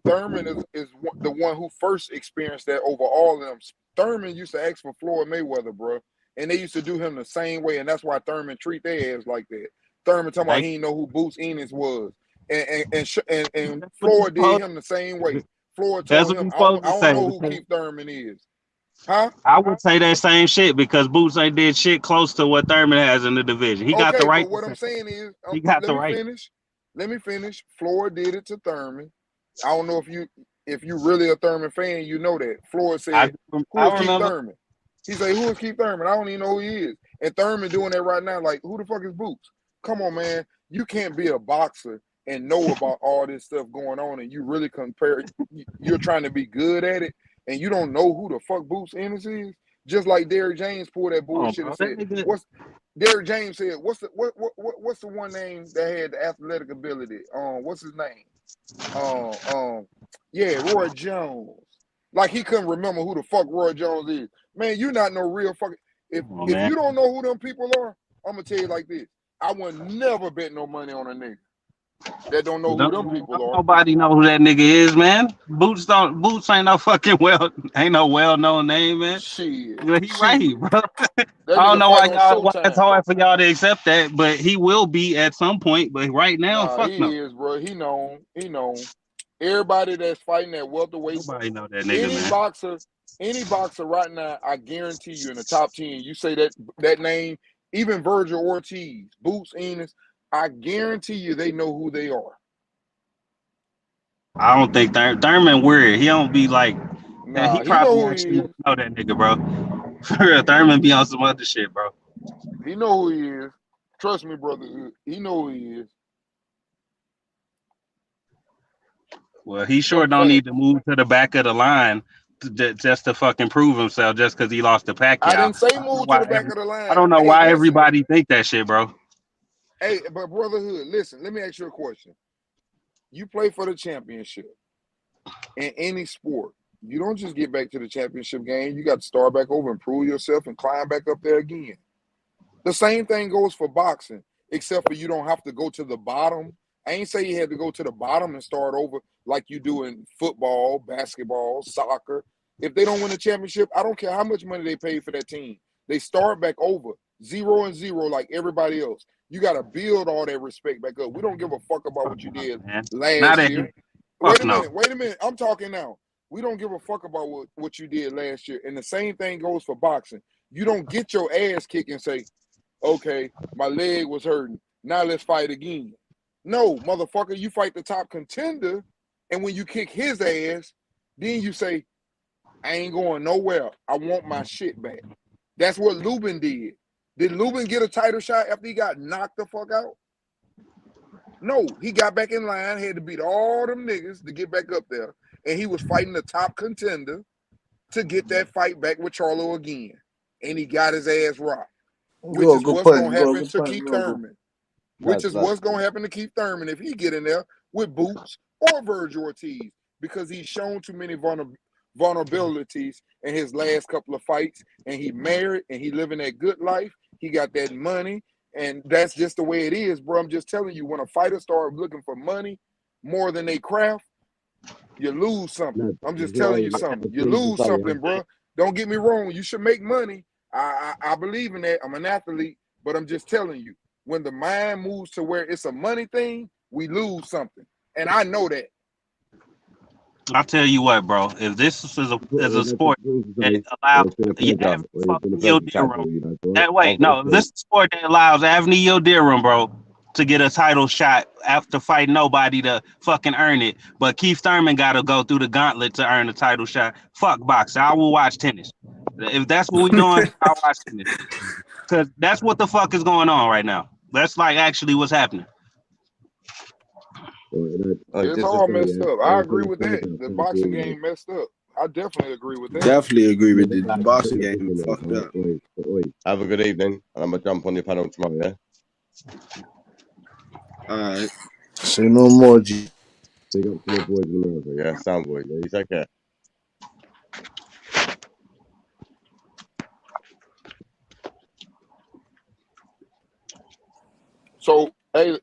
Thurman is the one who first experienced that over all of them. Thurman used to ask for Floyd Mayweather, bro, and they used to do him the same way, and that's why Thurman treat their ass like that. Thurman talking about he didn't know who Boots Ennis was, and Floyd did him the same way. Floyd told him, I don't know who Keith Thurman is. Huh? I would say that same shit because Boots ain't did shit close to what Thurman has in the division. He got the right. But what I'm saying is, he got let the me right. finish. Let me finish. Floyd did it to Thurman. I don't know if you really a Thurman fan, you know that. Floyd said, "Who is Keith Thurman?" He said, "Who is Keith Thurman? I don't even know who he is." And Thurman doing that right now, like, who the fuck is Boots? Come on, man. You can't be a boxer and know about all this stuff going on, and you really compare. You're trying to be good at it, and you don't know who the fuck Boots Ennis is. Just like Derrick James pulled that bullshit and said, Derrick James said, what's the one name that had the athletic ability? What's his name? Yeah, Roy Jones. Like he couldn't remember who the fuck Roy Jones is. Man, you not no real fucking. If you don't know who them people are, I'm gonna tell you like this. I would never bet no money on a nigga that don't know who them people are. Nobody know who that nigga is, man. Boots ain't no fucking well known name, man. Shit. But he right, bro. That I don't nigga know fight why on it's Showtime. hard for y'all to accept that, but he will be at some point. But right now, Nah, fuck he no. is, bro. He known. Everybody that's fighting at welterweight, Nobody know that nigga, man. Any boxer right now, I guarantee you in the top 10, you say that name, even Virgil Ortiz, Boots Ennis, I guarantee you they know who they are. I don't think Thurman weird. He don't be like, man, he Nah, he probably know who he actually is. know that nigga, bro. For real, Thurman be on some other shit, bro. He know who he is. Trust me, brother. He know who he is. Well, he sure don't need to move to the back of the line just to fucking prove himself just because he lost to Pacquiao. I didn't say move to the back of the line. I don't know Hey, why listen. everybody think that shit, bro. Hey, but brotherhood, listen, let me ask you a question. You play for the championship in any sport. You don't just get back to the championship game. You got to start back over and prove yourself and climb back up there again. The same thing goes for boxing, except for you don't have to go to the bottom. I ain't say you had to go to the bottom and start over like you do in football, basketball, soccer. If they don't win the championship, I don't care how much money they pay for that team. They start back over, 0-0 like everybody else. You got to build all that respect back up. We don't give a fuck about what you did last year. Wait a minute. I'm talking now. We don't give a fuck about what you did last year. And the same thing goes for boxing. You don't get your ass kicked and say, okay, my leg was hurting. Now let's fight again. No, motherfucker, you fight the top contender, and when you kick his ass, then you say, I ain't going nowhere. I want my shit back. That's what Lubin did. Did Lubin get a title shot after he got knocked the fuck out? No, he got back in line, had to beat all them niggas to get back up there, and he was fighting the top contender to get that fight back with Charlo again, and he got his ass rocked. Which is what's going to happen to Keith Thurman. Which is what's going to happen to Keith Thurman if he get in there with Boots or Virgil Ortiz, because he's shown too many vulnerabilities in his last couple of fights, and he married, and he living that good life. He got that money, and that's just the way it is, bro. I'm just telling you, when a fighter starts looking for money more than they craft, you lose something. I'm just telling you something. You lose something, bro. Don't get me wrong. You should make money. I believe in that. I'm an athlete, but I'm just telling you, when the mind moves to where it's a money thing, we lose something. And I know that. I'll tell you what, bro. If this is a sport that allows this is a sport that allows Avni Yildirim, bro, to get a title shot after fighting nobody to fucking earn it. But Keith Thurman got to go through the gauntlet to earn a title shot. Fuck boxing. I will watch tennis. If that's what we're doing, I'll watch tennis. Because that's what the fuck is going on right now. That's like actually what's happening. It's all messed up. I agree with that. The boxing game messed up. I definitely agree with that. Definitely agree with the boxing game fucked up. Have a good evening, and I'm gonna jump on your panel tomorrow. Yeah. All right. Say no more, G. Big up to my boys in America. Yeah, sound boy. Yeah, you take care. So, hey,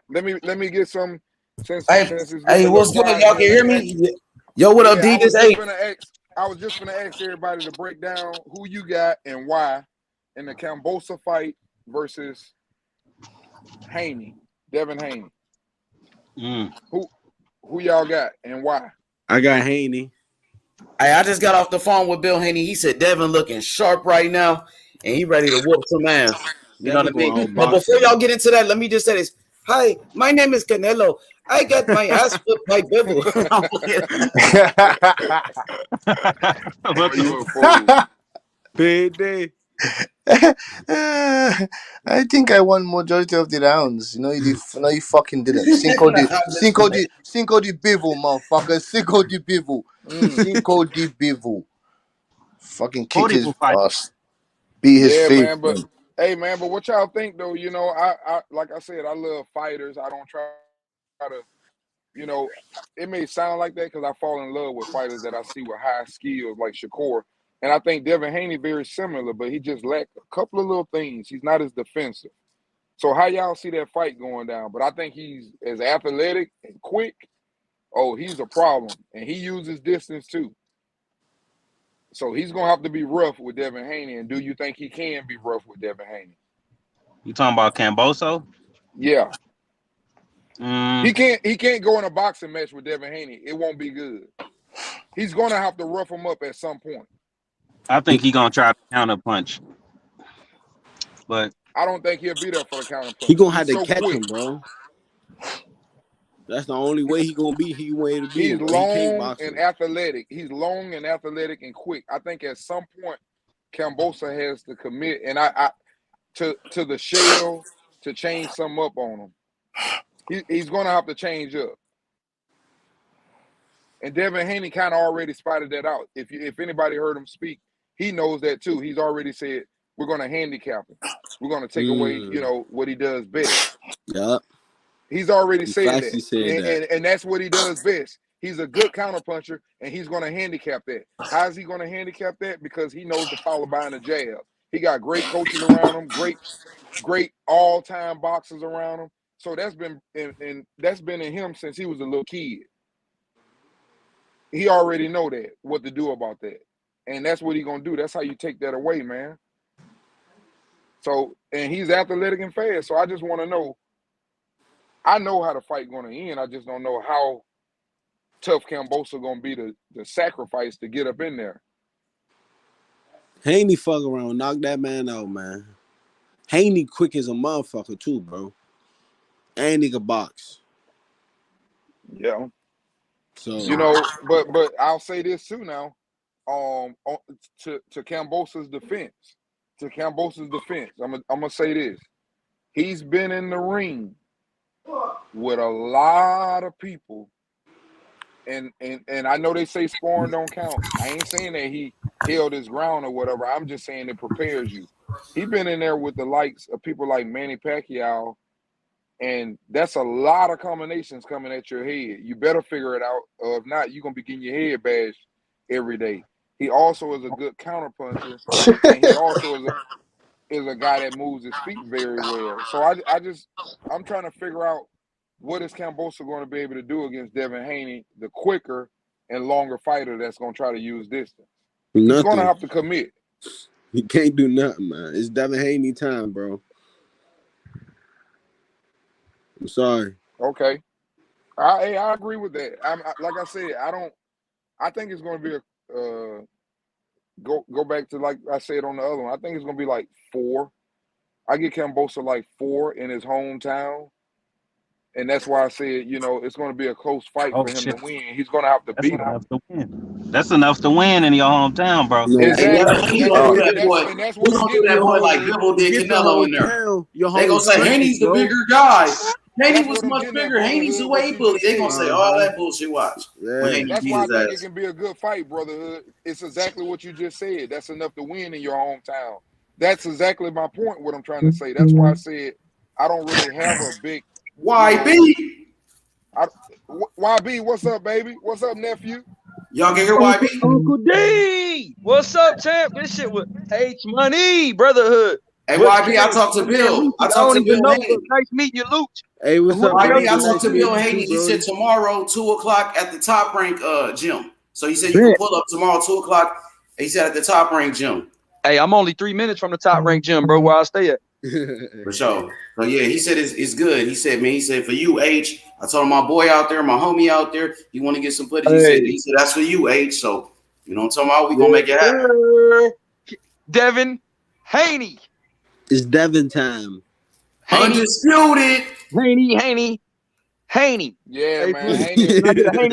let me get some. Since Hey, what's good? Y'all can hear me? Yo, what up, D? I was just gonna ask everybody to break down who you got and why in the Kambosa fight versus Haney, Devin Haney. Who y'all got and why? I got Haney. Hey, I just got off the phone with Bill Haney. He said Devin looking sharp right now, and he ready to whoop some ass. You know what I mean? But before y'all get into that, let me just say this. Hi, my name is Canelo. I got my ass whipped by Bivol. I think I won majority of the rounds. No, you fucking didn't. Cinco di Bivol, motherfucker. Cinco di Bivol. Cinco di Bivol. Fucking kick his ass. Beat his face. Man, but hey, man, but what y'all think though? You know, I like I said, I love fighters. I don't try to you know, it may sound like that because I fall in love with fighters that I see with high skills like Shakur. And I think Devin Haney very similar, but he just lacked a couple of little things. He's not as defensive. So how y'all see that fight going down? But I think he's as athletic and quick. Oh, he's a problem. And he uses distance too. So he's going to have to be rough with Devin Haney. And do you think he can be rough with Devin Haney? You talking about Camboso? Yeah. He can't go in a boxing match with Devin Haney. It won't be good. He's going to have to rough him up at some point. I think he's going to try to counter punch. But I don't think he'll be there for the counter punch. He going to have to catch him, bro. That's the only way he going to be. He's long and athletic. He's long and athletic and quick. I think at some point Cambosa has to commit and to the shell to change something up on him. He's going to have to change up. And Devin Haney kind of already spotted that out. If anybody heard him speak, he knows that too. He's already said, we're going to handicap him. We're going to take away, what he does best. Yeah. He's already said that. And that's what he does best. He's a good counterpuncher, and he's going to handicap that. How is he going to handicap that? Because he knows the power behind the jab. He got great coaches around him, great all-time boxers around him. So that's been in him since he was a little kid. He already know that, what to do about that. And that's what he's going to do. That's how you take that away, man. So, and he's athletic and fast. So I just want to know, I know how the fight going to end. I just don't know how tough Cambosa going to be the sacrifice to get up in there. Haney fuck around, knock that man out, man. Haney quick as a motherfucker too, bro. And he can box. Yeah. So but I'll say this too now. To Cambosa's defense. I'm gonna say this. He's been in the ring with a lot of people. And I know they say sparring don't count. I ain't saying that he held his ground or whatever. I'm just saying it prepares you. He's been in there with the likes of people like Manny Pacquiao, and that's a lot of combinations coming at your head. You better figure it out, or if not, you're gonna be getting your head bashed every day. He also is a good counterpuncher, and he also is a guy that moves his feet very well. So I'm trying to figure out what is Cambosa going to be able to do against Devin Haney, the quicker and longer fighter that's going to try to use distance. He's going to have to commit. He can't do nothing, man. It's Devin Haney time, bro. I'm sorry. Okay. I agree with that. Like I said, I think it's going to be a go back to like I said on the other one. I think it's going to be like 4. I get Cambosa like 4 in his hometown. And that's why I said, it's going to be a close fight for him to win. He's going to have to beat him. That's enough to win in your hometown, bro. Exactly. We're going to do that boy like Bivol did Canelo in there. They going to say, Haney's the bigger guy. Haney was much bigger. Haney's the way bully. They going to say all that bullshit, watch. Yeah. That's why I think it can be a good fight, brotherhood. It's exactly what you just said. That's enough to win in your hometown. That's exactly my point, what I'm trying to say. That's why I said I don't really have a big YB. YB, what's up, baby? What's up, nephew? Y'all can hear YB? Uncle D, what's up, champ? This shit with H Money, brotherhood. Hey, YB, I talked to Bill. I talked to Bill Haney. Nice meeting you, Luch. Hey, what's up, YB? I talked to Bill Haney. He said tomorrow, 2:00 at the Top Rank gym. So he said you can pull up tomorrow, 2:00. He said at the Top Rank gym. Hey, I'm only 3 minutes from the Top Rank gym, bro, where I stay at. For sure. So yeah, he said it's good. He said, man, for you, H. I told him my boy out there, my homie out there, you want to get some footage. He said that's for you, H. So you know what I'm talking about? We gonna make it happen. Devin Haney. It's Devin time. Undisputed. Haney. Yeah, man. Haney.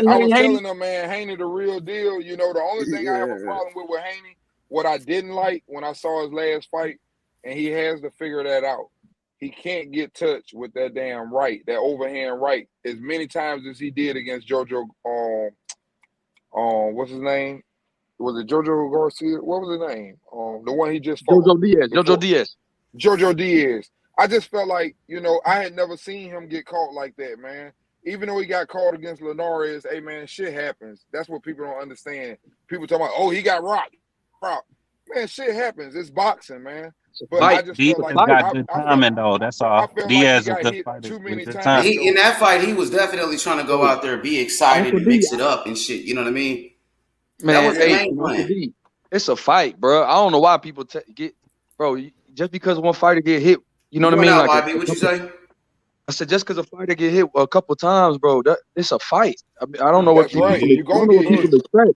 I was telling them, man, Haney the real deal. The only thing I have a problem with Haney, what I didn't like when I saw his last fight, and he has to figure that out. He can't get touched with that damn right, that overhand right, as many times as he did against Jojo. What's his name? Was it Jojo Garcia? What was his name? The one he just fought. Jojo Diaz. I just felt like, I had never seen him get caught like that, man. even though he got called against Linares, hey man, shit happens. That's what people don't understand. People talk about, oh, he got rocked. Man, shit happens. It's boxing, man. But I just Diaz felt like got good timing though. That's I all. felt like he Diaz is got good hit fighter too many with good times. timing. In that fight, he was definitely trying to go out there, be excited, Uncle and D, mix it up and shit. You know what I mean? That man, was the hey, game Uncle plan. D, it's a fight, bro. I don't know why people get, bro. Just because one fighter get hit, you know You what I went mean? out, Like YB. What you say? I said, just because a fighter get hit a couple times, bro, it's a fight. I mean, I don't know what That's people. right. I You're don't gonna know what get people hit. expect.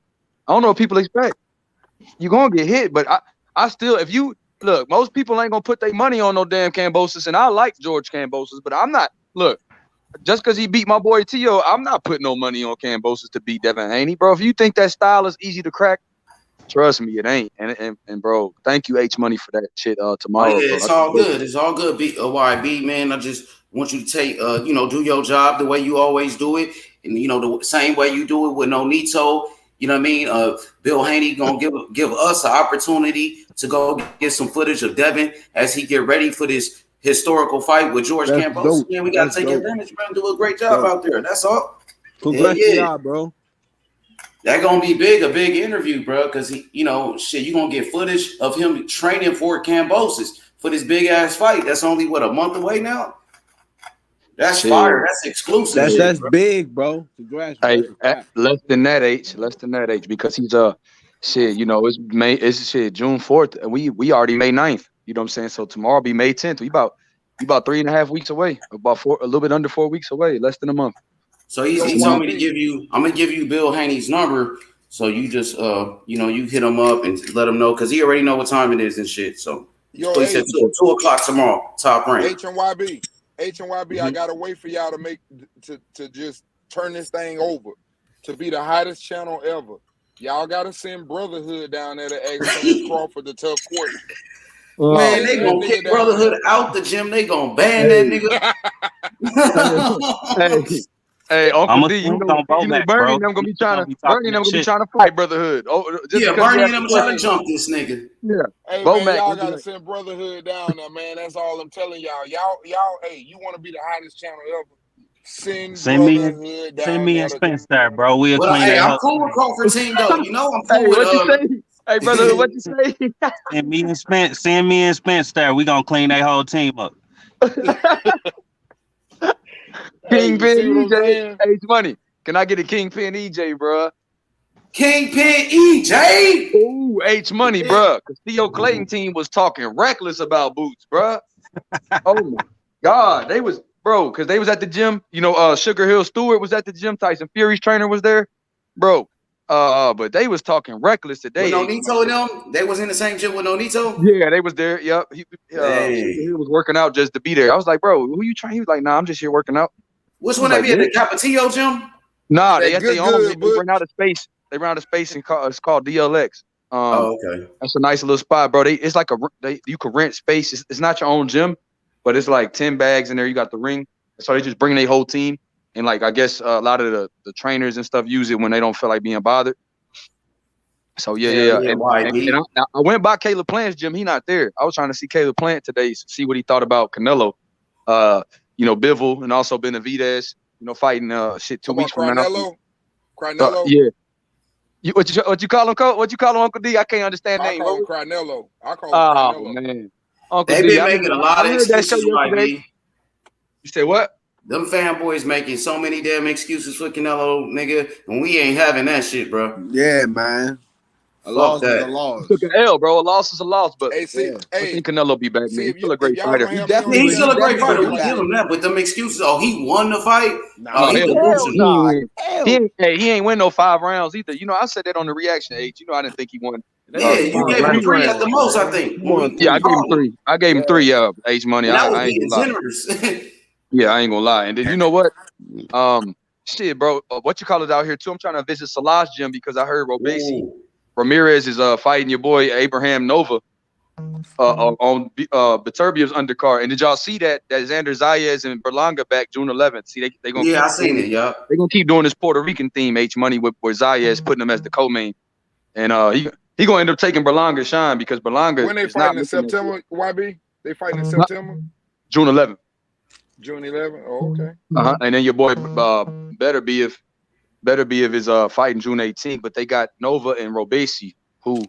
I don't know what people expect. You're gonna get hit, but I still, if you look, most people ain't gonna put their money on no damn Kambosos, and I like George Kambosos, but I'm not. Look, just because he beat my boy Tio, I'm not putting no money on Kambosos to beat Devin Haney, bro. If you think that style is easy to crack, trust me, it ain't. And bro, thank you H Money for that shit. Oh Tomorrow, yeah, bro. it's all good. It's all good. YB, man. I just want you to take, do your job the way you always do it, and the same way you do it with Nonito. You know what I mean? Bill Haney gonna give us an opportunity to go get some footage of Devin as he get ready for this historical fight with George That's Kambosos. dope. Man, we gotta That's take dope. advantage, man. Do a great job Dope. out there. That's all. Congrats to y'all, bro. That gonna be a big interview, bro. Because you gonna get footage of him training for Kambosos for this big ass fight. That's only a month away now. That's fire. That's exclusive. That's bro. big, bro. Congrats, bro. Hey, less than that H, because he's shit. It's shit June 4th, and we already May 9th. You know what I'm saying? So tomorrow be May 10th. We about 3.5 weeks away. A little bit under 4 weeks away. Less than a month. So he told me to give you. I'm gonna give you Bill Haney's number. So you just you hit him up and let him know because he already know what time it is and shit. So he said 2 o'clock tomorrow. Top rank. HNYB, I gotta wait for y'all to just turn this thing over to be the hottest channel ever. Y'all gotta send Brotherhood down there to ask Terrence Crawford the tough question. Man, they gonna kick Brotherhood out the gym. They gonna ban that nigga. Hey, Uncle D, Bernie bro. and them gonna be trying talking to fight Brotherhood. Bernie and them trying to jump this nigga. Yeah. Hey man, y'all gotta send Brotherhood down there, man. That's all I'm telling y'all. Y'all, hey, you want to be the hottest channel ever? Send Brotherhood down. Send me and Spence there, bro. We'll clean hey, that I'm whole cool with Crawford team though. I'm cool hey, with. What you say? Hey, Brotherhood, what you say? Send me and Spence there. We gonna clean that whole team up. Kingpin EJ, H Money. Can I get a Kingpin EJ, bro? Kingpin EJ. Ooh, H Money, bro. Because Theo Clayton team was talking reckless about Boots, bro. Oh my God, they was because they was at the gym. Sugar Hill Stewart was at the gym. Tyson Fury's trainer was there, bro. But they was talking reckless today. With Nonito and them, they was in the same gym with Nonito. Yeah, they was there. Yep. He was working out just to be there. I was like, bro, who you trying? He was like, nah, I'm just here working out. Which one they be at the Capetillo gym? Nah, they at their own. They ran out of space. They ran out of space and it's called DLX. Okay. That's a nice little spot, bro. It's like you can rent space. It's not your own gym, but it's like 10 bags in there. You got the ring. So they just bring their whole team. And I guess a lot of the trainers and stuff use it when they don't feel like being bothered. So yeah. And I went by Caleb Plant's gym. He not there. I was trying to see Caleb Plant today, see what he thought about Canelo. Bivol and also Benavidez. Fighting 2 weeks from now. Canelo. Yeah. What you call him, Cole? What you call him, Uncle D? I can't understand I name. call him Canelo. Oh man, Uncle They've D. been making a lot of excuses, YB. You said what? Them fanboys making so many damn excuses for Canelo, nigga, and we ain't having that shit, bro. Yeah, man. A loss is a loss. Took an L, bro. A loss is a loss, but I think Canelo be back, man. He's still a great fighter. He's still a great fighter. We give him that, but them excuses. Oh, he won the fight. He ain't win no 5 rounds either. I said that on the reaction age. I didn't think he won. Yeah, you gave him 3 at the most, I think. I gave him 3. I gave him 3. H Money. I ain't gonna lie. Generous. Yeah, I ain't gonna lie. And then you know what? Shit, bro. What you call it out here too? I'm trying to visit Salah's gym because I heard Ramirez is fighting your boy Abraham Nova on Beterbiev's undercard. And did y'all see that Xander Zayas and Berlanga back June 11th? See, they gonna I seen it. Yeah, they gonna keep doing this Puerto Rican theme H Money with Zayas putting him as the co-main, and he gonna end up taking Berlanga's shine because Berlanga. When they fighting in September, YB? They fighting in September. June 11th. June 11th. Oh, okay. And then your boy better be if is fighting June 18th. But they got Nova and Robesi, who,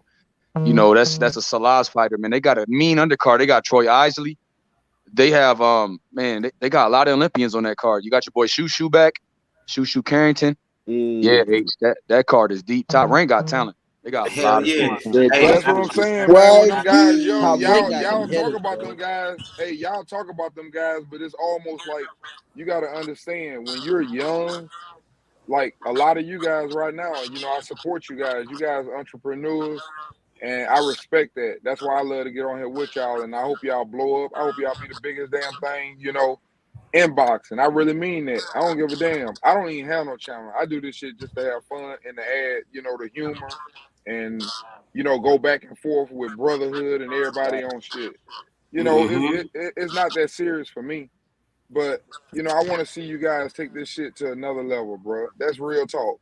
you know, that's a Salaz fighter, man. They got a mean undercard. They got Troy Isley. They have man, they got a lot of Olympians on that card. You got your boy Shushu back, Shushu Carrington. Yeah, that card is deep. Top Rank got talent. They got a lot of yeah. talent. Hey, That's what I'm saying, man. When them guys young, y'all talk about them guys. Hey, y'all talk about them guys, but it's almost like you got to understand when you're young. Like a lot of you guys right now, you know, I support you guys. You guys are entrepreneurs, and I respect that. That's why I love to get on here with y'all, and I hope y'all blow up. I hope y'all be the biggest damn thing, you know, in boxing. I really mean that. I don't give a damn. I don't even have no channel. I do this shit just to have fun and to add, you know, the humor and, you know, go back and forth with brotherhood and everybody on shit. You know, it's not that serious for me, but you know, I want to see you guys take this shit to another level, bro. That's real talk,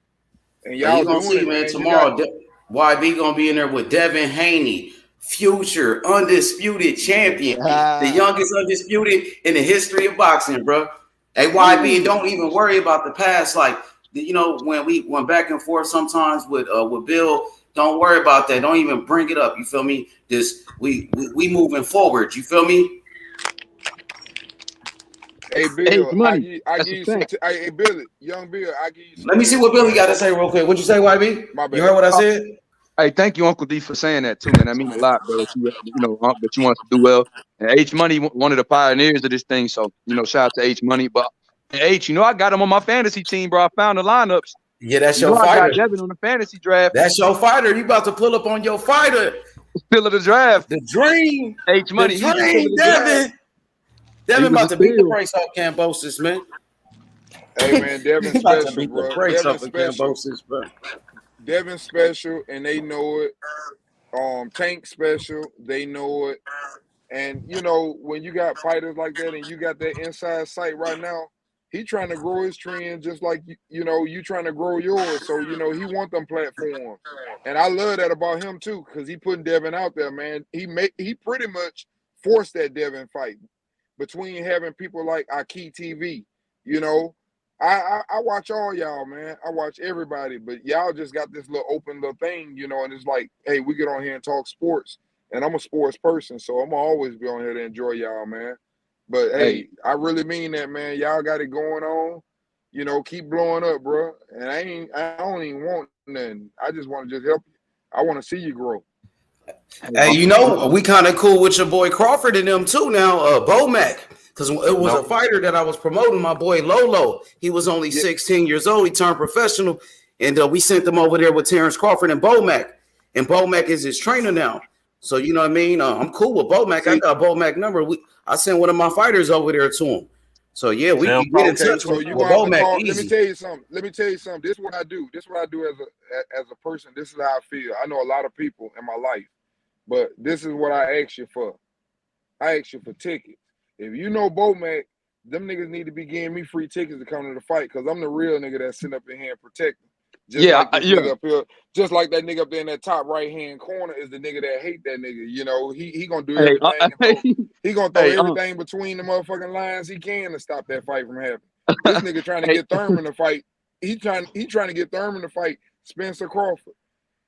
and Hey, y'all you gonna doing see, it, man. man. You got Tomorrow, YB gonna be in there with Devin Haney, future undisputed champion, the youngest undisputed in the history of boxing, bro. Hey, YB, and don't even worry about the past. Like, you know, when we went back and forth sometimes with Bill, don't worry about that. Don't even bring it up. You feel me? This we moving forward. You feel me? Hey Bill, I give you some. Hey Billy, young Bill, I give you some. Let me see what Billy got to say real quick. What'd you say, YB? My bad. You heard what I said? Hey, thank you, Uncle D, for saying that too, man. That means a lot, bro. That you know, that you want us to do well. And H Money, one of the pioneers of this thing. So, you know, shout out to H Money. But H, you know, I got him on my fantasy team, bro. I found the lineups. Yeah, that's you your know, fighter. I got Devin on the fantasy draft. That's your fighter. You about to pull up on your fighter. Still of the draft. The dream. H Money. The dream, Devin. Devin about to beat the brakes off Cambosis, man. Hey man, Devin special, bro. Devin special, bro. Devin special, and they know it. Tank special, they know it. And you know, when you got fighters like that, and you got that inside sight right now, he trying to grow his trend just like you know you trying to grow yours. So you know he want them platforms, and I love that about him too, because he putting Devin out there, man. He pretty much forced that Devin fight between having people like Aki TV, you know. I watch all y'all, man. I watch everybody, but y'all just got this little open little thing, you know, and it's like, hey, we get on here and talk sports. And I'm a sports person, so I'm gonna always be on here to enjoy y'all, man. But hey, I really mean that, man. Y'all got it going on. You know, keep blowing up, bro. And I don't even want nothing. I just want to just help you. I want to see you grow. Hey, you know, we kind of cool with your boy Crawford and them too now, Bomac. Because it was a fighter that I was promoting, my boy Lolo. He was only 16 years old. He turned professional. And we sent them over there with Terrence Crawford and Bomac. And Bomac is his trainer now. So, you know what I mean? I'm cool with Bomac. I got Bomac number. I sent one of my fighters over there to him. So, yeah, we can get in touch with Bomac call, easy. Let me tell you something. This is what I do. This is what I do as a person. This is how I feel. I know a lot of people in my life. But this is what I ask you for. I ask you for tickets. If you know Bomac, them niggas need to be giving me free tickets to come to the fight, because I'm the real nigga that's sitting up in here and protecting. Nigga up here, just like that nigga up there in that top right hand corner is the nigga that hate that nigga. You know, he gonna do everything. He gonna throw everything between the motherfucking lines he can to stop that fight from happening. This nigga trying to get Thurman to fight. He trying to get Thurman to fight Spencer Crawford.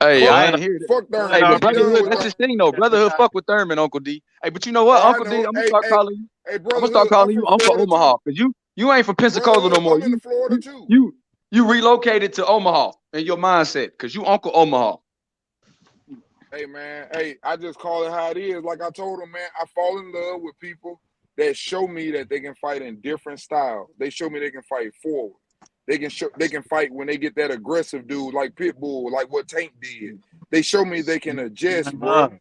Hey, I ain't hear that. Fuck Thurman. Hey, but brotherhood, that's his thing though. Brotherhood fuck with Thurman, Uncle D. Hey, but you know what, Uncle D, I'm gonna start calling you. Hey, I'm gonna start calling you Uncle Omaha, because you ain't from Pensacola no more. I'm in Florida too. You relocated to Omaha in your mindset, because you Uncle Omaha. Hey man, I just call it how it is. Like I told him, man, I fall in love with people that show me that they can fight in different styles. They show me they can fight forward. They can fight when they get that aggressive dude like Pitbull, like what Tank did. They show me they can adjust, bro.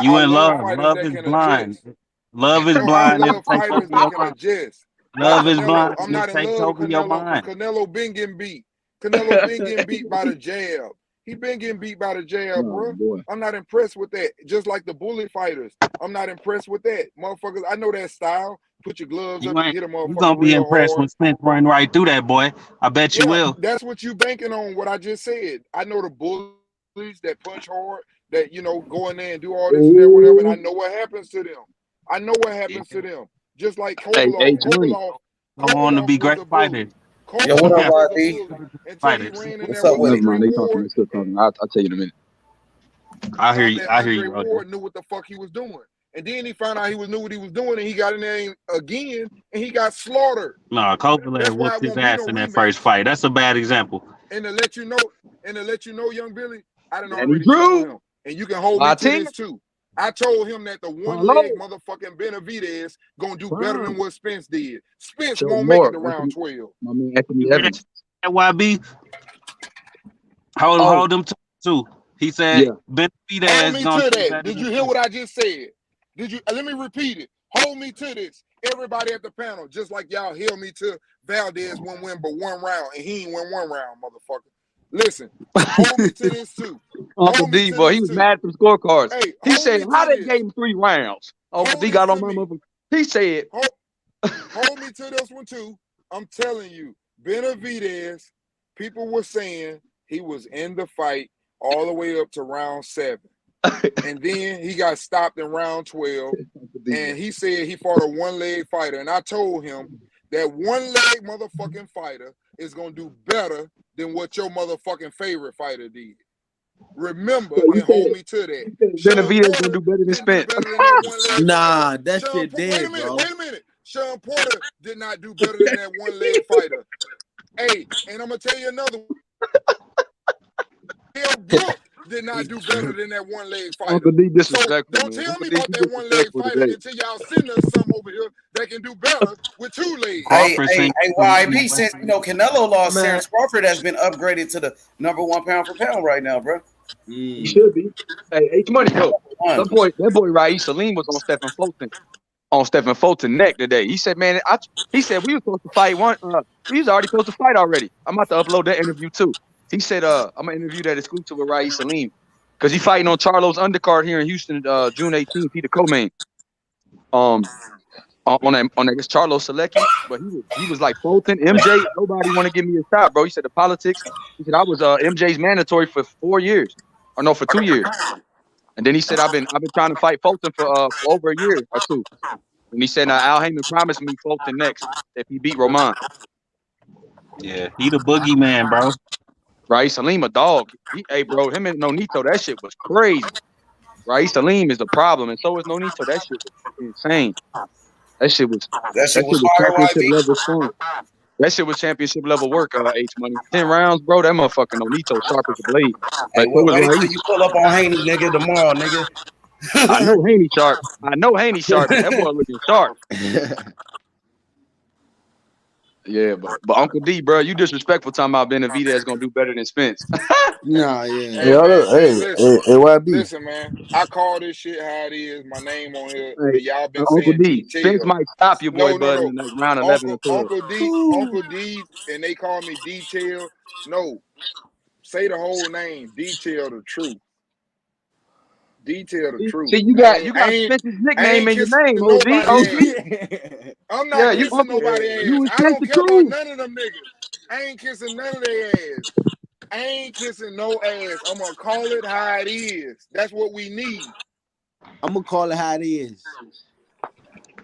You in love. Love is blind. Love is blind. I love fighters that can adjust. Love is blind. I'm not in love with Canelo because Canelo been getting beat. Canelo been getting beat by the jab. He been getting beat by the jab, bro. I'm not impressed with that. Just like the bullet fighters, I'm not impressed with that. Motherfuckers, I know that style. Put your gloves up and hit a motherfucker. You gonna be impressed when Smith run right through that boy. I bet you will. That's what you banking on, what I just said. I know the bullies that punch hard, that, you know, go in there and do all this and that, whatever, and I know what happens to them. just like Hey, Kovalov. Go on to be great fighter. Yo, what up, Kovalov was a YB? bully until he Fighters. ran in What's there up with with never it? mind. Andre They talking. Ward. They still talking. I'll tell you in a minute. I hear Thought you. that I hear Andre you, Roger. Ward knew what the fuck he was doing. And then he found out he knew what he was doing, and he got in there again, and he got slaughtered. No, Kovalev That's why whooped it his won't be ass no in that rematch. first fight. That's a bad example. And to let you know, young Billy, I done Danny already told Drew. him, and you can hold me to this too. I told him that the one-leg motherfucking Benavidez gonna do better than what Spence did. Spence Show won't make it more. to round 12. My man Anthony Evans. YB, hold him too. He said Hold Benavidez me gonna to do that. better Did than you hear what I just said? Did you? Let me repeat it. Hold me to this. Everybody at the panel, just like y'all held me to Valdez win but one round, and he ain't win one round, motherfucker. Listen, hold me to this too. Uncle D, boy, he was mad at the scorecards. Hey, he said, "How they gave him 3 rounds?" Uncle D got on my mother. He said, hold me to this one too. I'm telling you, Benavidez, people were saying he was in the fight all the way up to round 7. And then he got stopped in round 12. And he said he fought a one-leg fighter. And I told him that one-leg motherfucking fighter is going to do better than what your motherfucking favorite fighter did. Remember and hold me to that. Benavidez gonna do better than Spence. Nah, that shit dead, bro. Wait a minute. Sean Porter did not do better than that one-leg fighter. Hey, and I'm going to tell you another one. Brooke did not do better than that one-leg fighter. Uncle D disrespectful. So don't tell me about that one-leg fighter until y'all send us some over here that can do better with 2 legs. Hey, YB, since Canelo lost, Terrence Crawford has been upgraded to the #1 pound for pound right now, bro. He should be. Hey, H Money, yo. That boy Raees Salim was on Stephen Fulton neck today. He said, man, he said we were supposed to fight we was already supposed to fight already. I'm about to upload that interview too. He said, I'm gonna interview that exclusive with Raees Salim because he's fighting on Charlo's undercard here in Houston, June 18th. He the co-main. On that Charlo Selecki, but he was like Fulton, MJ. Nobody want to give me a shot, bro. He said the politics. He said I was MJ's mandatory for 4 years, or no, for 2 years. And then he said I've been trying to fight Fulton for over a year or 2. And he said Al Heyman promised me Fulton next if he beat Roman. Yeah, he the boogeyman, bro. Raees Salim a dog. Hey, bro, him and Nonito, that shit was crazy. Raees Salim is the problem, and so is Nonito. That shit was insane. That shit was championship level fun. That shit was championship level work, H Money. 10 rounds, bro. That motherfucking Nonito sharp as a blade. Hey, wait till you pull up on Haney, nigga, tomorrow, nigga. I know Haney sharp. That boy looking sharp. Yeah, but Uncle D, bro, you disrespectful talking about Benavidez gonna do better than Spence. Nah, Hey, YB. Listen, man. I call this shit how it is. My name on here. Hey, Y'all been Uncle saying D, detail. Spence might stop you, boy, bud, in like round 11 or 12. Uncle D, and they call me Detail. No, say the whole name. Detail the truth. Detail the truth. See, you got Spence's nickname in your name, OD. I'm not kissing nobody's ass. I don't care about none of them niggas. I ain't kissing none of their ass. I ain't kissing no ass. I'm gonna call it how it is. That's what we need. I'm gonna call it how it is.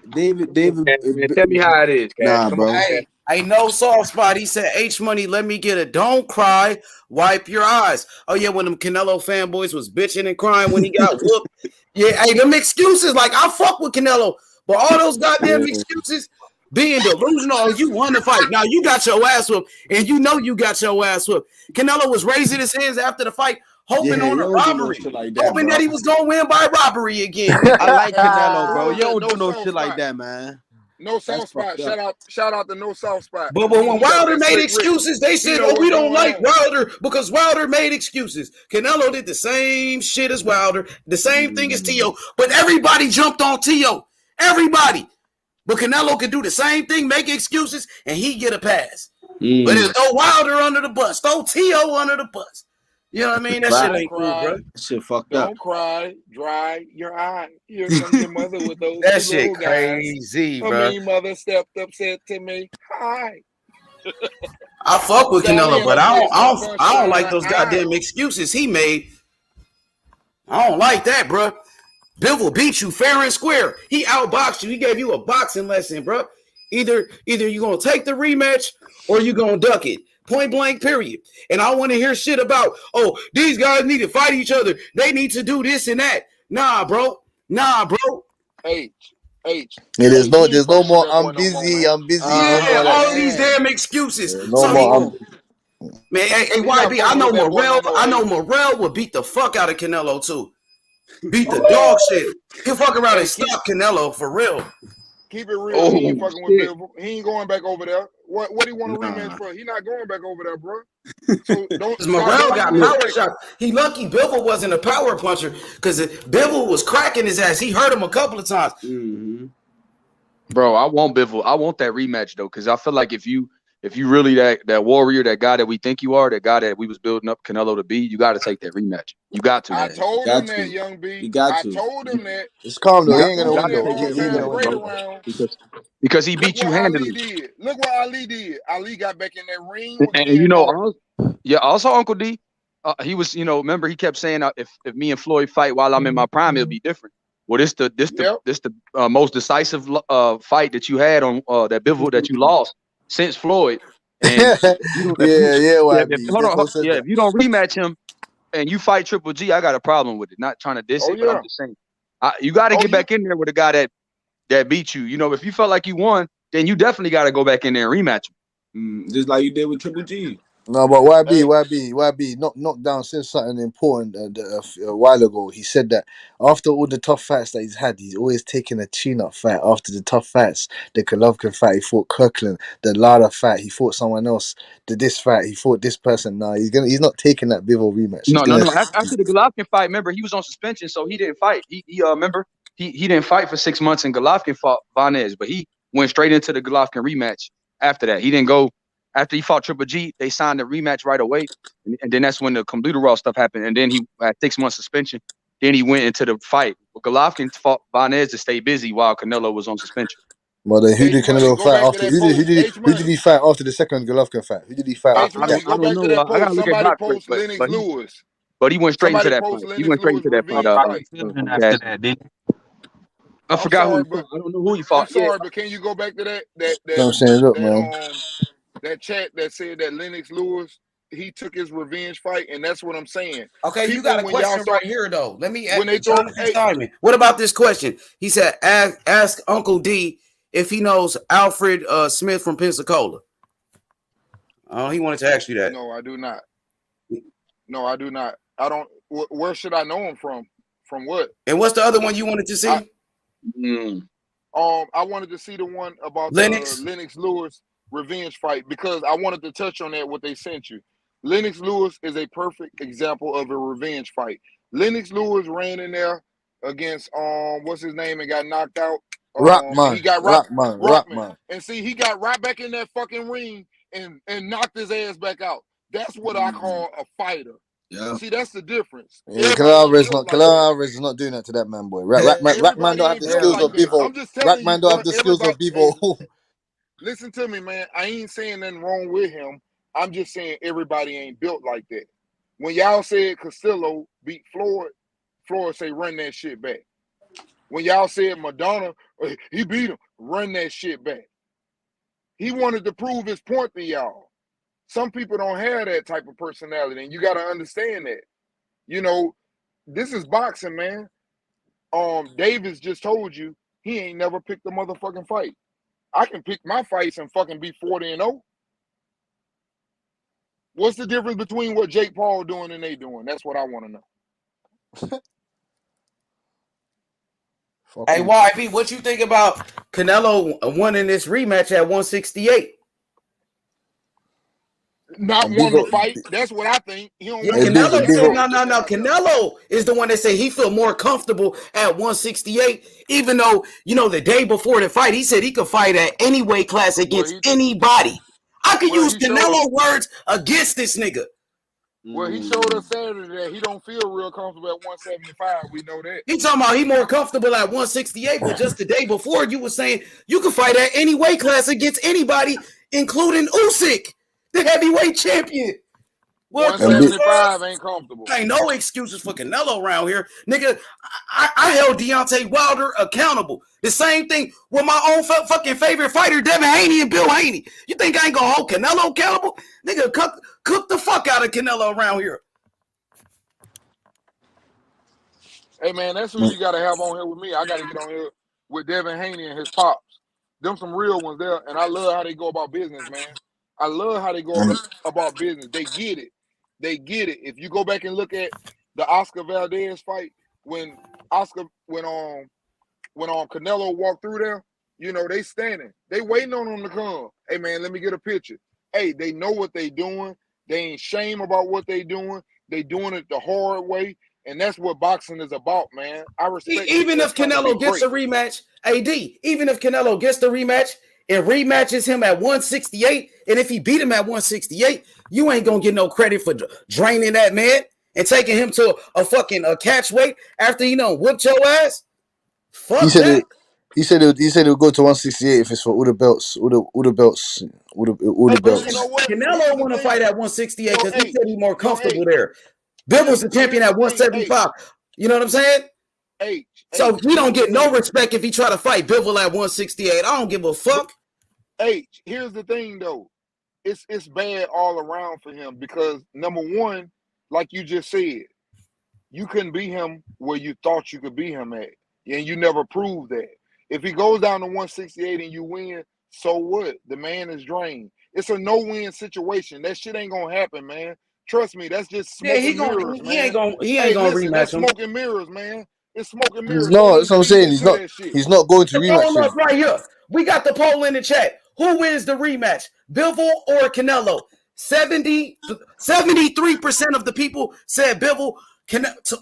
David, man, tell me how it is, Nah, Come bro. on, Hey, no soft spot. He said, H Money, let me get it. Don't cry. Wipe your eyes. Oh, yeah, when them Canelo fanboys was bitching and crying when he got whooped. Yeah, hey, them excuses, like, I fuck with Canelo, but all those goddamn excuses being delusional, you won the fight. Now, you got your ass whooped, and you know you got your ass whooped. Canelo was raising his hands after the fight, hoping on a robbery. Hoping that he was going to win by robbery again. I like Canelo, bro. You don't do no shit like that, man. No soft spot. Shout out to No Soft Spot. But when Wilder made excuses, they said, "Oh, we don't like Wilder because Wilder made excuses." Canelo did the same shit as Wilder, the same thing as Tio, but everybody jumped on Tio. Everybody. But Canelo can do the same thing, make excuses, and he get a pass. But there's no Wilder under the bus, no Tio under the bus. You know what I mean? That shit ain't cool, bro. That shit fucked up. Don't cry, dry your eye. Here comes your mother with those that two shit little guys. crazy, My bro. mean mother stepped up, said to me, "Hi." I fuck with Canelo, but I don't like those goddamn excuses he made. I don't like that, bro. Bivol beat you fair and square. He outboxed you. He gave you a boxing lesson, bro. Either you're going to take the rematch or you're going to duck it. Point blank, period. And I want to hear shit about, oh, these guys need to fight each other. They need to do this and that. Nah, bro. H. Yeah, there's no more. I'm busy. No more of that all shit. these damn excuses. Yeah, no more. Man, hey, YB, I know Morrell would beat the fuck out of Canelo too. Beat the dog shit. He'll fuck around and stop Canelo for real. Keep it real. He ain't fucking with Bivol. He ain't going back over there. What he want a rematch for? He not going back over there, bro. So don't. Morrell got power shots. He lucky Bivol wasn't a power puncher because Bivol was cracking his ass. He hurt him a couple of times. Mm-hmm. Bro, I want Bivol. I want that rematch though, because I feel like if you really that warrior, that guy that we think you are, that guy that we was building up Canelo to be, you got to take that rematch. You got to. I told him that, Young B. I told him that. It's calm though. He ain't gonna win. Because he beat you handily. Look what Ali did. Ali got back in that ring. And you know, also Uncle D, he was, remember he kept saying if me and Floyd fight while I'm in my prime, it'll be different. Well, this the most decisive fight that you had on that Bivol that you lost since Floyd. And if you don't rematch him and you fight Triple G, I got a problem with it. Not trying to diss it, but I'm just saying you got to get back in there with a guy that beat you. If you felt like you won, then you definitely got to go back in there and rematch him. Just like you did with Triple G. No, but YB, knocked down said something important a while ago. He said that after all the tough fights that he's had, he's always taking a tune-up fight. After the tough fights, the Golovkin fight, he fought Kirkland. The Lara fight, he fought someone else. This fight, he fought this person. No, he's not taking that Bivol rematch. No. After the Golovkin fight, remember he was on suspension, so he didn't fight. He remember he didn't fight for 6 months, and Golovkin fought Vanez, but he went straight into the Golovkin rematch. After that, he didn't go. After he fought Triple G, they signed a rematch right away, and then that's when the Computer stuff happened. And then he had 6 months suspension. Then he went into the fight. Golovkin fought Vanez to stay busy while Canelo was on suspension. Well, then who did Canelo fight after? Who did he fight after the second Golovkin fight? Who did he fight after? I don't know. I gotta look at post Lennox Lewis. But he went straight into that fight. He went straight into that fight. After that, didn't he? I forgot who he fought. I don't know who he fought. I'm sorry, but can you go back to that? I'm saying, look, man. That chat that said that Lennox Lewis, he took his revenge fight, and that's what I'm saying. Okay, you got a question right here, though. Let me ask what about this question? He said, ask Uncle D if he knows Alfred Smith from Pensacola. Oh, he wanted to ask you that. No, I do not. I don't. Where should I know him from? From what? And what's the other one you wanted to see? I wanted to see the one about Lennox Lewis revenge fight because I wanted to touch on that, what they sent you. Lennox Lewis is a perfect example of a revenge fight. Lennox Lewis ran in there against what's his name and got knocked out. Rockman. He got Rockman. And see, he got right back in that fucking ring and knocked his ass back out. That's what I call a fighter. Yeah. See, that's the difference. Yeah, Canelo Alvarez is not doing that to that man, boy. Rackman don't have the skills of Bivol. Rackman don't have the skills of Bivol. Listen to me, man. I ain't saying nothing wrong with him. I'm just saying everybody ain't built like that. When y'all said Castillo beat Floyd say run that shit back. When y'all said Madonna, he beat him, run that shit back. He wanted to prove his point to y'all. Some people don't have that type of personality, and you got to understand that. This is boxing, man. Davis just told you he ain't never picked a motherfucking fight. I can pick my fights and fucking be 40-0. What's the difference between what Jake Paul doing and they doing? That's what I want to know. Hey, YB, what you think about Canelo winning this rematch at 168? Not wanting to fight. That's what I think. He don't Canelo said no. Canelo is the one that said he feel more comfortable at 168, even though, the day before the fight, he said he could fight at any weight class against anybody. I could use Canelo words against this nigga. Well, he showed us Saturday that he don't feel real comfortable at 175. We know that. He talking about he more comfortable at 168, but just the day before you were saying you could fight at any weight class against anybody, including Usyk, the heavyweight champion. Well, 175 ain't comfortable. Ain't no excuses for Canelo around here, nigga. I held Deontay Wilder accountable. The same thing with my own fucking favorite fighter, Devin Haney and Bill Haney. You think I ain't gonna hold Canelo accountable? Nigga, cook the fuck out of Canelo around here. Hey man, that's who you gotta have on here with me. I gotta get on here with Devin Haney and his pops. Them some real ones there, and I love how they go about business, man. I love how they go about business. They get it. They get it. If you go back and look at the Oscar Valdez fight, when Canelo walked through there, you know, they standing. They waiting on him to come. Hey man, let me get a picture. Hey, they know what they doing. They ain't shame about what they doing. They doing it the hard way. And that's what boxing is about, man. I respect even if Canelo gets a rematch, AD, even if Canelo gets the rematch, it rematches him at 168, and if he beat him at 168, you ain't gonna get no credit for draining that man and taking him to a fucking catch weight after he whipped your ass. Fuck that. He said it would go to 168 if it's for all the belts, all the belts. You know what? Canelo want to fight at 168 because he said he's more comfortable there. Bivol's the champion at 175. You know what I'm saying? So he don't get no respect if he try to fight Bivol at 168. I don't give a fuck. Here's the thing though. It's bad all around for him because number one, like you just said, you couldn't beat him where you thought you could beat him at. And you never proved that. If he goes down to 168 and you win, so what? The man is drained. It's a no-win situation. That shit ain't gonna happen, man. Trust me, that's just smoke and mirrors, man. He ain't gonna rematch that's him. smoke and mirrors, man. It's smoke and mirrors. No, that's what I'm saying. He's not going to rematch him. Right here. We got the poll in the chat. Who wins the rematch? Bivol or Canelo? 73% of the people said Bivol.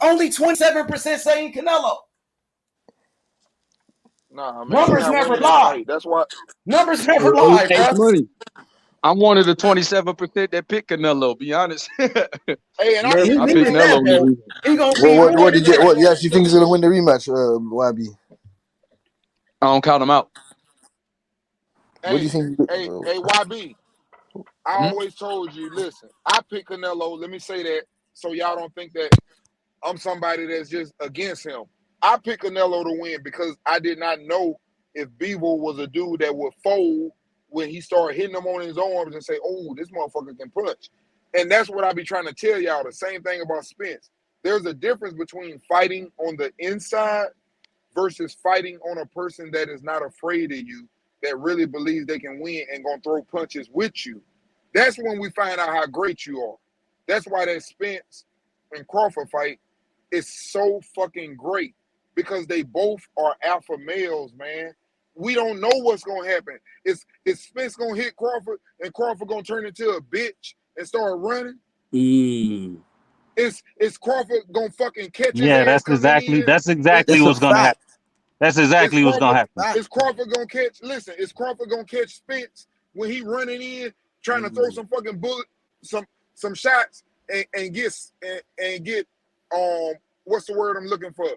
Only 27% saying Canelo. Nah, man. Numbers never lie. That's why. Numbers never lie, bro. Money. I'm one of the 27% that pick Canelo. Be honest. Hey, and I pick Canelo. He gonna what do you actually think is gonna win the rematch, YB? I don't count him out. What do you think? Hey, YB. I always told you, listen, I pick Canelo. Let me say that so y'all don't think that I'm somebody that's just against him. I pick Canelo to win because I did not know if Bivol was a dude that would fold when he started hitting him on his arms and say, oh, this motherfucker can punch. And that's what I be trying to tell y'all. The same thing about Spence. There's a difference between fighting on the inside versus fighting on a person that is not afraid of you, that really believes they can win and gonna throw punches with you. That's when we find out how great you are. That's why that Spence and Crawford fight is so fucking great because they both are alpha males, man. We don't know what's gonna happen. Is Spence gonna hit Crawford and Crawford gonna turn into a bitch and start running? Is Crawford gonna fucking catch his ass? That's exactly what's gonna happen. That's exactly what's gonna happen. Is Crawford gonna catch? Listen, is Crawford gonna catch Spence when he running in, trying to throw some fucking bullet, some shots, and get what's the word I'm looking for?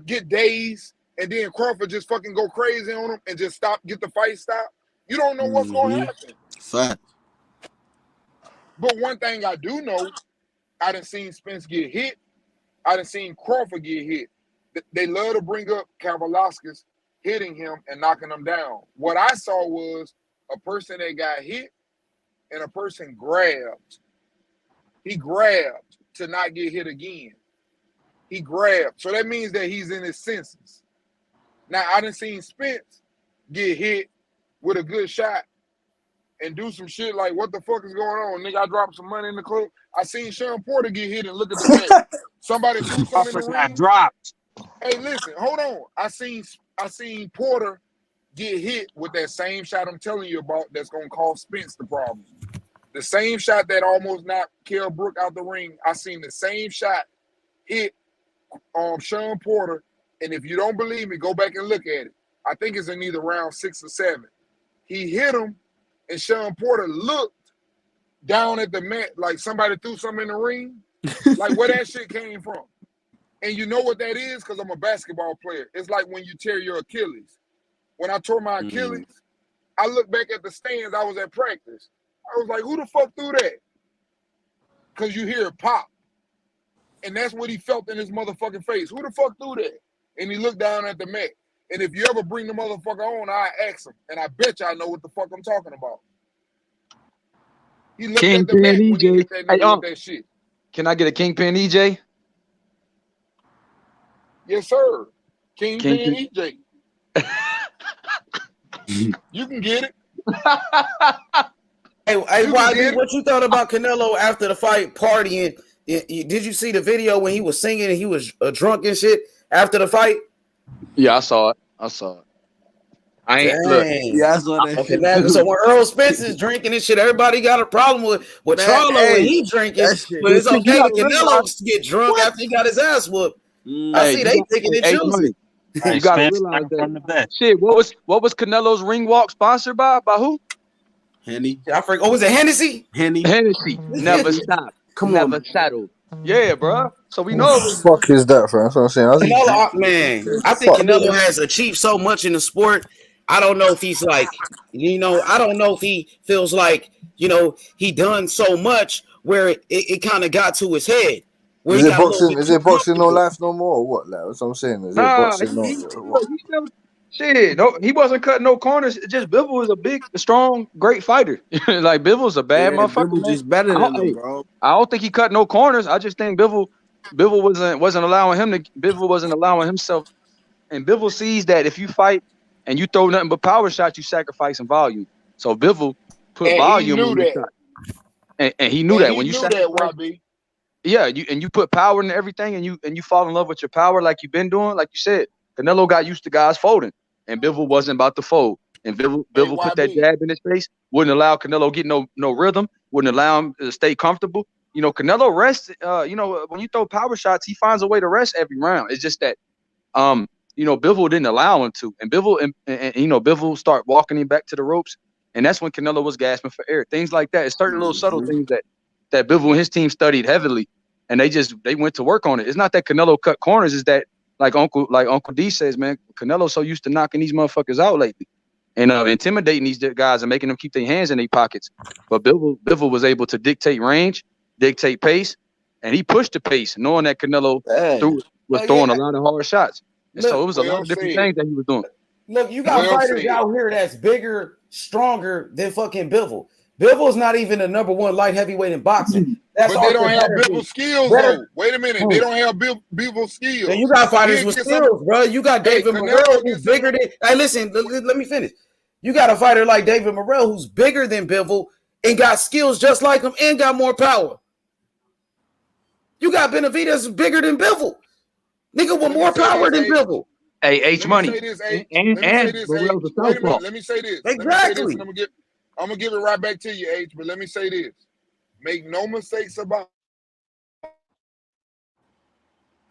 Get dazed, and then Crawford just fucking go crazy on him and just get the fight stopped. You don't know what's gonna happen. Fact. But one thing I do know, I done seen Spence get hit. I done seen Crawford get hit. They love to bring up Kavaliauskas hitting him and knocking him down. What I saw was a person that got hit and a person grabbed. He grabbed to not get hit again. He grabbed. So that means that he's in his senses. Now, I done seen Spence get hit with a good shot and do some shit like, what the fuck is going on? Nigga, I dropped some money in the club. I seen Sean Porter get hit and look at the back. Somebody threw something in the ring. Dropped. Hey, listen, hold on. I seen Porter get hit with that same shot I'm telling you about that's going to cause Spence the problem. The same shot that almost knocked Kell Brook out the ring. I seen the same shot hit Sean Porter. And if you don't believe me, go back and look at it. I think it's in either round 6 or 7. He hit him, and Sean Porter looked down at the mat like somebody threw something in the ring, like where that shit came from. And you know what that is? Because I'm a basketball player. It's like when you tear your Achilles. When I tore my Achilles, I looked back at the stands. I was at practice. I was like, who the fuck threw that? because you hear it pop. And that's what he felt in his motherfucking face. Who the fuck threw that? And he looked down at the mat. And if you ever bring the motherfucker on, I ask him. And I bet y'all know what the fuck I'm talking about. He looked at the mat when he hit that nigga with that shit. Can I get a Kingpin EJ? Yes, sir. Kingpin EJ. You can get it. Hey, YB, what you thought about Canelo after the fight partying? Did you see the video when he was singing and he was drunk and shit after the fight? Yeah, I saw it. I ain't look. Yeah, I saw that shit. Now, so when Earl Spence is drinking and shit, everybody got a problem with Charlo when he drinking, but it's okay when Canelo get drunk after he got his ass whooped. I see they thinking it choosy. You gotta realize that. Shit, what was Canelo's ring walk sponsored by? By who? Henny. I forgot. Oh, was it Hennessy? Hennessy. Never stop. Never settle. Yeah, bro. So we know. What the fuck is that, fam? That's what I'm saying. Canelo, man, I think Canelo has achieved so much in the sport. I don't know if he's like, I don't know if he feels like, he done so much where it kind of got to his head. Is it boxing? Is it boxing no life no more or what? Like, that's what I'm saying. Is it boxing Shit, no, he wasn't cutting no corners. It's just Bivol was a big, strong, great fighter. Like Bivol's a bad motherfucker. Bivol just better than him, bro. I don't think he cut no corners. I just think Bivol wasn't allowing him to. Bivol wasn't allowing himself. And Bivol sees that if you fight and you throw nothing but power shots, you sacrificing volume. So Bivol put volume on the shot. And he knew that when you sacrifice. Yeah, you put power into everything, and you fall in love with your power like you've been doing. Like you said, Canelo got used to guys folding, and Bivol wasn't about to fold. And Bivol put that jab in his face, wouldn't allow Canelo get no rhythm, wouldn't allow him to stay comfortable. Canelo rests. When you throw power shots, he finds a way to rest every round. It's just that, Bivol didn't allow him to, and Bivol start walking him back to the ropes, and that's when Canelo was gasping for air. Things like that. It's certain little subtle things that Bivol and his team studied heavily, and they went to work on it. It's not that Canelo cut corners, is that like Uncle D says, man, Canelo's so used to knocking these motherfuckers out lately and intimidating these guys and making them keep their hands in their pockets. But Bivol was able to dictate range, dictate pace, and he pushed the pace, knowing that Canelo was throwing a lot of hard shots. And so it was a lot of different things that he was doing. Look, you got fighters out here that's bigger, stronger than fucking Bivol. Bivol's not even the number one light heavyweight in boxing. But they don't have Bivol skills, though. Wait a minute. They don't have Bivol skills. Then you got fighters with skills, bro. You got David Morrell, who's bigger than... Hey, listen, let me finish. You got a fighter like David Morrell, who's bigger than Bivol and got skills just like him and got more power. You got Benavidez bigger than Bivol. Nigga with more power than Bivol. Hey, H Money. Let me say this. Exactly. I'm gonna give it right back to you, H. But let me say this: make no mistakes about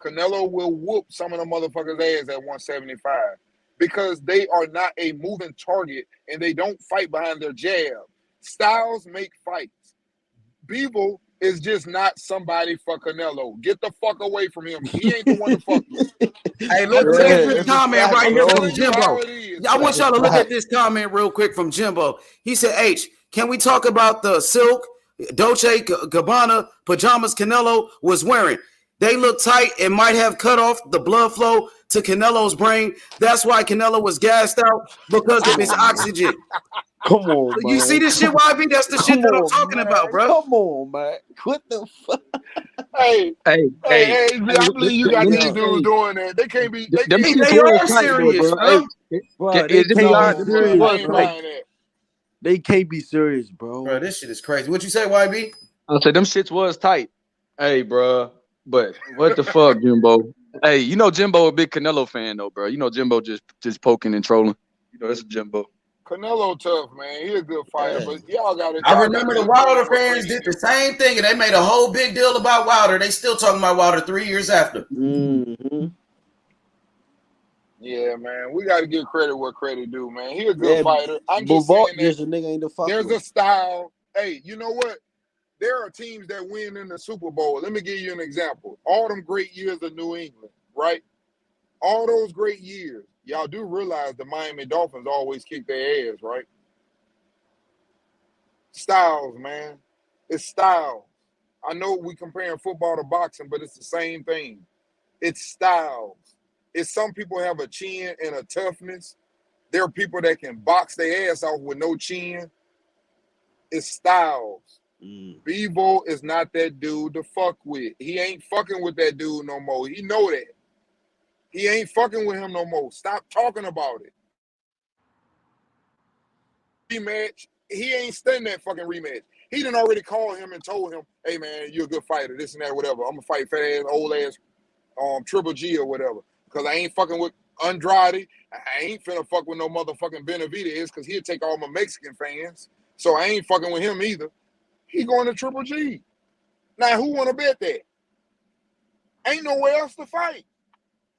Canelo will whoop some of the motherfuckers' ass at 175 because they are not a moving target and they don't fight behind their jab. Styles make fights. Bivol is just not somebody for Canelo. Get the fuck away from him. He ain't the one to fuck with. Hey, look at this comment right here from Jimbo. I want y'all to look at this comment real quick from Jimbo. He said, H, can we talk about the silk Dolce Gabbana pajamas Canelo was wearing? They look tight and might have cut off the blood flow to Canelo's brain. That's why Canelo was gassed out, because of his oxygen. Come on, man. You see this shit, YB? That's the shit that I'm talking about, bro. Come on, man. What the fuck? Hey, I believe you got these dudes doing that. They can't be. They are serious, bro. They can't be serious, bro. Bro, this shit is crazy. What you say, YB? I said them shits was tight. Hey, bro. But what the fuck, Jimbo? Hey, Jimbo a big Canelo fan though, bro. Jimbo just poking and trolling. That's Jimbo. Canelo tough, man. He a good fighter, but y'all got to. I remember the Wilder fans did the same thing, and they made a whole big deal about Wilder. They still talking about Wilder 3 years after. Mm-hmm. Yeah, man. We got to give credit where credit due, man. He a good fighter. I'm just saying that there's a style. Hey, you know what? There are teams that win in the Super Bowl. Let me give you an example. All them great years of New England, right? All those great years. Y'all do realize the Miami Dolphins always kick their ass, right? Styles, man. It's Styles. I know we comparing football to boxing, but it's the same thing. It's styles. It's some people have a chin and a toughness. There are people that can box their ass off with no chin. It's styles. Bivol is not that dude to fuck with. He ain't fucking with that dude no more. He know that. He ain't fucking with him no more. Stop talking about it. Rematch. He ain't studying that fucking rematch. He done already called him and told him, hey man, you're a good fighter, this and that, whatever. I'm gonna fight fat ass, old ass Triple G or whatever. Because I ain't fucking with Andrade. I ain't finna fuck with no motherfucking Benavidez because he'll take all my Mexican fans. So I ain't fucking with him either. He going to Triple G. Now who wanna bet that? Ain't nowhere else to fight.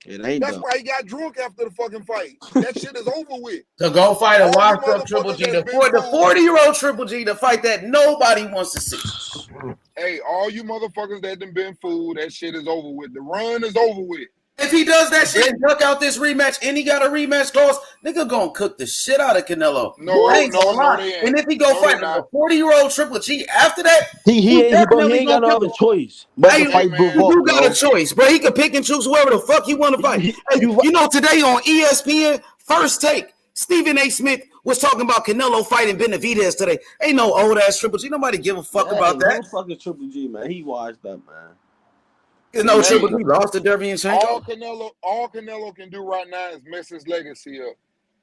It ain't That's though. why he got drunk after the fucking fight. That shit is over with. To go fight a All you washed up Triple motherfuckers G, that's the been fooled. 40-year-old Triple G, the fight that nobody wants to see. Hey, all you motherfuckers that done been fooled, that shit is over with. The run is over with. If he does that shit and duck out this rematch and he got a rematch clause, nigga gonna cook the shit out of Canelo. No, I ain't gonna lie. they ain't. And if he go fight a 40-year-old Triple G after that, He ain't got no other choice but to fight Bivol. You got a choice, bro. He can pick and choose whoever the fuck he want to fight. Hey, you know, today on ESPN, First Take, Stephen A. Smith was talking about Canelo fighting Benavidez today. Ain't no old ass Triple G. Nobody give a fuck about that. No fucking Triple G, man. He washed up, man. No Triple G lost to Derevyanchenko. All Canelo can do right now is mess his legacy up.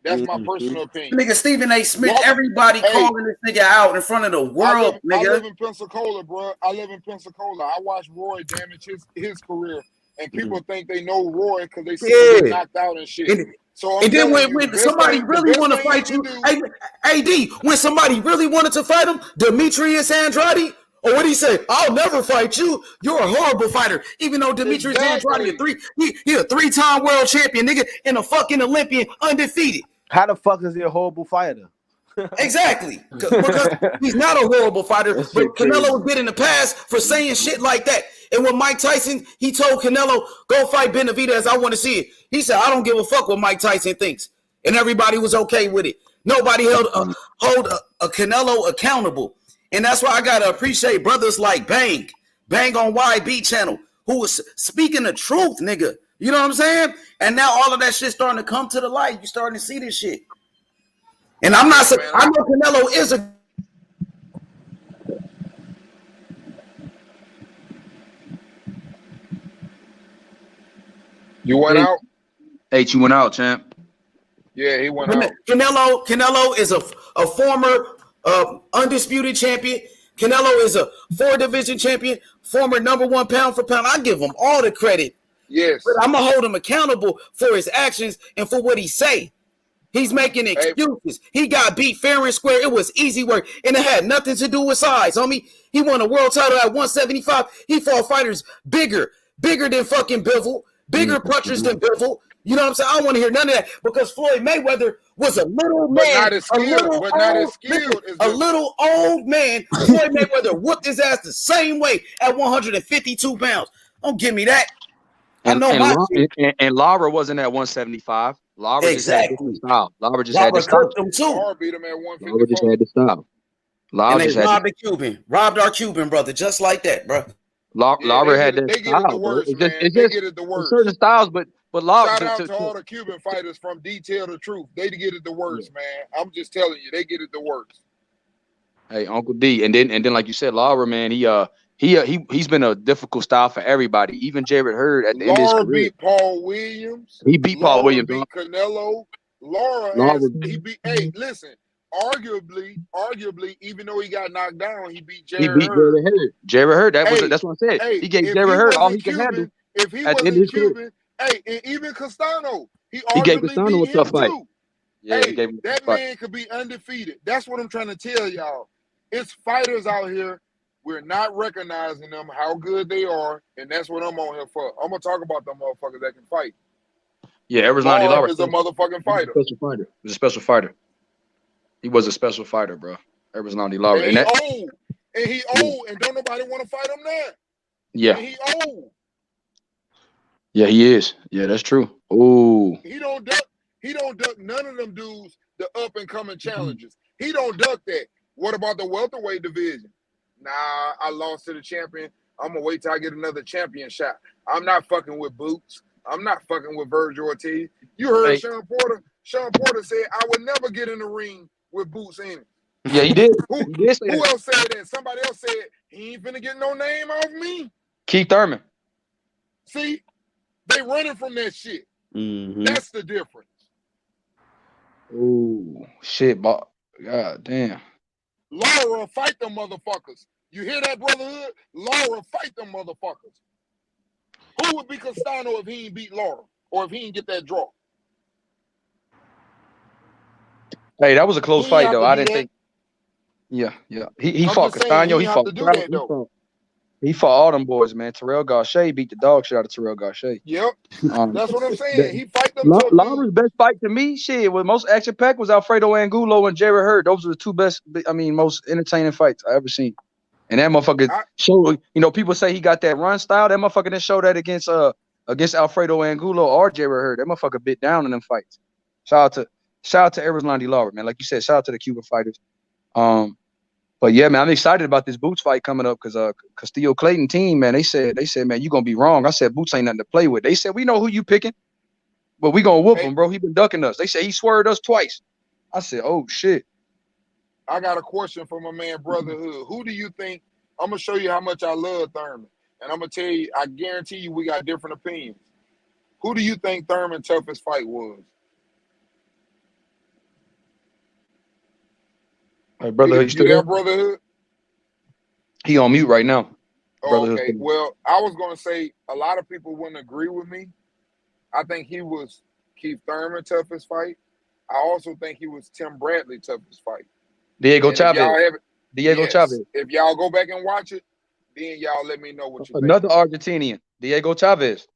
That's my personal opinion. Nigga, Stephen A. Smith, everybody calling this nigga out in front of the world, nigga. I live in Pensacola, bro. I live in Pensacola. I watched Roy damage his career, and people think they know Roy because they see him get knocked out and shit. So and then when somebody really want to fight you, AD, when somebody really wanted to fight him, Demetrius Andrade, or what he say? I'll never fight you. You're a horrible fighter. Even though Demetrius Andrade he a 3-time world champion, nigga, and a fucking Olympian, undefeated. How the fuck is he a horrible fighter? Exactly, because he's not a horrible fighter. But Canelo was good in the past for saying shit like that. And when Mike Tyson, he told Canelo, go fight Benavidez, I want to see it. He said, I don't give a fuck what Mike Tyson thinks. And everybody was okay with it. Nobody hold a Canelo accountable. And that's why I got to appreciate brothers like Bang on YB channel, who was speaking the truth, nigga. You know what I'm saying? And now all of that shit starting to come to the light. You starting to see this shit. And I'm not saying, I know Canelo is a. You went out? H, you went out, champ. Yeah, he went out. Canelo is a former undisputed champion. Canelo is a 4-division champion, former #1 pound for pound. I give him all the credit. Yes. But I'm going to hold him accountable for his actions and for what he say. He's making excuses. He got beat fair and square. It was easy work, and it had nothing to do with size, homie. He won a world title at 175. He fought fighters bigger than fucking Bivol, bigger punchers than Bivol. You know what I'm saying? I don't want to hear none of that because Floyd Mayweather was a little man, a little old man. Floyd Mayweather whooped his ass the same way at 152 pounds. Don't give me that. And Lara wasn't at 175. Lara just had different style. Lara just had the style. Lara beat him at 154. Lara just had the style. And they robbed our Cuban brother just like that, bro. Lara had that style, bro. It's just certain styles, but Lara. Shout out to all the Cuban fighters from Detail the Truth. They get it the worst, man. I'm just telling you, they get it the worst. Hey, Uncle D, and then like you said, Lara, man, he's been a difficult style for everybody. Even Jared Hurd at the end of his career. Beat Paul Williams. He beat Paul Williams. Beat Canelo. He beat. Hey, listen. Arguably, even though he got knocked down, he beat Jared Hurd. Jared Hurd. That's what I said. Hey, he gave Jared Hurd all he could handle. If he wasn't Cuban, hey, and even Castano, he gave Castano a tough fight. Yeah, hey, that man could be undefeated. That's what I'm trying to tell y'all. It's fighters out here. We're not recognizing them, how good they are, and that's what I'm on here for. I'm gonna talk about them motherfuckers that can fight. Yeah, Lara is a motherfucking fighter. He was a special fighter. He was a special fighter, bro. Lara. And he old, and don't nobody want to fight him now. Yeah. And he old. Yeah, he is. Yeah, that's true. Ooh. He don't duck none of them dudes, the up and coming challenges. He don't duck that. What about the welterweight division? nah, I lost to the champion. I'm gonna wait till I get another champion shot. I'm not fucking with Boots. I'm not fucking with Virgil Ortiz. You heard Sean Porter. Sean Porter said I would never get in the ring with Boots in it. Yeah, he did. Who else said that? Somebody else said he ain't finna get no name off me. Keith Thurman. See, they running from that shit. Mm-hmm. That's the difference. Oh shit, God damn. Laura fight them motherfuckers. You hear that, brotherhood? Laura fight them motherfuckers. Who would be Castano if he ain't beat Laura or if he ain't get that draw? Hey, that was a close fight though. I didn't think. Yeah. He fought Castano. He fought all them boys, man. Terrell Gausha beat the dog shit out of Terrell Gausha. Yep. That's what I'm saying. He fight them. Lawler's best fight to me, shit, with most action packed was Alfredo Angulo and Jared Hurd. Those were the two best, most entertaining fights I ever seen. And that motherfucker showed, people say he got that run style. That motherfucker didn't show that against Alfredo Angulo or Jared Hurd. That motherfucker bit down in them fights. Shout out to Erislandy Laura, man. Like you said, shout out to the Cuban fighters. But yeah, man, I'm excited about this Boots fight coming up because Castillo Clayton team, man, they said, man, you gonna be wrong. I said Boots ain't nothing to play with. They said we know who you picking, but we gonna whoop him, bro. He been ducking us. They said he swerved us twice. I said, oh shit. I got a question for my man Brotherhood. Who do you think? I'm gonna show you how much I love Thurman, and I'm gonna tell you, I guarantee you, we got different opinions. Who do you think Thurman's toughest fight was? Hey, Brotherhood, you there, Brotherhood? He on mute right now. Oh, okay. Well, I was gonna say a lot of people wouldn't agree with me. I think he was Keith Thurman's toughest fight. I also think he was Tim Bradley's toughest fight. Diego Chavez. Chavez. If y'all go back and watch it, then y'all let me know what you think. Another Argentinian, Diego Chavez.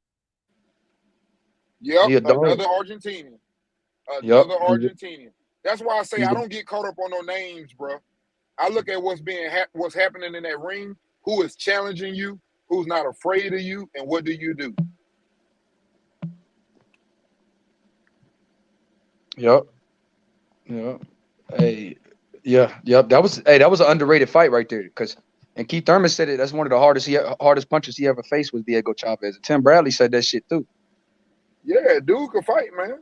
Yep, another Argentinian. Another Argentinian. That's why I say I don't get caught up on no names, bro. I look at what's happening in that ring, who is challenging you, who's not afraid of you, and what do you do? Yep. Hey, yep. That was an underrated fight right there. And Keith Thurman said it. That's one of the hardest punches he ever faced was Diego Chavez. And Tim Bradley said that shit too. Yeah, dude can fight, man.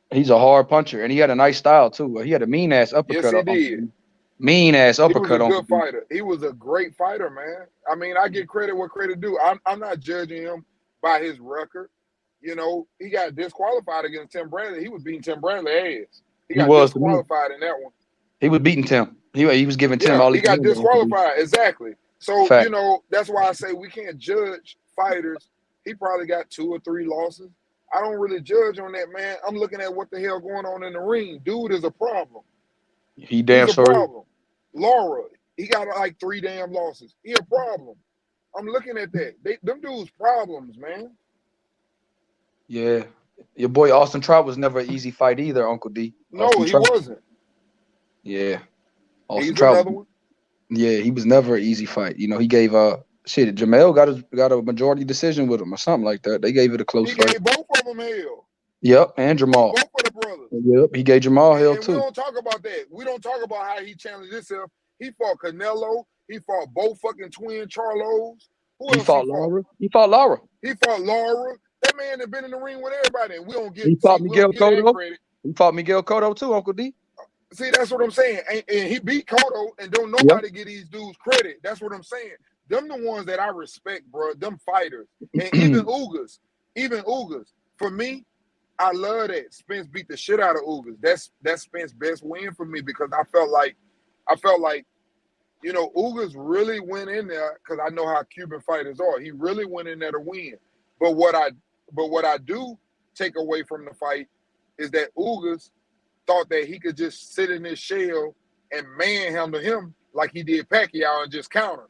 He's a hard puncher, and he had a nice style too. He had a mean ass uppercut. Yes, he did. Mean ass uppercut. He was a good fighter. He was a great fighter, man. I mean, I give credit where credit due. I'm not judging him by his record. He got disqualified against Tim Bradley. He was beating Tim Bradley's ass. He got disqualified in that one. He was beating Tim. He was giving Tim all. He got disqualified. Exactly. So that's why I say we can't judge fighters. He probably got 2 or 3 losses. I don't really judge on that, man. I'm looking at what the hell going on in the ring. Dude is a problem. He damn sure. Problem. Laura, he got like 3 damn losses. He a problem. I'm looking at that. Them dudes problems, man. Yeah. Your boy Austin Trout was never an easy fight either, Uncle D. No, he wasn't. Yeah. Austin Trout. Another one? Yeah, he was never an easy fight. He gave Jamel got a majority decision with him or something like that. They gave it a close fight. He gave both of them hell. Yep, and Jamal. Both of the brothers. Yep, he gave Jamal hell too. We don't talk about that. We don't talk about how he challenged himself. He fought Canelo. He fought both fucking twin Charlos. He fought Laura. He fought Laura. That man has been in the ring with everybody, and we don't get. He fought Miguel Cotto. He fought Miguel Cotto too, Uncle D. See, that's what I'm saying. And he beat Cotto, and don't nobody give these dudes credit. That's what I'm saying. Them the ones that I respect, bro. Them fighters, and even Ugas. For me, I love that Spence beat the shit out of Ugas. That's Spence's best win for me because I felt like, Ugas really went in there because I know how Cuban fighters are. He really went in there to win. But what I do take away from the fight is that Ugas thought that he could just sit in his shell and manhandle him like he did Pacquiao and just counter.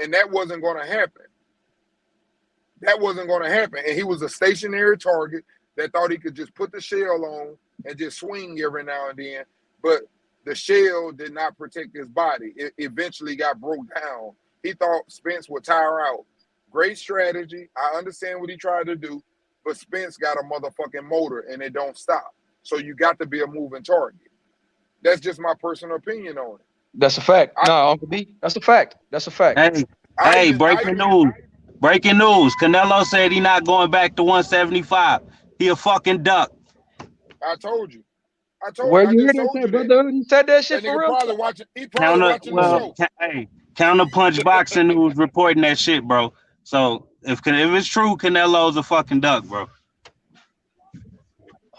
And that wasn't going to happen. And he was a stationary target that thought he could just put the shell on and just swing every now and then. But the shell did not protect his body. It eventually got broke down. He thought Spence would tire out. Great strategy. I understand what he tried to do, but Spence got a motherfucking motor and it don't stop. So you got to be a moving target. That's just my personal opinion on it. That's a fact. No, Uncle D, that's a fact. That's a fact. Hey, breaking news. Breaking news. Canelo said he not going back to 175. He a fucking duck. I told you. Where I you hear just that told shit, you that. brother? He said that shit That for nigga real. probably watching. He probably watching the show. Counterpunch boxing news reporting that shit, bro. So if it's true, Canelo's a fucking duck, bro.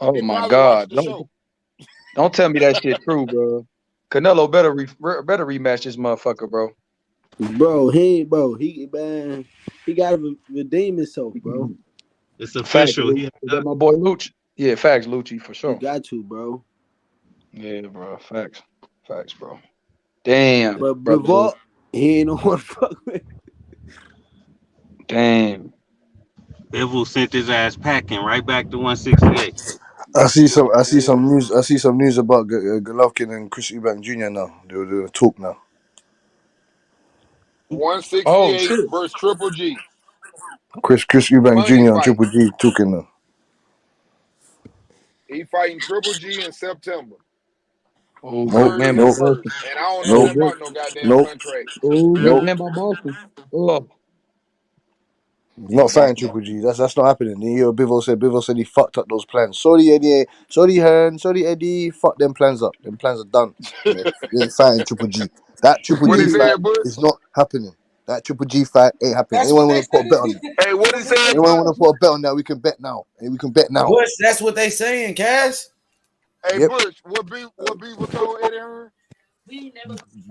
Oh my God! Don't tell me that shit true, bro. Canelo better rematch this motherfucker, bro. Bro, he got to redeem himself, bro. It's Facts. official. Is that my boy Lucci? Yeah, facts, Lucci, for sure. He got to, bro. Yeah, bro. Facts, bro. Damn, But brother. Bivol, he ain't no one fuck with. Damn. Bivol sent his ass packing right back to 168. I see some news. I see some news about Golovkin and Chris Eubank Jr. now. They're doing a talk now. 168 versus Triple G. Chris Eubank Money Jr. and fight. Triple G talking now. He fighting Triple G in September. Oh, big Nope, man by nope, Boston. And I don't know Oh, nothing nope, about big. no goddamn nope, contract. Oh, big nope. man by Boston. Oh. Not fighting Triple G. That's not happening. You hear Bivol said he fucked up those plans. Sorry Eddie, sorry Hearn, sorry Eddie. Fuck them plans up. Them plans are done. Yeah, he ain't fighting Triple G. That Triple What he G fight said, Bush? is not happening. That Triple G fight ain't happening. That's what Anyone they want to put a bet on said. it? Hey, what he said, Anyone Bush? want to put a bet on that? We can bet now. Hey, we can bet now. Bush, that's what they saying, Cass. Hey, Yep. Bush, what Beaver told Eddie Hearn?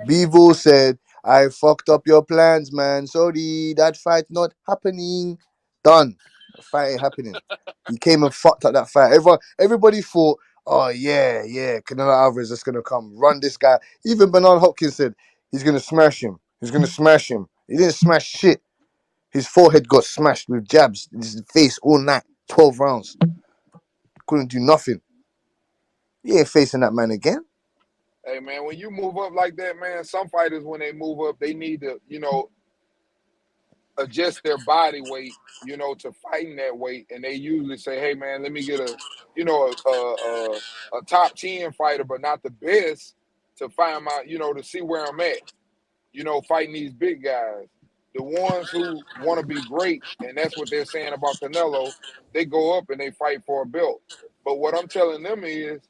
Bivol said, I fucked up your plans, man. Sorry, that fight not happening. Done. The fight ain't happening. He came and fucked up that fight. Everybody thought, oh yeah, Canelo Alvarez is gonna come run this guy. Even Bernard Hopkins said he's gonna smash him. He's gonna smash him. He didn't smash shit. His forehead got smashed with jabs. His face all night, 12 rounds. Couldn't do nothing. He ain't facing that man again. Hey, man, when you move up like that, man, some fighters, when they move up, they need to, adjust their body weight, to fighting that weight. And they usually say, hey, man, let me get a top 10 fighter, but not the best, to find my, to see where I'm at, fighting these big guys. The ones who want to be great, and that's what they're saying about Canelo, they go up and they fight for a belt. But what I'm telling them is,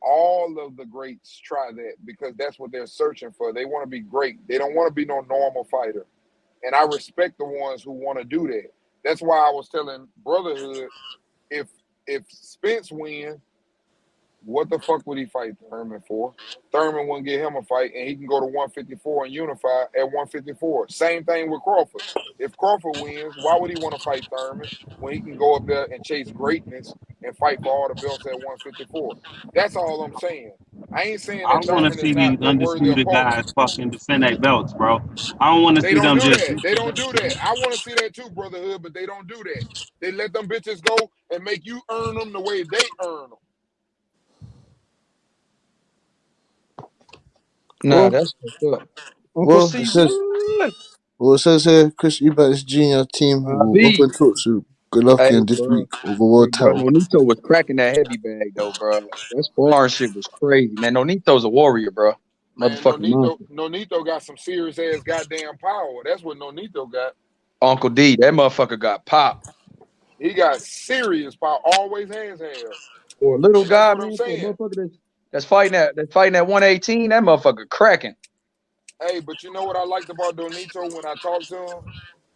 all of the greats try that because that's what they're searching for. They want to be great. They don't want to be no normal fighter. And I respect the ones who want to do that. That's why I was telling Brotherhood, if Spence wins, what the fuck would he fight Thurman for? Thurman wouldn't get him a fight, and he can go to 154 and unify at 154. Same thing with Crawford. If Crawford wins, why would he want to fight Thurman when he can go up there and chase greatness and fight for all the belts at 154? That's all I'm saying. I ain't saying I that want to Thurman is see not these a worthy undisputed opponent. guys fucking defend their belts, bro. I don't want to They see don't them do just. that. They don't do that. I want to see that too, Brotherhood, but they don't do that. They let them bitches go and make you earn them the way they earn them. Nah, that's what's up. Uncle Well, C, what? it says here, Chris Eubanks Jr. team will B. open talks with Hey, Golovkin this bro. week over Hey, world bro. title. Nonito was cracking that heavy bag, though, bro. That sparring shit was crazy, man. Nonito's a warrior, bro. Man, Motherfucking monster. Nonito got some serious ass goddamn power. That's what Nonito got. Uncle D, that motherfucker got popped. He got serious power. Always has had. For a little And that's guy, what I'm man, for a saying. motherfucker that's fighting at 118, that motherfucker cracking. Hey, but you know what I liked about Nonito when I talked to him?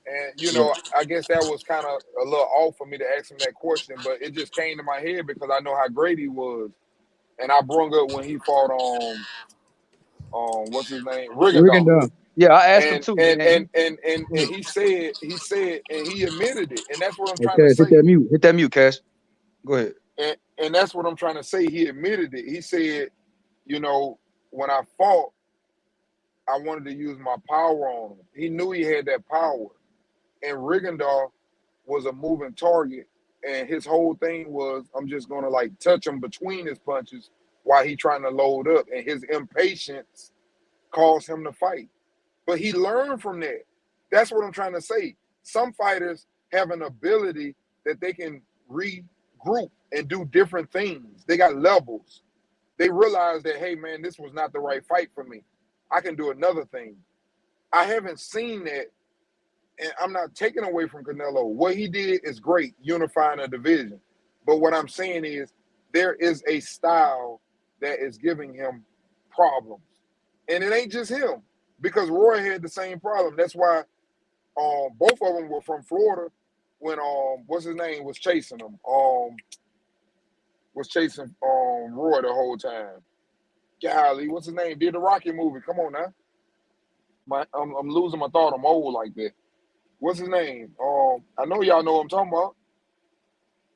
And, What? I guess that was kind of a little off for me to ask him that question, but it just came to my head because I know how great he was. And I brung up when he fought what's his name? Rigondeaux. Rigondeaux. Yeah, I asked him And too, and man. and and and, and he said and he admitted it. And that's what I'm Hey, trying to Cash, hit say. that mute. Hit that mute, Cash. Go ahead. And that's what I'm trying to say. He admitted it. He said, when I fought, I wanted to use my power on him. He knew he had that power. And Rigondeaux was a moving target. And his whole thing was, I'm just going to like touch him between his punches while he trying to load up. And his impatience caused him to fight. But he learned from that. That's what I'm trying to say. Some fighters have an ability that they can regroup and do different things. They got levels. They realize that, hey, man, this was not the right fight for me. I can do another thing. I haven't seen that, and I'm not taking away from Canelo. What he did is great, unifying a division. But what I'm saying is there is a style that is giving him problems. And it ain't just him, because Roy had the same problem. That's why both of them were from Florida when what's his name was chasing him. Was chasing Roy the whole time. Golly, what's his name? Did the Rocky movie. Come on now. I'm losing my thought. I'm old like that. What's his name? I know y'all know what I'm talking about.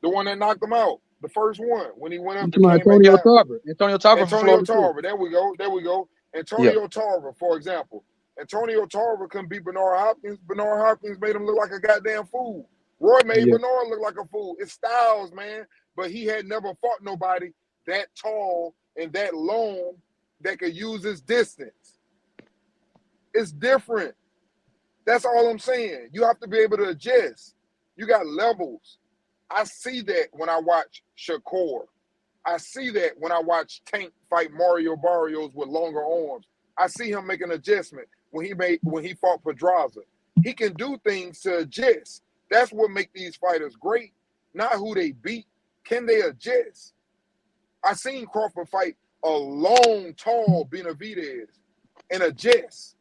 The one that knocked him out. The first one. When he went up and came Antonio back down. Tarver. Antonio Tarver from Antonio Florida too. Tarver. There we go. There we go. Antonio Tarver, for example. Antonio Tarver couldn't beat Bernard Hopkins. Bernard Hopkins made him look like a goddamn fool. Roy made Bernard look like a fool. It's styles, man. But he had never fought nobody that tall and that long that could use his distance. It's different. That's all I'm saying. You have to be able to adjust. You got levels. I see that when I watch Shakur. I see that when I watch Tank fight Mario Barrios with longer arms. I see him make an adjustment when he fought Pedraza. He can do things to adjust. That's what makes these fighters great, not who they beat. Can they adjust? I seen Crawford fight a long, tall Benavidez and adjust.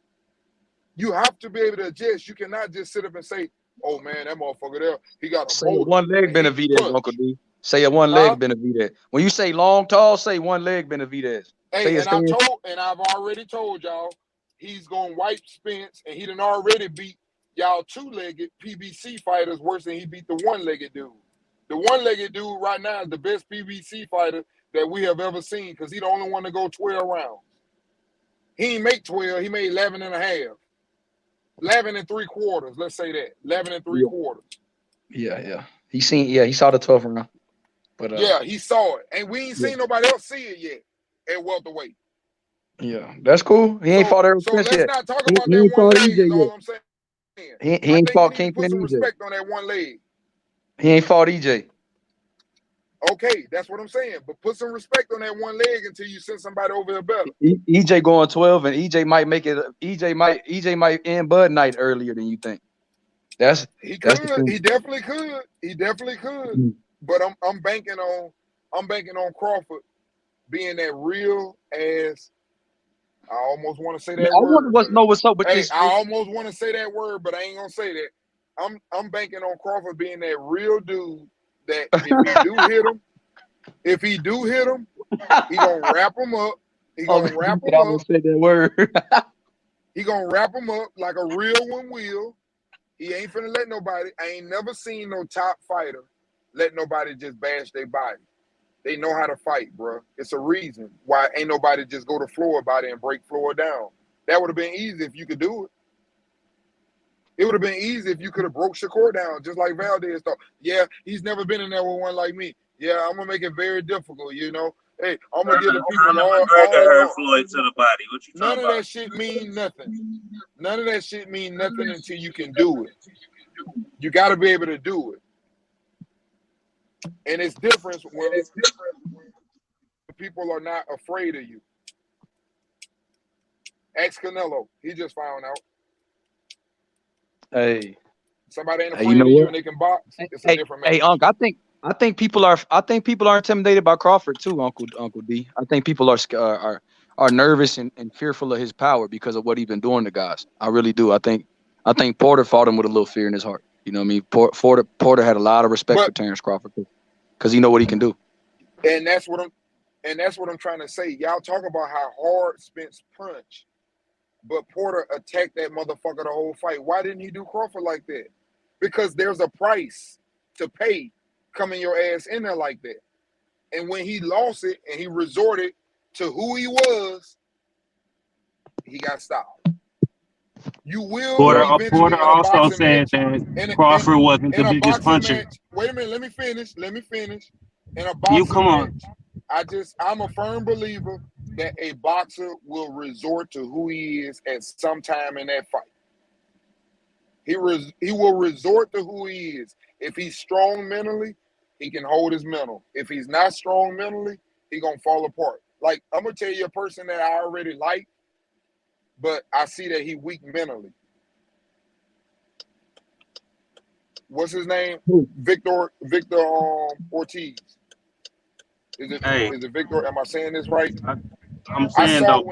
You have to be able to adjust. You cannot just sit up and say, "Oh man, that motherfucker there, he got a motor." One leg Benavidez, Uncle D. Say a one leg Benavidez. When you say long, tall, say one leg Benavidez. Hey, and I've already told y'all he's gonna wipe Spence, and he done already beat y'all two-legged PBC fighters worse than he beat the one-legged dude. The one-legged dude right now is the best PBC fighter that we have ever seen, because he the only one to go 12 rounds. He didn't make 12, he made 11 and a half. 11 and 3/4, let's say that. 11 and 3/4. Yeah. He saw the 12th round. But yeah, he saw it. And we ain't seen nobody else see it yet at welterweight. Yeah, that's cool. He ain't fought Errol Spence yet. So let's not talk about that one leg is all I'm saying. He ain't fought Kingpin put some EJ. respect on that one leg. He ain't fought EJ. Okay, that's what I'm saying. But put some respect on that one leg until you send somebody over here better. EJ going 12, and EJ might make it. EJ might end Bud Night earlier than you think. He definitely could. He definitely could. Mm-hmm. But I'm banking on Crawford being that real ass. I almost want to say that word. I wonder what's up with this. I almost want to say that word, but I ain't gonna say that. I'm banking on Crawford being that real dude that if he do hit him, he gonna wrap him up. He gonna wrap him up. Say that word. He gonna wrap him up like a real one will. He ain't finna let nobody. I ain't never seen no top fighter let nobody just bash their body. They know how to fight, bro. It's a reason why ain't nobody just go to Floyd body and break Floyd down. That would have been easy if you could do it. It would have been easy if you could have broke Shakur down, just like Valdez thought. Yeah, he's never been in there with one like me. Yeah, I'm gonna make it very difficult, you know. Hey, I'm gonna give the people all Floyd to the body. What you None of that shit mean nothing. None of that shit mean nothing until you can do it. You got to be able to do it. And it's different when people are not afraid of you. Ask Canelo. He just found out. Hey. Somebody ain't afraid of you and they can box. It's a different match. Hey, Unc, I think people are intimidated by Crawford too, Uncle D. I think people are nervous and fearful of his power because of what he's been doing to guys. I really do. I think Porter fought him with a little fear in his heart. You know what I mean? Porter had a lot of respect for Terrence Crawford because he know what he can do. And that's what I'm trying to say. Y'all talk about how hard Spence punched, but Porter attacked that motherfucker the whole fight. Why didn't he do Crawford like that? Because there's a price to pay coming your ass in there like that. And when he lost it and he resorted to who he was, he got stopped. You will Porter eventually also said that Crawford wasn't the biggest puncher. Match, wait a minute, let me finish. In a boxing match, I'm a firm believer that a boxer will resort to who he is at some time in that fight. He will resort to who he is. If he's strong mentally, he can hold his mental. If he's not strong mentally, he gonna fall apart. Like, I'm gonna tell you a person that I already like but I see that he weak mentally. What's his name? Victor Ortiz. Is it Victor? Am I saying this right? I'm saying though,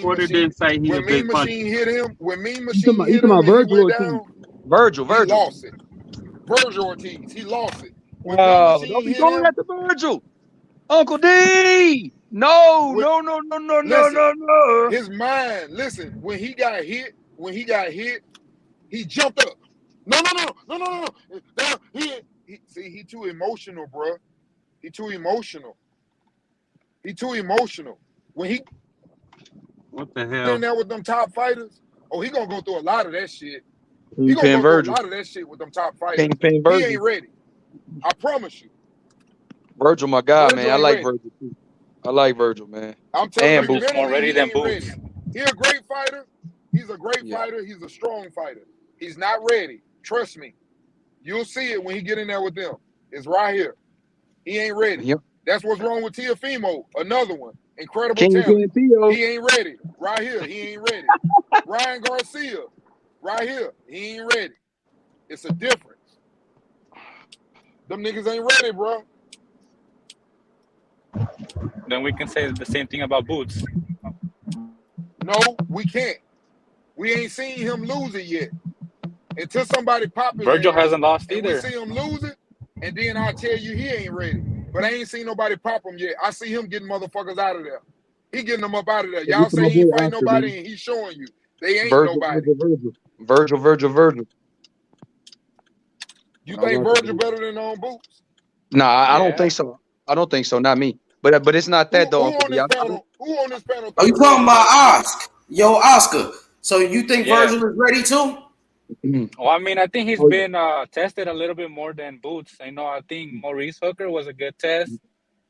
Porter didn't say he's a big puncher. When Mean Machine hit him and he went down, Virgil. He lost it. Virgil Ortiz, he lost it. When Wow, Mean don't be Machine hit going him, after Virgil. Uncle D. No. His mind, listen, when he got hit, he jumped up. No. Down, he too emotional, bro. He too emotional. When he what the hell in there with them top fighters, he gonna go through a lot of that shit. He gonna go through a lot of that shit with them top fighters. He ain't ready. I promise you. Virgil, my guy, man. I like Virgil too. I like Virgil, man. I'm telling you, Boots. more ready than Boots. He's a great fighter. He's a great fighter. He's a strong fighter. He's not ready. Trust me. You'll see it when he get in there with them. It's right here. He ain't ready. Yep. That's what's wrong with Teofimo. Another one. Incredible King talent. Theo. He ain't ready. Right here. He ain't ready. Ryan Garcia. Right here. He ain't ready. It's a difference. Them niggas ain't ready, bro. Then we can say the same thing about Boots. No, we can't. We ain't seen him lose it yet. Until somebody pop his Virgil ass, hasn't lost and either. we see him lose it, and then I'll tell you he ain't ready. But I ain't seen nobody pop him yet. I see him getting motherfuckers out of there. He getting them up out of there. Y'all say he ain't fight nobody, and he's showing you they ain't nobody. Virgil. You think Virgil better than Boots? Nah, I don't think so. I don't think so. Not me. But it's not that though. Who on this panel? Are you talking about Oscar? Yo, Oscar. So you think Virgil is ready too? Well, I mean, I think he's been tested a little bit more than Boots. I think Maurice Hooker was a good test,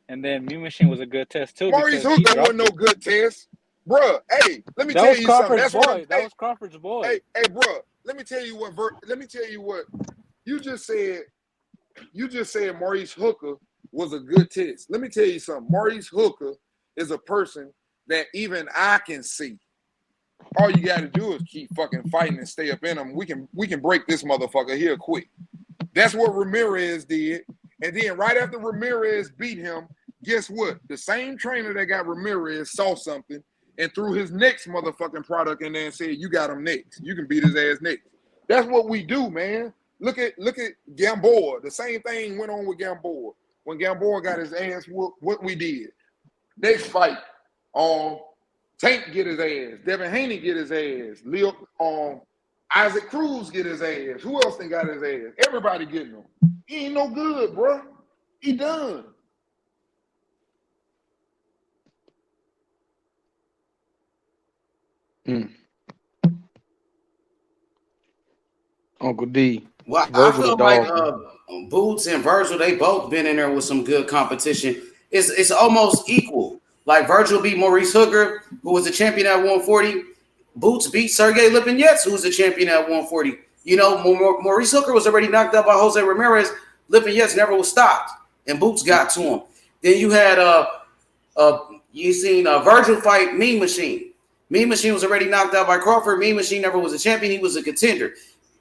and then Mean Machine was a good test too. Maurice Hooker wasn't no good test, bruh. Hey, let me tell you something. That's what that was Crawford's boy. Hey, bruh. Let me tell you what. You just said Maurice Hooker was a good test. Let me tell you something. Maurice Hooker is a person that even I can see. All you got to do is keep fucking fighting and stay up in them. We can break this motherfucker here quick. That's what Ramirez did. And then right after Ramirez beat him, guess what? The same trainer that got Ramirez saw something and threw his next motherfucking product in there and said, you got him next. You can beat his ass next. That's what we do, man. Look at Gamboa. The same thing went on with Gamboa. When Gamboa got his ass whooped, what we did. Next fight, Tank get his ass. Devin Haney get his ass. Isaac Cruz get his ass. Who else got his ass? Everybody getting him. He ain't no good, bro. He done. Uncle D. Well, I feel like Boots and Virgil, they both been in there with some good competition. It's almost equal. Like Virgil beat Maurice Hooker, who was a champion at 140. Boots beat Sergey Lipinets, who was a champion at 140. Maurice Hooker was already knocked out by Jose Ramirez. Lipinets never was stopped, and Boots got to him. Then you had Virgil fight Mean Machine. Mean Machine was already knocked out by Crawford. Mean Machine never was a champion. He was a contender.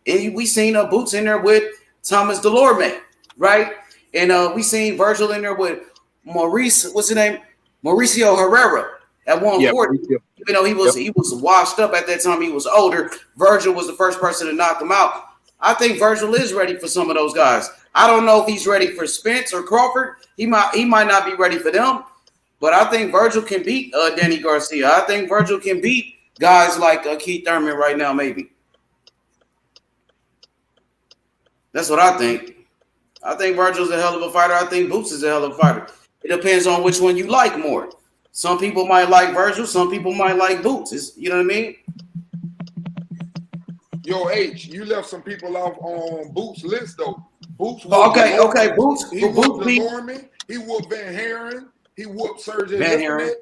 And we seen Boots in there with Thomas Delorme, right? And we seen Virgil in there with what's his name? Mauricio Herrera at 140. Yeah, Even though he was washed up at that time, he was older. Virgil was the first person to knock him out. I think Virgil is ready for some of those guys. I don't know if he's ready for Spence or Crawford. He might not be ready for them, but I think Virgil can beat Danny Garcia. I think Virgil can beat guys like Keith Thurman right now, maybe. That's what I think. I think Virgil's a hell of a fighter. I think Boots is a hell of a fighter. It depends on which one you like more. Some people might like Virgil. Some people might like Boots. You know what I mean? Yo, H, you left some people off on Boots' list, though. Boots. Okay. Boots. He whooped Delorme. He whooped Van Haren. He whooped Sergey Lipinets.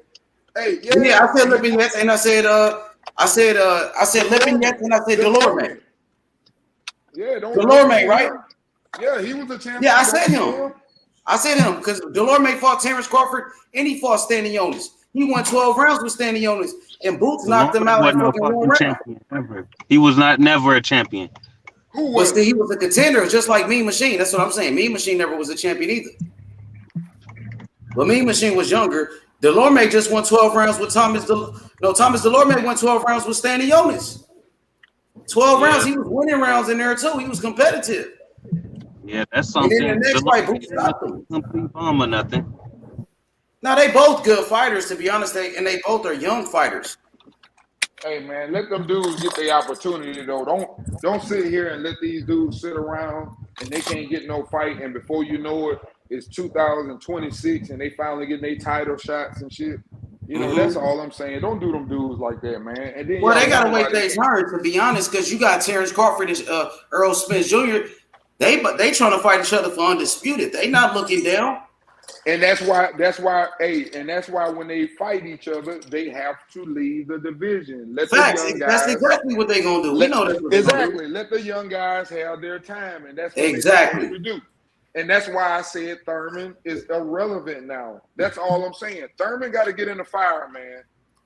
Hey, yeah, I said Lipinets, and I said Lipinets, and I said Delorme. Yeah, Delorme, right? Yeah, he was a champion. Yeah, I said him. I said him because Delorme fought Terrence Crawford and he fought Stanley Jonas. He won 12 rounds with Stanionis, and Boots knocked him DeLorme out in wasn't no fucking one fucking round. champion ever. He was never a champion. Who But was? still, he was a contender, just like Mean Machine. That's what I'm saying. Mean Machine never was a champion either. But Mean Machine was younger. DeLorme just won 12 rounds with Thomas DeLorme won 12 rounds with Stanionis. 12 rounds. He was winning rounds in there too. He was competitive. Yeah, that's And something. then the next fight, Boots stopped him. Complete bum or nothing. Now they both good fighters, to be honest. And they both are young fighters. Hey man, let them dudes get their opportunity though. Don't sit here and let these dudes sit around and they can't get no fight, and before you know it, it's 2026 and they finally getting their title shots and shit. You know, that's all I'm saying. Don't do them dudes like that, man. And then Well, they gotta wait their turn, to be honest, because you got Terrence Crawford and Earl Spence Jr. They trying to fight each other for undisputed. They not looking down. And that's why when they fight each other, they have to leave the division. Let Facts. the young guys, That's exactly what they're gonna do. We know that's what they're gonna do. Let the young guys have their time, and that's what Exactly they're supposed to do. And that's why I said Thurman is irrelevant now. That's all I'm saying. Thurman got to get in the fire, man.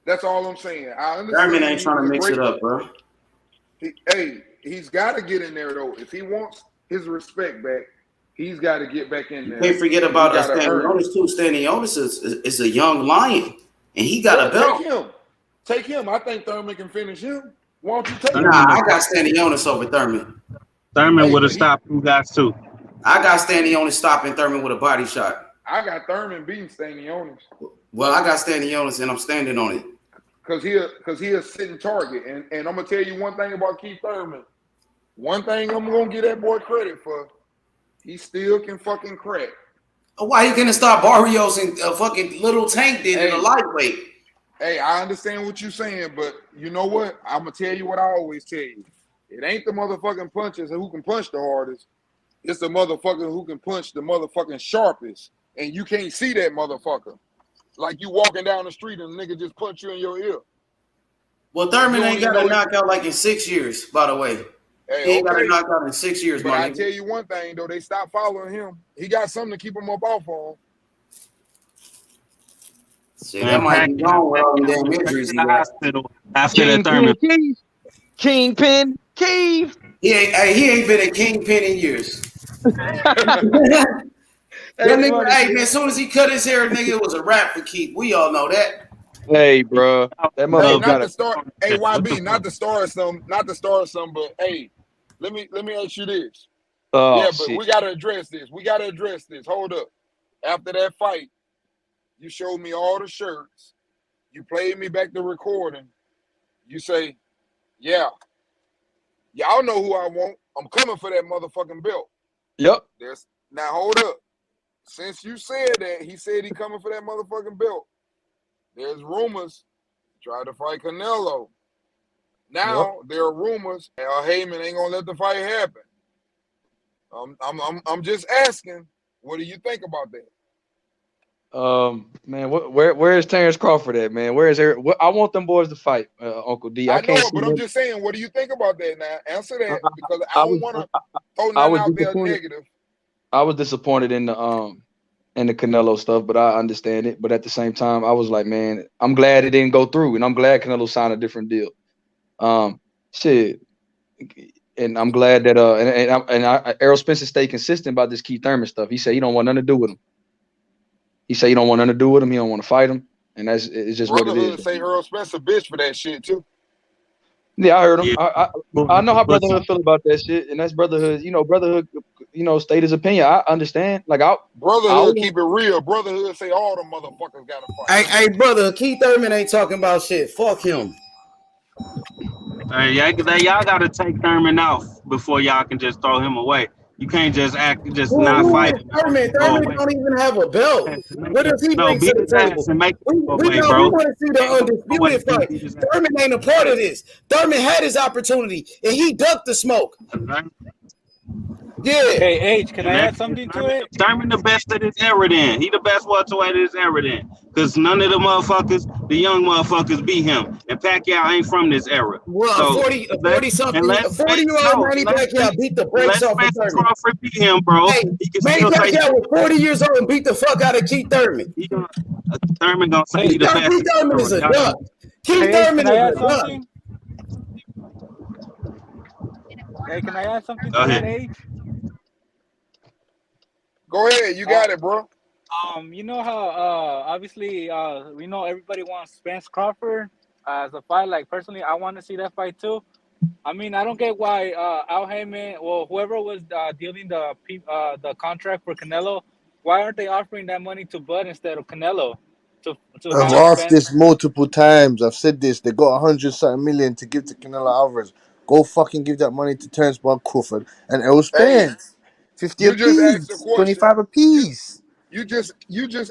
That's all I'm saying. I understand. Thurman ain't trying to mix it up, bro. He's got to get in there though. If he wants his respect back, he's got to get back in there. Can't forget about Stanionis too. Stanionis is a young lion, and he got a belt. Take him. I think Thurman can finish him. Why don't you take him? Nah, I got Stanionis over Thurman. Thurman would have stopped two guys too. I got Stanionis stopping Thurman with a body shot. I got Thurman beating Stanionis. Well, I got Stanionis, and I'm standing on it. Because he a sitting target. And I'm going to tell you one thing about Keith Thurman. One thing I'm going to give that boy credit for, he still can fucking crack. Why he couldn't stop Barrios and fucking Little Tank did in a lightweight? Hey, I understand what you're saying, but you know what? I'm going to tell you what I always tell you. It ain't the motherfucking punches who can punch the hardest. It's the motherfucker who can punch the motherfucking sharpest. And you can't see that motherfucker. Like you walking down the street and the nigga just punch you in your ear. Well, Thurman ain't got a knockout like in 6 years, by the way. Hey, he ain't got a knockout in 6 years, but I tell you one thing, though. They stopped following him. He got something to keep him up off on. See, that might be wrong with all them damn injuries he got. After that Thurman. Kingpin Keith. He ain't been a kingpin in years. That nigga, hey man, as soon as he cut his hair, nigga, it was a wrap for Keith. We all know that. Hey, bro, that motherfucker got to start. Hey, YB, not to start some, but hey, let me ask you this. Oh, but we gotta address this. Hold up. After that fight, you showed me all the shirts. You played me back the recording. You say, yeah, y'all know who I want. I'm coming for that motherfucking belt. Yep. Now hold up. Since you said that, he said he coming for that motherfucking belt. There's rumors try to fight Canelo. Now there are rumors Al Heyman ain't gonna let the fight happen. I'm just asking, what do you think about that? Man, where is Terrence Crawford at, man? Where is Eric? I want them boys to fight, Uncle D. I know it, but I'm just saying, what do you think about that now? Answer that, because I don't want to throw nothing out there negative. I was disappointed in the Canelo stuff, but I understand it. But at the same time, I was like, man, I'm glad it didn't go through, and I'm glad Canelo signed a different deal. And I'm glad that Errol Spencer stayed consistent about this Keith Thurman stuff. He said he don't want nothing to do with him. He said he don't want nothing to do with him. He don't want to fight him, and it's just what it is. Say Earl Spencer bitch for that shit too. Yeah, I heard him. I know how Brotherhood feel about that shit, and that's Brotherhood. Brotherhood, state his opinion. I understand. Brotherhood keep it real. Brotherhood say all the motherfuckers gotta fight. Hey, brother, Keith Thurman ain't talking about shit. Fuck him. Hey, y'all gotta take Thurman off before y'all can just throw him away. You can't just not fight him. Thurman don't even have a belt. What does he bring to the table? We want to see the undisputed fight. Thurman ain't a part of this. Thurman had his opportunity, and he ducked the smoke. Yeah. Hey, H, can And I that add something to it? Thurman the best of his era then. He the best welterweight of his era then. Because none of the motherfuckers, the young motherfuckers beat him. And Pacquiao ain't from this era. Well, So 40-something-year-old Manny Pacquiao beat the brakes let off of Spencer Thurman. Crawford beat him, bro. Hey, He can Manny still say Pacquiao was 40 years old and beat the fuck out of Keith Thurman. Thurman gonna say he Hey, the best. Keith Thurman is a duck. Keith hey, H, Thurman can I is add a duck. something? Hey, can I add something Go to that, ahead. H? Go ahead, you got it, bro. You know how obviously we know everybody wants Spence Crawford as a fight. Like personally, I want to see that fight too. I mean, I don't get why Al Heyman, well, whoever was dealing the contract for Canelo, why aren't they offering that money to Bud instead of Canelo to I've have asked Spence? this multiple times. I've said this. They got 100-something million to give to Canelo Alvarez. Go fucking give that money to Terence Bud Crawford and Errol Hey, Spence. 50 you just asked a apiece, question. 25 apiece. You just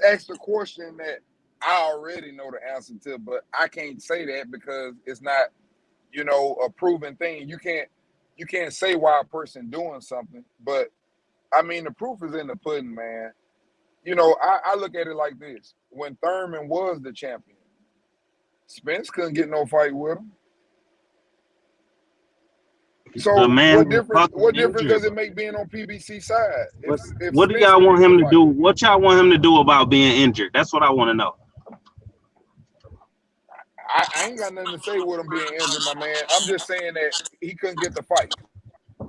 asked a question that I already know the answer to, but I can't say that because it's not, a proven thing. You can't say why a person doing something, but I mean the proof is in the pudding, man. I look at it like this: when Thurman was the champion, Spence couldn't get no fight with him. The So man what was difference? fucking What difference injured. does it make being on PBC side if What do Spence y'all couldn't want get him a to fight? do? What y'all want him to do about being injured? That's what I want to know. I ain't got nothing to say with him being injured, my man. I'm just saying that he couldn't get the fight.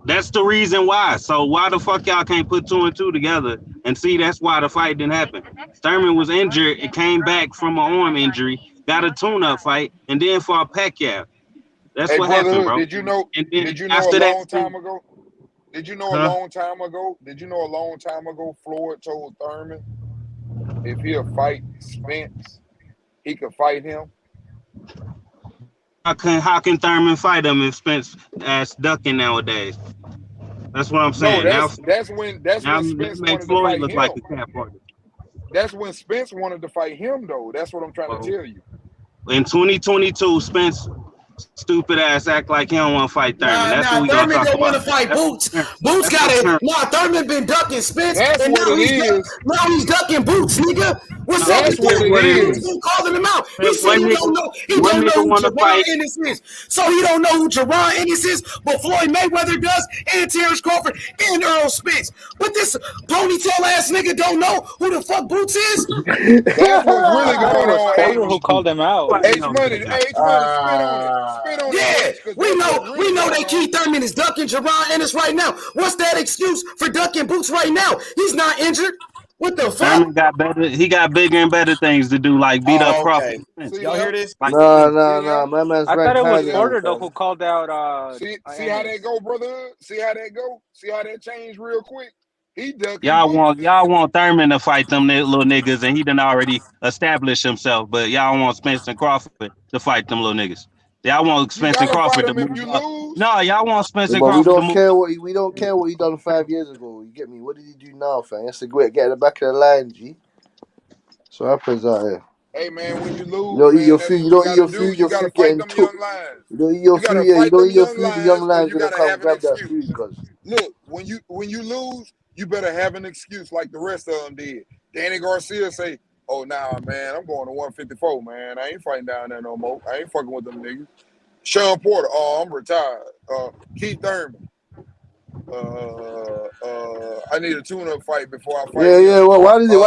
That's the reason why. So why the fuck y'all can't put two and two together and see that's why the fight didn't happen? Thurman was injured. It came back from an arm injury, got a tune-up fight, and then fought Pacquiao. That's Hey, what happened, brotherhood, bro. did you know? And then Did you know a after that, long time ago? Did you know a huh? long time ago? Did you know a long time ago? Floyd told Thurman if he'll fight Spence, he could fight him. How can Thurman fight him if Spence ass ducking nowadays? That's what I'm No, saying. Now that's when that Spence make wanted to Floyd fight look like a him. cat party. That's when Spence wanted to fight him, though. That's what I'm trying to Well, tell you. in 2022, Spence stupid ass act like he don't want to fight Thurman. Nah, That's what we gonna Thurman talk don't want about. to fight That's Boots. concern. Boots That's got it. concern. Nah, Thurman been ducking Spence, That's and what it is. now he's ducking Boots, nigga. What's No, up this with That's is what that? it what it He's is. is. been calling him out. He Man, said he don't know. He one don't know nigga who want to Jerron fight. Ennis is. So he don't know who Jerron Ennis is, but Floyd Mayweather does, and Terrence Crawford, and Earl Spence. But this ponytail ass nigga don't know who the fuck Boots is. That's what's really I thought it going was on, Porter H. who called him out. H money, H money, spit on it, Yeah, H, because we that's what's know really going that on. Keith Thurman is ducking Jerron Ennis right now. What's that excuse for ducking Boots right now? He's not injured. What the fuck? Thurman got better. He got bigger and better things to do, like beat up Oh, Crawford okay. and Spence. See Y'all hear there? this? Like No, See there? my man's I thought ranked it was higher See than there? you, Porter though fam. who called out See how that Ennis. go, brother? See how that go? See how that changed real quick? He ducking y'all Boots. want Thurman to fight them little niggas, and he done already established himself. But y'all want Spence and Crawford to fight them little niggas. Y'all want You Spence and gotta fight Crawford to him if move you up. lose. No, y'all want Spence Yeah, and but we Crawford to don't move care up. we don't care what he done 5 years ago. You get me? What did he do now, fam? He has to get at the back of the line, G. So happens out here. Hey man, when you You lose, don't eat man, your that's food. You what you don't eat gotta your do. food. You Your gotta food fight getting them took. young lions. You don't eat your You gotta food. Yeah, you fight don't them eat your young food. The young lions, or lions you gonna gotta come have an grab that food, excuse. cause Look, when you lose, you better have an excuse like the rest of them did. Danny Garcia say, "Oh nah, man, I'm going to 154, man. I ain't fighting down there no more. I ain't fucking with them niggas." Sean Porter, "Oh, I'm retired." Keith Thurman, I need a tune-up fight before I fight yeah. him. Well, why does it?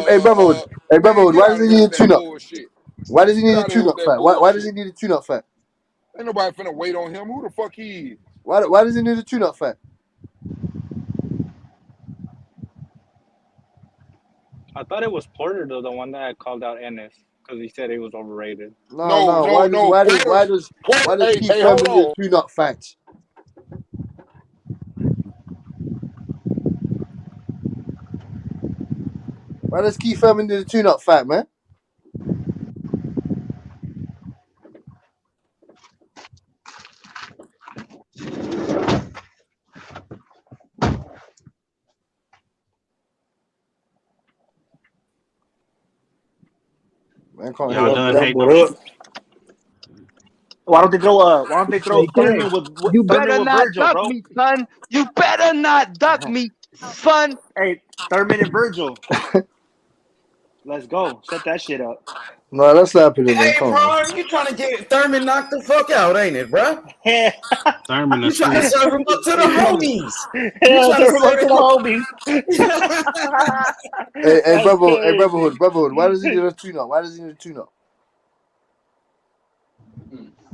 Hey, brotherhood. Hey, Man, brotherhood. get Why does out he of here need a with that tune up? bullshit. Why does he Get need a out of here tune with up that fight? Why does he bullshit. need a tune up fight? Ain't nobody finna wait on him. Who the fuck he is? Why does he need a tune up fight? I thought it was Porter though, the one that called out Ennis because he said he was overrated. No, No, no. no, no. Porter. Why does Hey, Keith hey, hold Thurman need a on. tune up fight? Why does Keith Thurman need a tune up fight, man? Man, can't hear Y'all you. done hating on. Why don't they throw Hey, you Thurman better with not Virgil, duck bro? me, son. You better not duck me, son. Hey, Thurman and Virgil. Let's go. Set that shit up. No, that's happening, man. Hey, Come on, man. bro, you trying to get Thurman knocked the fuck out, ain't it, bro? Thurman You is trying to stupid. serve him up to the homies. You Hell, trying to serve him up serve to him the up. homies. Hey, That's brotherhood. Why does he need a tune-up? Why does he need a tune-up?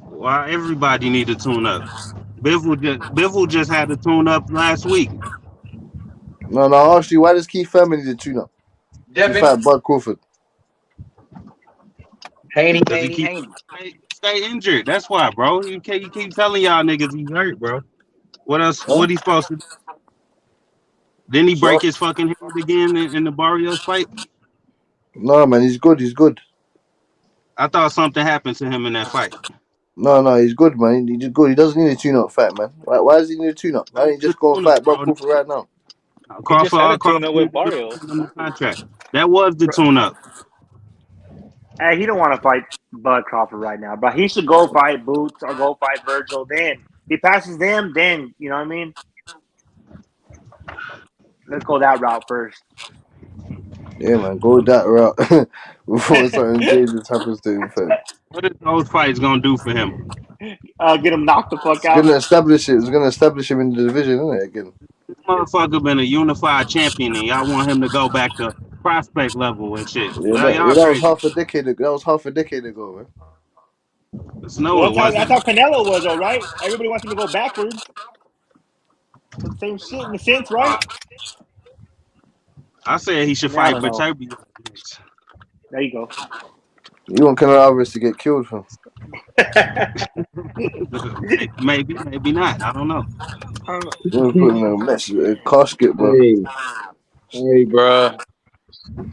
Why everybody need to tune up? Bivol just had to tune up last week. No, actually, why does Keith Thurman need a tune-up? He Devin. fight Bud Crawford. Because he keep stay injured. That's why, bro. You keep telling y'all niggas he's hurt, bro. What else? Huh? What he supposed to do? Didn't he break So, his fucking hand again in the Barrios fight? no, man, he's good. He's good. I thought something happened to him in that fight. No, he's good, man. He's good. He doesn't need a tune-up fight, man. Why does he need a tune-up? Why don't you just go and fight Bud Crawford right now? He just had a Crawford tune-up with need to Barrios. resign the contract. That was the tune-up. Hey, he don't want to fight Bud Crawford right now, but he should go fight Boots or go fight Virgil. Then he passes them. Then you know what I mean. Let's go that route first. Yeah, man, go that route before something dangerous happens to him, fam. What is those fights gonna do for him? Get him knocked the fuck It's out. gonna establish it. It's gonna establish him in the division, isn't it? Again. This motherfucker been a unified champion, and y'all want him to go back to prospect level and shit. Yeah, Y'all that was crazy. half a decade ago. That was half a decade ago, man. No, it That's wasn't. how Canelo was, though, right? Everybody wants him to go backwards. So the same shit in a sense, right? I said he should Yeah, I fight don't know. Beterbiev next. There you go. You want Canelo Alvarez to get killed, fam? maybe not. I don't know. You want to put in a mess, a casket, bro. Hey, bro.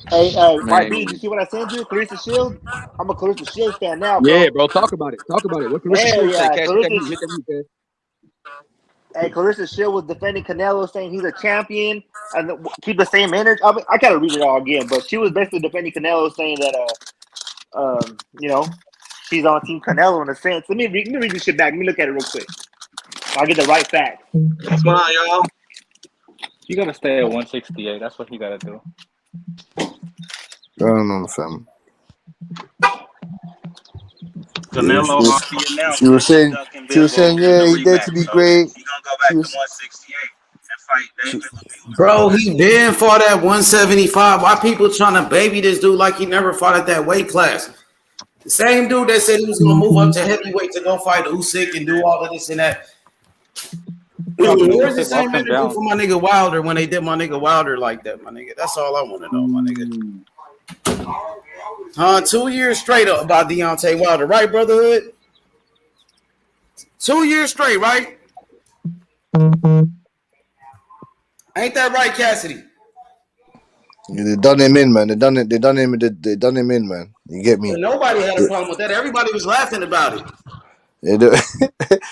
Hey, Man. YB, did you see what I sent you? Clarissa Shields? I'm a Clarissa Shields fan now, Yeah, bro. bro. Talk about it. Talk about it. What Clarissa Hell Shields say? yeah. Cash, hit that mute. Hit that mute, man. Hey, Clarissa Shields was defending Canelo, saying he's a champion and keep the same energy. I gotta read it all again, but she was basically defending Canelo, saying that you know, she's on Team Canelo in a sense. Let me read this shit back. Let me look at it real quick. I'll get the right facts. What's going on, y'all? You gotta stay at 168. That's what you gotta do. I don't know, fam. Yeah, Canelo already announced she was that he's saying, ducking Bivol in yeah, the he dared to rematch, be so great. he gonna go back to 168 and fight David. Bro, he been fought at 175. Why people trying to baby this dude like he never fought at that weight class? The same dude that said he was gonna move up to heavyweight to go fight Usyk and do all of this and that. Where's the same energy for my nigga Wilder when they did my nigga Wilder like that, my nigga? That's all I want to know, my nigga. 2 years straight up about Deontay Wilder, right, brotherhood? 2 years straight, right? Ain't that right, Cassidy? Yeah, they done him in, man. They done him in, man. You get me? Nobody had a problem with that. Everybody was laughing about it. Yeah,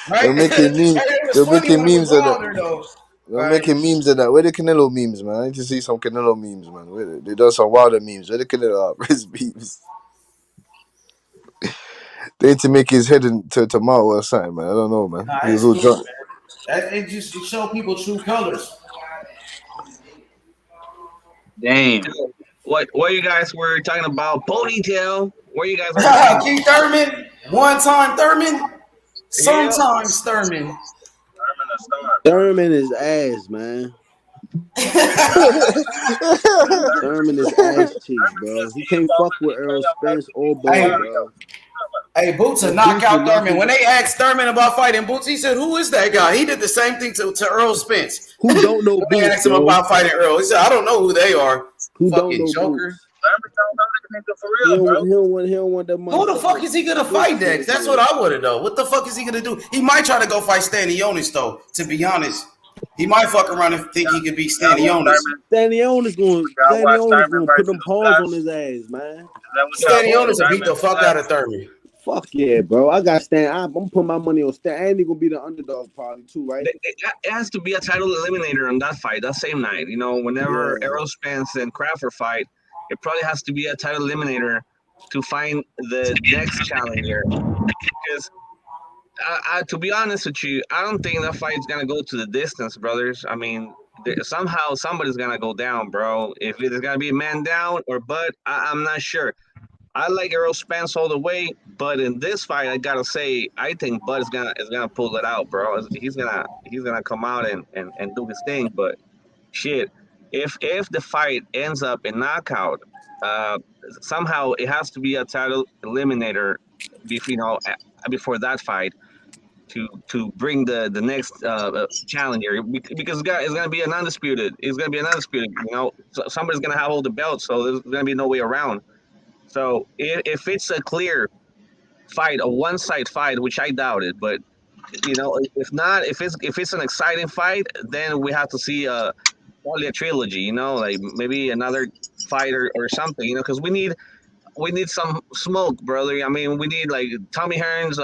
Right? they're making memes. It was They're funny making when it was memes of that. Wilder, though. They're Right? making memes of that. Where the Canelo memes, man? I need to see some Canelo memes, man. They done some Wilder memes. Where the Canelo memes? They need to make his head into tomato or something, man. I don't know, man. Nah, He was it's all cool, drunk. man. It just show people true colors. Damn. What you guys were talking about? Ponytail. Where you guys are? Keith Thurman, one time Thurman, sometimes Thurman. Thurman is ass, man. Thurman is ass cheeks, bro. He can't fuck with Errol Spence or Bo, bro. Hey, Boots a knockout Thurman. When they asked Thurman about fighting Boots, he said, "Who is that guy?" He did the same thing to Earl Spence. Who don't know They Boots, asked him bro? about fighting Earl. He said, "I don't know who they are." Who don't Fucking know joker. Boots? He don't want that money. Who the fuck is he gonna fight next? That's what I want to know. What the fuck is he gonna do? He might try to go fight Stanionis, though. To be honest, he might fuck around and think he could beat Stanionis. Stanionis gonna put them paws on his ass, man. Stanionis will beat the fuck out of Thurman. Fuck yeah, bro. I got Stan. I'm putting my money on Stan. And he gonna be the underdog probably too, right? It has to be a title eliminator on that fight, that same night. You know, whenever Errol Spence and Crawford fight, it probably has to be a title eliminator to find the next challenger. Because To be honest with you, I don't think that fight's gonna go to the distance, brothers. I mean, somehow somebody's gonna go down, bro. If it's gonna be a man down or Bud, I'm not sure. I like Errol Spence all the way, but in this fight, I gotta say, I think Bud is gonna pull it out, bro. He's gonna come out and do his thing. But shit, if the fight ends up in knockout, uh, somehow it has to be a title eliminator, before that fight to bring the next challenger, because it's gonna be an undisputed. It's gonna be an undisputed. So somebody's gonna have all the belts, so there's gonna be no way around. So if it's a clear fight, a one-side fight, which I doubt it, but if not, if it's an exciting fight, then we have to see probably a trilogy. Like maybe another fighter or something. Because we need some smoke, brother. I mean, we need like Tommy Hearns,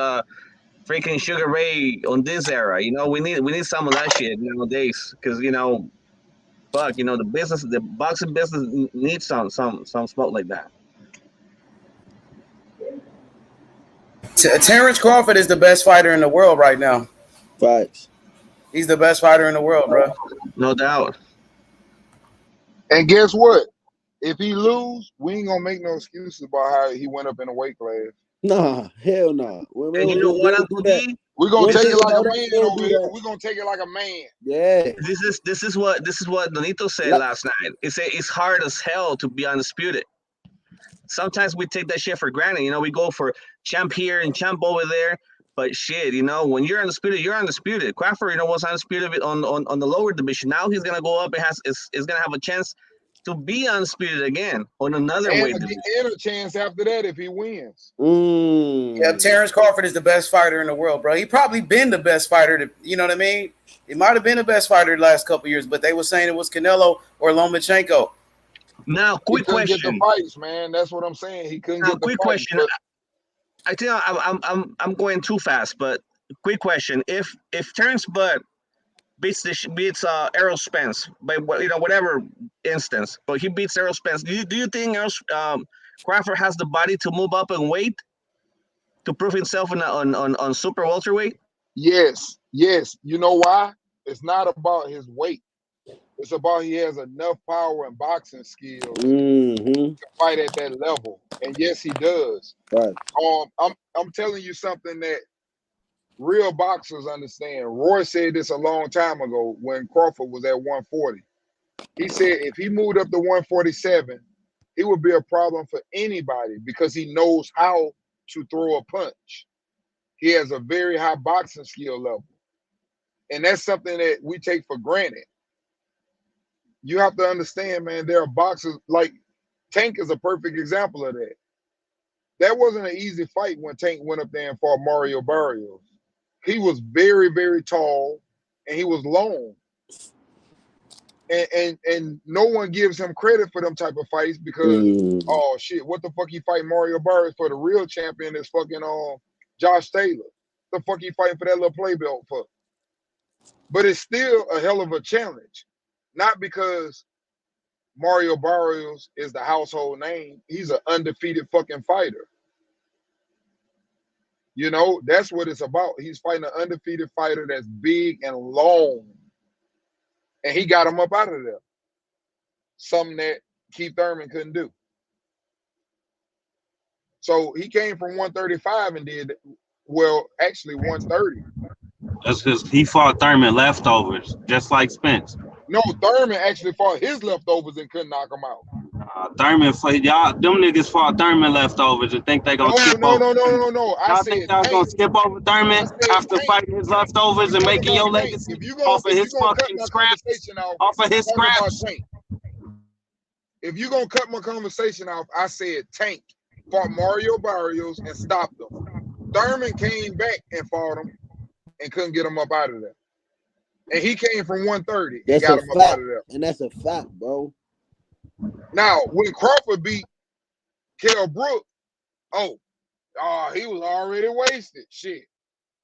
freaking Sugar Ray on this era. We need some of that shit nowadays, because fuck, the boxing business needs some smoke like that. Terrence Crawford is the best fighter in the world right now. Facts. He's the best fighter in the world, bro. No doubt. And guess what? If he lose, we ain't gonna make no excuses about how he went up in a weight class. Nah, hell nah. And you know what, Uncle D? We're gonna take it like a man over here. We're gonna take it like a man. Yeah. This is what Donito said last night. He said it's hard as hell to be undisputed. Sometimes we take that shit for granted. We go for champ here and champ over there. But shit, when you're undisputed, you're undisputed. Crawford, was undisputed on the lower division. Now he's gonna go up and is gonna have a chance to be undisputed again on another weight division. And a chance after that if he wins. Yeah, Terrence Crawford is the best fighter in the world, bro. He probably been the best fighter. You know what I mean? He might have been the best fighter the last couple of years, but they were saying it was Canelo or Lomachenko. Now, quick question. Get the fights, man. That's what I'm saying. He couldn't get the quick fights, question. I think I'm going too fast, but quick question: If Terrence Bud beats Errol Spence by whatever instance, but he beats Errol Spence, do you think Crawford has the body to move up in weight to prove himself on super welterweight? Yes. You know why? It's not about his weight. It's about he has enough power and boxing skills to fight at that level. And yes, he does. Right. I'm telling you something that real boxers understand. Roy said this a long time ago when Crawford was at 140. He said if he moved up to 147, it would be a problem for anybody because he knows how to throw a punch. He has a very high boxing skill level. And that's something that we take for granted. You have to understand, man, there are boxers like Tank is a perfect example of that. That wasn't an easy fight when Tank went up there and fought Mario Barrios. He was very, very tall and he was long. And no one gives him credit for them type of fights because oh shit, what the fuck he fight Mario Barrios for? The real champion is fucking Josh Taylor. The fuck he fighting for that little play belt for? But it's still a hell of a challenge. Not because Mario Barrios is the household name. He's an undefeated fucking fighter. That's what it's about. He's fighting an undefeated fighter that's big and long. And he got him up out of there. Something that Keith Thurman couldn't do. So he came from 135 and did, well, actually 130. That's because he fought Thurman leftovers, just like Spence. No, Thurman actually fought his leftovers and couldn't knock him out. Thurman fought y'all. Them niggas fought Thurman leftovers and think they gonna skip over. No. I think y'all gonna skip over Thurman after fighting his leftovers and making your legacy off of his fucking scraps. Off of his scraps. If you're gonna cut my conversation off, I said Tank fought Mario Barrios and stopped him. Thurman came back and fought him and couldn't get him up out of there. And he came from 130 and got him up out of there. And that's a fact, bro. Now, when Crawford beat Kell Brook, he was already wasted. Shit.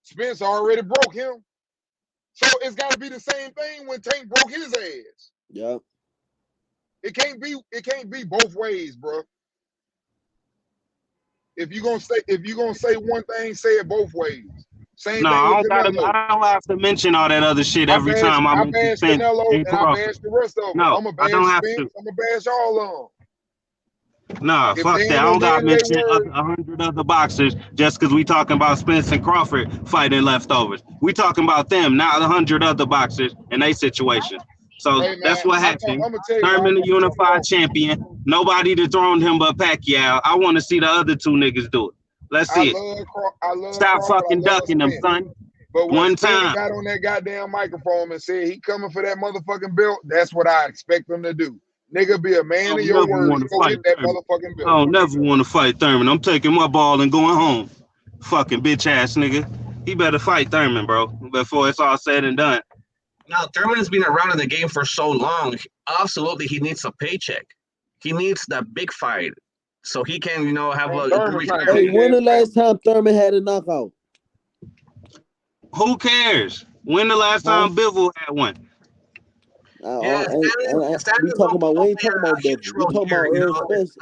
Spence already broke him. So it's got to be the same thing when Tank broke his ass. Yep. It can't be both ways, bro. If you're gonna say one thing, say it both ways. Same No, thing I with don't gotta. Canelo. I don't have to mention all that other shit I every bash, time I I mention bash Spence Canelo and and I bash Crawford. the rest of them. No, I'm a I don't bash have Spence. to. I'm a bash all of them. Nah, If they fuck that. ain't I no don't gotta man of their mention word, 100 other boxers just because we talking about Spence and Crawford fighting leftovers. We talking about them, not 100 other boxers and they situations. So hey that's man, what I'm happened. gonna tell you, Thurman, the I'm gonna tell unified y'all. champion. Nobody dethroned him but Pacquiao. I want to see the other two niggas do it. Let's see it. I love Stop Crawford. I fucking love ducking them, Spence. son. But when One Spence time. got on that goddamn microphone and said he coming for that motherfucking belt, that's what I expect him to do. Nigga, be a I man of don't your never word want and to go fight get that Thurman. motherfucking I belt. don't never want to fight Thurman. I'm taking my ball and going home. Fucking bitch ass nigga. He better fight Thurman, bro, before it's all said and done. Now, Thurman has been around in the game for so long. Absolutely, he needs a paycheck. He needs that big fight so he can, have a good retirement. Hey, when the last time Thurman had a knockout? Who cares? When the last time Bivol had one? We talking about. We ain't talking about Bivol. We talking about Earl Spence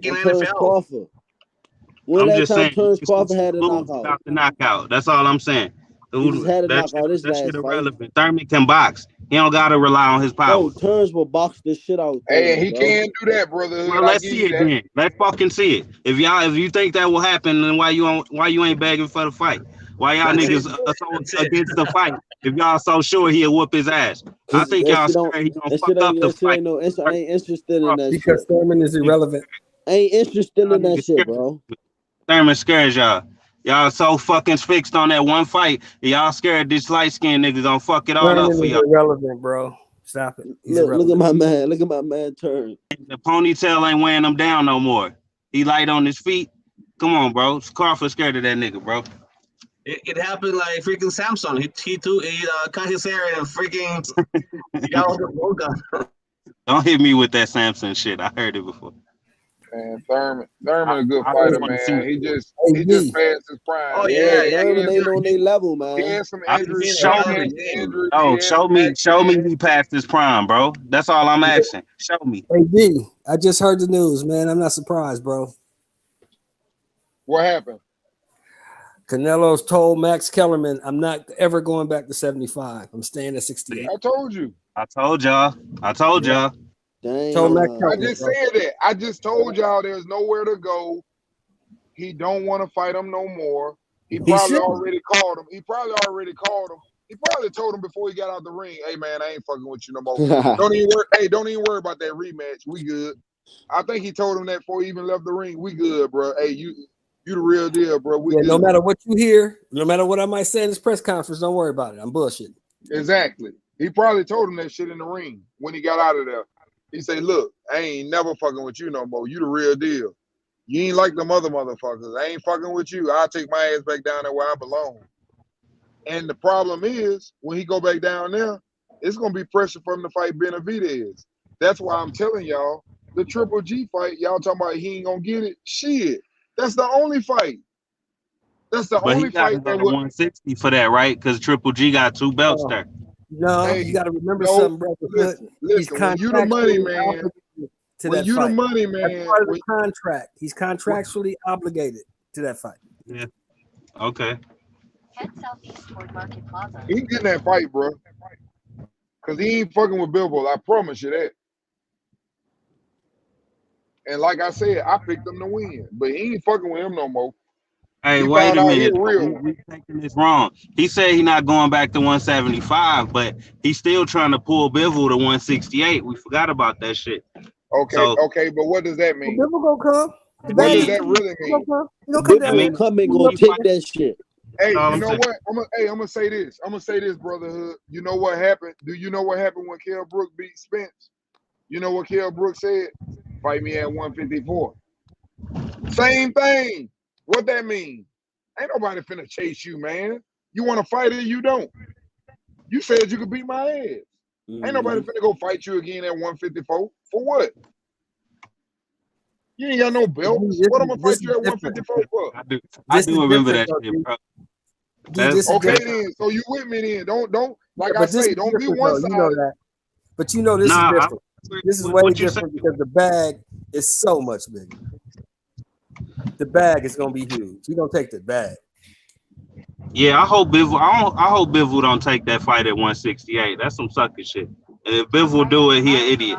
and Terrence Crawford. When I'm last just time saying, Terrence Crawford had a lose knockout? without the knockout. That's all I'm saying. He just had a That knockout his shit last fight. irrelevant. Thurman can box. He don't gotta rely on his power. Bro, Terrence will box the shit out Hey, and Thurman, he bro. can do that, brotherhood. Well, I let's give see you it that. then. Let's fucking see it. If you think that will happen, then why you ain't begging for the fight? Why y'all That's it. niggas are so against the fight? If y'all so sure he'll whoop his ass, I think That y'all shit don't. scared he gonna That fuck shit up ain't. the That shit fight. ain't no. I ain't interested in that Because shit. Thurman is irrelevant. I ain't interested Y'all in that niggas shit, scared. bro. Thurman scares y'all. Y'all so fucking fixed on that one fight. Y'all scared this light skinned nigga gonna fuck it all up Thurman for is y'all. irrelevant, bro. Stop it. He's Look at irrelevant. my man. Look at my man Turn. The ponytail ain't weighing him down no more. He light on his feet. Come on, bro. Crawford scared of that nigga, bro. It happened like freaking Samson. He cut his hair and freaking he got all the blow gun. Don't hit me with that Samson shit. I heard it before. Man, Thurman a good I fighter, just want to see man. it. He just passed his prime. Oh Yeah, yeah, Thurman ain't on their level, He man. had some I injuries. show He had me. some injuries. He Oh, had some show me accidents. he passed his prime, bro. That's all I'm asking. Show me. Hey, D, I just heard the news, man. I'm not surprised, bro. What happened? Canelo's told Max Kellerman, I'm not ever going back to 75. I'm staying at 68. I told you. I told y'all. Told Max I Kellerman, just bro. said that. I just told y'all there's nowhere to go. He don't want to fight him no more. He probably already called him. He probably told him before he got out the ring, hey man, I ain't fucking with you no more. Don't even worry about that rematch. We good. I think he told him that before he even left the ring. We good, bro. Hey, you the real deal, bro. We good. No matter what you hear, no matter what I might say in this press conference, don't worry about it. I'm bullshitting. Exactly. He probably told him that shit in the ring when he got out of there. He said, look, I ain't never fucking with you no more. You the real deal. You ain't like them other motherfuckers. I ain't fucking with you. I'll take my ass back down there where I belong. And the problem is, when he go back down there, it's going to be pressure for him to fight Benavidez. That's why I'm telling y'all, the Triple G fight, y'all talking about he ain't going to get it? Shit. That's the only fight. That's the But he only got to fight go that to would. 160 for that, right? Because Triple G got 2 belts there. No, Hey, you got to remember no, something, brother. He's listen. When you the money man, to when that you fight. the money That's man, part of the contract. He's contractually obligated to that fight. Yeah. Okay. he getting that fight, bro. Because he ain't fucking with Bivol. I promise you that. And like I said, I picked him to win. But he ain't fucking with him no more. Hey, He wait found a out he minute. a real one. We taking this wrong. He said he's not going back to 175, but he's still trying to pull Bivol to 168. We forgot about that shit. Okay, So, but what does that mean? Bivol gonna come. What does that really mean? Bivol come and go take that shit. Hey, you know what? I'm gonna say this. I'm gonna say this, brotherhood. You know what happened? Do you know what happened when Kell Brook beat Spence? You know what Kell Brook said? Fight me at 154. Same thing. What that mean? Ain't nobody finna chase you, man. You want to fight it, you don't. You said you could beat my ass. Ain't nobody finna go fight you again at 154. For what? You ain't got no belts. What I'm gonna fight you at 154 for? I do remember that shit, bro. Okay then. So you with me then. Don't like I say, don't be one sided. You know that. But you know this is different. This is way different because the bag is so much bigger. The bag is gonna be huge. You don't take the bag. Yeah, I hope Bivol. I hope Bivol don't take that fight at 168. That's some sucker shit. And if Bivol do it, he an idiot.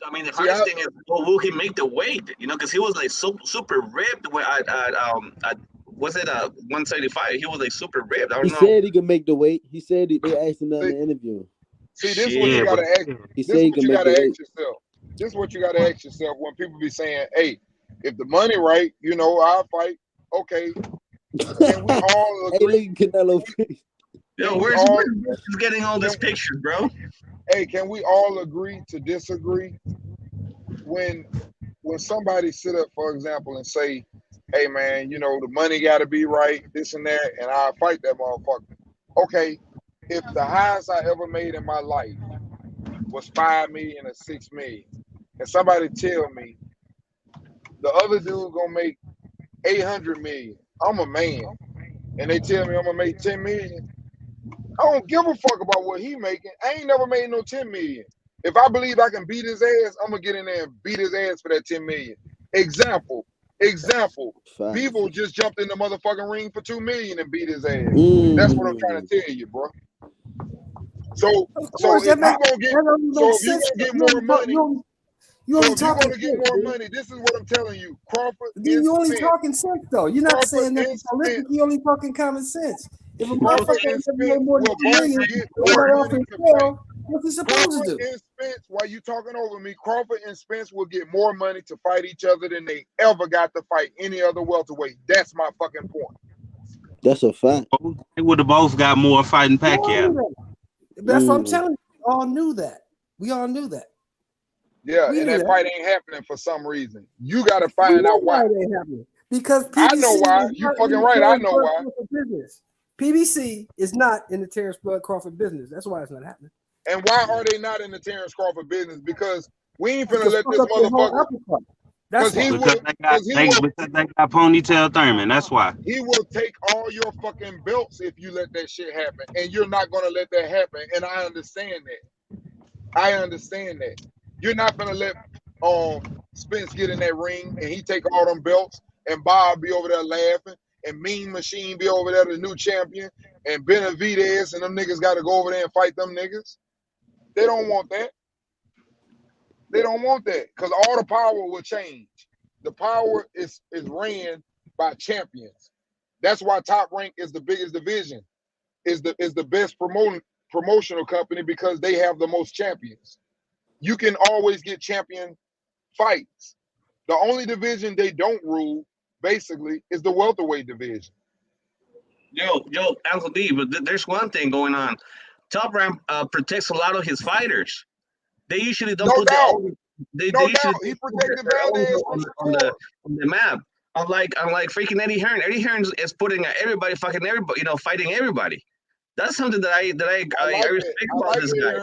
I mean, the hardest thing is, well, will he make the weight? You know, because he was like super ripped. When was it 175? He was like super ripped. I He don't know. said he could make the weight. He said they asked him that in the interview. See, this is what you gotta ask. He This said is he what can you make gotta the ask weight. yourself. This is what you gotta ask yourself when people be saying, "Hey, if the money right, you know, I'll fight." Okay, can we all agree? Hey, look at Canelo face. Yo, where's getting all these pictures, bro? Hey, can we all agree to disagree? When somebody sit up, for example, and say, "Hey, man, you know, the money got to be right, this and that," and I'll fight that motherfucker. Okay, if the highest I ever made in my life was 5 million or 6 million, and somebody tell me the other dude gonna make 800 million, I'm a man, and they tell me I'm gonna make 10 million, I don't give a fuck about what he making. I ain't never made no 10 million. If I believe I can beat his ass, I'm gonna get in there and beat his ass for that 10 million. Example. Bivol just jumped in the motherfucking ring for 2 million and beat his ass. That's what I'm trying to tell you, bro. So if you gonna get more money, this is what I'm telling you. Crawford is You only Spence. talking sense though. You're not saying nothing prolific. You only talking common sense. If a motherfucker ain't made more than 2 million, right off his tail, what's he supposed to do? And Spence, while you talking over me, Crawford and Spence will get more money to fight each other than they ever got to fight any other welterweight. That's my fucking point. That's a fact. They would have both got more fighting Pacquiao. That's what I'm telling you. We all knew that. We all knew that. Yeah, and that fight ain't happening for some reason. You got to find out why. It ain't happening. Because PBC I know why. You fucking right. I know why. Business. PBC is not in the Terrence Bud Crawford business. That's why it's not happening. And why are they not in the Terrence Crawford business? Because we ain't finna let this motherfucker. Because they got Ponytail Thurman. That's why. He will take all your fucking belts if you let that shit happen, and you're not gonna let that happen. And I understand that. You're not gonna let Spence get in that ring and he take all them belts, and Bob be over there laughing, and Mean Machine be over there the new champion, and Benavidez and them niggas got to go over there and fight them niggas. They don't want that. They don't want that because all the power will change. The power is ran by champions. That's why Top Rank is the biggest division, is the best promotional company because they have the most champions. You can always get champion fights. The only division they don't rule, basically, is the welterweight division. Yo, Uncle D, but there's one thing going on. Top Rank protects a lot of his fighters. They usually don't put their own. They usually he protected Valdez on the map. Unlike freaking Eddie Hearn. Eddie Hearn is putting everybody, fighting everybody. That's something that I respect about this guy.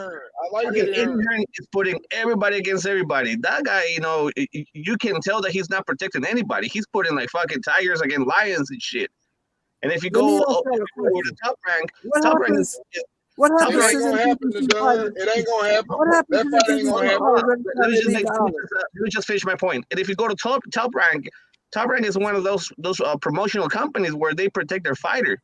Eddie Hearn is putting everybody against everybody. That guy, you can tell that he's not protecting anybody. He's putting like fucking tigers against lions and shit. And if you go over to Top Rank, what happens? It ain't gonna happen, It ain't gonna happen. What happens? That fight ain't gonna happen. Let me just finish my point. And if you go to Top Rank is one of those promotional companies where they protect their fighter.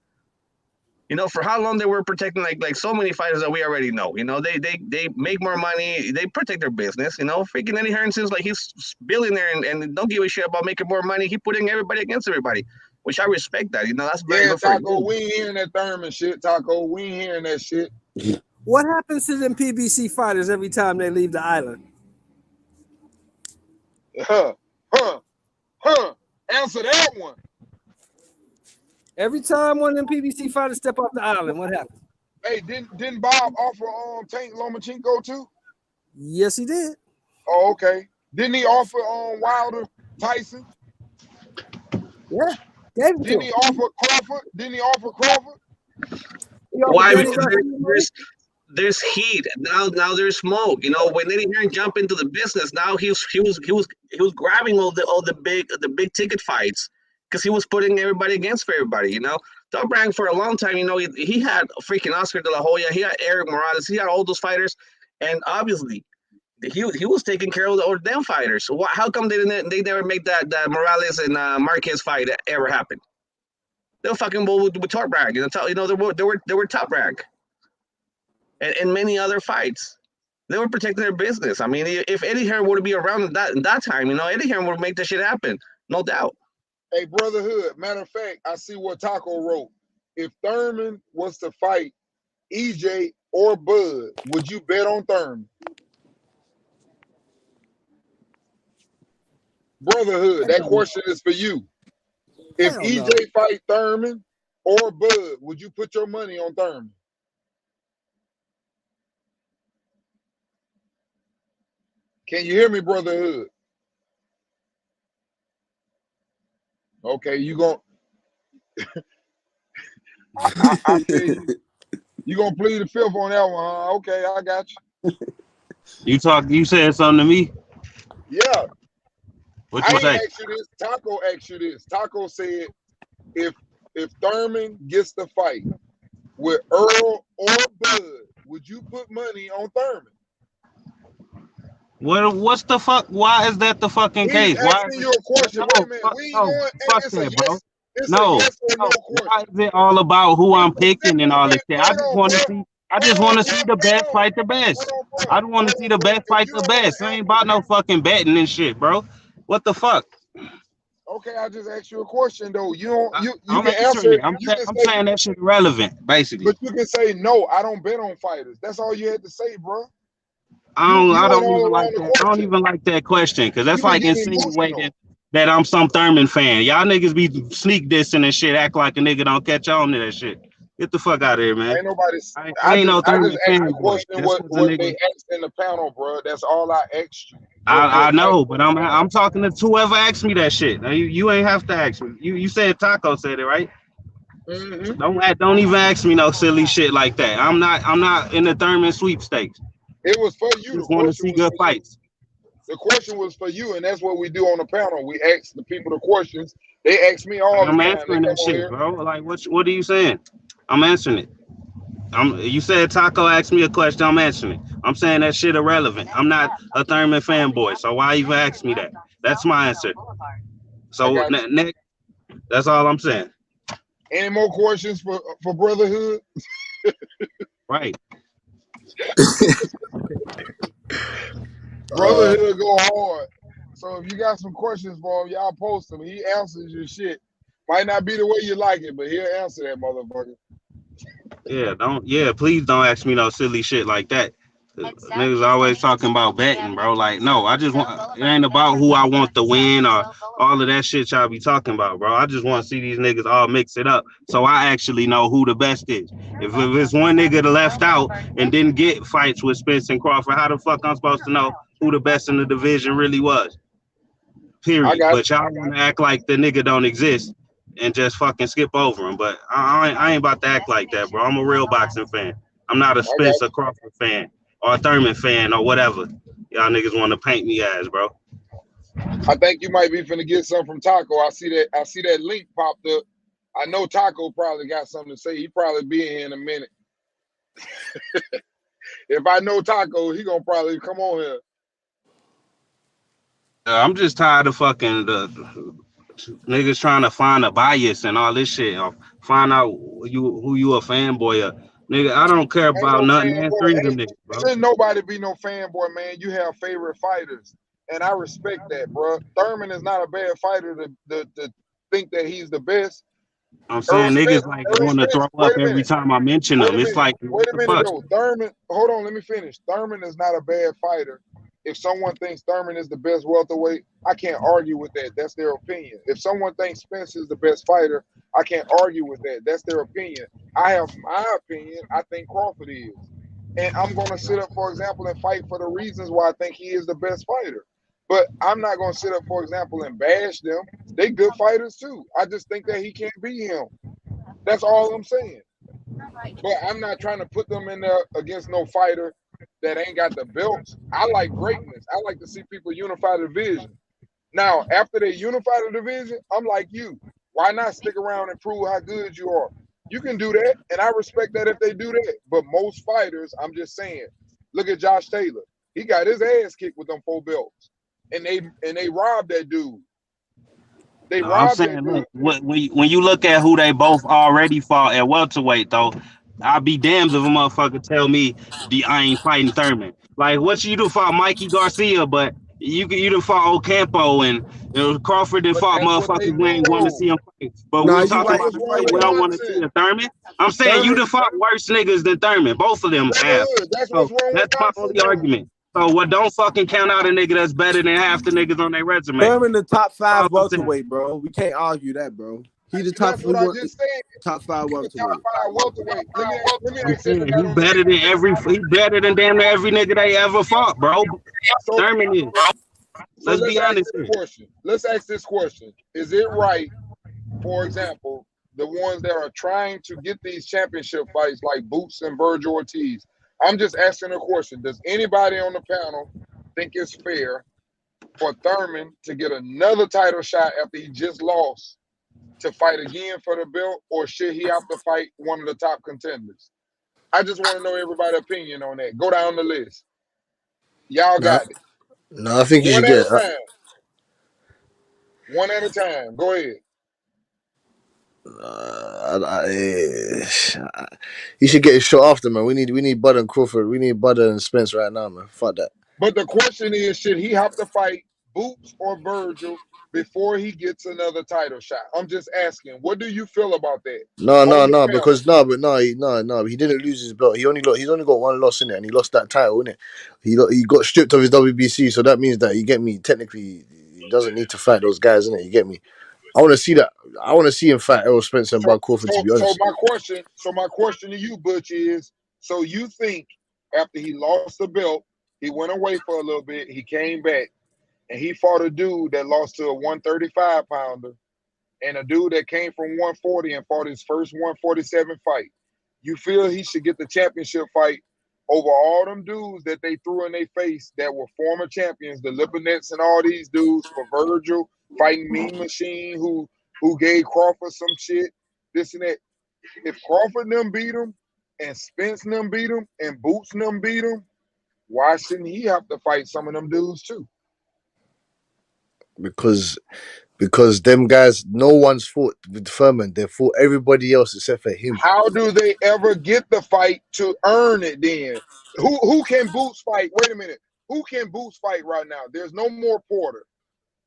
For how long they were protecting like so many fighters that we already know. They make more money. They protect their business. Freaking Eddie Hearn seems like he's billionaire and don't give a shit about making more money. He's putting everybody against everybody, which I respect that. That's very good. Taco, we ain't hearing that Thurman shit. Taco, we ain't hearing that shit. What happens to them PBC fighters every time they leave the island? Answer that one. Every time one of them PBC fighters step off the island, what happens? Hey, didn't Bob offer Tank Lomachenko too? Yes, he did. Oh, okay. Didn't he offer Wilder Tyson? Yeah. Didn't he offer Crawford? Why? Because there's heat now. There's smoke. When Eddie Hearn jumped into the business, now he was grabbing all the big ticket fights because he was putting everybody against everybody. Top Rank for a long time. He had freaking Oscar De La Hoya. He had Eric Morales. He had all those fighters, and obviously he was taking care of the damn fighters. So how come they never make that Morales and Marquez fight ever happen? They were fucking with Top Rank. You know, they were Top Rank, and many other fights. They were protecting their business. I mean, if Eddie Hearn would be around at that time, you know, Eddie Hearn would make that shit happen, no doubt. Hey, Brotherhood. Matter of fact, I see what Taco wrote. If Thurman was to fight EJ or Bud, would you bet on Thurman? Brotherhood, that question is for you. If EJ fight Thurman or Bud, would you put your money on Thurman? Can you hear me, Brotherhood? Okay, you gon' I feel you. You gonna plead the fifth on that one, huh? Okay, I got you. You said something to me? Yeah. What you say? Asked you this. Taco asked you this. Taco said, if Thurman gets the fight with Earl or Bud, would you put money on Thurman? What's the fuck? Why is that the fucking case? He's asking you a question. Wait a minute. We ain't going. It's a yes. It's a yes or no question. Why is it all about who I'm picking and all this shit? I just want to see. I just want to see the best fight the best. I don't want to see the best fight the best. I ain't about no fucking betting and shit, bro. What the fuck? Okay, I just asked you a question though. You don't. You I'm can answer it. I'm saying that shit irrelevant, basically. But you can say no. I don't bet on fighters. That's all you had to say, bro. I don't even like that. I don't even like that question because that's like insinuating that I'm some Thurman fan. Y'all niggas be sneak dissing and shit, act like a nigga don't catch on to that shit. Get the fuck out of here, man. Ain't nobody. I ain't no Thurman fan. I just asked the question what they asked in the panel, bro. That's all I asked you. I know, but I'm talking to whoever asked me that shit. Now, you ain't have to ask me. You said Taco said it, right? Mm-hmm. Don't even ask me no silly shit like that. I'm not in the Thurman sweepstakes. It was for you. Just want to see good fights. The question was for you, and that's what we do on the panel. We ask the people the questions. They ask me all the time. I'm answering that shit, bro. Like, what are you saying? I'm answering it. You said Taco asked me a question. I'm answering it. I'm saying that shit irrelevant. I'm not a Thurman fanboy, so why even ask me that? That's my answer. So next, that's all I'm saying. Any more questions for Brotherhood? Right. Brotherhood go hard. So if you got some questions for him, y'all post them. He answers your shit. Might not be the way you like it, but he'll answer that motherfucker. Please don't ask me no silly shit like that. Niggas always talking about betting, bro. Like, no, I just want, it ain't about who I want to win or all of that shit y'all be talking about, bro. I just want to see these niggas all mix it up so I actually know who the best is. If it's one nigga that left out and didn't get fights with Spence and Crawford, how the fuck I'm supposed to know who the best in the division really was? Period. But y'all want to act like the nigga don't exist and just fucking skip over him. But I ain't about to act like that, bro. I'm a real boxing fan. I'm not a Spencer Crawford fan or a Thurman fan or whatever y'all niggas want to paint me as, bro. I think you might be finna get something from Taco. I see that link popped up. I know Taco probably got something to say. He probably be in here in a minute. If I know Taco, he gonna probably come on here. I'm just tired of fucking the niggas trying to find a bias and all this shit. Or find out who you a fanboy of. Nigga, I don't care about nothing, man. Three of them niggas, bro. Shouldn't nobody be no fanboy, man. You have favorite fighters. And I respect that, bro. Thurman is not a bad fighter to think that he's the best. I'm saying niggas like want to throw up every time I mention them. It's like, wait a minute though. Thurman, hold on, let me finish. Thurman is not a bad fighter. If someone thinks Thurman is the best welterweight, I can't argue with that. That's their opinion. If someone thinks Spence is the best fighter, I can't argue with that. That's their opinion. I have my opinion. I think Crawford is. And I'm going to sit up, for example, and fight for the reasons why I think he is the best fighter. But I'm not going to sit up, for example, and bash them. They good fighters too. I just think that he can't beat him. That's all I'm saying. But I'm not trying to put them in there against no fighter that ain't got the belts. I like greatness. I like to see people unify the division. Now, after they unify the division, I'm like you. Why not stick around and prove how good you are? You can do that, and I respect that if they do that. But most fighters, I'm just saying, look at Josh Taylor. He got his ass kicked with them 4 belts, and they robbed that dude. They No, I'm robbed that saying, dude. look, when you look at who they both already fought at welterweight, though, I'll be damned if a motherfucker tell me I ain't fighting Thurman. Like, what you do fought Mikey Garcia, but you done fought Ocampo and Crawford done But fought that's what they motherfuckers we do ain't want to though. see him fight. But Nah, we you talking That's right. about what's the You wrong shit right with we though. don't want to see boxing. a Thurman. I'm saying you Thurman, done fought worse niggas than Thurman. Both of them have. brotherhood. That's So what's wrong with that's my boxing only though. argument. So what? Don't fucking count out a nigga that's better than half the niggas on their resume. Thurman the top That's all 5 I'm saying. welterweight, bro. We can't argue that, bro. He the top. That's We what I want just said. top 5 He the top welterweight. 5 welterweight. Let me I'm ask saying everybody on the panel. he better than damn near every nigga they ever fought, bro. So Thurman is. so Let's let's be ask honest this here. question. Let's ask this question. Is it right, for example, the ones that are trying to get these championship fights like Boots and Virgil Ortiz? I'm just asking a question. Does anybody on the panel think it's fair for Thurman to get another title shot after he just lost to fight again for the belt, or should he have to fight one of the top contenders? I just want to know everybody's opinion on that. Go down the list. Y'all No, got it. no, I think you One should at get. a time. One at a time. Go ahead. He should get his shot after, man. We need Bud and Crawford. We need Bud and Spence right now, man. Fuck that. But the question is, should he have to fight Boots or Virgil before he gets another title shot? I'm just asking. What do you feel about that No, on no, the no, panel? because no. He didn't lose his belt. He's only got one loss in it, and he lost that title, innit? He got stripped of his WBC, so that means that you get me. Technically, he doesn't need to fight those guys, innit? You get me? I want to see that. I want to see him fight Errol Spence and So, Bud Crawford. To so, be so honest, my question to you, Butch, is: so you think after he lost the belt, he went away for a little bit, he came back, and he fought a dude that lost to a 135 pounder, and a dude that came from 140 and fought his first 147 fight. You feel he should get the championship fight over all them dudes that they threw in their face that were former champions, the Lipinets and all these dudes, for Virgil fighting Mean Machine, who gave Crawford some shit, this and that. If Crawford and them beat him, and Spence and them beat him, and Boots and them beat him, why shouldn't he have to fight some of them dudes too? because them guys, no one's fought with Furman. They fought everybody else except for him. How do they ever get the fight to earn it then? Who can Boots fight? Wait a minute. Who can Boots fight right now? There's no more Porter.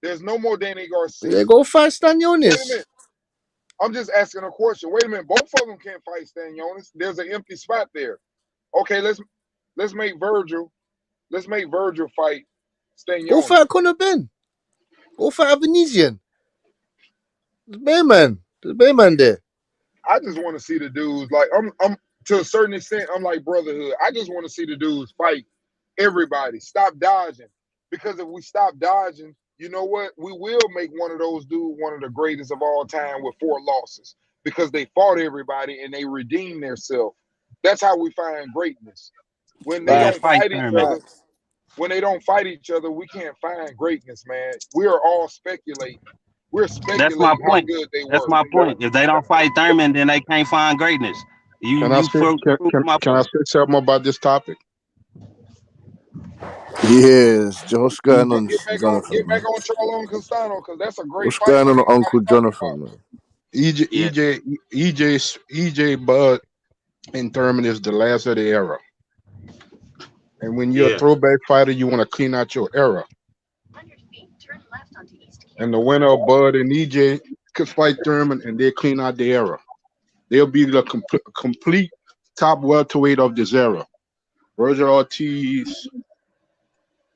There's no more Danny They Garcia. go fight Wait a Stanionis. minute. I'm just asking a question. Wait a minute. Both of them can't fight Stanionis. There's an empty spot there. Okay, let's make Virgil. Let's make Virgil fight Go Stanionis. fight Conor Ben. Go fight Avenesian. There's Bayman. There's Bayman there. I just want to see the dudes. Like I'm to a certain extent, I'm like brotherhood. I just want to see the dudes fight everybody. Stop dodging. Because if we stop dodging, you know what? We will make one of those dudes one of the greatest of all time with 4 losses. Because they fought everybody and they redeemed themselves. That's how we find greatness. When they Man, don't fight fight each Thurman. other, we can't find greatness, man. We are all speculating. We're That's my speculating how point. good they That's were. my point. If they don't fight Thurman, then they can't find greatness. Can I say Prove my can I point. say something about this topic? Yes, what's going But on, Jonathan, get back man? on Charlo Castano because that's a great What's fight going that on, Uncle everybody talking about. Jonathan, man? Yeah. EJ Bud and Thurman is the last of the era. And when you're a Yeah. throwback fighter, you want to clean out your era. And the winner of Bud and EJ could fight Thurman, and they clean out the era. They'll be the complete top welterweight of this era. Roger Ortiz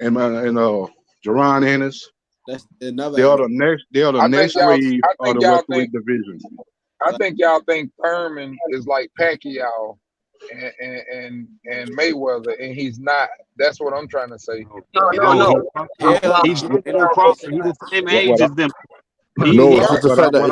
and Jerron Ennis. That's another They are era. the next. They are the I think next y'all wave of the welterweight division. y'all think Thurman is like Pacquiao and Mayweather, and he's not. That's what I'm trying to say. No, Hell he no. better than Crawford. He's the same age What as them. No, He it's just the fact that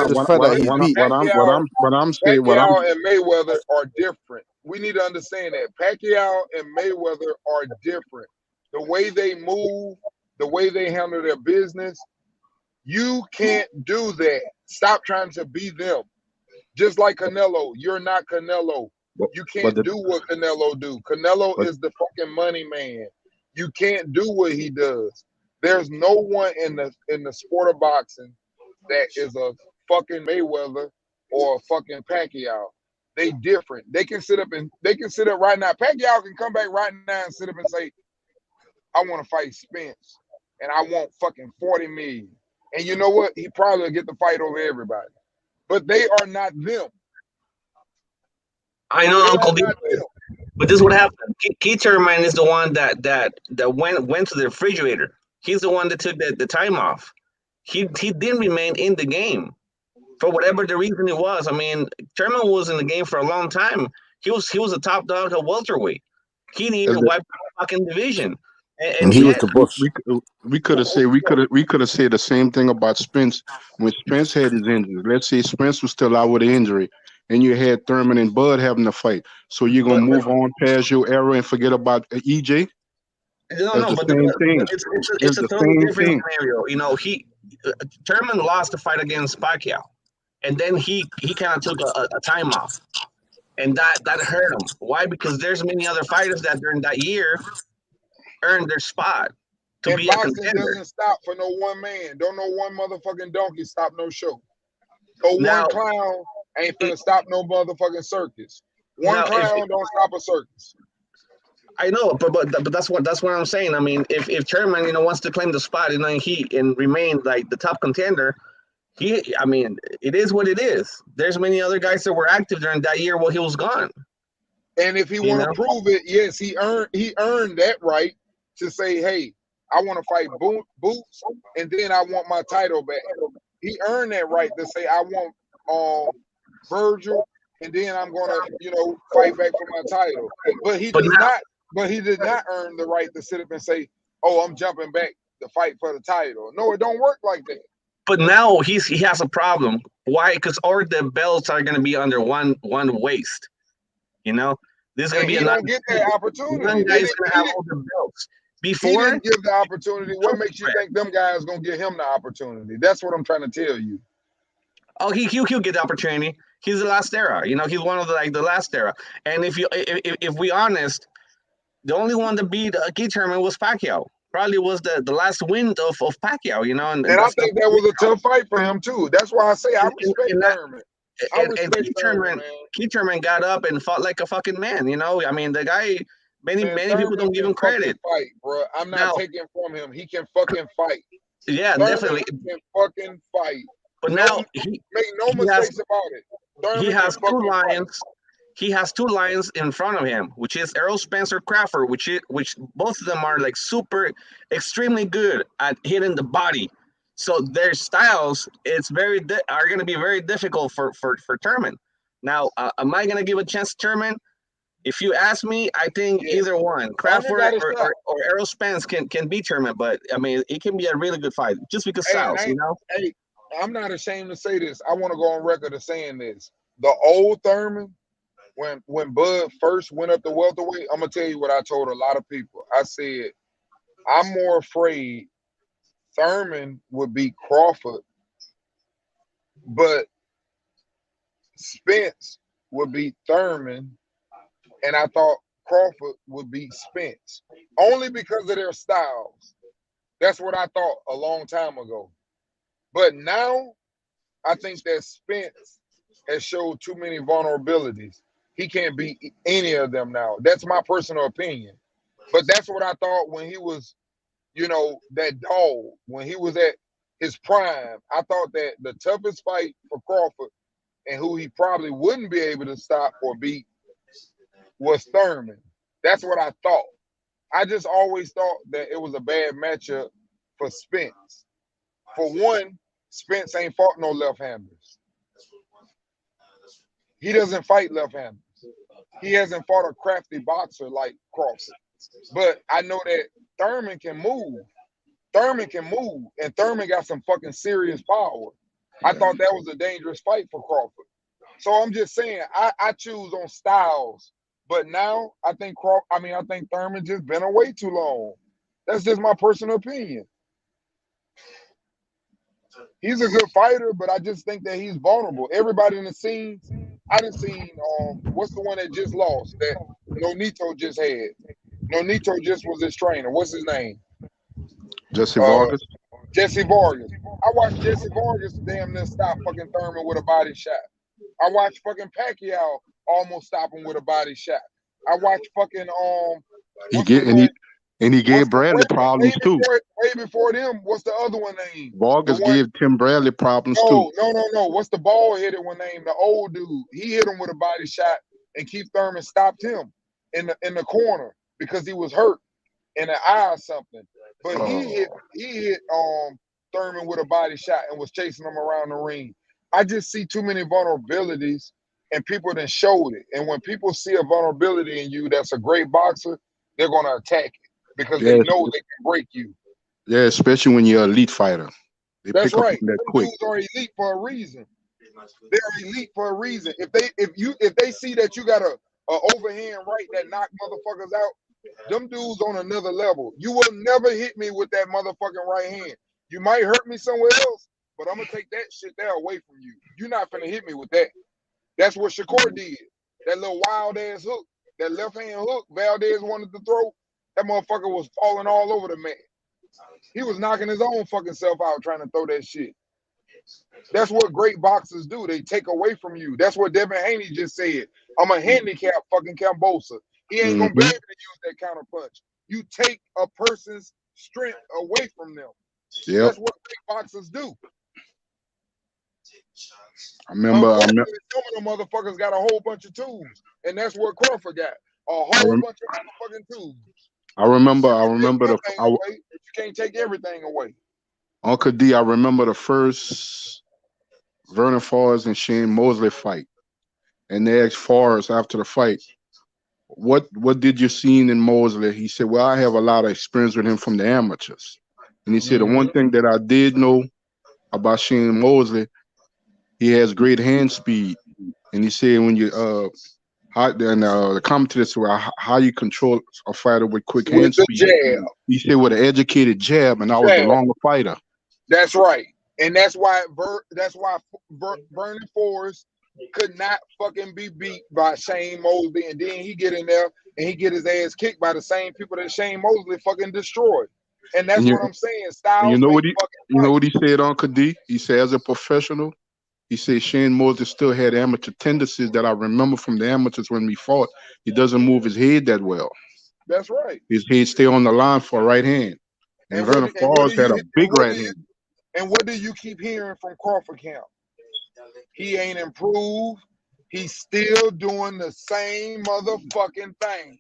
what I'm saying. Pacquiao and Mayweather are different. We need to understand that Pacquiao and Mayweather are different. The way they move, the way they handle their business, you can't do that. Stop trying to be them. Just like Canelo, you're not Canelo. You but can't the do what Canelo do. Canelo but is the fucking money man. You can't do what he does. There's no one in the sport of boxing that is a fucking Mayweather or a fucking Pacquiao. They different. They can sit up right now. Pacquiao can come back right now and sit up and say, I want to fight Spence and I want fucking 40 million. And you know what? He probably will get the fight over everybody. But they are not them. I know, Uncle D, but this is what happened. Keith Thurman is the one that went to the refrigerator. He's the one that took the time off. He didn't remain in the game for whatever the reason it was. I mean, Thurman was in the game for a long time. He was a top dog at welterweight. He didn't even wipe the fucking division. And he was yet, the boss. We could have said the same thing about Spence when Spence had his injury. Let's say Spence was still out with an injury, and you had Thurman and Bud having a fight. So you're gonna move on past your era and forget about EJ? No, but it's a totally different scenario. You know, Thurman lost the fight against Pacquiao, and then he kind of took a time off, and that hurt him. Why? Because there's many other fighters that during that year earned their spot to and be a boxing contender. doesn't stop for no one man. Don't know one motherfucking donkey stop no show. No Now, one clown ain't finna stop no motherfucking circus. One clown don't stop a circus. I know, but that's what I'm saying. I mean, if Thurman wants to claim the spot and remain like the top contender, I mean, it is what it is. There's many other guys that were active during that year while he was gone. And if he want to prove it, yes, he earned that right to say, hey, I want to fight Boots, and then I want my title back. He earned that right to say I want Virgil, and then I'm gonna fight back for my title. But he did not earn the right to sit up and say, oh, I'm jumping back to fight for the title. No, it don't work like that. But now he has a problem. Why? Because all the belts are gonna be under one waist. There's gonna be he don't get that opportunity. One guy's gonna have all the belts. Before he didn't give the opportunity. What makes you think them guys gonna give him the opportunity? That's what I'm trying to tell you. Oh, he'll get the opportunity. He's the last era. He's one of the last era. And if we honest, the only one that beat Keith Thurman was Pacquiao. Probably was the last win of Pacquiao. And I think that was a tough fight for him too. That's why I say I respect Thurman. And Keith Thurman got up and fought like a fucking man. I mean, the guy. Many people don't give him credit. Fight, bro. I'm not taking from him. He can fucking fight. Yeah, Thurman definitely. Can fucking fight. But now make no mistakes about it. Thurman he has two lions. Fight. He has two lions in front of him, which is Errol Spencer Crawford, which both of them are like super, extremely good at hitting the body. So their styles, are going to be very difficult for Thurman. Now, am I going to give a chance to Thurman? If you ask me, I think either one, Crawford or Errol Spence can beat Thurman, but I mean, it can be a really good fight just because styles, Hey, I'm not ashamed to say this. I want to go on record of saying this. The old Thurman, when Bud first went up to welterweight, I'm gonna tell you what I told a lot of people. I said, I'm more afraid Thurman would beat Crawford, but Spence would beat Thurman. And I thought Crawford would beat Spence only because of their styles. That's what I thought a long time ago. But now I think that Spence has showed too many vulnerabilities. He can't beat any of them now. That's my personal opinion. But that's what I thought when he was, that dog, when he was at his prime. I thought that the toughest fight for Crawford and who he probably wouldn't be able to stop or beat was Thurman. That's what I thought. I just always thought that it was a bad matchup for Spence. For one, Spence ain't fought no left-handers. He doesn't fight left-handers. He hasn't fought a crafty boxer like Crawford. But I know that Thurman can move. And Thurman got some fucking serious power. I thought that was a dangerous fight for Crawford. So I'm just saying, I choose on styles. But now I think Thurman just been away too long. That's just my personal opinion. He's a good fighter, but I just think that he's vulnerable. Everybody in the scene, I done seen what's the one that just lost that Nonito just had. Nonito just was his trainer. What's his name? Jesse Vargas. Jesse Vargas. I watched Jesse Vargas damn near stop fucking Thurman with a body shot. I watched fucking Pacquiao almost stop him with a body shot. I watched fucking He gave Bradley problems too. way before them. What's the other one named? Vargas gave Tim Bradley problems too. No. What's the ball headed one named? The old dude. He hit him with a body shot, and Keith Thurman stopped him in the corner because he was hurt in the eye or something. But he hit Thurman with a body shot and was chasing him around the ring. I just see too many vulnerabilities, and people then showed it. And when people see a vulnerability in you that's a great boxer, they're gonna attack it because they know they can break you. Yeah, especially when you're an elite fighter. That's right. Them dudes are elite for a reason. They're elite for a reason. If they see that you got a overhand right that knock motherfuckers out, them dudes on another level. You will never hit me with that motherfucking right hand. You might hurt me somewhere else, but I'm gonna take that shit there away from you. You're not gonna hit me with that. That's what Shakur did. That little wild ass hook, that left hand hook Valdez wanted to throw, that motherfucker was falling all over the mat. He was knocking his own fucking self out trying to throw that shit. That's what great boxers do. They take away from you. That's what Devin Haney just said. I'm a handicap fucking Cambosa. He ain't gonna be able to use that counter punch. You take a person's strength away from them. Yep. That's what great boxers do. I remember some of them motherfuckers got a whole bunch of tools, and that's what Crawford got. A whole bunch of motherfucking tools. I remember you can't take everything away. Uncle D, I remember the first Vernon Forrest and Shane Mosley fight. And they asked Forrest after the fight, what did you see in Mosley? He said, well, I have a lot of experience with him from the amateurs. And he said, the one thing that I did know about Shane Mosley, he has great hand speed. And he said, when you the commentator said, well, how you control a fighter with quick hand speed? Jab. He said with an educated jab, and I was the longer fighter. That's right, and that's why Vernon Forrest could not fucking be beat by Shane Mosley, and then he get in there and he get his ass kicked by the same people that Shane Mosley fucking destroyed. And that's what I'm saying. Styles. You know what he said, Uncle D? He said, as a professional, he said Shane Mosley still had amateur tendencies that I remember from the amateurs when we fought. He doesn't move his head that well. That's right. His head stay on the line for a right hand. And Vernon Forrest had a big right hand. And what do you keep hearing from Crawford camp? He ain't improved. He's still doing the same motherfucking thing.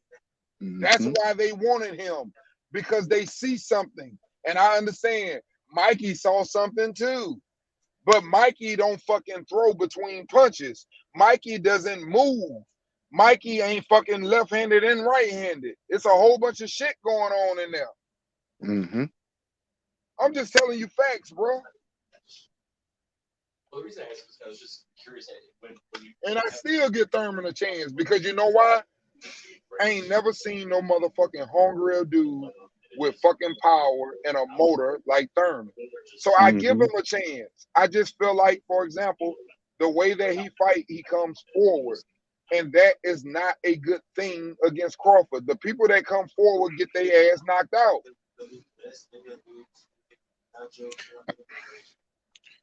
That's why they wanted him, because they see something. And I understand Mikey saw something too. But Mikey don't fucking throw between punches. Mikey doesn't move. Mikey ain't fucking left-handed and right-handed. It's a whole bunch of shit going on in there. I'm just telling you facts, bro. Well, the reason I asked is I was just curious. And I still give Thurman a chance because you know why? I ain't never seen no motherfucking hungry dude with fucking power and a motor like Thurman. So I give him a chance. I just feel like, for example, the way that he fight, he comes forward. And that is not a good thing against Crawford. The people that come forward get their ass knocked out.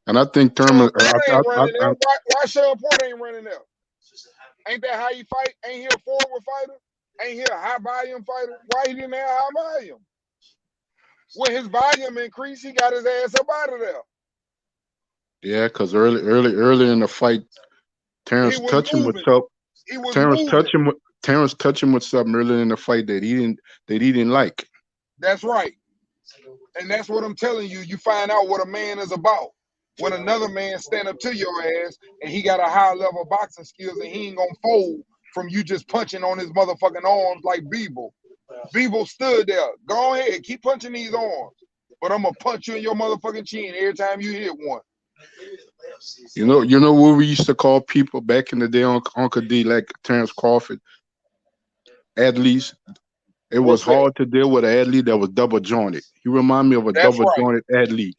And I think Thurman. Why Sean Porter ain't running up? Ain't that how you fight? Ain't he a forward fighter? Ain't he a high volume fighter? Why he didn't have high volume? When his volume increased, he got his ass up out of there. Yeah, because early in the fight, Terrence touched him with something. Terrence touched him with something early in the fight that he didn't like. That's right. And that's what I'm telling you. You find out what a man is about. When another man stand up to your ass and he got a high level of boxing skills and he ain't gonna fold from you just punching on his motherfucking arms like Bivol. Bivol stood there. Go ahead, keep punching these arms. But I'm gonna punch you in your motherfucking chin every time you hit one. You know what we used to call people back in the day on Uncle D, like Terrence Crawford? Athletes. It was hard to deal with an athlete that was double jointed. He remind me of a double jointed athlete.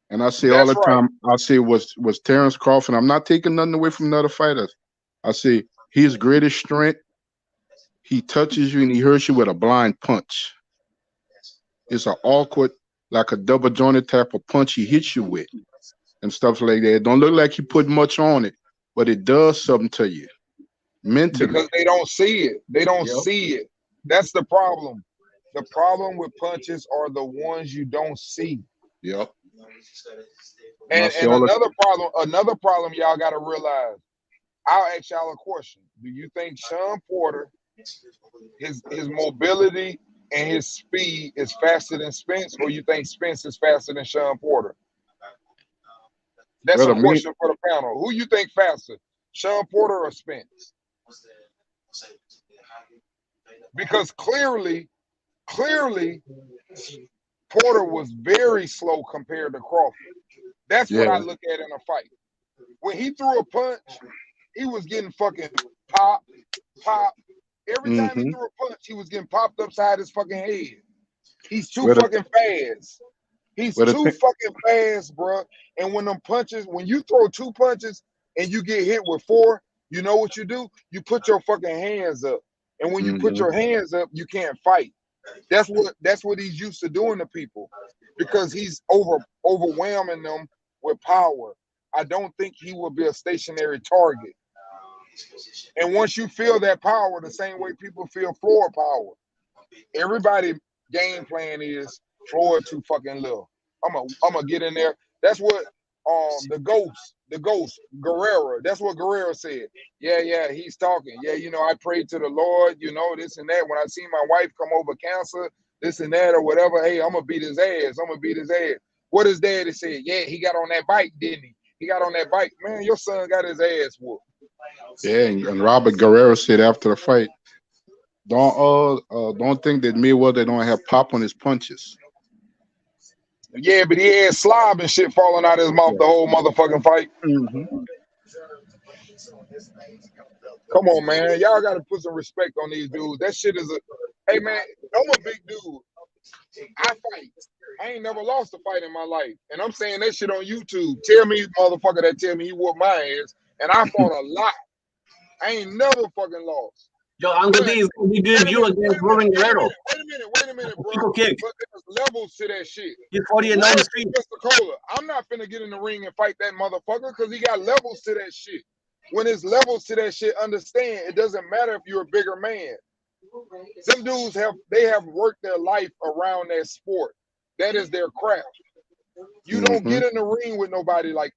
And I say all the time, I say was Terrence Crawford. I'm not taking nothing away from other fighters. I say his greatest strength, he touches you and he hurts you with a blind punch. It's an awkward like a double jointed type of punch he hits you with and stuff like that. It don't look like he put much on it, but it does something to you mentally. Because they don't see it. They don't Yep. see it. That's the problem. The problem with punches are the ones you don't see. Yep. And another problem y'all gotta realize. I'll ask y'all a question. Do you think Sean Porter, his mobility and his speed is faster than Spence, or you think Spence is faster than Sean Porter? That's Well, a question for the panel. Who you think faster, Sean Porter or Spence? Because clearly, Porter was very slow compared to Crawford. That's what I look at in a fight. When he threw a punch, he was getting fucking pop. Every time he threw a punch, he was getting popped upside his fucking head. He's too fucking fast. He's too fucking fast, bro. And when you throw 2 punches and you get hit with 4, you know what you do? You put your fucking hands up. And when you put your hands up, you can't fight. That's what he's used to doing to people, because he's overwhelming them with power. I don't think he will be a stationary target. And once you feel that power, the same way people feel floor power, everybody game plan is Floyd too fucking little. I'm gonna get in there. That's what the ghost Guerrero. That's what Guerrero said. Yeah, he's talking. Yeah, I prayed to the Lord, this and that. When I see my wife come over cancer, this and that or whatever, hey, I'm gonna beat his ass. What his daddy said? Yeah, he got on that bike, didn't he? He got on that bike. Man, your son got his ass whooped. Yeah, and Robert Guerrero said after the fight, don't think that Mayweather don't have pop on his punches. Yeah, but he had slob and shit falling out of his mouth the whole motherfucking fight. Come on, man. Y'all got to put some respect on these dudes. That shit is hey, man, I'm a big dude. I fight. I ain't never lost a fight in my life. And I'm saying that shit on YouTube. Tell me, motherfucker, that tell me he whooped my ass. And I fought a lot. I ain't never fucking lost. Yo, Uncle D is going to be good you against Ruben Guerrero. Wait a minute, bro. But there's levels to that shit. He's 40 and 9 the street. I'm not finna get in the ring and fight that motherfucker because he got levels to that shit. When there's levels to that shit, understand it doesn't matter if you're a bigger man. Some dudes have worked their life around that sport. That is their craft. You don't get in the ring with nobody like.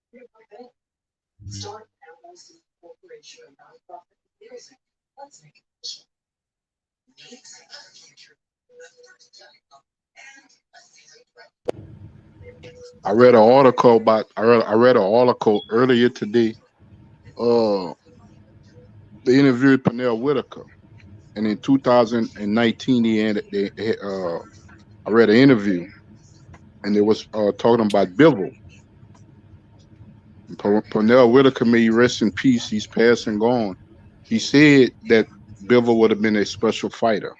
I read an article earlier today. They interviewed Pernell Whitaker, and in 2019 I read an interview, and they was talking about Bivol. Pernell Whitaker, may he rest in peace. He's passed and gone. He said that Bivol would have been a special fighter,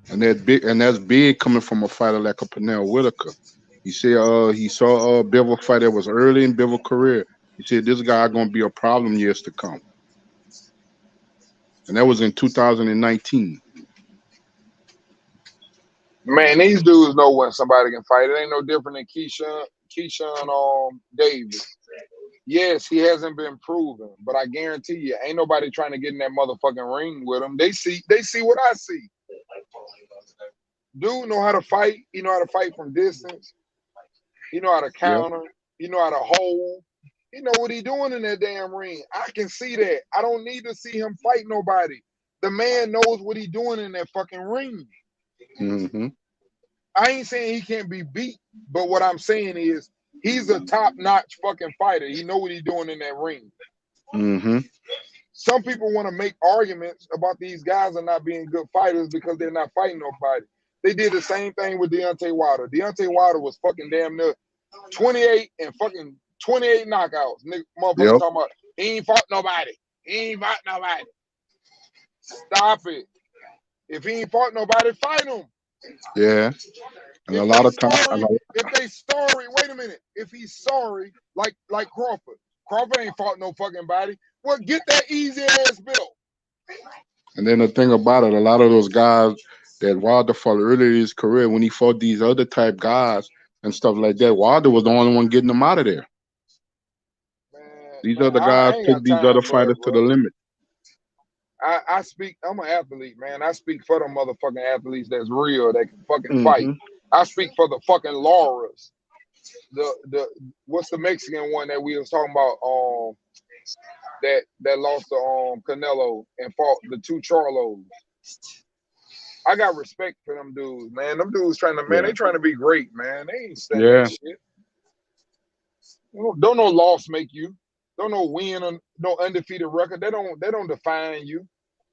and that's big coming from a fighter like a Pernell Whitaker. He said he saw Bivol fight that was early in Bivol's career. He said this guy gonna be a problem years to come, and that was in 2019. Man, these dudes know when somebody can fight. It ain't no different than Keyshawn Davis. Yes, he hasn't been proven, but I guarantee you, ain't nobody trying to get in that motherfucking ring with him. They see what I see. Dude know how to fight. He know how to fight from distance. He know how to counter. He know how to hold. He know what he doing in that damn ring. I can see that. I don't need to see him fight nobody. The man knows what he doing in that fucking ring. I ain't saying he can't be beat, but what I'm saying is he's a top-notch fucking fighter. He know what he's doing in that ring. Some people want to make arguments about these guys are not being good fighters because they're not fighting nobody. They did the same thing with Deontay Wilder. Deontay Wilder was fucking damn near 28 and fucking 28 knockouts. Nigga, motherfucker talking about he ain't fought nobody. He ain't fought nobody. Stop it. If he ain't fought nobody, fight him. Yeah. And a lot of times, if they sorry, wait a minute. If he's sorry, like Crawford. Crawford ain't fought no fucking body. Well, get that easy ass bill. And then the thing about it, a lot of those guys, that Wilder fought earlier in his career when he fought these other type guys and stuff like that. Wilder was the only one getting them out of there. These other I guys ain't took got these time other for it, fighters to the bro. limit. I speak. I'm an athlete, man. I speak for them motherfucking athletes that's real, that can fucking fight. I speak for the fucking Lauras. The what's the Mexican one that we was talking about? That lost to Canelo and fought the two Charlos. I got respect for them dudes, man. Them dudes they trying to be great, man. They ain't studying that shit. Don't no loss make you. Don't no win or no undefeated record. They don't define you.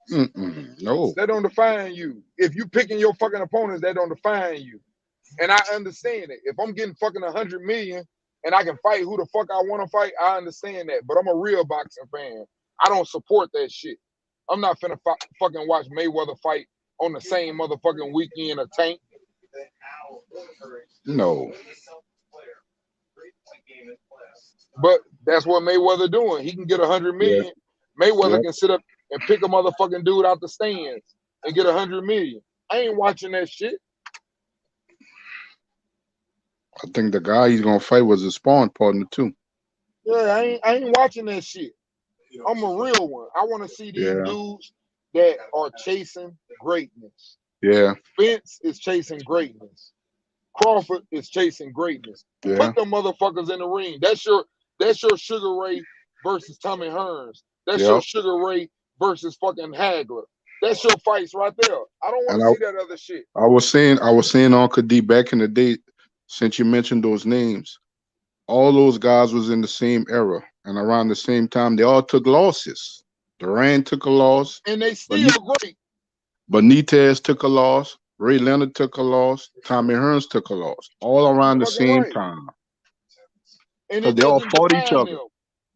No. That don't define you. If you picking your fucking opponents, that don't define you. And I understand it. If I'm getting fucking 100 million and I can fight who the fuck I want to fight, I understand that. But I'm a real boxing fan. I don't support that shit. I'm not finna fucking watch Mayweather fight on the same motherfucking weekend of Tank. No. But that's what Mayweather doing. He can get 100 million. Yeah. Mayweather can sit up and pick a motherfucking dude out the stands and get 100 million. I ain't watching that shit. I think the guy he's gonna fight was his sparring partner too. Yeah, I ain't watching that shit. I'm a real one. I want to see these dudes that are chasing greatness. Yeah. Spence is chasing greatness. Crawford is chasing greatness. Yeah. Put them motherfuckers in the ring. That's your Sugar Ray versus Tommy Hearns. That's your Sugar Ray versus fucking Hagler. That's your fights right there. I don't want to see that other shit. I was saying Uncle D back in the day, since you mentioned those names, all those guys was in the same era and around the same time. They all took losses. Duran took a loss, and they still great. Benitez took a loss. Ray Leonard took a loss. Tommy Hearns took a loss. All around the same time. And they all fought each other.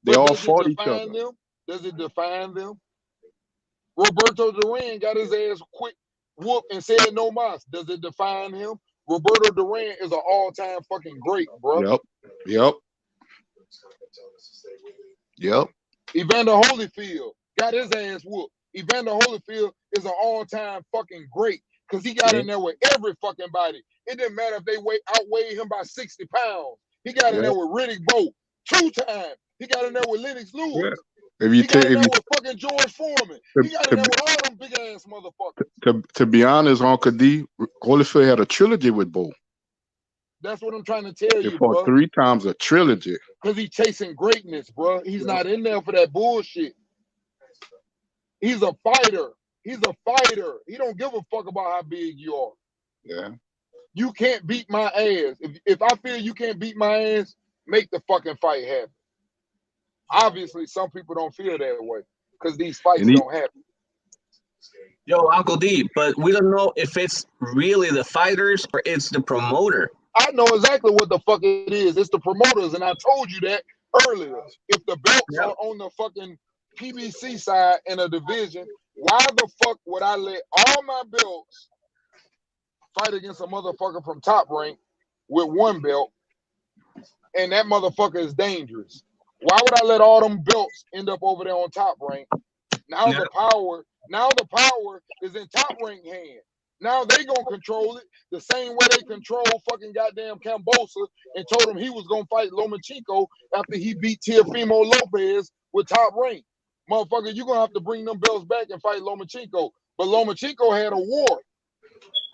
They all fought each other. Does it define them? Roberto Duran got his ass quick whoop and said no mas. Does it define him? Roberto Duran is an all-time fucking great, bro. Yep. Evander Holyfield got his ass whooped. Evander Holyfield is an all-time fucking great because he got in there with every fucking body. It didn't matter if they outweighed him by 60 pounds. He got in there with Riddick Bowe 2 times. He got in there with Lennox Lewis. He got in there with fucking George Foreman. He got in there with all them big ass motherfuckers. To be honest, Uncle D, Holyfield had a trilogy with Bowe. That's what I'm trying to tell you, They fought bro. 3 times a trilogy. Because he's chasing greatness, bro. He's not in there for that bullshit. He's a fighter. He don't give a fuck about how big you are. Yeah. You can't beat my ass. If I feel you can't beat my ass, make the fucking fight happen. Obviously, some people don't feel that way because these fights don't happen. Yo, Uncle D, but we don't know if it's really the fighters or it's the promoter. I know exactly what the fuck it is. It's the promoters, and I told you that earlier. If the belts are on the fucking PBC side in a division, why the fuck would I let all my belts fight against a motherfucker from Top Rank with 1 belt, and that motherfucker is dangerous? Why would I let all them belts end up over there on Top Rank? Now the power is in Top Rank hand. Now they gonna control it the same way they control fucking goddamn Cambosa and told him he was gonna fight Lomachenko after he beat Teofimo Lopez with Top Rank. Motherfucker, you're gonna have to bring them belts back and fight Lomachenko. But Lomachenko had a war.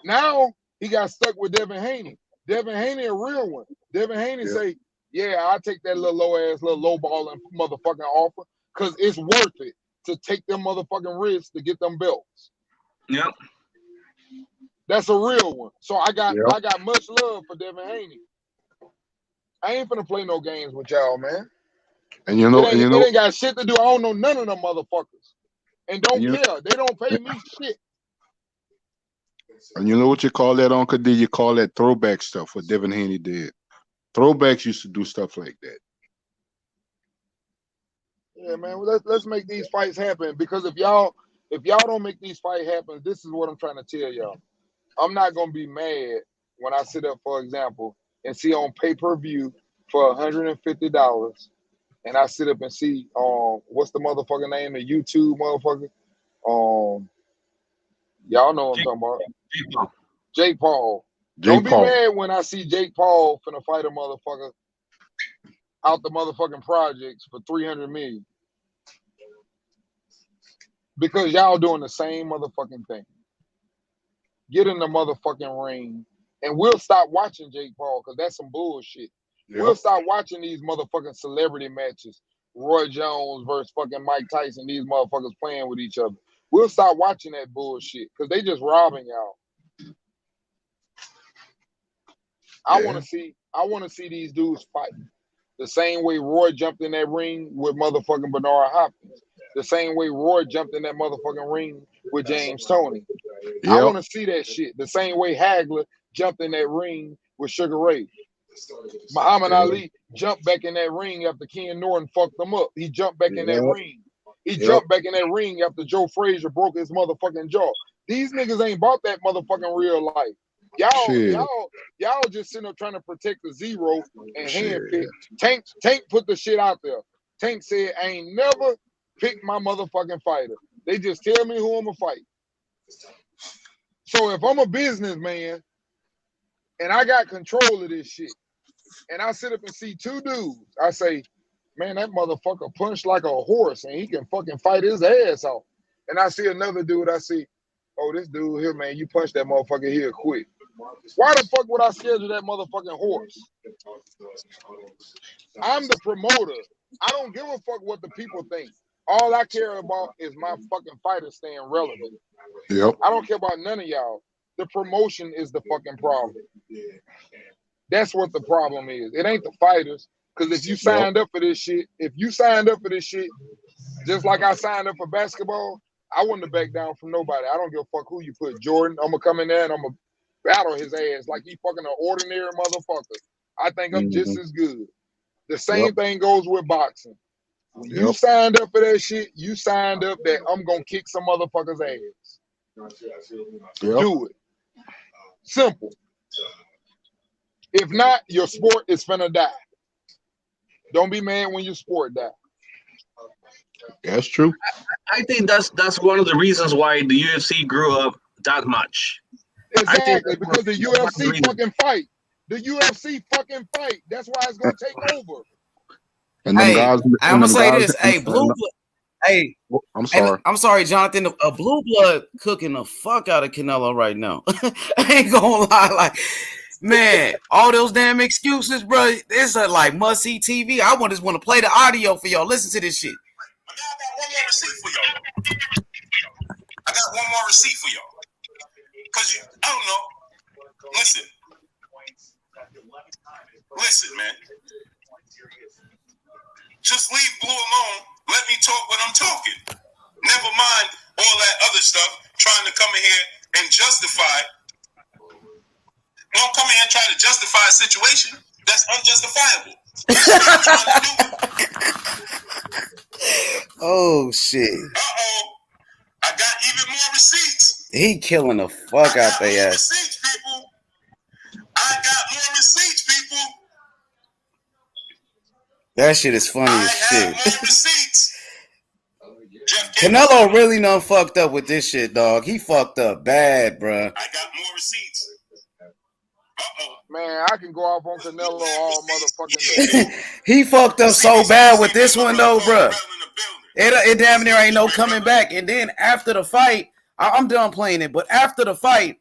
Now he got stuck with Devin Haney. Devin Haney a real one. Devin Haney say, yeah, I'll take that little low balling motherfucking offer because it's worth it to take them motherfucking risks to get them belts. Yep. That's a real one. So I got much love for Devin Haney. I ain't finna play no games with y'all, man. And it ain't got shit to do. I don't know none of them motherfuckers. And don't care. They don't pay me shit. And you know what you call that, Uncle D? You call that throwback stuff, what Devin Haney did. Throwbacks used to do stuff like that. Yeah, man. Well, let's make these fights happen because if y'all don't make these fights happen, this is what I'm trying to tell y'all. I'm not gonna be mad when I sit up, for example, and see on pay-per-view for $150, and I sit up and see what's the motherfucker name, the YouTube motherfucker, Y'all know what I'm talking about. Jake Paul. Don't be mad when I see Jake Paul finna fight a motherfucker out the motherfucking projects for $300 million. Because y'all doing the same motherfucking thing. Get in the motherfucking ring, and we'll stop watching Jake Paul because that's some bullshit. Yep. We'll stop watching these motherfucking celebrity matches. Roy Jones versus fucking Mike Tyson, these motherfuckers playing with each other. We'll stop watching that bullshit because they just robbing y'all. I want to see these dudes fight the same way Roy jumped in that ring with motherfucking Bernard Hopkins. The same way Roy jumped in that motherfucking ring with James Toney. Yep. I want to see that shit. The same way Hagler jumped in that ring with Sugar Ray. Muhammad Ali jumped back in that ring after Ken Norton fucked him up. He jumped back in that ring. He jumped back in that ring after Joe Frazier broke his motherfucking jaw. These niggas ain't bought that motherfucking real life. Y'all just sitting up trying to protect the zero and handpick. Tank put the shit out there. Tank said, I ain't never picked my motherfucking fighter. They just tell me who I'm gonna fight. So if I'm a businessman and I got control of this shit, and I sit up and see two dudes, I say, man, that motherfucker punched like a horse and he can fucking fight his ass off. And I see another dude, I see, oh, this dude here, man, you punch that motherfucker here quick. Why the fuck would I schedule that motherfucking horse? I'm the promoter. I don't give a fuck what the people think. All I care about is my fucking fighter staying relevant. Yep. I don't care about none of y'all. The promotion is the fucking problem. That's what the problem is. It ain't the fighters. Because if you signed up for this shit, just like I signed up for basketball, I wouldn't have backed down from nobody. I don't give a fuck who you put. Jordan, I'm going to come in there and I'm going to battle his ass like he fucking an ordinary motherfucker. I think I'm just as good. The same thing goes with boxing. When you signed up for that shit, you signed up that I'm going to kick some motherfucker's ass. Do it. Simple. If not, your sport is finna die. Don't be mad when your sport die. That's true. I think that's one of the reasons why the UFC grew up that much. Exactly, because the UFC fucking fight. The UFC fucking fight. That's why it's gonna take over. And them guys, I'm gonna say this. Hey, Blue Blood. Hey, I'm sorry. I'm sorry, Jonathan. A Blue Blood cooking the fuck out of Canelo right now. I ain't gonna lie, like, man, all those damn excuses, bro. It's like must see TV. I just want to play the audio for y'all. Listen to this shit. I got one more receipt for y'all. Cause I don't know. Listen, man. Just leave Blue alone. Let me talk when I'm talking. Never mind all that other stuff. Trying to come in here and justify. Don't come in here and try to justify a situation that's unjustifiable. Oh shit. I got even more receipts. He killing the fuck out their ass. Receipts, people. I got more receipts, people. That shit is funny as shit. Canelo really done fucked up with this shit, dog. He fucked up bad, bro. I got more receipts. Man, I can go off on Canelo all motherfucking day. He fucked up so bad with this one, though, bro. It damn near ain't no coming back. And then after the fight, I'm done playing it, but after the fight,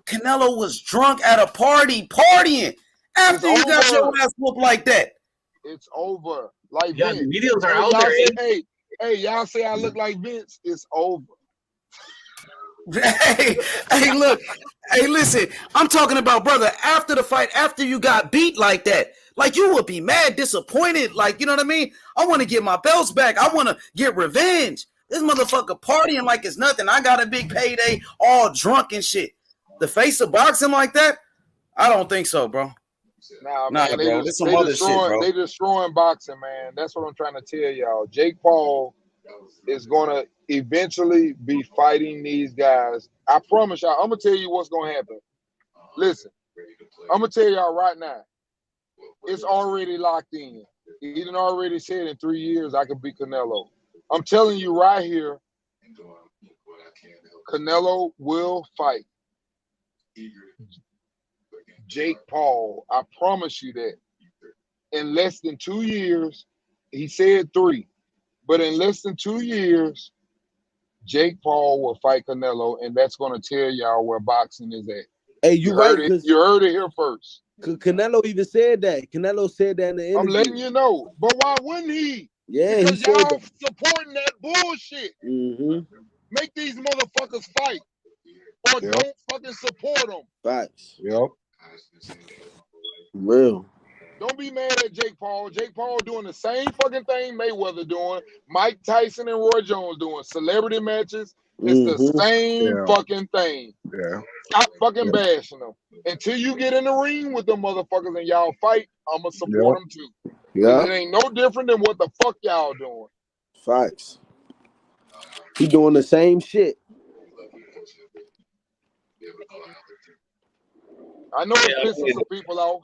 Canelo was drunk at a party, partying. After you got your ass whooped like that. It's over. Like yeah, Vince. The videos are out there. Hey, y'all say I look like Vince. It's over. Hey, look. Hey, listen. I'm talking about, brother, after the fight, after you got beat like that, like you would be mad, disappointed. Like, you know what I mean? I want to get my belts back. I want to get revenge. This motherfucker partying like it's nothing. I got a big payday, all drunk and shit. The face of boxing like that? I don't think so, bro. Nah, man, bro. This some other shit, bro. They destroying boxing, man. That's what I'm trying to tell y'all. Jake Paul is gonna eventually be fighting these guys. I promise y'all. I'm gonna tell you what's gonna happen. Listen, I'm gonna tell y'all right now. It's already locked in. He done already said in 3 years I could beat Canelo. I'm telling you right here. Canelo will fight Jake Paul. I promise you that. In less than 2 years, he said 3, but in less than 2 years, Jake Paul will fight Canelo, and that's going to tell y'all where boxing is at. Hey, you right, because you heard it here first. Canelo even said that. Canelo said that in the interview. I'm letting you know, but why wouldn't he? Yeah, because he said y'all that. supporting that bullshit. Make these motherfuckers fight, or don't fucking support them. Facts. Yep. Real. Don't be mad at Jake Paul. Jake Paul doing the same fucking thing Mayweather doing, Mike Tyson and Roy Jones doing, celebrity matches. It's the same fucking thing. Yeah. Stop fucking bashing them. Until you get in the ring with them motherfuckers and y'all fight, I'ma support them too. Yeah. It ain't no different than what the fuck y'all doing. Facts. He doing the same shit. I know it's pissing some people off.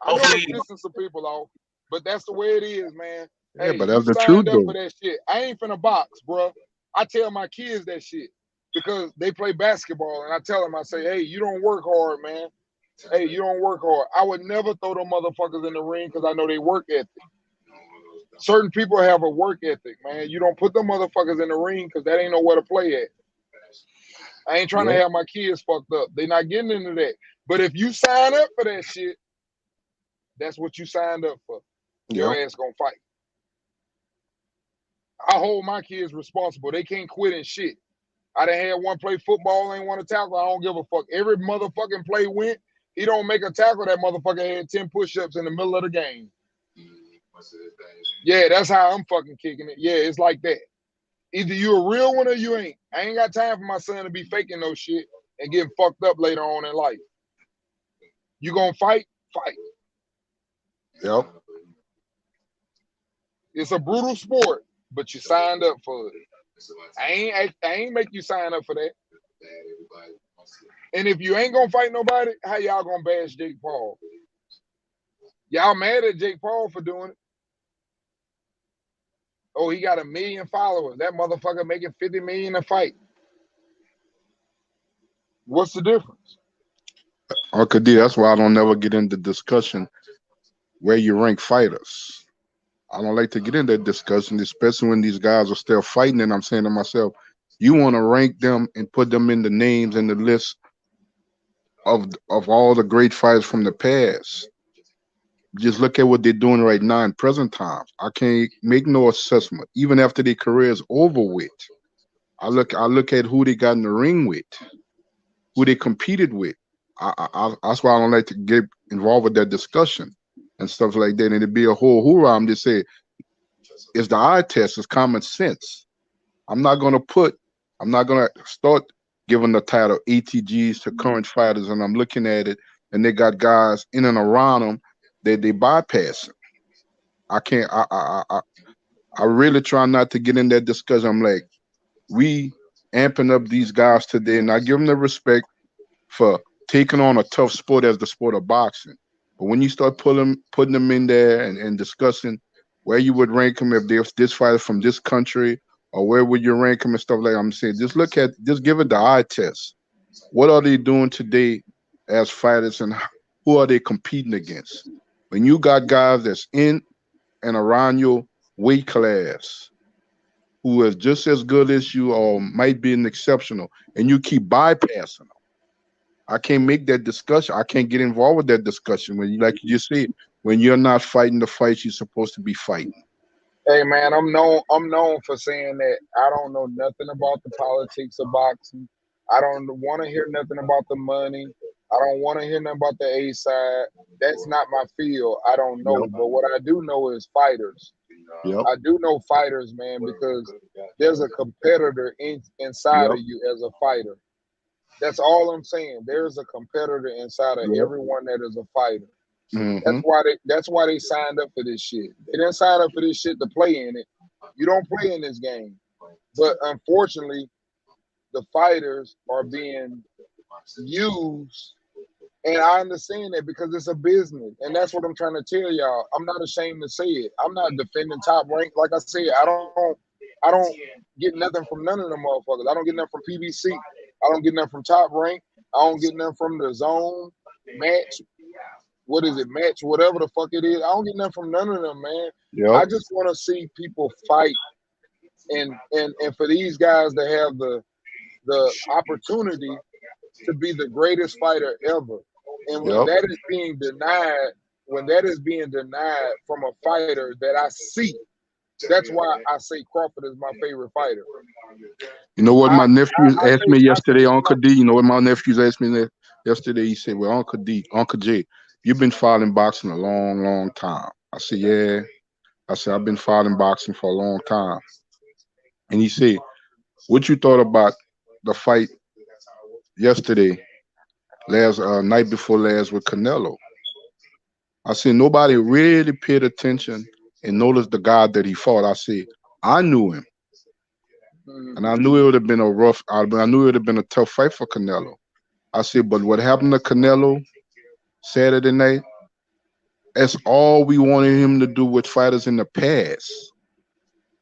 I know it's pissing some people off, but that's the way it is, man. Yeah, hey, but that's you the truth, signed up though. for that shit. I ain't finna box, bro. I tell my kids that shit because they play basketball, and I tell them, I say, hey, you don't work hard, man. Hey, you don't work hard. I would never throw them motherfuckers in the ring because I know they work ethic. Certain people have a work ethic, man. You don't put them motherfuckers in the ring because that ain't nowhere to play at. I ain't trying to have my kids fucked up. They not getting into that. But if you sign up for that shit, that's what you signed up for. Your ass gonna fight. I hold my kids responsible. They can't quit and shit. I done had one play football, ain't want to tackle. I don't give a fuck. Every motherfucking play went. He don't make a tackle. That motherfucker had 10 push-ups in the middle of the game. Yeah, that's how I'm fucking kicking it. Yeah, it's like that. Either you a real one or you ain't. I ain't got time for my son to be faking no shit and getting fucked up later on in life. You gonna fight? Fight. Yep. It's a brutal sport, but you signed up for it. I ain't make you sign up for that. And if you ain't gonna fight nobody, how y'all gonna bash Jake Paul? Y'all mad at Jake Paul for doing it? Oh, he got 1 million followers. That motherfucker making 50 million a fight. What's the difference? Uncle D, that's why I don't never get into discussion where you rank fighters. I don't like to get into that discussion, especially when these guys are still fighting. And I'm saying to myself, you want to rank them and put them in the names and the list of all the great fighters from the past. Just look at what they're doing right now in present times. I can't make no assessment, even after their career is over with. I look at who they got in the ring with, who they competed with. That's why I don't like to get involved with that discussion and stuff like that. And it'd be a whole hoorah. I'm just saying, it's the eye test, it's common sense. I'm not gonna start giving the title ATGs to current fighters, and I'm looking at it, and they got guys in and around them that they bypassing. I can't. I really try not to get in that discussion. I'm like, we amping up these guys today, and I give them the respect for taking on a tough sport as the sport of boxing. But when you start putting them in there and discussing where you would rank them if there's this fighter from this country, or where would you rank them and stuff like that, I'm saying, just give it the eye test. What are they doing today as fighters, and who are they competing against? When you got guys that's in and around your weight class who is just as good as you or might be an exceptional, and you keep bypassing them, I can't make that discussion. I can't get involved with that discussion when, like you just said, when you're not fighting the fights you're supposed to be fighting. Hey man, I'm known for saying that I don't know nothing about the politics of boxing. I don't want to hear nothing about the money. I don't want to hear nothing about the A side. That's not my field. I don't know. But what I do know is fighters. Yep. I do know fighters, man, because there's a competitor inside of you as a fighter. That's all I'm saying. There's a competitor inside of everyone that is a fighter. That's why they signed up for this shit. They didn't sign up for this shit to play in it. You don't play in this game. But unfortunately, the fighters are being used. And I understand that because it's a business. And that's what I'm trying to tell y'all. I'm not ashamed to say it. I'm not defending Top Rank. Like I said, I don't get nothing from none of them motherfuckers. I don't get nothing from PBC. I don't get nothing from Top Rank. I don't get nothing from the Zone Match. What is it, Match? Whatever the fuck it is. I don't get nothing from none of them, man. Yep. I just want to see people fight, and for these guys to have the opportunity to be the greatest fighter ever. And when Yep. that is being denied, from a fighter that I see, that's why I say Crawford is my favorite fighter. You know what my nephews I asked say me yesterday, it's Uncle like, D? You know what my nephews asked me yesterday? He said, well, Uncle D, Uncle J, you've been following boxing a long, long time. I said, yeah. I said, I've been following boxing for a long time. And he said, what you thought about the fight yesterday, last night before last with Canelo? I said, nobody really paid attention and noticed the guy that he fought. I said, I knew him. And I knew it would have been I knew it would have been a tough fight for Canelo. I said, but what happened to Canelo Saturday night, that's all we wanted him to do with fighters in the past.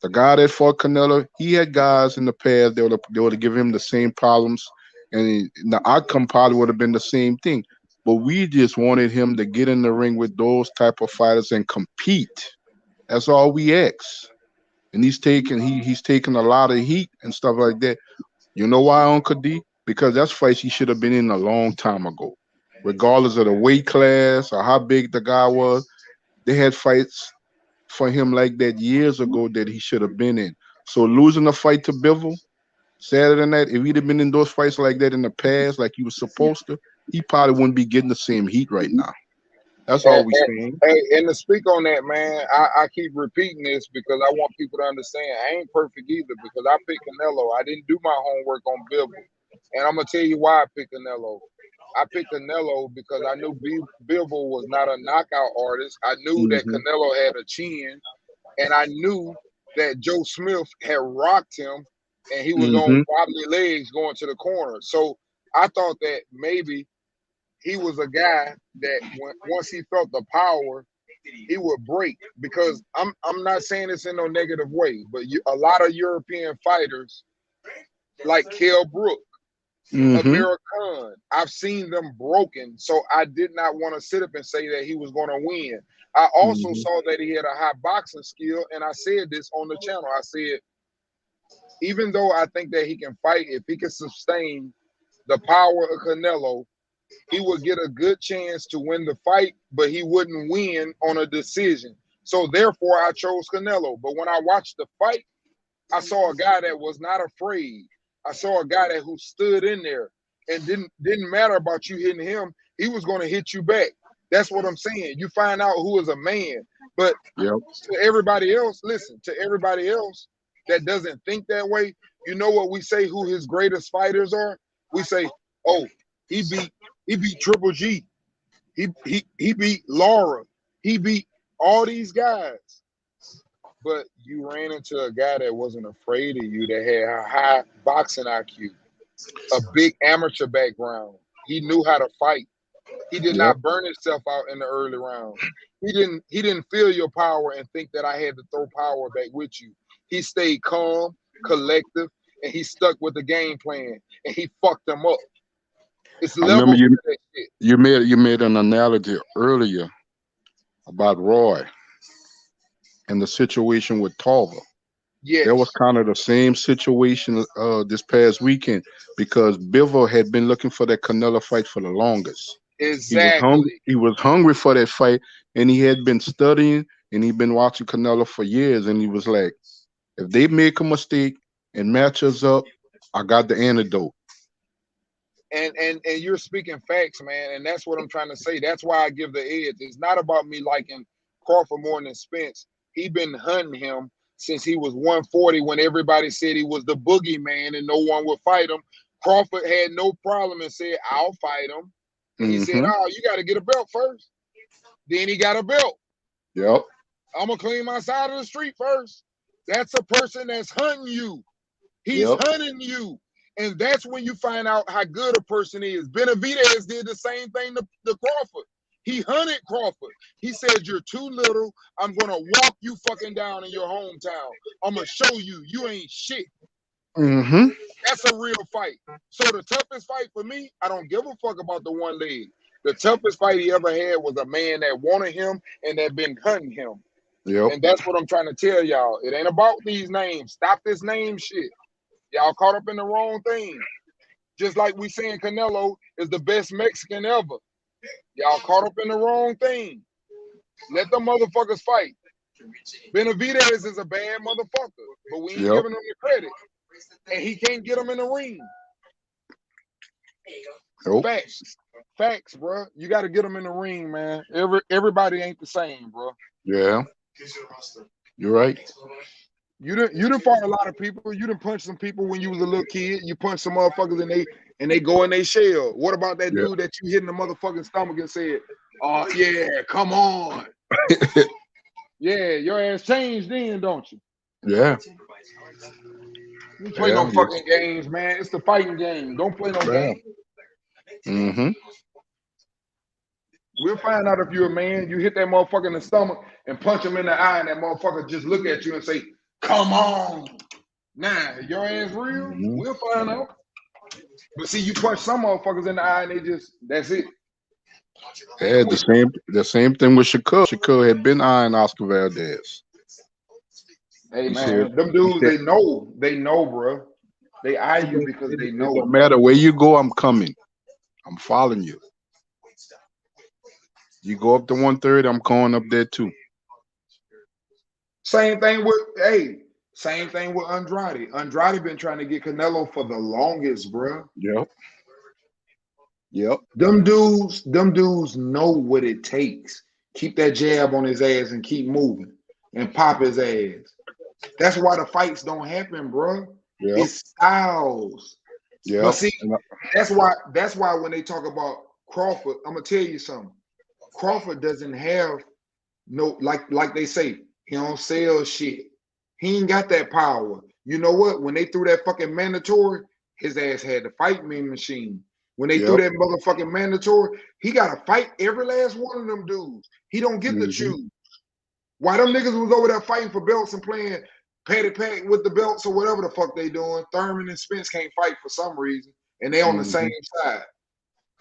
The guy that fought Canelo, he had guys in the past that would have given him the same problems, and the outcome probably would have been the same thing. But we just wanted him to get in the ring with those type of fighters and compete. That's all we asked. And he's taking a lot of heat and stuff like that. You know why, Uncle D? Because that's fights he should have been in a long time ago. Regardless of the weight class or how big the guy was, they had fights for him like that years ago that he should have been in. So losing a fight to Bivol Saturday night, if he'd have been in those fights like that in the past, like he was supposed to, he probably wouldn't be getting the same heat right now. That's all we saying. and to speak on that, man, I keep repeating this because I want people to understand I ain't perfect either because I picked Canelo. I didn't do my homework on Bivol. And I'm going to tell you why I picked Canelo. I picked Canelo because I knew Bivol was not a knockout artist. I knew that Canelo had a chin, and I knew that Joe Smith had rocked him, and he was on wobbly legs going to the corner. So I thought that maybe he was a guy that once he felt the power, he would break. Because I'm not saying this in no negative way, but a lot of European fighters like Kell Brook, Amir Khan, I've seen them broken. So I did not want to sit up and say that he was going to win. I also saw that he had a high boxing skill, and I said this on the channel. I said, even though I think that he can fight, if he can sustain the power of Canelo, he would get a good chance to win the fight, but he wouldn't win on a decision. So therefore, I chose Canelo. But when I watched the fight, I saw a guy that was not afraid. I saw a guy who stood in there and didn't matter about you hitting him. He was going to hit you back. That's what I'm saying. You find out who is a man. But to everybody else, listen, to everybody else that doesn't think that way, you know what we say who his greatest fighters are? We say, oh, he beat Triple G. He beat Laura. He beat all these guys. But you ran into a guy that wasn't afraid of you, that had a high boxing IQ, a big amateur background. He knew how to fight. He did not burn himself out in the early rounds. He didn't feel your power and think that I had to throw power back with you. He stayed calm, collective, and he stuck with the game plan, and he fucked them up. It's I remember levels to that shit. you made an analogy earlier about Roy and the situation with Tarver. Yes. That was kind of the same situation this past weekend because Bivol had been looking for that Canelo fight for the longest. Exactly. He was hungry for that fight, and he had been studying and he'd been watching Canelo for years. And he was like, if they make a mistake and match us up, I got the antidote. And you're speaking facts, man, and that's what I'm trying to say. That's why I give the edge. It's not about me liking Crawford more than Spence. He been hunting him since he was 140 when everybody said he was the boogeyman and no one would fight him. Crawford had no problem and said, I'll fight him. And he said, oh, you got to get a belt first. Then he got a belt. Yep. I'm going to clean my side of the street first. That's a person that's hunting you. He's hunting you. And that's when you find out how good a person is. Benavidez did the same thing to Crawford. He hunted Crawford. He said, you're too little. I'm going to walk you fucking down in your hometown. I'm going to show you. You ain't shit. Mm-hmm. That's a real fight. So the toughest fight for me, I don't give a fuck about the one leg. The toughest fight he ever had was a man that wanted him and that been hunting him. Yep. And that's what I'm trying to tell y'all. It ain't about these names. Stop this name shit. Y'all caught up in the wrong thing. Just like we saying Canelo is the best Mexican ever. Y'all caught up in the wrong thing. Let them motherfuckers fight. Benavidez is a bad motherfucker, but we ain't giving him the credit. And he can't get him in the ring. Nope. Facts, bro. You got to get them in the ring, man. Everybody ain't the same, bro. Yeah. You're right. You done fought a lot of people. You done punched some people when you was a little kid. You punched some motherfuckers and they go in their shell. What about that dude that you hit in the motherfucking stomach and said, "Oh yeah, come on." Yeah, your ass changed then, don't you? Yeah. You play no fucking games, man. It's the fighting game. Don't play no game. Mm-hmm. We'll find out if you're a man. You hit that motherfucker in the stomach and punch him in the eye, and that motherfucker just look at you and say, "Come on." Nah, your ass real? Mm-hmm. We'll find out. But see, you punch some motherfuckers in the eye and that's it. Yeah, the same thing with Shakur. Shakur had been eyeing Oscar Valdez. Hey man, them dudes, they know, bro. They eye you because they know. It don't matter where you go, I'm coming. I'm following you. You go up to 130, I'm going up there too. Same thing with Andrade. Andrade been trying to get Canelo for the longest, bro. Yep. Them dudes know what it takes. Keep that jab on his ass and keep moving and pop his ass. That's why the fights don't happen, bro. Yep. It's styles. Yep. But see, that's why when they talk about Crawford, I'm gonna tell you something. Crawford doesn't have no like they say, he don't sell shit. He ain't got that power. You know what? When they threw that fucking mandatory, his ass had the fight machine. When they threw that motherfucking mandatory, he got to fight every last one of them dudes. He don't get to choose. Why them niggas was over there fighting for belts and playing patty pack with the belts or whatever the fuck they doing. Thurman and Spence can't fight for some reason, and they on the same side.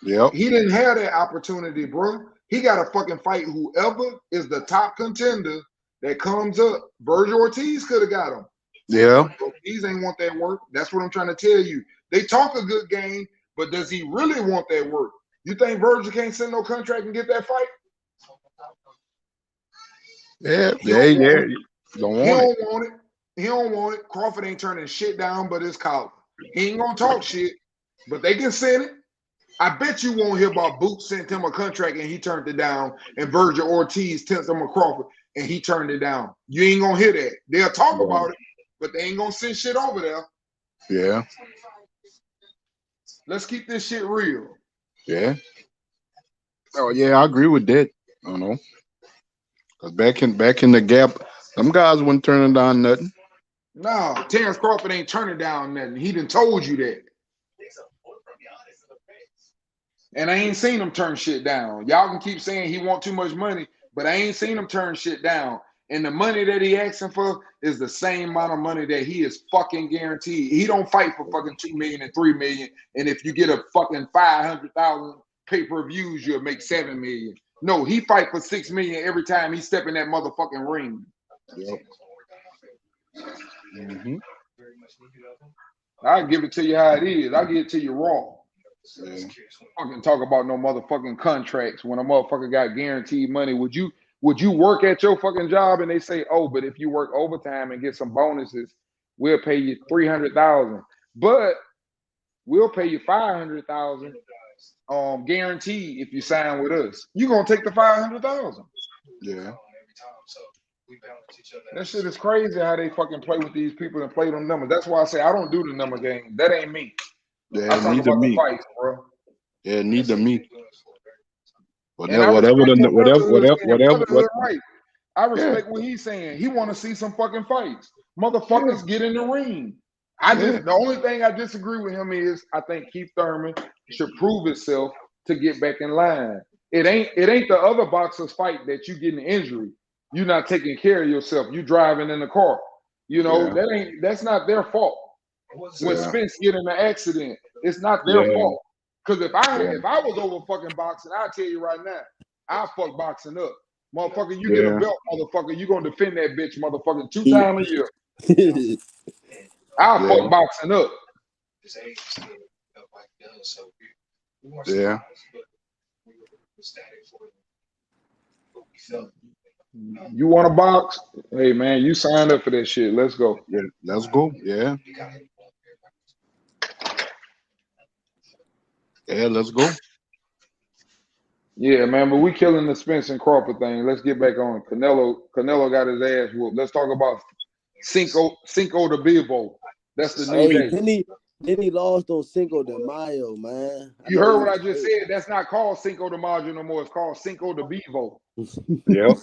Yep. He didn't have that opportunity, bro. He got to fucking fight whoever is the top contender that comes up. Virgil Ortiz could have got him. Yeah. Ortiz ain't want that work. That's what I'm trying to tell you. They talk a good game, but does he really want that work? You think Virgil can't send no contract and get that fight? Yeah. He don't want it. He don't want it. Crawford ain't turning shit down, but it's collar. He ain't gonna talk shit, but they can send it. I bet you won't hear about Boots sent him a contract and he turned it down, and Virgil Ortiz sent him a Crawford and he turned it down. You ain't gonna hear that. They'll talk about it, but they ain't gonna send shit over there. Yeah. Let's keep this shit real. Yeah. Oh yeah, I agree with that. I don't know. Cause back in the gap, them guys weren't turning down nothing. No, Terrence Crawford ain't turning down nothing. He done told you that. And I ain't seen him turn shit down. Y'all can keep saying he want too much money, but I ain't seen him turn shit down. And the money that he asking for is the same amount of money that he is fucking guaranteed. He don't fight for fucking $2 million and $3 million. And if you get a fucking 500,000 pay-per-views, you'll make $7 million. No, he fight for $6 million every time he step in that motherfucking ring. Yep. Mm-hmm. I give it to you how it is. I give it to you raw. Fucking talk about no motherfucking contracts when a motherfucker got guaranteed money. Would you work at your fucking job and they say, oh, but if you work overtime and get some bonuses, we'll pay you $300,000, but we'll pay you $500,000 guaranteed if you sign with us. You gonna take the $500,000? Yeah. That shit is crazy how they fucking play with these people and play them numbers. That's why I say I don't do the number game. That ain't me. Yeah, I talk neither about me. the fights, bro. Yeah, neither me. And I respect right. I respect what he's saying. He want to see some fucking fights. Motherfuckers get in the ring. The only thing I disagree with him is I think Keith Thurman should prove himself to get back in line. It ain't the other boxers fight that you get an injury. You're not taking care of yourself. You driving in the car. You know, that's not their fault. When Spence get in an accident, it's not their fault. Because if I was over fucking boxing, I'll tell you right now, I'll fuck boxing up. Motherfucker, you get a belt, motherfucker, you gonna defend that bitch, motherfucker, 2 times a year. I'll fuck boxing up. Yeah. You want to box? Hey man, you signed up for that shit. Let's go. Yeah, let's go. Yeah. Yeah, let's go. Yeah, man, but we killing the Spence and Crawford thing. Let's get back on. Canelo got his ass whooped. Let's talk about Cinco de Bivol. That's the new day. Then he lost on Cinco de Mayo, man. You heard what I just said? That's not called Cinco de Mayo no more. It's called Cinco de Bivol. Yep.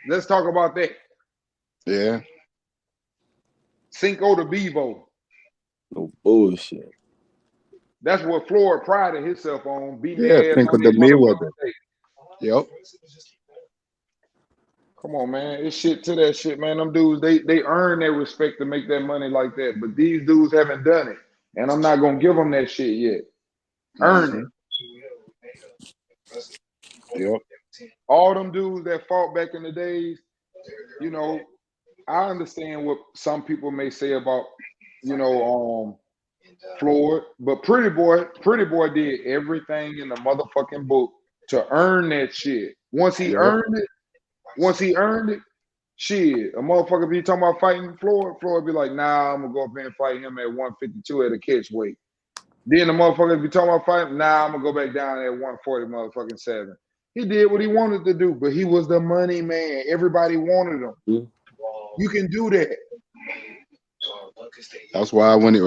Let's talk about that. Yeah. Cinco de Bivol. No bullshit. That's what Floyd prided himself on, beating Yeah, their ass Cinco on de these Mayweather. motherfucking days. Yep. Come on, man. It's shit to that shit, man. Them dudes, they earn their respect to make that money like that. But these dudes haven't done it. And I'm not gonna give them that shit yet. Earn it. Yep. All them dudes that fought back in the days, you know, I understand what some people may say about, Floyd, but Pretty Boy did everything in the motherfucking book to earn that shit. Once he earned it, shit, a motherfucker be talking about fighting Floyd be like, nah, I'm gonna go up there and fight him at 152 at a catch weight. Then the motherfuckers be talking about fighting, nah, I'm gonna go back down at 140 motherfucking 7. He did what he wanted to do, but he was the money man. Everybody wanted him. Mm. You can do that. That's why when he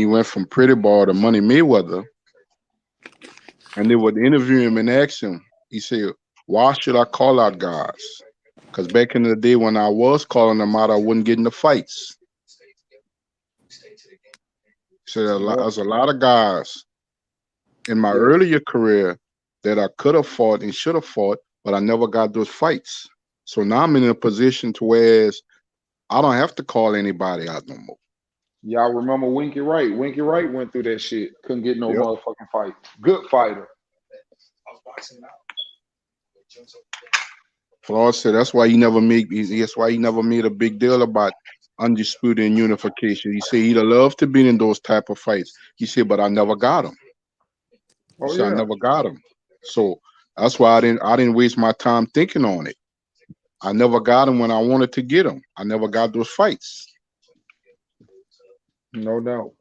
went from Pretty Boy to Money Mayweather, and they would interview him and ask him, he said, "Why should I call out guys? Because back in the day when I was calling them out, I wouldn't get in the fights." So there's a lot of guys in my earlier career that I could have fought and should have fought, but I never got those fights. So now I'm in a position to where I don't have to call anybody out no more. Y'all remember Winky Wright? Winky Wright went through that shit. Couldn't get no motherfucking fight. Good fighter. Floyd said that's why he never made a big deal about undisputed and unification. He said he'd have loved to be in those type of fights. He said, but I never got him. I never got him. So that's why I didn't waste my time thinking on it. I never got him when I wanted to get him. I never got those fights. No doubt.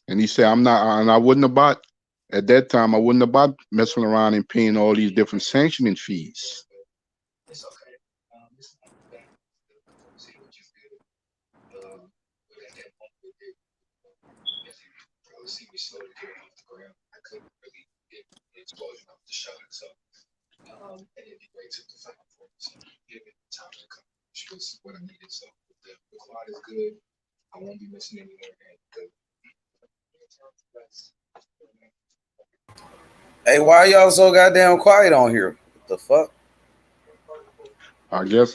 And he said, I wouldn't have bought, at that time, I wouldn't have bought messing around and paying all these different sanctioning fees. Hey, why y'all so goddamn quiet on here? What the fuck? I guess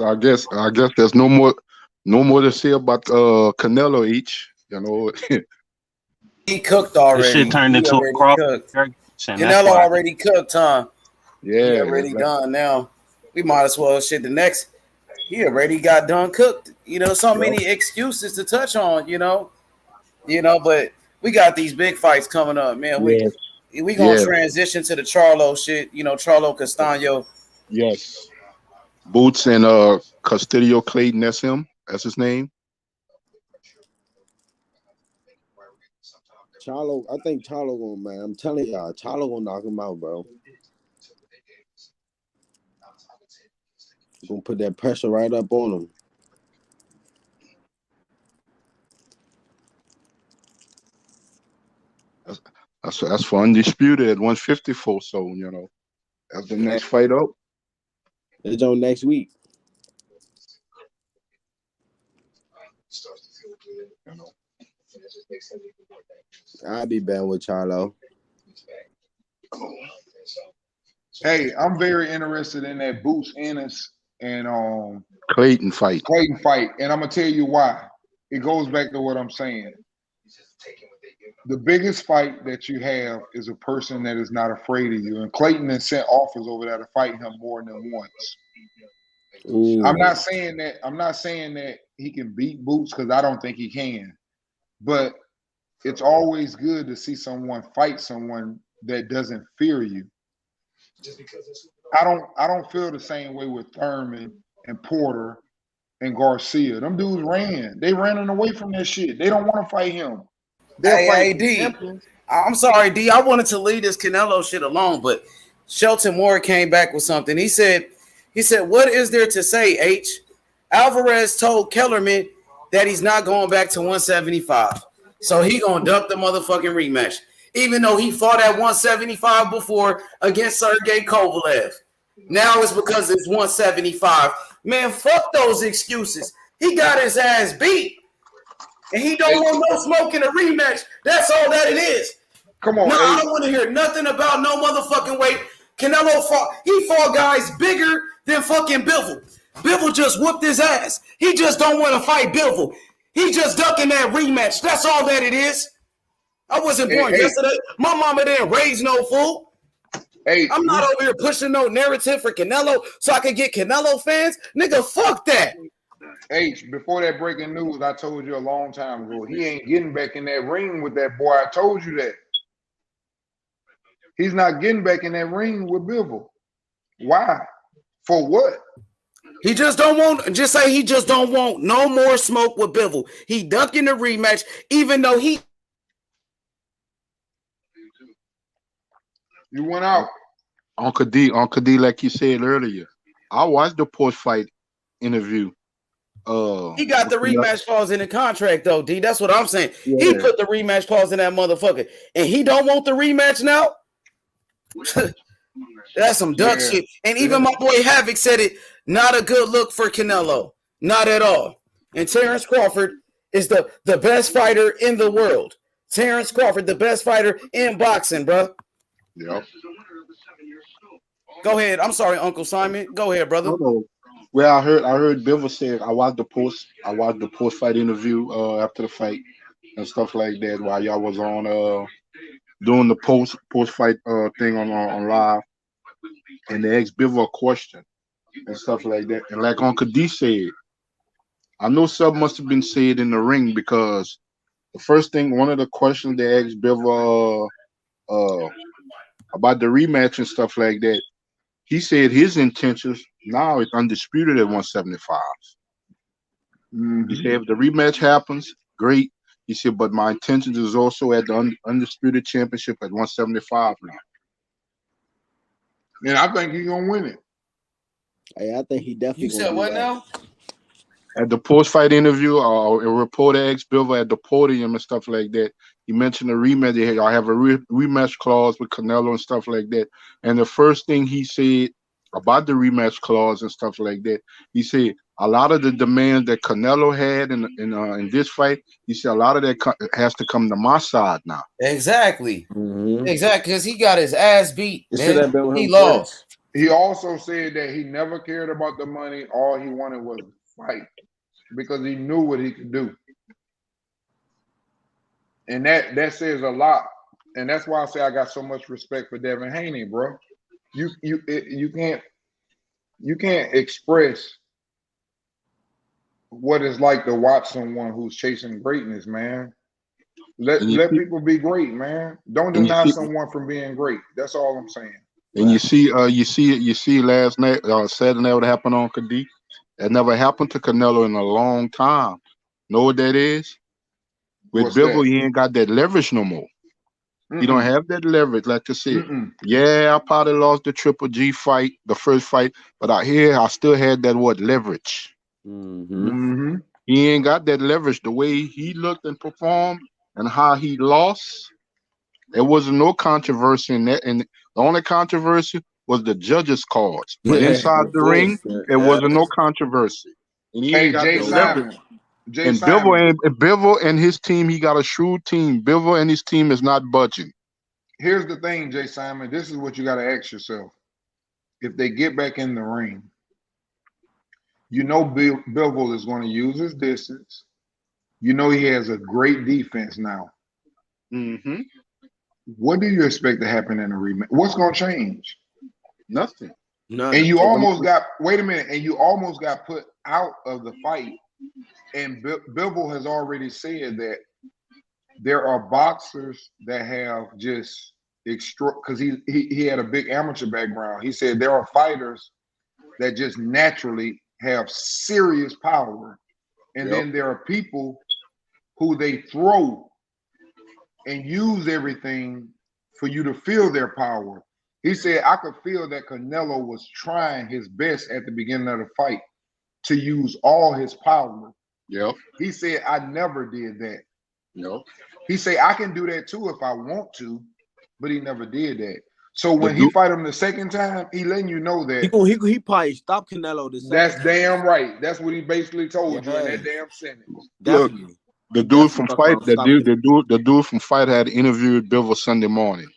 there's no more to say about Canelo each. He cooked already. This shit turned into a Crawford. Canelo already cooked, huh? Yeah, he already done now. We might as well the next. He already got done cooked. So many excuses to touch on. But we got these big fights coming up, man. We gonna transition to the Charlo shit. Charlo Castaño. Yes. Boots and Custodio Clayton. That's him. That's his name. Charlo, I think Charlo gonna, man. I'm telling y'all, Charlo gonna knock him out, bro. Gonna put that pressure right up on him. That's for undisputed at 154. So that's the next fight up. It's on next week. I'll be back with Charlo. Hey, I'm very interested in that Boots Ennis and Clayton fight. And I'm gonna tell you why. It goes back to what I'm saying. The biggest fight that you have is a person that is not afraid of you. And Clayton has sent offers over there to fight him more than once. Ooh. I'm not saying that he can beat Boots, because I don't think he can. But it's always good to see someone fight someone that doesn't fear you. I don't feel the same way with Thurman and Porter and Garcia. Them dudes ran. They ran away from that shit. They don't want to fight him. They'll fight D. I'm sorry, D. I wanted to leave this Canelo shit alone, but Shelton Moore came back with something. He said, what is there to say, H? Alvarez told Kellerman that he's not going back to 175. So he gonna duck the motherfucking rematch. Even though he fought at 175 before against Sergey Kovalev. Now it's because it's 175. Man, fuck those excuses. He got his ass beat. And he don't want no smoke in a rematch. That's all that it is. Come on. No, I don't want to hear nothing about no motherfucking weight. Canelo fought guys bigger than fucking Bivol. Bivol just whooped his ass. He just don't want to fight Bivol. He just ducking that rematch. That's all that it is. I wasn't born yesterday. My mama didn't raise no fool. I'm not over here pushing no narrative for Canelo so I can get Canelo fans. Nigga, fuck that. H, before that breaking news, I told you a long time ago, he ain't getting back in that ring with that boy. I told you that. He's not getting back in that ring with Bivol. Why? For what? He just don't want, just say he just don't want no more smoke with Bivol. He ducking the rematch, even though he. You went out. Uncle D, like you said earlier, I watched the post-fight interview. He got the rematch clause in the contract, though, D. That's what I'm saying. Yeah. He put the rematch clause in that motherfucker. And he don't want the rematch now? That's some duck shit. And even my boy Havoc said it, not a good look for Canelo. Not at all. And Terrence Crawford is the best fighter in the world. Terrence Crawford, the best fighter in boxing, bro. Yep. Go ahead. I'm sorry, Uncle Simon. Go ahead, brother. Well, I heard Bivol say I watched the post fight interview after the fight and stuff like that while y'all was on doing the post fight thing on live, and they asked Bivol a question and stuff like that. And like Uncle D said, I know something must have been said in the ring, because the first thing, one of the questions they asked Bivol about the rematch and stuff like that, he said his intentions now is undisputed at 175. He said if the rematch happens, great. He said, but my intentions is also at the undisputed championship at 175 now. And I think he's gonna win it. Hey, I think he definitely. You said what now? At the post-fight interview, a reporter asked Bivol at the podium and stuff like that. He mentioned a rematch. I have a rematch clause with Canelo and stuff like that. And the first thing he said about the rematch clause and stuff like that, he said a lot of the demands that Canelo had in this fight, he said a lot of that has to come to my side now. Exactly. Mm-hmm. Exactly, because he got his ass beat. He lost. He also said that he never cared about the money. All he wanted was to fight, because he knew what he could do. And that says a lot. And that's why I say I got so much respect for Devin Haney, bro. You can't express what it's like to watch someone who's chasing greatness, man. Let people be great, man. Don't deny someone from being great. That's all I'm saying. And you see last night, Saturday night, what happened on Kadi? That never happened to Canelo in a long time. Know what that is? With Bivol, he ain't got that leverage no more. He don't have that leverage. Like I said, yeah, I probably lost the Triple G fight, the first fight, but I still had that leverage. He ain't got that leverage. The way he looked and performed and how he lost, there wasn't no controversy in that. And the only controversy was the judges' cards. But inside the ring, there wasn't no controversy. And he ain't got the leverage. And Bivol and his team, he got a shrewd team. Bivol and his team is not budging. Here's the thing, Jay Simon. This is what you got to ask yourself. If they get back in the ring, You know Bivol is going to use his distance. You know he has a great defense now. Mm-hmm. What do you expect to happen in a rematch? What's going to change? Nothing. And you almost got, wait a minute, and you almost got put out of the fight. And Bivol has already said that there are boxers that have just because he had a big amateur background. He said there are fighters that just naturally have serious power. And then there are people who they throw and use everything for you to feel their power. He said, I could feel that Canelo was trying his best at the beginning of the fight to use all his power. Yep. He said, I never did that. No. He said, I can do that too if I want to, but he never did that. So when he fight him the second time, he letting you know that he probably stopped Canelo the second that's time. damn right. That's what he basically told you in that damn sentence. Look, the dude from Fight, the dude from Fight had interviewed Bivol Sunday morning,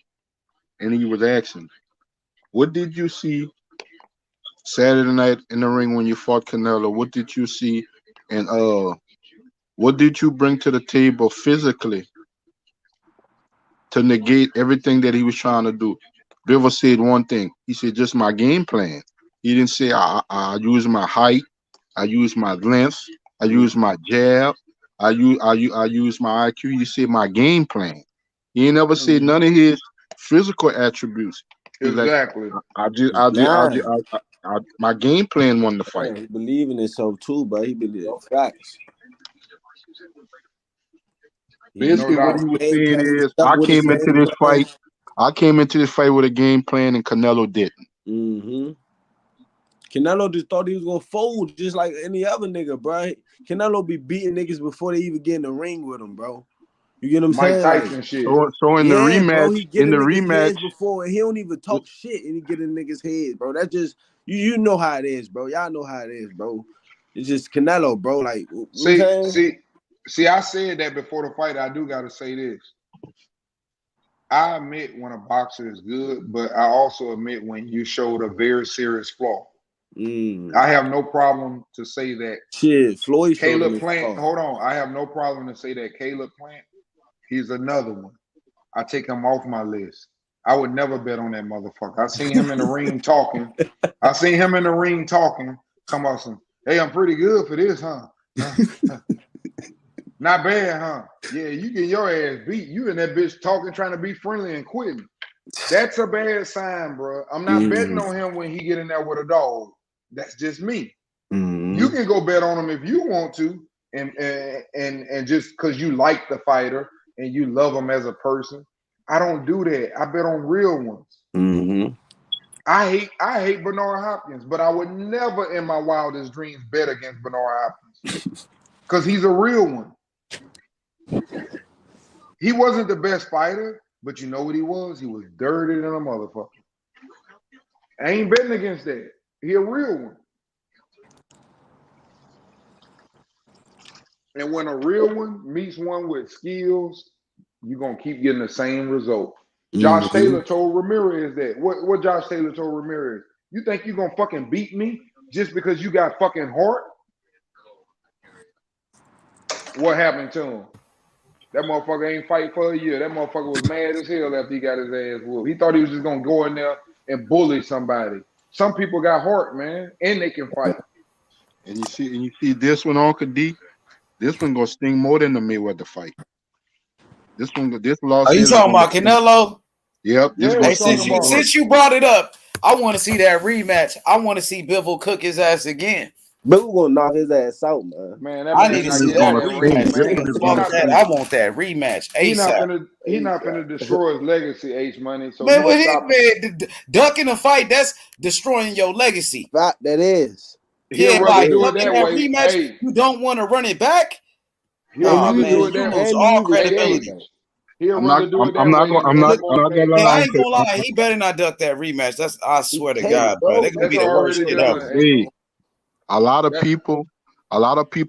and he was asking, "What did you see Saturday night in the ring when you fought Canelo? What did you see, and what did you bring to the table physically to negate everything that he was trying to do?" Bivol said one thing. He said, "Just my game plan." He didn't say I use my height, I use my length, I use my jab, I use my IQ. He said my game plan. He ain't never said none of his physical attributes. He's exactly. My game plan won the fight. He believe in himself too, but he believe facts. Basically, what he was saying is, I came into this fight with a game plan, and Canelo didn't. Mm-hmm. Canelo just thought he was gonna fold just like any other nigga, bro. Canelo be beating niggas before they even get in the ring with him, bro. You get what I'm saying? Tyson like, shit. So in the rematch, bro, he get in niggas' heads before, and he don't even talk shit, and he get in niggas' heads, bro. That's just you know how it is, bro. Y'all know how it is, bro. It's just Canelo, bro. Like, see, I said that before the fight. I do gotta say this. I admit when a boxer is good, but I also admit when you showed a very serious flaw. I have no problem to say that. Shit, Floyd Caleb Plant. Hold on, I have no problem to say that Caleb Plant. He's another one. I take him off my list. I would never bet on that motherfucker. I seen him in the ring talking. Come on, some. Hey, I'm pretty good for this, huh? Not bad, huh? Yeah, you get your ass beat. You and that bitch talking, trying to be friendly and quitting. That's a bad sign, bro. I'm not betting on him when he get in there with a dog. That's just me. You can go bet on him if you want to, and just because you like the fighter and you love him as a person. I don't do that. I bet on real ones. I hate Bernard Hopkins, but I would never in my wildest dreams bet against Bernard Hopkins because he's a real one. He wasn't the best fighter, but you know what he was? He was dirty than a motherfucker. I ain't betting against that. He a real one. And when a real one meets one with skills, you're going to keep getting the same result. Josh Taylor told Ramirez that. What Josh Taylor told Ramirez? You think you're going to fucking beat me just because you got fucking heart? What happened to him? That motherfucker ain't fight for a year. That motherfucker was mad as hell after he got his ass whooped. He thought he was just going to go in there and bully somebody. Some people got heart, man, and they can fight. And you see this one, Uncle D? This one gonna sting more than the Mayweather fight. This loss. Are you talking about Canelo? Yep. Hey, since you brought it up, I want to see that rematch. I want to see Bivol cook his ass again. Bivol gonna knock his ass out, man. I need to see that rematch. I want that rematch. He's not gonna destroy his legacy, H Money. So man, ducking a fight, that's destroying your legacy. That is. Yeah, by ducking that rematch, you don't want to run it back. He'll do it you that lose all credibility. He'll rather do it that way. I'm not gonna lie. I ain't gonna lie. He better not duck that rematch. I swear to God, bro. They're gonna be the worst shit ever. Hey, a lot of people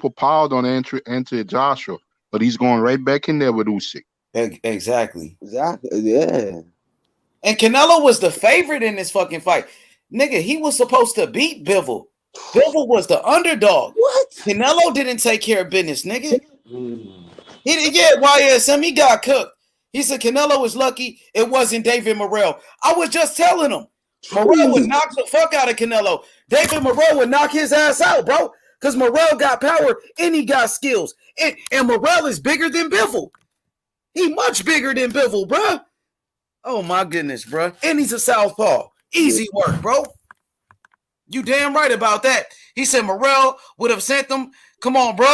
piled on Anthony Joshua, but he's going right back in there with Usyk. Exactly. Yeah. And Canelo was the favorite in this fucking fight. Nigga, he was supposed to beat Bivol. Bivol was the underdog. What? Canelo didn't take care of business, nigga. Mm. He didn't get YSM. He got cooked. He said Canelo was lucky it wasn't David Morrell. I was just telling him. Morrell would knock the fuck out of Canelo. David Morrell would knock his ass out, bro. Because Morrell got power and he got skills. And Morrell is bigger than Bivol. He much bigger than Bivol, bro. Oh, my goodness, bro. And he's a southpaw. Easy work, bro. You damn right about that. He said Morrell would have sent them. Come on, bro.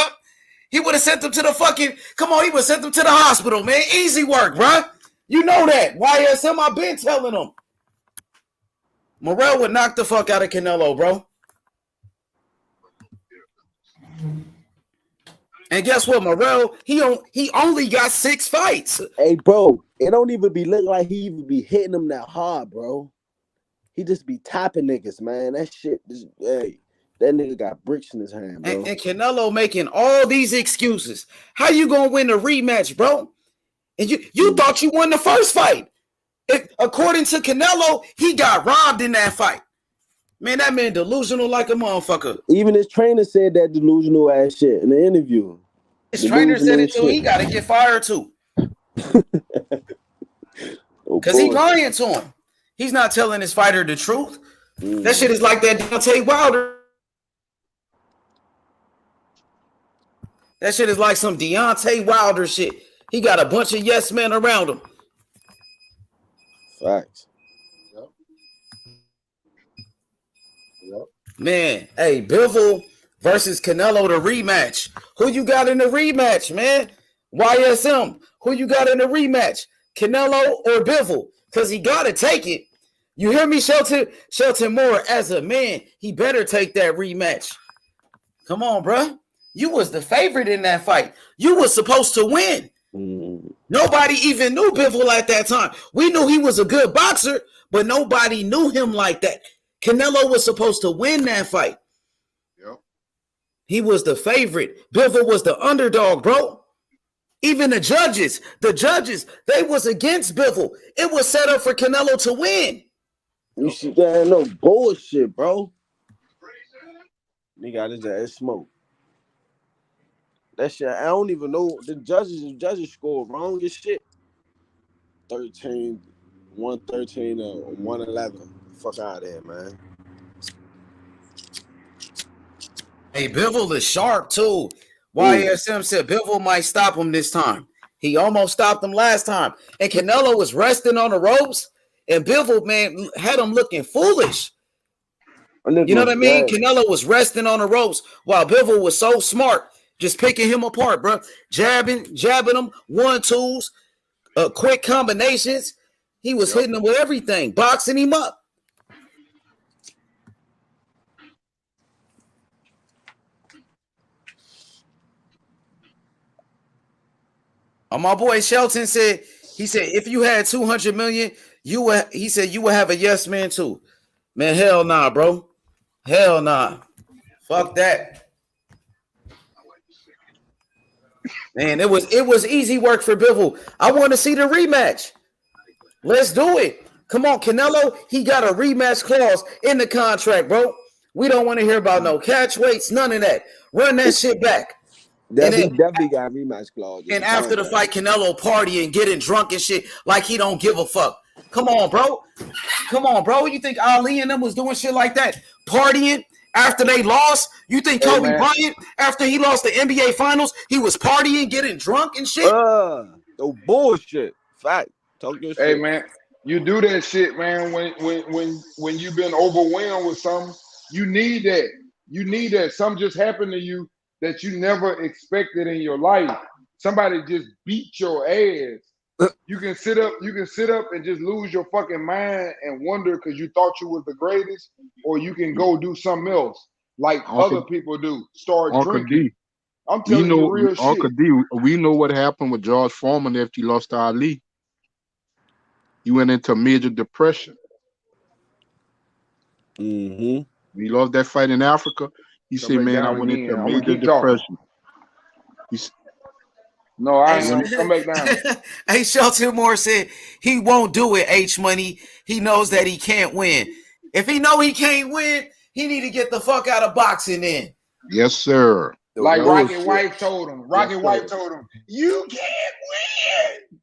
He would have sent them to the fucking. Come on, he would have sent them to the hospital, man. Easy work, bro. You know that. YSM, I've been telling him. Morrell would knock the fuck out of Canelo, bro. And guess what, Morrell? He only got 6 fights. Hey, bro, it don't even be looking like he even be hitting them that hard, bro. He just be tapping niggas, man. That shit, hey, that nigga got bricks in his hand, bro. And Canelo making all these excuses. How you gonna win the rematch, bro? And you thought you won the first fight. According to Canelo, he got robbed in that fight. Man, that man delusional like a motherfucker. Even his trainer said that delusional ass shit in the interview. His trainer said it too. He got to get fired too. Because he lying to him. He's not telling his fighter the truth. That shit is like that Deontay Wilder. That shit is like some Deontay Wilder shit. He got a bunch of yes men around him. Facts. Man, hey, Bivol versus Canelo, the rematch. Who you got in the rematch, man? YSM. Who you got in the rematch? Canelo or Bivol? Because he got to take it. You hear me, Shelton? Shelton Moore, as a man, he better take that rematch. Come on, bro. You was the favorite in that fight. You was supposed to win. Nobody even knew Bivol at that time. We knew he was a good boxer, but nobody knew him like that. Canelo was supposed to win that fight. Yep. He was the favorite. Bivol was the underdog, bro. Even the judges, they was against Bivol. It was set up for Canelo to win. You see that? No bullshit, bro. He got his ass smoked. That shit, I don't even know. The judges scored wrong as shit. 113 and 111. Fuck out of there, man. Hey, Bivol is sharp too. YSM said Bivol might stop him this time. He almost stopped him last time. And Canelo was resting on the ropes. And Bivol, man, had him looking foolish. You know what I mean? Canelo was resting on the ropes while Bivol was so smart, just picking him apart, bro. Jabbing him, 1-2s, quick combinations. He was hitting him with everything, boxing him up. My boy Shelton said, if you had 200 million, you would have a yes man too. Man, hell nah, bro. Hell nah. Fuck that. Man, it was easy work for Bivol. I want to see the rematch. Let's do it. Come on, Canelo. He got a rematch clause in the contract, bro. We don't want to hear about no catch weights, none of that. Run that shit back. Definitely got a rematch clause. And after the fight, Canelo partying, getting drunk and shit like he don't give a fuck. Come on, bro. Come on, bro. You think Ali and them was doing shit like that? Partying after they lost? You think Kobe Bryant, after he lost the NBA Finals, he was partying, getting drunk and shit? No bullshit. Fact. Talk your shit. Hey, man, you do that shit, man, when you've been overwhelmed with something. You need that. You need that. Something just happened to you that you never expected in your life. Somebody just beat your ass. You can sit up and just lose your fucking mind and wonder because you thought you was the greatest, or you can go do something else like other people do. Start drinking. I'm telling you real shit. We know what happened with George Foreman after he lost to Ali. He went into major depression. Mm-hmm. He lost that fight in Africa. He said, man, I went into major depression. No, I ain't come back down. Hey, Shelton Moore said he won't do it, H Money. He knows that he can't win. If he know he can't win, he need to get the fuck out of boxing then. Yes, sir. Like Rocky White told him. Rocky White told him, "You can't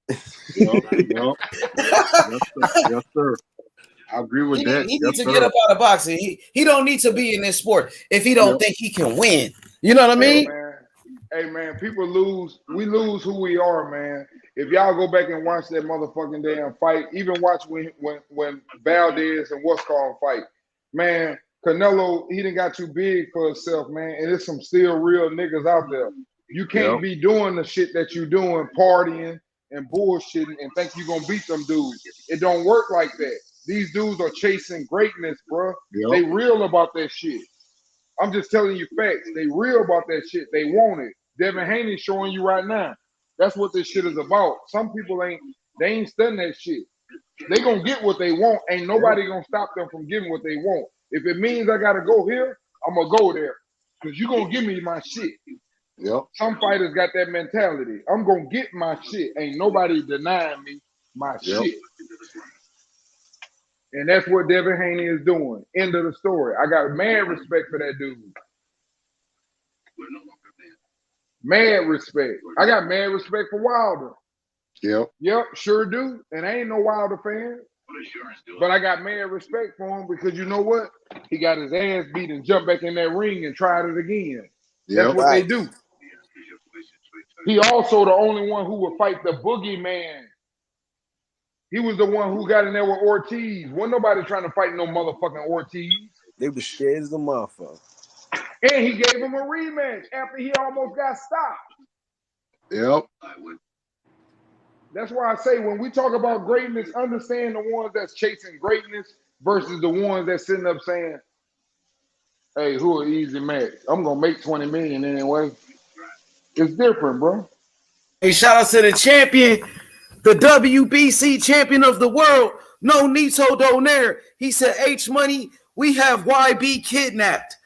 win." Yep. Yes, sir. I agree with that. He Yes, needs to sir. get up out of boxing. He don't need to be in this sport if he don't think he can win. You know what I mean? Hey man, people lose. We lose who we are, man. If y'all go back and watch that motherfucking damn fight, even watch when Valdez and what's called fight, man. Canelo, he done got too big for himself, man. And there's some still real niggas out there. You can't be doing the shit that you doing, partying and bullshitting, and think you gonna beat them dudes. It don't work like that. These dudes are chasing greatness, bro. They real about that shit. I'm just telling you facts. They real about that shit. They want it. Devin Haney showing you right now. That's what this shit is about. Some people they ain't studying that shit. They gonna get what they want. Ain't nobody gonna stop them from getting what they want. If it means I gotta go here, I'm gonna go there. Cause you gonna give me my shit. Some fighters got that mentality. I'm gonna get my shit. Ain't nobody denying me my shit. And that's what Devin Haney is doing. End of the story. I got mad respect for that dude. Mad respect. I got mad respect for Wilder. Yep, sure do. And I ain't no Wilder fan. But I got mad respect for him because you know what? He got his ass beat and jumped back in that ring and tried it again. That's what they do. He also the only one who would fight the boogeyman. He was the one who got in there with Ortiz. Wasn't nobody trying to fight no motherfucking Ortiz. They were scared as a motherfucker. And he gave him a rematch after he almost got stopped. That's why I say when we talk about greatness, understand the ones that's chasing greatness versus the ones that's sitting up saying, hey, who are easy match? I'm going to make 20 million anyway. It's different, bro. Hey, shout out to the champion, the WBC champion of the world, No Nito Donaire. He said, H Money, we have YB kidnapped.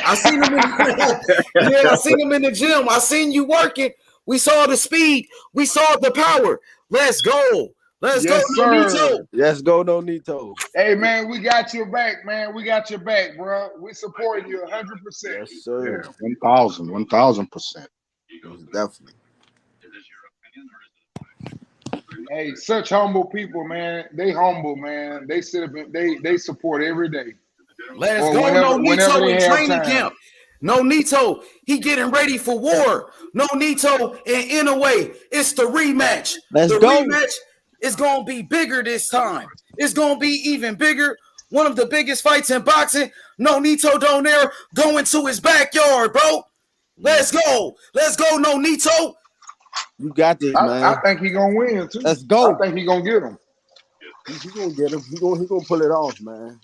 I seen him I seen him in the gym. I seen you working. We saw the speed. We saw the power. Let's go. Let's go, No Nito. Let's go, No Nito. Hey, man, we got your back, man. We got your back, bro. We support you 100%. Yes, sir. 1000%. Definitely. Hey, such humble people, man. They humble, man. They sit up and they support every day. Let's go, No Nito in training camp. No Nito, he getting ready for war. No Nito and Inoue, it's the rematch. The rematch is going to be bigger this time. It's going to be even bigger. One of the biggest fights in boxing. No Nito Donaire going to his backyard, bro. Let's go. Let's go, No Nito. You got this, man. I think he gonna win too. Let's go. I think he gonna get him. He gonna get him. He gonna pull it off, man.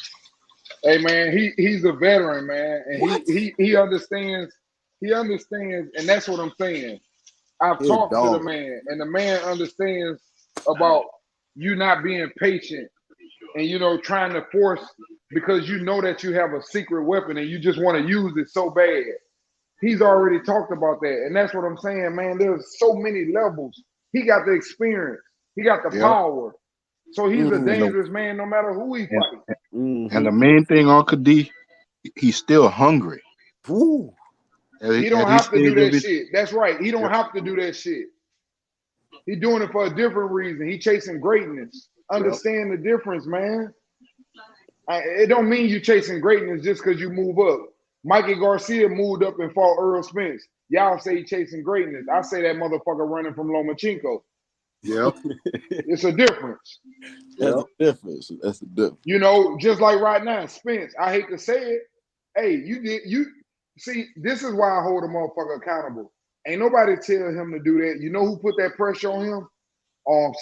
Hey man, he's a veteran, man, and he understands. He understands, and that's what I'm saying. I've talked to the man, and the man understands about you not being patient and trying to force because you know that you have a secret weapon and you just want to use it so bad. He's already talked about that, and that's what I'm saying, man. There's so many levels. He got the experience. He got the power. So he's a dangerous man no matter who he fights. And the main thing, Uncle D, he's still hungry. He don't have to do that shit. That's right. He don't have to do that shit. He's doing it for a different reason. He chasing greatness. Understand the difference, man. It don't mean you chasing greatness just because you move up. Mikey Garcia moved up and fought Earl Spence. Y'all say he chasing greatness. I say that motherfucker running from Lomachenko. It's a difference. That's the difference. That's the difference. Just like right now, Spence, I hate to say it. Hey, you see, this is why I hold a motherfucker accountable. Ain't nobody tell him to do that. You know who put that pressure on him?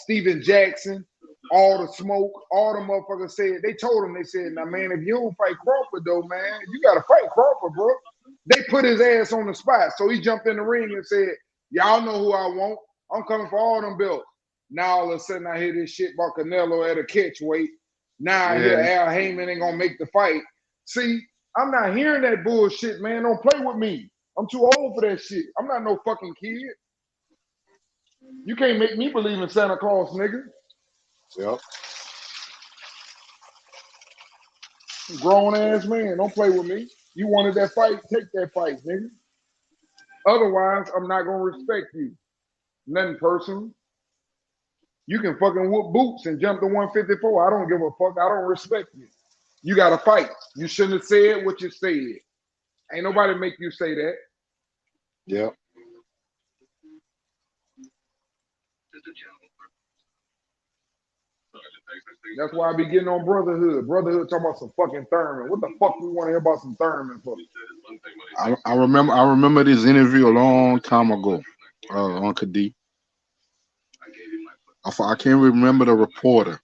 Steven Jackson, all the smoke, all the motherfuckers said, they told him, they said, now man, if you don't fight Crawford though, man, you gotta fight Crawford, bro. They put his ass on the spot. So he jumped in the ring and said, y'all know who I want. I'm coming for all them belts. Now all of a sudden I hear this shit about Canelo at a catch weight. Now I hear Al Heyman ain't gonna make the fight. See, I'm not hearing that bullshit, man. Don't play with me. I'm too old for that shit. I'm not no fucking kid. You can't make me believe in Santa Claus, nigga. Grown ass man, don't play with me. You wanted that fight, take that fight, nigga. Otherwise, I'm not gonna respect you. Nothing personal. You can fucking whoop boots and jump to 154. I don't give a fuck. I don't respect you. You got to fight. You shouldn't have said what you said. Ain't nobody make you say that. Yeah. That's why I be getting on Brotherhood. Brotherhood talking about some fucking Thurman. What the fuck we want to hear about some Thurman for? I remember this interview a long time ago on Kadi. I can't remember the reporter.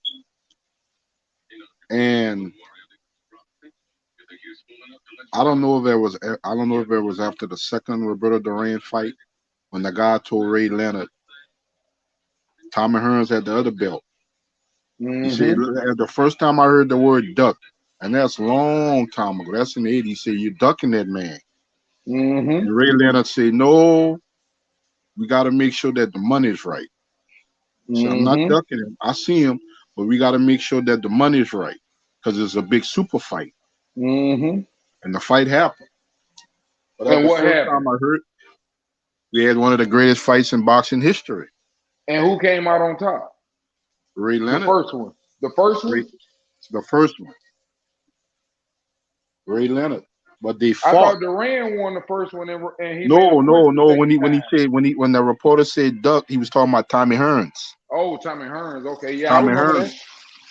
And I don't know if it was after the second Roberto Duran fight when the guy told Ray Leonard Tommy Hearns had the other belt. He said the first time I heard the word duck, and that's a long time ago. That's in the 80s. He said, "You're ducking that man." And Ray Leonard said, "No, we got to make sure that the money's right." So I'm not ducking him. I see him, but we got to make sure that the money's right because it's a big super fight. And the fight happened. But and the what first happened? time I heard, we had one of the greatest fights in boxing history. And who came out on top? Ray Leonard. The first one. The first one? The first one. Ray Leonard. But they fought. I thought Duran won the first one, and he no. When the reporter said duck, he was talking about Tommy Hearns. Oh, Tommy Hearns. Okay, yeah, Tommy I remember Hearns. that.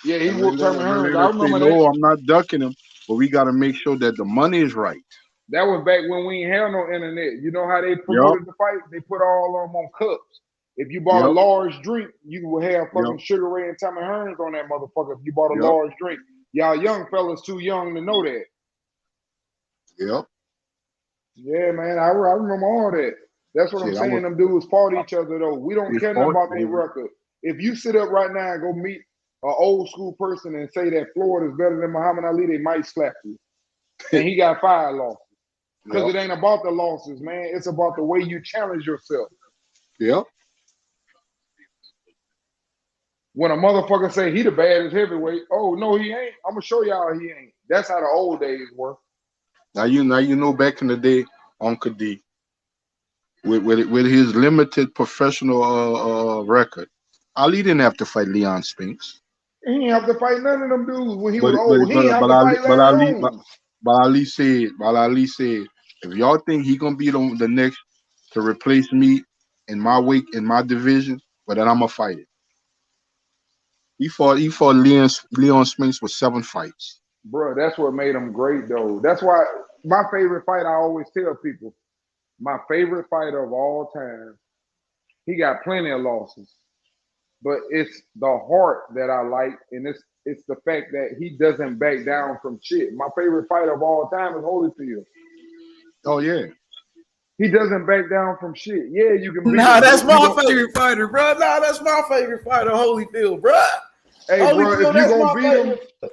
Yeah, he whooped Tommy Hearns. I remember that. No, I'm not ducking him, but we got to make sure that the money is right. That was back when we ain't had no internet. You know how they promoted the fight? They put all of them on cups. If you bought a large drink, you would have fucking Sugar Ray and Tommy Hearns on that motherfucker. If you bought a large drink, y'all young fellas too young to know that. Yep. Yeah, man, I remember all that. That's what I'm saying. Them dudes fought each other though. We don't care about their record. If you sit up right now and go meet an old school person and say that Floyd is better than Muhammad Ali, they might slap you. And he got 5 losses. Because it ain't about the losses, man. It's about the way you challenge yourself. Yep. When a motherfucker say he the baddest heavyweight, oh no, he ain't. I'm gonna show y'all he ain't. That's how the old days were. Now you know back in the day, Uncle D, with his limited professional record, Ali didn't have to fight Leon Spinks. He didn't have to fight none of them dudes when he was old. He didn't have to fight Larry Holmes. But Ali said, if y'all think he gonna be the next to replace me in my weight in my division, but then I'm gonna fight it. He fought Leon Spinks with 7 fights. Bro, that's what made him great though. That's why my favorite fight, I always tell people, my favorite fighter of all time, he got plenty of losses. But it's the heart that I like, and it's the fact that he doesn't back down from shit. My favorite fighter of all time is Holyfield. Oh yeah. He doesn't back down from shit. Yeah, you can beat him. Nah, that's my favorite fighter, bro. Nah, that's my favorite fighter, Holyfield, bro. Hey, Holyfield, bro, if you gonna beat him,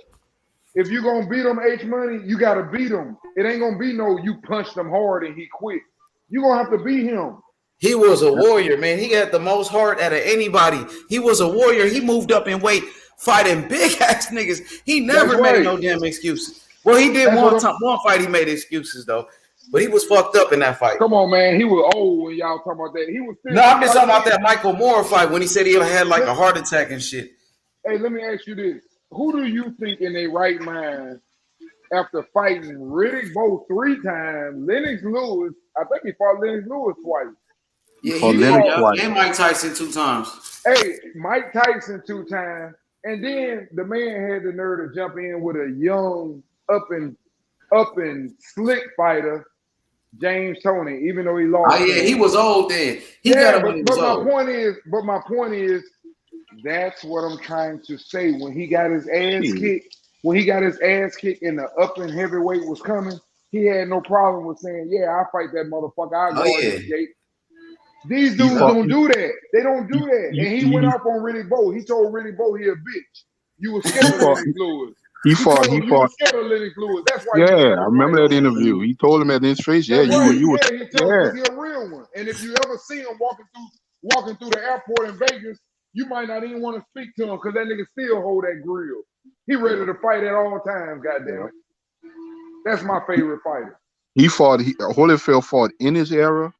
if you gonna beat him, H Money, you gotta beat him. It ain't gonna be no you punched him hard and he quit. You gonna have to beat him. He was a warrior, man. He had the most heart out of anybody. He was a warrior. He moved up in weight, fighting big ass niggas. He never made no damn excuses. Well, he did one fight. He made excuses though, but he was fucked up in that fight. Come on, man. He was old when y'all talking about that. He was. No, I'm just talking about that Michael Moore fight when he said he had like a heart attack and shit. Hey, let me ask you this: who do you think in their right mind, after fighting Riddick Bowe 3 times, Lennox Lewis? I think he fought Lennox Lewis twice. Yeah, he fought and Mike Tyson 2 times. Hey, Mike Tyson 2 times, and then the man had the nerve to jump in with a young, up and slick fighter, James Toney, even though he lost. Oh yeah, he was old then. He got him when he was old. My point is, that's what I'm trying to say. When he got his ass kicked, and the up and heavyweight was coming, he had no problem with saying, "Yeah, I'll fight that motherfucker. I'll go in the gate." These dudes don't do that. They don't do that. And he went off on Riddick Bowe. He told Riddick Bowe he a bitch. You was scared of Lennox Lewis. He fought. You was scared of Lennox Lewis. That's why. Yeah, I remember that interview. He told him at his face, "Yeah, you were." He told him he's a real one. And if you ever see him walking through the airport in Vegas, you might not even want to speak to him because that nigga still hold that grill. He ready to fight at all times. Goddamn it. That's my favorite fighter. Holyfield fought in his era,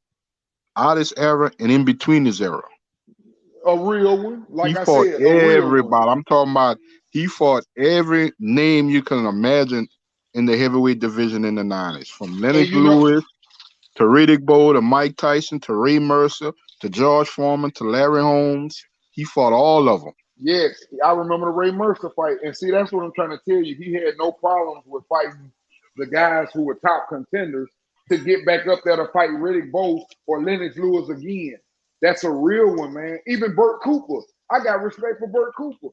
out his era, and in between his era. A real one. Like He I fought said, a real one. everybody. I'm talking about he fought every name you can imagine in the heavyweight division in the 90s. From Lennox Lewis to Riddick Bowe to Mike Tyson to Ray Mercer to George Foreman to Larry Holmes. He fought all of them. Yes, I remember the Ray Mercer fight. And see, that's what I'm trying to tell you. He had no problems with fighting the guys who were top contenders to get back up there to fight Riddick Bowe or Lennox Lewis again. That's a real one, man. Even Burt Cooper. I got respect for Burt Cooper.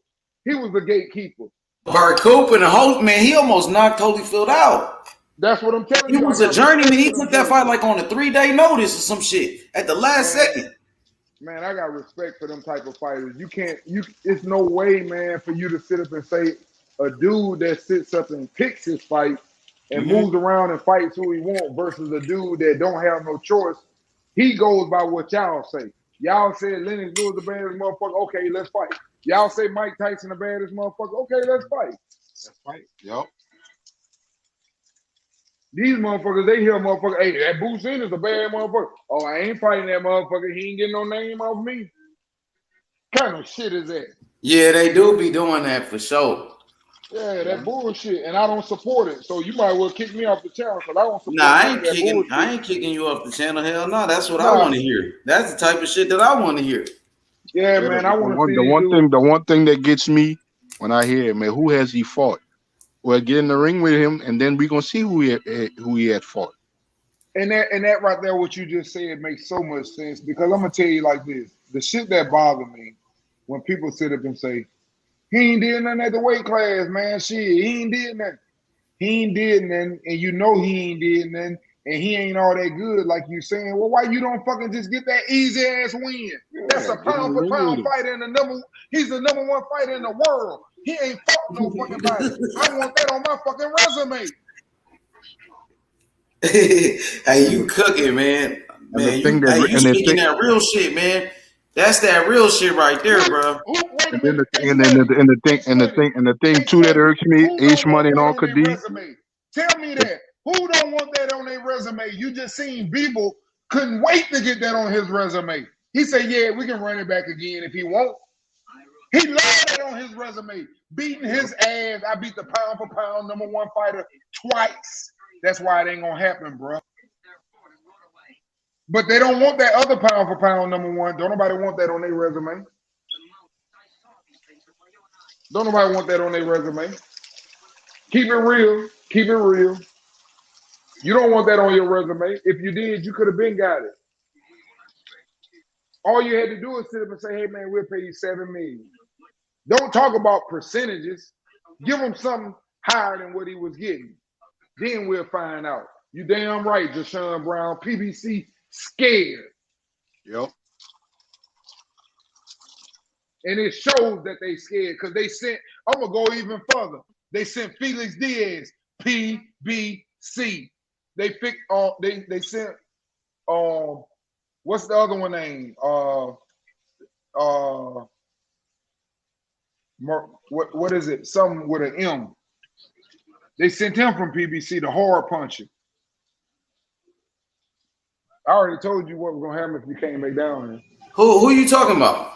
He was the gatekeeper. Burt Cooper and Holt, man, he almost knocked Holyfield out. That's what I'm telling you. He was a journeyman. He took that fight like on a 3-day notice or some shit at the last second. Man, I got respect for them type of fighters. It's no way, man, for you to sit up and say a dude that sits up and picks his fight and moves around and fights who he wants versus a dude that don't have no choice. He goes by what y'all say. Y'all said Lennox Lewis the baddest motherfucker. Okay, let's fight. Y'all say Mike Tyson the baddest motherfucker. Okay, let's fight. Let's fight. Yep. These motherfuckers, they hear motherfucker, hey, that Bruce is a bad motherfucker. Oh, I ain't fighting that motherfucker. He ain't getting no name off me. What kind of shit is that? Yeah, they do be doing that for sure. Yeah, that bullshit, and I don't support it. So you might well kick me off the channel because I don't support I ain't kicking you off the channel. Hell no, that's what I want to hear. That's the type of shit that I want to hear. Yeah, man, I want to see the one thing that gets me when I hear, man, who has he fought? Well, get in the ring with him, and then we're gonna see who he had fought. And that right there, what you just said makes so much sense because I'm gonna tell you like this: the shit that bothers me when people sit up and say he ain't did nothing at the weight class, man. Shit, he ain't did nothing. He ain't did nothing, and you know he ain't did nothing, and he ain't all that good, like you saying. Well, why you don't fucking just get that easy ass win? That's a pound for pound fighter in he's the number one fighter in the world. He ain't fought no fucking body. I want that on my fucking resume. Hey, you cooking, man. Man, you speaking that real shit, man. That's that real shit right there, bro. And the thing too that irks me, H Money and Uncle D. Tell me that. Who don't want that on their resume? You just seen Bivol couldn't wait to get that on his resume. He said, yeah, we can run it back again if he wants. He loved that on his resume. Beating his ass. I beat the pound for pound number one fighter twice. That's why it ain't gonna happen, bro. But they don't want that other pound for pound number one. Don't nobody want that on their resume. Don't nobody want that on their resume. Keep it real. Keep it real. You don't want that on your resume. If you did, you could have been got it. All you had to do is sit up and say, hey, man, we'll pay you $7 million. Don't talk about percentages. Give him something higher than what he was getting. Then we'll find out. You damn right, Deshaun Brown. PBC scared. Yep. And it shows that they scared because they sent, I'm going to go even further. They sent Felix Diaz, PBC. They sent, what's the other one name? What is it? Something with an M. They sent him from PBC, the hard puncher. I already told you what was gonna happen if you came back down here. Who are you talking about?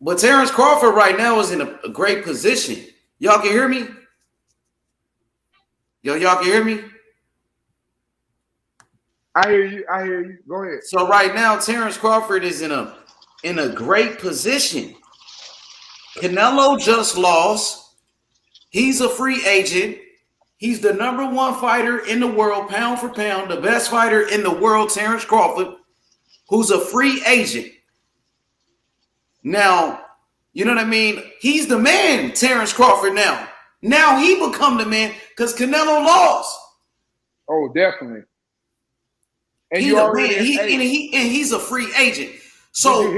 But Terrence Crawford right now is in a great position. Y'all can hear me? Y'all can hear me? I hear you. I hear you. Go ahead. So right now, Terrence Crawford is in a great position. Canelo just lost. He's a free agent. He's the number one fighter in the world, pound for pound, the best fighter in the world, Terrence Crawford, who's a free agent. Now, you know what I mean? He's the man, Terrence Crawford now. Now he become the man because Canelo lost. Oh, definitely. And he's a man. He's a free agent. So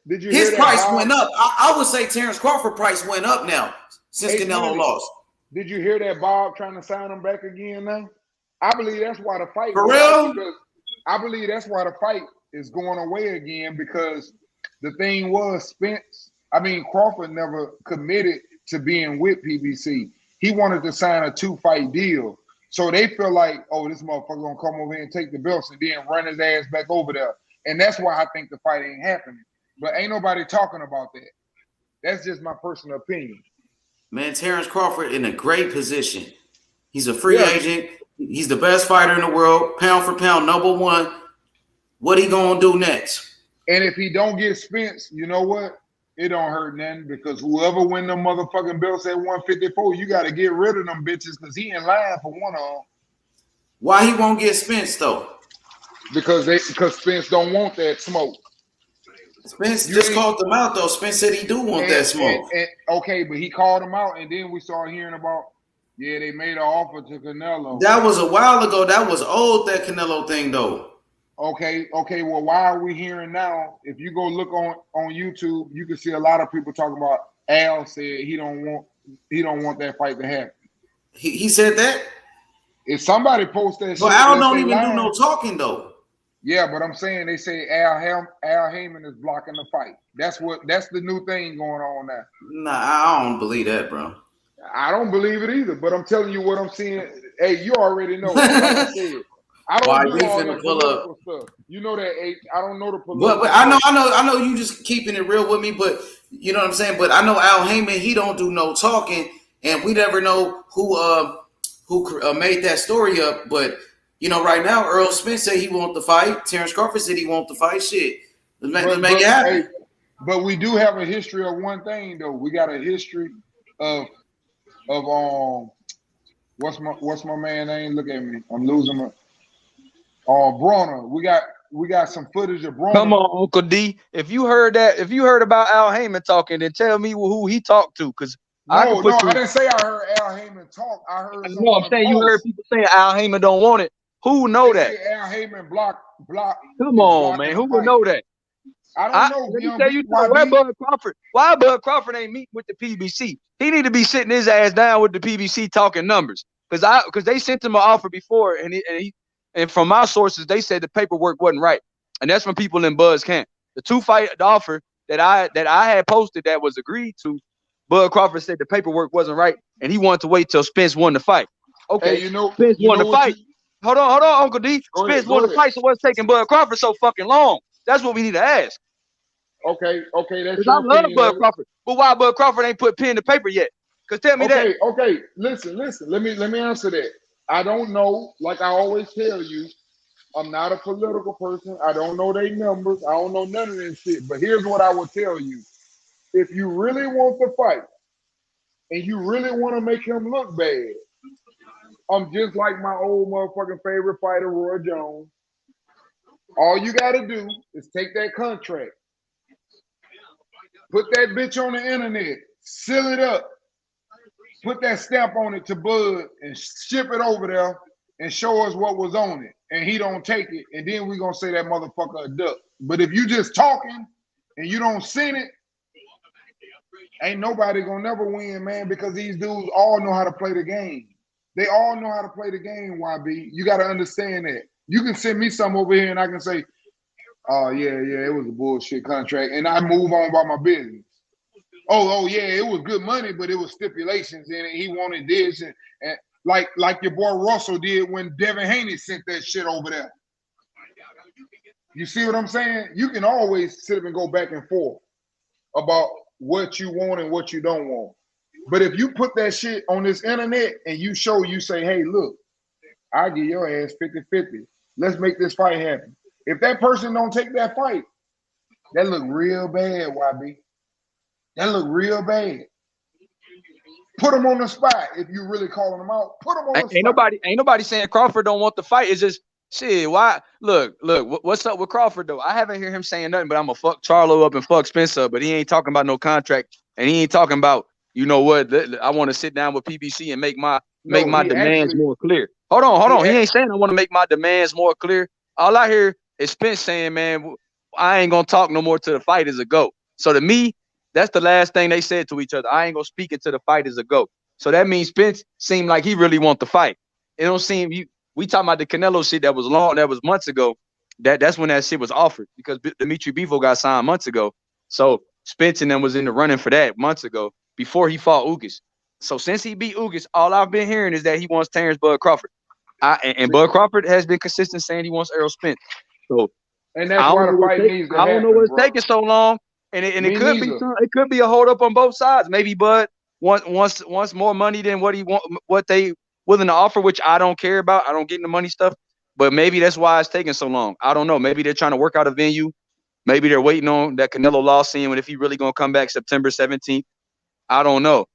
did you his hear price went up. I would say Terrence Crawford price went up now since Canelo lost. Did you hear that Bob trying to sign him back again now? I believe that's why the fight. For real? I believe that's why the fight is going away again because the thing was Crawford never committed to being with PBC. He wanted to sign a 2-fight deal. So they feel like, oh, this motherfucker gonna come over here and take the belts and then run his ass back over there. And that's why I think the fight ain't happening. But ain't nobody talking about that. That's just my personal opinion. Man, Terrence Crawford in a great position. He's a free agent. He's the best fighter in the world, pound for pound, #1. What he gonna do next? And if he don't get Spence, you know what? It don't hurt nothing because whoever win them motherfucking belts at 154, you got to get rid of them bitches because he in line for one of them. Why he won't get Spence though? Because Spence don't want that smoke. Spence just called them out though. Spence said he do want that smoke. Okay, but he called him out, and then we started hearing about, yeah, they made an offer to Canelo. That was a while ago. That was old, that Canelo thing though. Okay. Well, why are we hearing now? If you go look on YouTube, you can see a lot of people talking about Al said he don't want that fight to happen. He said that? If somebody posts that shit, but Al don't even do no talking though. Yeah, but I'm saying they say Al Heyman is blocking the fight. That's the new thing going on now. Nah, I don't believe that, bro. I don't believe it either, but I'm telling you what I'm seeing. Hey, you already know. Like I said, I don't do all that political stuff. You know that. I don't know the political. But I know you just keeping it real with me. But you know what I'm saying. But I know Al Heyman, he don't do no talking, and we never know who made that story up. But you know, right now, Earl Spence said he want the fight. Terrence Crawford said he want the fight. Shit, let's make it happen. Hey, but we do have a history of one thing though. We got a history of what's my man name? Look at me. I'm losing my. Bronner. We got some footage of Bronner. Come on, Uncle D. If you heard about Al Heyman talking, then tell me who he talked to, because I didn't say I heard Al Heyman talk. I heard. No, I'm saying you heard people saying Al Heyman don't want it. Who know that? Al Heyman block. Come on, man. Who would know that? I don't know. Let me tell you why Bud Crawford ain't meeting with the PBC. He need to be sitting his ass down with the PBC talking numbers, because they sent him an offer before, and from my sources, they said the paperwork wasn't right. And that's from people in Bud's camp. The offer that I had posted that was agreed to, Bud Crawford said the paperwork wasn't right, and he wanted to wait till Spence won the fight. Okay, hey, Spence won the fight. Hold on, Uncle D. Spence won the fight, so what's taking Bud Crawford so fucking long? That's what we need to ask. Okay, that's I love Bud Crawford, but why Bud Crawford ain't put pen to paper yet? Because tell me that. Okay, listen. Let me answer that. I don't know. Like I always tell you, I'm not a political person. I don't know their numbers. I don't know none of this shit. But here's what I will tell you. If you really want to fight and you really want to make him look bad, I'm just like my old motherfucking favorite fighter, Roy Jones. All you got to do is take that contract, put that bitch on the internet, seal it up, put that stamp on it to Bud and ship it over there and show us what was on it. And he don't take it. And then we going to say that motherfucker a duck. But if you just talking and you don't send it, ain't nobody going to never win, man, because these dudes all know how to play the game. They all know how to play the game, YB. You got to understand that. You can send me something over here and I can say, oh, yeah, it was a bullshit contract. And I move on about my business. Oh, yeah, it was good money, but it was stipulations in it. He wanted this. And like your boy Russell did when Devin Haney sent that shit over there. You see what I'm saying? You can always sit up and go back and forth about what you want and what you don't want. But if you put that shit on this internet and you say, hey, look, I'll give your ass 50-50. Let's make this fight happen. If that person don't take that fight, that look real bad, YB. That look real bad. Put him on the spot. If you really calling him out, put him on the spot. Ain't nobody saying Crawford don't want the fight. It's just shit. Why? Look. What's up with Crawford though? I haven't heard him saying nothing, but I'm gonna fuck Charlo up and fuck Spencer up. But he ain't talking about no contract, and he ain't talking about, you know what? I want to sit down with PBC and make my demands more clear. Hold on. He ain't saying I want to make my demands more clear. All I hear is Spence saying, man, I ain't gonna talk no more till the fight is a go. So to me, that's the last thing they said to each other. I ain't gonna speak until the fight is a go. So that means Spence seemed like he really want the fight. It don't seem we talking about the Canelo shit that was months ago. That's when that shit was offered, because Dmitry Bivol got signed months ago. So Spence and them was in the running for that months ago. before he fought Ugas. So since he beat Ugas, all I've been hearing is that he wants Terrence Bud Crawford. And Bud Crawford has been consistent saying he wants Errol Spence. So and that's why the fight needs to I don't know happen, what's bro. taking so long, and it Me could neither. be it could be a hold up on both sides. Maybe Bud wants more money than what they willing to offer, which I don't care about. I don't get in the money stuff, but maybe that's why it's taking so long. I don't know. Maybe they're trying to work out a venue. Maybe they're waiting on that Canelo loss, seeing if he really gonna come back September 17th. I don't know,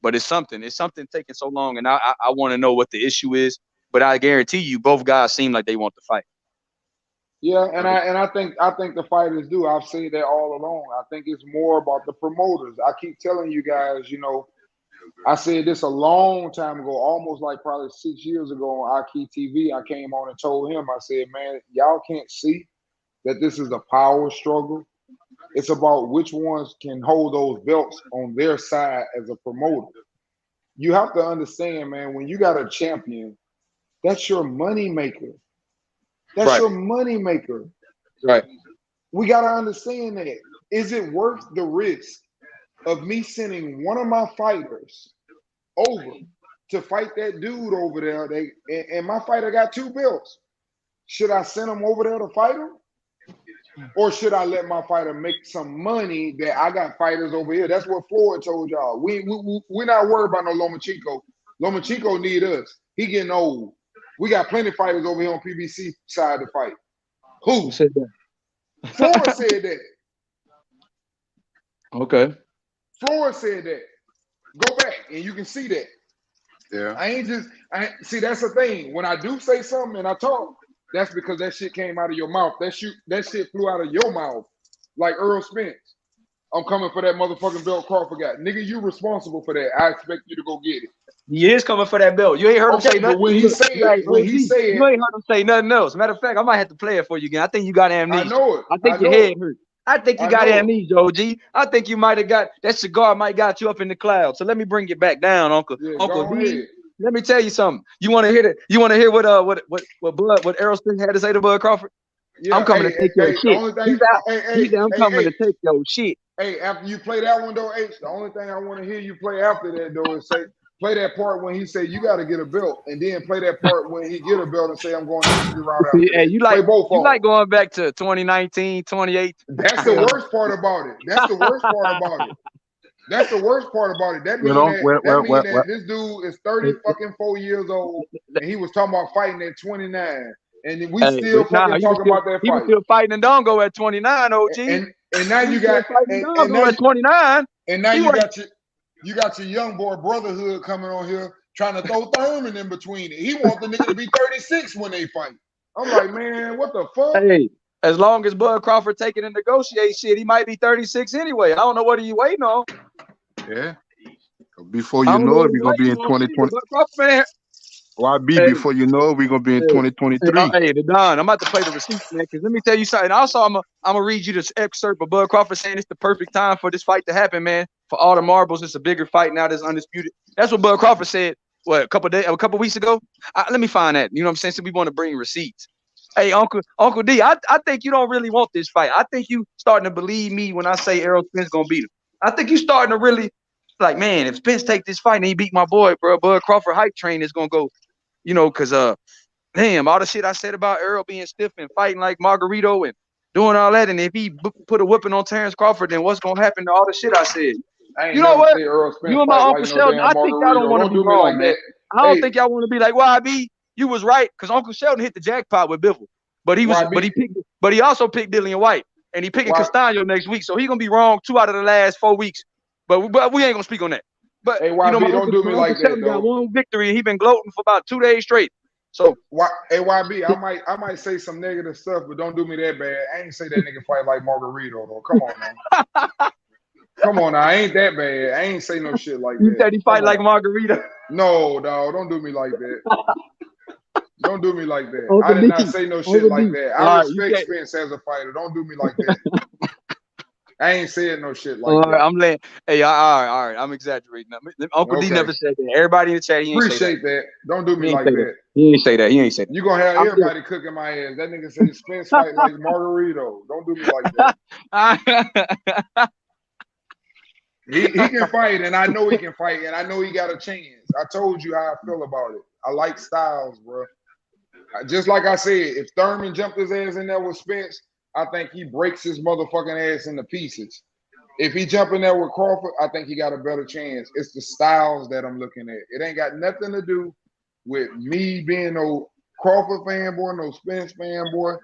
but it's something. It's something taking so long, and I want to know what the issue is. But I guarantee you, both guys seem like they want to fight. Yeah, and I think the fighters do. I've said that all along. I think it's more about the promoters. I keep telling you guys, you know, I said this a long time ago, almost like probably 6 years ago on Aki TV. I came on and told him, I said, man, y'all can't see that this is a power struggle. It's about which ones can hold those belts on their side as a promoter. You have to understand, man, when you got a champion, that's your money maker. That's your money maker. Right. We got to understand that. Is it worth the risk of me sending one of my fighters over to fight that dude over there? And my fighter got 2 belts. Should I send him over there to fight him? Or should I let my fighter make some money that I got fighters over here? That's what Floyd told y'all. We're not worried about no Lomachenko. Lomachenko need us. He getting old. We got plenty of fighters over here on PBC side to fight. Who said that? Floyd said that. Okay. Floyd said that. Go back and you can see that. Yeah. See, that's the thing. When I do say something and I talk, that's because that shit came out of your mouth. That shit flew out of your mouth. Like Earl Spence. I'm coming for that motherfucking belt Crawford got. Nigga, you responsible for that. I expect you to go get it. He is coming for that belt. You ain't heard him say nothing. But when he said, you ain't heard him say nothing else. Matter of fact, I might have to play it for you again. I think you got amnesia. I know it. I think your head hurt. I think you got amnesia, OG. I think you might have got that cigar might got you up in the clouds. So let me bring you back down, Uncle. Yeah, Uncle go D. ahead. Let me tell you something. You want to hear that? You want to hear what Errol Spence had to say to Bud Crawford? Yeah, I'm coming to take your shit. He said, I'm coming to take your shit. Hey, after you play that one though, H, the only thing I want to hear you play after that though is play that part when he said you got to get a belt, and then play that part when he get a belt and say I'm going to the route after Hey, you like play both you like going back to 2019, 2018. That's the worst part about it. That's the worst part about it. That's the worst part about it. That means that this dude is 4 years old and he was talking about fighting at 29. And we still fucking talking about that fight. He was still fighting in Dongo at 29, OG. And now you got Dongo at 29. And now you got your young boy brotherhood coming on here trying to throw Thurman in between it. He wants the nigga to be 36 when they fight. I'm like, man, what the fuck? Hey, as long as Bud Crawford taking and negotiate shit, he might be 36 anyway. I don't know what are you waiting on. Yeah. Before you know it, we're gonna be in 2020. YB, before you know it, we're gonna be in 2023. Hey, Don, I'm about to play the receipts, man. Because let me tell you something. Also, I'm gonna read you this excerpt of Bud Crawford saying it's the perfect time for this fight to happen, man. For all the marbles, it's a bigger fight now that's undisputed. That's what Bud Crawford said. What, a couple weeks ago? Let me find that. You know what I'm saying? So we want to bring receipts. Hey, Uncle D, I think you don't really want this fight. I think you starting to believe me when I say Errol Spence gonna beat him. I think you starting to really like, man, if Spence take this fight and he beat my boy, bro, Bud Crawford hype train is gonna go. You know, because damn, all the shit I said about Errol being stiff and fighting like Margarito and doing all that, and if he put a whipping on Terrence Crawford, then what's gonna happen to all the shit I said? You know what? You and my Uncle Sheldon, I think y'all don't want to be wrong, man. I don't think y'all want to be like YB. You was right, because Uncle Sheldon hit the jackpot with Bivol, but he also picked Dillian White, and he picking Castano next week, so he gonna be wrong 2 out of the last 4 weeks. But we ain't gonna speak on that. But hey, YB, don't do me like that, though. Got one victory, and he been gloating for about 2 days straight. So, hey, YB, I might say some negative stuff, but don't do me that bad. I ain't say that nigga fight like Margarito, though. Come on, man. Come on, now. I ain't that bad. I ain't say no shit like that. You said he fight like Margarito. No, dog. Don't do me like that. Don't do me like that. I did not say no shit like that. I respect Spence as a fighter. Don't do me like that. I ain't saying no shit like that. I'm laying. Hey, all right. I'm exaggerating. Uncle D never said that. Everybody in the chat, he ain't appreciate say that. Don't do me like that. He ain't say that. You gonna have everybody cooking my ass. That nigga said Spence fight like Margarito. Don't do me like that. He can fight, and I know he can fight, and I know he got a chance. I told you how I feel about it. I like Styles, bro. Just like I said, if Thurman jumped his ass in there with Spence, I think he breaks his motherfucking ass into pieces. If he jump in there with Crawford, I think he got a better chance. It's the Styles that I'm looking at. It ain't got nothing to do with me being no Crawford fanboy, no Spence fanboy.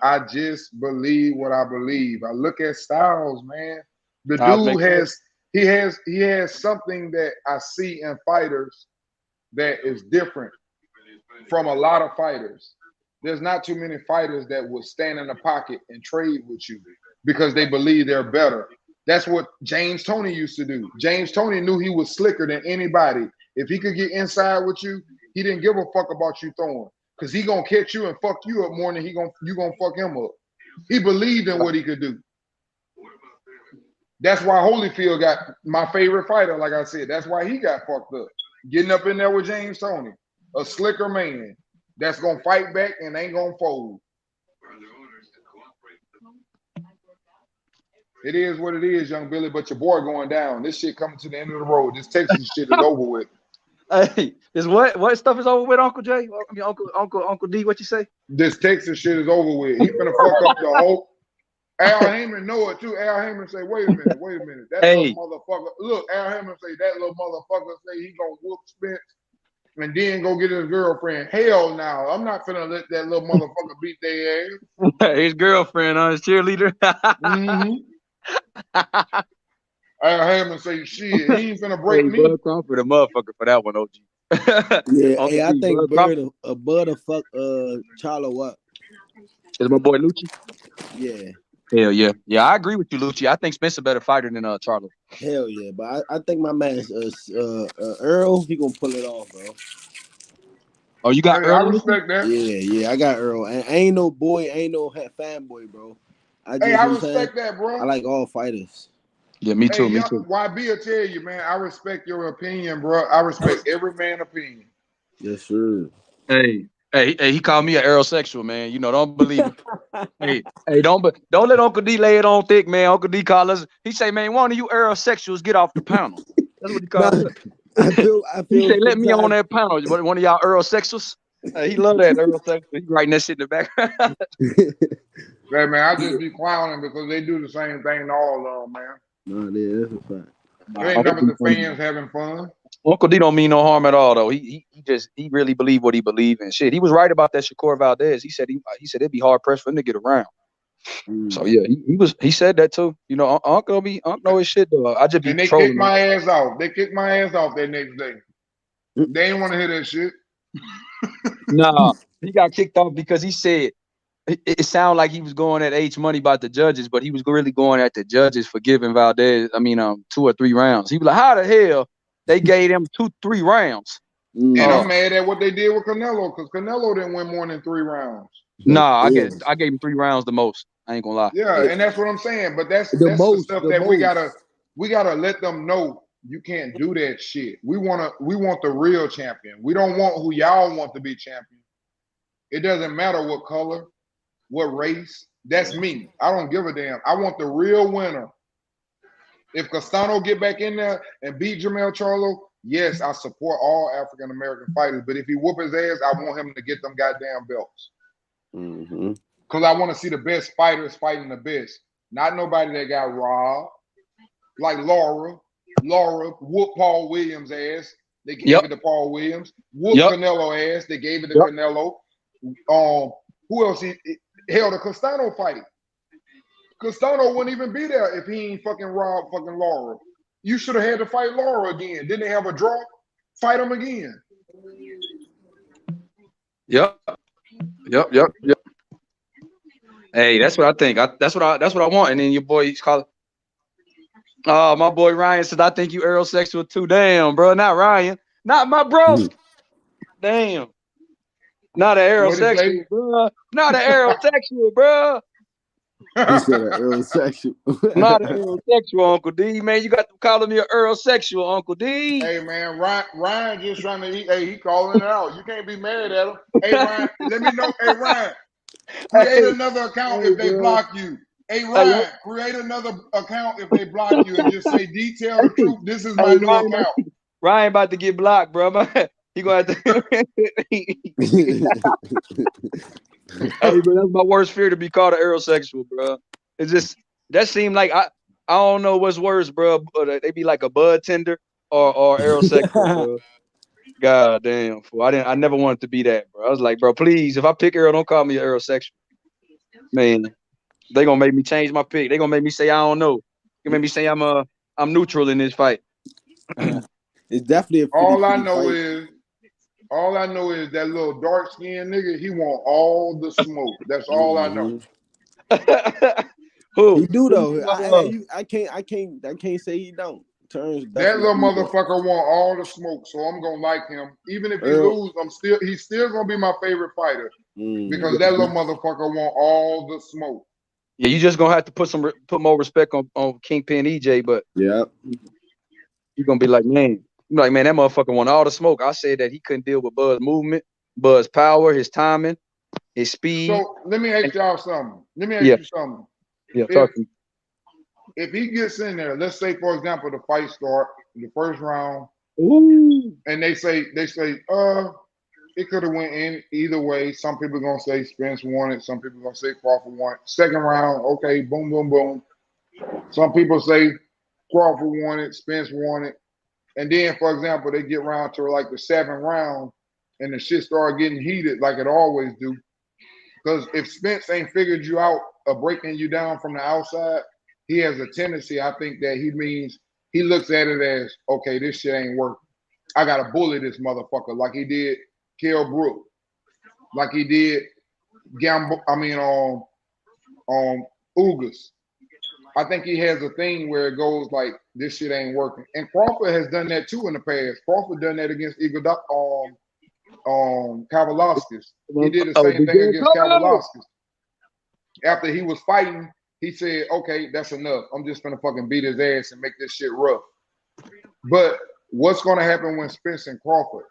I just believe what I believe. I look at Styles, man. The dude has something that I see in fighters that is different from a lot of fighters. There's not too many fighters that will stand in the pocket and trade with you because they believe they're better. That's what James Toney used to do. James Toney knew he was slicker than anybody. If he could get inside with you, he didn't give a fuck about you throwing. Because he gonna catch you and fuck you up more than you gonna fuck him up. He believed in what he could do. That's why Holyfield got my favorite fighter, like I said. That's why he got fucked up. Getting up in there with James Toney, a slicker man that's gonna fight back and ain't gonna fold. It is what it is, young Billy, but your boy going down. This shit coming to the end of the road. This Texas shit is over with. Hey, is what stuff is over with, Uncle Jay? I mean, Uncle D, what you say? This Texas shit is over with. He finna fuck up the whole. Al Heyman know it too. Al Heyman say, wait a minute. That little motherfucker. Look, Al Heyman say that little motherfucker say he gonna whoop Spence and then go get his girlfriend. Hell no. I'm not finna let that little motherfucker beat their ass. His girlfriend, his cheerleader. Mm-hmm. Al Heyman say, shit, he ain't finna break me. Bud Crawford a motherfucker for that one, OG. Yeah, hey, I think Bud will fuck Charlo up. Is my boy Lucci? Yeah. Hell yeah. Yeah, I agree with you, Lucci. I think Spence a better fighter than Charlo. Hell yeah, but I think my man Earl, he gonna pull it off, bro. Oh, you got Earl? I respect that. Yeah, I got Earl. And I ain't no fanboy, bro. I respect that, bro. I like all fighters. Yeah, me too. Me too. YB will tell you, man. I respect your opinion, bro. I respect every man's opinion. Yes, sir. Hey, he called me an aerosexual, man. You know, don't believe it. hey, don't let Uncle D lay it on thick, man. Uncle D call us. He say, man, one of you aerosexuals get off the panel. That's what he called us. I feel. He say, let me on that panel. One of y'all aerosexuals. He love that aerosexual. He writing that shit in the background. Hey, man, I just be clowning because they do the same thing to all of them, man. No, yeah, that's a fact. It ain't nothing but the fans having fun. Uncle D don't mean no harm at all, though. He really believed what he believed in. Shit, he was right about that Shakur Valdez. He said it'd be hard pressed for him to get around. So yeah, he said that too. You know, Uncle know his shit though. I just be they trolling. Kicked my ass off. They kicked my ass off that next day. They didn't want to hear that shit. Nah, he got kicked off because he said it sounded like he was going at H Money about the judges, but he was really going at the judges for giving Valdez. 2 or 3 rounds. He was like, how the hell they gave him 2-3 rounds? And I'm mad at what they did with Canelo because Canelo didn't win more than 3 rounds. Nah, I gave him 3 rounds the most. I ain't gonna lie. Yeah, and that's what I'm saying. But that's the stuff that we gotta let them know you can't do that shit. We want the real champion. We don't want who y'all want to be champion. It doesn't matter what color, what race. That's me. I don't give a damn. I want the real winner. If Castano get back in there and beat Jermell Charlo, yes, I support all African American fighters. But if he whoop his ass, I want him to get them goddamn belts. Because I want to see the best fighters fighting the best. Not nobody that got robbed. Like Laura whooped Paul Williams' ass. They gave it to Paul Williams. Whooped Canelo ass. They gave it to Canelo. Who else? Hell, the Castano fight. Castano wouldn't even be there if he ain't fucking robbed fucking Laura. You should have had to fight Laura again. Didn't they have a draw? Fight him again. Yep. Hey, that's what I think. That's what I want. And then your boy, he's called. Oh, my boy Ryan says, I think you aerosexual too. Damn, bro. Not Ryan. Not my bro. Damn. Not an aerosexual, bro. Not an aerosexual, bro. He said an aerosexual. Not an aerosexual, Uncle D. Man, you got to call me an aerosexual, Uncle D. Hey, man, Ryan just trying to, he calling it out. You can't be mad at him. Hey, Ryan, let me know. Hey, Ryan, create another account if they block you. Hey Ryan, create another account if they block you and just say detail the truth. This is my new account. Ryan about to get blocked, bro. He gonna have to. Hey, bro, that's my worst fear, to be called an aerosexual, bro. It's just that seemed like I don't know what's worse, bro. But they be like a bud tender or aerosexual, bro. God damn, fool. I never wanted to be that, bro. I was like, bro, please, if I pick Earl, don't call me an aerosexual. Man, they gonna make me change my pick. They gonna make me say I don't know. They gonna make me say I'm neutral in this fight. It's definitely a all I know is that little dark skinned nigga, he want all the smoke. That's all I know. He do though. I can't say he don't. Turns that little motherfucker want all the smoke, so I'm gonna like him. Even if he lose, he's still gonna be my favorite fighter. Because that little motherfucker want all the smoke. Yeah, you just gonna have to put more respect on Kingpin EJ, but yeah, you're gonna be like, man, that motherfucker want all the smoke. I said that he couldn't deal with Bud's movement, Bud's power, his timing, his speed. So let me ask y'all something. You something. Yeah, talk to me. If he gets in there, let's say for example the fight start, the first round, and they say, it could have went in either way. Some people gonna say Spence won it. Some people gonna say Crawford won it. Second round, okay, boom, boom, boom. Some people say Crawford won it, Spence won it. And then, for example, they get around to like the 7th round and the shit start getting heated like it always do. Because if Spence ain't figured you out of breaking you down from the outside, he has a tendency, I think, that he looks at it as, okay, this shit ain't working. I got to bully this motherfucker like he did Kell Brook, like he did Ugas. I think he has a thing where it goes like, this shit ain't working. And Crawford has done that too in the past. Crawford done that against Kavaliauskas. He did the same thing against Kavaliauskas. After he was fighting, he said, okay, that's enough. I'm just gonna fucking beat his ass and make this shit rough. But what's gonna happen when Spence and Crawford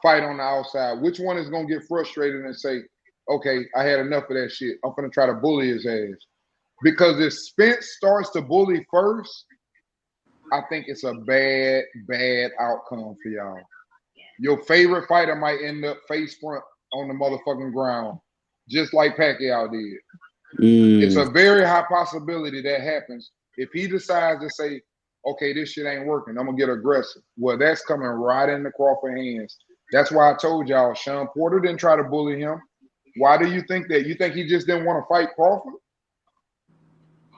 fight on the outside? Which one is gonna get frustrated and say, okay, I had enough of that shit. I'm gonna try to bully his ass. Because if Spence starts to bully first, I think it's a bad, bad outcome for y'all. Your favorite fighter might end up face front on the motherfucking ground, just like Pacquiao did. It's a very high possibility that happens if he decides to say, okay, this shit ain't working, I'm gonna get aggressive. Well, that's coming right into Crawford's hands. That's why I told y'all Sean Porter didn't try to bully him. Why do you think that? You think he just didn't want to fight Crawford?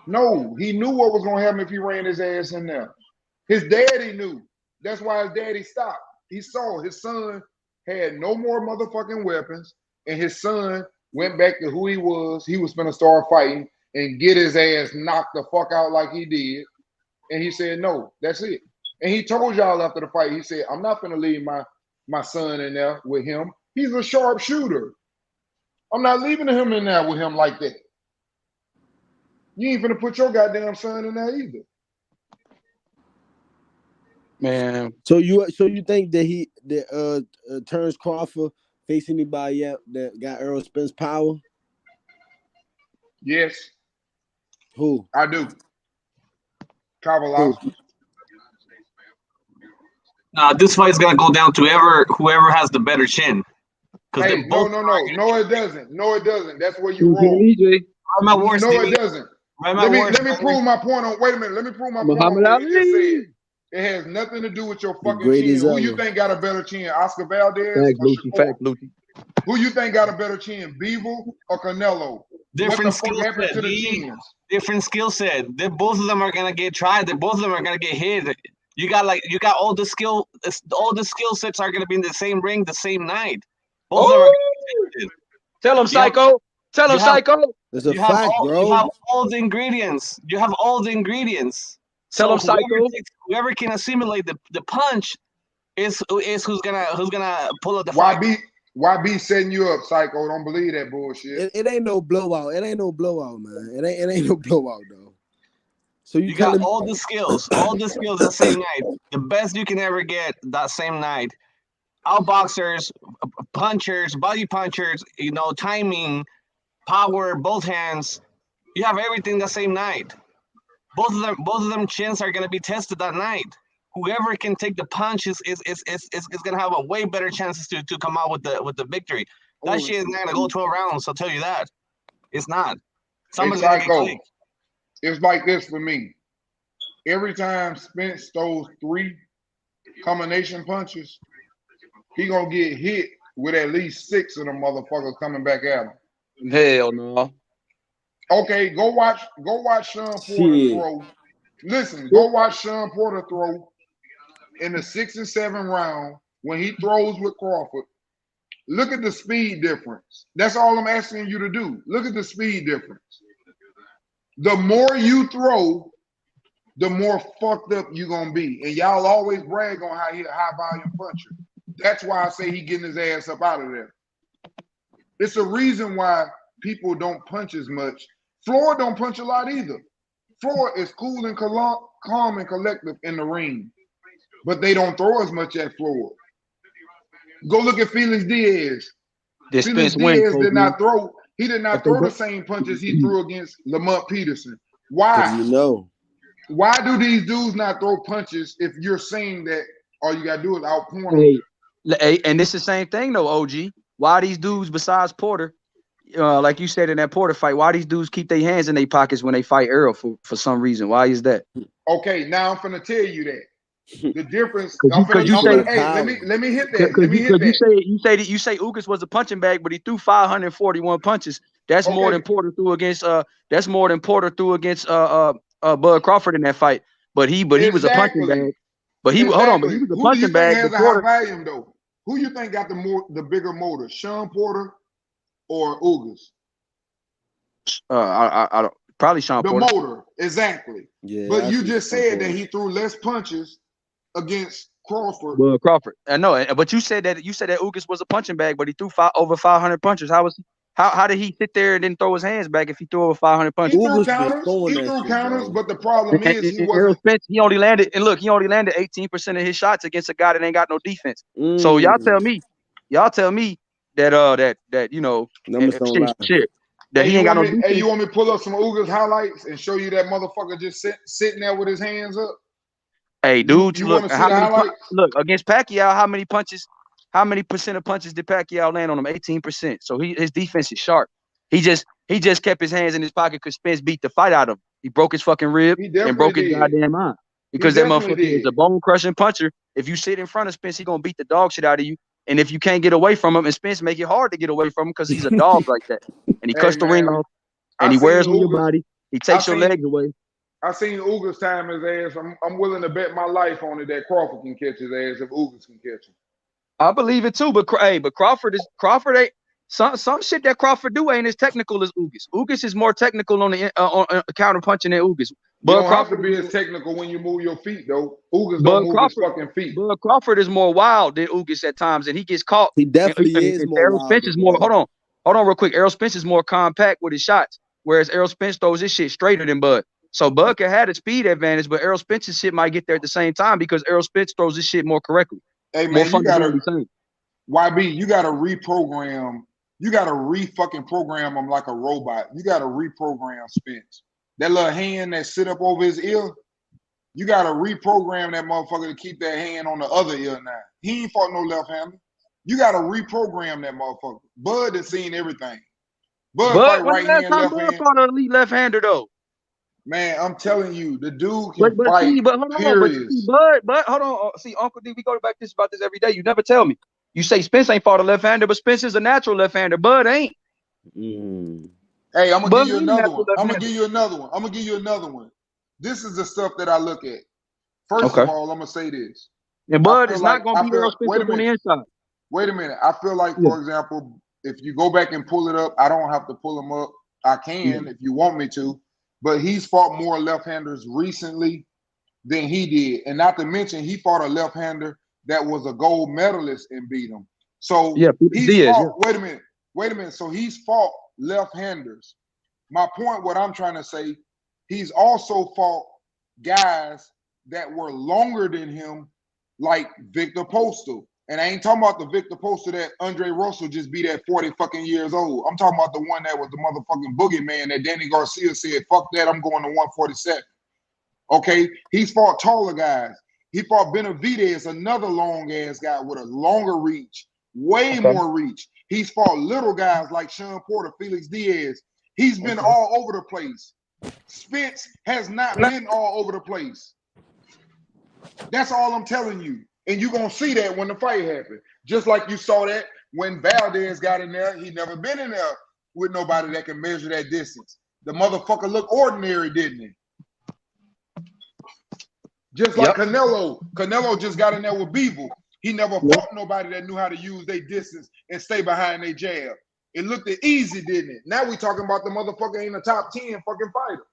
No, he knew what was gonna happen if he ran his ass in there. His daddy knew. That's why his daddy stopped. He saw his son had no more motherfucking weapons, and his son went back to who he was. He was gonna start fighting and get his ass knocked the fuck out like he did. And he said, no, that's it. And he told y'all after the fight, he said, I'm not gonna leave my son in there with him. He's a sharp shooter. I'm not leaving him in there with him like that. You ain't gonna put your goddamn son in there either. Man. So you think that Terrence Crawford face anybody out that got Errol Spence power? Yes. Who? I do. Kavaliauskas. This fight's gonna go down to whoever has the better chin. Hey, no, it doesn't. No, it doesn't. That's where you wrong. No, it doesn't. Let me prove my point on. Wait a minute. Let me prove my point on what you just said. It has nothing to do with your fucking chin. Who you think got a better chin? Oscar Valdez or Shakur? Who you think got a better chin? Bivol or Canelo? Different skill set. Different skill set. Both of them are gonna get tried. Both of them are gonna get hit. You got all the skill sets are gonna be in the same ring the same night. Both of them are gonna get hit. Tell him, Psycho. Tell him, Psycho. It's a fact, bro. You have all the ingredients. Tell him, Psycho. Whoever can assimilate the punch is who's gonna pull out the fight. Why be setting you up, Psycho? Don't believe that bullshit. It ain't no blowout. It ain't no blowout, man. It ain't no blowout though. So you got all the skills that same night. The best you can ever get that same night. Outboxers, punchers, body punchers, timing, power, both hands. You have everything the same night. Both of them chins are gonna be tested that night. Whoever can take the punches is gonna have a way better chances to come out with the victory. That shit is not gonna go 12 rounds. I'll tell you that. It's not. Hey, Somebody's gonna get Psycho, clicked. it's like this for me. Every time Spence throws 3 combination punches, he gonna get hit with at least 6 of them motherfuckers coming back at him. Hell no. Okay, go watch Sean Porter throw. Listen, go watch Sean Porter throw in the 6th and 7th round when he throws with Crawford. Look at the speed difference. That's all I'm asking you to do. Look at the speed difference. The more you throw, the more fucked up you're gonna be. And y'all always brag on how he a high volume puncher. That's why I say he getting his ass up out of there. It's a reason why people don't punch as much. Floyd don't punch a lot either. Floyd is cool and calm and collective in the ring, but they don't throw as much at Floyd. Go look at Felix Diaz. Felix Diaz did not throw. He did not throw the same punches he threw against Lamont Peterson. Why? You know. Why do these dudes not throw punches if you're saying that all you gotta do is outpoint them? Hey, and it's the same thing though, OG. Why these dudes besides Porter, like you said in that Porter fight, why these dudes keep their hands in their pockets when they fight Earl for some reason? Why is that? Okay, now I'm finna tell you that. The difference. Let me hit that. Let me hit that. You say Ugas was a punching bag, but he threw 541 punches. That's more than Porter threw against. That's more than Porter threw against Bud Crawford in that fight. But he was a punching bag. But he hold on. But he was a punching bag. Who do you think has a high volume though? Who you think got the bigger motor, Sean Porter or Ugas? I don't. Probably Sean Porter. The motor, exactly. Yeah. But you just said that he threw less punches against Crawford. Well, Crawford, I know, but you said that Ugas was a punching bag, but he threw over 500 punches. How did he sit there and didn't throw his hands back if he threw over 500 punches? He threw counters, but the problem is he wasn't. Errol Spence, he only landed 18% of his shots against a guy that ain't got no defense. So y'all tell me that you know numbers don't lie. Shit, that he ain't got no defense. Hey, you want me to pull up some Ugas highlights and show you that motherfucker just sitting there with his hands up? Hey, dude, look against Pacquiao. How many percent of punches did Pacquiao land on him? 18%. So his defense is sharp. He just kept his hands in his pocket because Spence beat the fight out of him. He broke his fucking rib and broke his goddamn mind because that motherfucker is a bone crushing puncher. If you sit in front of Spence, he gonna beat the dog shit out of you. And if you can't get away from him, and Spence make it hard to get away from him because he's a dog like that. And he cuts the ring off, and he wears on your body. He takes your legs away. I seen Ugas time his ass. I'm willing to bet my life on it that Crawford can catch his ass if Ugas can catch him. I believe it too, but Crawford ain't some shit that Crawford do ain't as technical as Ugas. Ugas is more technical on the counter punching than Ugas. But you don't have to be as technical when you move your feet though. Ugas don't move his fucking feet. But Crawford is more wild than Ugas at times, and he gets caught. He definitely is more Errol wild. Spence is more. Hold on, real quick. Errol Spence is more compact with his shots, whereas Errol Spence throws his shit straighter than Bud. So Bud can have a speed advantage, but Errol Spence's shit might get there at the same time because Errol Spence throws his shit more correctly. Hey man, you gotta reprogram. You gotta re-fucking program him like a robot. You gotta reprogram Spence. That little hand that sit up over his ear, you gotta reprogram that motherfucker to keep that hand on the other ear now. He ain't fought no left-hander. You gotta reprogram that motherfucker. Bud has seen everything. Bud fight right hand, left hand. Bud fought an elite left-hander though. Man, I'm telling you, the dude can fight. But hold on. See, Uncle D, we go about this every day. You never tell me. You say Spence ain't fought a left-hander, but Spence is a natural left-hander. Bud ain't. Hey, I'm gonna give you another one. I'm gonna give you another one. This is the stuff that I look at. First of all, I'm gonna say this. And Bud is not gonna be Errol Spence on the inside. Wait a minute. I feel like, for example, if you go back and pull it up, I don't have to pull them up. I can if you want me to. But he's fought more left-handers recently than he did. And not to mention, he fought a left-hander that was a gold medalist and beat him. So wait a minute. So he's fought left-handers. My point, what I'm trying to say, he's also fought guys that were longer than him, like Victor Postal. And I ain't talking about the Victor poster that Andre Russell just beat at 40 fucking years old. I'm talking about the one that was the motherfucking boogeyman that Danny Garcia said, fuck that, I'm going to 147. Okay, he's fought taller guys. He fought Benavidez, another long-ass guy with a longer reach, way more reach. He's fought little guys like Sean Porter, Felix Diaz. He's been all over the place. Spence has not been all over the place. That's all I'm telling you. And you're going to see that when the fight happens. Just like you saw that when Valdez got in there. He never been in there with nobody that can measure that distance. The motherfucker looked ordinary, didn't he? Just like Canelo. Canelo just got in there with Bivol. He never fought nobody that knew how to use their distance and stay behind their jab. It looked easy, didn't it? Now we talking about the motherfucker in the top 10 fucking fighter.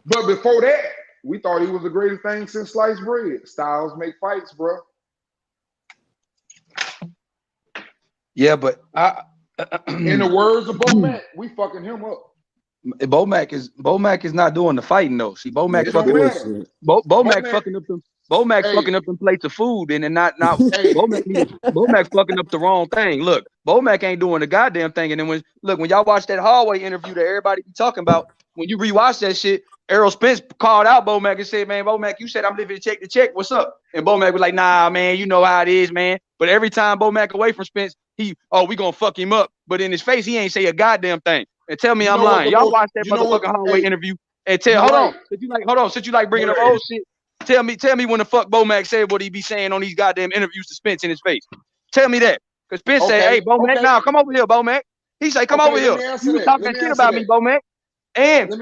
But before that, we thought he was the greatest thing since sliced bread. Styles make fights, bro. Yeah, but in the words of Bomac, we fucking him up. Bomac is not doing the fighting though. See, Bomac fucking fucking up them. Bomac fucking up them plates of food and then not Bomac fucking up the wrong thing. Look, Bomac ain't doing the goddamn thing. And then when y'all watch that hallway interview that everybody be talking about, when you rewatch that shit, Errol Spence called out Bomac and said, "Man, Bomac, you said I'm living check to check. What's up?" And Bomac was like, "Nah, man, you know how it is, man." But every time Bomac away from Spence, we gonna fuck him up. But in his face, he ain't say a goddamn thing. And tell me I'm lying. Y'all watch that motherfucking hallway interview and tell. Since you like bringing up old shit. Tell me when the fuck Bomac said what he be saying on these goddamn interviews to Spence in his face. Tell me that. Because Spence said, "Hey, Bomac, now come over here, Bomac." He say, "Come over here. You was talking shit about me, Bomac." And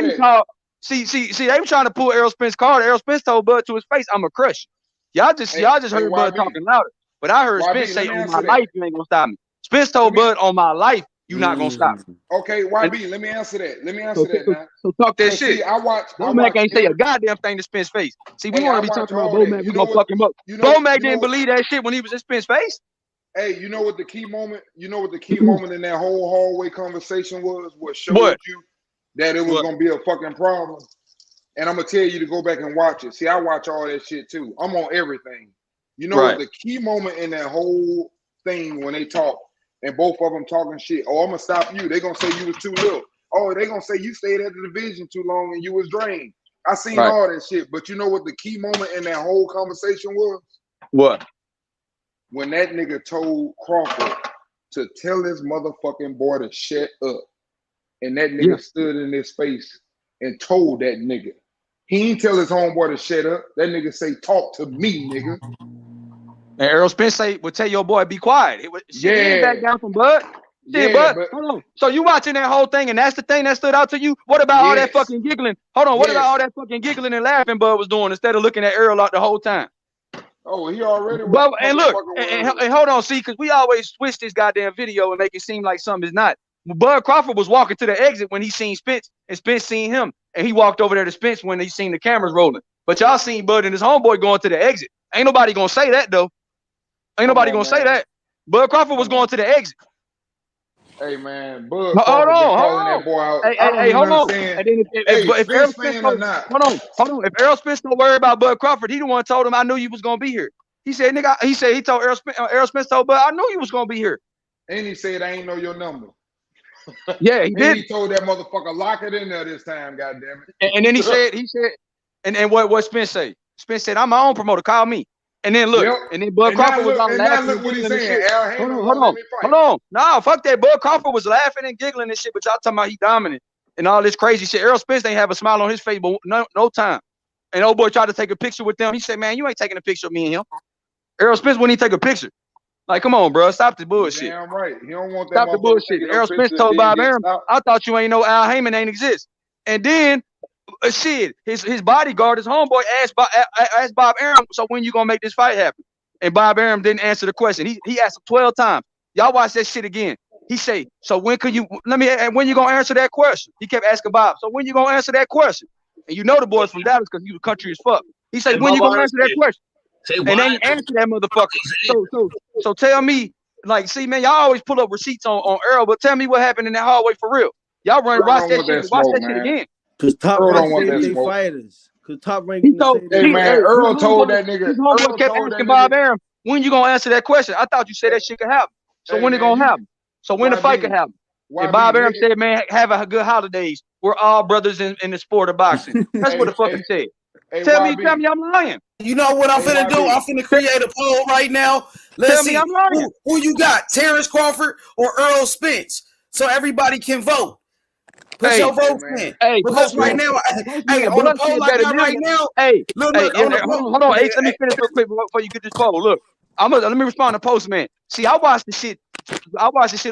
he called. See, they were trying to pull Errol Spence card. Errol Spence told Bud to his face, "I'm a crush." Y'all just heard Bud talking louder. But I heard Spence say, "On my life, you ain't gonna stop me." Spence told Bud, "On my life, you not gonna stop me." Okay, YB, let me answer that. Now. So talk that shit. See, Bomac ain't say a goddamn thing to Spence face. See, we want to be talking about Bomac. We gonna fuck him up. Bomac didn't believe that shit when he was in Spence face. Hey, you know what the key moment? You know what the key moment in that whole hallway conversation was? What showed you that it was gonna be a fucking problem? And I'm gonna tell you to go back and watch it. See, I watch all that shit too. I'm on everything. You know what the key moment in that whole thing when they talk and both of them talking shit? Oh, I'm gonna stop you. They gonna say you was too little. Oh, they gonna say you stayed at the division too long and you was drained. I seen all that shit. But you know what the key moment in that whole conversation was? What? When that nigga told Crawford to tell his motherfucking boy to shut up. And that nigga stood in his face and told that nigga. He ain't tell his homeboy to shut up. That nigga say, "Talk to me, nigga." And Errol Spence would tell your boy, "Be quiet." He ain't back down from Bud. Bud. Hold on. So you watching that whole thing, and that's the thing that stood out to you? What about all that fucking giggling? Hold on. What about all that fucking giggling and laughing Bud was doing instead of looking at Errol out the whole time? Oh, he already was. But, and look, and hold on, see, because we always switch this goddamn video and make it seem like something is not. Bud Crawford was walking to the exit when he seen Spence, and Spence seen him, and he walked over there to Spence when he seen the cameras rolling. But y'all seen Bud and his homeboy going to the exit. Ain't nobody gonna say that though. Ain't nobody gonna say that. Bud Crawford was going to the exit. Hey man, Bud Crawford calling that boy out. Hey, hold on. And then if Errol Spence hold on. If Errol Spence don't worry about Bud Crawford, he the one told him, "I knew you was gonna be here." He said, "Nigga," he told Errol Spence told Bud, "I knew you was gonna be here." And he said, "I ain't know your number." Yeah, he did. He told that motherfucker, "Lock it in there this time, goddamn it." And then he said, and what Spence say? Spence said, "I'm my own promoter. Call me." And then look, and then Bud Crawford was laughing. And look what he's saying. Hold on. Nah, fuck that. Bud Crawford was laughing and giggling and shit, but y'all talking about he dominant and all this crazy shit. Errol Spence ain't have a smile on his face, but no time. And old boy tried to take a picture with them. He said, "Man, you ain't taking a picture of me and him." Errol Spence wouldn't even take a picture. Like, come on, bro. Stop the bullshit. Damn right. He don't want that. Stop the bullshit. Errol Spence told Bob Arum, "I thought you ain't know Al Heyman ain't exist." And then shit, his bodyguard, his homeboy asked Bob Arum, "So when you gonna make this fight happen?" And Bob Arum didn't answer the question. He asked him 12 times. Y'all watch that shit again. He say, "So when could you when you gonna answer that question?" He kept asking Bob, "So when you gonna answer that question?" And you know the boys from Dallas because he was country as fuck. He said, "When you gonna answer that question?" And they ain't answer that motherfucker. So tell me, like, see, man, y'all always pull up receipts on Earl, but tell me what happened in that hallway for real. Y'all watch that shit again. Because Top Rank say they fighters. Cause Top Rank He didn't say told, that. Hey man, his Earl told homeboy, that nigga. his homeboy Earl kept told that asking nigga. Bob Arum, when you gonna answer that question? I thought you said that shit could happen. So Hey when it man, gonna happen? So when the fight could YB, happen? And YB, Bob Arum make it. said, man, have a good holidays. We're all brothers in the sport of boxing. That's what Hey, the fuck hey, he said. hey, Tell me YB, I'm lying. You know what I'm hey, finna do? YB. I'm finna create a poll right now. Let's Tell me see I'm lying. who you got, Terrence Crawford or Earl Spence, so everybody can vote. Put your Hey, Hey votes man, in post because me right on now, a on the bud poll said I bet a got right million. now. Hey, Look, hey, look on the poll. hold on, H. Let me finish real quick before you get this poll. Look, let me respond to Postman. See, I watch this shit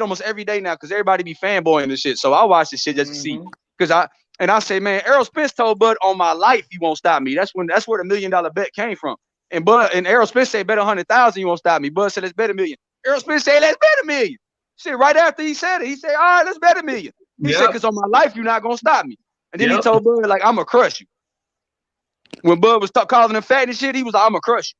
almost every day now because everybody be fanboying this shit. So I watch this shit just to see. Because I say, man, Errol Spence told Bud on my life he won't stop me. That's where the $1 million bet came from. And Errol Spence said bet 100,000 you won't stop me. Bud said let's bet $1 million. Errol Spence said let's bet $1 million. Shit, right after he said it, he said, all right, let's bet $1 million. He said, because on my life you're not gonna stop me. And then he told Bud like I'm gonna crush you. When Bud was calling him fat and shit, he was like, I'm gonna crush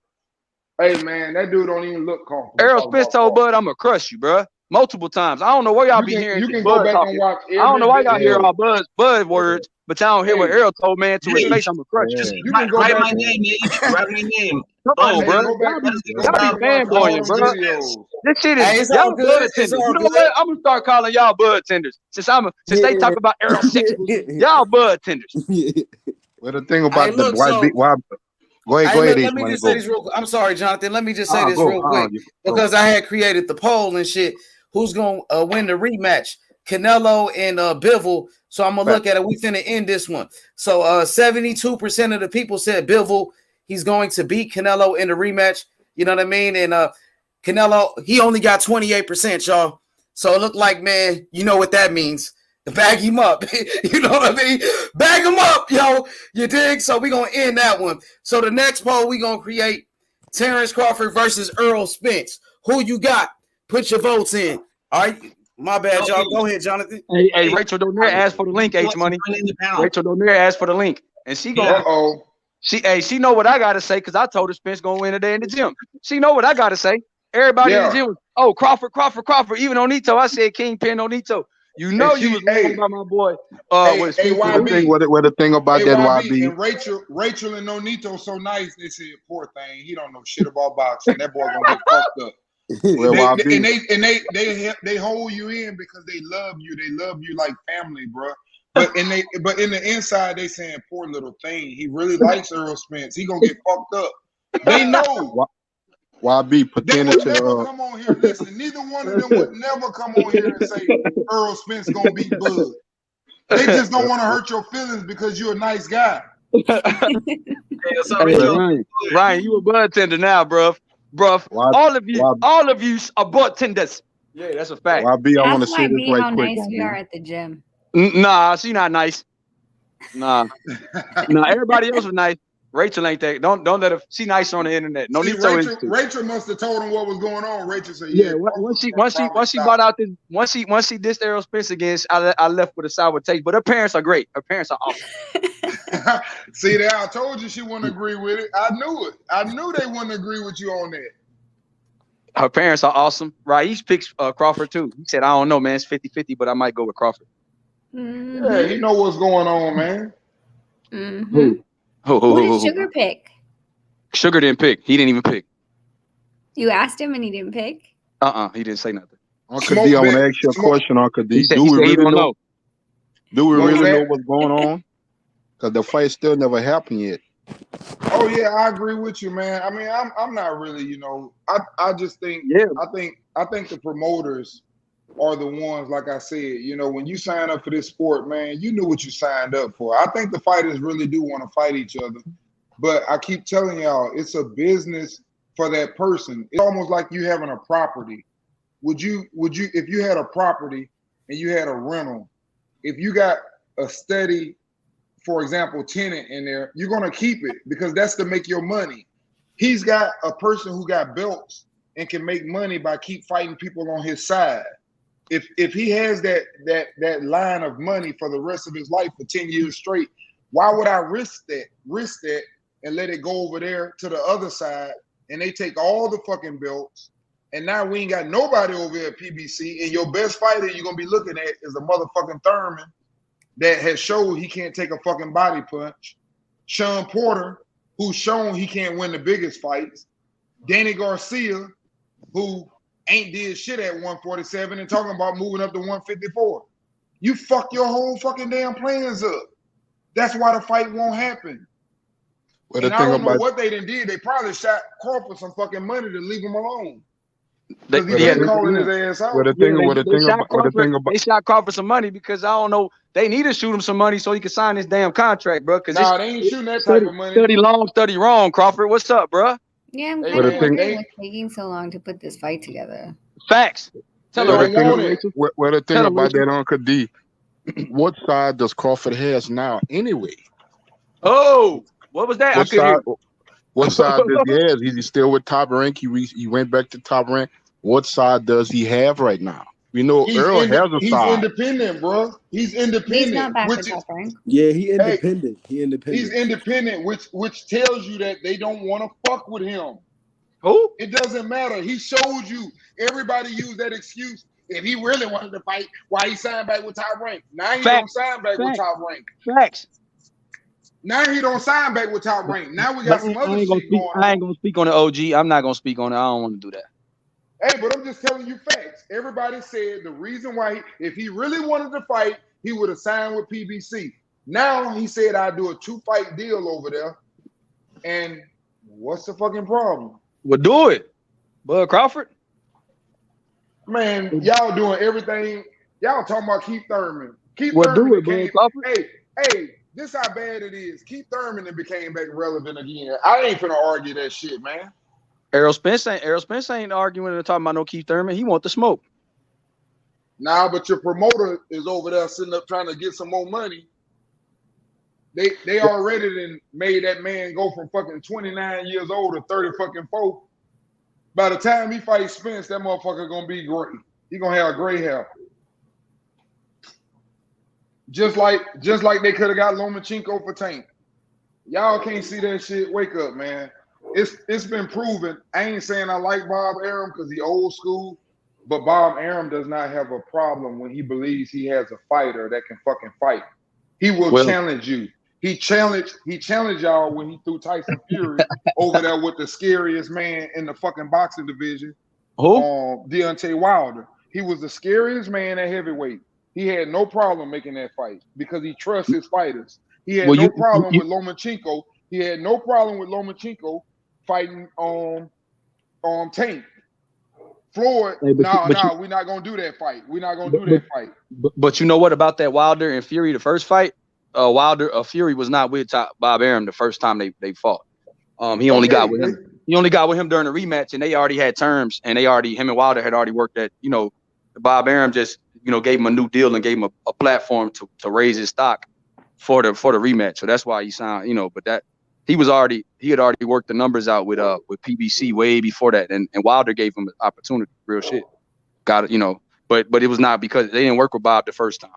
you. hey man, that dude don't even look comfortable Errol talking Spence about told boxing. Bud, I'm gonna crush you, bro. Multiple times. I don't know where y'all be hearing You just can go Bud back and talking. watch I don't know every why y'all hear video. all Bud words, but y'all don't hear what Hey, Errol told man to his Hey, face. I'm gonna crush you. just you can go write back. my name, H. Write my name. Come Bud, on, Hey, bro. go back. Go Y'all back be about and watch all fanboying, them bro. videos. This shit is Hey, it's all y'all good. bud It's tenders. all You know good. what? I'm gonna start calling y'all bud tenders. Since they talk about Errol sexually, y'all bud tenders. Well, the thing Hey, about the look, so go hey, ahead, look, H let me money, just say go. this real quick. I'm sorry, Jonathan. Let me just say this Go. real quick You go. because I had created the poll and shit. Who's gonna win the rematch? Canelo and Bivol. So I'm gonna look at it. We finna end this one. So 72% of the people said Bivol. He's going to beat Canelo in the rematch. You know what I mean? And Canelo, he only got 28%, y'all. So it looked like, man, you know what that means. Bag him up. You know what I mean? Bag him up, yo. You dig? So we're going to end that one. So the next poll we're going to create Terrence Crawford versus Earl Spence. Who you got? Put your votes in. All right. My bad, y'all. Go ahead, Jonathan. Hey, Rachel Donaire asked for the link, H Money. Rachel Donaire asked for the link. And she gonna she know what I gotta say because I told her Spence gonna win today in the gym. She know what I gotta say. Everybody in the gym was, oh, Crawford. Even Onito. I said Kingpin Onito. You know you was wrong about my boy. With Hey, Spence. YB. What the thing about Hey, that YB YB? and Rachel and Nonito so nice. They said, "Poor thing, he don't know shit about boxing. That boy gonna get fucked up." Well, They hold you in because they love you. They love you like family, bro. But in the inside, they saying, "Poor little thing. He really likes Earl Spence. He gonna get fucked up." They know. YB They pertaining would to never come on here. Listen, neither one of them would never come on here and say Earl Spence gonna beat Bud. They just don't want to hurt your feelings because you're a nice guy. Ryan, you a bud tender now, bruv. All of you are bud tenders. Yeah, that's a fact. YB, I want to Ask say this YB right how quick. nice we are at the gym. Nah, she not nice. Nah, everybody else was nice. Rachel ain't that. Don't let her. She nice on the internet. No need to. Rachel must have told him what was going on. Rachel said, "Yeah." Once she bought out this, once she dissed Errol Spence again, I left with a sour taste. But her parents are great. Her parents are awesome. See there, I told you she wouldn't agree with it. I knew it. I knew they wouldn't agree with you on that. Her parents are awesome. Raish picks Crawford too. He said, I don't know, man. It's 50-50, but I might go with Crawford. Mm-hmm. Yeah, he know what's going on, man. Mm-hmm. Who did Sugar pick? Sugar didn't pick. He didn't even pick. You asked him and he didn't pick? He didn't say nothing. Uncle D, I want to ask you a question, Uncle D. Do we really know? Do we really know what's going on? Because the fight still never happened yet. Oh yeah, I agree with you, man. I mean, I'm not really, I just think I think the promoters are the ones, like I said, when you sign up for this sport, man, you knew what you signed up for. I think the fighters really do want to fight each other. But I keep telling y'all, it's a business for that person. It's almost like you having a property. Would you, if you had a property and you had a rental, if you got a steady, for example, tenant in there, you're going to keep it because that's to make your money. He's got a person who got belts and can make money by keep fighting people on his side. If he has that line of money for the rest of his life for 10 years straight, why would I risk that and let it go over there to the other side and they take all the fucking belts and now we ain't got nobody over here at PBC and your best fighter you're going to be looking at is a motherfucking Thurman that has showed he can't take a fucking body punch. Sean Porter, who's shown he can't win the biggest fights. Danny Garcia, who ain't did shit at 147 and talking about moving up to 154. You fuck your whole fucking damn plans up. That's why the fight won't happen. Well, and I don't know what they done did. They probably shot Crawford some fucking money to leave him alone. Because he been calling his ass out. They shot Crawford some money because I don't know. They need to shoot him some money so he can sign this damn contract, bro. Because they ain't shooting that type of money. Study long, study wrong, Crawford. What's up, bro? Yeah, I'm kind of wondering what's taking so long to put this fight together. Facts. Well, the thing about that, Uncle D, what side does Crawford has now anyway? Oh, what was that? What side does he have? Is he still with Top Rank? He went back to Top Rank. What side does he have right now? We know Earl has a he's side. He's independent, bro. He's independent. He's not back to Top Rank. Yeah, he independent. He's independent, which tells you that they don't want to fuck with him. Who? It doesn't matter. He showed you. Everybody used that excuse. If he really wanted to fight, why he signed back with Top Rank? Now he don't sign back with Top Rank. Facts. Now he don't sign back with Top Rank. Now we got some other shit going on. I ain't gonna speak on the OG. I'm not gonna speak on it. I don't want to do that. Hey, but I'm just telling you facts. Everybody said the reason why, if he really wanted to fight, he would have signed with PBC. Now he said I'd do a 2-fight deal over there. And what's the fucking problem? Well, do it, Bud Crawford. Man, y'all doing everything. Y'all talking about Keith Thurman. Keith Thurman do it, Bud Crawford. Hey, this how bad it is. Keith Thurman became back relevant again. I ain't finna argue that shit, man. Errol Spence ain't arguing and talking about no Keith Thurman. He want the smoke. Nah, but your promoter is over there sitting up trying to get some more money. They already done made that man go from fucking 29 years old to 30 fucking 4. By the time he fights Spence, that motherfucker gonna be great. He gonna have gray hair. Just like they could have got Lomachenko for Tank. Y'all can't see that shit. Wake up, man. It's been proven. I ain't saying I like Bob Arum because he old school, but Bob Arum does not have a problem when he believes he has a fighter that can fucking fight. He will challenge you. He challenged y'all when he threw Tyson Fury over there with the scariest man in the fucking boxing division. Who? Deontay Wilder. He was the scariest man at heavyweight. He had no problem making that fight because he trusts his fighters. He had no problem with Lomachenko. He had no problem with Lomachenko fighting Tank. Floyd, we're not gonna do that fight. We're not gonna do that fight. But you know what about that Wilder and Fury, the first fight? Fury was not with Bob Arum the first time they fought. He only got with him. He only got with him during the rematch, and they already had terms, and him and Wilder had already worked at. Bob Arum just gave him a new deal and gave him a platform to raise his stock for the rematch. So that's why he signed. But that he had already worked the numbers out with PBC way before that, and Wilder gave him an opportunity. Real shit. Got it. But it was not because they didn't work with Bob the first time.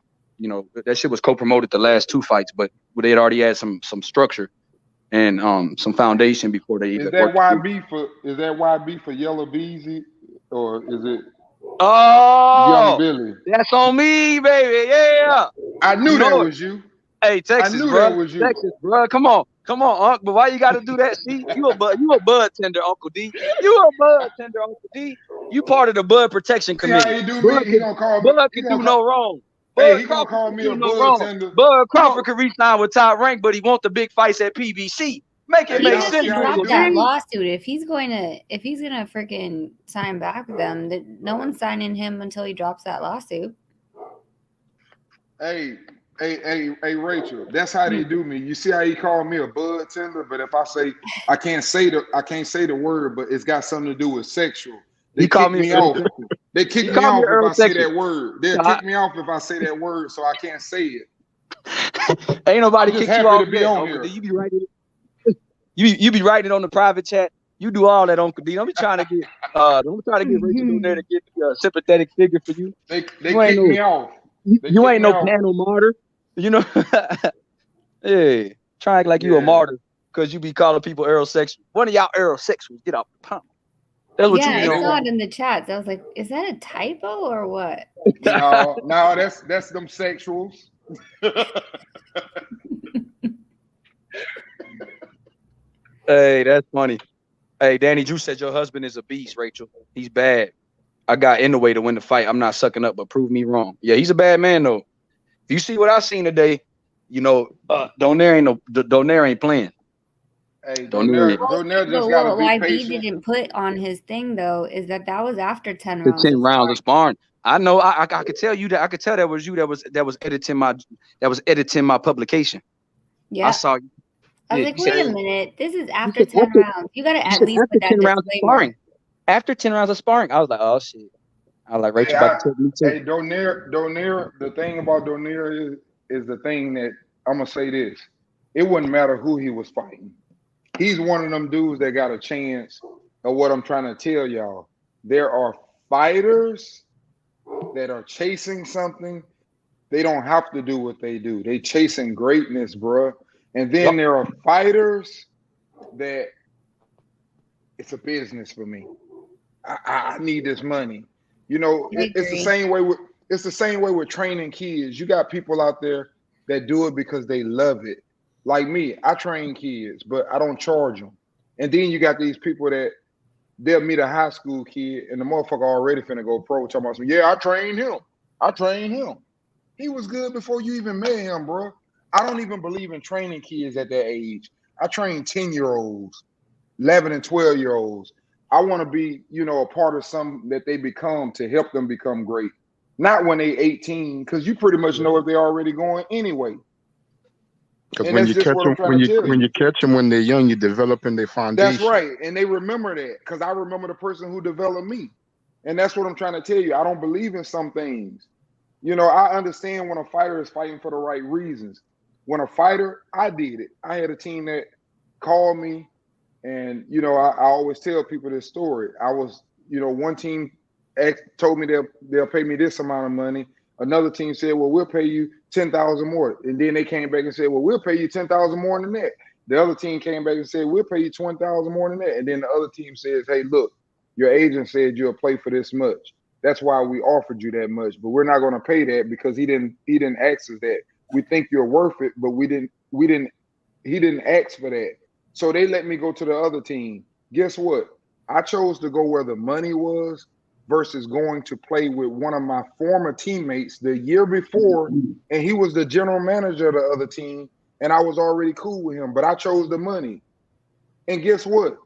That shit was co-promoted the last 2 fights, but they had already had some structure and some foundation before they even. Is that YB for Yellow Beezy, or is it? Oh, Young Billy. That's on me, baby. Yeah, I knew that was you. Hey, Texas, I knew bro. that was you. Texas, bro. Come on, Unc. But why you got to do that? See, you a bud tender, Uncle D. You a bud tender, Uncle D. You part of the Bud Protection Committee. Yeah, he do me. He gonna call me. Bud can do no wrong. Hey, he gonna call me a bud tender. Bud Crawford could re-sign with Top Rank, but he want the big fights at PBC. Make sense. Drop that lawsuit. If he's gonna freaking sign back with them, no one's signing him until he drops that lawsuit. Hey, Rachel, that's how they do me. You see how he called me a bud tender, but if I say I can't say the word, but it's got something to do with sexual. They kick me off. They kick me off if I say that word. They'll kick me off if I say that word, so I can't say it. Ain't nobody kick you off. To be on here. You be writing. You be writing on the private chat. You do all that, Uncle D. Don't be trying to get. Don't try to get Rachel in there to get a sympathetic figure for you. They kick me off. You ain't no panel martyr. Hey, try to act like you a martyr because you be calling people aerosexual. One of y'all aerosexuals, get off the pump. That's what I saw it in the chats. I was like, is that a typo or what? No, that's them sexuals. Hey, that's funny. Hey, Danny Drew said your husband is a beast, Rachel. He's bad. I got in the way to win the fight. I'm not sucking up, but prove me wrong. Yeah, he's a bad man though. If you see what I seen today, you know, Donaire ain't playing. Hey, Donaire Donaire But just got to what be YB patient. didn't put on his thing though is that was after 10 the rounds 10 of rounds of sparring. sparring. I know. I could tell you that. I could tell that was you that was editing my publication. I Yeah. saw you. I was Yeah, like, you said wait a minute, this is you after said 10 rounds. You got to at least after put that 10 rounds of disclaimer. sparring. After 10 rounds of sparring, I was like, oh shit. I was like, Hey, Rachel about to take me too. Donaire. The thing about Donaire is the thing that I'm gonna say this. It wouldn't matter who he was fighting. He's one of them dudes that got a chance of what I'm trying to tell y'all. There are fighters that are chasing something. They don't have to do what they do. They chasing greatness, bruh. And then Yep. there are fighters that it's a business for me. I need this money. You know, I it's the agree. same way with training kids. You got people out there that do it because they love it. Like me, I train kids, but I don't charge them. And then you got these people that they'll meet a high school kid and the motherfucker already finna go pro. Talking about, yeah, I trained him. I trained him. He was good before you even met him, bro. I don't even believe in training kids at that age. I train 10-year-olds, 11 and 12-year-olds. I want to be, a part of something that they become to help them become great. Not when they 18, because you pretty much know if they're already going anyway. Because And when that's you just catch what I'm them, trying to tell when you. you catch them when they're young, you're developing their That's foundation. right. And they remember that because I remember the person who developed me. And that's what I'm trying to tell you. I don't believe in some things. I understand when a fighter is fighting for the right reasons. When a fighter, I did it. I had a team that called me, and I always tell people this story. I was, one team told me they'll pay me this amount of money. Another team said, "Well, we'll pay you 10,000 more," and then they came back and said, "Well, we'll pay you 10,000 more than that." The other team came back and said, "We'll pay you 20,000 more than that," and then the other team says, "Hey, look, your agent said you'll play for this much. That's why we offered you that much, but we're not going to pay that because he didn't ask us that. We think you're worth it, but he didn't ask for that." So they let me go to the other team. Guess what? I chose to go where the money was versus going to play with one of my former teammates the year before, and he was the general manager of the other team, and I was already cool with him, but I chose the money. And guess what?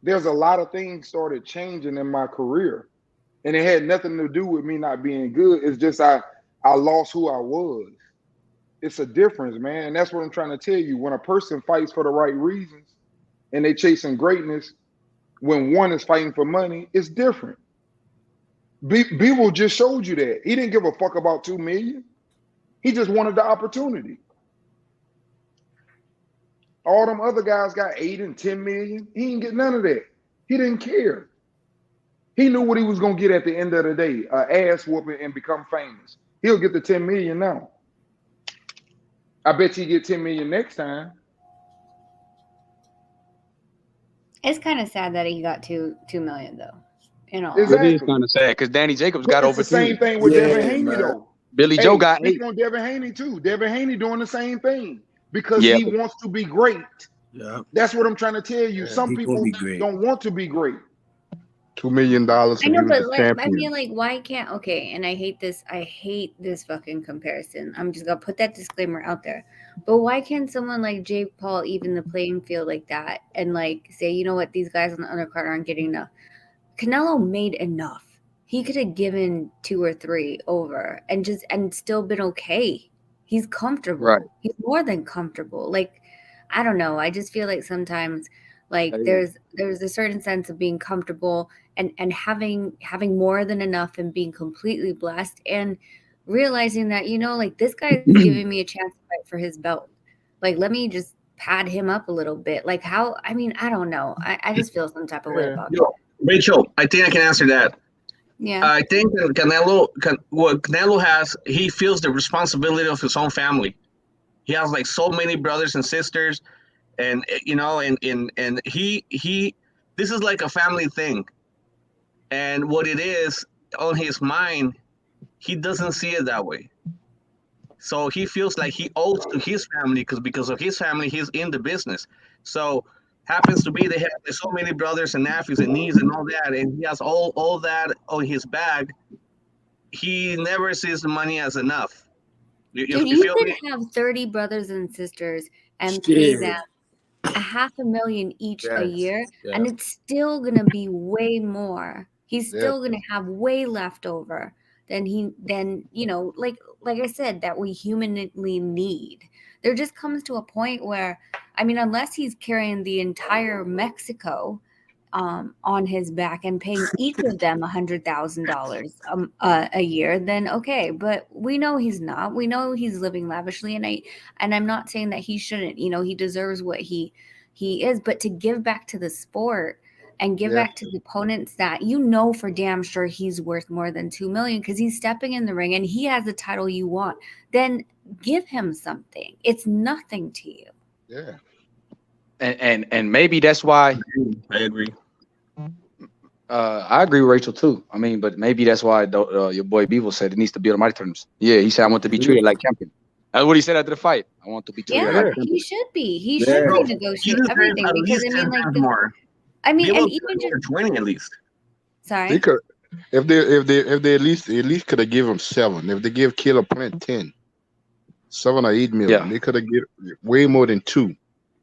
There's a lot of things started changing in my career, and it had nothing to do with me not being good. It's just I lost who I was. It's a difference, man. And that's what I'm trying to tell you. When a person fights for the right reasons and they chasing greatness, when one is fighting for money, it's different. Bivol just showed you that. He didn't give a fuck about 2 million. He just wanted the opportunity. All them other guys got 8 and 10 million. He didn't get none of that. He didn't care. He knew what he was gonna get at the end of the day, ass whooping and become famous. He'll get the 10 million now. I bet you get 10 million next time. It's kind of sad that he got 2 million though. It is Exactly. kind of sad because Danny Jacobs But got it's over the same 10. thing with Devin Yeah, Haney, man. though. Billy Joe Hey, got speak 8. on Devin Haney too. Devin Haney doing the same thing because Yeah, he wants to be great. Yeah. That's what I'm trying to tell you. Yeah, Some he gonna people be great. don't want to be great. $2 million I if he know, was but the I champion. mean, like, why can't? Okay, and I hate this fucking comparison. I'm just gonna put that disclaimer out there. But why can't someone like Jake Paul even the playing field like that and like say, you know what, these guys on the undercard aren't getting enough? Canelo made enough. He could have given 2 or 3 over and still been okay. He's comfortable. right. He's more than comfortable. Like, I don't know. I just feel like sometimes like That is. there's a certain sense of being comfortable and having more than enough and being completely blessed and realizing that, like this guy's giving me a chance to fight for his belt. Like, let me just pad him up a little bit. Like how, I mean, I don't know. I just feel some type of way about that. Yo, Rachel, I think I can answer that. Yeah. I think that what Canelo has, he feels the responsibility of his own family. He has like so many brothers and sisters, and and he this is like a family thing. And what it is on his mind, he doesn't see it that way. So he feels like he owes to his family because of his family, he's in the business. So happens to be they have so many brothers and nephews and nieces and all that, and he has all that on his bag. He never sees the money as enough. Dude, You you feel me? could have 30 brothers and sisters and pay them Shit. $500,000 each a Yes. year, and Yes. it's still gonna be way more. He's Yeah. still gonna have way left over than like I said, that we humanly need. There just comes to a point where, I mean, unless he's carrying the entire Mexico on his back and paying each of them $100,000 a year, then okay. But we know he's not. We know he's living lavishly, and I'm not saying that he shouldn't. He deserves what he is. But to give back to the sport and give Yeah. back to the opponents that for damn sure he's worth more than 2 million because he's stepping in the ring and he has the title you want, then give him something. It's nothing to you. Yeah. And maybe that's why I agree. I agree with Rachel too. I mean, but maybe that's why your boy Bivol said it needs to be on my terms. Yeah, he said I want to be treated like champion. That's what he said after the fight. I want to be treated like Yeah, champion. he should be. He Yeah. should Bro, renegotiate he deserves everything at because least I 10 mean, like times more. and Bivol even just 20 at least. They sorry. could if they at least could have given him 7. If they give Caleb Plant 10, 7 or 8 million, Yeah. they could have get way more than 2.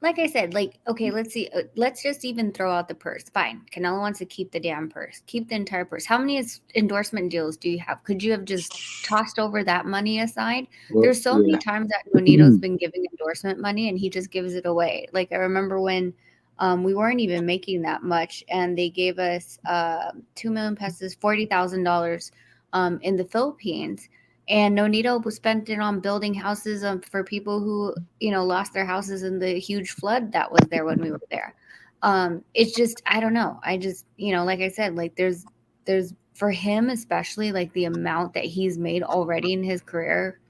Like I said, like, okay, let's see. Let's just even throw out the purse. Fine. Canelo wants to keep the damn purse. Keep the entire purse. How many endorsement deals do you have? Could you have just tossed over that money aside? Well, There's so many yeah. times that Nonito's been giving endorsement money and he just gives it away. Like I remember when we weren't even making that much and they gave us 2 million pesos, $40,000 in the Philippines. And Nonito spent it on building houses for people who, lost their houses in the huge flood that was there when we were there. It's just, I don't know. I just, like I said, like there's for him, especially like the amount that he's made already in his career.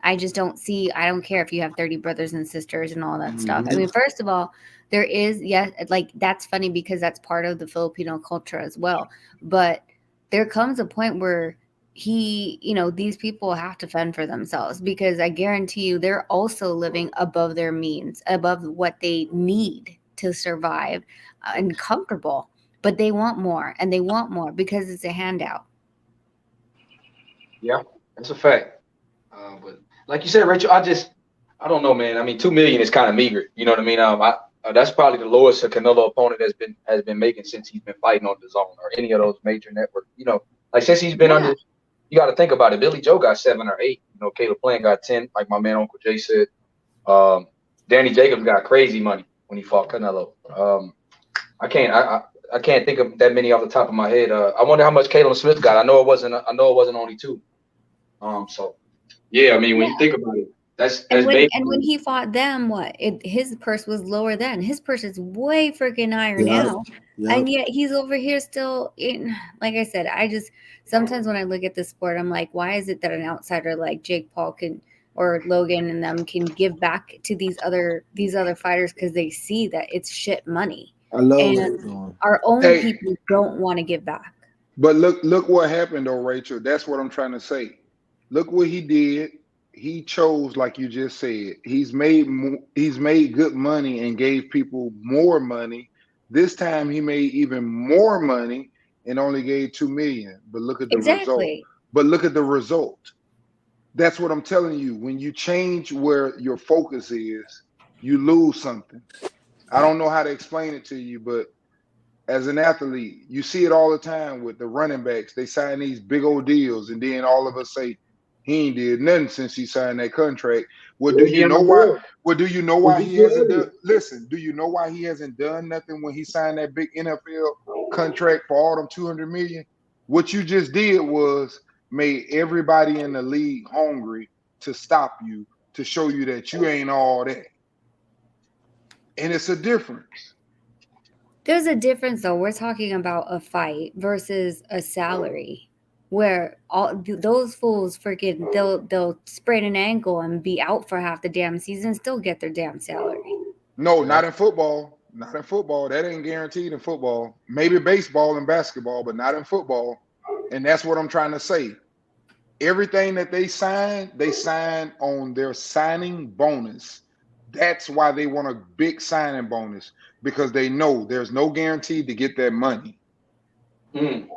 I just don't see, I don't care if you have 30 brothers and sisters and all that stuff. I mean, first of all, there is, yes, like that's funny because that's part of the Filipino culture as well. But there comes a point where these people have to fend for themselves because I guarantee you they're also living above their means, above what they need to survive and comfortable. But they want more and they want more because it's a handout. Yeah, that's a fact. But like you said, Rachel, I don't know, man. I mean, 2 million is kind of meager. You know what I mean? That's probably the lowest a Canelo opponent has been making since he's been fighting on the zone or any of those major networks. Like since he's been under. You got to think about it. Billy Joe got 7 or 8. Caleb Plant got 10, like my man Uncle Jay said. Danny Jacobs got crazy money when he fought Canelo. I can't think of that many off the top of my head. I wonder how much Caleb Smith got. I know it wasn't only 2. So yeah, I mean when you think about it, that's and basically. when he fought them, his purse was lower then. His purse is way freaking higher Yeah. now, and yet he's over here still. Like I said, I just sometimes when I look at this sport, I'm like, why is it that an outsider like Jake Paul can or Logan and them can give back to these other fighters because they see that it's shit money, I love what and you're doing. our own Hey, people don't want to give back. but look what happened though, Rachel. That's what I'm trying to say. Look what he did. He chose, like you just said. He's made good money and gave people more money. This time he made even more money and only gave 2 million. But look at the result. Exactly. But look at the result. That's what I'm telling you. When you change where your focus is, you lose something. I don't know how to explain it to you, but as an athlete, you see it all the time with the running backs. They sign these big old deals, and then all of us say he ain't did nothing since he signed that contract. Well, do you know why? Well, do you know why he hasn't done? Listen, do you know why he hasn't done nothing when he signed that big NFL contract for all them 200 million? What you just did was made everybody in the league hungry to stop you, to show you that you ain't all that, and it's a difference. There's a difference though. We're talking about a fight versus a salary where those fools freaking they'll sprain an ankle and be out for half the damn season and still get their damn salary. No, not in football. Not in football. That ain't guaranteed in football. Maybe baseball and basketball, but not in football. And that's what I'm trying to say. Everything that they sign on their signing bonus. That's why they want a big signing bonus, because they know there's no guarantee to get that money. Mm.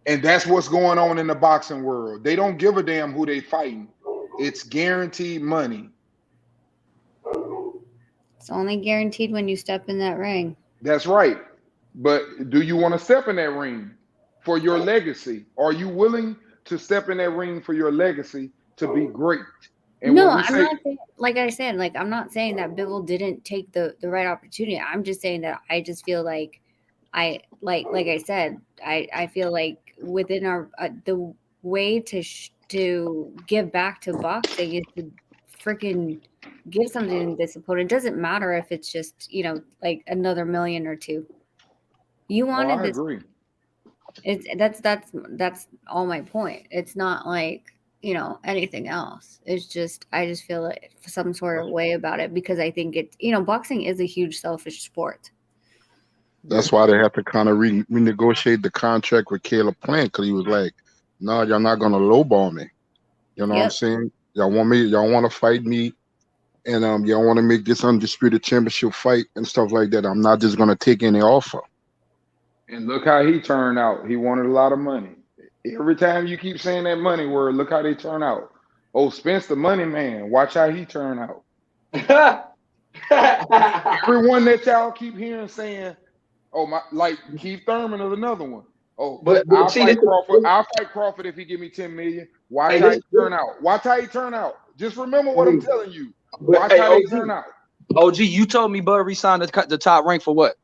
And that's what's going on in the boxing world. They don't give a damn who they fighting. It's guaranteed money. It's only guaranteed when you step in that ring. That's right. But do you want to step in that ring for your legacy? Are you willing to step in that ring for your legacy to be great? And No, when we I'm say, not saying, like I said, like I'm not saying that Bivol didn't take the right opportunity. I'm just saying that I just feel like like I said, I feel like within our the way to give back to boxing is to freaking give something to this opponent. It doesn't matter if it's just, you know, like another million or two. You oh, wanted I this. agree. It's that's all my point. It's not like, you know, anything else. It's just I just feel like some sort of way about it because I think it, you know, boxing is a huge selfish sport. That's why they have to kind of renegotiate the contract with Caleb Plant, because he was like, "No, y'all not gonna lowball me." You know what I'm Yep. saying? Y'all want me? Y'all want to fight me? And y'all want to make this undisputed championship fight and stuff like that. I'm not just gonna take any offer. And look how he turned out. He wanted a lot of money. Every time you keep saying that money word, look how they turn out. Oh, Spence the money man. Watch how he turn out. Everyone that y'all keep hearing saying, oh my, like Keith Thurman is another one. Oh, But I'll see, fight Crawford. I'll fight Crawford if he give me 10 million. Watch hey, how this, he turn out. Watch how he turn out. Just remember what I'm hey, telling you. but Watch hey, how they turn out. OG, you told me Bud resigned the top rank for what?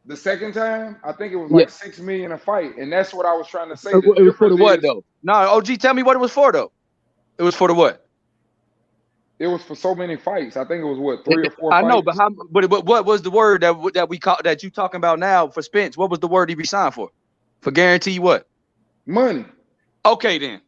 The second time, I think it was Yeah. like 6 million a fight, and that's what I was trying to say. It The was for the difference what is, though? No, OG, tell me what it was for though. It was for the what? it was for so many fights. I think it was what, 3 or 4 I fights. know, but what was the word that we call that you talking about now for Spence? What was the word he resigned for? For guarantee what? Money. Okay, then.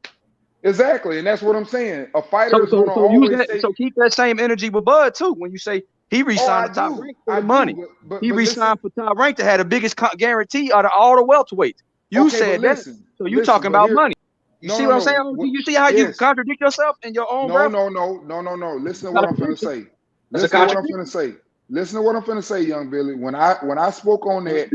Exactly, and that's what I'm saying. A fighter is So gonna use always that. say, So keep that same energy with Bud too. When you say he "Oh, resigned I the top do, rank for I the money, do," but he listen. resigned for top rank to have the biggest guarantee out of all the welterweights. You Okay, but said that, listen, so you listen. talking But about here, money. You no, see no, what I'm saying? no. You see how you Yes. contradict yourself in your own No, breath? no, no, no, no, no. Listen to That's what a I'm finna contradiction. say. That's a Listen to what I'm contradiction. finna say. Listen to what I'm finna say, young Billy. When I spoke on that,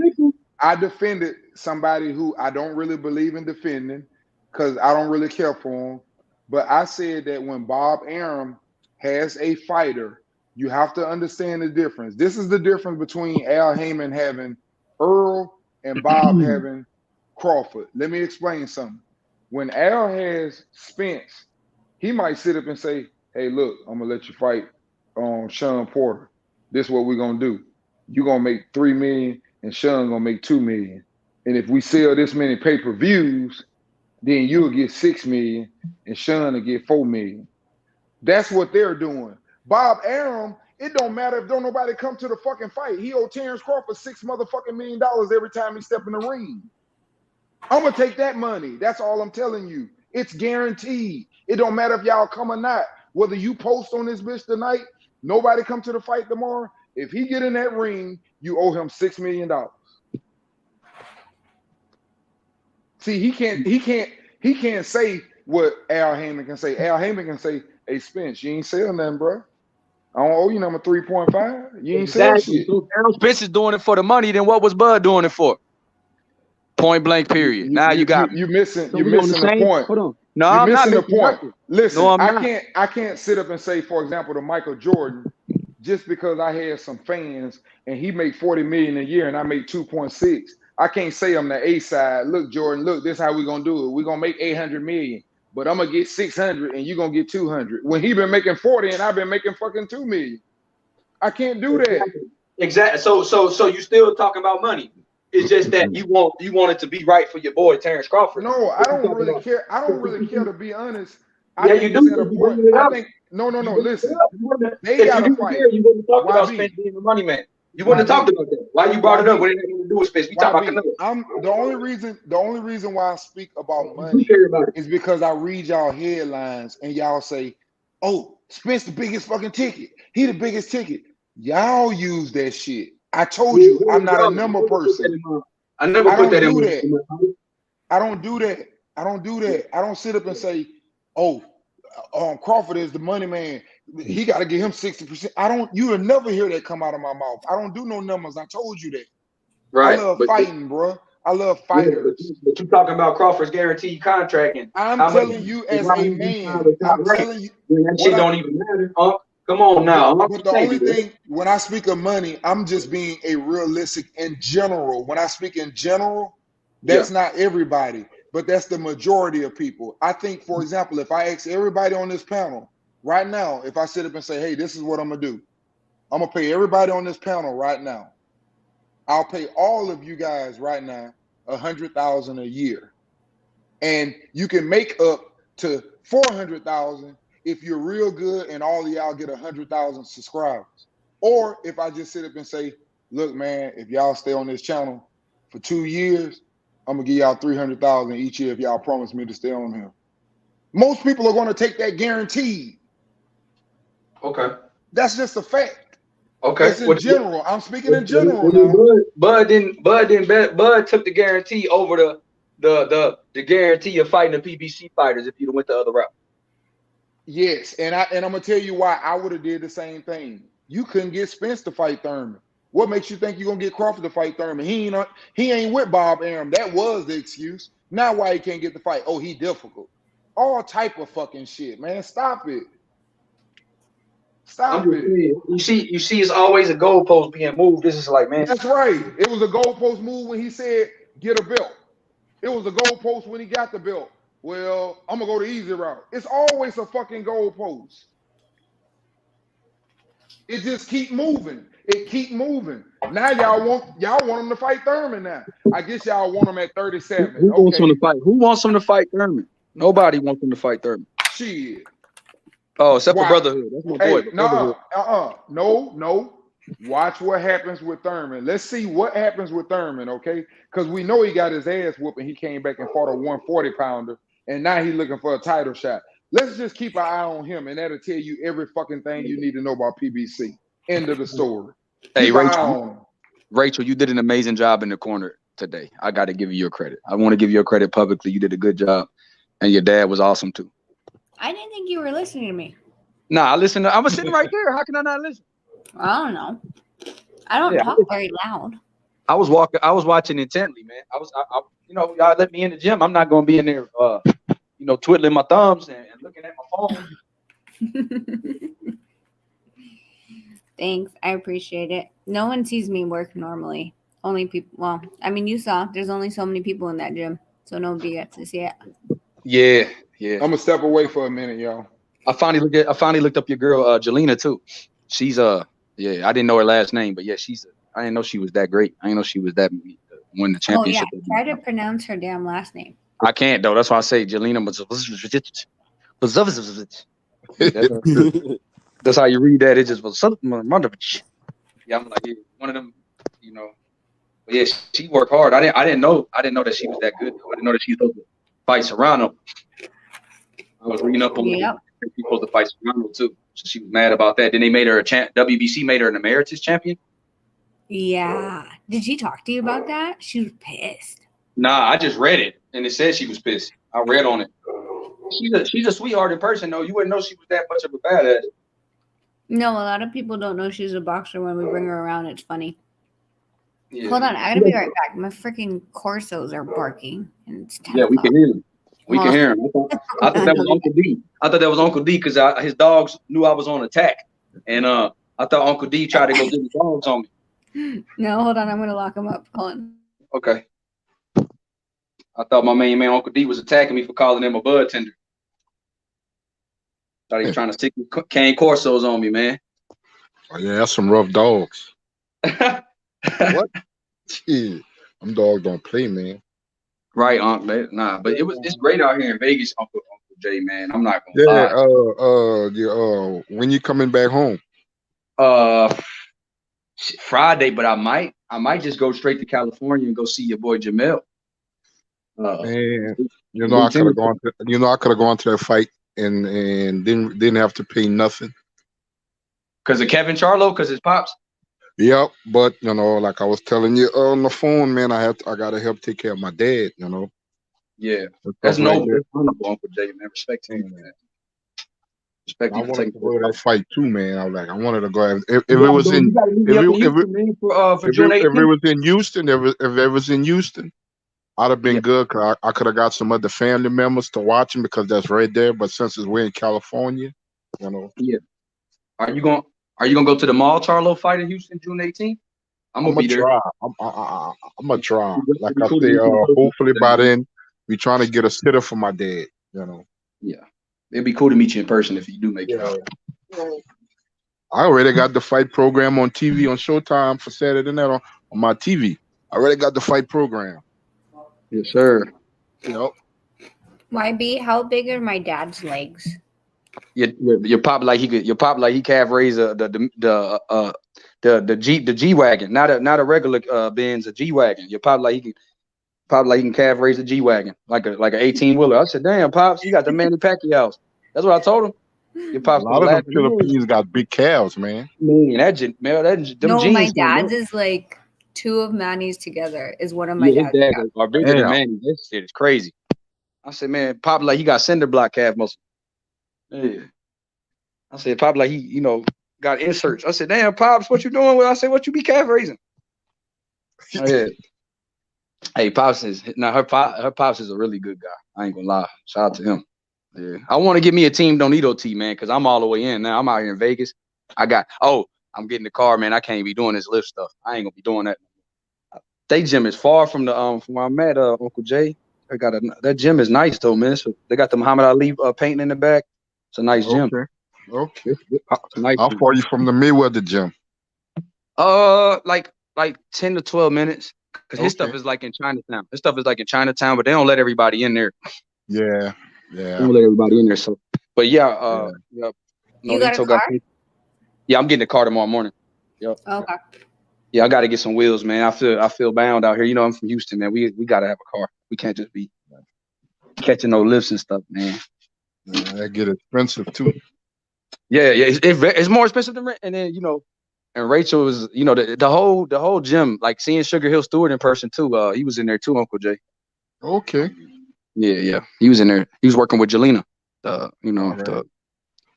I defended somebody who I don't really believe in defending because I don't really care for him. But I said that when Bob Arum has a fighter, you have to understand the difference. This is the difference between Al Heyman having Earl and Bob having Crawford. Let me explain something. When Al has Spence, he might sit up and say, "Hey, look, I'm gonna let you fight Sean Porter. This is what we're gonna do. You're gonna make 3 million and Sean gonna make 2 million. And if we sell this many pay-per-views, then you'll get 6 million and Sean will get 4 million." That's what they're doing. Bob Arum, it don't matter if don't nobody come to the fucking fight. He owe Terrence Crawford $6 motherfucking million every time he step in the ring. I'm gonna take that money. That's all I'm telling you. It's guaranteed. It don't matter if y'all come or not. Whether you post on this bitch tonight, nobody come to the fight tomorrow. If he get in that ring, you owe him $6 million. See, he can't say what Al Heyman can say. Al Heyman can say, "Hey Spence, you ain't sell nothing, bro. I don't owe you number 3.5. You ain't sell Exactly. shit." So Errol Spence is doing it for the money. Then what was Bud doing it for? Point blank. Period. Now you got me. You're missing So we on the the same. point. Hold on. No, You're I'm not missing the missing point. nothing. Listen, No, I'm not. I can't sit up and say, for example, to Michael Jordan, just because I had some fans and he make 40 million a year and I make 2.6, I can't say I'm the A side. Look, Jordan, look, this is how we're gonna do it. We're gonna make 800 million, but I'm gonna get 600 and you're gonna get 200. When he been making 40 and I've been making fucking 2 million. I can't do that. Exactly. So you still talking about money. It's just that you want it to be right for your boy Terrence Crawford. No, I don't really care. I don't really care, to be honest. I Yeah, think you do. it's at a You point. bringing it I up. think no. You bringing it Listen, up. they If got you to didn't fight. care, you wouldn't have talked about YB. Spence being the money man. You wouldn't have talked about that. Why you brought it up? What did it have to do with Spence? We talk about YB, Canelo. I'm the only reason why I speak about You money care about it. is because I read y'all headlines and y'all say, "Oh, Spence the biggest fucking ticket. He the biggest ticket." Y'all use that shit. I told you I'm not a number person. I never I put don't that in do my that. I don't do that. I don't sit up and say, "Oh, Crawford is the money man. He got to get him 60%. You will never hear that come out of my mouth. I don't do no numbers. I told you that. Right. I love fighting, bro. I love fighters. But you talking about Crawford's guaranteed contract and I'm how much telling you as a man. I'm telling you. that shit don't even matter. Come on now. But the only thing, when I speak of money, I'm just being a realistic in general. When I speak in general, that's not everybody, but that's the majority of people. I think, for example, if I ask everybody on this panel right now, if I sit up and say, hey, this is what I'm going to do. I'm going to pay everybody on this panel right now. I'll pay all of you guys right now $100,000 a year. And you can make up to $400,000 if you're real good and all of y'all get 100,000 subscribers. Or if I just sit up and say, look, man, if y'all stay on this channel for 2 years, I'm gonna give y'all 300,000 each year if y'all promise me to stay on here. Most people are gonna take that guaranteed. Okay. That's just a fact. Okay. That's in general. I'm speaking in general now. Bud took the guarantee over the guarantee of fighting the PBC fighters if you'd have went the other route. Yes, and I'm gonna tell you why I would have did the same thing. You couldn't get Spence to fight Thurman. What makes you think you're gonna get Crawford to fight Thurman? He ain't with Bob Arum. That was the excuse. Now why he can't get the fight? Oh, he difficult. All type of fucking shit, man. Stop it. Stop it. You see, it's always a goalpost being moved. This is like, man. That's right. It was a goalpost move when he said get a belt. It was a goalpost when he got the belt. Well, I'm gonna go the easy route. It's always a fucking goalpost. It just keep moving. It keep moving. Now y'all want him to fight Thurman now. I guess y'all want him at 37. Who wants him to fight? Who wants him to fight Thurman? Nobody wants him to fight Thurman. Shit. Oh, except for Brotherhood. That's my boy. Hey, no. Watch what happens with Thurman. Let's see what happens with Thurman, okay? Because we know he got his ass whooped and he came back and fought a 140-pounder, and now he's looking for a title shot. Let's just keep an eye on him, and that'll tell you every fucking thing you need to know about PBC. End of the story. Hey, Rachel, you did an amazing job in the corner today. I got to give you your credit. I want to give you your credit publicly. You did a good job, and your dad was awesome too. I didn't think you were listening to me. Nah, I listened. I was sitting right there. How can I not listen? I don't know. I don't talk very loud. I was watching intently, man. I y'all let me in the gym. I'm not gonna be in there, twiddling my thumbs and looking at my phone. Thanks. I appreciate it. No one sees me work normally. Only people. Well, I mean, you saw. There's only so many people in that gym, so nobody gets to see it. Yeah. I'm gonna step away for a minute, y'all. I finally looked up your girl, Jelena too. She's I didn't know her last name, but yeah, I didn't know she was that great. I didn't know she was that won the championship. Oh yeah, try to pronounce her damn last name. I can't though. That's why I say Jelena. That's how you read that. It just was something. Yeah, I'm like one of them. But yeah, she worked hard. I didn't know that she was that good. I didn't know that she was supposed to fight Serrano. I was reading up on she's supposed to fight Serrano too. So she was mad about that. Then they made her a WBC made her an emeritus champion. Yeah. Did she talk to you about that? She was pissed. Nah, I just read it and it said she was pissed. I read on it. She's a sweethearted person though. You wouldn't know she was that much of a badass. No, a lot of people don't know she's a boxer when we bring her around. It's funny. Yeah. Hold on, I gotta be right back. My freaking corsos are barking. And it's 10 we can hear them. We can hear him. I thought that was Uncle D. I thought that was Uncle D because his dogs knew I was on attack. And I thought Uncle D tried to go get his dogs on me. No, hold on. I'm going to lock him up. Hold on. Okay. I thought my main man Uncle D was attacking me for calling him a bud tender. Thought he was trying to stick cane corsos on me, man. Oh, yeah, that's some rough dogs. What? Shit. Them dogs don't play, man. Right, nah, but it's great out here in Vegas, Uncle Jay, man. I'm not gonna lie. When you coming back home? Friday, but I might just go straight to California and go see your boy Jamel. Man, I could have gone to that fight and didn't have to pay nothing. Because of Kevin Charlo, because his pops. Yep, but like I was telling you on the phone, man, I gotta help take care of my dad. Yeah, that's noble, Uncle Jay, man. Respect to you, man. Respect I you for wanted taking to care go to of that fight too, man. I wanted to go. If you. it was You in, gotta meet me if up it, in if it, Houston, man, for June if it 18th. was in Houston, if it was in Houston, I'd have been good. Cause I could have got some other family members to watch him because that's right there. But since we're in California, you know. Yeah. Are you gonna go to the mall Charlo fight in Houston June 18th? I'm I'm gonna gonna be there. try. I'm gonna try. Like It'd be I cool to say, meet you in person. hopefully by then we trying to get a sitter for my dad. You know. Yeah. It'd be cool to meet you in person if you do make it Yeah. out. I already got the fight program on TV on Showtime for Saturday night on my TV. I already got the fight program. Yes, sir. Yep. YB, how big are my dad's legs? Your pop like he calf raise the G wagon, not a regular Benz, a G wagon. Your pop like he can calf raise the G wagon like an 18-wheeler. I said, damn, pops, you got the Manny Pacquiao's. That's what I told him. Your A pops lot started of them laughing. Philippines got big calves, man. Man, them No, my jeans. dad's is like two of Manny's together is one of my Yeah, his dad's dad calves. are bigger than Manny. This shit is crazy. I said, man, pop like he got cinder block calf muscle. Yeah. I said, pop like he, got inserts. I said, damn, pops, what you doing? I said, what you be calf raising? Oh, yeah. Hey, pops is now her pops is a really good guy. I ain't gonna lie. Shout out to him. Yeah, I want to get me a Team Donito tee, man, because I'm all the way in now. I'm out here in Vegas. I'm getting the car, man. I can't be doing this lift stuff. I ain't gonna be doing that. They gym is far from the from where I'm at, Uncle Jay. That gym is nice though, man. So they got the Muhammad Ali painting in the back. It's a nice gym. Okay. It's a nice How gym. far are you from the Mayweather gym? Like 10 to 12 minutes. Because his stuff is like in Chinatown. His stuff is like in Chinatown, but they don't let everybody in there. Yeah. They don't let everybody in there. So, but yeah, You got a Nonito car? Yeah, I'm getting a car tomorrow morning. Yep. Okay. Yeah, I got to get some wheels, man. I feel bound out here. I'm from Houston, man. We got to have a car. We can't just be catching no lifts and stuff, man. Yeah, that get expensive too. Yeah. It's more expensive than rent. And then and Rachel was, the whole gym, like seeing Sugar Hill Stewart in person too. He was in there too, Uncle Jay. Okay. Yeah. He was in there. He was working with Jelena.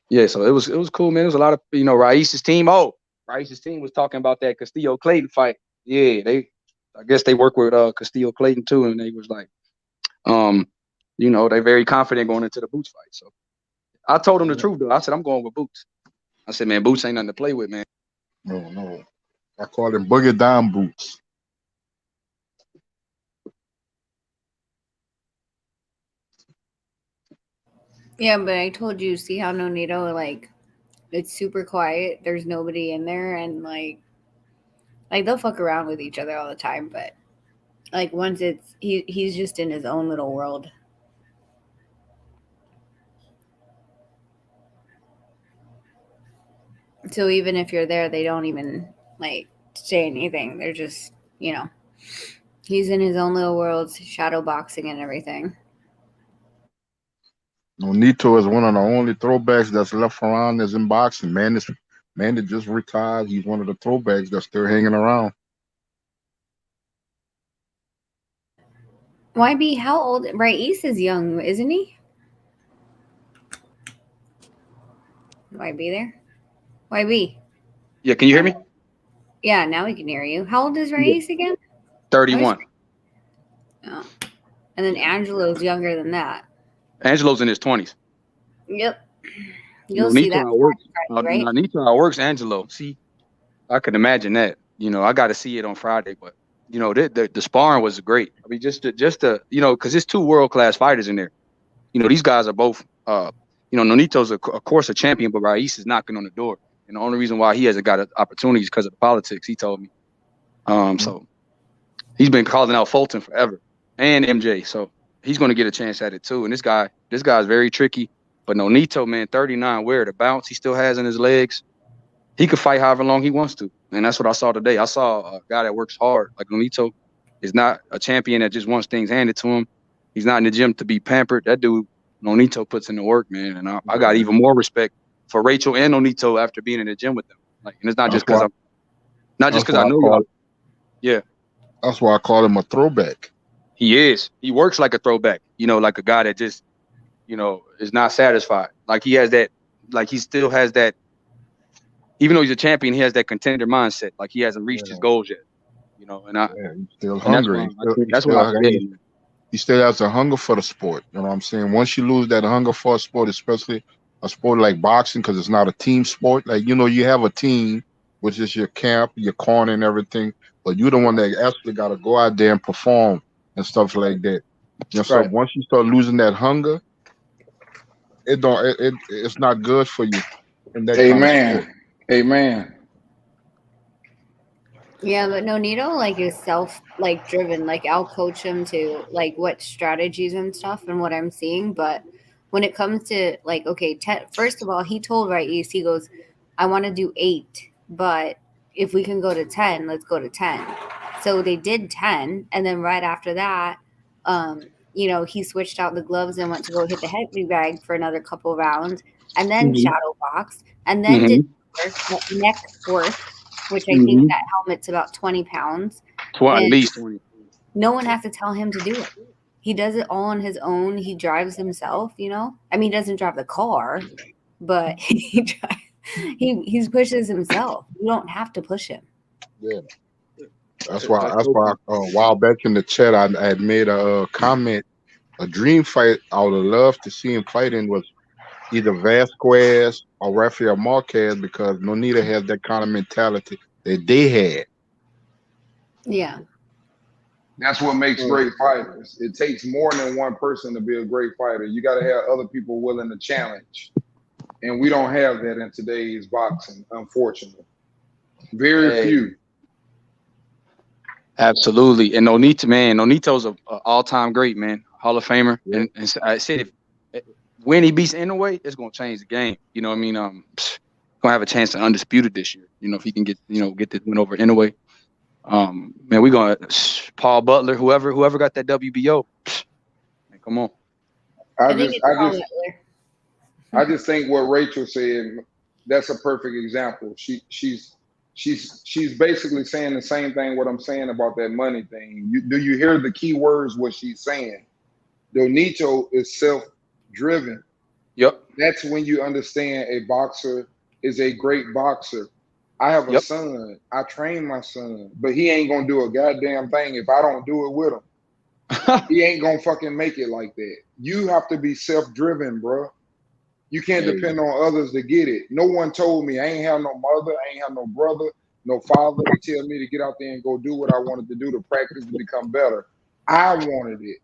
Yeah, so it was cool, man. There was a lot of Rais's team. Oh, Rais's team was talking about that Castillo Clayton fight. Yeah, I guess they work with Castillo Clayton too, and they was like, they're very confident going into the Boots fight. So I told them the truth though. I said I'm going with Boots. I said, man, Boots ain't nothing to play with, man. No. I call them boogie down boots. Yeah, but I told you, see how Nonito, like, it's super quiet. There's nobody in there, and like they'll fuck around with each other all the time, but like once he's just in his own little world. So even if you're there, they don't even like say anything. They're just, he's in his own little world, shadow boxing and everything. Nonito is one of the only throwbacks that's left around that's in boxing. Man that just retired. He's one of the throwbacks that's still hanging around. YB, how old? Rais is young, isn't he? YB there? YB. Yeah, can you hear me? Yeah, now we can hear you. How old is Rais again? 31. Oh. And then Angelo's younger than that. Angelo's in his 20s. Yep. You'll see that. Right? Nonito outworks Angelo. See, I could imagine that. I got to see it on Friday, but the sparring was great. I mean, just to because it's two world-class fighters in there. These guys are both. Nonito's of course a champion, but Rais is knocking on the door, and the only reason why he hasn't got opportunities because of the politics. He told me. So he's been calling out Fulton forever and MJ, so he's going to get a chance at it too. And this guy's very tricky. But Nonito, man, 39, where the bounce he still has in his legs, he could fight however long he wants to. And that's what I saw today. I saw a guy that works hard. Like Nonito is not a champion that just wants things handed to him. He's not in the gym to be pampered. That dude, Nonito, puts in the work, man. And I got even more respect for Rachel and Nonito after being in the gym with them. Like, and it's not just because I know y'all. Yeah. That's why I call him a throwback. He is. He works like a throwback. Like a guy that just, is not satisfied. Like he has that like he still has that. Even though he's a champion, he has that contender mindset. Like he hasn't reached his goals yet. You know, and he's still and that's hungry. why that's why He still has a hunger for the sport. You know what I'm saying? Once you lose that hunger for a sport, especially a sport like boxing, because it's not a team sport. Like, you know, you have a team, which is your camp, your corner, and everything, but you're the one that actually got to go out there and perform and stuff like that. You know, so once you start losing that hunger, it's not good for you in that kind of sport. Amen. Yeah, but Nonito like is driven. Like I'll coach him to like what strategies and stuff and what I'm seeing. But when it comes to like, okay, first of all, he told Right East, he goes, I want to do 8, but if we can go to 10, let's go to 10. So they did 10, and then right after that, he switched out the gloves and went to go hit the heavy bag for another couple rounds, and then shadow box, and then did neck force, which I think that helmet's about 20 pounds. At least 20. No one has to tell him to do it. He does it all on his own. He drives himself, I mean, he doesn't drive the car, but he pushes himself. You don't have to push him. Yeah. That's why a while back in the chat, I had made a comment. A dream fight I would have loved to see him fighting was either Vasquez or Rafael Marquez, because Nonito has that kind of mentality that they had. Yeah. That's what makes great fighters. It takes more than one person to be a great fighter. You got to have other people willing to challenge. And we don't have that in today's boxing, unfortunately. Very few. Absolutely. And Nonito's an all-time great, man. Hall of Famer. Yeah. And I said when he beats Inoue, it's going to change the game. You know what I mean? Going to have a chance to undisputed this year. If he can get this win over Inoue. Man, we're going to Paul Butler, whoever got that WBO. Man, come on. I just think what Rachel said, that's a perfect example. She's basically saying the same thing what I'm saying about that money thing. Do you hear the key words what she's saying? Donito is self-driven. Yep. That's when you understand a boxer is a great boxer. I have a son. I train my son, but he ain't gonna do a goddamn thing if I don't do it with him. He ain't gonna fucking make it like that. You have to be self-driven, bro. You can't depend on others to get it. No one told me. I ain't have no mother. I ain't have no brother, no father to tell me to get out there and go do what I wanted to do to practice to become better. I wanted it.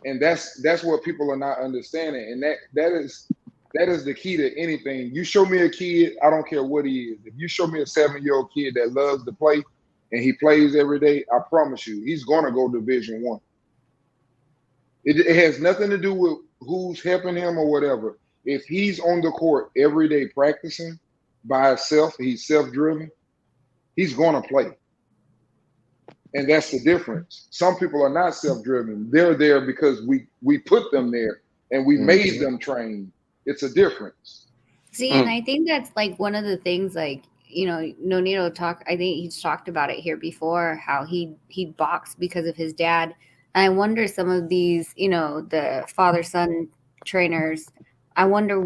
And that's what people are not understanding. And that is the key to anything. You show me a kid, I don't care what he is. If you show me a 7-year-old kid that loves to play and he plays every day, I promise you, he's gonna go Division 1. It has nothing to do with who's helping him or whatever. If he's on the court every day practicing by himself, he's self-driven, he's gonna play. And that's the difference. Some people are not self-driven. They're there because we put them there and we made them train. It's a difference. See, and I think that's like one of the things, like, Nonito I think he's talked about it here before, how he boxed because of his dad. And I wonder some of these, the father-son trainers, I wonder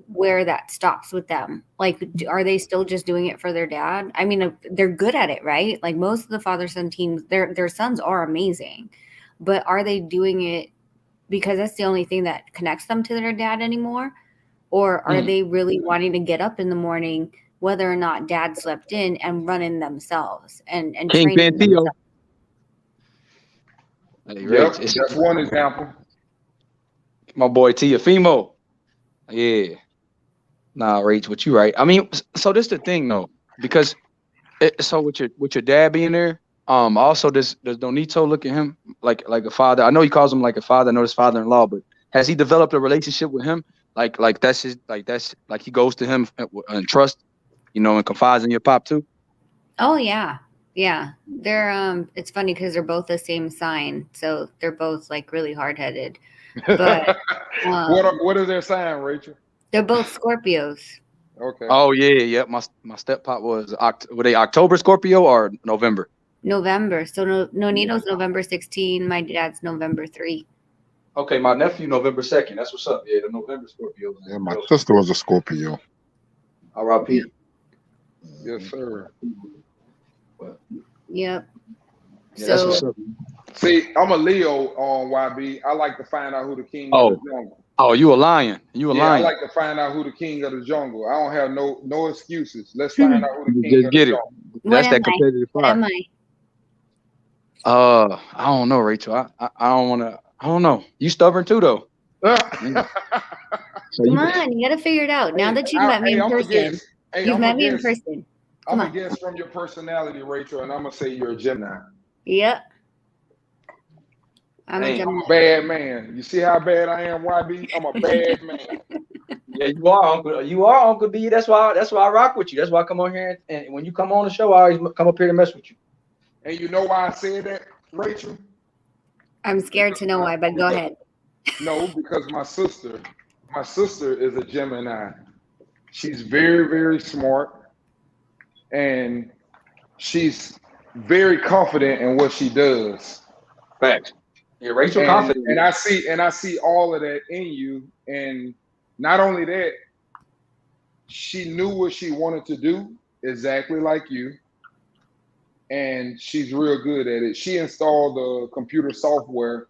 where that stops with them. Like, are they still just doing it for their dad? I mean, they're good at it, right? Like most of the father-son teams, their sons are amazing, but are they doing it because that's the only thing that connects them to their dad anymore? Or are they really wanting to get up in the morning, whether or not dad slept in, and running themselves and training themselves? Yep, that's one example. My boy Tiafimo. Yeah. Nah, Rach, what you right. I mean, so this the thing though, because so with your dad being there, also does Donito look at him like a father? I know he calls him like a father. I know his father-in-law, but has he developed a relationship with him? Like that's he goes to him and trust, and confides in your pop too. Oh yeah. Yeah. They're it's funny because they're both the same sign, so they're both like really hard-headed. But what is their sign, Rachel? They're both Scorpios. Okay. Oh yeah. My step pop was were they October Scorpio or November? November. So Nonito's November 16. My dad's November 3. Okay, my nephew November 2nd. That's what's up. Yeah, the November Scorpios. Yeah, my sister was a Scorpio. R.I.P. Yes, sir. Yep. Yeah, that's So what's up. See, I'm a Leo on YB. I like to find out who the king of the jungle. Oh, you a lion. You a Yeah, I lion. like to find out who the king of the jungle. I don't have no excuses. Let's find out who the king Just of the get it. jungle. That's that what competitive fire. am I? I don't know, Rachel. I don't want to. I don't know. You stubborn too, though. So Come on, you gotta figure it out. Now that you've met me in person, you've met me in person. I'm gonna guess from your personality, Rachel, and I'm gonna say you're a Gemini. Yep. I'm a I'm a bad man. You see how bad I am, YB? I'm a bad man. Yeah, you are Uncle. You are Uncle D. That's why I rock with you. That's why I come on here and when you come on the show, I always come up here to mess with you. And you know why I said that, Rachel? I'm scared to know why, but go ahead. No, because my sister is a Gemini. She's very, very smart, and she's very confident in what she does. Facts. Yeah, Rachel confident. And I see all of that in you. And not only that, she knew what she wanted to do exactly like you. And she's real good at it. She installed the computer software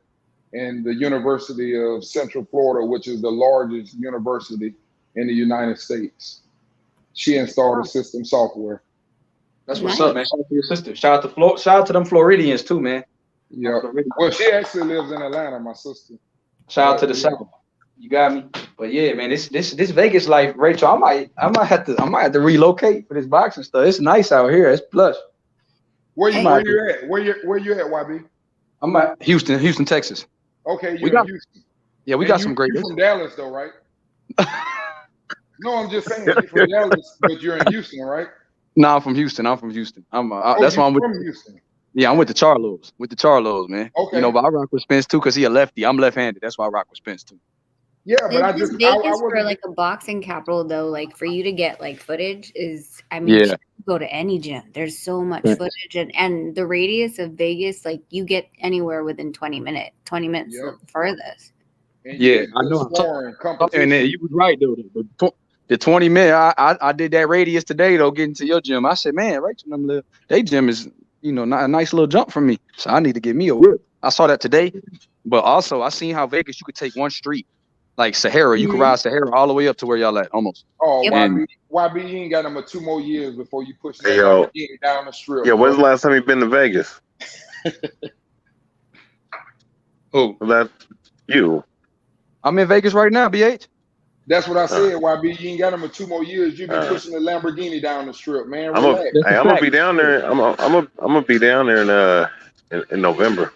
in the University of Central Florida, which is the largest university in the United States. She installed the system software. That's what's up, man. Shout out to your sister. Shout out to them Floridians too, man. Yeah. Well, she actually lives in Atlanta, my sister. Shout out to the South. You got me. But yeah, man, this Vegas life, Rachel, I might have to relocate for this boxing stuff. It's nice out here. It's plush. Where you at? Where you at, YB? I'm at Houston, Texas. Okay, you're in Houston. Yeah, we got some great. You're from Dallas, though, right? No, I'm just saying you're from Dallas, but you're in Houston, right? No, I'm from Houston. That's why I'm with. From Houston. Yeah, I'm with the Charlos. Man. Okay. You know, but I rock with Spence too because he a lefty. I'm left-handed. That's why I rock with Spence too. Yeah, but Vegas for like a boxing capital though, like for you to get like footage is, I mean, you go to any gym. There's so much footage, and the radius of Vegas, like you get anywhere within 20 minutes furthest. Yeah, I know. And you was right though. The 20 minute, I did that radius today though, getting to your gym. I said, man, Rachel, they gym is not a nice little jump from me, so I need to get me a whip. I saw that today, but also I seen how Vegas you could take one street. Like Sahara, you can ride Sahara all the way up to where y'all at, almost. Oh, YB, you ain't got them but 2 more years before you push that down the strip. Yeah, when's the last time you been to Vegas? Who? That's you. I'm in Vegas right now, BH. That's what I said, YB. You ain't got them but 2 more years. You be pushing the Lamborghini down the strip, man. I'm gonna be down there. I'm gonna be down there in November.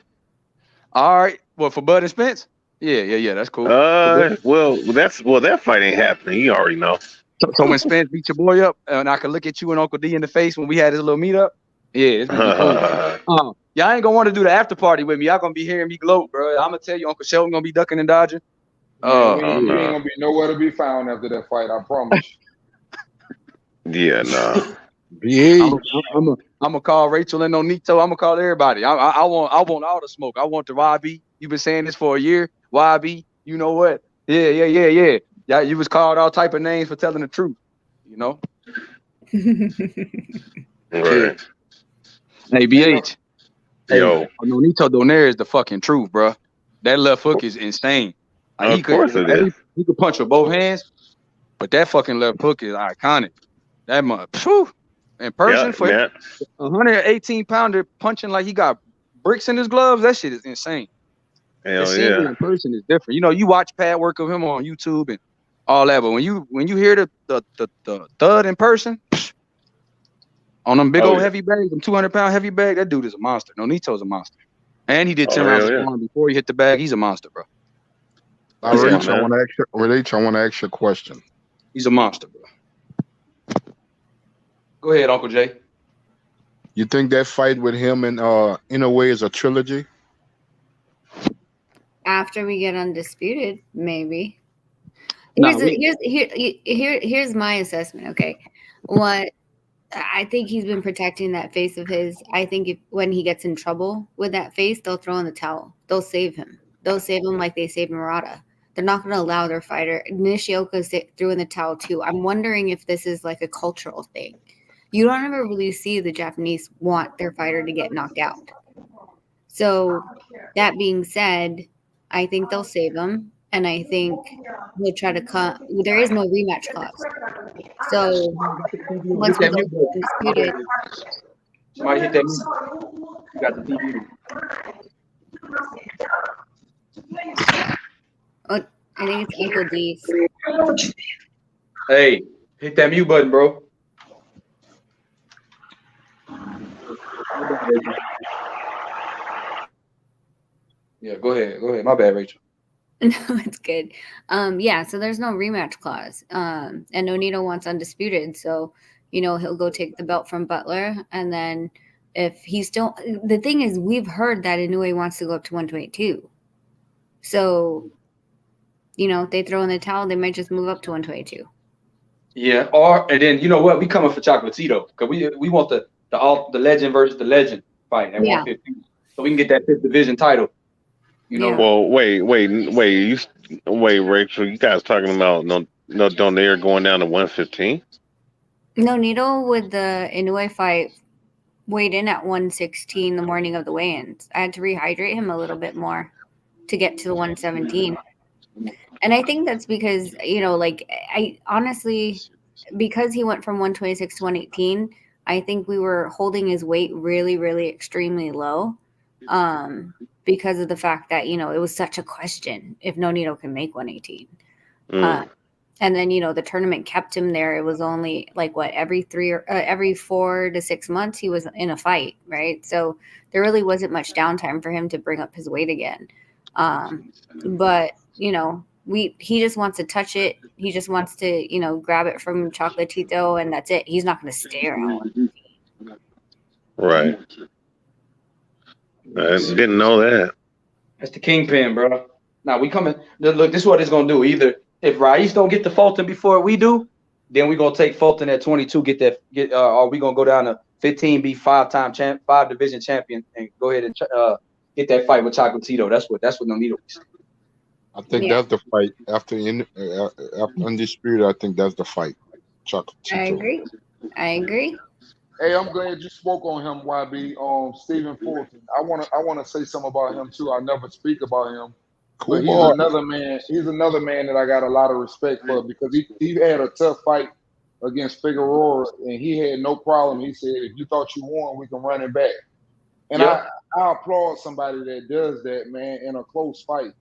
All right. Well, for Bud and Spence. Yeah, that's cool. That fight ain't happening. You already know. So when Spence beat your boy up, and I could look at you and Uncle D in the face when we had this little meetup, it's gonna be cool. Y'all ain't gonna want to do the after party with me. Y'all gonna be hearing me gloat, bro. I'm gonna tell you, Uncle Sheldon gonna be ducking and dodging. You ain't gonna be nowhere to be found after that fight. I promise. Yeah, nah. I'm gonna call Rachel and Onito. I'm gonna call everybody. I want all the smoke. I want the YB. You've been saying this for a year. YB, you know what? Yeah. Yeah, you was called all type of names for telling the truth. You know. Right. Hey, BH. Yo. Onito Donaire is the fucking truth, bro. That left hook is insane. Like, of course it is. He could punch with both hands, but that fucking left hook is iconic. That much. In person for a 118-pounder punching like he got bricks in his gloves, that shit is insane. Hell yeah. In person is different. You know, you watch pad work of him on YouTube and all that, but when you hear the thud in person on them big old heavy bags, them 200-pound heavy bag, that dude is a monster. Nonito's a monster, and he did 10 rounds of sparring before he hit the bag. He's a monster, bro. I want to ask you a question. He's a monster, bro. Go ahead, Uncle Jay. You think that fight with him and in a way is a trilogy? After we get undisputed, maybe. Here's my assessment. Okay, what I think he's been protecting that face of his. I think when he gets in trouble with that face, they'll throw in the towel. They'll save him. they'll save him like they saved Murata. They're not going to allow their fighter. Nishioka threw in the towel too. I'm wondering if this is like a cultural thing. You don't ever really see the Japanese want their fighter to get knocked out. So that being said, I think they'll save him, and I think they'll try to cut. There is no rematch clause. So once we go to undisputed, Somebody hit that music. You got the TV. oh, I think it's Uncle D's. Hey, hit that mute button, bro. Yeah, go ahead. Go ahead. My bad, Rachel. No, it's good. Yeah, so there's no rematch clause. And Nonito wants undisputed, so he'll go take the belt from Butler, and then if he's still, the thing is, we've heard that Inoue wants to go up to 122. So, if they throw in the towel, they might just move up to 122. Yeah, and then you know what? We coming for Chocolatito because we want the legend versus the legend fight at 115, so we can get that 5th division title. Well, wait, Rachel, you guys talking about no Donaire going down to 115? Nonito with the Inoue fight weighed in at 116 the morning of the weigh-ins. I had to rehydrate him a little bit more to get to the 117. And I think that's because, I honestly, because he went from 126 to 118, I think we were holding his weight really, really extremely low because of the fact that, it was such a question if Nonito can make 118. And then, the tournament kept him there. It was only every 4 to 6 months he was in a fight, right? So there really wasn't much downtime for him to bring up his weight again. But, he just wants to touch it. He just wants to, grab it from Chocolatito, and that's it. He's not going to stay around. Right. I didn't know that. That's the kingpin, bro. Now we coming. Look, this is what it's gonna do. Either if Raiz don't get the Fulton before we do, then we're gonna take Fulton at 22. Or we gonna go down to 15, be 5-time 5 division champion, and go ahead and get that fight with Chocolatito. That's what Nonito is. I think that's the fight after undisputed. I think that's the fight. Chocolatito. I agree. Hey, I'm glad you spoke on him, YB. Stephen Fulton. I wanna say something about him too. I never speak about him. But he's another man. He's another man that I got a lot of respect for because he had a tough fight against Figueroa, and he had no problem. He said, "If you thought you won, we can run it back." And I applaud somebody that does that, man, in a close fight,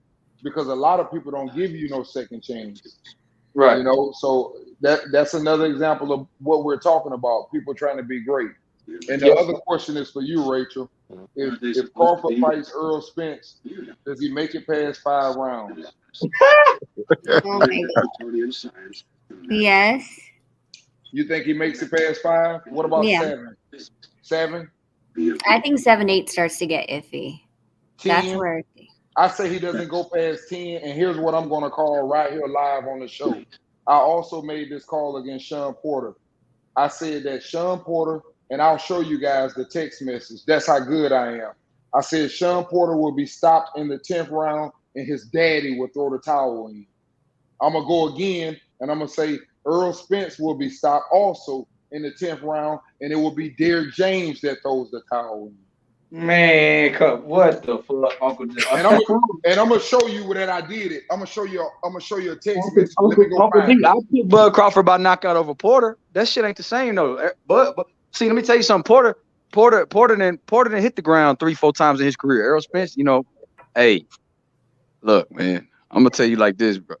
because a lot of people don't give you no second chance. Right. So that's another example of what we're talking about. People trying to be great. And the other question is for you, Rachel. If Crawford fights Earl Spence, does he make it past 5 rounds? Oh my God. Yes. You think he makes it past 5? What about 7? 7? I think 7-8 starts to get iffy. 10? That's where I say he doesn't go past 10, and here's what I'm going to call right here live on the show. I also made this call against Sean Porter. I said that Sean Porter, and I'll show you guys the text message. That's how good I am. I said Sean Porter will be stopped in the 10th round, and his daddy will throw the towel in. I'm going to go again, and I'm going to say Earl Spence will be stopped also in the 10th round, and it will be Derrick James that throws the towel in. Man, what the fuck, Uncle John? And I'm gonna show you that I did it. I'm gonna show you a text message. Let me go Uncle find D, I put Bud Crawford by knockout over Porter. That shit ain't the same though. But see, let me tell you something. Porter didn't hit the ground 3-4 times in his career. Errol Spence, hey, look, man, I'm gonna tell you like this, bro.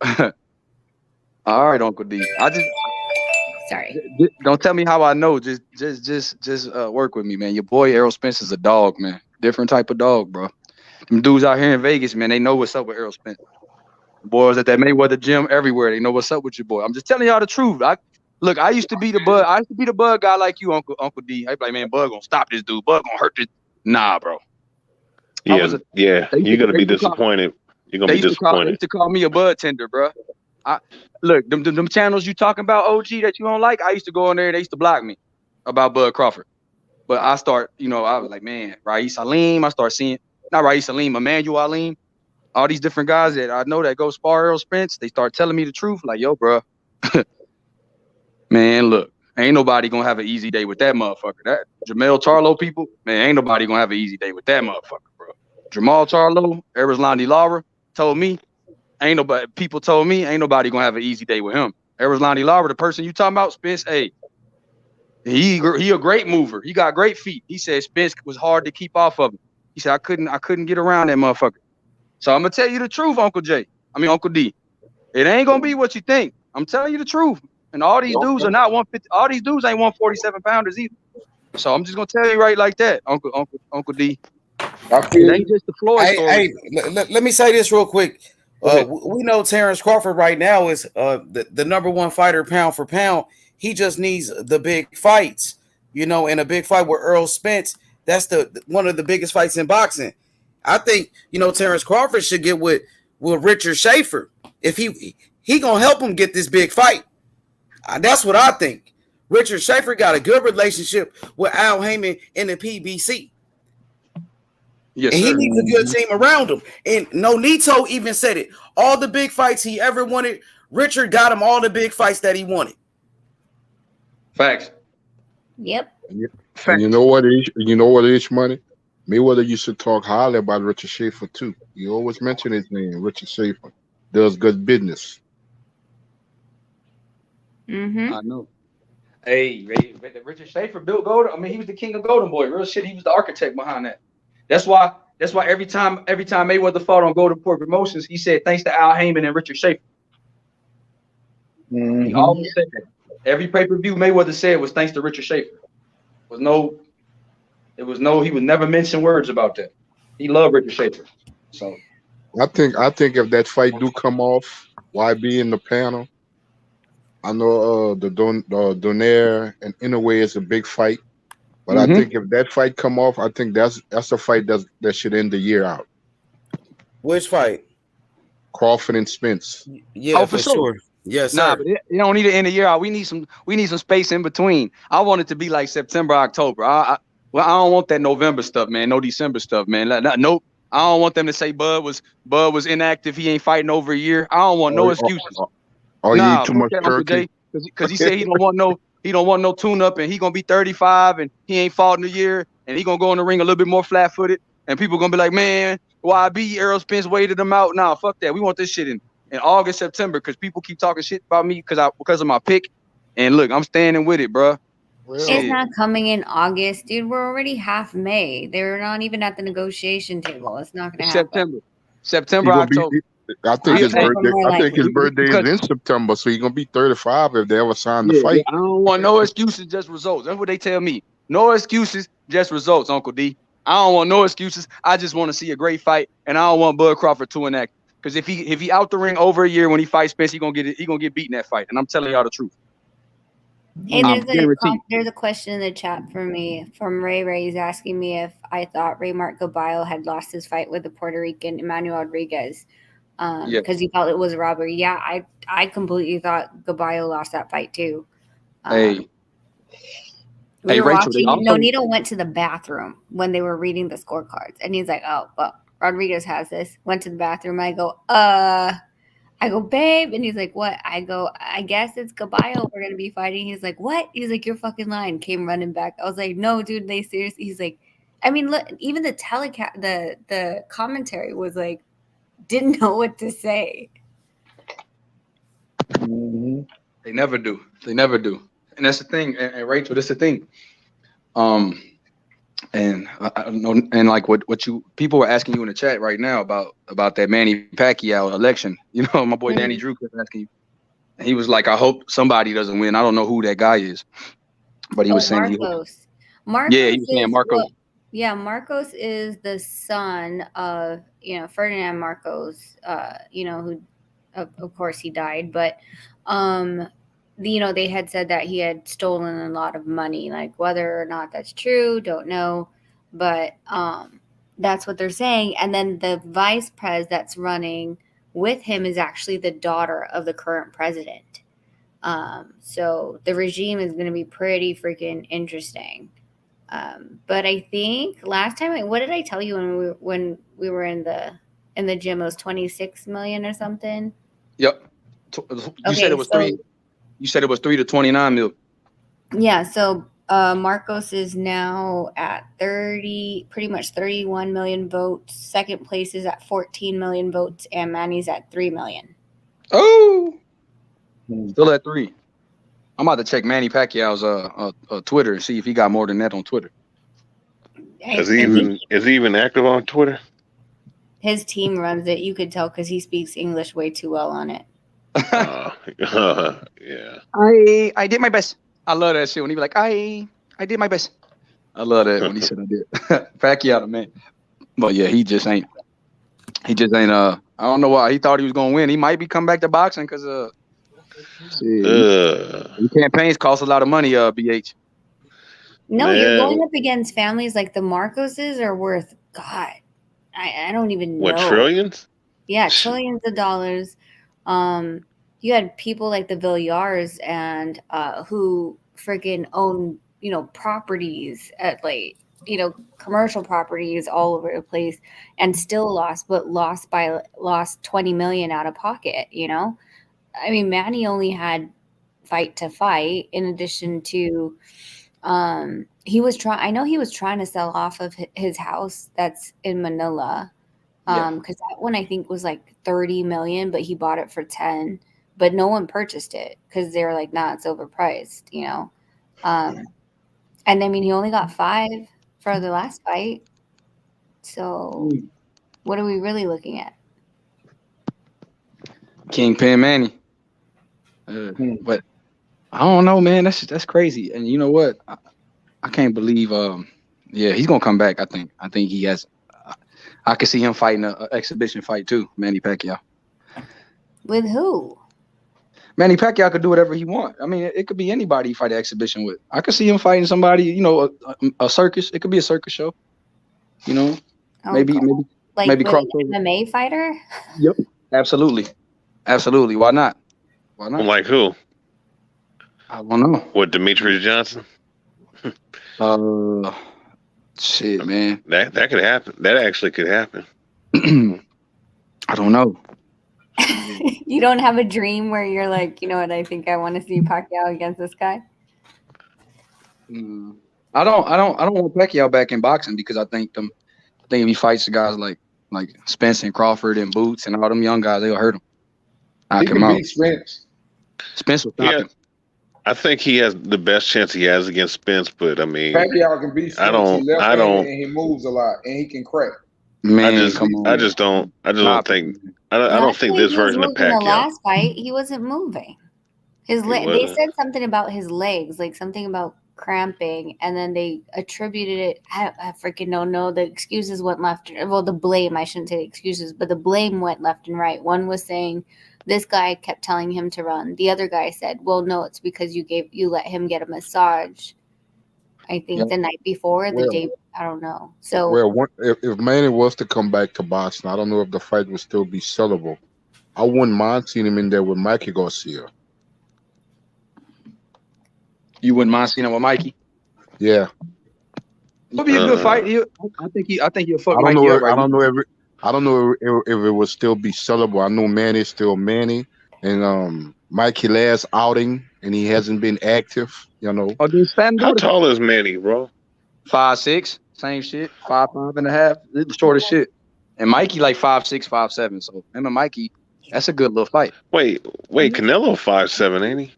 All right, Uncle D. Sorry. Don't tell me how I know. Just work with me, man. Your boy Errol Spence is a dog, man. Different type of dog, bro. Them dudes out here in Vegas, man, they know what's up with Errol Spence. The boys at that Mayweather gym everywhere, they know what's up with your boy. I'm just telling y'all the truth. I used to be the Bud. I used to be the Bud guy like you, Uncle D. I'd be like, man, Bud gonna stop this dude. Bud gonna hurt this. Nah, bro. You're gonna be disappointed. You're gonna be disappointed. They used to call me a Bud tender, bro. Look, them channels you talking about, OG, that you don't like, I used to go in there, they used to block me about Bud Crawford. But I was like, man, Raees Aleem, I start seeing, not Raees Aleem, Emmanuel Aleem. all these different guys that I know that go spar Errol Spence, they start telling me the truth. Like, yo, bro, man, look, ain't nobody gonna have an easy day with that motherfucker. That Jamel Charlo people, man, ain't nobody gonna have an easy day with that motherfucker, bro. Jamal Charlo, Erislandy Lara told me, people told me ain't nobody gonna have an easy day with him. Erislandy Lara, the person you talking about, Spence, hey, he a great mover. He got great feet. He said Spence was hard to keep off of him. He said I couldn't get around that motherfucker. So I'm gonna tell you the truth, Uncle D. It ain't gonna be what you think. I'm telling you the truth. And all these dudes are not 150. All these dudes ain't 147 pounders either. So I'm just gonna tell you right like that, Uncle D. It ain't just the Floyd story. Let me say this real quick. We know Terrence Crawford right now is the number one fighter pound for pound. He just needs the big fights, in a big fight with Errol Spence. That's one of the biggest fights in boxing. I think Terrence Crawford should get with Richard Schaefer if he gonna help him get this big fight. That's what I think. Richard Schaefer got a good relationship with Al Heyman in the PBC. Yes, and he sir. needs a good team around him. And Nonito even said it. All the big fights he ever wanted, Richard got him all the big fights that he wanted. Facts. Yep. And you know what? Ish money. Mayweather used to talk highly about Richard Schaefer too. He always mentioned his name. Richard Schaefer does good business. Mm-hmm. I know. Hey, Richard Schaefer built Golden. I mean, he was the king of Golden Boy. Real shit. He was the architect behind that. That's why every time Mayweather fought on Golden Boy Promotions, he said thanks to Al Heyman and Richard Schaefer. He always said that. Every pay-per-view Mayweather said was thanks to Richard Schaefer. He would never mention words about that. He loved Richard Schaefer. So I think if that fight do come off, YB in the panel, I know the Donaire and Inoue is a big fight. But I think if that fight come off, I think that's a fight that should end the year out. Which fight? Crawford and Spence. Yeah, for sure. Yes, sir. Nah, but you don't need to end the year out. We need some space in between. I want it to be like September, October. I don't want that November stuff, man. No December stuff, man. Nope. I don't want them to say Bud was inactive. He ain't fighting over a year. I don't want no excuses. You eat too much turkey. Because he said he don't want no tune-up, and he gonna be 35 and he ain't fought in a year, and he gonna go in the ring a little bit more flat-footed, and people gonna be like, man, YB Errol Spence waited him out. Nah, fuck that. We want this shit in August, September, because people keep talking shit about me because of my pick. And look, I'm standing with it, bro. It's not coming in August, dude. We're already half May. They're not even at the negotiation table. It's not gonna happen. September, October. I think his birthday is in September, so he's gonna be 35 if they ever sign the fight. I don't want no excuses, just results. That's what they tell me. No excuses, just results, Uncle D. I don't want no excuses. I just want to see a great fight, and I don't want Bud Crawford to enact. Because if he out the ring over a year when he fights Spence, he gonna get beaten that fight. And I'm telling y'all the truth. Hey, there's a question in the chat for me from Ray. Ray's asking me if I thought Raymart Gaballo had lost his fight with the Puerto Rican Emmanuel Rodriguez. Because he felt it was a robbery. Yeah, I completely thought Gaballo lost that fight too. We were Rachel, watching. Nonito went to the bathroom when they were reading the scorecards, and he's like, "Oh, well, Rodriguez has this." Went to the bathroom. I go, babe, and he's like, "What?" I go, "I guess it's Gaballo we're gonna be fighting." He's like, "What?" He's like, "You're fucking lying." Came running back. I was like, "No, dude, they seriously." He's like, "I mean, look, even the the commentary was like." Didn't know what to say. They never do. And that's the thing. And Rachel, that's the thing. And I don't know. And like what you people were asking you in the chat right now about that Manny Pacquiao election. My boy Danny Drew was asking you. And he was like, "I hope somebody doesn't win." I don't know who that guy is, but he was saying Marcos. Yeah, he was saying Marcos. Marcos is the son of Ferdinand Marcos. Who, of course, he died, but they had said that he had stolen a lot of money. Like whether or not that's true, don't know, but that's what they're saying. And then the vice pres that's running with him is actually the daughter of the current president. So the regime is going to be pretty freaking interesting. But I think last time, what did I tell you when we were in the in the gym. It was 26 million or something. Yep. You said it was 3. You said it was 3 to 29 mil. Yeah. So Marcos is now at 30, pretty much 31 million votes. Second place is at 14 million votes, and Manny's at 3 million. Oh, still at 3. I'm about to check Manny Pacquiao's Twitter and see if he got more than that on Twitter. Is he even active on Twitter? His team runs it. You could tell because he speaks English way too well on it. Yeah. I did my best. I love that shit when he be like, I did my best. I love that when he said I did. Pacquiao, man. But yeah, he just ain't. I don't know why he thought he was gonna win. He might be coming back to boxing because campaigns cost a lot of money. BH. No, man. You're going up against families like the Marcoses are worth God. I don't even know. What, trillions? Yeah, trillions of dollars. You had people like the Villars and who freaking own, properties at commercial properties all over the place and still lost 20 million out of pocket, I mean, Manny only had fight to fight in addition to he was trying to sell off of his house that's in Manila. Because that one I think was like 30 million, but he bought it for 10, but no one purchased it because they were like, nah, it's overpriced, and I mean, he only got 5 for the last fight. So what are we really looking at? Kingpin Manny. But I don't know, man. That's crazy. And you know what? I can't believe. He's gonna come back. I think he has. I could see him fighting an exhibition fight too, Manny Pacquiao. With who? Manny Pacquiao could do whatever he wants. I mean, it could be anybody he fight an exhibition with. I could see him fighting somebody, a circus. It could be a circus show. Maybe crossover. MMA fighter? Yep, absolutely. Why not? Like who? I don't know. What, Demetrius Johnson? Shit, man. That could happen. That actually could happen. I don't know. You don't have a dream where you're like, you know what? I think I want to see Pacquiao against this guy. I don't want Pacquiao back in boxing because I think if he fights the guys like Spence and Crawford and Boots and all them young guys, they'll hurt him. He can beat Spence. Spence will stop him. I think he has the best chance he has against Spence, but I mean, Pacquiao can beat Spence. And he moves a lot, and he can crack. Man, I just don't think this version of Pacquiao. In the last fight, he wasn't moving. They said something about his legs, like something about cramping, and then they attributed it. I freaking don't know. The excuses went left. Well, the blame. I shouldn't say excuses, but the blame went left and right. One was saying this guy kept telling him to run. The other guy said, "Well, no, it's because you let him get a massage." I think the night before, the day, I don't know. So, if Manny was to come back to boxing, I don't know if the fight would still be sellable. I wouldn't mind seeing him in there with Mikey Garcia. You wouldn't mind seeing him with Mikey? Yeah. It'll be a good fight. I think he'll fuck Mikey up. Right? I don't know if it would still be sellable. I know Manny's still Manny, and Mikey last outing, and he hasn't been active. How tall is Manny, bro? 5'6", same shit. 5'5.5". It's the shortest shit. And Mikey like 5'6", 5'7". So him and Mikey, that's a good little fight. Wait, Canelo 5'7", ain't he?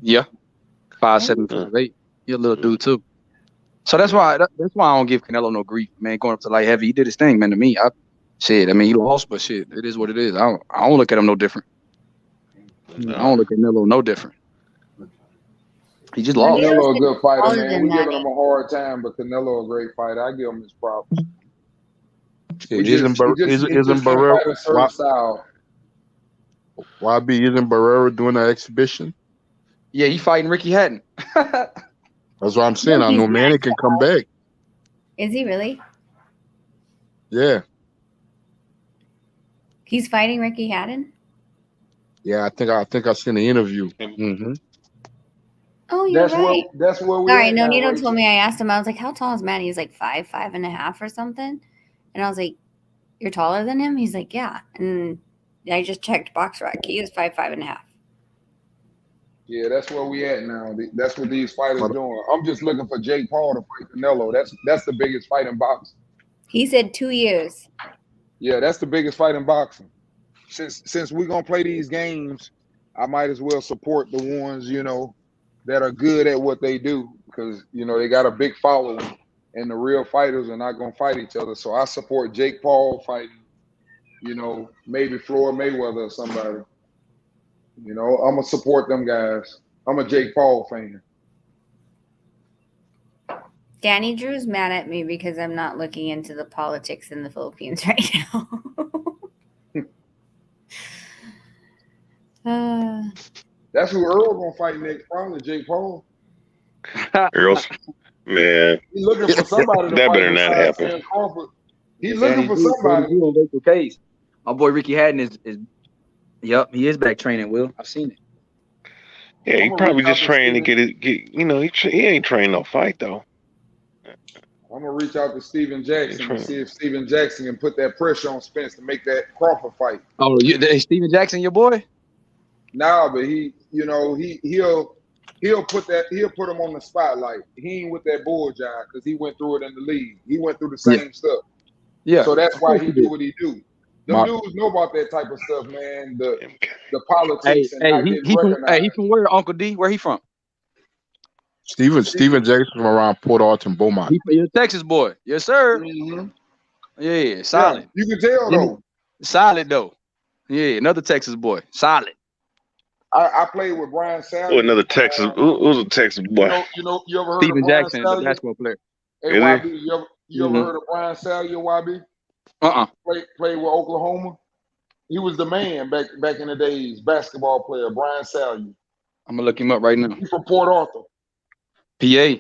Yeah, 5'7", 5'8". He's a little dude too. So that's why I don't give Canelo no grief, man. Going up to light heavy, he did his thing, man. To me, he lost, but shit, it is what it is. I don't look at him no different. I don't look at Canelo no different. He just lost. Canelo a good fighter, man. We're giving him a hard time, but Canelo a great fighter. I give him his props. Isn't Barrera? Isn't Barrera doing an exhibition? Yeah, he fighting Ricky Hatton. That's what I'm saying. I know Manny can come back. Is he really? Yeah. He's fighting Ricky Hatton? Yeah, I think I seen the interview. Mm-hmm. Oh, you're right. That's where we. Sorry, Nonito told me. I asked him. I was like, "How tall is Manny?" He's like 5'5.5" or something. And I was like, you're taller than him? He's like, yeah. And I just checked BoxRec. He is 5'5.5". Yeah, that's where we at now. That's what these fighters doing. I'm just looking for Jake Paul to fight Canelo. That's the biggest fight in boxing. He said 2 years. Yeah, that's the biggest fight in boxing. Since we're gonna play these games, I might as well support the ones, that are good at what they do, because they got a big following and the real fighters are not gonna fight each other. So I support Jake Paul fighting, maybe Floyd Mayweather or somebody. I'm gonna support them guys. I'm a Jake Paul fan. Danny Drew's mad at me because I'm not looking into the politics in the Philippines right now. That's who Earl gonna fight next, probably Jake Paul. Earl's, man. He's looking for somebody to that fight better not besides happen. Sam Crawford. He's looking for somebody. Case. My boy Ricky Hatton is he is back training. Will, I've seen it. Yeah, he probably just trying to he ain't trained no fight though. I'm gonna reach out to Steven Jackson and see if Steven Jackson can put that pressure on Spence to make that Crawford fight. Oh, Steven Jackson, your boy? Nah, but he'll put him on the spotlight. He ain't with that bull jive because he went through it in the league. He went through the same stuff. Yeah. So that's why he do what he do. Them dudes know about that type of stuff, man. The politics and not getting recognized. He from where, Uncle D? Where he from? Steven Jackson from around Port Arthur and Beaumont. He's a Texas boy. Yes, sir. Mm-hmm. Yeah, solid. Yeah, you can tell though. Solid though. Yeah, another Texas boy. Solid. I played with Brian Sally. Oh, another Texas. Who's a Texas boy? You ever heard Steven of Brian Jackson, Sally? the basketball player. Hey, YB, you ever heard of Brian Sally, YB? Played with Oklahoma. He was the man back in the days, basketball player, Brian Sally. I'm gonna look him up right now. He's from Port Arthur. PA.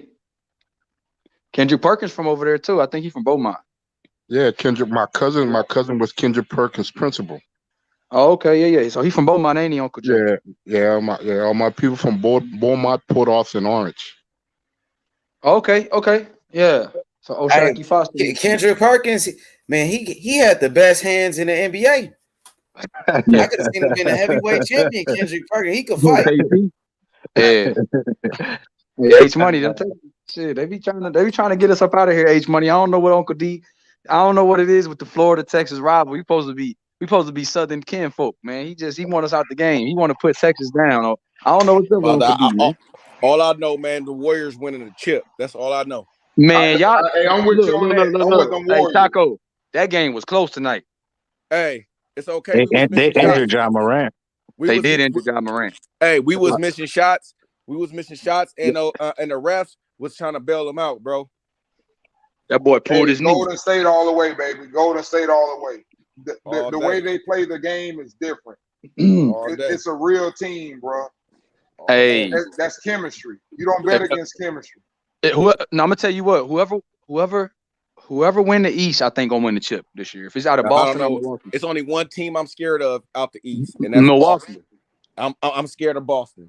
Kendrick Perkins from over there too. I think he's from Beaumont. Yeah, Kendrick. My cousin was Kendrick Perkins' principal. Oh, okay, yeah. So he's from Beaumont, ain't he, Uncle Joe? Yeah. All my people from Beaumont, Port Arthur, and Orange. Okay, yeah. So O'Shaquie Foster. Kendrick Perkins, man, he had the best hands in the NBA. I could have seen him being a heavyweight champion. Kendrick Perkins, he could fight. Yeah. H Money, them shit. They be trying to get us up out of here. H Money. I don't know what Uncle D. I don't know what it is with the Florida Texas rival. We supposed to be Southern kinfolk, man. He want us out the game. He want to put Texas down. I don't know what's up with Uncle D, man. All I know, man, the Warriors winning the chip. That's all I know. Man, y'all. Hey, I'm with you on that. I'm with them Warriors. Hey, Taco, that game was close tonight. Hey, it's okay. They injured John Morant. They did injure John Morant. Hey, we was missing shots. And the refs was trying to bail them out, bro. That boy pulled his knee. Golden State all the way, baby. Golden State all the way. The way they play the game is different. It's a real team, bro. Hey, that's chemistry. You don't bet against chemistry. Now I'm gonna tell you what. Whoever win the East, I think gonna win the chip this year. If it's out of Boston or Milwaukee, it's only one team I'm scared of out the East, and that's Milwaukee. I'm scared of Boston.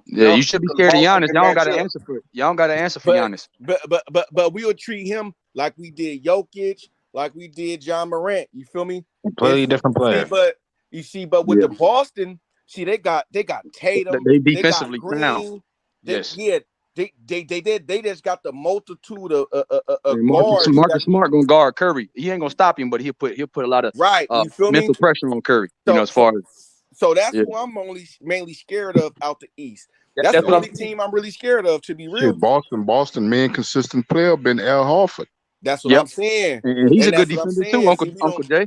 Yeah, you should be scared of Giannis. Y'all don't got to answer for it. Y'all don't got to answer for Giannis. But we would treat him like we did Jokic, like we did John Morant. You feel me? Completely different player. But with the Boston, they got Tatum. They defensively sound. Yes. Yeah. They just got the multitude of guards. Marcus Smart gonna guard Curry. He ain't gonna stop him, but he'll put a lot of you feel mental pressure on Curry. As far as. So that's who I'm mainly scared of out the East. That's the only team I'm really scared of, to be real. Boston, main consistent player been Al Horford. That's what I'm saying. And he's a good defender too, Uncle Jay.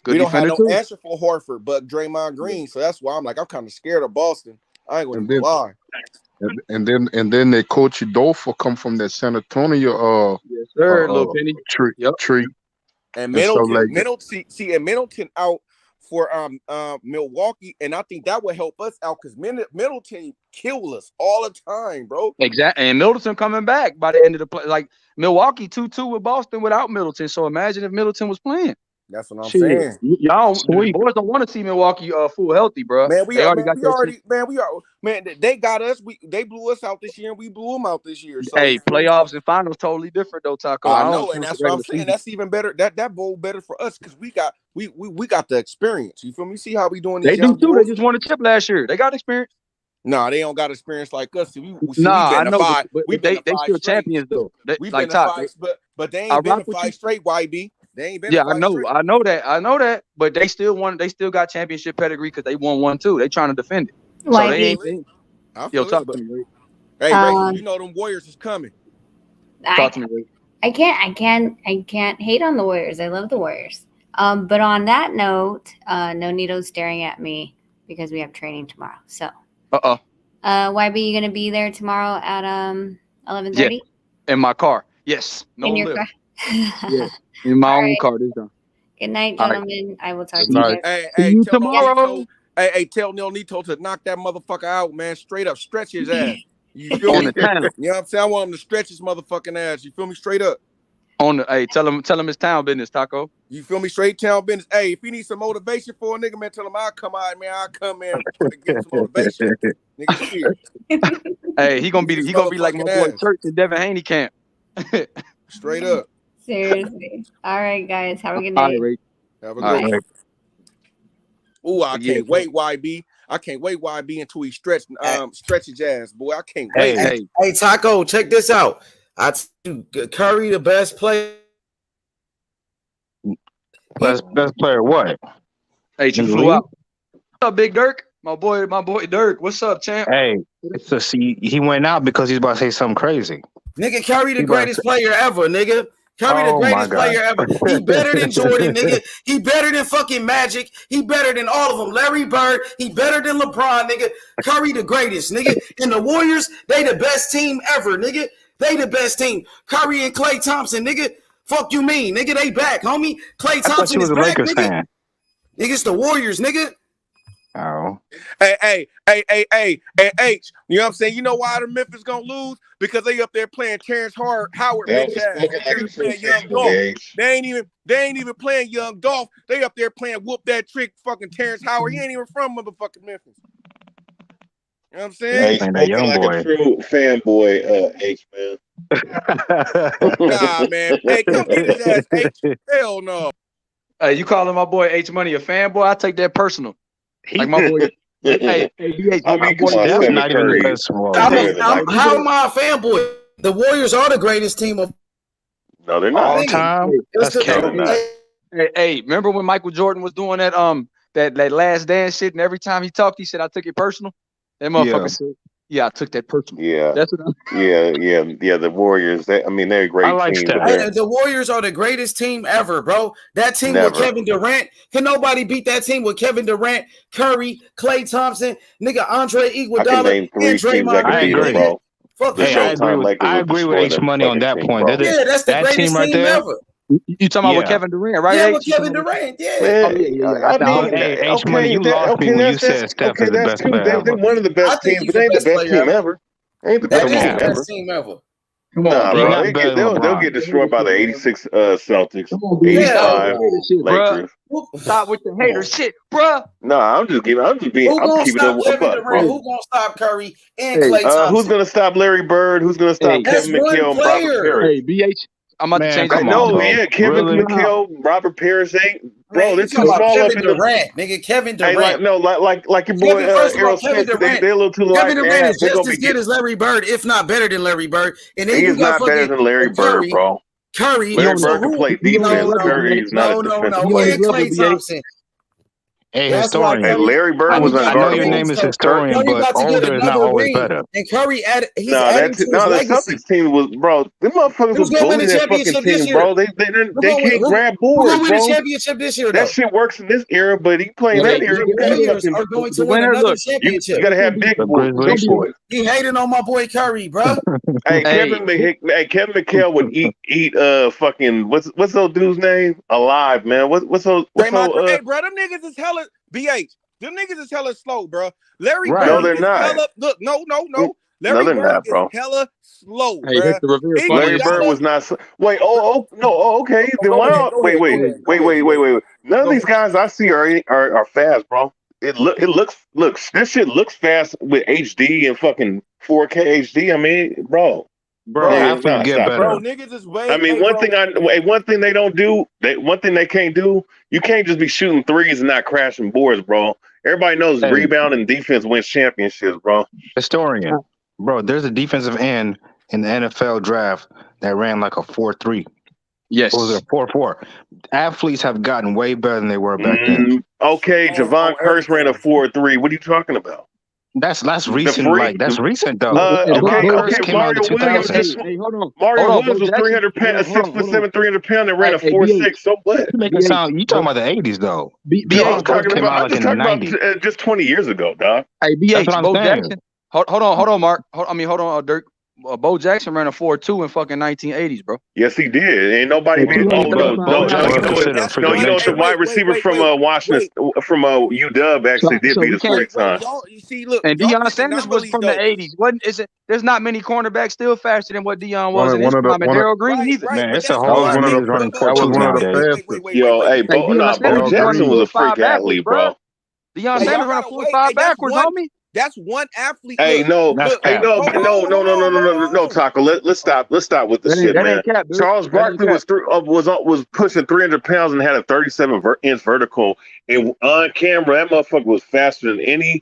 We don't have no answer for Horford, but Draymond Green. So that's why I'm kind of scared of Boston. I ain't gonna lie. And then their coach Udolph come from that San Antonio. Yes, sir. Little Penny tree. And Middleton out for Milwaukee, and I think that would help us out because Middleton kill us all the time, bro. Exactly, and Middleton coming back by the end of the play. Like Milwaukee 2-2 with Boston without Middleton. So imagine if Middleton was playing. That's what I'm Shit, saying. y'all, the boys don't want to see Milwaukee full healthy, bro. Man, They already got that shit. They got us. They blew us out this year, and we blew them out this year. So Hey, playoffs and finals totally different though, Taco. I I don't know, and count the that's what I'm regular saying. season. That's even better. That bowl better for us because we got the experience. You feel me? See how we doing these They do young too. boys? They just won a chip last year. They got experience. Nah, they don't got experience like us. See, Nah, been I to know, five. but We've been they to five still straight. champions though. They, We've like been to top. five, but they I ain't been rock to with five you. straight. YB, they ain't been Yeah, to five straight. I know that. But they still won. They still got championship pedigree because they won one too. They trying to defend it. So YB. they ain't. I Yo, feel talk it, but to me, Ray. hey, Ray, you know them Warriors is coming. Talk to me, Ray. I can't hate on the Warriors. I love the Warriors. But on that note, no Nito's staring at me because we have training tomorrow. So YB, you gonna be there tomorrow at 11:30? Yeah, in my car. Yes. No in your lift. car. Yeah, in my own right. car this time. Good night, All right. gentlemen. I will talk Good to you night. guys. Hey, tell tomorrow. Tell Neil Nito to knock that motherfucker out, man. Straight up, stretch his ass. You feel On me? the town. You know what I'm saying? I want him to stretch his motherfucking ass. You feel me? Straight up. Hey, tell him it's town business, Taco. You feel me? Straight town business. Hey, if he needs some motivation for a nigga, man, tell him I'll come out, man. I'll come in to give him some motivation. Nigga, shit. Hey, he gonna be like my boy Church in Devin Haney camp. Straight up. Seriously. All right, guys. Have a good All night. right, Ray. Have a good one. Ooh, I can't wait, YB. I can't wait, YB, until he stretch his ass, boy. I can't wait. Hey, Taco, check this out. Curry the best player. Best player what? Hey, you flew out. What's up, Big Dirk? My boy Dirk. What's up, champ? Hey, so see, he went out because he's about to say something crazy. Nigga, Curry the greatest player ever, nigga. Curry the greatest player ever. He better than Jordan, nigga. He better than fucking Magic. He better than all of them. Larry Bird. He better than LeBron, nigga. Curry the greatest, nigga. And the Warriors, they the best team ever, nigga. They the best team. Curry and Klay Thompson, nigga. Fuck you mean, nigga? They back, homie. Klay Thompson is back, Lakers nigga. fan. Nigga, it's the Warriors, nigga. Oh. Hey, H. You know what I'm saying? You know why the Memphis gonna lose? Because they up there playing Terrence Howard bitch ass. Playing Young Dolph. They ain't even playing Young Dolph. They up there playing whoop that trick fucking Terrence Howard. He ain't even from motherfucking Memphis. You know what I'm saying? Hey, spoken like a true fanboy, H, man. Nah, man. Hey, come get his ass, H. Hell no. Hey, you calling my boy H Money a fanboy? I take that personal. Like my boy. Hey, BH, I mean, come on, that's Stephen not even the Curry. best one. How am I a fanboy? The Warriors are the greatest team of No, they're not. All time. That's Hey, remember when Michael Jordan was doing that that last dance shit, and every time he talked, he said, "I took it personal." That motherfucker said, "Yeah, I took that personal." Yeah, that's what yeah. The Warriors. They're a great team. But the Warriors are the greatest team ever, bro. That team with Kevin Durant, can nobody beat that team with Kevin Durant, Curry, Klay Thompson, nigga Andre Iguodala, I can name 3 teams that can beat them, bro. I agree with H Money on that point. Yeah, that's the greatest team ever. You talking about with Kevin Durant, right? Yeah, with Kevin Durant. Yeah. H Money, you lost me when you said Steph is the best player ever. They're one of the best teams, but they ain't the best team ever. Ain't the best team ever. Team ever. Nah, bro, they'll get destroyed by the 86 Celtics, 85 Lakers. Stop with the hater shit, bro. No, I'm keeping Who gonna it stop a Kevin buck, Durant? bro. Who gonna stop Curry and Klay Thompson? Who's gonna stop Larry Bird? Who's gonna stop Kevin McHale and Robert Parrish? Hey, BH, I'm about to change I know, Kevin McHale, Robert Parrish ain't. Bro, they're too small up in the Durant, nigga. Kevin Durant. Hey, like your boy Errol Smith. They're a little too light. Kevin Durant is just as good as Larry Bird, if not better than Larry Bird. And then he is not better than Larry Bird, bro. Curry. Larry Bird can play defense. Curry is not a defensive player. And Klay Thompson. Hey, historian. Hey, Larry Bird was unguardable. I know your name is historian, but older is not always better. And Curry added. The Celtics team was, bro. Them motherfuckers was bullying that fucking team, bro. They can't grab boards, bro. Who win the championship this year? That shit works in this era, but he playing that era. The Warriors are going to win another championship. You gotta have big boys. He hating on my boy Curry, bro. Hey, Kevin McHale would eat fucking what's those dude's name? Alive, man. What's those? Hey, bro, them niggas is hella BH. Them niggas is hella slow, bro. Larry Bird. No, they're not. Look, no. No, they're not, bro. Hella slow, Hey, bro. Hector Rivera He funny Larry as got Bird shit. was not. Wait. No. Okay. Then Go why? ahead, go Wait. ahead, go ahead, go ahead, Wait. None of go these ahead. guys I see are fast, bro. It looks. This shit looks fast with HD and fucking 4K HD. I mean, bro. Bro, Nigga, athletes nah, get stop it. better. Bro, niggas is I way. mean, Hey, bro. one thing they don't do, one thing they can't do, you can't just be shooting threes and not crashing boards, bro. Everybody knows Hey, rebound and defense wins championships, bro. historian, bro, there's a defensive end in the NFL draft that ran like a 4.3. Yes. What was it, 4.4? Athletes have gotten way better than they were back then. Okay, Javon Curse ran a 4.3. What are you talking about? That's recent. Like that's recent though. Okay, Javon Curse came out in the Mario Williams 2000s. Hey, hold on. Mario Hold on, Williams Bo was Jackson. 300 pounds, Hold on, 6'7", 300 pounds, and ran a Hey, 4.6. So what? You make it sound. You talking about the 80s though? Javon Curse came out I'm like just in the talking 90s. about just 20 years ago, dog. Hey, That's what BH, I'm Bo saying. Jackson. Hold on, Mark. Hold on, Dirk. Bo Jackson ran a 4.2 in fucking 1980s, bro. Yes, he did. Ain't nobody Hey, did. Bo No. Jackson. You know what? The wide receiver from Washington, from UW, actually did beat we us can't. 3 times. Y'all, you see, look, And y'all Deion just Sanders was anomalies from though. the 80s. There's not many cornerbacks still faster than what Deion was One in his of the prime, and one of Daryl Green Right, either. right. Man, But it's a that's that whole was lot of one of niggas the running that was 4.2s one of the nowadays. fastest. Yo, hey, Hey, Deion Bo Sanders Jackson running was a 4.5 freak backwards, athlete, bro. bro. Deion Hey, Sanders y'all running gotta wait. 4.5 Hey, backwards, homie. that's one athlete. Hey, Look, That's look. cap. Hold on. No, Taco. Let's stop with the shit, That man. ain't cap, dude. Charles That ain't Barkley cap. was pushing 300 pounds and had a 37-inch vertical, and on camera, that motherfucker was faster than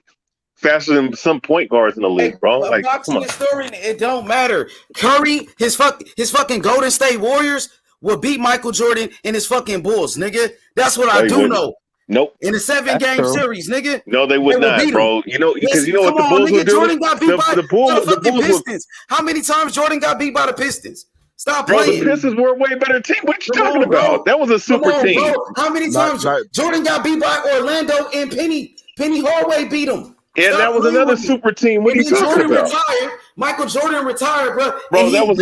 some point guards in the league, bro. Like, come Boxing on. historian, it don't matter. Curry, his fucking Golden State Warriors will beat Michael Jordan and his fucking Bulls, nigga. That's what I They do wouldn't. know. Nope. In a 7-game series, nigga. No, they would will not, beat bro. him. You know, because Yes, you know come what the on, Bulls nigga. would do. Jordan got beat by the fucking Bulls would. Pistons. How many times Jordan got beat by the Pistons? Stop Bro, the playing. Pistons were a way better team. What you Come talking on, bro. about? That was a super team. How many Not, times not, Jordan got beat by Orlando and Penny Hardaway beat him? And that Stop was playing another with me. super team. What are And you then talking Jordan about? retired. Michael Jordan retired, bro. Bro, And that was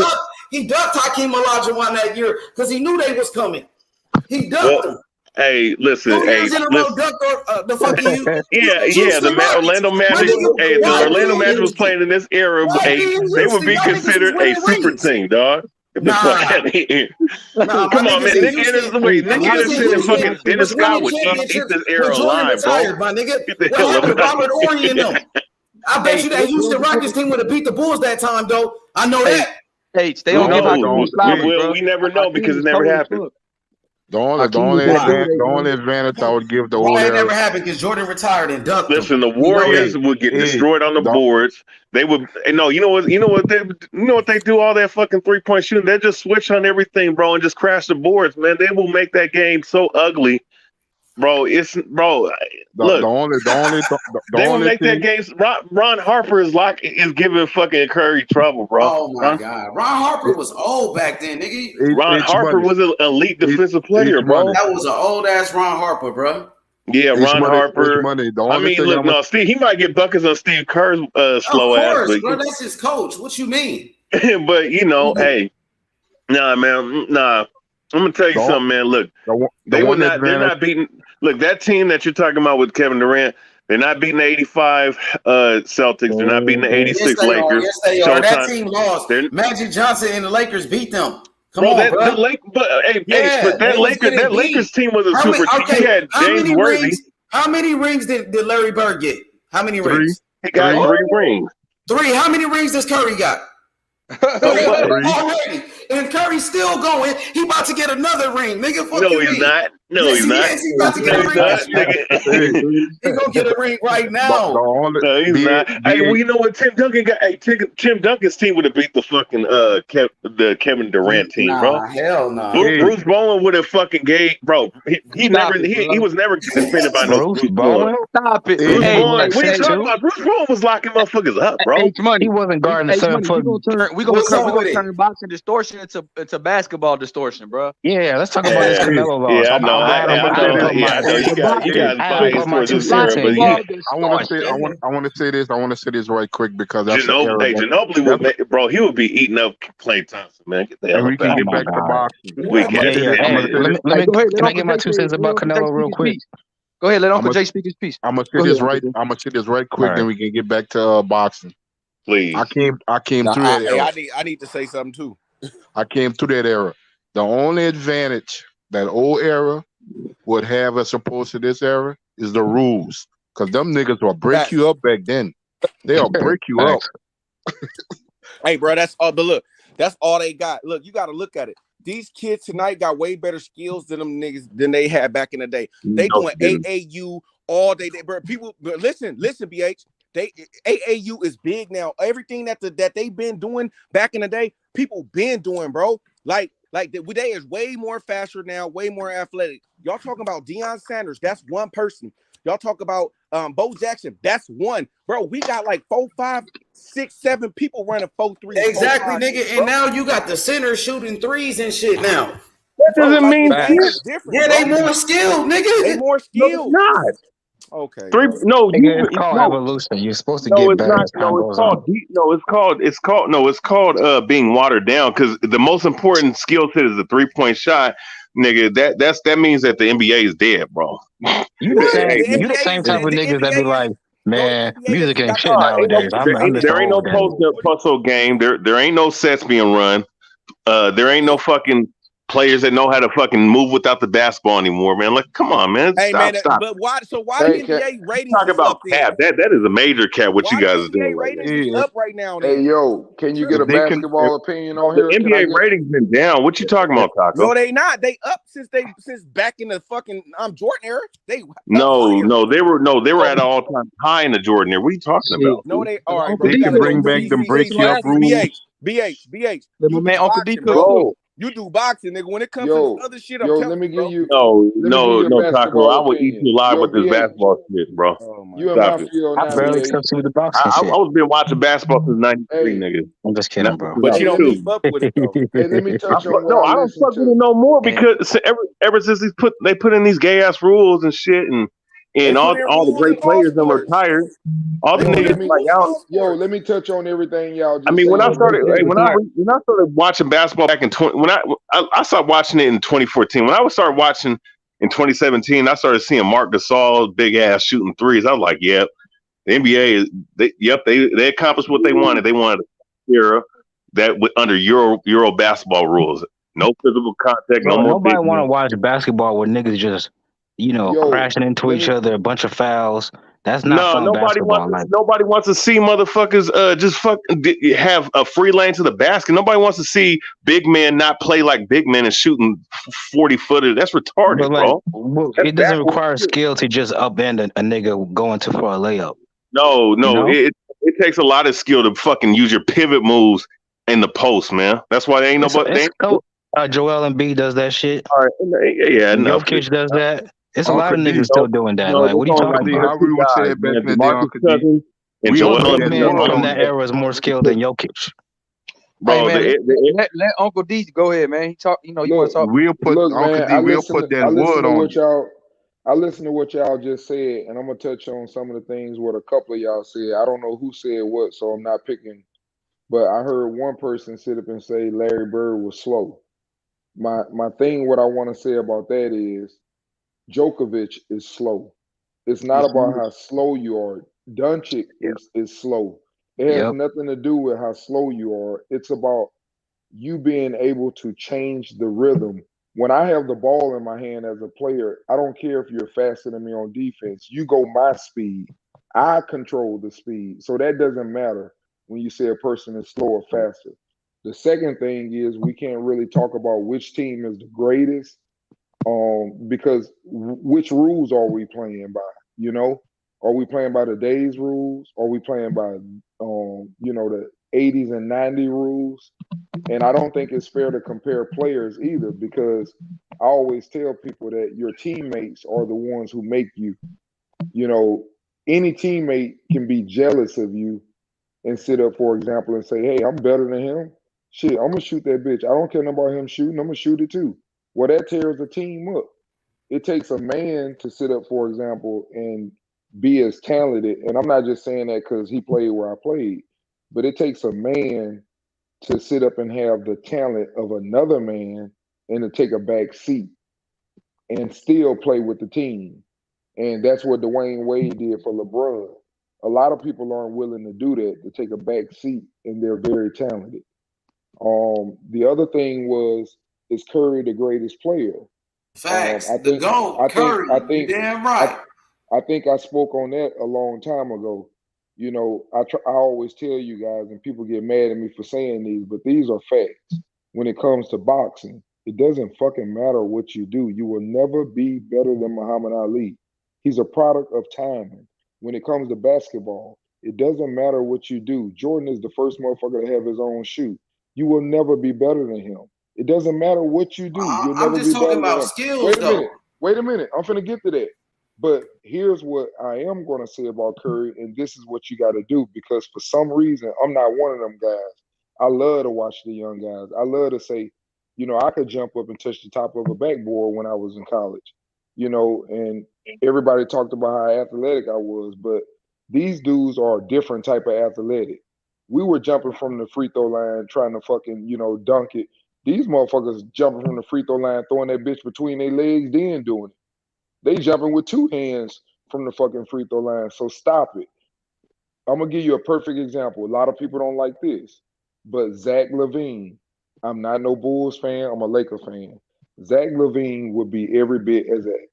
he ducked Hakeem Olajuwon that year because he knew they was coming. He ducked them. Hey, listen. 2 years in a row, ducked the fucking The Orlando Magic. Hey, the Orlando Magic was playing in this era. They would be considered a super team, dog. Nah. Come on, man. Nick Anderson and fucking Dennis Scott would eat this era alive, bro. My nigga. Get the What hell happened to out Robert Ory and them? I bet you that Houston Rockets team would have beat the Bulls that time, though. I know that. Hey, they don't give Hakeem flowers, bro. We never know because it never happened. The only advantage I would give the old Why it era. never happened because Jordan retired and ducked Listen, them. the Warriors would get destroyed on the boards. They would no, you know what they do, all that fucking 3-point shooting. They just switch on everything, bro, and just crash the boards, man. They will make that game so ugly. Bro, they will make that game. Ron Harper is giving fucking Curry trouble, bro. Oh my God, Ron Harper was old back then, nigga. Ron Harper was an elite defensive player, bro. That was an old ass Ron Harper, bro. Yeah, Ron Harper. Money. Steve, he might get buckets on Steve Kerr's slow ass. Of course, bro. That's his coach. What you mean? But hey, man, I'm gonna tell you something, man. Look, they're not beating. Look, that team that you're talking about with Kevin Durant, they're not beating the 85 Celtics. They're not beating the 86 Lakers. Yes, they are. That team lost. Magic Johnson and the Lakers beat them. Come on, bro. That Lakers team was a super team. He had James Worthy. How many rings did Larry Bird get? How many rings? He got 3 rings. 3. How many rings does Curry got? Already. And Curry's still going. He about to get another ring, nigga. No, he's not. No, he's not. He about to get a ring. He's gonna get a ring right now. No, he's not. Hey, well, you know what? Tim Duncan got. Hey, Tim Duncan's team would have beat the fucking the Kevin Durant team, bro. Hell no. Bruce Bowen would have fucking gave, bro. He was never defended by no Bruce Bowen. Stop it. Bruce Bowen. What are you talking about? Bruce Bowen was locking motherfuckers up, bro. He wasn't guarding the 7 foot. We're gonna turn boxing distortion into basketball distortion, bro. Yeah, let's talk about this Canelo loss. Yeah, I know. You got biased towards this era, but I want to say this. I want to say this right quick because that's Ginobili would make, bro. He would be eating up Klay Thompson, man. Get the hell we can get back to boxing. Can I get my 2 cents about Canelo real quick? Go ahead, let Uncle Jay speak his piece. I'm gonna say this right quick, then we can get back to boxing. Please. I came through that era. I need to say something too. I came through that era. The only advantage that old era would have as opposed to this era is the rules. Because them niggas will break you up back then. They'll break you up. Hey, bro, that's all. But look, that's all they got. Look, you got to look at it. These kids tonight got way better skills than them niggas than they had back in the day. They doing AAU all day. Bro, people, but listen, BH. They AAU is big now. Everything that they've been doing back in the day, people been doing, bro. Like they is way more faster now, way more athletic. Y'all talking about Deion Sanders? That's one person. Y'all talk about Bo Jackson. That's one, bro. We got like 4, 5, 6, 7 people running 4-3. Exactly, nigga. And now you got the center shooting threes and shit now. That doesn't mean it's different. Yeah, they more skilled, nigga. They more skilled. No, it's not. Okay. It's called evolution. You're supposed to get better as time goes on. It's called being watered down because the most important skill set is the 3-point shot, nigga. That means that the NBA is dead, bro. You the same type of niggas that be like, man, music ain't shit nowadays. There ain't no post-up game. There ain't no sets being run. There ain't no fucking players that know how to fucking move without the basketball anymore, man. Like, come on, man. Hey, stop. But why? So why the NBA ratings talk about up cap? That is a major cap. What you guys are doing right now? Is up right now. Hey, yo, can you get a basketball opinion on the here? NBA ratings been down. What you talking about, Taco? No, they not. They up since back in the fucking Jordan era. They they were at an all-time high in the Jordan era. What are you talking about? No, they all right, bro. They can bring back them break you up rules. BH. My man Uncle D bro. You do boxing, nigga. When it comes to this other shit, I'm telling let me give you. No, Taco. I will eat you alive with this basketball shit, bro. You in my field now, I barely accept you with the boxing shit. I was been watching basketball since '93, nigga. I'm just kidding, bro. But you don't keep up with it, though. Hey, let me touch on what I don't fuck with it no more because ever since they put in these gay ass rules and shit and all the great players that were retired. All the niggas like y'all. Yo, let me touch on everything y'all just I mean, said. when I started watching basketball back in when I started watching it in 2014. When I started watching in 2017, I started seeing Marc Gasol's big ass shooting threes. I was like, yep, the NBA is they accomplished what they wanted. They wanted an era that under Euro basketball rules. No physical contact, no more. Nobody want to watch basketball where niggas just crashing into each other, a bunch of fouls. That's not fun basketball. Nobody wants to see motherfuckers just have a free lane to the basket. Nobody wants to see big men not play like big men and shooting 40-footers. That's retarded, bro. It doesn't require skill to just upend a nigga going for a layup. No. It takes a lot of skill to fucking use your pivot moves in the post, man. That's why they ain't nobody. Joel Embiid does that shit. All right, yeah. Jokic does that. It's a lot of niggas still doing that. Like, what are you talking about? How we would say that back in the day, Uncle D. And Joel Embiid from that era is more skilled than Jokic. Bro, hey, man, let Uncle D go ahead, man. He talk. You want to talk. We'll put Uncle D. We'll put that wood on you. I listened to what y'all just said, and I'm gonna touch on some of the things what a couple of y'all said. I don't know who said what, so I'm not picking. But I heard one person sit up and say Larry Bird was slow. My thing, what I want to say about that is Djokovic is slow. It's not about how slow you are. Doncic is slow. It has nothing to do with how slow you are. It's about you being able to change the rhythm. When I have the ball in my hand as a player, I don't care if you're faster than me on defense. You go my speed. I control the speed. So that doesn't matter when you say a person is slow or faster. The second thing is we can't really talk about which team is the greatest because which rules are we playing by? You know, are we playing by the day's rules? Are we playing by the 80s and 90 rules? And I don't think it's fair to compare players either because I always tell people that your teammates are the ones who make you. You know, any teammate can be jealous of you and sit up, for example, and say, hey, I'm better than him. Shit, I'm going to shoot that bitch. I don't care about him shooting. I'm going to shoot it too. Well, that tears the team up. It takes a man to sit up, for example, and be as talented. And I'm not just saying that because he played where I played, but it takes a man to sit up and have the talent of another man and to take a back seat and still play with the team. And that's what Dwayne Wade did for LeBron. A lot of people aren't willing to do that, to take a back seat, and they're very talented. The other thing was, is Curry the greatest player? Facts. I The think GOAT, I think I Curry. You think damn I, right. I think I spoke on that a long time ago. I always tell you guys, and people get mad at me for saying these, but these are facts. When it comes to boxing, it doesn't fucking matter what you do. You will never be better than Muhammad Ali. He's a product of timing. When it comes to basketball, it doesn't matter what you do. Jordan is the first motherfucker to have his own shoe. You will never be better than him. It doesn't matter what you do. You'll I'm never just be talking better than about him. skills, Wait a though. minute. Wait a minute. I'm finna get to that. But here's what I am going to say about Curry, and this is what you got to do, because for some reason, I'm not one of them guys. I love to watch the young guys. I love to say, I could jump up and touch the top of a backboard when I was in college, and everybody talked about how athletic I was, but these dudes are a different type of athletic. We were jumping from the free throw line trying to fucking, dunk it. These motherfuckers jumping from the free throw line, throwing that bitch between their legs, then doing it. They jumping with two hands from the fucking free throw line. So stop it. I'm gonna give you a perfect example. A lot of people don't like this, but Zach LaVine. I'm not no Bulls fan. I'm a Laker fan. Zach LaVine would be every bit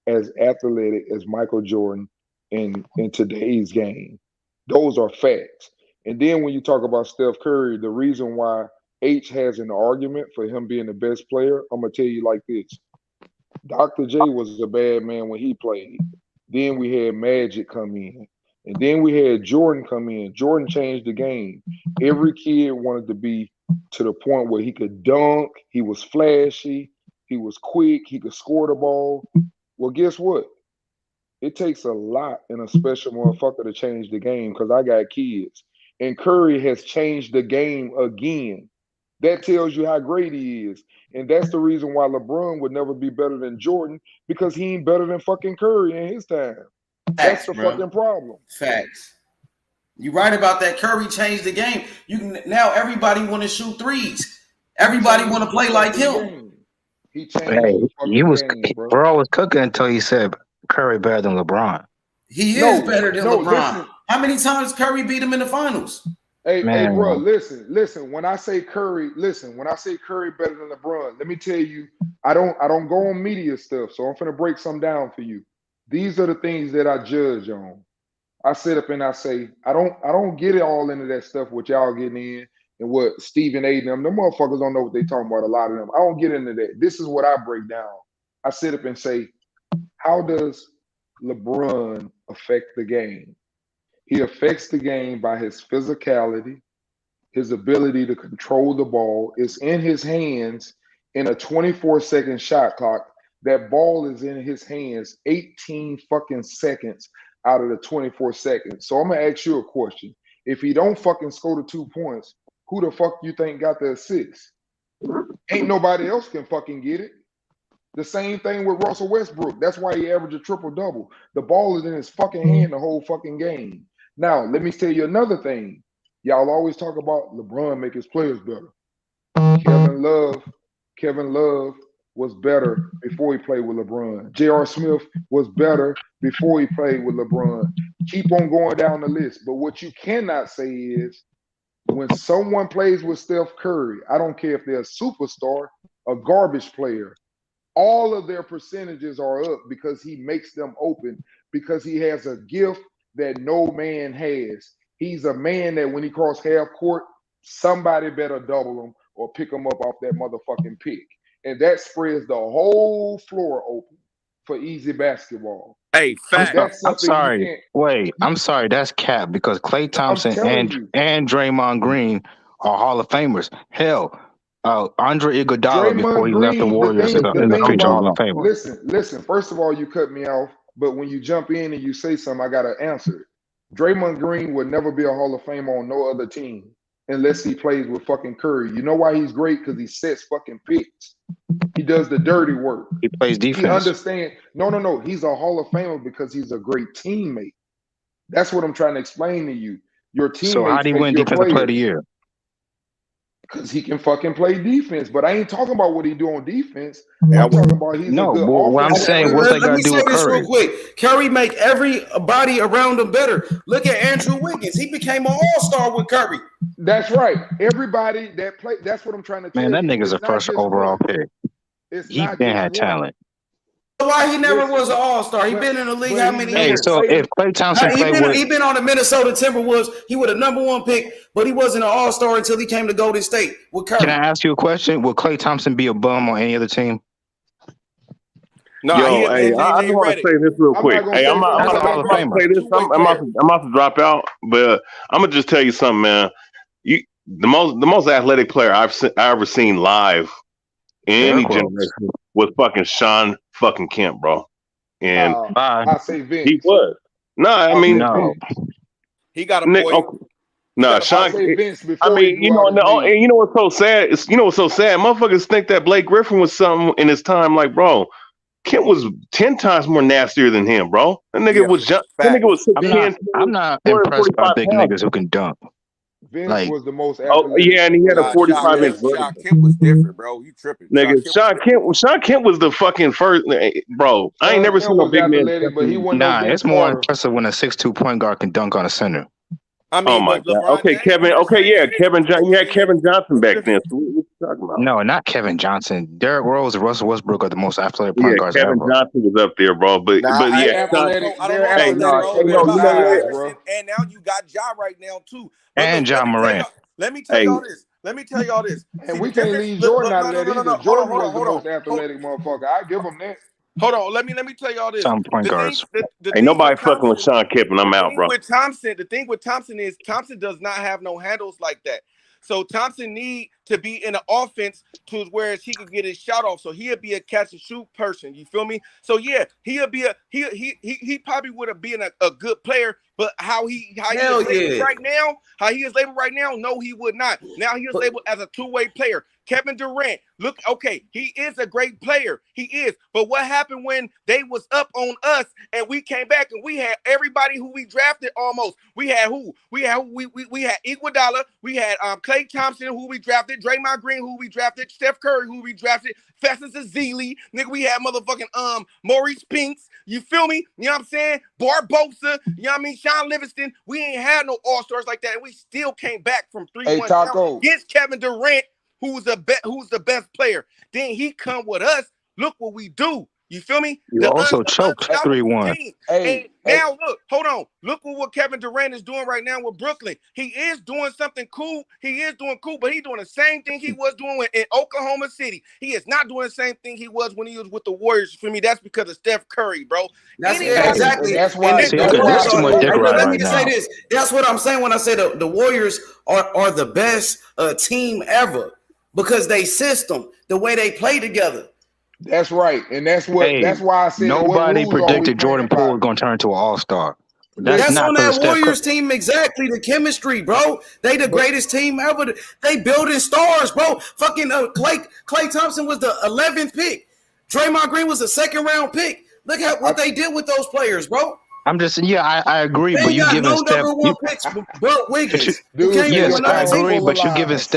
as athletic as Michael Jordan in today's game. Those are facts. And then when you talk about Steph Curry, the reason why H has an argument for him being the best player, I'm gonna tell you like this. Dr. J was a bad man when he played. Then we had Magic come in. And then we had Jordan come in. Jordan changed the game. Every kid wanted to be to the point where he could dunk, he was flashy, he was quick, he could score the ball. Well, guess what? It takes a lot and a special motherfucker to change the game, because I got kids. And Curry has changed the game again. That tells you how great he is. And that's the reason why LeBron would never be better than Jordan, because he ain't better than fucking Curry in his time. That's Facts, the bro. fucking problem. Facts. You're right about that. Curry changed the game. You can now everybody want to shoot threes. Everybody want to play like him. He changed Hey, the he fucking was game, bro. bro was cooking until he said Curry better than LeBron. He is better than LeBron. Listen. How many times Curry beat him in the finals? Hey, bro, listen. When I say Curry better than LeBron, let me tell you, I don't go on media stuff, so I'm finna break some down for you. These are the things that I judge on. I sit up and I say, I don't get it all into that stuff what y'all getting in and what Stephen A. and them motherfuckers don't know what they talking about, a lot of them. I don't get into that. This is what I break down. I sit up and say, how does LeBron affect the game? He affects the game by his physicality, his ability to control the ball. It's in his hands in a 24-second shot clock. That ball is in his hands 18 fucking seconds out of the 24 seconds. So I'm gonna ask you a question. If he don't fucking score the 2 points, who the fuck you think got the assist? Ain't nobody else can fucking get it. The same thing with Russell Westbrook. That's why he averaged a triple double. The ball is in his fucking hand the whole fucking game. Now, let me tell you another thing. Y'all always talk about LeBron make his players better. Kevin Love was better before he played with LeBron. J.R. Smith was better before he played with LeBron. Keep on going down the list. But what you cannot say is, when someone plays with Steph Curry, I don't care if they're a superstar, a garbage player, all of their percentages are up because he makes them open, because he has a gift that no man has. He's a man that when he cross half court, somebody better double him or pick him up off that motherfucking pick. And that spreads the whole floor open for easy basketball. Hey, And fact. that's I'm something you sorry. can't. Wait, I'm sorry. That's cap because Klay I'm Thompson telling you, and Draymond Green are Hall of Famers. Hell, Andre Iguodala before Draymond he left the Green, the Warriors thing, is the a thing future about, Hall of Famer. listen. First of all, you cut me off, but when you jump in and you say something, I gotta answer it. Draymond Green would never be a Hall of Famer on no other team unless he plays with fucking Curry. You know why he's great? Because he sets fucking picks. He does the dirty work. He plays He defense. understands. No. He's a Hall of Famer because he's a great teammate. That's what I'm trying to explain to you. Your So how teammates do he make win your Defensive Player of the players. Year? Because he can fucking play defense. But I ain't talking about what he do on defense. I'm talking about he's a No, good but what I'm offensive saying, player. what's that Let got me to do say with this real Curry? quick. Curry make everybody around him better. Look at Andrew Wiggins. He became an all-star with Curry. That's right. Everybody that play, that's what I'm trying to Man, tell that you. nigga's It's a not first just overall one. pick. It's He not been just had one. talent. Why he never Listen, was an all-star? He been in the league how he's many Hey, never years? so played. if Klay Thompson He played with, been on the Minnesota Timberwolves. He was a #1 pick, but he wasn't an all-star until he came to Golden State with can Curry. I ask you a question? Would Klay Thompson be a bum on any other team? Yo, hey, I just want to say this real I'm not quick. gonna Hey, say I'm That's not a gonna Hall of I'm about to Famer. say this. I'm about to drop out, but I'm gonna just tell you something, man. The most athletic player I ever seen live in any Derrick Rose. generation was fucking Sean fucking Kemp, bro. And Bye. I say he Vince. was. No, I I say mean, No. Vince. He got a Nick. boy. Okay, no, I Sean. say Vince I before he mean, grew out his no, knees. and you know what's so sad? You know what's so sad? Motherfuckers think that Blake Griffin was something in his time. Like, bro, Kemp was 10 times more nastier than him, bro. That nigga Yeah, was that nigga facts. was 6'10", I'm not impressed by 245 big pounds. niggas who can dunk. Vince Like, was the most Oh athletic yeah, and he had a player Nah, I've ever Sean 45-inch Kemp. seen. Sean vertical. Kemp was different, bro. You tripping? Sean Nigga, Kemp was different. Sean Kemp was the fucking first, bro. I ain't Sean never Kemp seen no was big man. athletic, but he wasn't no nah, Vince it's more Carter. impressive when a 6'2" point guard can dunk on a center. I Oh mean, my but god. LeBron Okay, James Kevin. was the Okay, same yeah, shit. Kevin. So You I had mean, Kevin Johnson what's the back then. difference? So what you talking about? No, not Kevin Johnson. Derrick Rose and Russell Westbrook are the most athletic point Yeah, guards Kevin ever. Johnson was up there, bro. But Nah, They yeah, Sean. athletic. I don't They're know Hey, about that, no, athletic bro. hey, for What their no. You about know Ja? size, what? bro. Listen, and now you got Ja right now too. But And look, let John me tell Morant. y'all. Let me tell Hey, y'all this. Let me tell y'all this. And See the we can't difference. leave Look, Jordan look, out of no, no, that no, no, either. no. Hold on, Jordan hold on, was the hold on. most athletic motherfucker. I give him that. Hold on. Let me tell y'all this. Some point The thing, guards. the ain't thing nobody with fucking with Thompson, Sean Kemp, and I'm out, bro. the thing with Thompson is Thompson does not have no handles like that. So Thompson need to be in an offense to where he could get his shot off. So he'll be a catch and shoot person. You feel me? So yeah, he'll be he probably would have been a good player, but how he Hell is labeled yeah. right now, no, he would not. Now he is labeled as a two-way player. Kevin Durant, look, okay, he is a great player. He is. But what happened when they was up on us and we came back and we had everybody who we drafted almost? We had who? We had Iguodala. We had Klay Thompson, who we drafted. Draymond Green, who we drafted. Steph Curry, who we drafted. Festus Ezeli. Nigga, we had motherfucking Maurice Pinks. You feel me? You know what I'm saying? Barbosa. You know what I mean? Sean Livingston. We ain't had no all-stars like that. And we still came back from 3-1 Hey, down Taco. against Kevin Durant, who's the best player. Then he come with us. Look what we do. You feel me? You also choked Unstoppable 3-1. team. Hey, and now look, hold on. Look what Kevin Durant is doing right now with Brooklyn. He is doing something cool. He is doing cool, but he's doing the same thing he was doing in Oklahoma City. He is not doing the same thing he was when he was with the Warriors. For me, that's because of Steph Curry, bro. That's Anybody, exactly. And that's why. See, That's okay, why this I is too much said. dick Let riding me right say now. this. That's what I'm saying when I say the Warriors are the best team ever because they system, the way they play together. That's right, and that's what. Hey, That's why I said, what nobody rules are we predicted Jordan playing Poole by? was going to turn into an all-star. That's That's Listen, not on because of that Steph Curry. Warriors team exactly. The chemistry, bro. They the but greatest team ever. They building stars, bro. Fucking Klay Thompson was the 11th pick. Draymond Green was the second round pick. Look at I, what they did with those players, bro. I'm just, yeah, I agree, They but ain't you got giving no Steph, #1 picks, but but you, Wiggins, who dude came said from your yes, I another phone team. agree, full of but lies.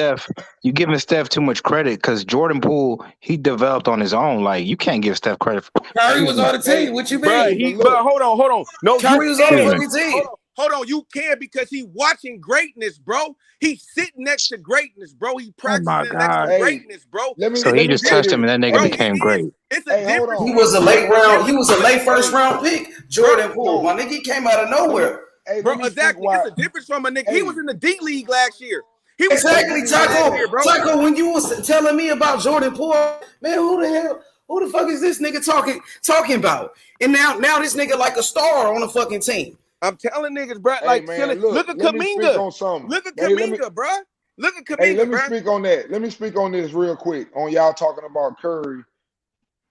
you giving Steph too much credit because Jordan Poole, he developed on his own. Like, you can't give Steph credit for, Curry excuse was me, on the team. Hey, What you But mean? but but look, hold on. No, you Curry was on the excuse can. me. fucking team. Hold on, you can because he watching greatness, bro. He's sitting next to greatness, bro. He Oh my practicing next to God. hey, greatness, bro. So It's he a let me just say touched this. him and that nigga bro. Hey, It became is. great. It's a hey, hold difference. He on. was a late round. He was a late first Hey, round pick. Bro. Jordan Poole, my no. nigga, he came out of Let me. nowhere. Hey, Bro, let me speak. exactly. Why? It's a difference from a nigga. He was Hey, in the D League last year. He was in the hey, D let Exactly, me League say last this. year, Taco. bro. Taco, when you was telling me about Jordan Poole, man, who the fuck is this nigga talking about? And now this nigga like a star on the fucking team. I'm telling niggas, bro, Hey, like silly. man, look. Look at Let me speak Kaminga. on something. Look at Hey, let me. Kaminga, bro. Look at Hey, let Kaminga, me bro. speak on that. Let me speak on this real quick. On y'all talking about Curry.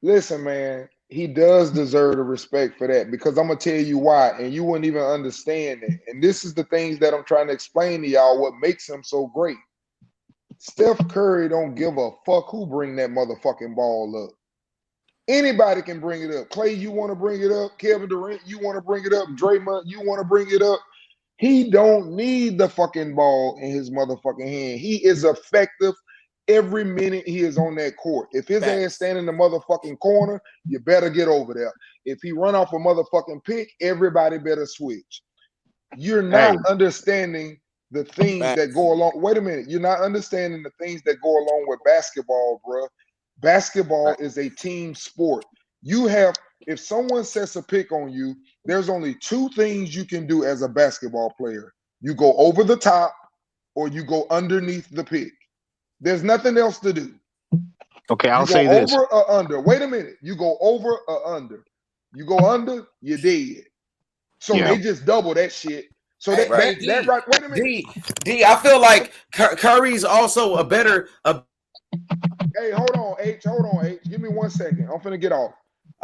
Listen, man, he does deserve the respect for that because I'm gonna tell you why, and you wouldn't even understand it. And this is the things that I'm trying to explain to y'all what makes him so great. Steph Curry don't give a fuck who bring that motherfucking ball up. Anybody can bring it up. Clay, you want to bring it up? Kevin Durant, you want to bring it up? Draymond, you want to bring it up? He don't need the fucking ball in his motherfucking hand. He is effective every minute he is on that court. If his ass stand in the motherfucking corner, you better get over there. If he run off a motherfucking pick, everybody better switch. You're not understanding the things that go along. Wait a minute. You're not understanding the things that go along with basketball, bro. Basketball is a team sport. If someone sets a pick on you, there's only two things you can do as a basketball player. You go over the top or you go underneath the pick. There's nothing else to do. Okay, I'll say this. You go over or under. Wait a minute. You go over or under. You go under, you're dead. So they just double that shit. So that right. Wait a minute. D, I feel like Curry's also a better. Hey, hold on, H. Give me 1 second. I'm finna get off.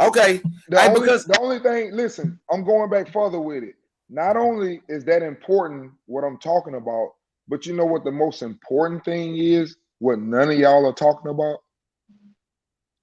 Okay. The only thing, listen, I'm going back further with it. Not only is that important, what I'm talking about, but you know what the most important thing is? What none of y'all are talking about?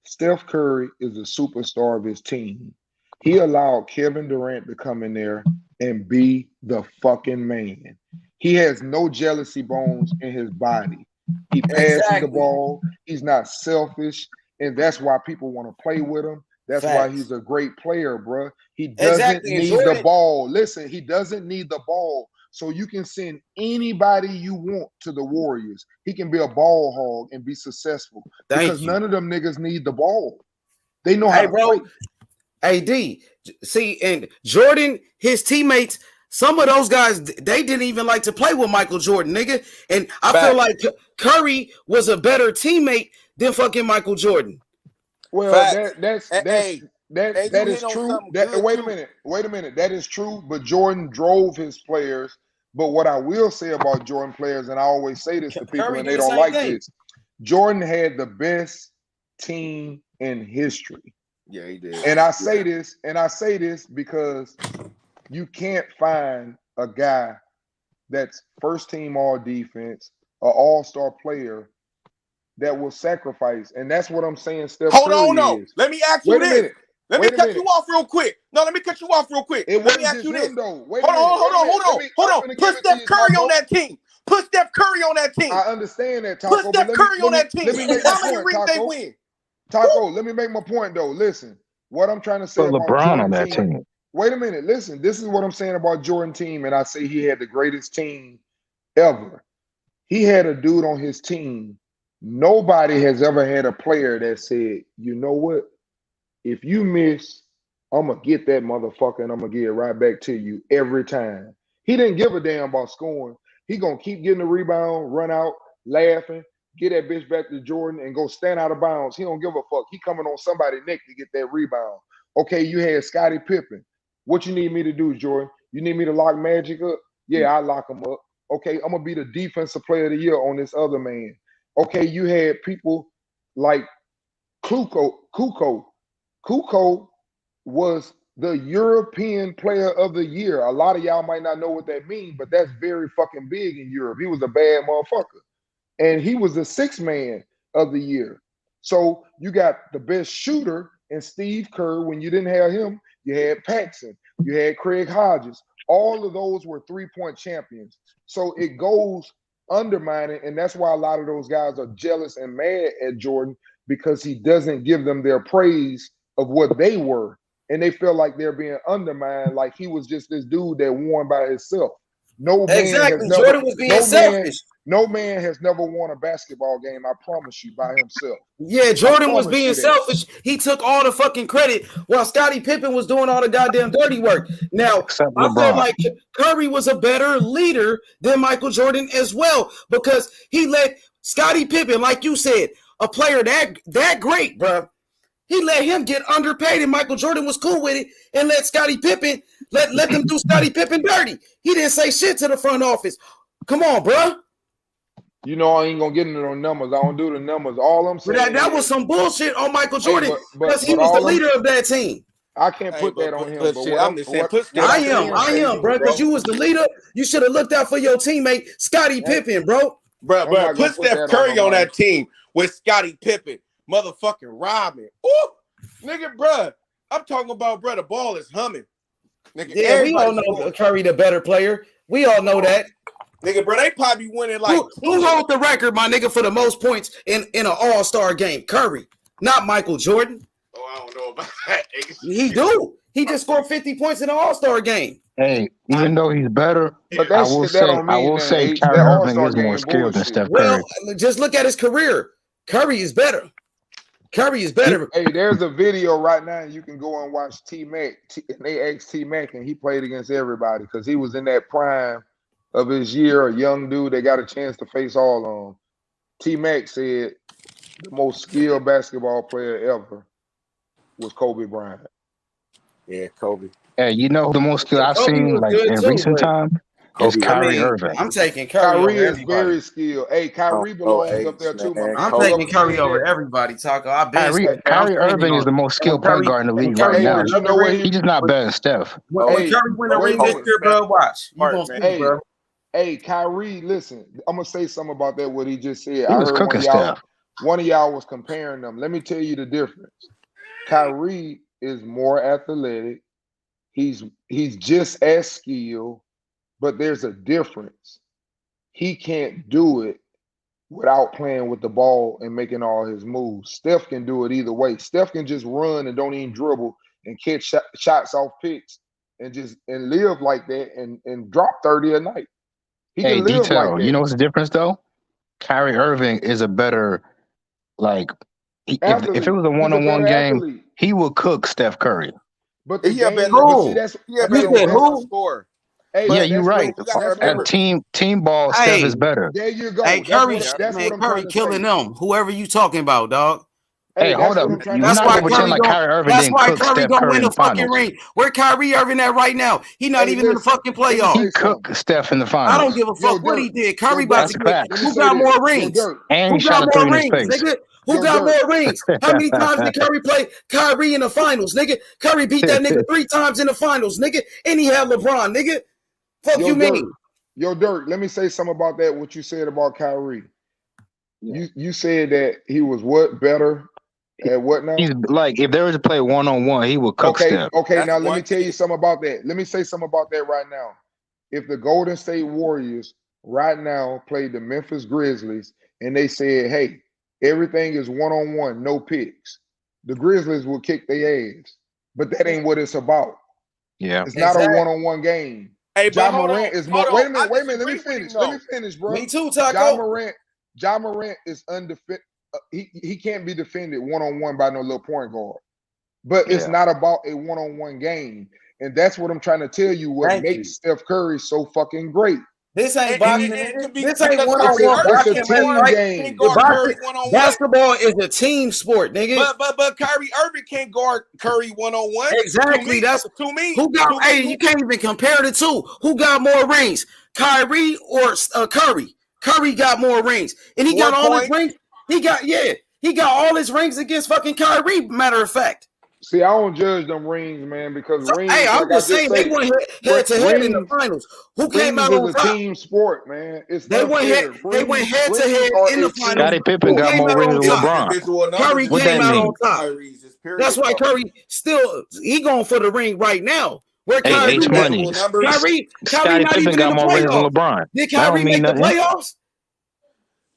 Steph Curry is a superstar of his team. He allowed Kevin Durant to come in there and be the fucking man. He has no jealousy bones in his body. He passes the ball. He's not selfish. And that's why people want to play with him. That's why he's a great player, bro. He doesn't need the ball. Listen, he doesn't need the ball. So you can send anybody you want to the Warriors. He can be a ball hog and be successful. Because none of them niggas need the ball. They know how to play. Hey, D, see, and Jordan, his teammates, some of those guys, they didn't even like to play with Michael Jordan, nigga. And I feel like Curry was a better teammate than fucking Michael Jordan. Well, that is true. Wait a minute. That is true, but Jordan drove his players. But what I will say about Jordan players, and I always say this to people, and they don't like this, Jordan had the best team in history. Yeah, he did. And I say this because you can't find a guy that's first team all defense, an all-star player that will sacrifice. And that's what I'm saying Steph Curry is. Let me ask you this. Let me cut you off real quick. Let me cut you off real quick. Let me ask you this. Hold on. Put Steph Curry on that team. Put Steph Curry on that team. I understand that, Taco. Put Steph Curry on that team. Let me make How my many point, rings they win? Taco, let me make my point, though. Listen, what I'm trying to say about LeBron on that team. Wait a minute. Listen, this is what I'm saying about Jordan team, and I say he had the greatest team ever. He had a dude on his team. Nobody has ever had a player that said, you know what? If you miss, I'm going to get that motherfucker and I'm going to get it right back to you every time. He didn't give a damn about scoring. He going to keep getting the rebound, run out, laughing, get that bitch back to Jordan and go stand out of bounds. He don't give a fuck. He coming on somebody's neck to get that rebound. Okay, you had Scottie Pippen. What you need me to do, Jordan? You need me to lock Magic up? Yeah, I lock him up. Okay, I'm going to be the defensive player of the year on this other man. Okay, you had people like Kukoc. Kukoc was the European player of the year. A lot of y'all might not know what that means, but that's very fucking big in Europe. He was a bad motherfucker. And he was the sixth man of the year. So you got the best shooter in Steve Kerr. When you didn't have him, you had Paxson. You had Craig Hodges. All of those were three-point champions. So it goes undermining, and that's why a lot of those guys are jealous and mad at Jordan, because he doesn't give them their praise of what they were. And they feel like they're being undermined, like he was just this dude that won by himself. Jordan was being selfish. No man has never won a basketball game, I promise you, by himself. Yeah, Jordan was being selfish. He took all the fucking credit while Scottie Pippen was doing all the goddamn dirty work. Now, I feel like Curry was a better leader than Michael Jordan as well, because he let Scottie Pippen, like you said, a player that great, bro. He let him get underpaid, and Michael Jordan was cool with it and let Scottie Pippen, let them do Scottie Pippen dirty. He didn't say shit to the front office. Come on, bro. You know I ain't gonna get into no numbers. I don't do the numbers. All I'm saying that was some bullshit on Michael Jordan because he was the leader of that team. I can't put that on him. I am, bro. Because you was the leader. You should have looked out for your teammate, Scottie Pippen, bro. Bro, put Steph Curry on that team with Scottie Pippen, motherfucking Robin. Ooh, nigga, bro. I'm talking about, bro. The ball is humming. Nigga, Yeah, we all everybody know scored. Curry the better player. We all know that. Nigga, bro, they probably winning like who holds the record, my nigga, for the most points in an All-Star game? Curry, not Michael Jordan. Oh, I don't know about that. He do. He just scored 50 points in an All-Star game. Hey, even though he's better, But that shit that don't mean nothing. H. That Kyrie Irving All-Star is more game skilled than bullshit. Steph Curry. Well, just look at his career. Curry is better. Curry is better. Hey, there's a video right now. You can go and watch T-Mac. And they asked T-Mac, and he played against everybody because he was in that prime of his year, a young dude that got a chance to face all of them. T-Mac said the most skilled basketball player ever was Kobe Bryant. Yeah, Kobe. Hey, you know who the most skilled I've seen like in recent time is Kyrie Irving. I'm taking Curry over is everybody. very skilled. Hey, Kyrie belongs up there too, man. I'm taking Curry over everybody, Taco. Kyrie Irving is the most skilled point guard in the league right now. You know what? He's just not better than Steph. When Curry win the ring this year, bro, watch. You gonna see, bro. Hey, Kyrie, listen, I'm gonna say something about that. What he just said. He was cooking Steph. One of y'all was comparing them. Let me tell you the difference. Kyrie is more athletic. He's just as skilled, but there's a difference. He can't do it without playing with the ball and making all his moves. Steph can do it either way. Steph can just run and don't even dribble and catch shots off picks and live like that and drop 30 a night. He can live detail. like that. You know what's the difference though? Kyrie Irving is a better, like, if it was a one-on-one game, athlete. He would cook Steph Curry. But the game, score. Hey, yeah, you're right. Team ball, Steph is better. There you go. Hey, Curry killing them. Whoever you talking about, dog? Hey, hold up. That's why Curry gonna win the fucking ring. Where Kyrie Irving at right now? He not even in the fucking playoffs. He cooked Steph in the finals. I don't give a fuck what he did. Curry about to get. Who got more rings? And he shot a three in his face. Nigga? Who got more rings? How many times did Curry play Kyrie in the finals, nigga? Curry beat that nigga 3 times in the finals, nigga. And he had LeBron, nigga. Fuck you mean? Yo, Dirk, let me say something about that, what you said about Kyrie. You said that he was what, better at what now? He's like, if there was to play one-on-one, he would cook Steph. Okay, now let me tell you something about that. Let me say something about that right now. If the Golden State Warriors right now played the Memphis Grizzlies and they said, hey, everything is one-on-one, no picks, the Grizzlies will kick their ass. But that ain't what it's about. Yeah. It's not a one-on-one game. Hey, Ja Morant is more. Wait a minute. Let me finish, bro. Me too, Taco. Ja Morant is undefended. He can't be defended one-on-one by no little point guard. But it's not about a one-on-one game. And that's what I'm trying to tell you. What makes Steph Curry so fucking great. This ain't boxing. This ain't one-on-one. It's a team game. Basketball is a team sport, nigga. But Kyrie Irving can't guard Curry one-on-one. Exactly. That's to me. Who got? Hey, you can't even compare the two. Who got more rings, Kyrie or Curry? Curry got more rings, and he got all his rings. He got all his rings against fucking Kyrie. Matter of fact. See, I don't judge them rings, man, because rings. Hey, I'm just saying they went head to head in the finals. Who came out on top? It's a team sport, man. They went head to head in the finals. Scottie Pippen got more rings than LeBron. Curry came out on top. That's why Curry he going for the ring right now. Where Kyrie Scottie Pippen got more rings than LeBron. Did Kyrie make the playoffs?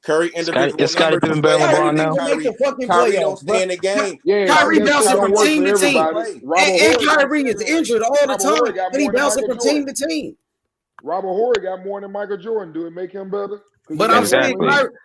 Curry individual Is Scottie Pippen better than LeBron now? Kyrie don't stay in the game. Kyrie bouncing from team to team. And Kyrie is injured all the time. And he bouncing from team to team. Robert Horry got more than Michael Jordan. Do it make him better? But I'm saying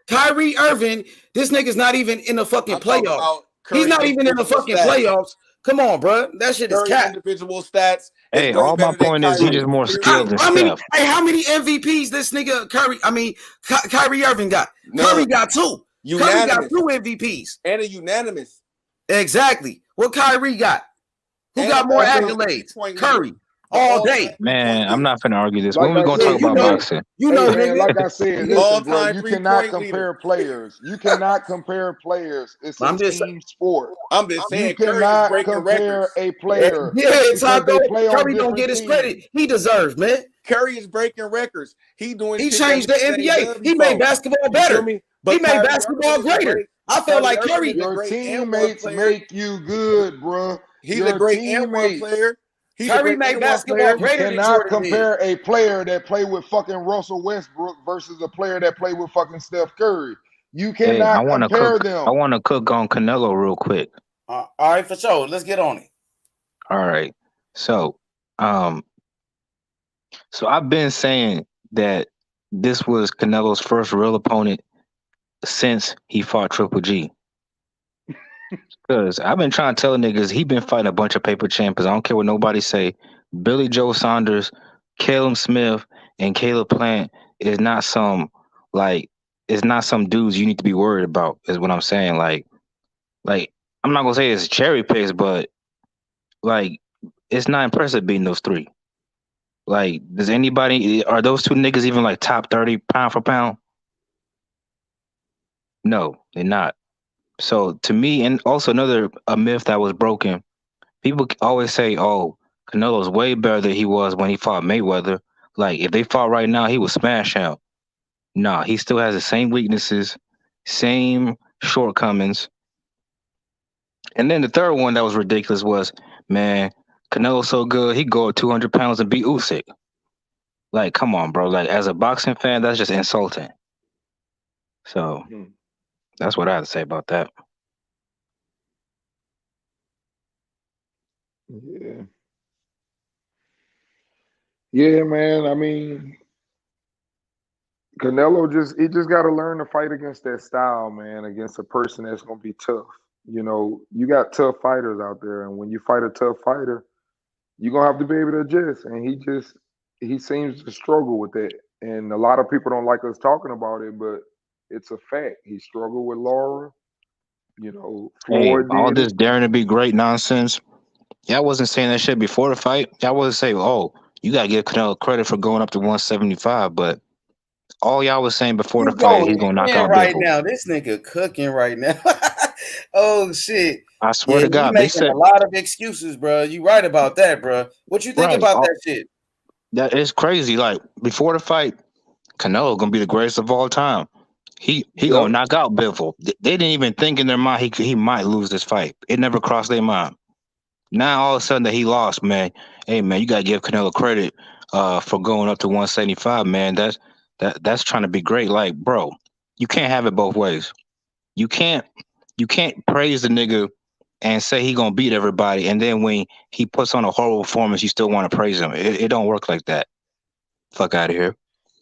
Kyrie Irving, this nigga's not even in the fucking playoffs. He's not even in the fucking playoffs. Come on, bro. That shit is cat. Individual stats. Hey, all my point is he's just more skilled than Steph. How many MVPs this nigga Kyrie Irving got? Curry got 2. Curry got 2 MVPs. And a unanimous. Exactly. What Kyrie got? Who got more accolades? Curry. All day. Man, I'm not finna argue this. When we gonna talk about boxing? You know, man, like I said, listen, bro, you cannot compare players. You cannot compare players. It's a team sport. I'm just saying, you cannot compare a player. Curry don't get his credit. He deserves, man. Curry is breaking records. He changed the NBA. He made basketball better. He made basketball greater. I felt like Curry. Your teammates make you good, bro. He's a great and one player. Kyrie made basketball You greater than cannot Jordan did. compare a player that played with fucking Russell Westbrook versus a player that played with fucking Steph Curry. You Hey, I cannot want to compare cook. I them. want to cook on Canelo real quick. All right, for sure. Let's get on it. All right. So, um, so I've been saying that this was Canelo's first real opponent since he fought Triple G. Because I've been trying to tell niggas he been fighting a bunch of paper champions. I don't care what nobody say. Billy Joe Saunders, Caleb Smith, and Caleb Plant is not some like it's not some dudes you need to be worried about. Is what I'm saying. Like I'm not gonna say it's cherry picks, but like it's not impressive beating those three. Like, are those two niggas even like top 30 pound for pound? No, they're not. So to me, and also a myth that was broken. People always say, "Oh, Canelo's way better than he was when he fought Mayweather." Like, if they fought right now, he would smash him. Nah, he still has the same weaknesses, same shortcomings. And then the third one that was ridiculous was, man, Canelo's so good, he go up 200 pounds and beat Usyk. Like, come on, bro. Like, as a boxing fan, that's just insulting. So, that's what I have to say about that. Yeah. Yeah, man. I mean, Canelo he just got to learn to fight against that style, man, against a person that's going to be tough. You know, you got tough fighters out there, and when you fight a tough fighter, you're going to have to be able to adjust. And he seems to struggle with that. And a lot of people don't like us talking about it, but it's a fact. He struggled with Laura. You know, Hey, Floyd all did this it. daring to be great nonsense. Y'all wasn't saying that shit before the fight. Y'all wasn't saying, "Oh, you gotta give Canelo credit for going up to 175." But all y'all was saying before the You fight, going he's gonna knock in out right Bivol. now. This nigga cooking right now. Oh shit. I swear Yeah, to he God, they making said a lot of excuses, bro. You right about that, bro. What you think right. about that shit? That is crazy. Like before the fight, Canelo gonna be the greatest of all time. He gonna Yep. knock out Bivol. They didn't even think in their mind he might lose this fight. It never crossed their mind. Now all of a sudden that he lost, man. Hey man, you gotta give Canelo credit for going up to 175, man. That's trying to be great. Like, bro, you can't have it both ways. You can't praise the nigga and say he gonna beat everybody, and then when he puts on a horrible performance, you still want to praise him. It don't work like that. Fuck out of here.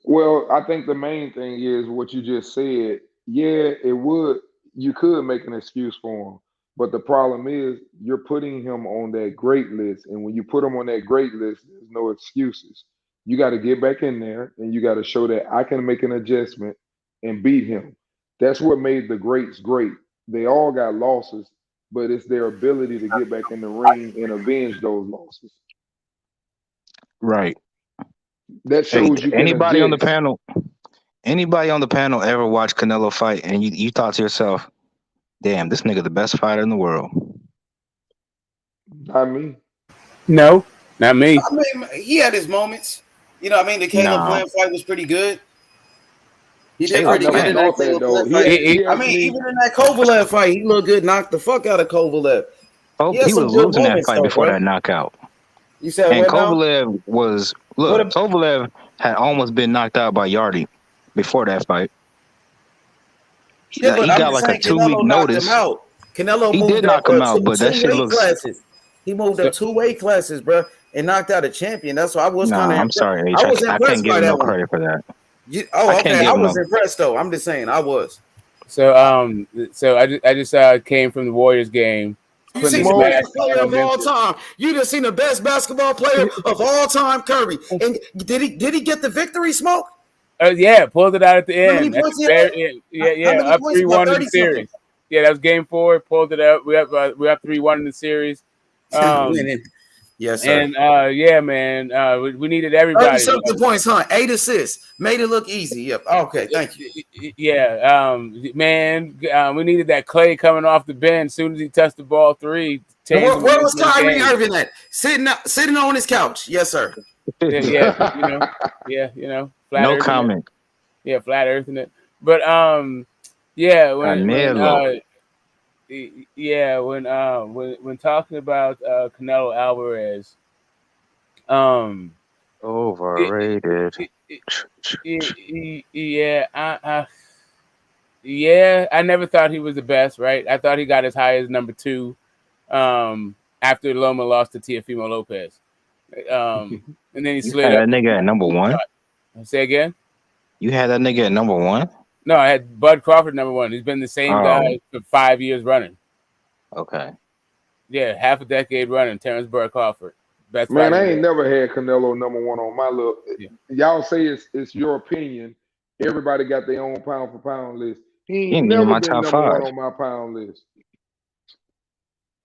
Well, I think the main thing is what you just said. Yeah, it would. You could make an excuse for him, but the problem is you're putting him on that great list, and when you put him on that great list, there's no excuses. You got to get back in there, and you got to show that I can make an adjustment and beat him. That's what made the greats great. They all got losses, but it's their ability to get back in the ring and avenge those losses. Right. That Hey, shows you can adjust. anybody on the panel ever watch Canelo fight and you thought to yourself, damn, this nigga the best fighter in the world? Not me. No, not me. I mean, he had his moments. You know what I mean? The Caleb Nah. Plant fight was pretty good. He did I Caleb pretty never good in Plant. that thought that Caleb though. Plant fight. He I mean, actually even in that Kovalev fight, he looked good, knocked the fuck out of Kovalev. He had He some was good losing that moments fight though, before bro. that knockout. You said And what now? Kovalev had almost been knocked out by Yardy before that fight. Yeah, but He I'm got just like a saying 2 week Canelo knocked him notice. out. Canelo He moved did up knock him out, but that two shit weight looks classes. He moved So, up 2 weight classes, bro, and knocked out a champion. That's why I was kind of nah, I'm impressed. sorry, I H. was I can't impressed give by him that no one. credit for that. I Oh, can't okay. give I him was no impressed though. I'm just saying I was. so I just came from the Warriors game. You Putting seen the the smoke. smash greatest player on of all Memphis. time. You just seen the best basketball player of all time, Curry. And did he get the victory, Smoke? Yeah, pulled it out at the How many end. At points the he very, had? How many up points? About 3-1 in the 30 something. series. Yeah, that was game 4. Pulled it up. We up 3-1 in the series. Winning. Yes, sir. And yeah, man, we needed 30 everybody, something man. points, huh? 8 assists. Made it look easy. Yep. Okay, thank you. Yeah, man, we needed that Clay coming off the bench as soon as he touched the ball 3, And change the where was momentum of the Kyrie game. Irving at? Sitting on his couch. Yes, sir. Yeah, flat No earthing it. comment. Yeah, flat earthing it. But yeah, Canelo. when talking about Canelo Alvarez, Overrated. Yeah, I never thought he was the best, right? I thought he got as high as number 2 after Loma lost to Teofimo Lopez. And then he You slid had up. that nigga at number 1? Say again? You had that nigga at number 1? No, I had Bud Crawford number 1. He's been the same guy for 5 years running. Okay. Yeah, half a decade running. Terrence Bud Crawford. Best Man, fighter. I ain't never had Canelo number 1 on my look. Yeah. Y'all say it's your opinion. Everybody got their own pound for pound list. He ain't never been number 1 on my pound list.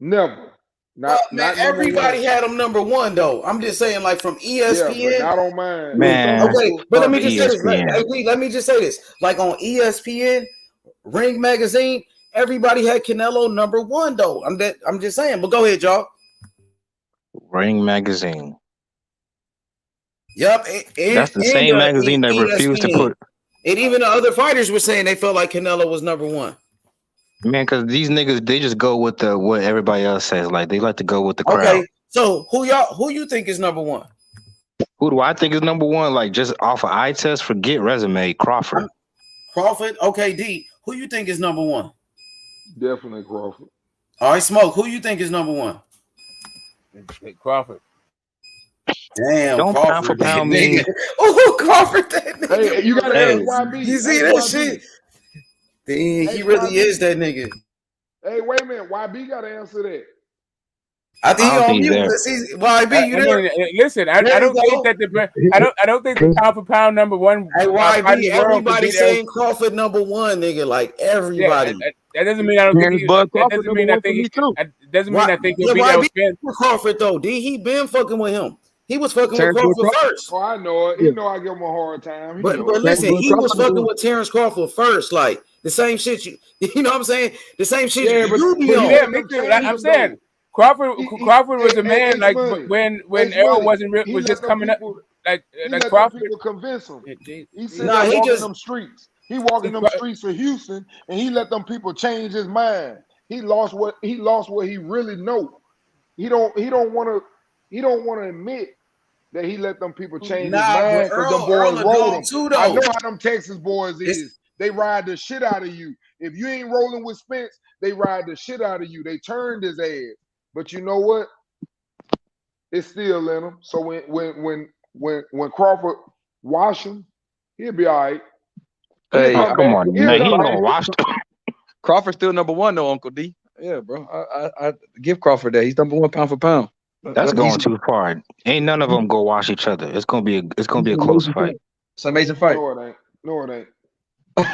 Never. Not everybody had him number 1 though. I'm just saying, like from ESPN. Yeah, but not on mine. Man, okay, but let me just say ESPN. this. Let me just say this. Like on ESPN, Ring Magazine, everybody had Canelo number 1 though. I'm just saying. But go ahead, y'all. Ring Magazine. Yep, that's the same magazine that refused to put. And even the other fighters were saying they felt like Canelo was number 1. Man, because these niggas, they just go with what everybody else says. Like they like to go with the crowd. Okay, so who you think is number 1? Who do I think is number 1? Like just off of eye test, forget resume. Crawford. Crawford. Okay, D. Who you think is number 1? Definitely Crawford. All right, Smoke. Who you think is number 1? Crawford. Damn, don't Crawford, pound for pound me. Oh, Crawford, that nigga. Hey, you gotta ask YB. You see that shit? Dang, he really YB. is that nigga. Hey, wait a minute. YB gotta answer that. I think he on mute. YB, you there? Listen, I don't think that I don't think the pound for pound number 1. Hey, YB, everybody saying Crawford number 1, nigga. Like everybody. Yeah, that doesn't mean I don't think. That doesn't mean I think. It doesn't mean I think he'll beat El Spence. Crawford though, D. He been fucking with him. He was fucking with Crawford first. Oh, I know it. He know I give him a hard time. But listen, he was fucking with Terrence Crawford first. Like the same shit you know what I'm saying? The same shit you be on. Yeah, me too. I'm saying Crawford was a man like when Errol was just coming up. Like Crawford. People convince him. He said he walking them streets. He walking them streets of Houston, and he let them people change his mind. He lost what he really know. He don't want to admit that he let them people change his mind because them boys roll him. I know how them Texas boys is. They ride the shit out of you. If you ain't rolling with Spence, they ride the shit out of you. They turned his ass. But you know what? It's still in him. So when Crawford wash him, he'll be all right. Hey, come on, man. He ain't gonna wash him. Crawford's still number 1 though, Uncle D. Yeah, bro. I give Crawford that. He's number 1 pound for pound. That's going too far. Ain't none of them go wash each other. It's gonna be a close fight. It's an amazing fight. No, it ain't.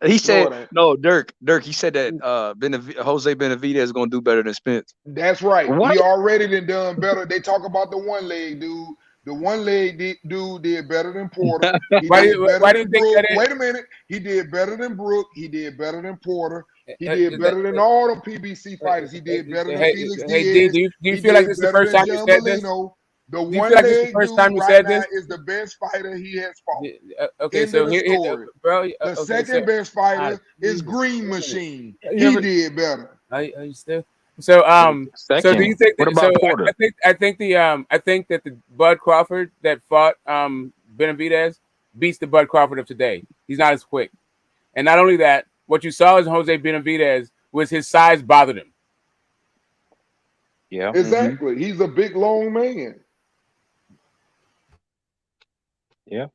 He said no, Dirk. He said that Jose Benavidez is gonna do better than Spence. That's right. What? He already done better. They talk about the one leg dude. The one leg dude did better than Porter. Why do you think that is? Wait a minute. He did better than Brook. He did better than Porter. He did better than all the PBC fighters. He did better than Felix Diaz. Do you feel like this is the first time you said this? The one leg dude right now is the best fighter he has fought. Okay, so bro. The second best fighter is Green Machine. He did better. Are you still? So so do you think what about Porter? I think that the Bud Crawford that fought Benavidez beats the Bud Crawford of today. He's not as quick. And not only that, what you saw is Jose Benavidez was his size bothered him. Yeah. Exactly. Mm-hmm. He's a big long man. Yeah.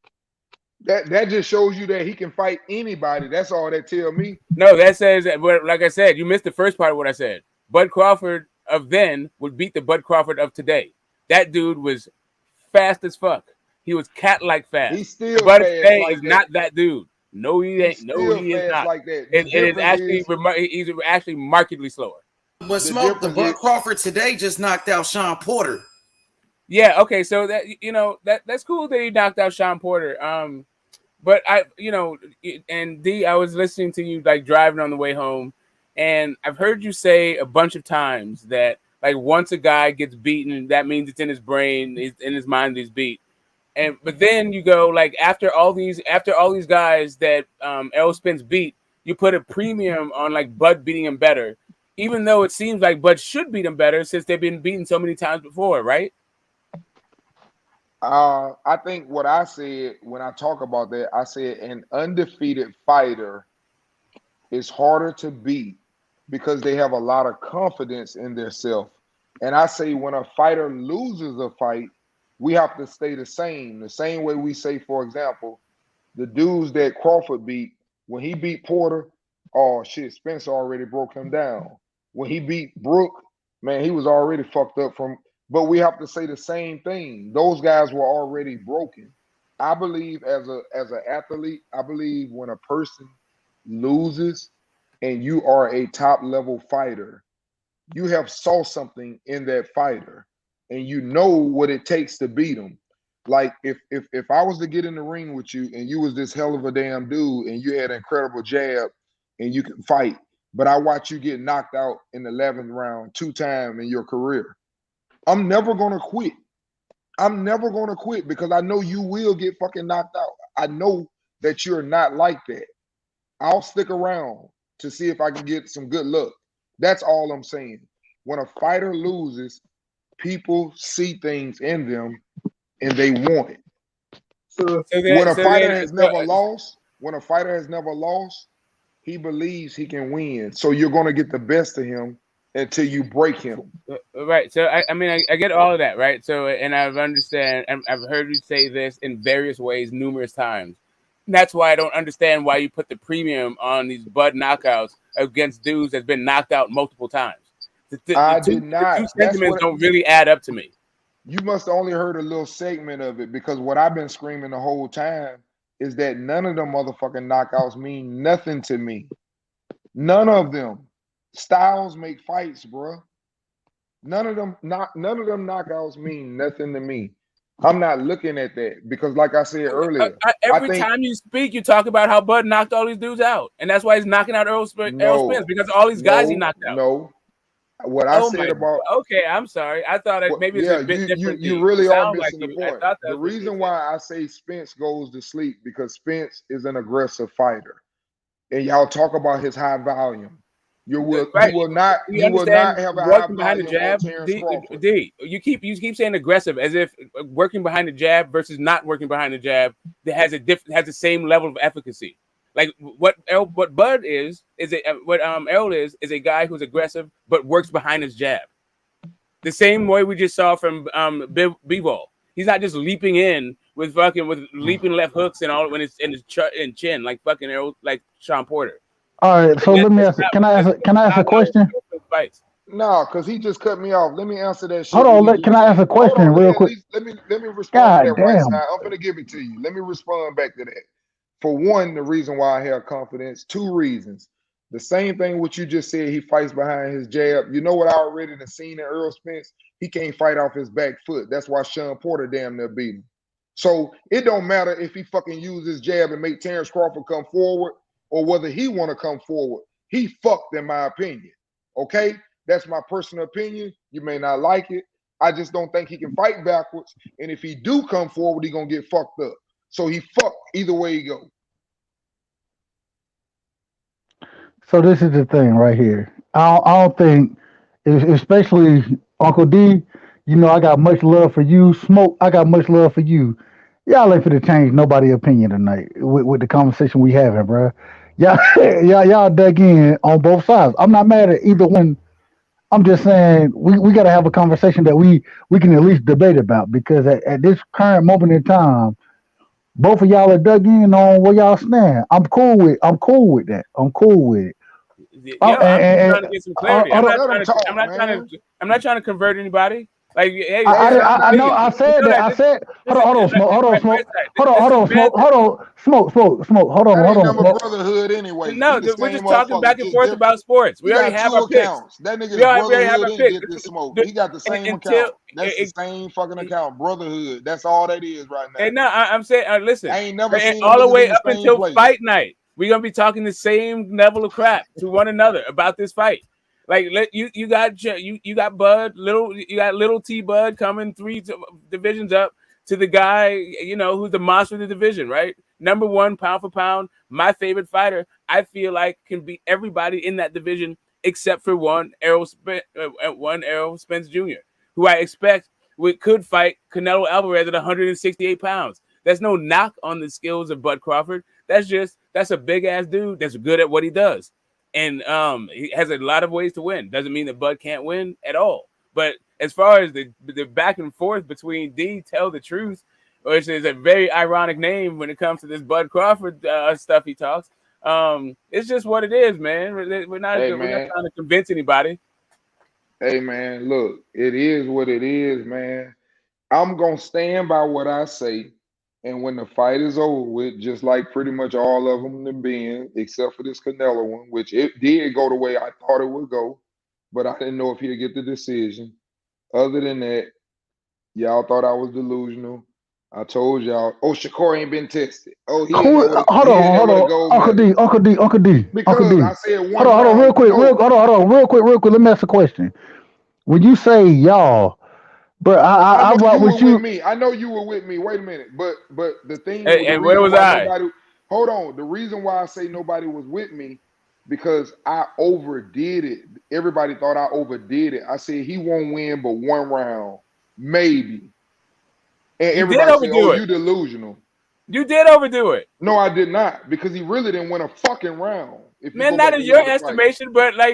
That just shows you that he can fight anybody. That's all that tell me. No, that says that, but like I said, you missed the first part of what I said. Bud Crawford of then would beat the Bud Crawford of today. That dude was fast as fuck. He was cat-like fast. He's still Bud fast today like is that. not that dude. No, he ain't. No, he is not. Like that. It is actually he's actually markedly slower. But Smoke, the Bud Crawford today just knocked out Sean Porter. Yeah. Okay. So that that's cool that he knocked out Sean Porter. But and D, I was listening to you like driving on the way home, and I've heard you say a bunch of times that like once a guy gets beaten, that means it's in his brain, it's in his mind he's beat. But then you go like after all these guys that Errol Spence beat, you put a premium on like Bud beating him better, even though it seems like Bud should beat him better since they've been beaten so many times before, right? I think what I said when I talk about that, I said an undefeated fighter is harder to beat because they have a lot of confidence in themselves. And I say when a fighter loses a fight, we have to stay the same way we say, for example, the dudes that Crawford beat, when he beat Porter, oh shit, Spencer already broke him down. When he beat Brook, man, he was already fucked up from. But we have to say the same thing. Those guys were already broken. I believe as an athlete, I believe when a person loses and you are a top level fighter, you have saw something in that fighter and you know what it takes to beat them. Like if I was to get in the ring with you and you was this hell of a damn dude and you had an incredible jab and you can fight, but I watch you get knocked out in the 11th round 2 times in your career, I'm never gonna quit. I'm never gonna quit because I know you will get fucking knocked out. I know that you're not like that. I'll stick around to see if I can get some good luck. That's all I'm saying. When a fighter loses, people see things in them and they want it. When a fighter has never lost, he believes he can win. So you're going to get the best of him until you break him. Right. So I mean, I get all of that, right? So, and I've understand, and I've heard you say this in various ways numerous times. That's why I don't understand why you put the premium on these Bud knockouts against dudes that's been knocked out multiple times. I did not. The two sentiments don't really add up to me. You must have only heard a little segment of it because what I've been screaming the whole time is that none of them motherfucking knockouts mean nothing to me. None of them. Styles make fights, bro. None of them knockouts mean nothing to me. I'm not looking at that because, like I said earlier, every time you speak, you talk about how Bud knocked all these dudes out, and that's why he's knocking out Errol Spence because all these guys he knocked out. No, what I said about okay, I'm sorry. I thought maybe it's a bit different. You really are missing the point. The reason why I say Spence goes to sleep because Spence is an aggressive fighter, and y'all talk about his high volume. You will not have a high volume on Terrence Crawford. You keep saying aggressive as if working behind the jab versus not working behind the jab that has the same level of efficacy. Like what Bud is what Errol is a guy who's aggressive but works behind his jab. The same way we just saw from Bivol. He's not just leaping in with leaping left hooks and all when it's in his chin like fucking Errol, like Sean Porter. All right, so let me ask. Can I ask a question? No, because he just cut me off. Let me answer that shit. Hold on, can I ask a question real quick? Let me respond to that right side. I'm gonna give it to you. Let me respond back to that. For one, the reason why I have confidence. 2 reasons. The same thing what you just said. He fights behind his jab. You know what I already have seen in Errol Spence? He can't fight off his back foot. That's why Sean Porter damn near beat him. So it don't matter if he fucking use his jab and make Terrence Crawford come forward or whether he want to come forward. He fucked in my opinion. Okay? That's my personal opinion. You may not like it. I just don't think he can fight backwards. And if he do come forward, he gonna get fucked up. So he fucked either way he go. So this is the thing right here. I don't think, especially Uncle D. You know, I got much love for you. Smoke, I got much love for you. Y'all ain't finna change nobody's opinion tonight with the conversation we having, bro. Y'all, y'all dug in on both sides. I'm not mad at either one. I'm just saying we got to have a conversation that we can at least debate about because at this current moment in time, both of y'all are dug in on where y'all stand. I'm cool with that. I'm cool with it. I'm trying to get some clarity. I'm not trying to convert anybody. Like, hey, I know. I said that. I said, hold on, smoke. Hold on, smoke. Hold on, smoke. Hold on, smoke. Brotherhood anyway. No, we're just talking back and forth about sports. We already have our picks. That nigga brotherhood didn't get this smoke. He got the same account. That's the same fucking account. Brotherhood. That's all that is right now. And no, I'm saying, listen. I ain't never seen all the way up until fight night. We're gonna be talking the same level of crap to one another about this fight. Like you got Bud, you got little T Bud coming 3 divisions up to the guy, you know, who's the monster of the division, right? Number 1 pound for pound, my favorite fighter. I feel like can beat everybody in that division except for one Errol Spence Jr., who I expect could fight Canelo Alvarez at 168 pounds. That's no knock on the skills of Bud Crawford. That's a big ass dude that's good at what he does, and he has a lot of ways to win. Doesn't mean that Bud can't win at all. But as far as the back and forth between D, Tell the Truth, which is a very ironic name when it comes to this Bud Crawford stuff he talks. It's just what it is, man. We're not Hey trying man, to convince anybody. hey man, look, it is what it is, man. I'm gonna stand by what I say, and when the fight is over with, just like pretty much all of them have been, except for this Canelo one, which it did go the way I thought it would go, but I didn't know if he'd get the decision. Other than that, y'all thought I was delusional. I told y'all, oh, Shakur ain't been tested. Oh, he didn't know what Hold he didn't know what a on, gold Uncle medal. D, Uncle D, Uncle D, Uncle Because D. I said Hold one on, round. real quick, No, hold on, real quick. Let me ask a question. When you say y'all, bro, I I know rock you were with with you. me. I know you were with me. Wait a minute. But the thing, the And where reason was why I? nobody, hold on. The reason why I say nobody was with me, because I overdid it. Everybody thought I overdid it. I said he won't win but one round, maybe. And You did everybody said, oh, overdo it. you delusional. You did overdo it. No, I did not, because he really didn't win a fucking round. If you Man, go not back in and look your at the fight. estimation, but Bro,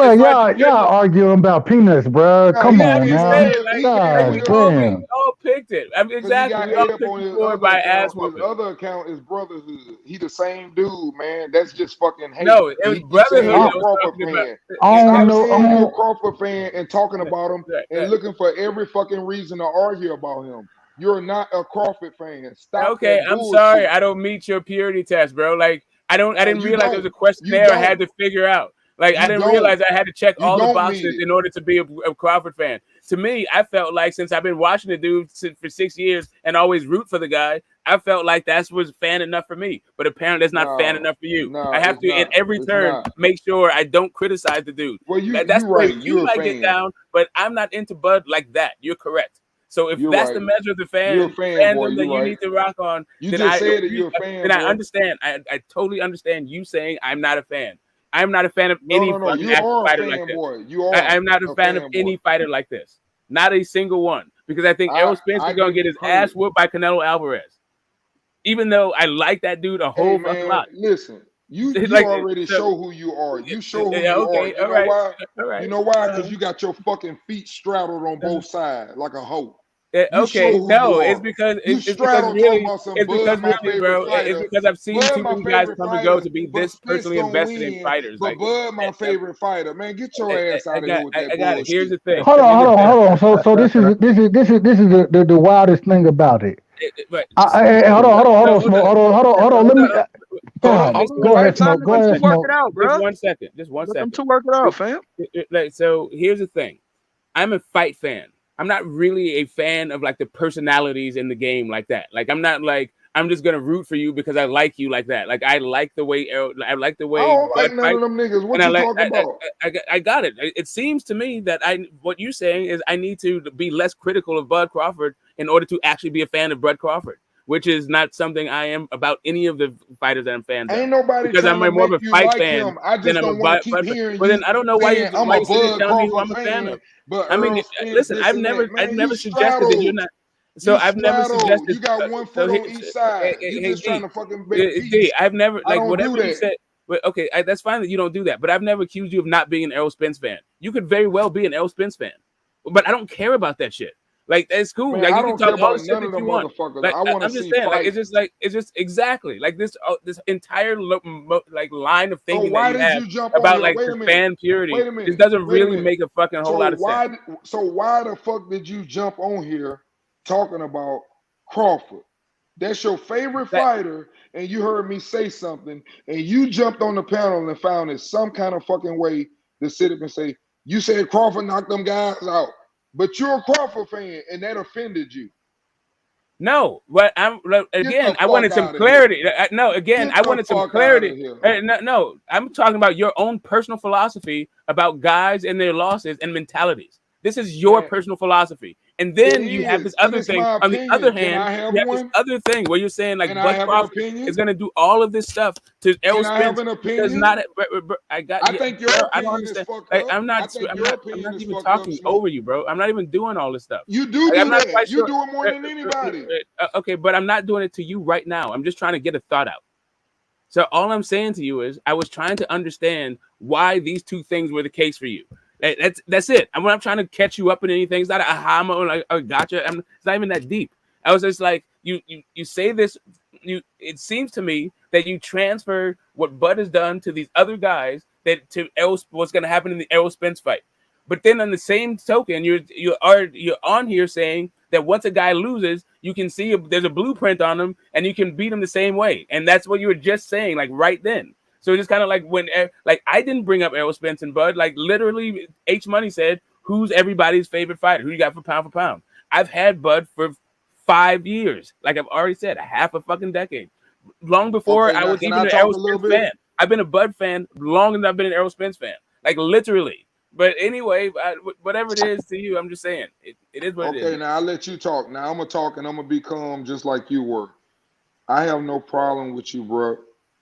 as far as the y'all judges, arguing about peanuts, bro. Nah, Come he yeah, I'm on just still now. saying, he like, he like ate God we up all damn. picked it. I mean, because he exactly, got we all ate up picked on the his Floyd other by ass account. His whooping. other account is brotherhood. He the same dude, man. That's just fucking hate. No, it And was he keeps saying brotherhood he a that was Crawford talking about. fan. I don't Stop know. saying you a Crawford fan and talking about him and Right. looking for every fucking reason to argue about him. You're not a Crawford fan. Stop Okay, that I'm sorry, bullshit. I don't meet your purity test, bro. Like, I No, didn't you realize there was don't. a You questionnaire I had don't. to figure out. Like, I You didn't don't. realize I had to check You all the don't meet boxes it. in order to be a Crawford fan. To me, I felt like since I've been watching the dude for 6 years and always root for the guy, I felt like that was fan enough for me. But apparently, that's not fan No, enough for you. no, I have it's to, in not. every It's turn, not. make sure I don't criticize the dude. Well, That's you the way right. you You're a might get fan. down, but I'm not into Bud like that. You're correct. So if You're that's the right. measure of the You're a fandom fanboy. that You're you right. need to rock on, You then just said that you're a then I fanboy. understand. I totally understand you saying I'm not a fan. I'm not a fan of No, any no, no. fucking You active are a fighter like this. fanboy. You are I'm not a a fan of fanboy. any fighter like this. Not a single one. Because I think Errol Spence I is gonna give get you his ass credit. whooped by Canelo Alvarez. Even though I like that dude a Hey whole fucking man, lot. listen. You like already so, show who you are. You show who yeah, you are. okay, You all know right, why? all You right. know why? Because you got your fucking feet straddled on both sides like a hoe. You show Okay, who you no, are. You it's because straddle talking really about some Bud, my favorite bro, it's fighter. because I've seen Bud, too my many guys favorite come and go fighter, to be but this Spence personally gonna invested in win. fighters. But Like, Bud, my favorite fighter. Man, get your ass out of here with that I got it. Here's bullshit. the thing. Hold on. So this is the wildest thing about it. But Hold on, no, hold Smoke. on. Hold on. Let me. Hold on, God, hold on. go ahead, Right time. Smoke. Let Go them two ahead, work it Smoke. out, Just bro. 1 second. Just one Let them second. two work it out, fam. So here's the thing. I'm a fight fan. I'm not really a fan of like the personalities in the game like that. Like I'm not like I'm just gonna root for you because I like you like that. Like I like the way I don't Bud like none of fights, them niggas. and What you talking about? I got it. It seems to me that what you're saying is I need to be less critical of Bud Crawford in order to actually be a fan of Bud Crawford, which is not something I am about any of the fighters that I'm fans of. Ain't nobody Because trying I'm to more of make a you fight like fan him. I than just I'm a don't want to Bud keep fan. hearing Well, then you I don't know saying I'm why a you sitting there Bud telling me who Crawford I'm a fan fan, of. but I mean, Earl Spence listen, this and that. I've Man, you never suggested that you're straddle. not. So You I've never straddle. suggested. You got one So foot on each side. You hey, just trying D, to fucking make D, peace. I've never I like don't whatever do you that. said. But okay, that's fine that you don't do that. But I've never accused you of not being an Errol Spence fan. You could very well be an Errol Spence fan, but I don't care about that shit. Like it's cool. Man, Like I you can don't care talk all the about shit none of that you them want. motherfuckers. Like I want to I'm just see saying, fight. it's just exactly like this entire like line of So thinking that why you did have you jump on about here? like Wait the a minute. fan purity. Wait a This minute. doesn't Wait a really minute. make a fucking whole So lot of sense. why the fuck did you jump on here talking about Crawford? That's your favorite fighter, and you heard me say something, and you jumped on the panel and found it some kind of fucking way to sit up and say, you said Crawford knocked them guys out. But you're a Crawford fan, and that offended you. No, but Get the I fuck wanted some out of here. clarity. No, again, Get I the wanted some fuck out clarity. of here. No, I'm talking about your own personal philosophy about guys and their losses and mentalities. This is your Man, personal philosophy. And then It you have this is, and other it's thing. my On the other opinion. Can hand, I have you have this one? other thing where you're saying like Can I Bud have an Crawford is opinion? going to do all of this stuff to Errol Can I have Spence. an Does opinion? not. I got I you, think bro. your I don't opinion is understand. fucked Like, up. I think I'm your not. I'm opinion not is even fucked up, talking over Smoke. you, bro. I'm not even doing all this stuff. You do Like, I'm not that. quite You sure. do it more than anybody. Okay, but I'm not doing it to you right now. I'm just trying to get a thought out. So all I'm saying to you is, I was trying to understand why these two things were the case for you. That's it. I'm not trying to catch you up in anything. It's not a aha moment, like, oh, gotcha. It's not even that deep. I was just like, you say this. It seems to me that you transfer what Bud has done to these other guys that to what's going to happen in the Errol Spence fight. But then on the same token, you're on here saying that once a guy loses, you can see there's a blueprint on him and you can beat him the same way. And that's what you were just saying, like right then. So it's kind of like when, like, I didn't bring up Errol Spence and Bud. Like, literally, H Money said, "Who's everybody's favorite fighter? Who you got for pound for pound?" I've had Bud for 5 years. Like I've already said, a half a fucking decade. Long before Okay, I now was can even I an talk Errol a little Spence bit? fan. I've been a Bud fan longer than I've been an Errol Spence fan. Like, literally. But anyway, whatever it is to you, I'm just saying it is what it is. Okay, now I'll let you talk. Now I'm gonna talk and I'm gonna be calm just like you were. I have no problem with you, bro.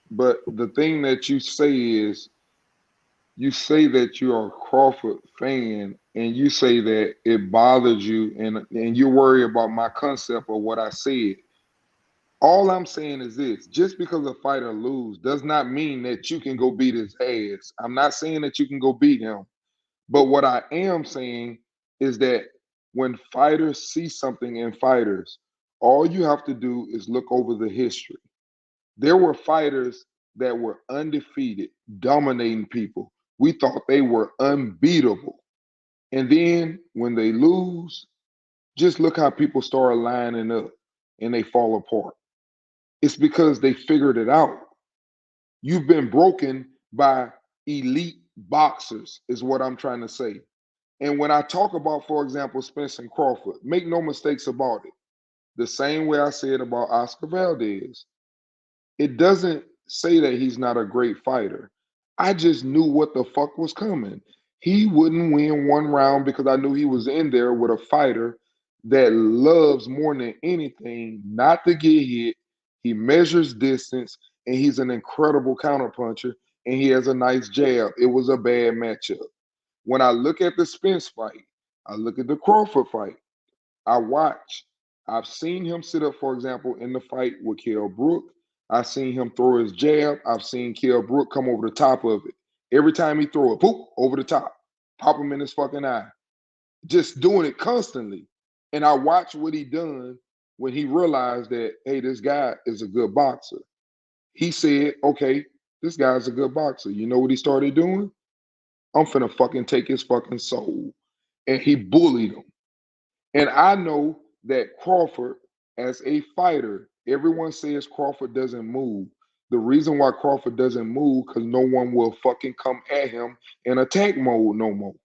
But the thing that you say is you say that you are a Crawford fan and you say that it bothers you and you worry about my concept of what I said. All I'm saying is this: just because a fighter lose does not mean that you can go beat his ass. I'm not saying that you can go beat him. But what I am saying is that when fighters see something in fighters, all you have to do is look over the history. There were fighters that were undefeated, dominating people. We thought they were unbeatable. And then when they lose, just look how people start lining up and they fall apart. It's because they figured it out. You've been broken by elite boxers, is what I'm trying to say. And when I talk about, for example, Spence and Crawford, make no mistakes about it. The same way I said about Oscar Valdez, it doesn't say that he's not a great fighter. I just knew what the fuck was coming. He wouldn't win one round because I knew he was in there with a fighter that loves more than anything not to get hit. He measures distance and he's an incredible counterpuncher and he has a nice jab. It was a bad matchup. When I look at the Spence fight, I look at the Crawford fight, I watch. I've seen him sit up, for example, in the fight with Kell Brook. I've seen him throw his jab. I've seen Kell Brook come over the top of it. Every time he throw it, poof, over the top, pop him in his fucking eye. Just doing it constantly. And I watch what he done when he realized that, hey, this guy is a good boxer. He said, okay, this guy's a good boxer. You know what he started doing? I'm finna fucking take his fucking soul. And he bullied him. And I know that Crawford, as a fighter, everyone says Crawford doesn't move. The reason why Crawford doesn't move, because no one will fucking come at him in attack mode no more.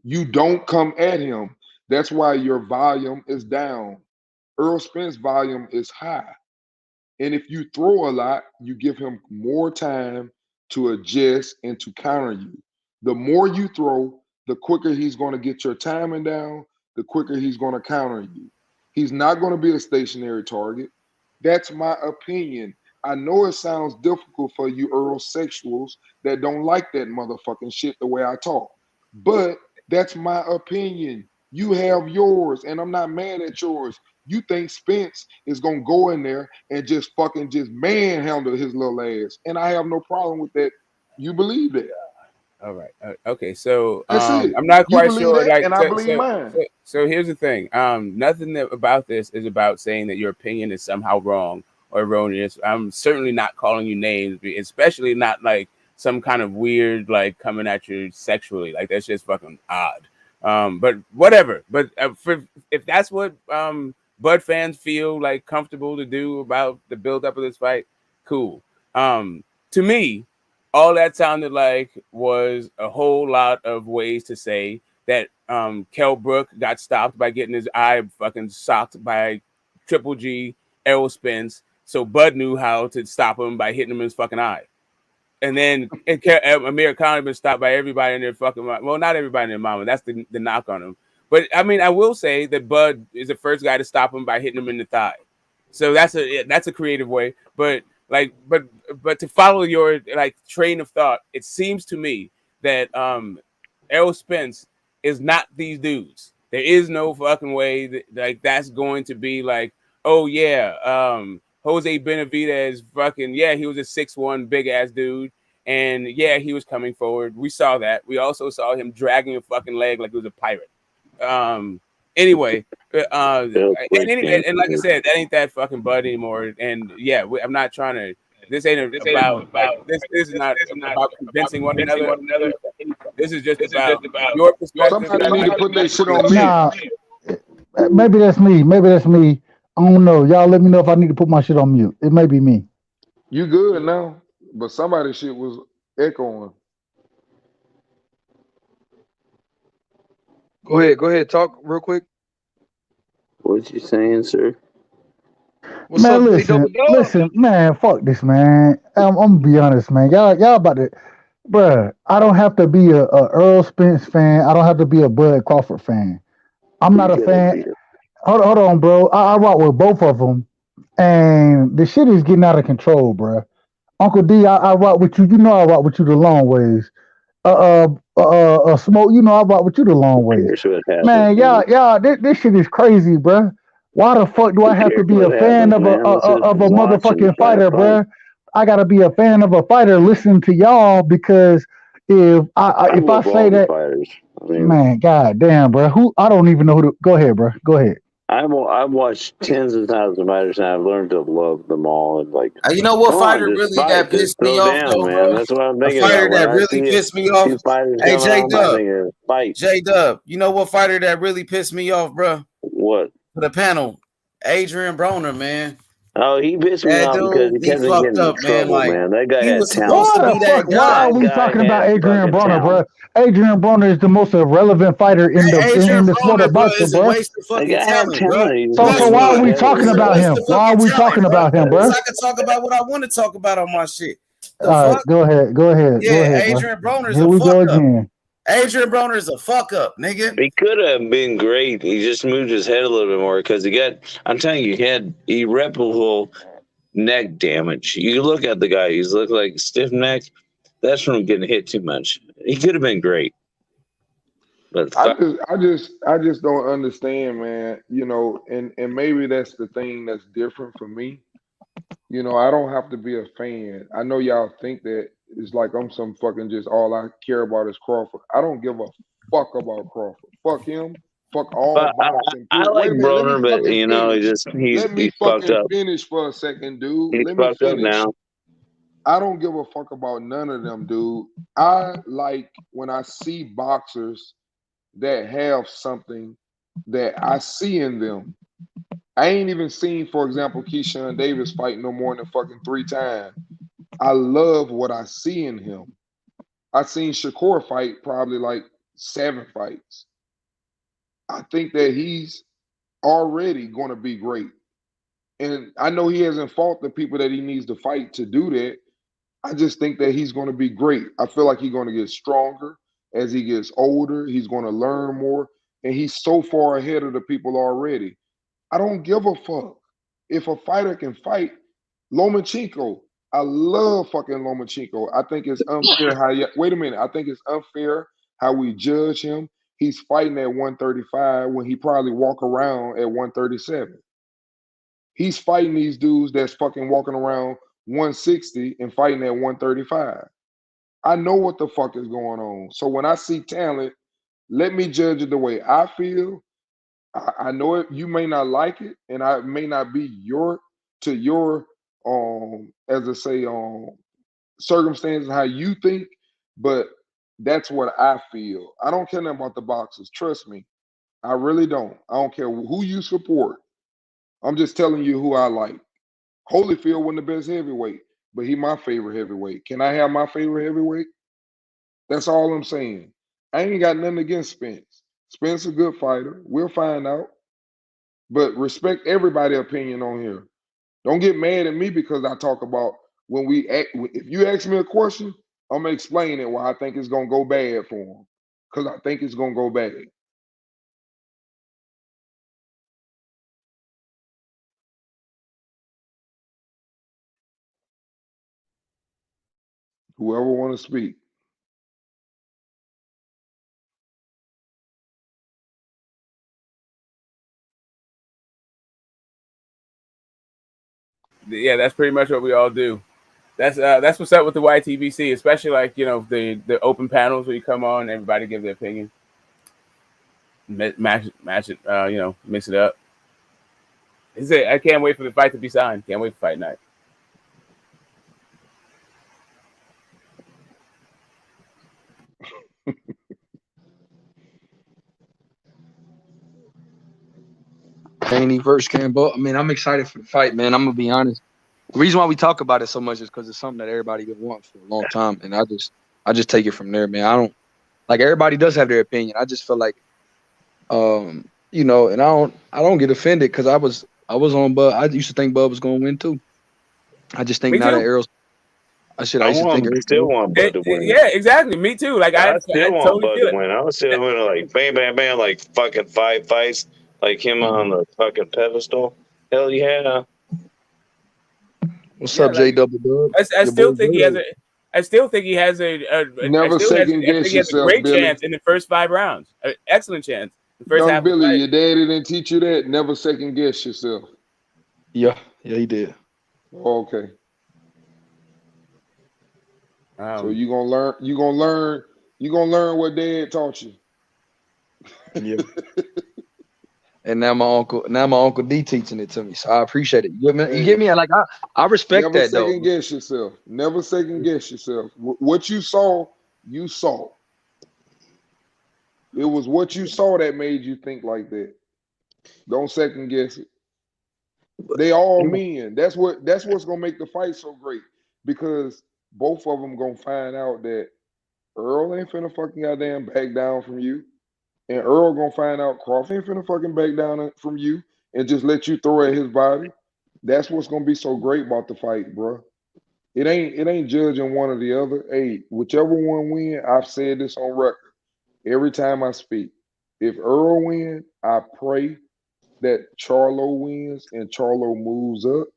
You don't come at him. That's why your volume is down. Earl Spence volume is high. And if you throw a lot, you give him more time to adjust and to counter you. The more you throw, the quicker he's going to get your timing down, the quicker he's going to counter you. He's not going to be a stationary target. That's my opinion. I know it sounds difficult for you Earl sexuals that don't like that motherfucking shit the way I talk, but that's my opinion. You have yours, and I'm not mad at yours. You think Spence is gonna go in there and just fucking just manhandle his little ass, and I have no problem with that. You believe that? All right. Okay. So That's it. I'm not You quite believe sure. that, Like and I believe mine. so here's the thing. Nothing about this is about saying that your opinion is somehow wrong or erroneous. I'm certainly not calling you names, especially not like some kind of weird like coming at you sexually. Like that's just fucking odd. But whatever. But if that's what Bud fans feel like comfortable to do about the build up of this fight, cool. To me, all that sounded like was a whole lot of ways to say that Kell Brook got stopped by getting his eye fucking socked by Triple G, Errol Spence. So Bud knew how to stop him by hitting him in his fucking eye. And then Amir Khan had been stopped by everybody in their fucking mama. Well, not everybody in their mama. That's the knock on him. But I mean, I will say that Bud is the first guy to stop him by hitting him in the thigh. So that's a creative way. But like, but to follow your like train of thought, it seems to me that Errol Spence is not these dudes. There is no fucking way that like that's going to be like, oh yeah, Jose Benavidez fucking yeah, he was a 6'1" big ass dude. And yeah, he was coming forward. We saw that. We also saw him dragging a fucking leg like he was a pirate. Anyway, and like I said, that ain't that fucking Bud anymore. And yeah, I'm not trying to. This ain't about like this. This is not about convincing one another. This is just about your perspective. Somebody need to put that shit on mute. Nah, maybe that's me. Maybe that's me. I don't know. Y'all let me know if I need to put my shit on mute. It may be me. You good now, but somebody shit was echoing. Go ahead, talk real quick. What you saying, sir? What's Man, up, Billy listen, Double Dog? listen, man, fuck this, man. I'm gonna be honest, man. Y'all about to, bruh. I don't have to be a Earl Spence fan. I don't have to be a Bud Crawford fan. I'm not a fan. Hold on, bro. I rock with both of them, and the shit is getting out of control, bruh. Uncle D, I rock with you. You know I rock with you the long ways. Smoke. You know I rock with you the long ways. Here's what happens, Man, man. y'all, this shit is crazy, bruh. Why the fuck do I have to Here's be a what fan happens, of man. Let's just a watch and motherfucking try to fighter, fight. bruh? I gotta be a fan of a fighter. Listening to y'all because I if I love say all the that, fighters. I mean, man, god damn, bruh. Who I don't even know who to. Go ahead, bruh. Go ahead. I've watched tens of thousands of fighters, and I've learned to love them all. And like, You know what come on, fighter just really fight, that just pissed me throw off down, though, man. bro? That's what I'm A thinking about fighter when that I really see pissed me off. two fighters Hey, coming J on. I'm Dub. thinking, fight. J Dub. You know what fighter that really pissed me off, bro? What? For the panel, Adrian Broner, man. Oh, he pissed me That off because dude, he he kept getting fucked in up, man. trouble, Like man. That guy he had was supposed talent. to Why be the fuck? that Why guy. are we That guy talking about had Adrian fucking Broner, talent. bruh? Adrian Broner is the most irrelevant fighter in Adrian the sport Broner, of bro, boxing, is a bruh. waste of That fucking guy had talent, bro. talent. He just So Guess wasn't why are what? we competitive talking He's a about enough. waste him? of Why are fucking we talent, talking bro. about him, Because bruh? I can talk about what I want to talk about on my shit. The All right, fuck? go ahead, Yeah, bruh. Adrian Broner's Here a we fuck go up. again. Adrian Broner is a fuck up, nigga. He could have been great. He just moved his head a little bit more because he got. I'm telling you, he had irreparable neck damage. You look at the guy; he's looked like stiff neck. That's from getting hit too much. He could have been great, but I just don't understand, man. And maybe that's the thing that's different for me. I don't have to be a fan. I know y'all think that it's like I'm some fucking just all I care about is Crawford. I don't give a fuck about Crawford. Fuck him. Fuck all but boxing. I Period. Wait like a minute. Let me Broner, but fucking you know, finish. he's Let me fucked fucking up. finish for a second, dude. He's Let me fucked up finish. now. I don't give a fuck about none of them, dude. I like when I see boxers that have something that I see in them. I ain't even seen, for example, Keyshawn Davis fight no more than fucking 3 times. I love what I see in him. I seen Shakur fight probably like 7 fights. I think that he's already going to be great. And I know he hasn't fought the people that he needs to fight to do that. I just think that he's going to be great. I feel like he's going to get stronger as he gets older. He's going to learn more. And he's so far ahead of the people already. I don't give a fuck. If a fighter can fight, Lomachenko, I love fucking Lomachenko. I think it's unfair how wait a minute. I think it's unfair how we judge him. He's fighting at 135 when he probably walk around at 137. He's fighting these dudes that's fucking walking around 160 and fighting at 135. I know what the fuck is going on. So when I see talent, let me judge it the way I feel. I know it. You may not like it, and I may not be your as I say circumstances how you think, but that's what I feel. I don't care nothing about the boxers. Trust me, I really don't. I don't care who you support. I'm just telling you who I like. Holyfield wasn't the best heavyweight, but he my favorite heavyweight. Can I have my favorite heavyweight? That's all I'm saying. I ain't got nothing against Spence. Spence a good fighter. We'll find out. But respect everybody's opinion on here. Don't get mad at me because I talk about when we act. If you ask me a question, I'm gonna explain it why I think it's gonna go bad for him. Because I think it's gonna go bad. Whoever want to speak. Yeah, that's pretty much what we all do. That's what's up with the YTBC, especially like the open panels where you come on, everybody give their opinion, match it, mix it up. I can't wait for the fight to be signed. Can't wait for fight night. Haney versus Campbell. I mean, I'm excited for the fight, man. I'm gonna be honest. The reason why we talk about it so much is because it's something that everybody been wanting for a long time, and I just take it from there, man. I don't like everybody does have their opinion. I just feel like, and I don't get offended because I was on Bud. I used to think Bud was gonna win too. I just think Me now that too. Errol's, I used to think still want Bud to win. Yeah, exactly. Me too. Like I still want totally Bud feel to win. I was still winning like bam, bam, bam, like fucking 5 fights, like him on the fucking pedestal. Hell yeah. What's up, J Double Dub? I still think he has a. I still think he has Never second guess yourself, great Billy. chance in the first 5 rounds. An excellent chance. The first Young half of the Billy, fight. your daddy didn't teach you that. Never second guess yourself. Yeah, he did. Okay. So you gonna learn what dad taught you. Yeah. And now my uncle D teaching it to me, so I appreciate it. You get me? Like I respect Never that though. second guess yourself. Never second guess yourself. What you saw, you saw. It was what you saw that made you think like that. Don't second guess it. They all men. That's what's gonna make the fight so great, because both of them gonna find out that Earl ain't finna fucking goddamn back down from you, and Earl gonna find out Crawford ain't finna fucking back down from you and just let you throw at his body. That's what's gonna be so great about the fight, bro. It ain't judging one or the other. Hey, whichever one win, I've said this on record every time I speak. If Earl win, I pray that Charlo wins and Charlo moves up,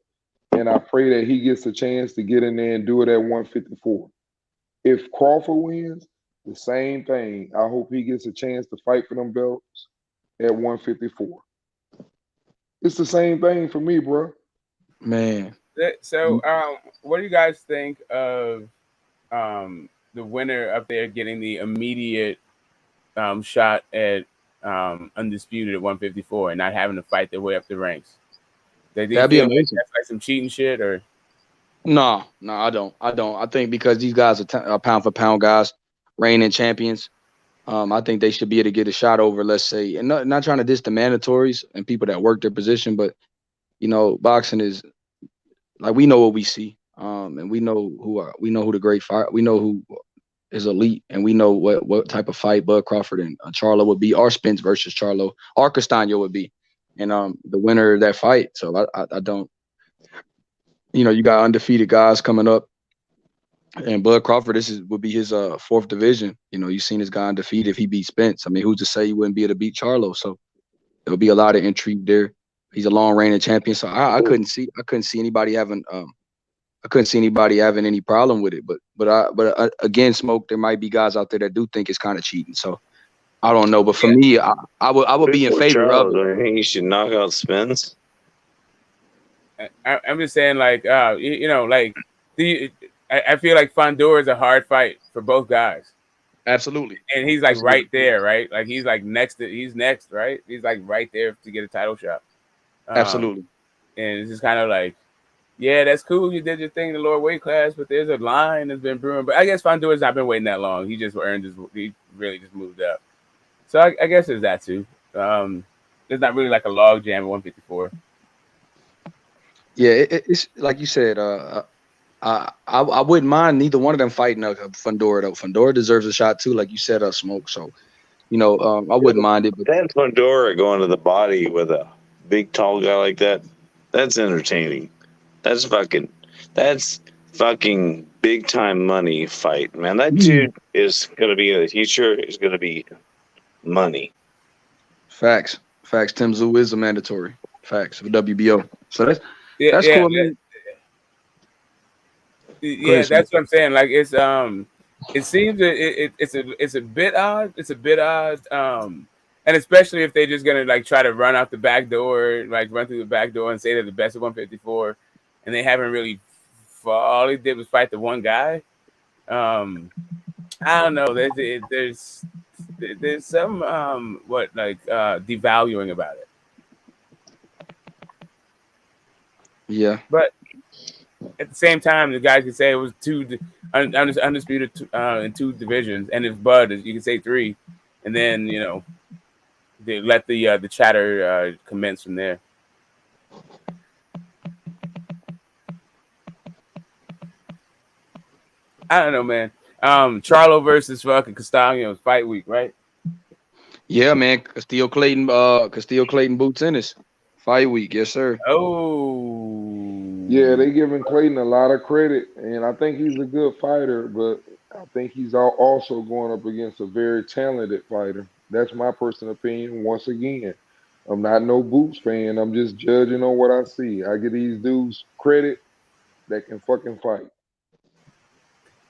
and I pray that he gets a chance to get in there and do it at 154. If Crawford wins, the same thing. I hope he gets a chance to fight for them belts at 154. It's the same thing for me, bro. Man. So, what do you guys think of the winner up there getting the immediate shot at undisputed at 154 and not having to fight their way up the ranks? That'd be amazing. That's like some cheating shit, or No, I don't. I think because these guys are pound for pound guys, reigning champions. I think they should be able to get a shot over, let's say, and not trying to diss the mandatories and people that work their position, but boxing is like, we know what we see, and we know who the great fight. We know who is elite, and we know what type of fight Bud Crawford and Charlo would be, or Spence versus Charlo, or Castaño would be, and the winner of that fight. So I don't. You got undefeated guys coming up, and Bud Crawford, would be his 4th division. You've seen this guy undefeated. If he beat Spence, I mean, who's to say he wouldn't be able to beat Charlo? So there'll be a lot of intrigue there. He's a long reigning champion, so I couldn't see anybody having any problem with it. But again, Smoke, there might be guys out there that do think it's kind of cheating. So I don't know, but for me, I would be in favor of it. I think he should knock out Spence. I'm just saying, like, I feel like Fondor is a hard fight for both guys. Absolutely. And he's like right there, right? Like he's like he's next, right? He's like right there to get a title shot. Absolutely. And it's just kind of like, yeah, that's cool. You did your thing in the lower weight class, but there's a line that's been brewing. But I guess Fondor's not been waiting that long. He just he really just moved up. So I guess there's that too. There's not really like a log jam at 154. Yeah, it's like you said. I wouldn't mind neither one of them fighting Fondor though. Fondor deserves a shot too, like you said, Smoke. So, I wouldn't mind it. But then Fondor going to the body with a big tall guy like that, that's entertaining. That's fucking big time money fight, man. That dude is gonna be the future. Is gonna be money. Facts. Tim Tszyu is a mandatory. Facts for WBO. So that's cool. Yeah, that's what I'm saying. Like it seems it's a bit odd. It's a bit odd. And especially if they're just gonna like try to run out the back door, like run through the back door and say they're the best of 154, and they haven't really fought. All they did was fight the one guy. I don't know. There's some devaluing about it. Yeah. But at the same time, the guys can say it was undisputed in two divisions, and if Bud, you can say three, and then they let the chatter commence from there. I don't know, man. Charlo versus fucking Castaño fight week, right? Yeah, man. Castillo Clayton boots in his fight week, yes, sir. Oh, Yeah, they giving Clayton a lot of credit, and I think he's a good fighter, but I think he's also going up against a very talented fighter. That's my personal opinion. Once again, I'm not no Boots fan. I'm just judging on what I see. I give these dudes credit that can fucking fight.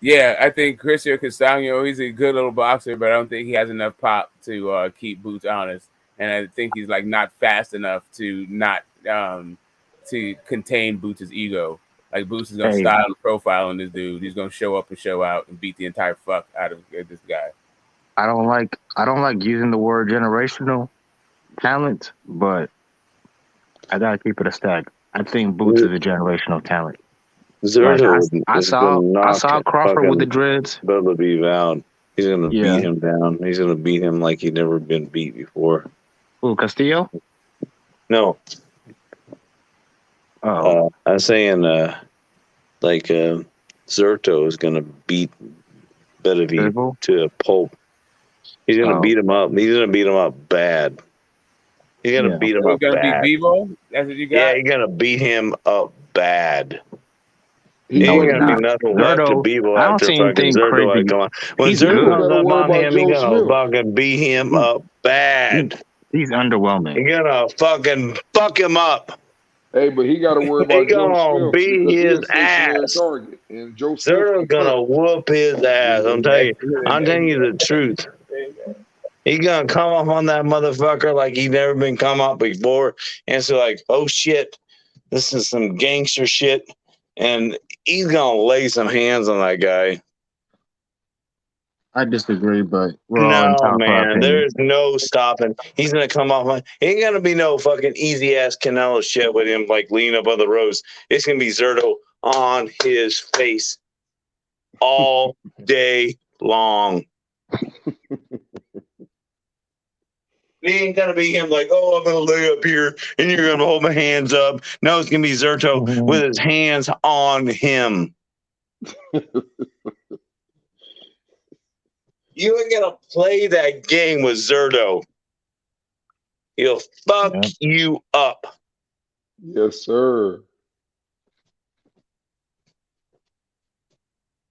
Yeah, I think Cristian Castaño, he's a good little boxer, but I don't think he has enough pop to keep Boots honest. And I think he's like not fast enough to not to contain Boots' ego. Like Boots is gonna style and profile on this dude. He's gonna show up and show out and beat the entire fuck out of this guy. I don't like using the word generational talent, but I gotta keep it a stack. I think Boots is a generational talent. Zerto I saw Crawford with the dreads. Bubba Bivol. He's gonna beat him down. He's gonna beat him like he'd never been beat before. Who, Castillo? No. I'm saying Zerto is gonna beat Bivol to a pulp. He's gonna beat him up. He's gonna beat him up bad. He's gonna beat him up gonna bad. beat Bivol? That's what you got? Yeah, he's gonna beat him up bad. He ain't gonna be nothing left to Bivol after fucking Zerto. Come on, when Zerto comes up on him, he's gonna fucking beat him up bad. He's underwhelming. He's gonna fucking fuck him up. Hey, but he got to worry about Joe Smith. Beat his ass. Target, and Joe Smith Zerto's gonna whoop his ass. I'm telling you the truth. He's gonna come up on that motherfucker like he's never been come up before, and so like, oh shit, this is some gangster shit, and he's gonna lay some hands on that guy. I disagree, but we're all on top man, there's no stopping. He's gonna come off. Ain't gonna be no fucking easy ass Canelo shit with him like leaning up on the ropes. It's gonna be Zerto on his face all day long. It ain't gonna be him like, oh, I'm gonna lay up here and you're gonna hold my hands up. No, it's gonna be Zerto with his hands on him. You ain't gonna play that game with Zerto. He'll fuck you up. Yes, sir.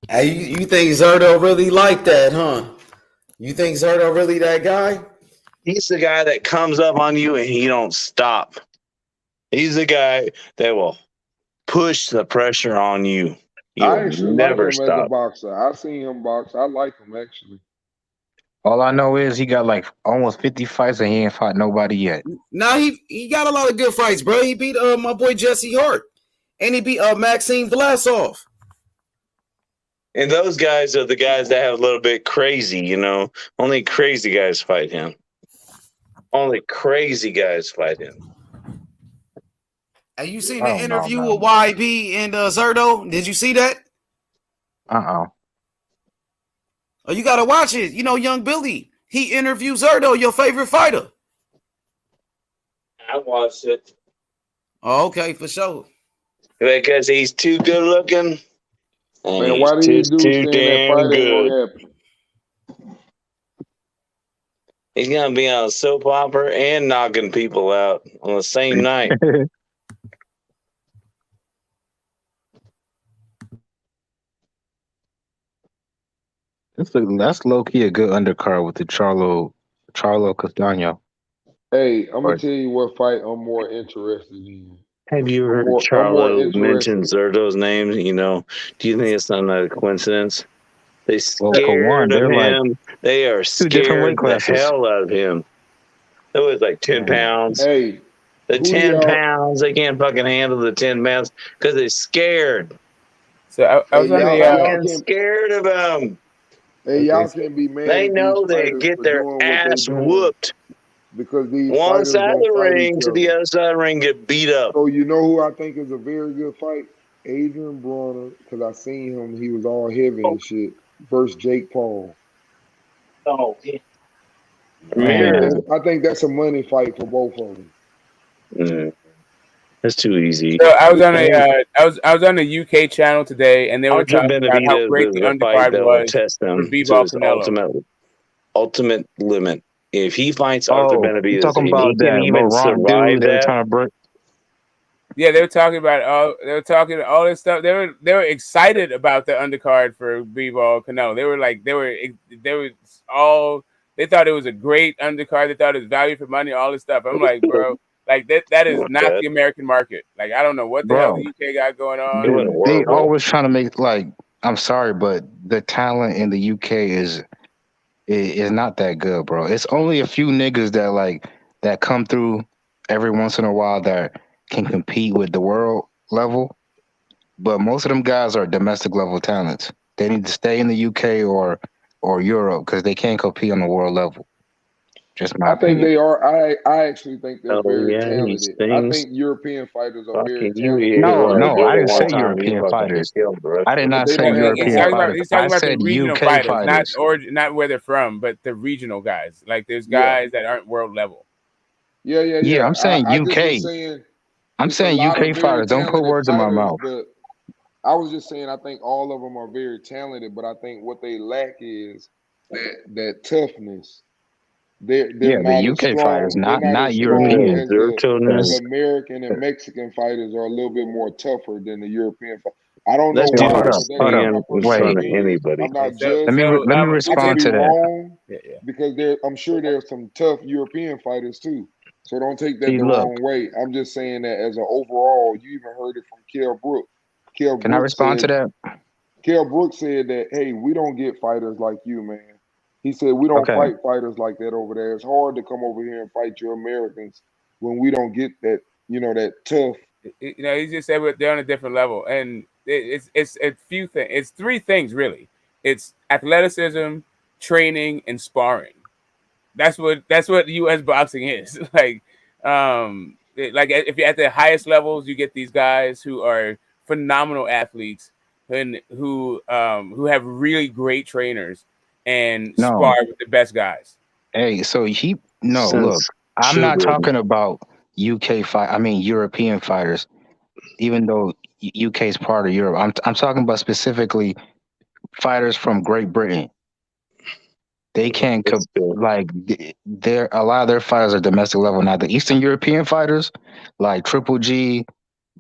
Hey, you think Zerto really like that, huh? You think Zerto really that guy? He's the guy that comes up on you and he don't stop. He's the guy that will push the pressure on you. I actually like him as a boxer. I've seen him box. I like him actually. All I know is he got like almost 50 fights and he ain't fought nobody yet. Nah, he got a lot of good fights, bro. He beat my boy Jesse Hart, and he beat Maxime Vlasov. And those guys are the guys that have a little bit crazy, you know. Only crazy guys fight him. Only crazy guys fight him. Have you seen the interview with YB and Zerto? Did you see that? Oh, you gotta watch it. You know, Young Billy, he interviewed Zerto, your favorite fighter. I watched it. Oh, okay, for sure. Because he's too good looking. Man, why do you do saying that fight ain't gonna happen? He's gonna be on a soap opera and knocking people out on the same night. That's low key a good undercard with the Charlo Castaño. Hey, I'm gonna tell you what fight I'm more interested in. Have you heard I'm more Charlo mention interested. Zerto's name? You know, do you think it's not a coincidence? They Well, for one, scared of they're like him. They are 2 different weight scared the classes. hell out of him. It was like 10 pounds. Hey, The who do 10 y'all? pounds, they can't fucking handle the 10 pounds because they're scared. So I Hey, was on the y'all Fucking can. scared of him. Hey, okay. y'all So can't be mad They at these know they fighters get for their doing what they ass doing whooped. because these One fighters side of don't the fight each ring to the other. other side of the ring, get beat up. So you know who I think is a very good fight? Adrian Bronner, because I seen him. He was all heavy and shit. Versus Jake Paul. Oh, yeah. Man, I think that's a money fight for both of them. That's too easy. So I was on I was on the UK channel today, and they were Arthur talking about how Benavidez great is the the fight undercard that will was test for him to Bivol his Canelo. ultimate limit. If he fights Arthur oh, you Benavidez talking and he about can that even Laurent dude survive they were that, trying to break? Yeah, they were talking about all this stuff. They were excited about the undercard for Bivol Canelo. They were all they thought it was a great undercard. They thought it was value for money, all this stuff. I'm like, bro, like that is not the American market. Like I don't know what the hell the Bro, UK got going it on. went they horrible. always trying to make like I'm sorry, but the talent in the UK is not that good, bro. It's only a few niggas that come through every once in a while that can compete with the world level. But most of them guys are domestic level talents. They need to stay in the UK or Europe because they can't compete on the world level. Just my I think opinion. they are. I actually think they're Oh very yeah, he talented. I stings. think European fighters are very Fucking you talented. hit They No, him don't with a have no, the I dribble didn't say one spark, time, he European fucking get fighters. killed the rest I did of but not they say don't have the European fighters. He's talking I about the said regional UK fighters, fighters. not where they're from, but the regional guys. Like there's Yeah, guys that aren't world level. Yeah, yeah. I'm saying I just was UK. saying I'm it's a saying lot of UK very fighters. Don't put talented words in my fighters, mouth. but I was just saying I think all of them are very talented, but I think what they lack is that toughness. They're Yeah, the not as UK fighters, strong. They're not not not as strong European. as the Zertoness. American and Mexican fighters are a little bit more tougher than the European fighters. I don't know That See, why, dude hold was up, but hold that's up. my staying in personal front Wait, of opinion. I'm anybody. not let me judging. let me I could respond be to that. wrong because I'm sure there's some tough European fighters too. So don't take that See, the look, wrong way. I'm just saying that as an overall, you even heard it from Kell Brook. Kell can I Brook respond to said that? Kell Brook said that, hey, we don't get fighters like you, man. He said we don't Okay. fight fighters like that over there. It's hard to come over here and fight your Americans when we don't get that, that tough. He just said they're on a different level, and it's a few things. It's three things really. It's athleticism, training, and sparring. That's what U.S. boxing is. Like if you're at the highest levels, you get these guys who are phenomenal athletes and who have really great trainers and No. spar with the best guys. Hey, so look, Since I'm not children. talking about I mean European fighters, even though UK is part of Europe. I'm talking about specifically fighters from Great Britain. They can't That's good. they're a lot of their fighters are domestic level. Now the Eastern European fighters like Triple G,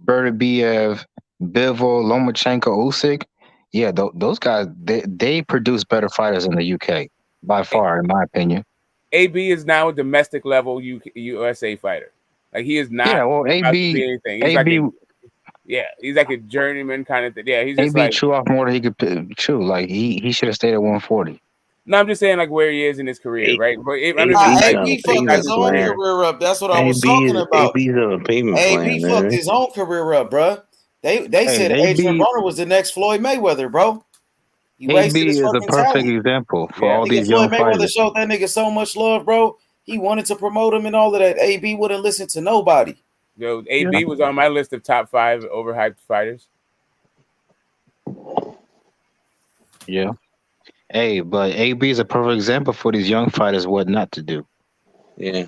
Bertabiev, Bivol, Lomachenko, Usyk, yeah, those guys they produce better fighters in the UK by far, in my opinion. AB is now a domestic level USA fighter. Like he is Yeah, not well, about to be anything. He's like AB, he's like a journeyman kind of thing. Yeah, he's just AB like chew off more than he could chew. Like he should have stayed at 140. no. I'm just saying like where he is in his career, right? But I'm just AB's like on a AB fucked payment his his own career. plan. career up. That's what I was talking AB's about. on a payment AB plan, fucked man. his own career up, bruh. They Hey, said Adrian Broner was the next Floyd Mayweather, bro. He wasted AB his is a fucking perfect talent. example for Yeah. all Nigga, these Floyd young Mayweather fighters. showed that nigga so much love, bro. He wanted to promote him and all of that. AB wouldn't listen to nobody. Yo, AB was on my list of top 5 overhyped fighters. Yeah. Hey, but AB is a perfect example for these young fighters what not to do. Yeah.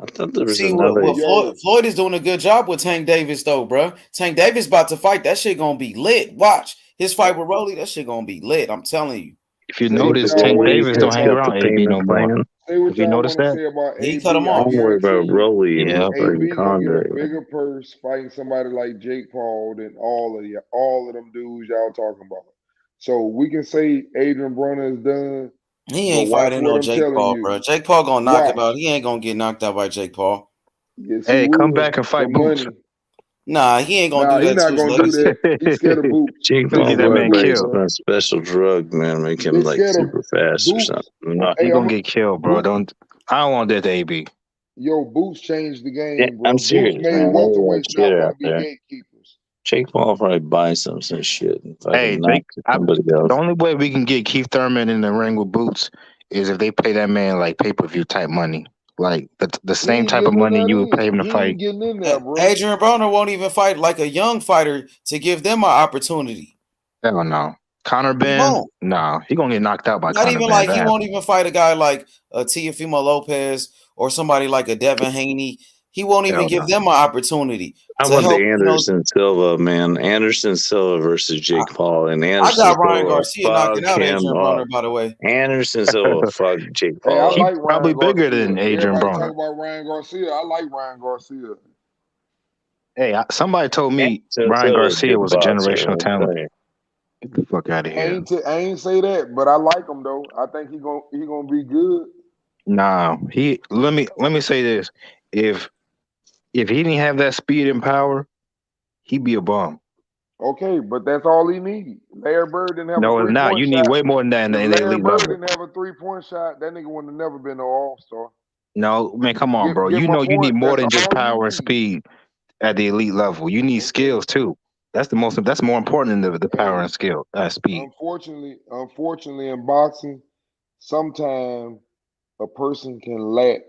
I thought there was See, what another. Floyd is doing a good job with Tank Davis, though, bro. Tank Davis about to fight. That shit gonna be lit. Watch his fight with Rolly. That shit gonna be lit. I'm telling you. If you Say what notice, y'all Tank want to Davis say don't hang about. Cut the around AB no payment more. plan. Say what If you y'all notice want to that, say about He cut AB. him I off. Don't worry about guarantee you, Rolly yeah. and AB gonna get a Condor. bigger purse fighting somebody like Jake Paul than all of them dudes y'all talking about. So we can say Adrian Broner is done, He but ain't watch fighting what no I'm Jake telling Paul, you. bro. Jake Paul gonna knock him Watch. out. He ain't gonna get knocked out by Jake Paul. He come would back and for fight Boots. money. Nah, he ain't gonna Nah, do he that not to his gonna do legacy. that. He's scared of Boots. Jake Paul get that man might killed. some special drug, man, make him They like scared of super fast or Boots. something. No. He Hey, gonna get killed, bro. I don't want that to AB. Yo, Boots changed the Yeah, game, I'm bro. Boots serious, made man. There's that welterweights shit not want out to be there. gatekeepers. Jake Paul probably buy some shit and Hey, fucking knock somebody else. the only way we can get Keith Thurman in the ring with Boots is if they pay that man like pay-per-view type money, like the He same ain't type of getting in money that you would pay in. him to He fight. ain't getting in there, bro. Adrian Broner won't even fight like a young fighter to give them an opportunity. Hell no. Conor He Ben, won't. no, he gonna get knocked out by Not Conor even Ben. like he won't even fight a guy like Teofimo Lopez or somebody like a Devin Haney. He won't even Hell give no. them an opportunity How to about help. the Anderson Silva, man? Anderson Silva versus Jake Paul, and I Anderson got Ryan Silva Garcia fuck knocking out him Adrian up. Broner, by the way. Anderson Silva fuck Jake Hey, I Paul. like probably Ryan bigger Garcia. than Adrian Everybody Broner. talk about Ryan Garcia. I like Ryan Garcia. Hey, somebody told me Anderson Ryan Silva is a Garcia good was a boxer. generational I'm talent. telling you. Get the fuck out of I here. ain't say that, but I like him though. I think he gonna be good. Nah, let me say this. If he didn't have that speed and power, he'd be a bum. Okay, but that's all he needs. Larry Bird didn't have a No, it's not. 3-point You need shot. way more than that in If the Larry elite Bird level. didn't have a 3-point shot, that nigga would have never been no All-Star. No, man, come on, bro. Get You my know you need point? more That's than just all you power and need. speed at the elite level. You need skills too. That's more important than the power and skill, speed. Unfortunately, in boxing, sometimes a person can lack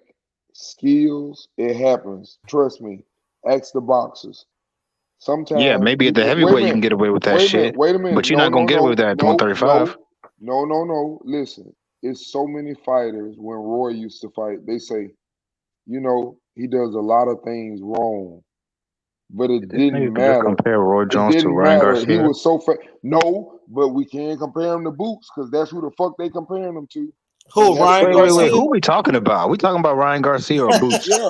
skills. It happens. Trust me. Ask the boxers. Sometimes Yeah, maybe at the wait a heavyweight you minute. can get away with that Wait a shit, minute. Wait a minute. but you're No, not gonna no, get away with no, that at no, 135. no. Listen, it's so many fighters. When Roy used to fight, they say, he does a lot of things wrong, but it This didn't nigga could just matter. compare Roy It Jones to didn't Ryan matter. He Garcia. was so No, but we can compare him to Boots because that's who the fuck they comparing him to. Who, Ryan Wait. Garcia? Who are we talking about? We talking about Ryan Garcia or Boots? Yeah.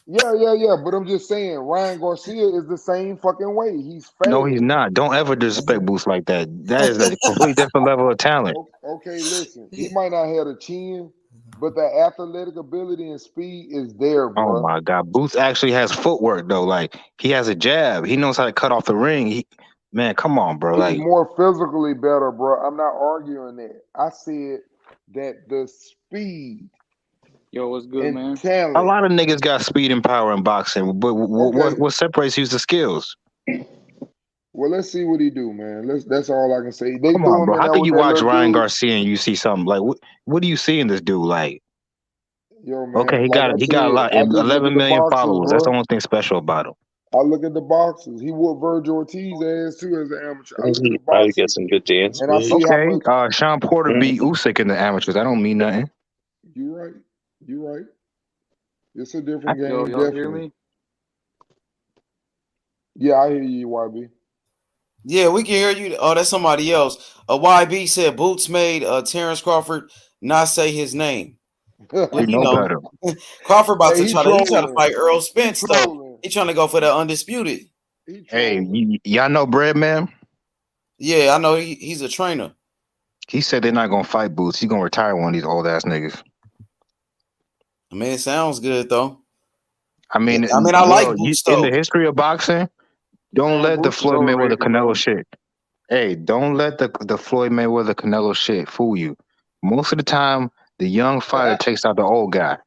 But I'm just saying, Ryan Garcia is the same fucking way. He's fast. No, he's not. Don't ever disrespect Boots like that. That is a completely different level of talent. Okay, listen. He might not have a chin, but the athletic ability and speed is there, bro. Oh my God, Boots actually has footwork though. Like he has a jab. He knows how to cut off the ring. Man, come on, bro. He's Like more physically better, bro. I'm not arguing that. I said that the speed Yo, what's good, and man? talent. a lot of niggas got speed and power in boxing, but what separates you is the skills. Well, let's see what he do, man. That's all I can say. They Come threw on, him bro. in How there can with you that watch little Ryan dude. Garcia and you see something like what do you see in this dude? Like, Yo, man, okay, he like got I a said, lot, I just look 11 at the million boxers, followers. That's the bro. only thing special about him. I look at the boxers. He whooped Virgil Ortiz ass too as an amateur. I look at He the probably boxers get some good dance and I moves. see how Okay, much. Sean Porter beat Usyk in the amateurs. That don't mean nothing. You right. It's a different game, Yo, y'all hear definitely. me? Yeah, I hear you, YB. Yeah, we can hear you. Oh, that's somebody else. YB said Boots made Terrence Crawford not say his name. But You know better. Crawford about Hey, to try to fight Earl Spence though. He trying to go for the undisputed. Hey, y'all know Bread Man? Yeah, I know he's a trainer. He said they're not gonna fight Boots. He's gonna retire one of these old ass niggas. I mean, it sounds good though. I mean, I like Boots in though. the history of boxing, don't let the Boots is Floyd Mayweather overrated, Canelo bro. shit. Hey, don't let the Floyd Mayweather Canelo shit fool you. Most of the time, the young fighter takes out the old guy.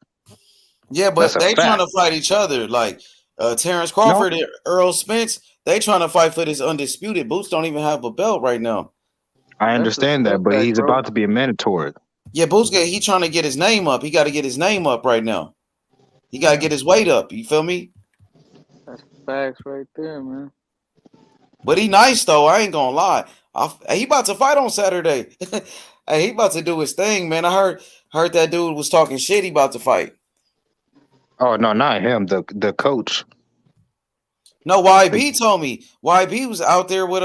Yeah, That's but a they trying fact. to fight each other. Like Terrence Crawford and Earl Spence, they trying to fight for this undisputed. Boots don't even have a belt right now. I That's a understand that, step but back, he's bro. about to be a mandatory. Yeah, Boots he trying to get his name up. He got to get his name up right now. He got to get his weight up. You feel me? That's facts right there, man. But he nice though. I ain't gonna lie. He about to fight on Saturday. Hey, he about to do his thing, man. I heard that dude was talking shit. He about to fight. Oh no, not him. The coach. No, YB told me. YB was out there with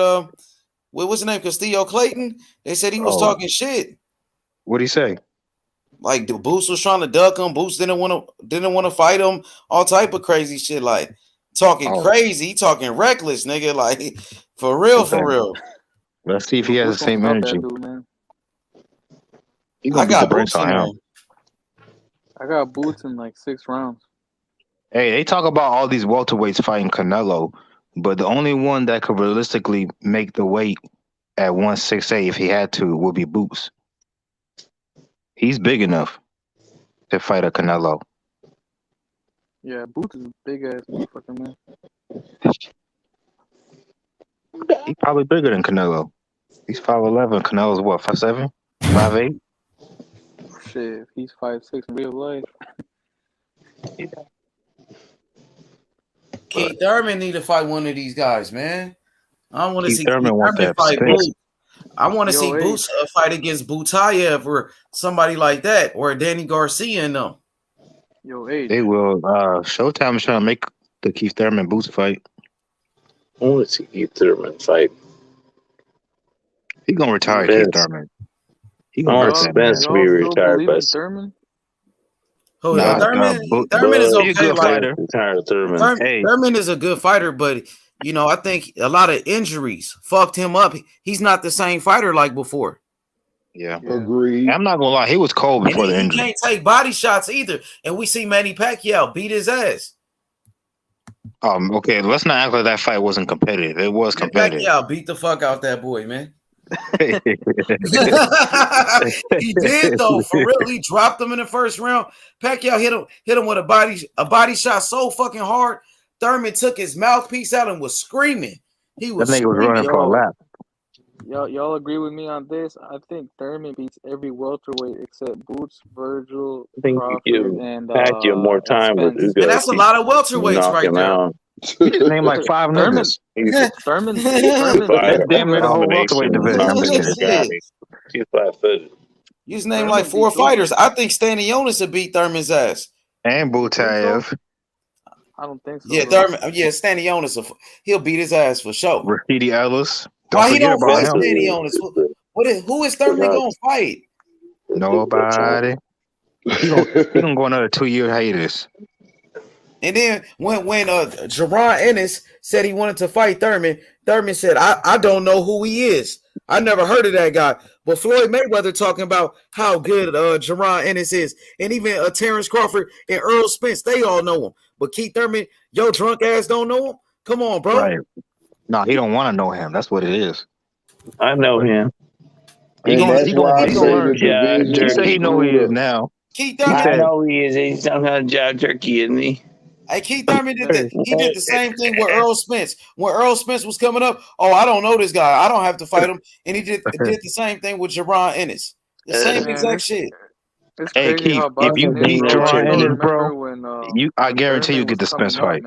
what's his name? Castillo Clayton. They said he was talking shit. What'd he say? Like the Boots was trying to duck him. Boots didn't want to fight him. All type of crazy shit. Like talking crazy. He talking reckless, nigga. Like for real, for real. Let's see if he has Boots the gonna same stop energy. that dude, man. He gonna beat the brakes on him. I got Boots in like 6 rounds. Hey, they talk about all these welterweights fighting Canelo, but the only one that could realistically make the weight at 168 if he had to would be Boots. He's big enough to fight a Canelo. Yeah, Boots is a big ass motherfucker, man. He's probably bigger than Canelo. He's 5'11". Canelo's what, 5'7", 5'8"? Shit, if he's 5'6" in real life. Keith Thurman need to fight one of these guys, man. I don't want to Keith see Keith Thurman wants Thurman that fight Spence. Boots. I want to see Boots fight against Butayev or somebody like that, or Danny Garcia and them. Yo, Age. They will. Showtime is trying to make the Keith Thurman Boots fight. I want to see Keith Thurman fight. He gonna retire Keith Thurman. He I gonna want hurt that Spence man. to be retired, but Thurman? Oh, Nah, Thurman is he's a okay. good fighter. Thurman. Hey, Thurman is a good fighter, but you know, I think a lot of injuries fucked him up. He's not the same fighter like before. Yeah. Agreed. I'm not gonna lie, he was cold And before the he injury. can't take body shots either. And we see Manny Pacquiao beat his ass. Okay, let's not act like that fight wasn't competitive. It was competitive. Pacquiao beat the fuck out that boy, man. He did though, for real. He dropped him in the first round. Pacquiao hit him with a body shot so fucking hard. Thurman took his mouthpiece out and was screaming. He was That nigga was running for a lap. Y'all agree with me on this? I think Thurman beats every welterweight except Boots, Virgil, I think Crawford, you and Pacquiao more time, but Spence. Ugo And that's a lot of welterweights knock right him there. out. You just named like 5 niggas. Thurman. That's damn near the whole welterweight division. He's 5'. You just named like 4 fighters. I think Stanionis would beat Thurman's ass. And Butayev. I don't think so. Yeah, Thurman. Yeah, Stanionis. He'll beat his ass for sure. Rashidi Ellis. Why he don't fight him. Stanionis? Who is Thurman gonna fight? Nobody. He gonna go another 2-year hiatus. And then when Jaron Ennis said he wanted to fight Thurman, Thurman said, I don't know who he is. I never heard of that guy. But Floyd Mayweather talking about how good Jaron Ennis is. And even Terrence Crawford and Earl Spence, they all know him. But Keith Thurman, yo drunk ass don't know him? Come on, bro. Right. No, he don't want to know him. That's what it is. I know him. And that's why I say the division. He said he know who he is now. Keith Thurman. I know he is. He's some kind of job turkey, isn't he? Hey, Keith Thurman did the same thing with Earl Spence. When Earl Spence was coming up, I don't know this guy. I don't have to fight him. And he did the same thing with Jaron Ennis. The same exact shit. Hey, Keith, if you beat Jaron Ennis, bro, I guarantee you get the Spence fight.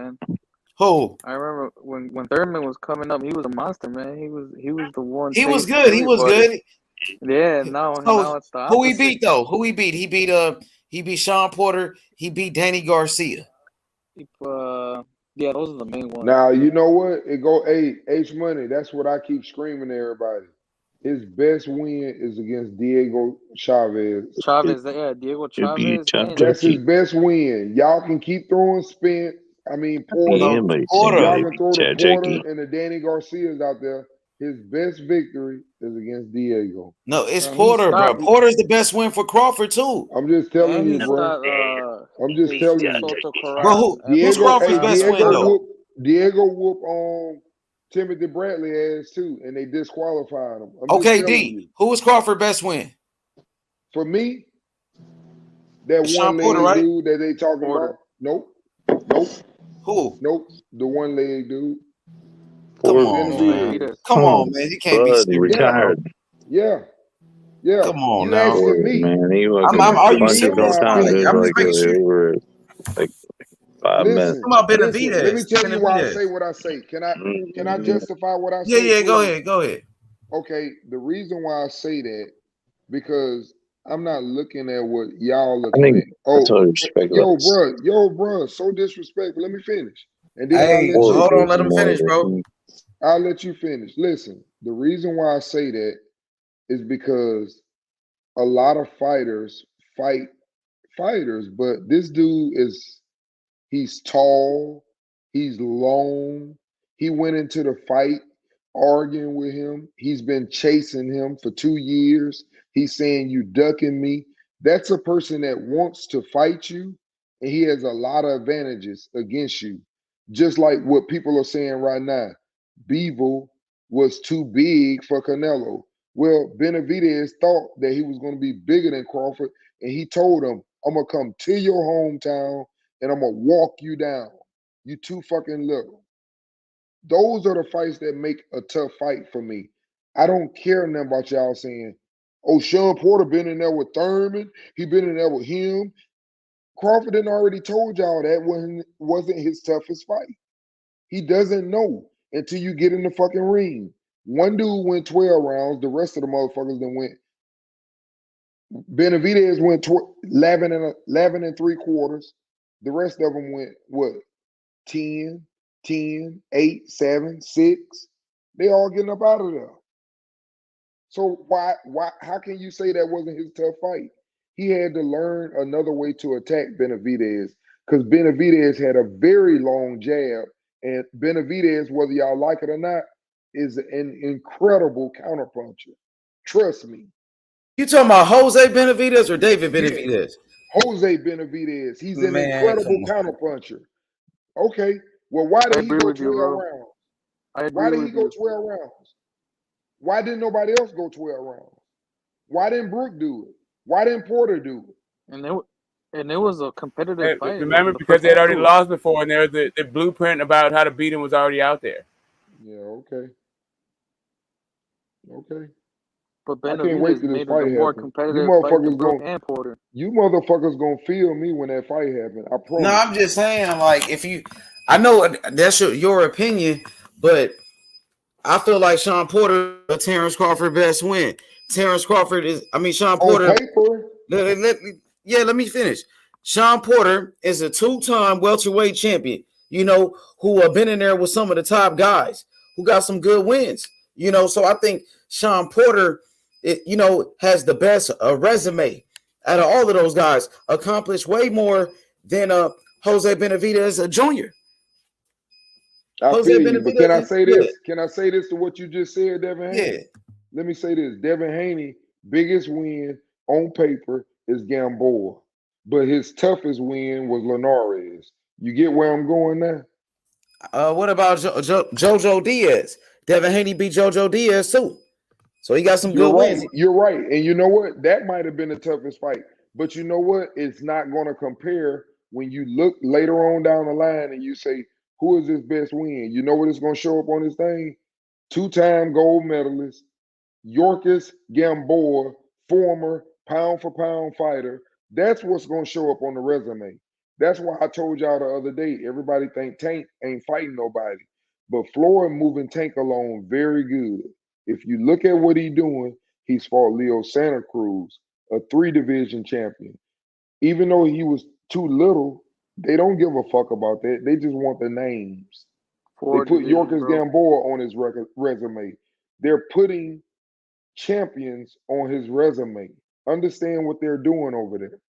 Who? I remember when Thurman was coming up, he was a monster, man. He was the one. He was good. He was good. Yeah, now it's the opposite. Who he beat though? Who he beat? He beat Sean Porter. He beat Danny Garcia. Yeah, those are the main ones. Now you know what? It go H Money. That's what I keep screaming to everybody. His best win is against Diego Chavez. Diego Chavez. That's his best win. Y'all can keep throwing Spence. I mean Porter. Yeah, Y'all can throw the Porter and the Danny Garcias out there. His best victory is against Diego. No, it's Porter, bro. Porter's the best win for Crawford too. I'm just telling you, bro. I'm just telling you. Bro, who's Crawford's best win though? Diego whooped Timothy Bradley ass too, and they disqualified him. Okay, D. Who was Crawford's best win? For me, that Sean one Porter, leg right? dude that they talking about. Nope. Who? Nope. The one leg dude. Come on, man. Come on, man. You can't be serious. Retired. Yeah. Come on you now. asking me. Man, he was Are you serious? time. I'm just making sure. Over like 5 minutes. Come on, Let me tell you why I say what I say. Can I justify what I say? Yeah, go ahead. Okay, the reason why I say that, because I'm not looking at what y'all looking at. Yo, bro, so disrespectful. Let me finish. And then hold on, let him finish, bro. I'll let you finish. Listen, the reason why I say that is because a lot of fighters fight fighters, but this dude he's tall, he's long. He went into the fight arguing with him. He's been chasing him for 2 years. He's saying, "You ducking me." That's a person that wants to fight you, and he has a lot of advantages against you. Just like what people are saying right now, Bivol was too big for Canelo. Well, Benavidez thought that he was going to be bigger than Crawford, and he told him, "I'm gonna come to your hometown and I'm gonna walk you down. You too fucking little." Those are the fights that make a tough fight for me. I don't care nothing about y'all saying, "Oh, Sean Porter been in there with Thurman. He been in there with him." Crawford done already told y'all that wasn't his toughest fight. He doesn't know until you get in the fucking ring. One dude went 12 rounds. The rest of the motherfuckers then went. Benavidez went 11 and 3/4. The rest of them went what? 10, 10, 8, 7, 6. They all getting up out of there. So why how can you say that wasn't his tough fight? He had to learn another way to attack Benavidez because Benavidez had a very long jab, and Benavidez, whether y'all like it or not, is an incredible counterpuncher. Trust me. You talking about Jose Benavidez or David Benavidez? Yeah. Jose Benavidez. He's an incredible counterpuncher. Okay. Well, why did he go 12 rounds? Why did he go 12 rounds? Why didn't nobody else go 12 rounds? Why didn't Brook do it? Why didn't Porter do it? And it was a competitive fight. Remember, because they had already lost before, and there was the blueprint about how to beat him was already out there. Yeah, okay. Okay. But I can't wait Benavidez till this made it a fight more happen. competitive fight than Brook and Porter. You motherfuckers gonna feel me when that fight happen. I promise. No, I'm just saying, like, if you, I know that's your opinion, but I feel like Sean Porter, Terrence Crawford best win. Terrence Crawford is, I mean, Sean Porter. On paper? Let me finish. Sean Porter is a two-time welterweight champion, who have been in there with some of the top guys, who got some good wins, so I think Sean Porter, has the best resume out of all of those guys, accomplished way more than Jose Benavidez Jr. I feel you, but can I say this? Can I say this to what you just said, Devin Haney? Yeah. Let me say this. Devin Haney, biggest win on paper is Gamboa, but his toughest win was Linares. You get where I'm going now? What about Jojo Diaz? Devin Haney beat Jojo Diaz too. So he got some good wins. You're right. And you know what? That might have been the toughest fight. But you know what? It's not going to compare when you look later on down the line and you say, who is his best win? You know what it's going to show up on this thing? Two-time gold medalist, Yorkis Gamboa, former pound-for-pound fighter. That's what's going to show up on the resume. That's why I told y'all the other day, everybody think Tank ain't fighting nobody. But Floyd moving Tank along very good. If you look at what he's doing, he's fought Leo Santa Cruz, a 3-division champion. Even though he was too little, they don't give a fuck about that. They just want the names. They put Yorkis Gamboa on his resume. They're putting champions on his resume. Understand what they're doing over there.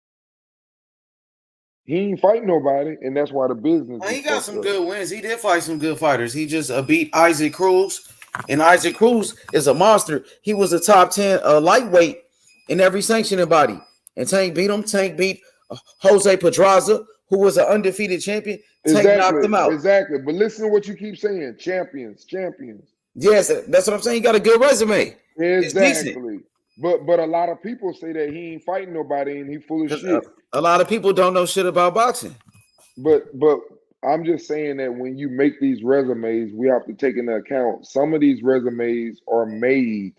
He ain't fighting nobody, and that's why the business. He got some good wins. He did fight some good fighters. He just beat Isaac Cruz, and Isaac Cruz is a monster. He was a top 10 lightweight in every sanctioning body, and Tank beat him. Tank beat Jose Pedraza, who was an undefeated champion. Tank knocked him out. Exactly. But listen to what you keep saying: champions. Yes, that's what I'm saying. He got a good resume. Exactly. But a lot of people say that he ain't fighting nobody and he full of shit. A lot of people don't know shit about boxing. But I'm just saying that when you make these resumes, we have to take into account some of these resumes are made.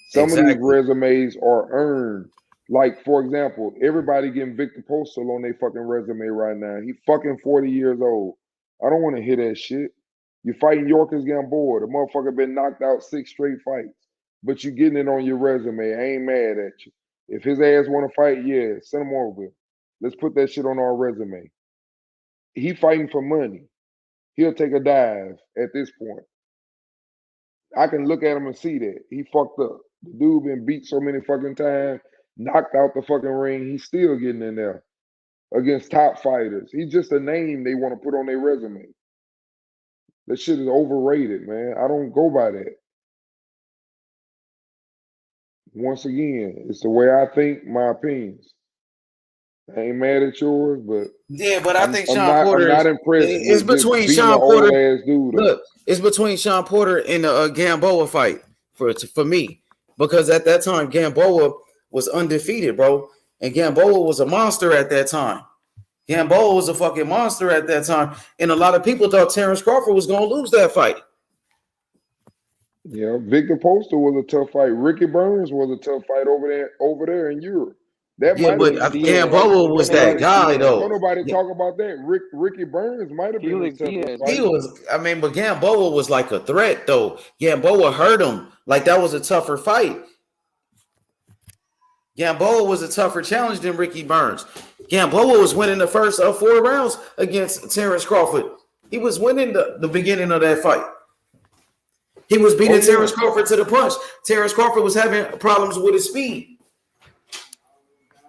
Some of these resumes are earned. Like, for example, everybody getting Victor Postal on their fucking resume right now. He fucking 40 years old. I don't want to hear that shit. You're fighting Yorkis Gamboa. The motherfucker been knocked out 6 straight fights. But you getting it on your resume. I ain't mad at you. If his ass want to fight, yeah, send him over. Let's put that shit on our resume. He fighting for money. He'll take a dive at this point. I can look at him and see that. He fucked up. The dude been beat so many fucking times, knocked out the fucking ring. He's still getting in there against top fighters. He's just a name they want to put on their resume. That shit is overrated, man. I don't go by that. Once again, it's the way I think, my opinions. I ain't mad at yours, but Yeah, but I think I'm Sean not Porter impressed it's with just between beating an Sean old Porter. ass dude up. Look, it's between Sean Porter and the Gamboa fight for me, because at that time Gamboa was undefeated, bro, and Gamboa was a monster at that time. Gamboa was a fucking monster at that time, and a lot of people thought Terrence Crawford was gonna lose that fight. Yeah, Victor Poster was a tough fight. Ricky Burns was a tough fight over there in Europe. That Yeah, might have but been a tough fight. Gamboa was that guy Don't though. nobody talk about that. Ricky Burns might have been his toughest fight. He was, I mean, but Gamboa was like a threat though. Gamboa hurt him. Like that was a tougher fight. Gamboa was a tougher challenge than Ricky Burns. Gamboa was winning the first 4 rounds against Terrence Crawford. He was winning the beginning of that fight. He was beating Terrence Crawford to the punch. Terrence Crawford was having problems with his speed.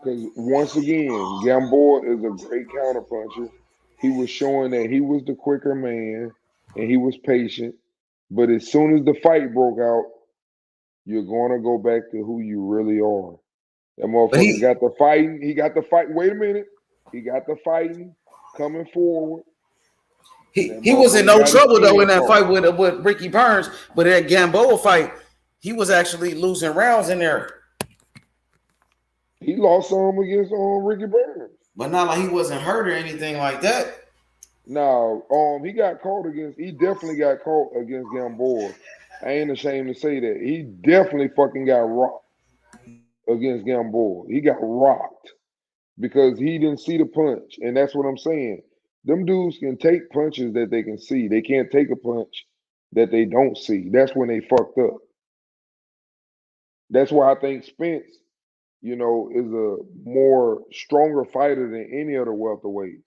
Because once again, Gamboa is a great counterpuncher. He was showing that he was the quicker man and he was patient. But as soon as the fight broke out, you're going to go back to who you really are. That motherfucker got the fighting. He got the fight. Wait a minute. He got the fighting coming forward. He was in no trouble though in that fight with Ricky Burns, but that Gamboa fight, he was actually losing rounds in there. He lost some against Ricky Burns, but not like he wasn't hurt or anything like that. No, he got caught against. He definitely got caught against Gamboa. I ain't ashamed to say that. He definitely fucking got rocked against Gamboa. He got rocked because he didn't see the punch, and that's what I'm saying. Them dudes can take punches that they can see. They can't take a punch that they don't see. That's when they fucked up. That's why I think Spence, is a more stronger fighter than any other welterweights.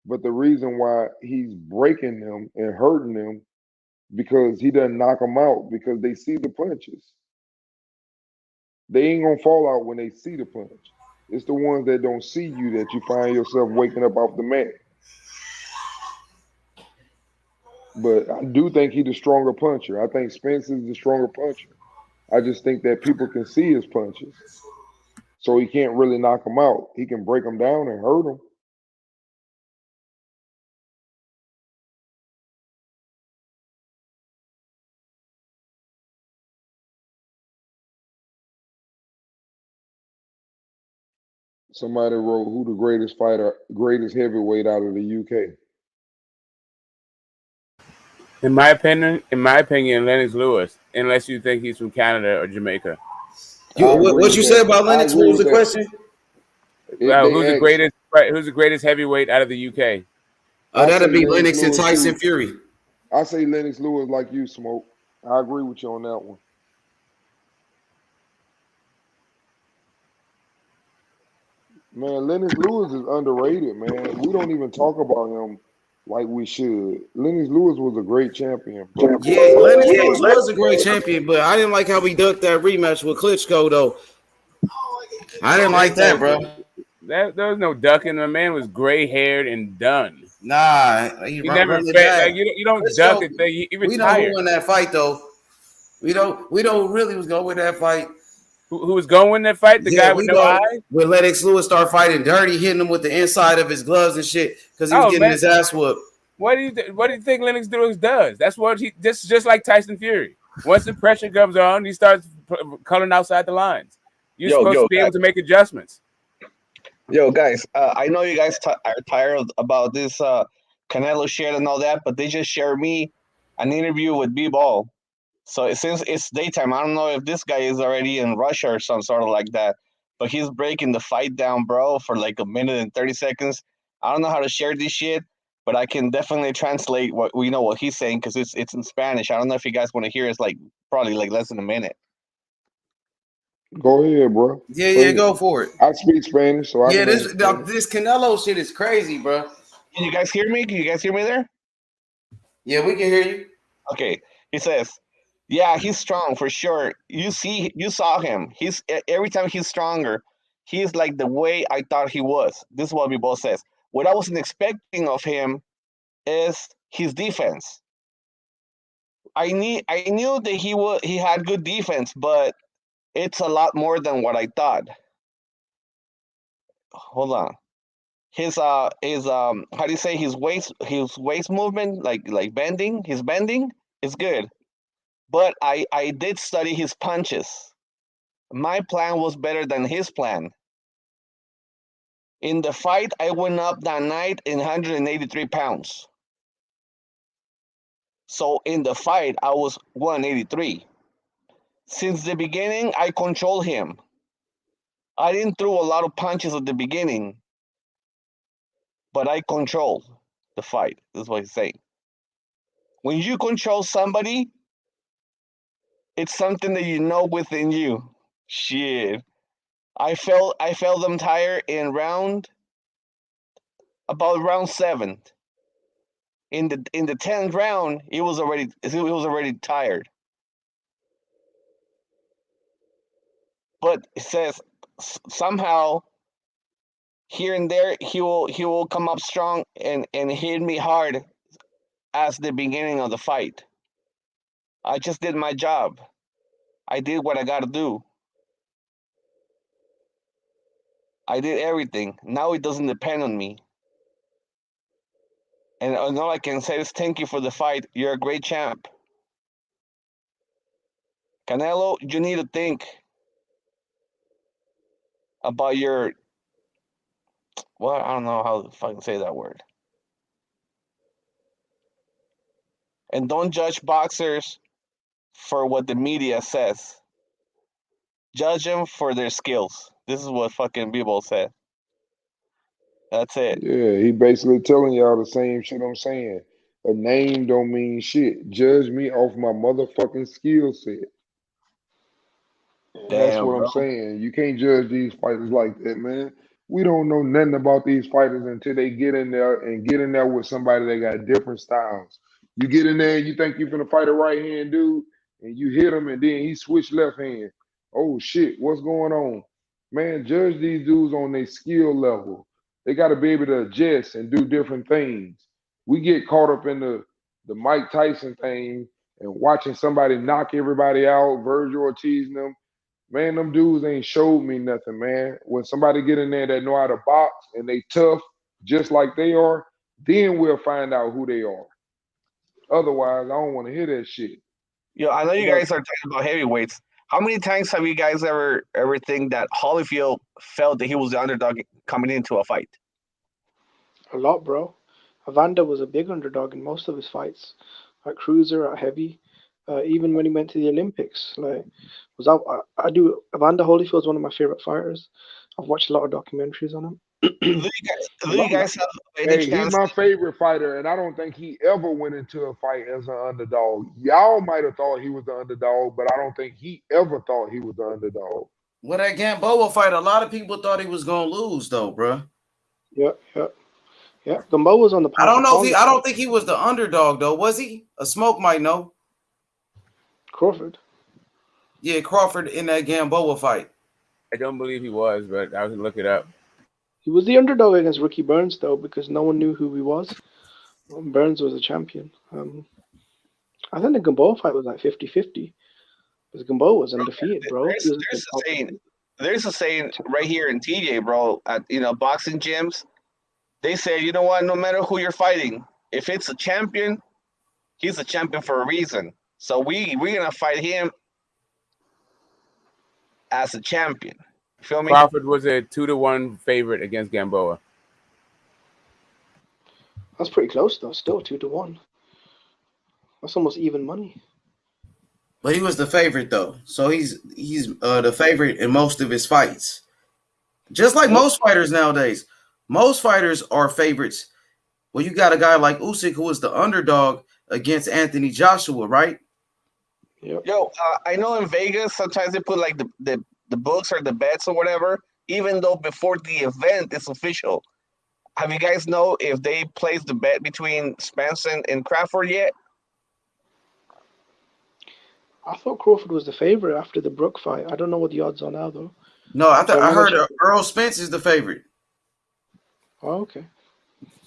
But the reason why he's breaking them and hurting them because he doesn't knock them out because they see the punches. They ain't gonna fall out when they see the punch. It's the ones that don't see you that you find yourself waking up off the mat. But I do think he's the stronger puncher. I think Spence is the stronger puncher. I just think that people can see his punches. So he can't really knock them out. He can break them down and hurt them. Somebody wrote who the greatest heavyweight out of the UK. In my opinion, Lennox Lewis, unless you think he's from Canada or Jamaica. What you say about Lennox? What was the question? Who's the greatest heavyweight out of the UK? That'd be Lennox and Tyson Fury. I say Lennox Lewis like you, Smoke. I agree with you on that one. Man, Lennox Lewis is underrated, man. We don't even talk about him like we should. Lennox Lewis was a great champion, bro. Yeah, Lennox Lewis was a great champion, but I didn't like how we ducked that rematch with Klitschko, though. I didn't like that, bro. There was no ducking. The man was gray-haired and done. Nah, he never like, you don't duck it. He retired. We know who won that fight, though. We don't really was going to win that fight. Who was going to win that fight? The guy with no eye? When Lennox Lewis started fighting dirty, hitting him with the inside of his gloves and shit because he was getting his ass whooped. What do you think Lennox Lewis does? That's what he just like Tyson Fury. Once the pressure comes on, he starts cutting outside the lines. You're supposed to be able to make adjustments. Yo, guys, I know you guys are tired about this Canelo shit and all that, but they just shared me an interview with Bivol. So since it's daytime, I don't know if this guy is already in Russia or some sort of like that, but he's breaking the fight down, bro, for like 1 minute and 30 seconds. I don't know how to share this shit, but I can definitely translate what he's saying because it's in Spanish. I don't know if you guys want to hear it. It's like probably like less than a minute. Go ahead, bro. Yeah, go for it. I speak Spanish, so this Canelo shit is crazy, bro. Can you guys hear me? Can you guys hear me there? Yeah, we can hear you. Okay. He says, yeah, he's strong for sure. You saw him. He's every time he's stronger. He's like the way I thought he was. This is what Bivol says. What I wasn't expecting of him is his defense. I knew that he had good defense, but it's a lot more than what I thought. Hold on. his how do you say his waist movement, like bending, his bending is good. But I did study his punches. My plan was better than his plan. In the fight, I went up that night in 183 pounds. So in the fight, I was 183. Since the beginning, I controlled him. I didn't throw a lot of punches at the beginning, but I controlled the fight. That's what he's saying. When you control somebody, it's something that you know within you. Shit. I felt them tired in about round 7. In the 10th round, he was already tired. But it says somehow here and there he will come up strong and hit me hard as the beginning of the fight. I just did my job. I did what I got to do. I did everything. Now it doesn't depend on me. And all I can say is thank you for the fight. You're a great champ. Canelo, you need to think about your, well, I don't know how to fucking say that word. And don't judge boxers for what the media says. Judge them for their skills. This is what fucking Bivol said. That's it. Yeah, he basically telling y'all the same shit I'm saying. A name don't mean shit. Judge me off my motherfucking skill set. That's Damn, what I'm bro. saying. You can't judge these fighters like that, man. We don't know nothing about these fighters until they get in there and get in there with somebody that got different styles. You get in there and you think you're gonna fight a right hand dude, and you hit him, and then he switch left hand. Oh shit, what's going on? Man, judge these dudes on their skill level. They got to be able to adjust and do different things. We get caught up in the Mike Tyson thing and watching somebody knock everybody out, Virgil Ortiz and them. Man, them dudes ain't showed me nothing, man. When somebody get in there that know how to box and they tough just like they are, then we'll find out who they are. Otherwise, I don't want to hear that shit. Yo, I know you But guys are talking about heavyweights. How many times have you guys ever think that Holyfield felt that he was the underdog coming into a fight? A lot, bro. Evander was a big underdog in most of his fights, at cruiser, at heavy, even when he went to the Olympics. Like, I do. Evander Holyfield's one of my favorite fighters. I've watched a lot of documentaries on him. Do you guys have any hey, he chance? my favorite fighter, and I don't think he ever went into a fight as an underdog. Y'all might have thought he was the underdog, but I don't think he ever thought he was the underdog. With that Gamboa fight, a lot of people thought he was gonna lose, though, bro. Yeah. Gamboa was on the I pound don't for know if pound. he. I don't think he was the underdog, though. Was he? A Smoke might know. Crawford. Yeah, Crawford in that Gamboa fight. I don't believe he was, but I would look it up. He was the underdog against Ricky Burns, though, because no one knew who he was. Burns was a champion. I think the Gamboa fight was like 50-50. Because Gamboa was undefeated, bro. There's a saying right here in TJ, bro. At boxing gyms, they say, you know what? No matter who you're fighting, if it's a champion, he's a champion for a reason. So we're gonna fight him as a champion. Feel me? Crawford was a 2-1 favorite against Gamboa. That's pretty close, though. Still 2-1. That's almost even money. But he was the favorite, though. So he's the favorite in most of his fights. Just like most fighters nowadays. Most fighters are favorites. Well, you got a guy like Usyk who was the underdog against Anthony Joshua, right? Yep. Yo, I know in Vegas sometimes they put like the books or the bets or whatever, even though before the event it's official. Have you guys know if they placed the bet between Spence and Crawford yet? I thought Crawford was the favorite after the Brook fight. I don't know what the odds are now, though. No, I heard Earl Spence is the favorite. Oh, okay.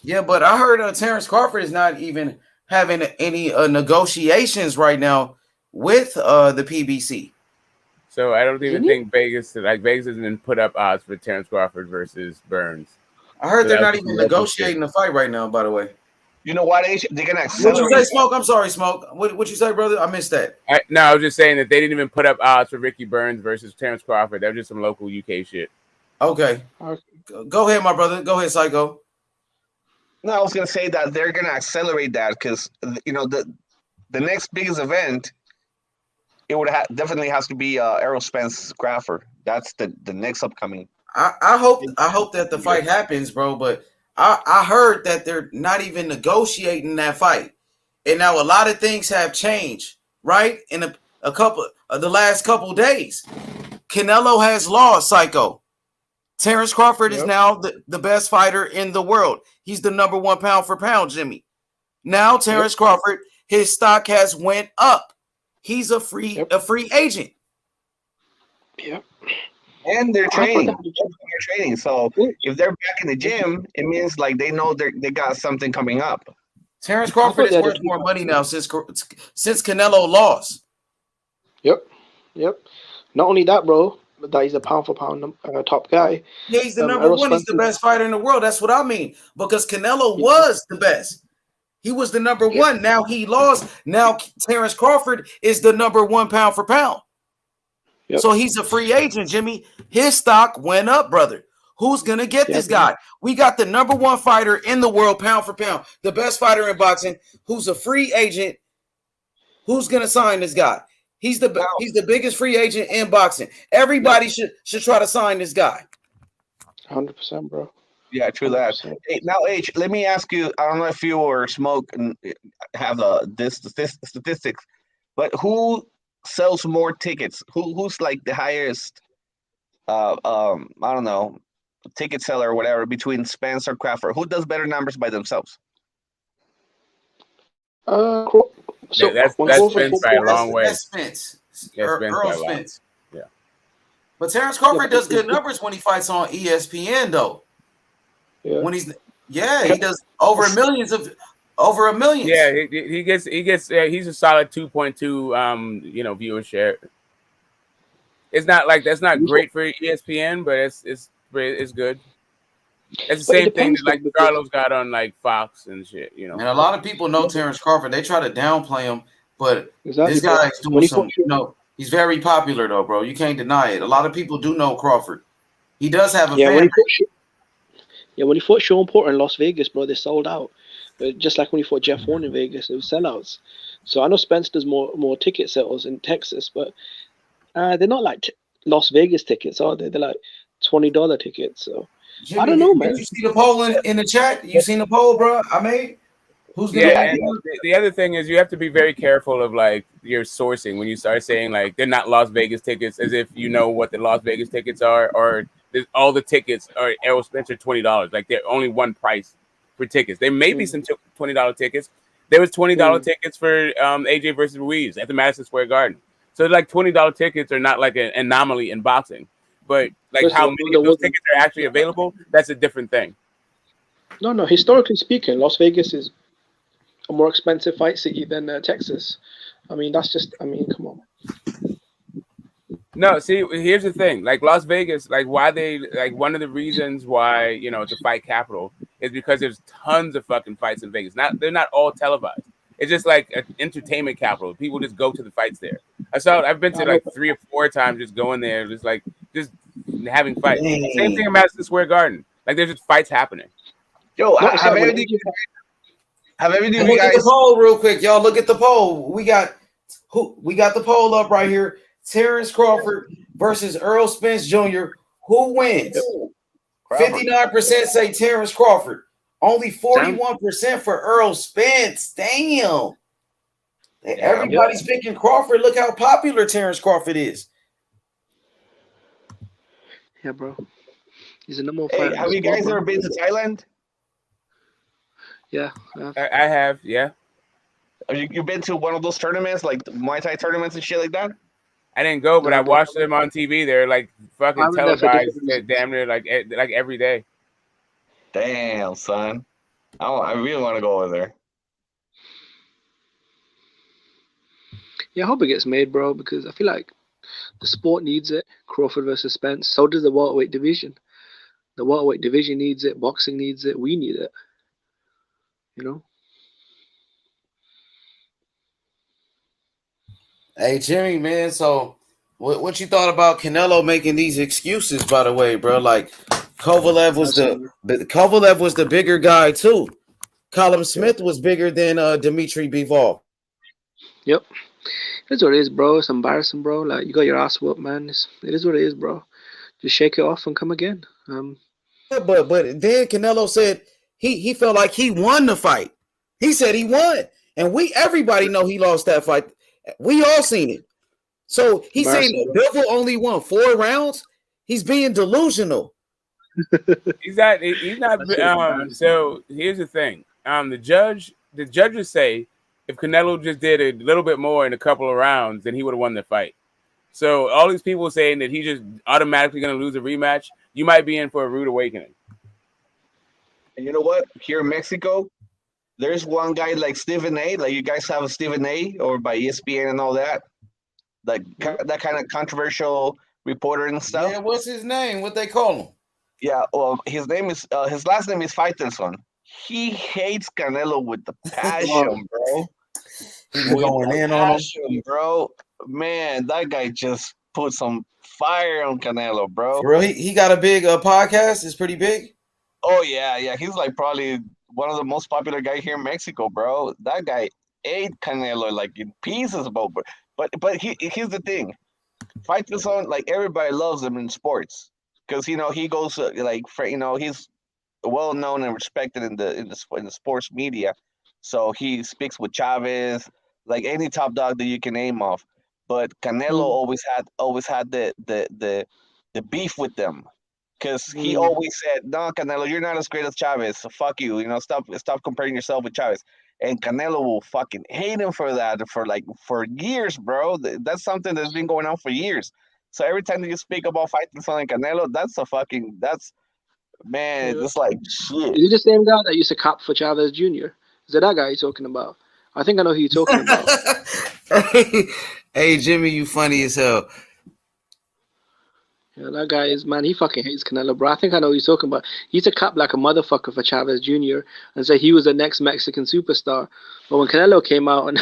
Yeah, but I heard Terrence Crawford is not even having any negotiations right now with the PBC. So I don't even think Vegas hasn't put up odds for Terrence Crawford versus Burns. I heard So they're that was not just even some local shit. negotiating the fight right now. By the way, You know what? They're gonna what you say, accelerate. Smoke? I'm sorry, Smoke. What you say, brother? I missed that. No, I was just saying that they didn't even put up odds for Ricky Burns versus Terrence Crawford. That was just some local UK shit. Okay, go ahead, my brother. Go ahead, Psycho. No, I was gonna say that they're gonna accelerate that because the next biggest event, it would definitely has to be Errol Spence Crawford. That's the next upcoming. I hope that the fight happens, bro. But I heard that they're not even negotiating that fight, and now a lot of things have changed, right? In a couple the last couple days, Canelo has lost. Psycho. Terrence Crawford is now the best fighter in the world. He's the number 1 pound for pound, Jimmy. Now Terrence Crawford, his stock has went up. He's a free agent. Yep. And they're training. So if they're back in the gym, it means like they know they got something coming up. Terrence Crawford is worth more money now since Canelo lost. Yep. Not only that, bro, but that he's a pound for pound top guy. Yeah, he's the number 1. He's the best fighter in the world. That's what I mean. Because Canelo was the best. He was the number 1. Now he lost. Now Terrence Crawford is the number 1 pound for pound. So he's a free agent, Jimmy. His stock went up, brother. Who's going to get this guy? We got the number 1 fighter in the world, pound for pound, the best fighter in boxing, who's a free agent. Who's going to sign this guy? He's the biggest free agent in boxing. Everybody should try to sign this guy. 100%, bro. Yeah, true that. Hey, now, H, let me ask you. I don't know if you or Smoke have this statistics, but who sells more tickets? Who's like the highest? I don't know, ticket seller or whatever between Spence or Crawford. Who does better numbers by themselves? That's Spence by a long way. That's Spence. Earl Spence. Yeah. But Terrence Crawford does good numbers when he fights on ESPN, though. Yeah. When he does over a million. Yeah, he gets he's a solid 2.2 viewer share. It's not like that's not great for ESPN, but it's good. It's the same thing that like Carlos got on like Fox and shit, And a lot of people know Terrence Crawford. They try to downplay him, but this guy is doing some. He's very popular though, bro. You can't deny it. A lot of people do know Crawford. He does have a fan. When he fought Sean Porter in Las Vegas, bro, they sold out. Just like when he fought Jeff Horn in Vegas, it was sellouts. So I know Spence does more ticket sales in Texas, but they're not like Las Vegas tickets, are they? They're like $20 tickets. So Jimmy, I don't know, man. Did you see the poll in the chat? You seen the poll, bro? I made. Who's gonna and the other thing is you have to be very careful of like your sourcing when you start saying like they're not Las Vegas tickets, as if you know what the Las Vegas tickets are, or all the tickets are Errol Spencer $20. Like they're only one price for tickets. There may be some $20 tickets. There was $20 tickets for AJ versus Ruiz at the Madison Square Garden. So like $20 tickets are not like an anomaly in boxing, but like how many of those tickets are actually available, that's a different thing. No. Historically speaking, Las Vegas is a more expensive fight city than Texas. I mean, come on. No, see, here's the thing. Like Las Vegas, like why they like one of the reasons why it's a fight capital is because there's tons of fucking fights in Vegas. They're not all televised. It's just like an entertainment capital. People just go to the fights there. I've been to like 3 or 4 times just going there, just having fights. Dang. Same thing in Madison Square Garden. Like there's just fights happening. Yo, have any of you guys look at the poll real quick, y'all? Look at the poll. We got the poll up right here. Terrence Crawford versus Errol Spence Jr. Who wins? 59% say Terrence Crawford. Only 41% for Errol Spence. Damn. Everybody's picking Crawford. Look how popular Terrence Crawford is. Yeah, bro. He's a number one Hey, fighter. have you guys ever been to Thailand? Yeah. I have, yeah. Have you been to one of those tournaments, like Muay Thai tournaments and shit like that? I didn't go, but I watched them on TV. They're like fucking televised damn near like every day. Damn, son. I really want to go over there. Yeah, I hope it gets made, bro, because I feel like the sport needs it. Crawford versus Spence. So does the welterweight division. The welterweight division needs it. Boxing needs it. We need it. You know. Hey Jimmy, man. So, what you thought about Canelo making these excuses? By the way, bro, like Kovalev was the bigger guy too. Callum Smith was bigger than Dmitry Bivol. Yep. It is what it is, bro. It's embarrassing, bro. Like you got your ass whooped, man. It is what it is, bro. Just shake it off and come again. But then Canelo said he felt like he won the fight. He said he won, and everybody know he lost that fight. We all seen it. So he's saying that Bivol only won 4 rounds. He's being delusional. He's not. So here's the thing. The judges say if Canelo just did a little bit more in a couple of rounds, then he would have won the fight. So all these people saying that he's just automatically going to lose a rematch, you might be in for a rude awakening. And you know what? Here in Mexico, there's one guy like Stephen A. Like you guys have a Stephen A. or by ESPN and all that. Like that kind of controversial reporter and stuff. Yeah, what's his name? What they call him? Yeah, well, his last name is Faitelson. He hates Canelo with the passion, bro. He's going in on him, bro. Man, that guy just put some fire on Canelo, bro. Bro, he got a big podcast. It's pretty big. Oh yeah. He's like probably one of the most popular guys here in Mexico, bro. That guy ate Canelo like in pieces, bro. But here's the thing, Faitelson, like everybody loves him in sports because he goes he's well known and respected in the sports media. So he speaks with Chavez, like any top dog that you can name off. But Canelo always had the beef with them because he always said, "No, Canelo, you're not as great as Chavez. So fuck you. Stop comparing yourself with Chavez." And Canelo will fucking hate him for that for years, bro. That's something that's been going on for years. So every time that you speak about fighting someone like Canelo, it's like shit. Is he the same guy that used to cap for Chavez Jr.? Is that guy you're talking about? I think I know who you're talking about. Hey, Jimmy, you funny as hell. Yeah, that guy is, man, he fucking hates Canelo, bro. I think I know who he's talking about. He used to cap like a motherfucker for Chavez Jr. and say he was the next Mexican superstar. But when Canelo came out and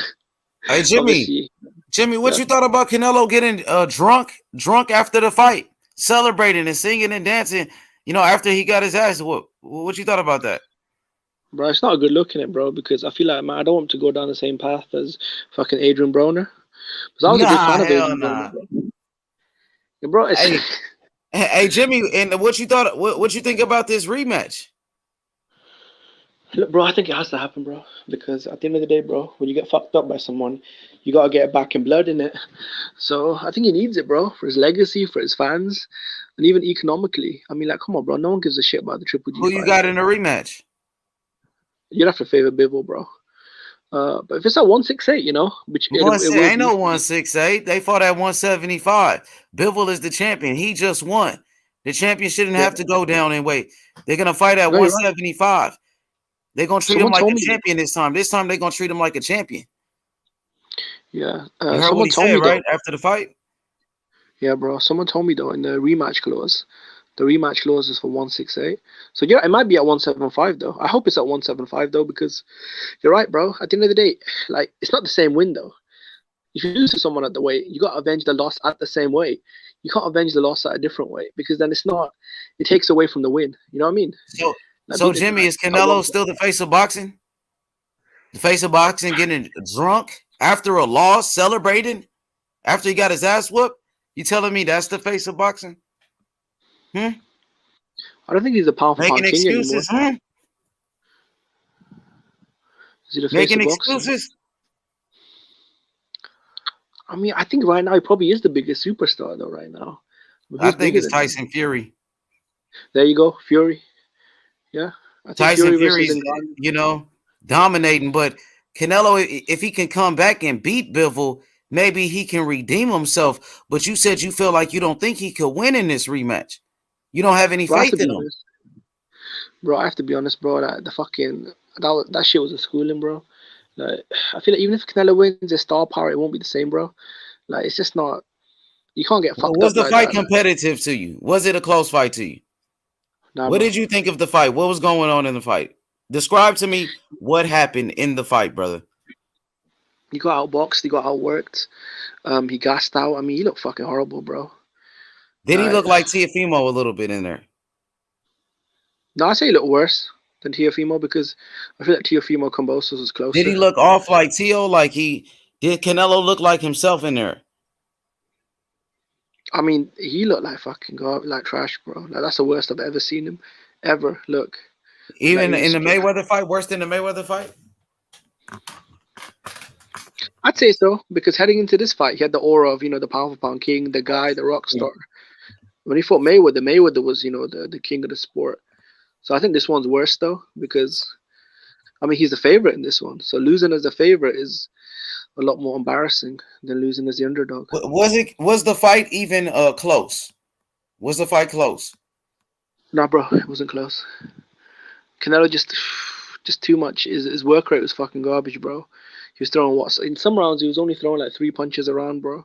hey, Jimmy, what you thought about Canelo getting drunk after the fight, celebrating and singing and dancing, after he got his ass whooped? What you thought about that? Bro, it's not a good look in it, bro, because I feel like, man, I don't want him to go down the same path as fucking Adrian Broner. Because I was a big fan of Adrian Broner, bro. Yeah, bro, hey, Jimmy, and what you thought? What you think about this rematch? Look, bro, I think it has to happen, bro. Because at the end of the day, bro, when you get fucked up by someone, you gotta get it back in blood, innit? So I think he needs it, bro, for his legacy, for his fans, and even economically. I mean, like, come on, bro. No one gives a shit about the Triple G. Who you got in a rematch? You'd have to favor Bivol, bro. But if it's at 168, which ain't no 168. They fought at 175. Bivol is the champion. He just won. The champion shouldn't have to go down and wait. They're gonna fight at 175. Right. They're gonna treat him like a champion this time. This time they're gonna treat him like a champion. Yeah. You heard what he said, right? After the fight? Yeah, bro. Someone told me though in the rematch clause. The rematch clause is for 168. So yeah, it might be at 175 though. I hope it's at 175 though, because you're right, bro. At the end of the day, like, it's not the same win though. If you lose to someone at the weight, you got to avenge the loss at the same weight. You can't avenge the loss at a different weight, because then it takes away from the win. You know what I mean? So Jimmy, is Canelo still the face of boxing? The face of boxing getting drunk after a loss, celebrating after he got his ass whooped? You telling me that's the face of boxing? I don't think he's a pound for pound king excuses, anymore. Is he the face making of boxing? excuses? I mean, I think right now he probably is the biggest superstar though. Right now, I think it's Tyson Fury. There you go, Fury. Yeah, I think Tyson Fury's dominating, but Canelo, if he can come back and beat Bivol, maybe he can redeem himself. But you said you feel like you don't think he could win in this rematch. You don't have any faith in him. Bro, I have to be honest, bro. That shit was a schooling, bro. Like, I feel like even if Canelo wins his star power, it won't be the same, bro. Like, it's just not. You can't get fucked up. Was the fight competitive to you? Was it a close fight to you? Nah, What bro. did you think of the fight? What was going on in the fight? Describe to me what happened in the fight, brother. He got outboxed. He got outworked. He gassed out. I mean, he looked fucking horrible, bro. Did he look like Teofimo a little bit in there? No, I say he looked worse than Teofimo because I feel like Teofimo Kambosos was closer. Did he look off like Teo? Like did Canelo look like himself in there? I mean, he looked like fucking like trash, bro. Like that's the worst I've ever seen him, ever look. Even in the Mayweather fight, worse than the Mayweather fight? I'd say so, because heading into this fight, he had the aura of, the pound for pound king, the guy, the rock star. When he fought Mayweather was, the king of the sport. So I think this one's worse, though, because, I mean, he's the favorite in this one. So losing as the favorite is a lot more embarrassing than losing as the underdog. Was the fight even close? Was the fight close? Nah, bro, it wasn't close. Canelo just too much. His work rate was fucking garbage, bro. He was throwing in some rounds he was only throwing like 3 punches around, bro.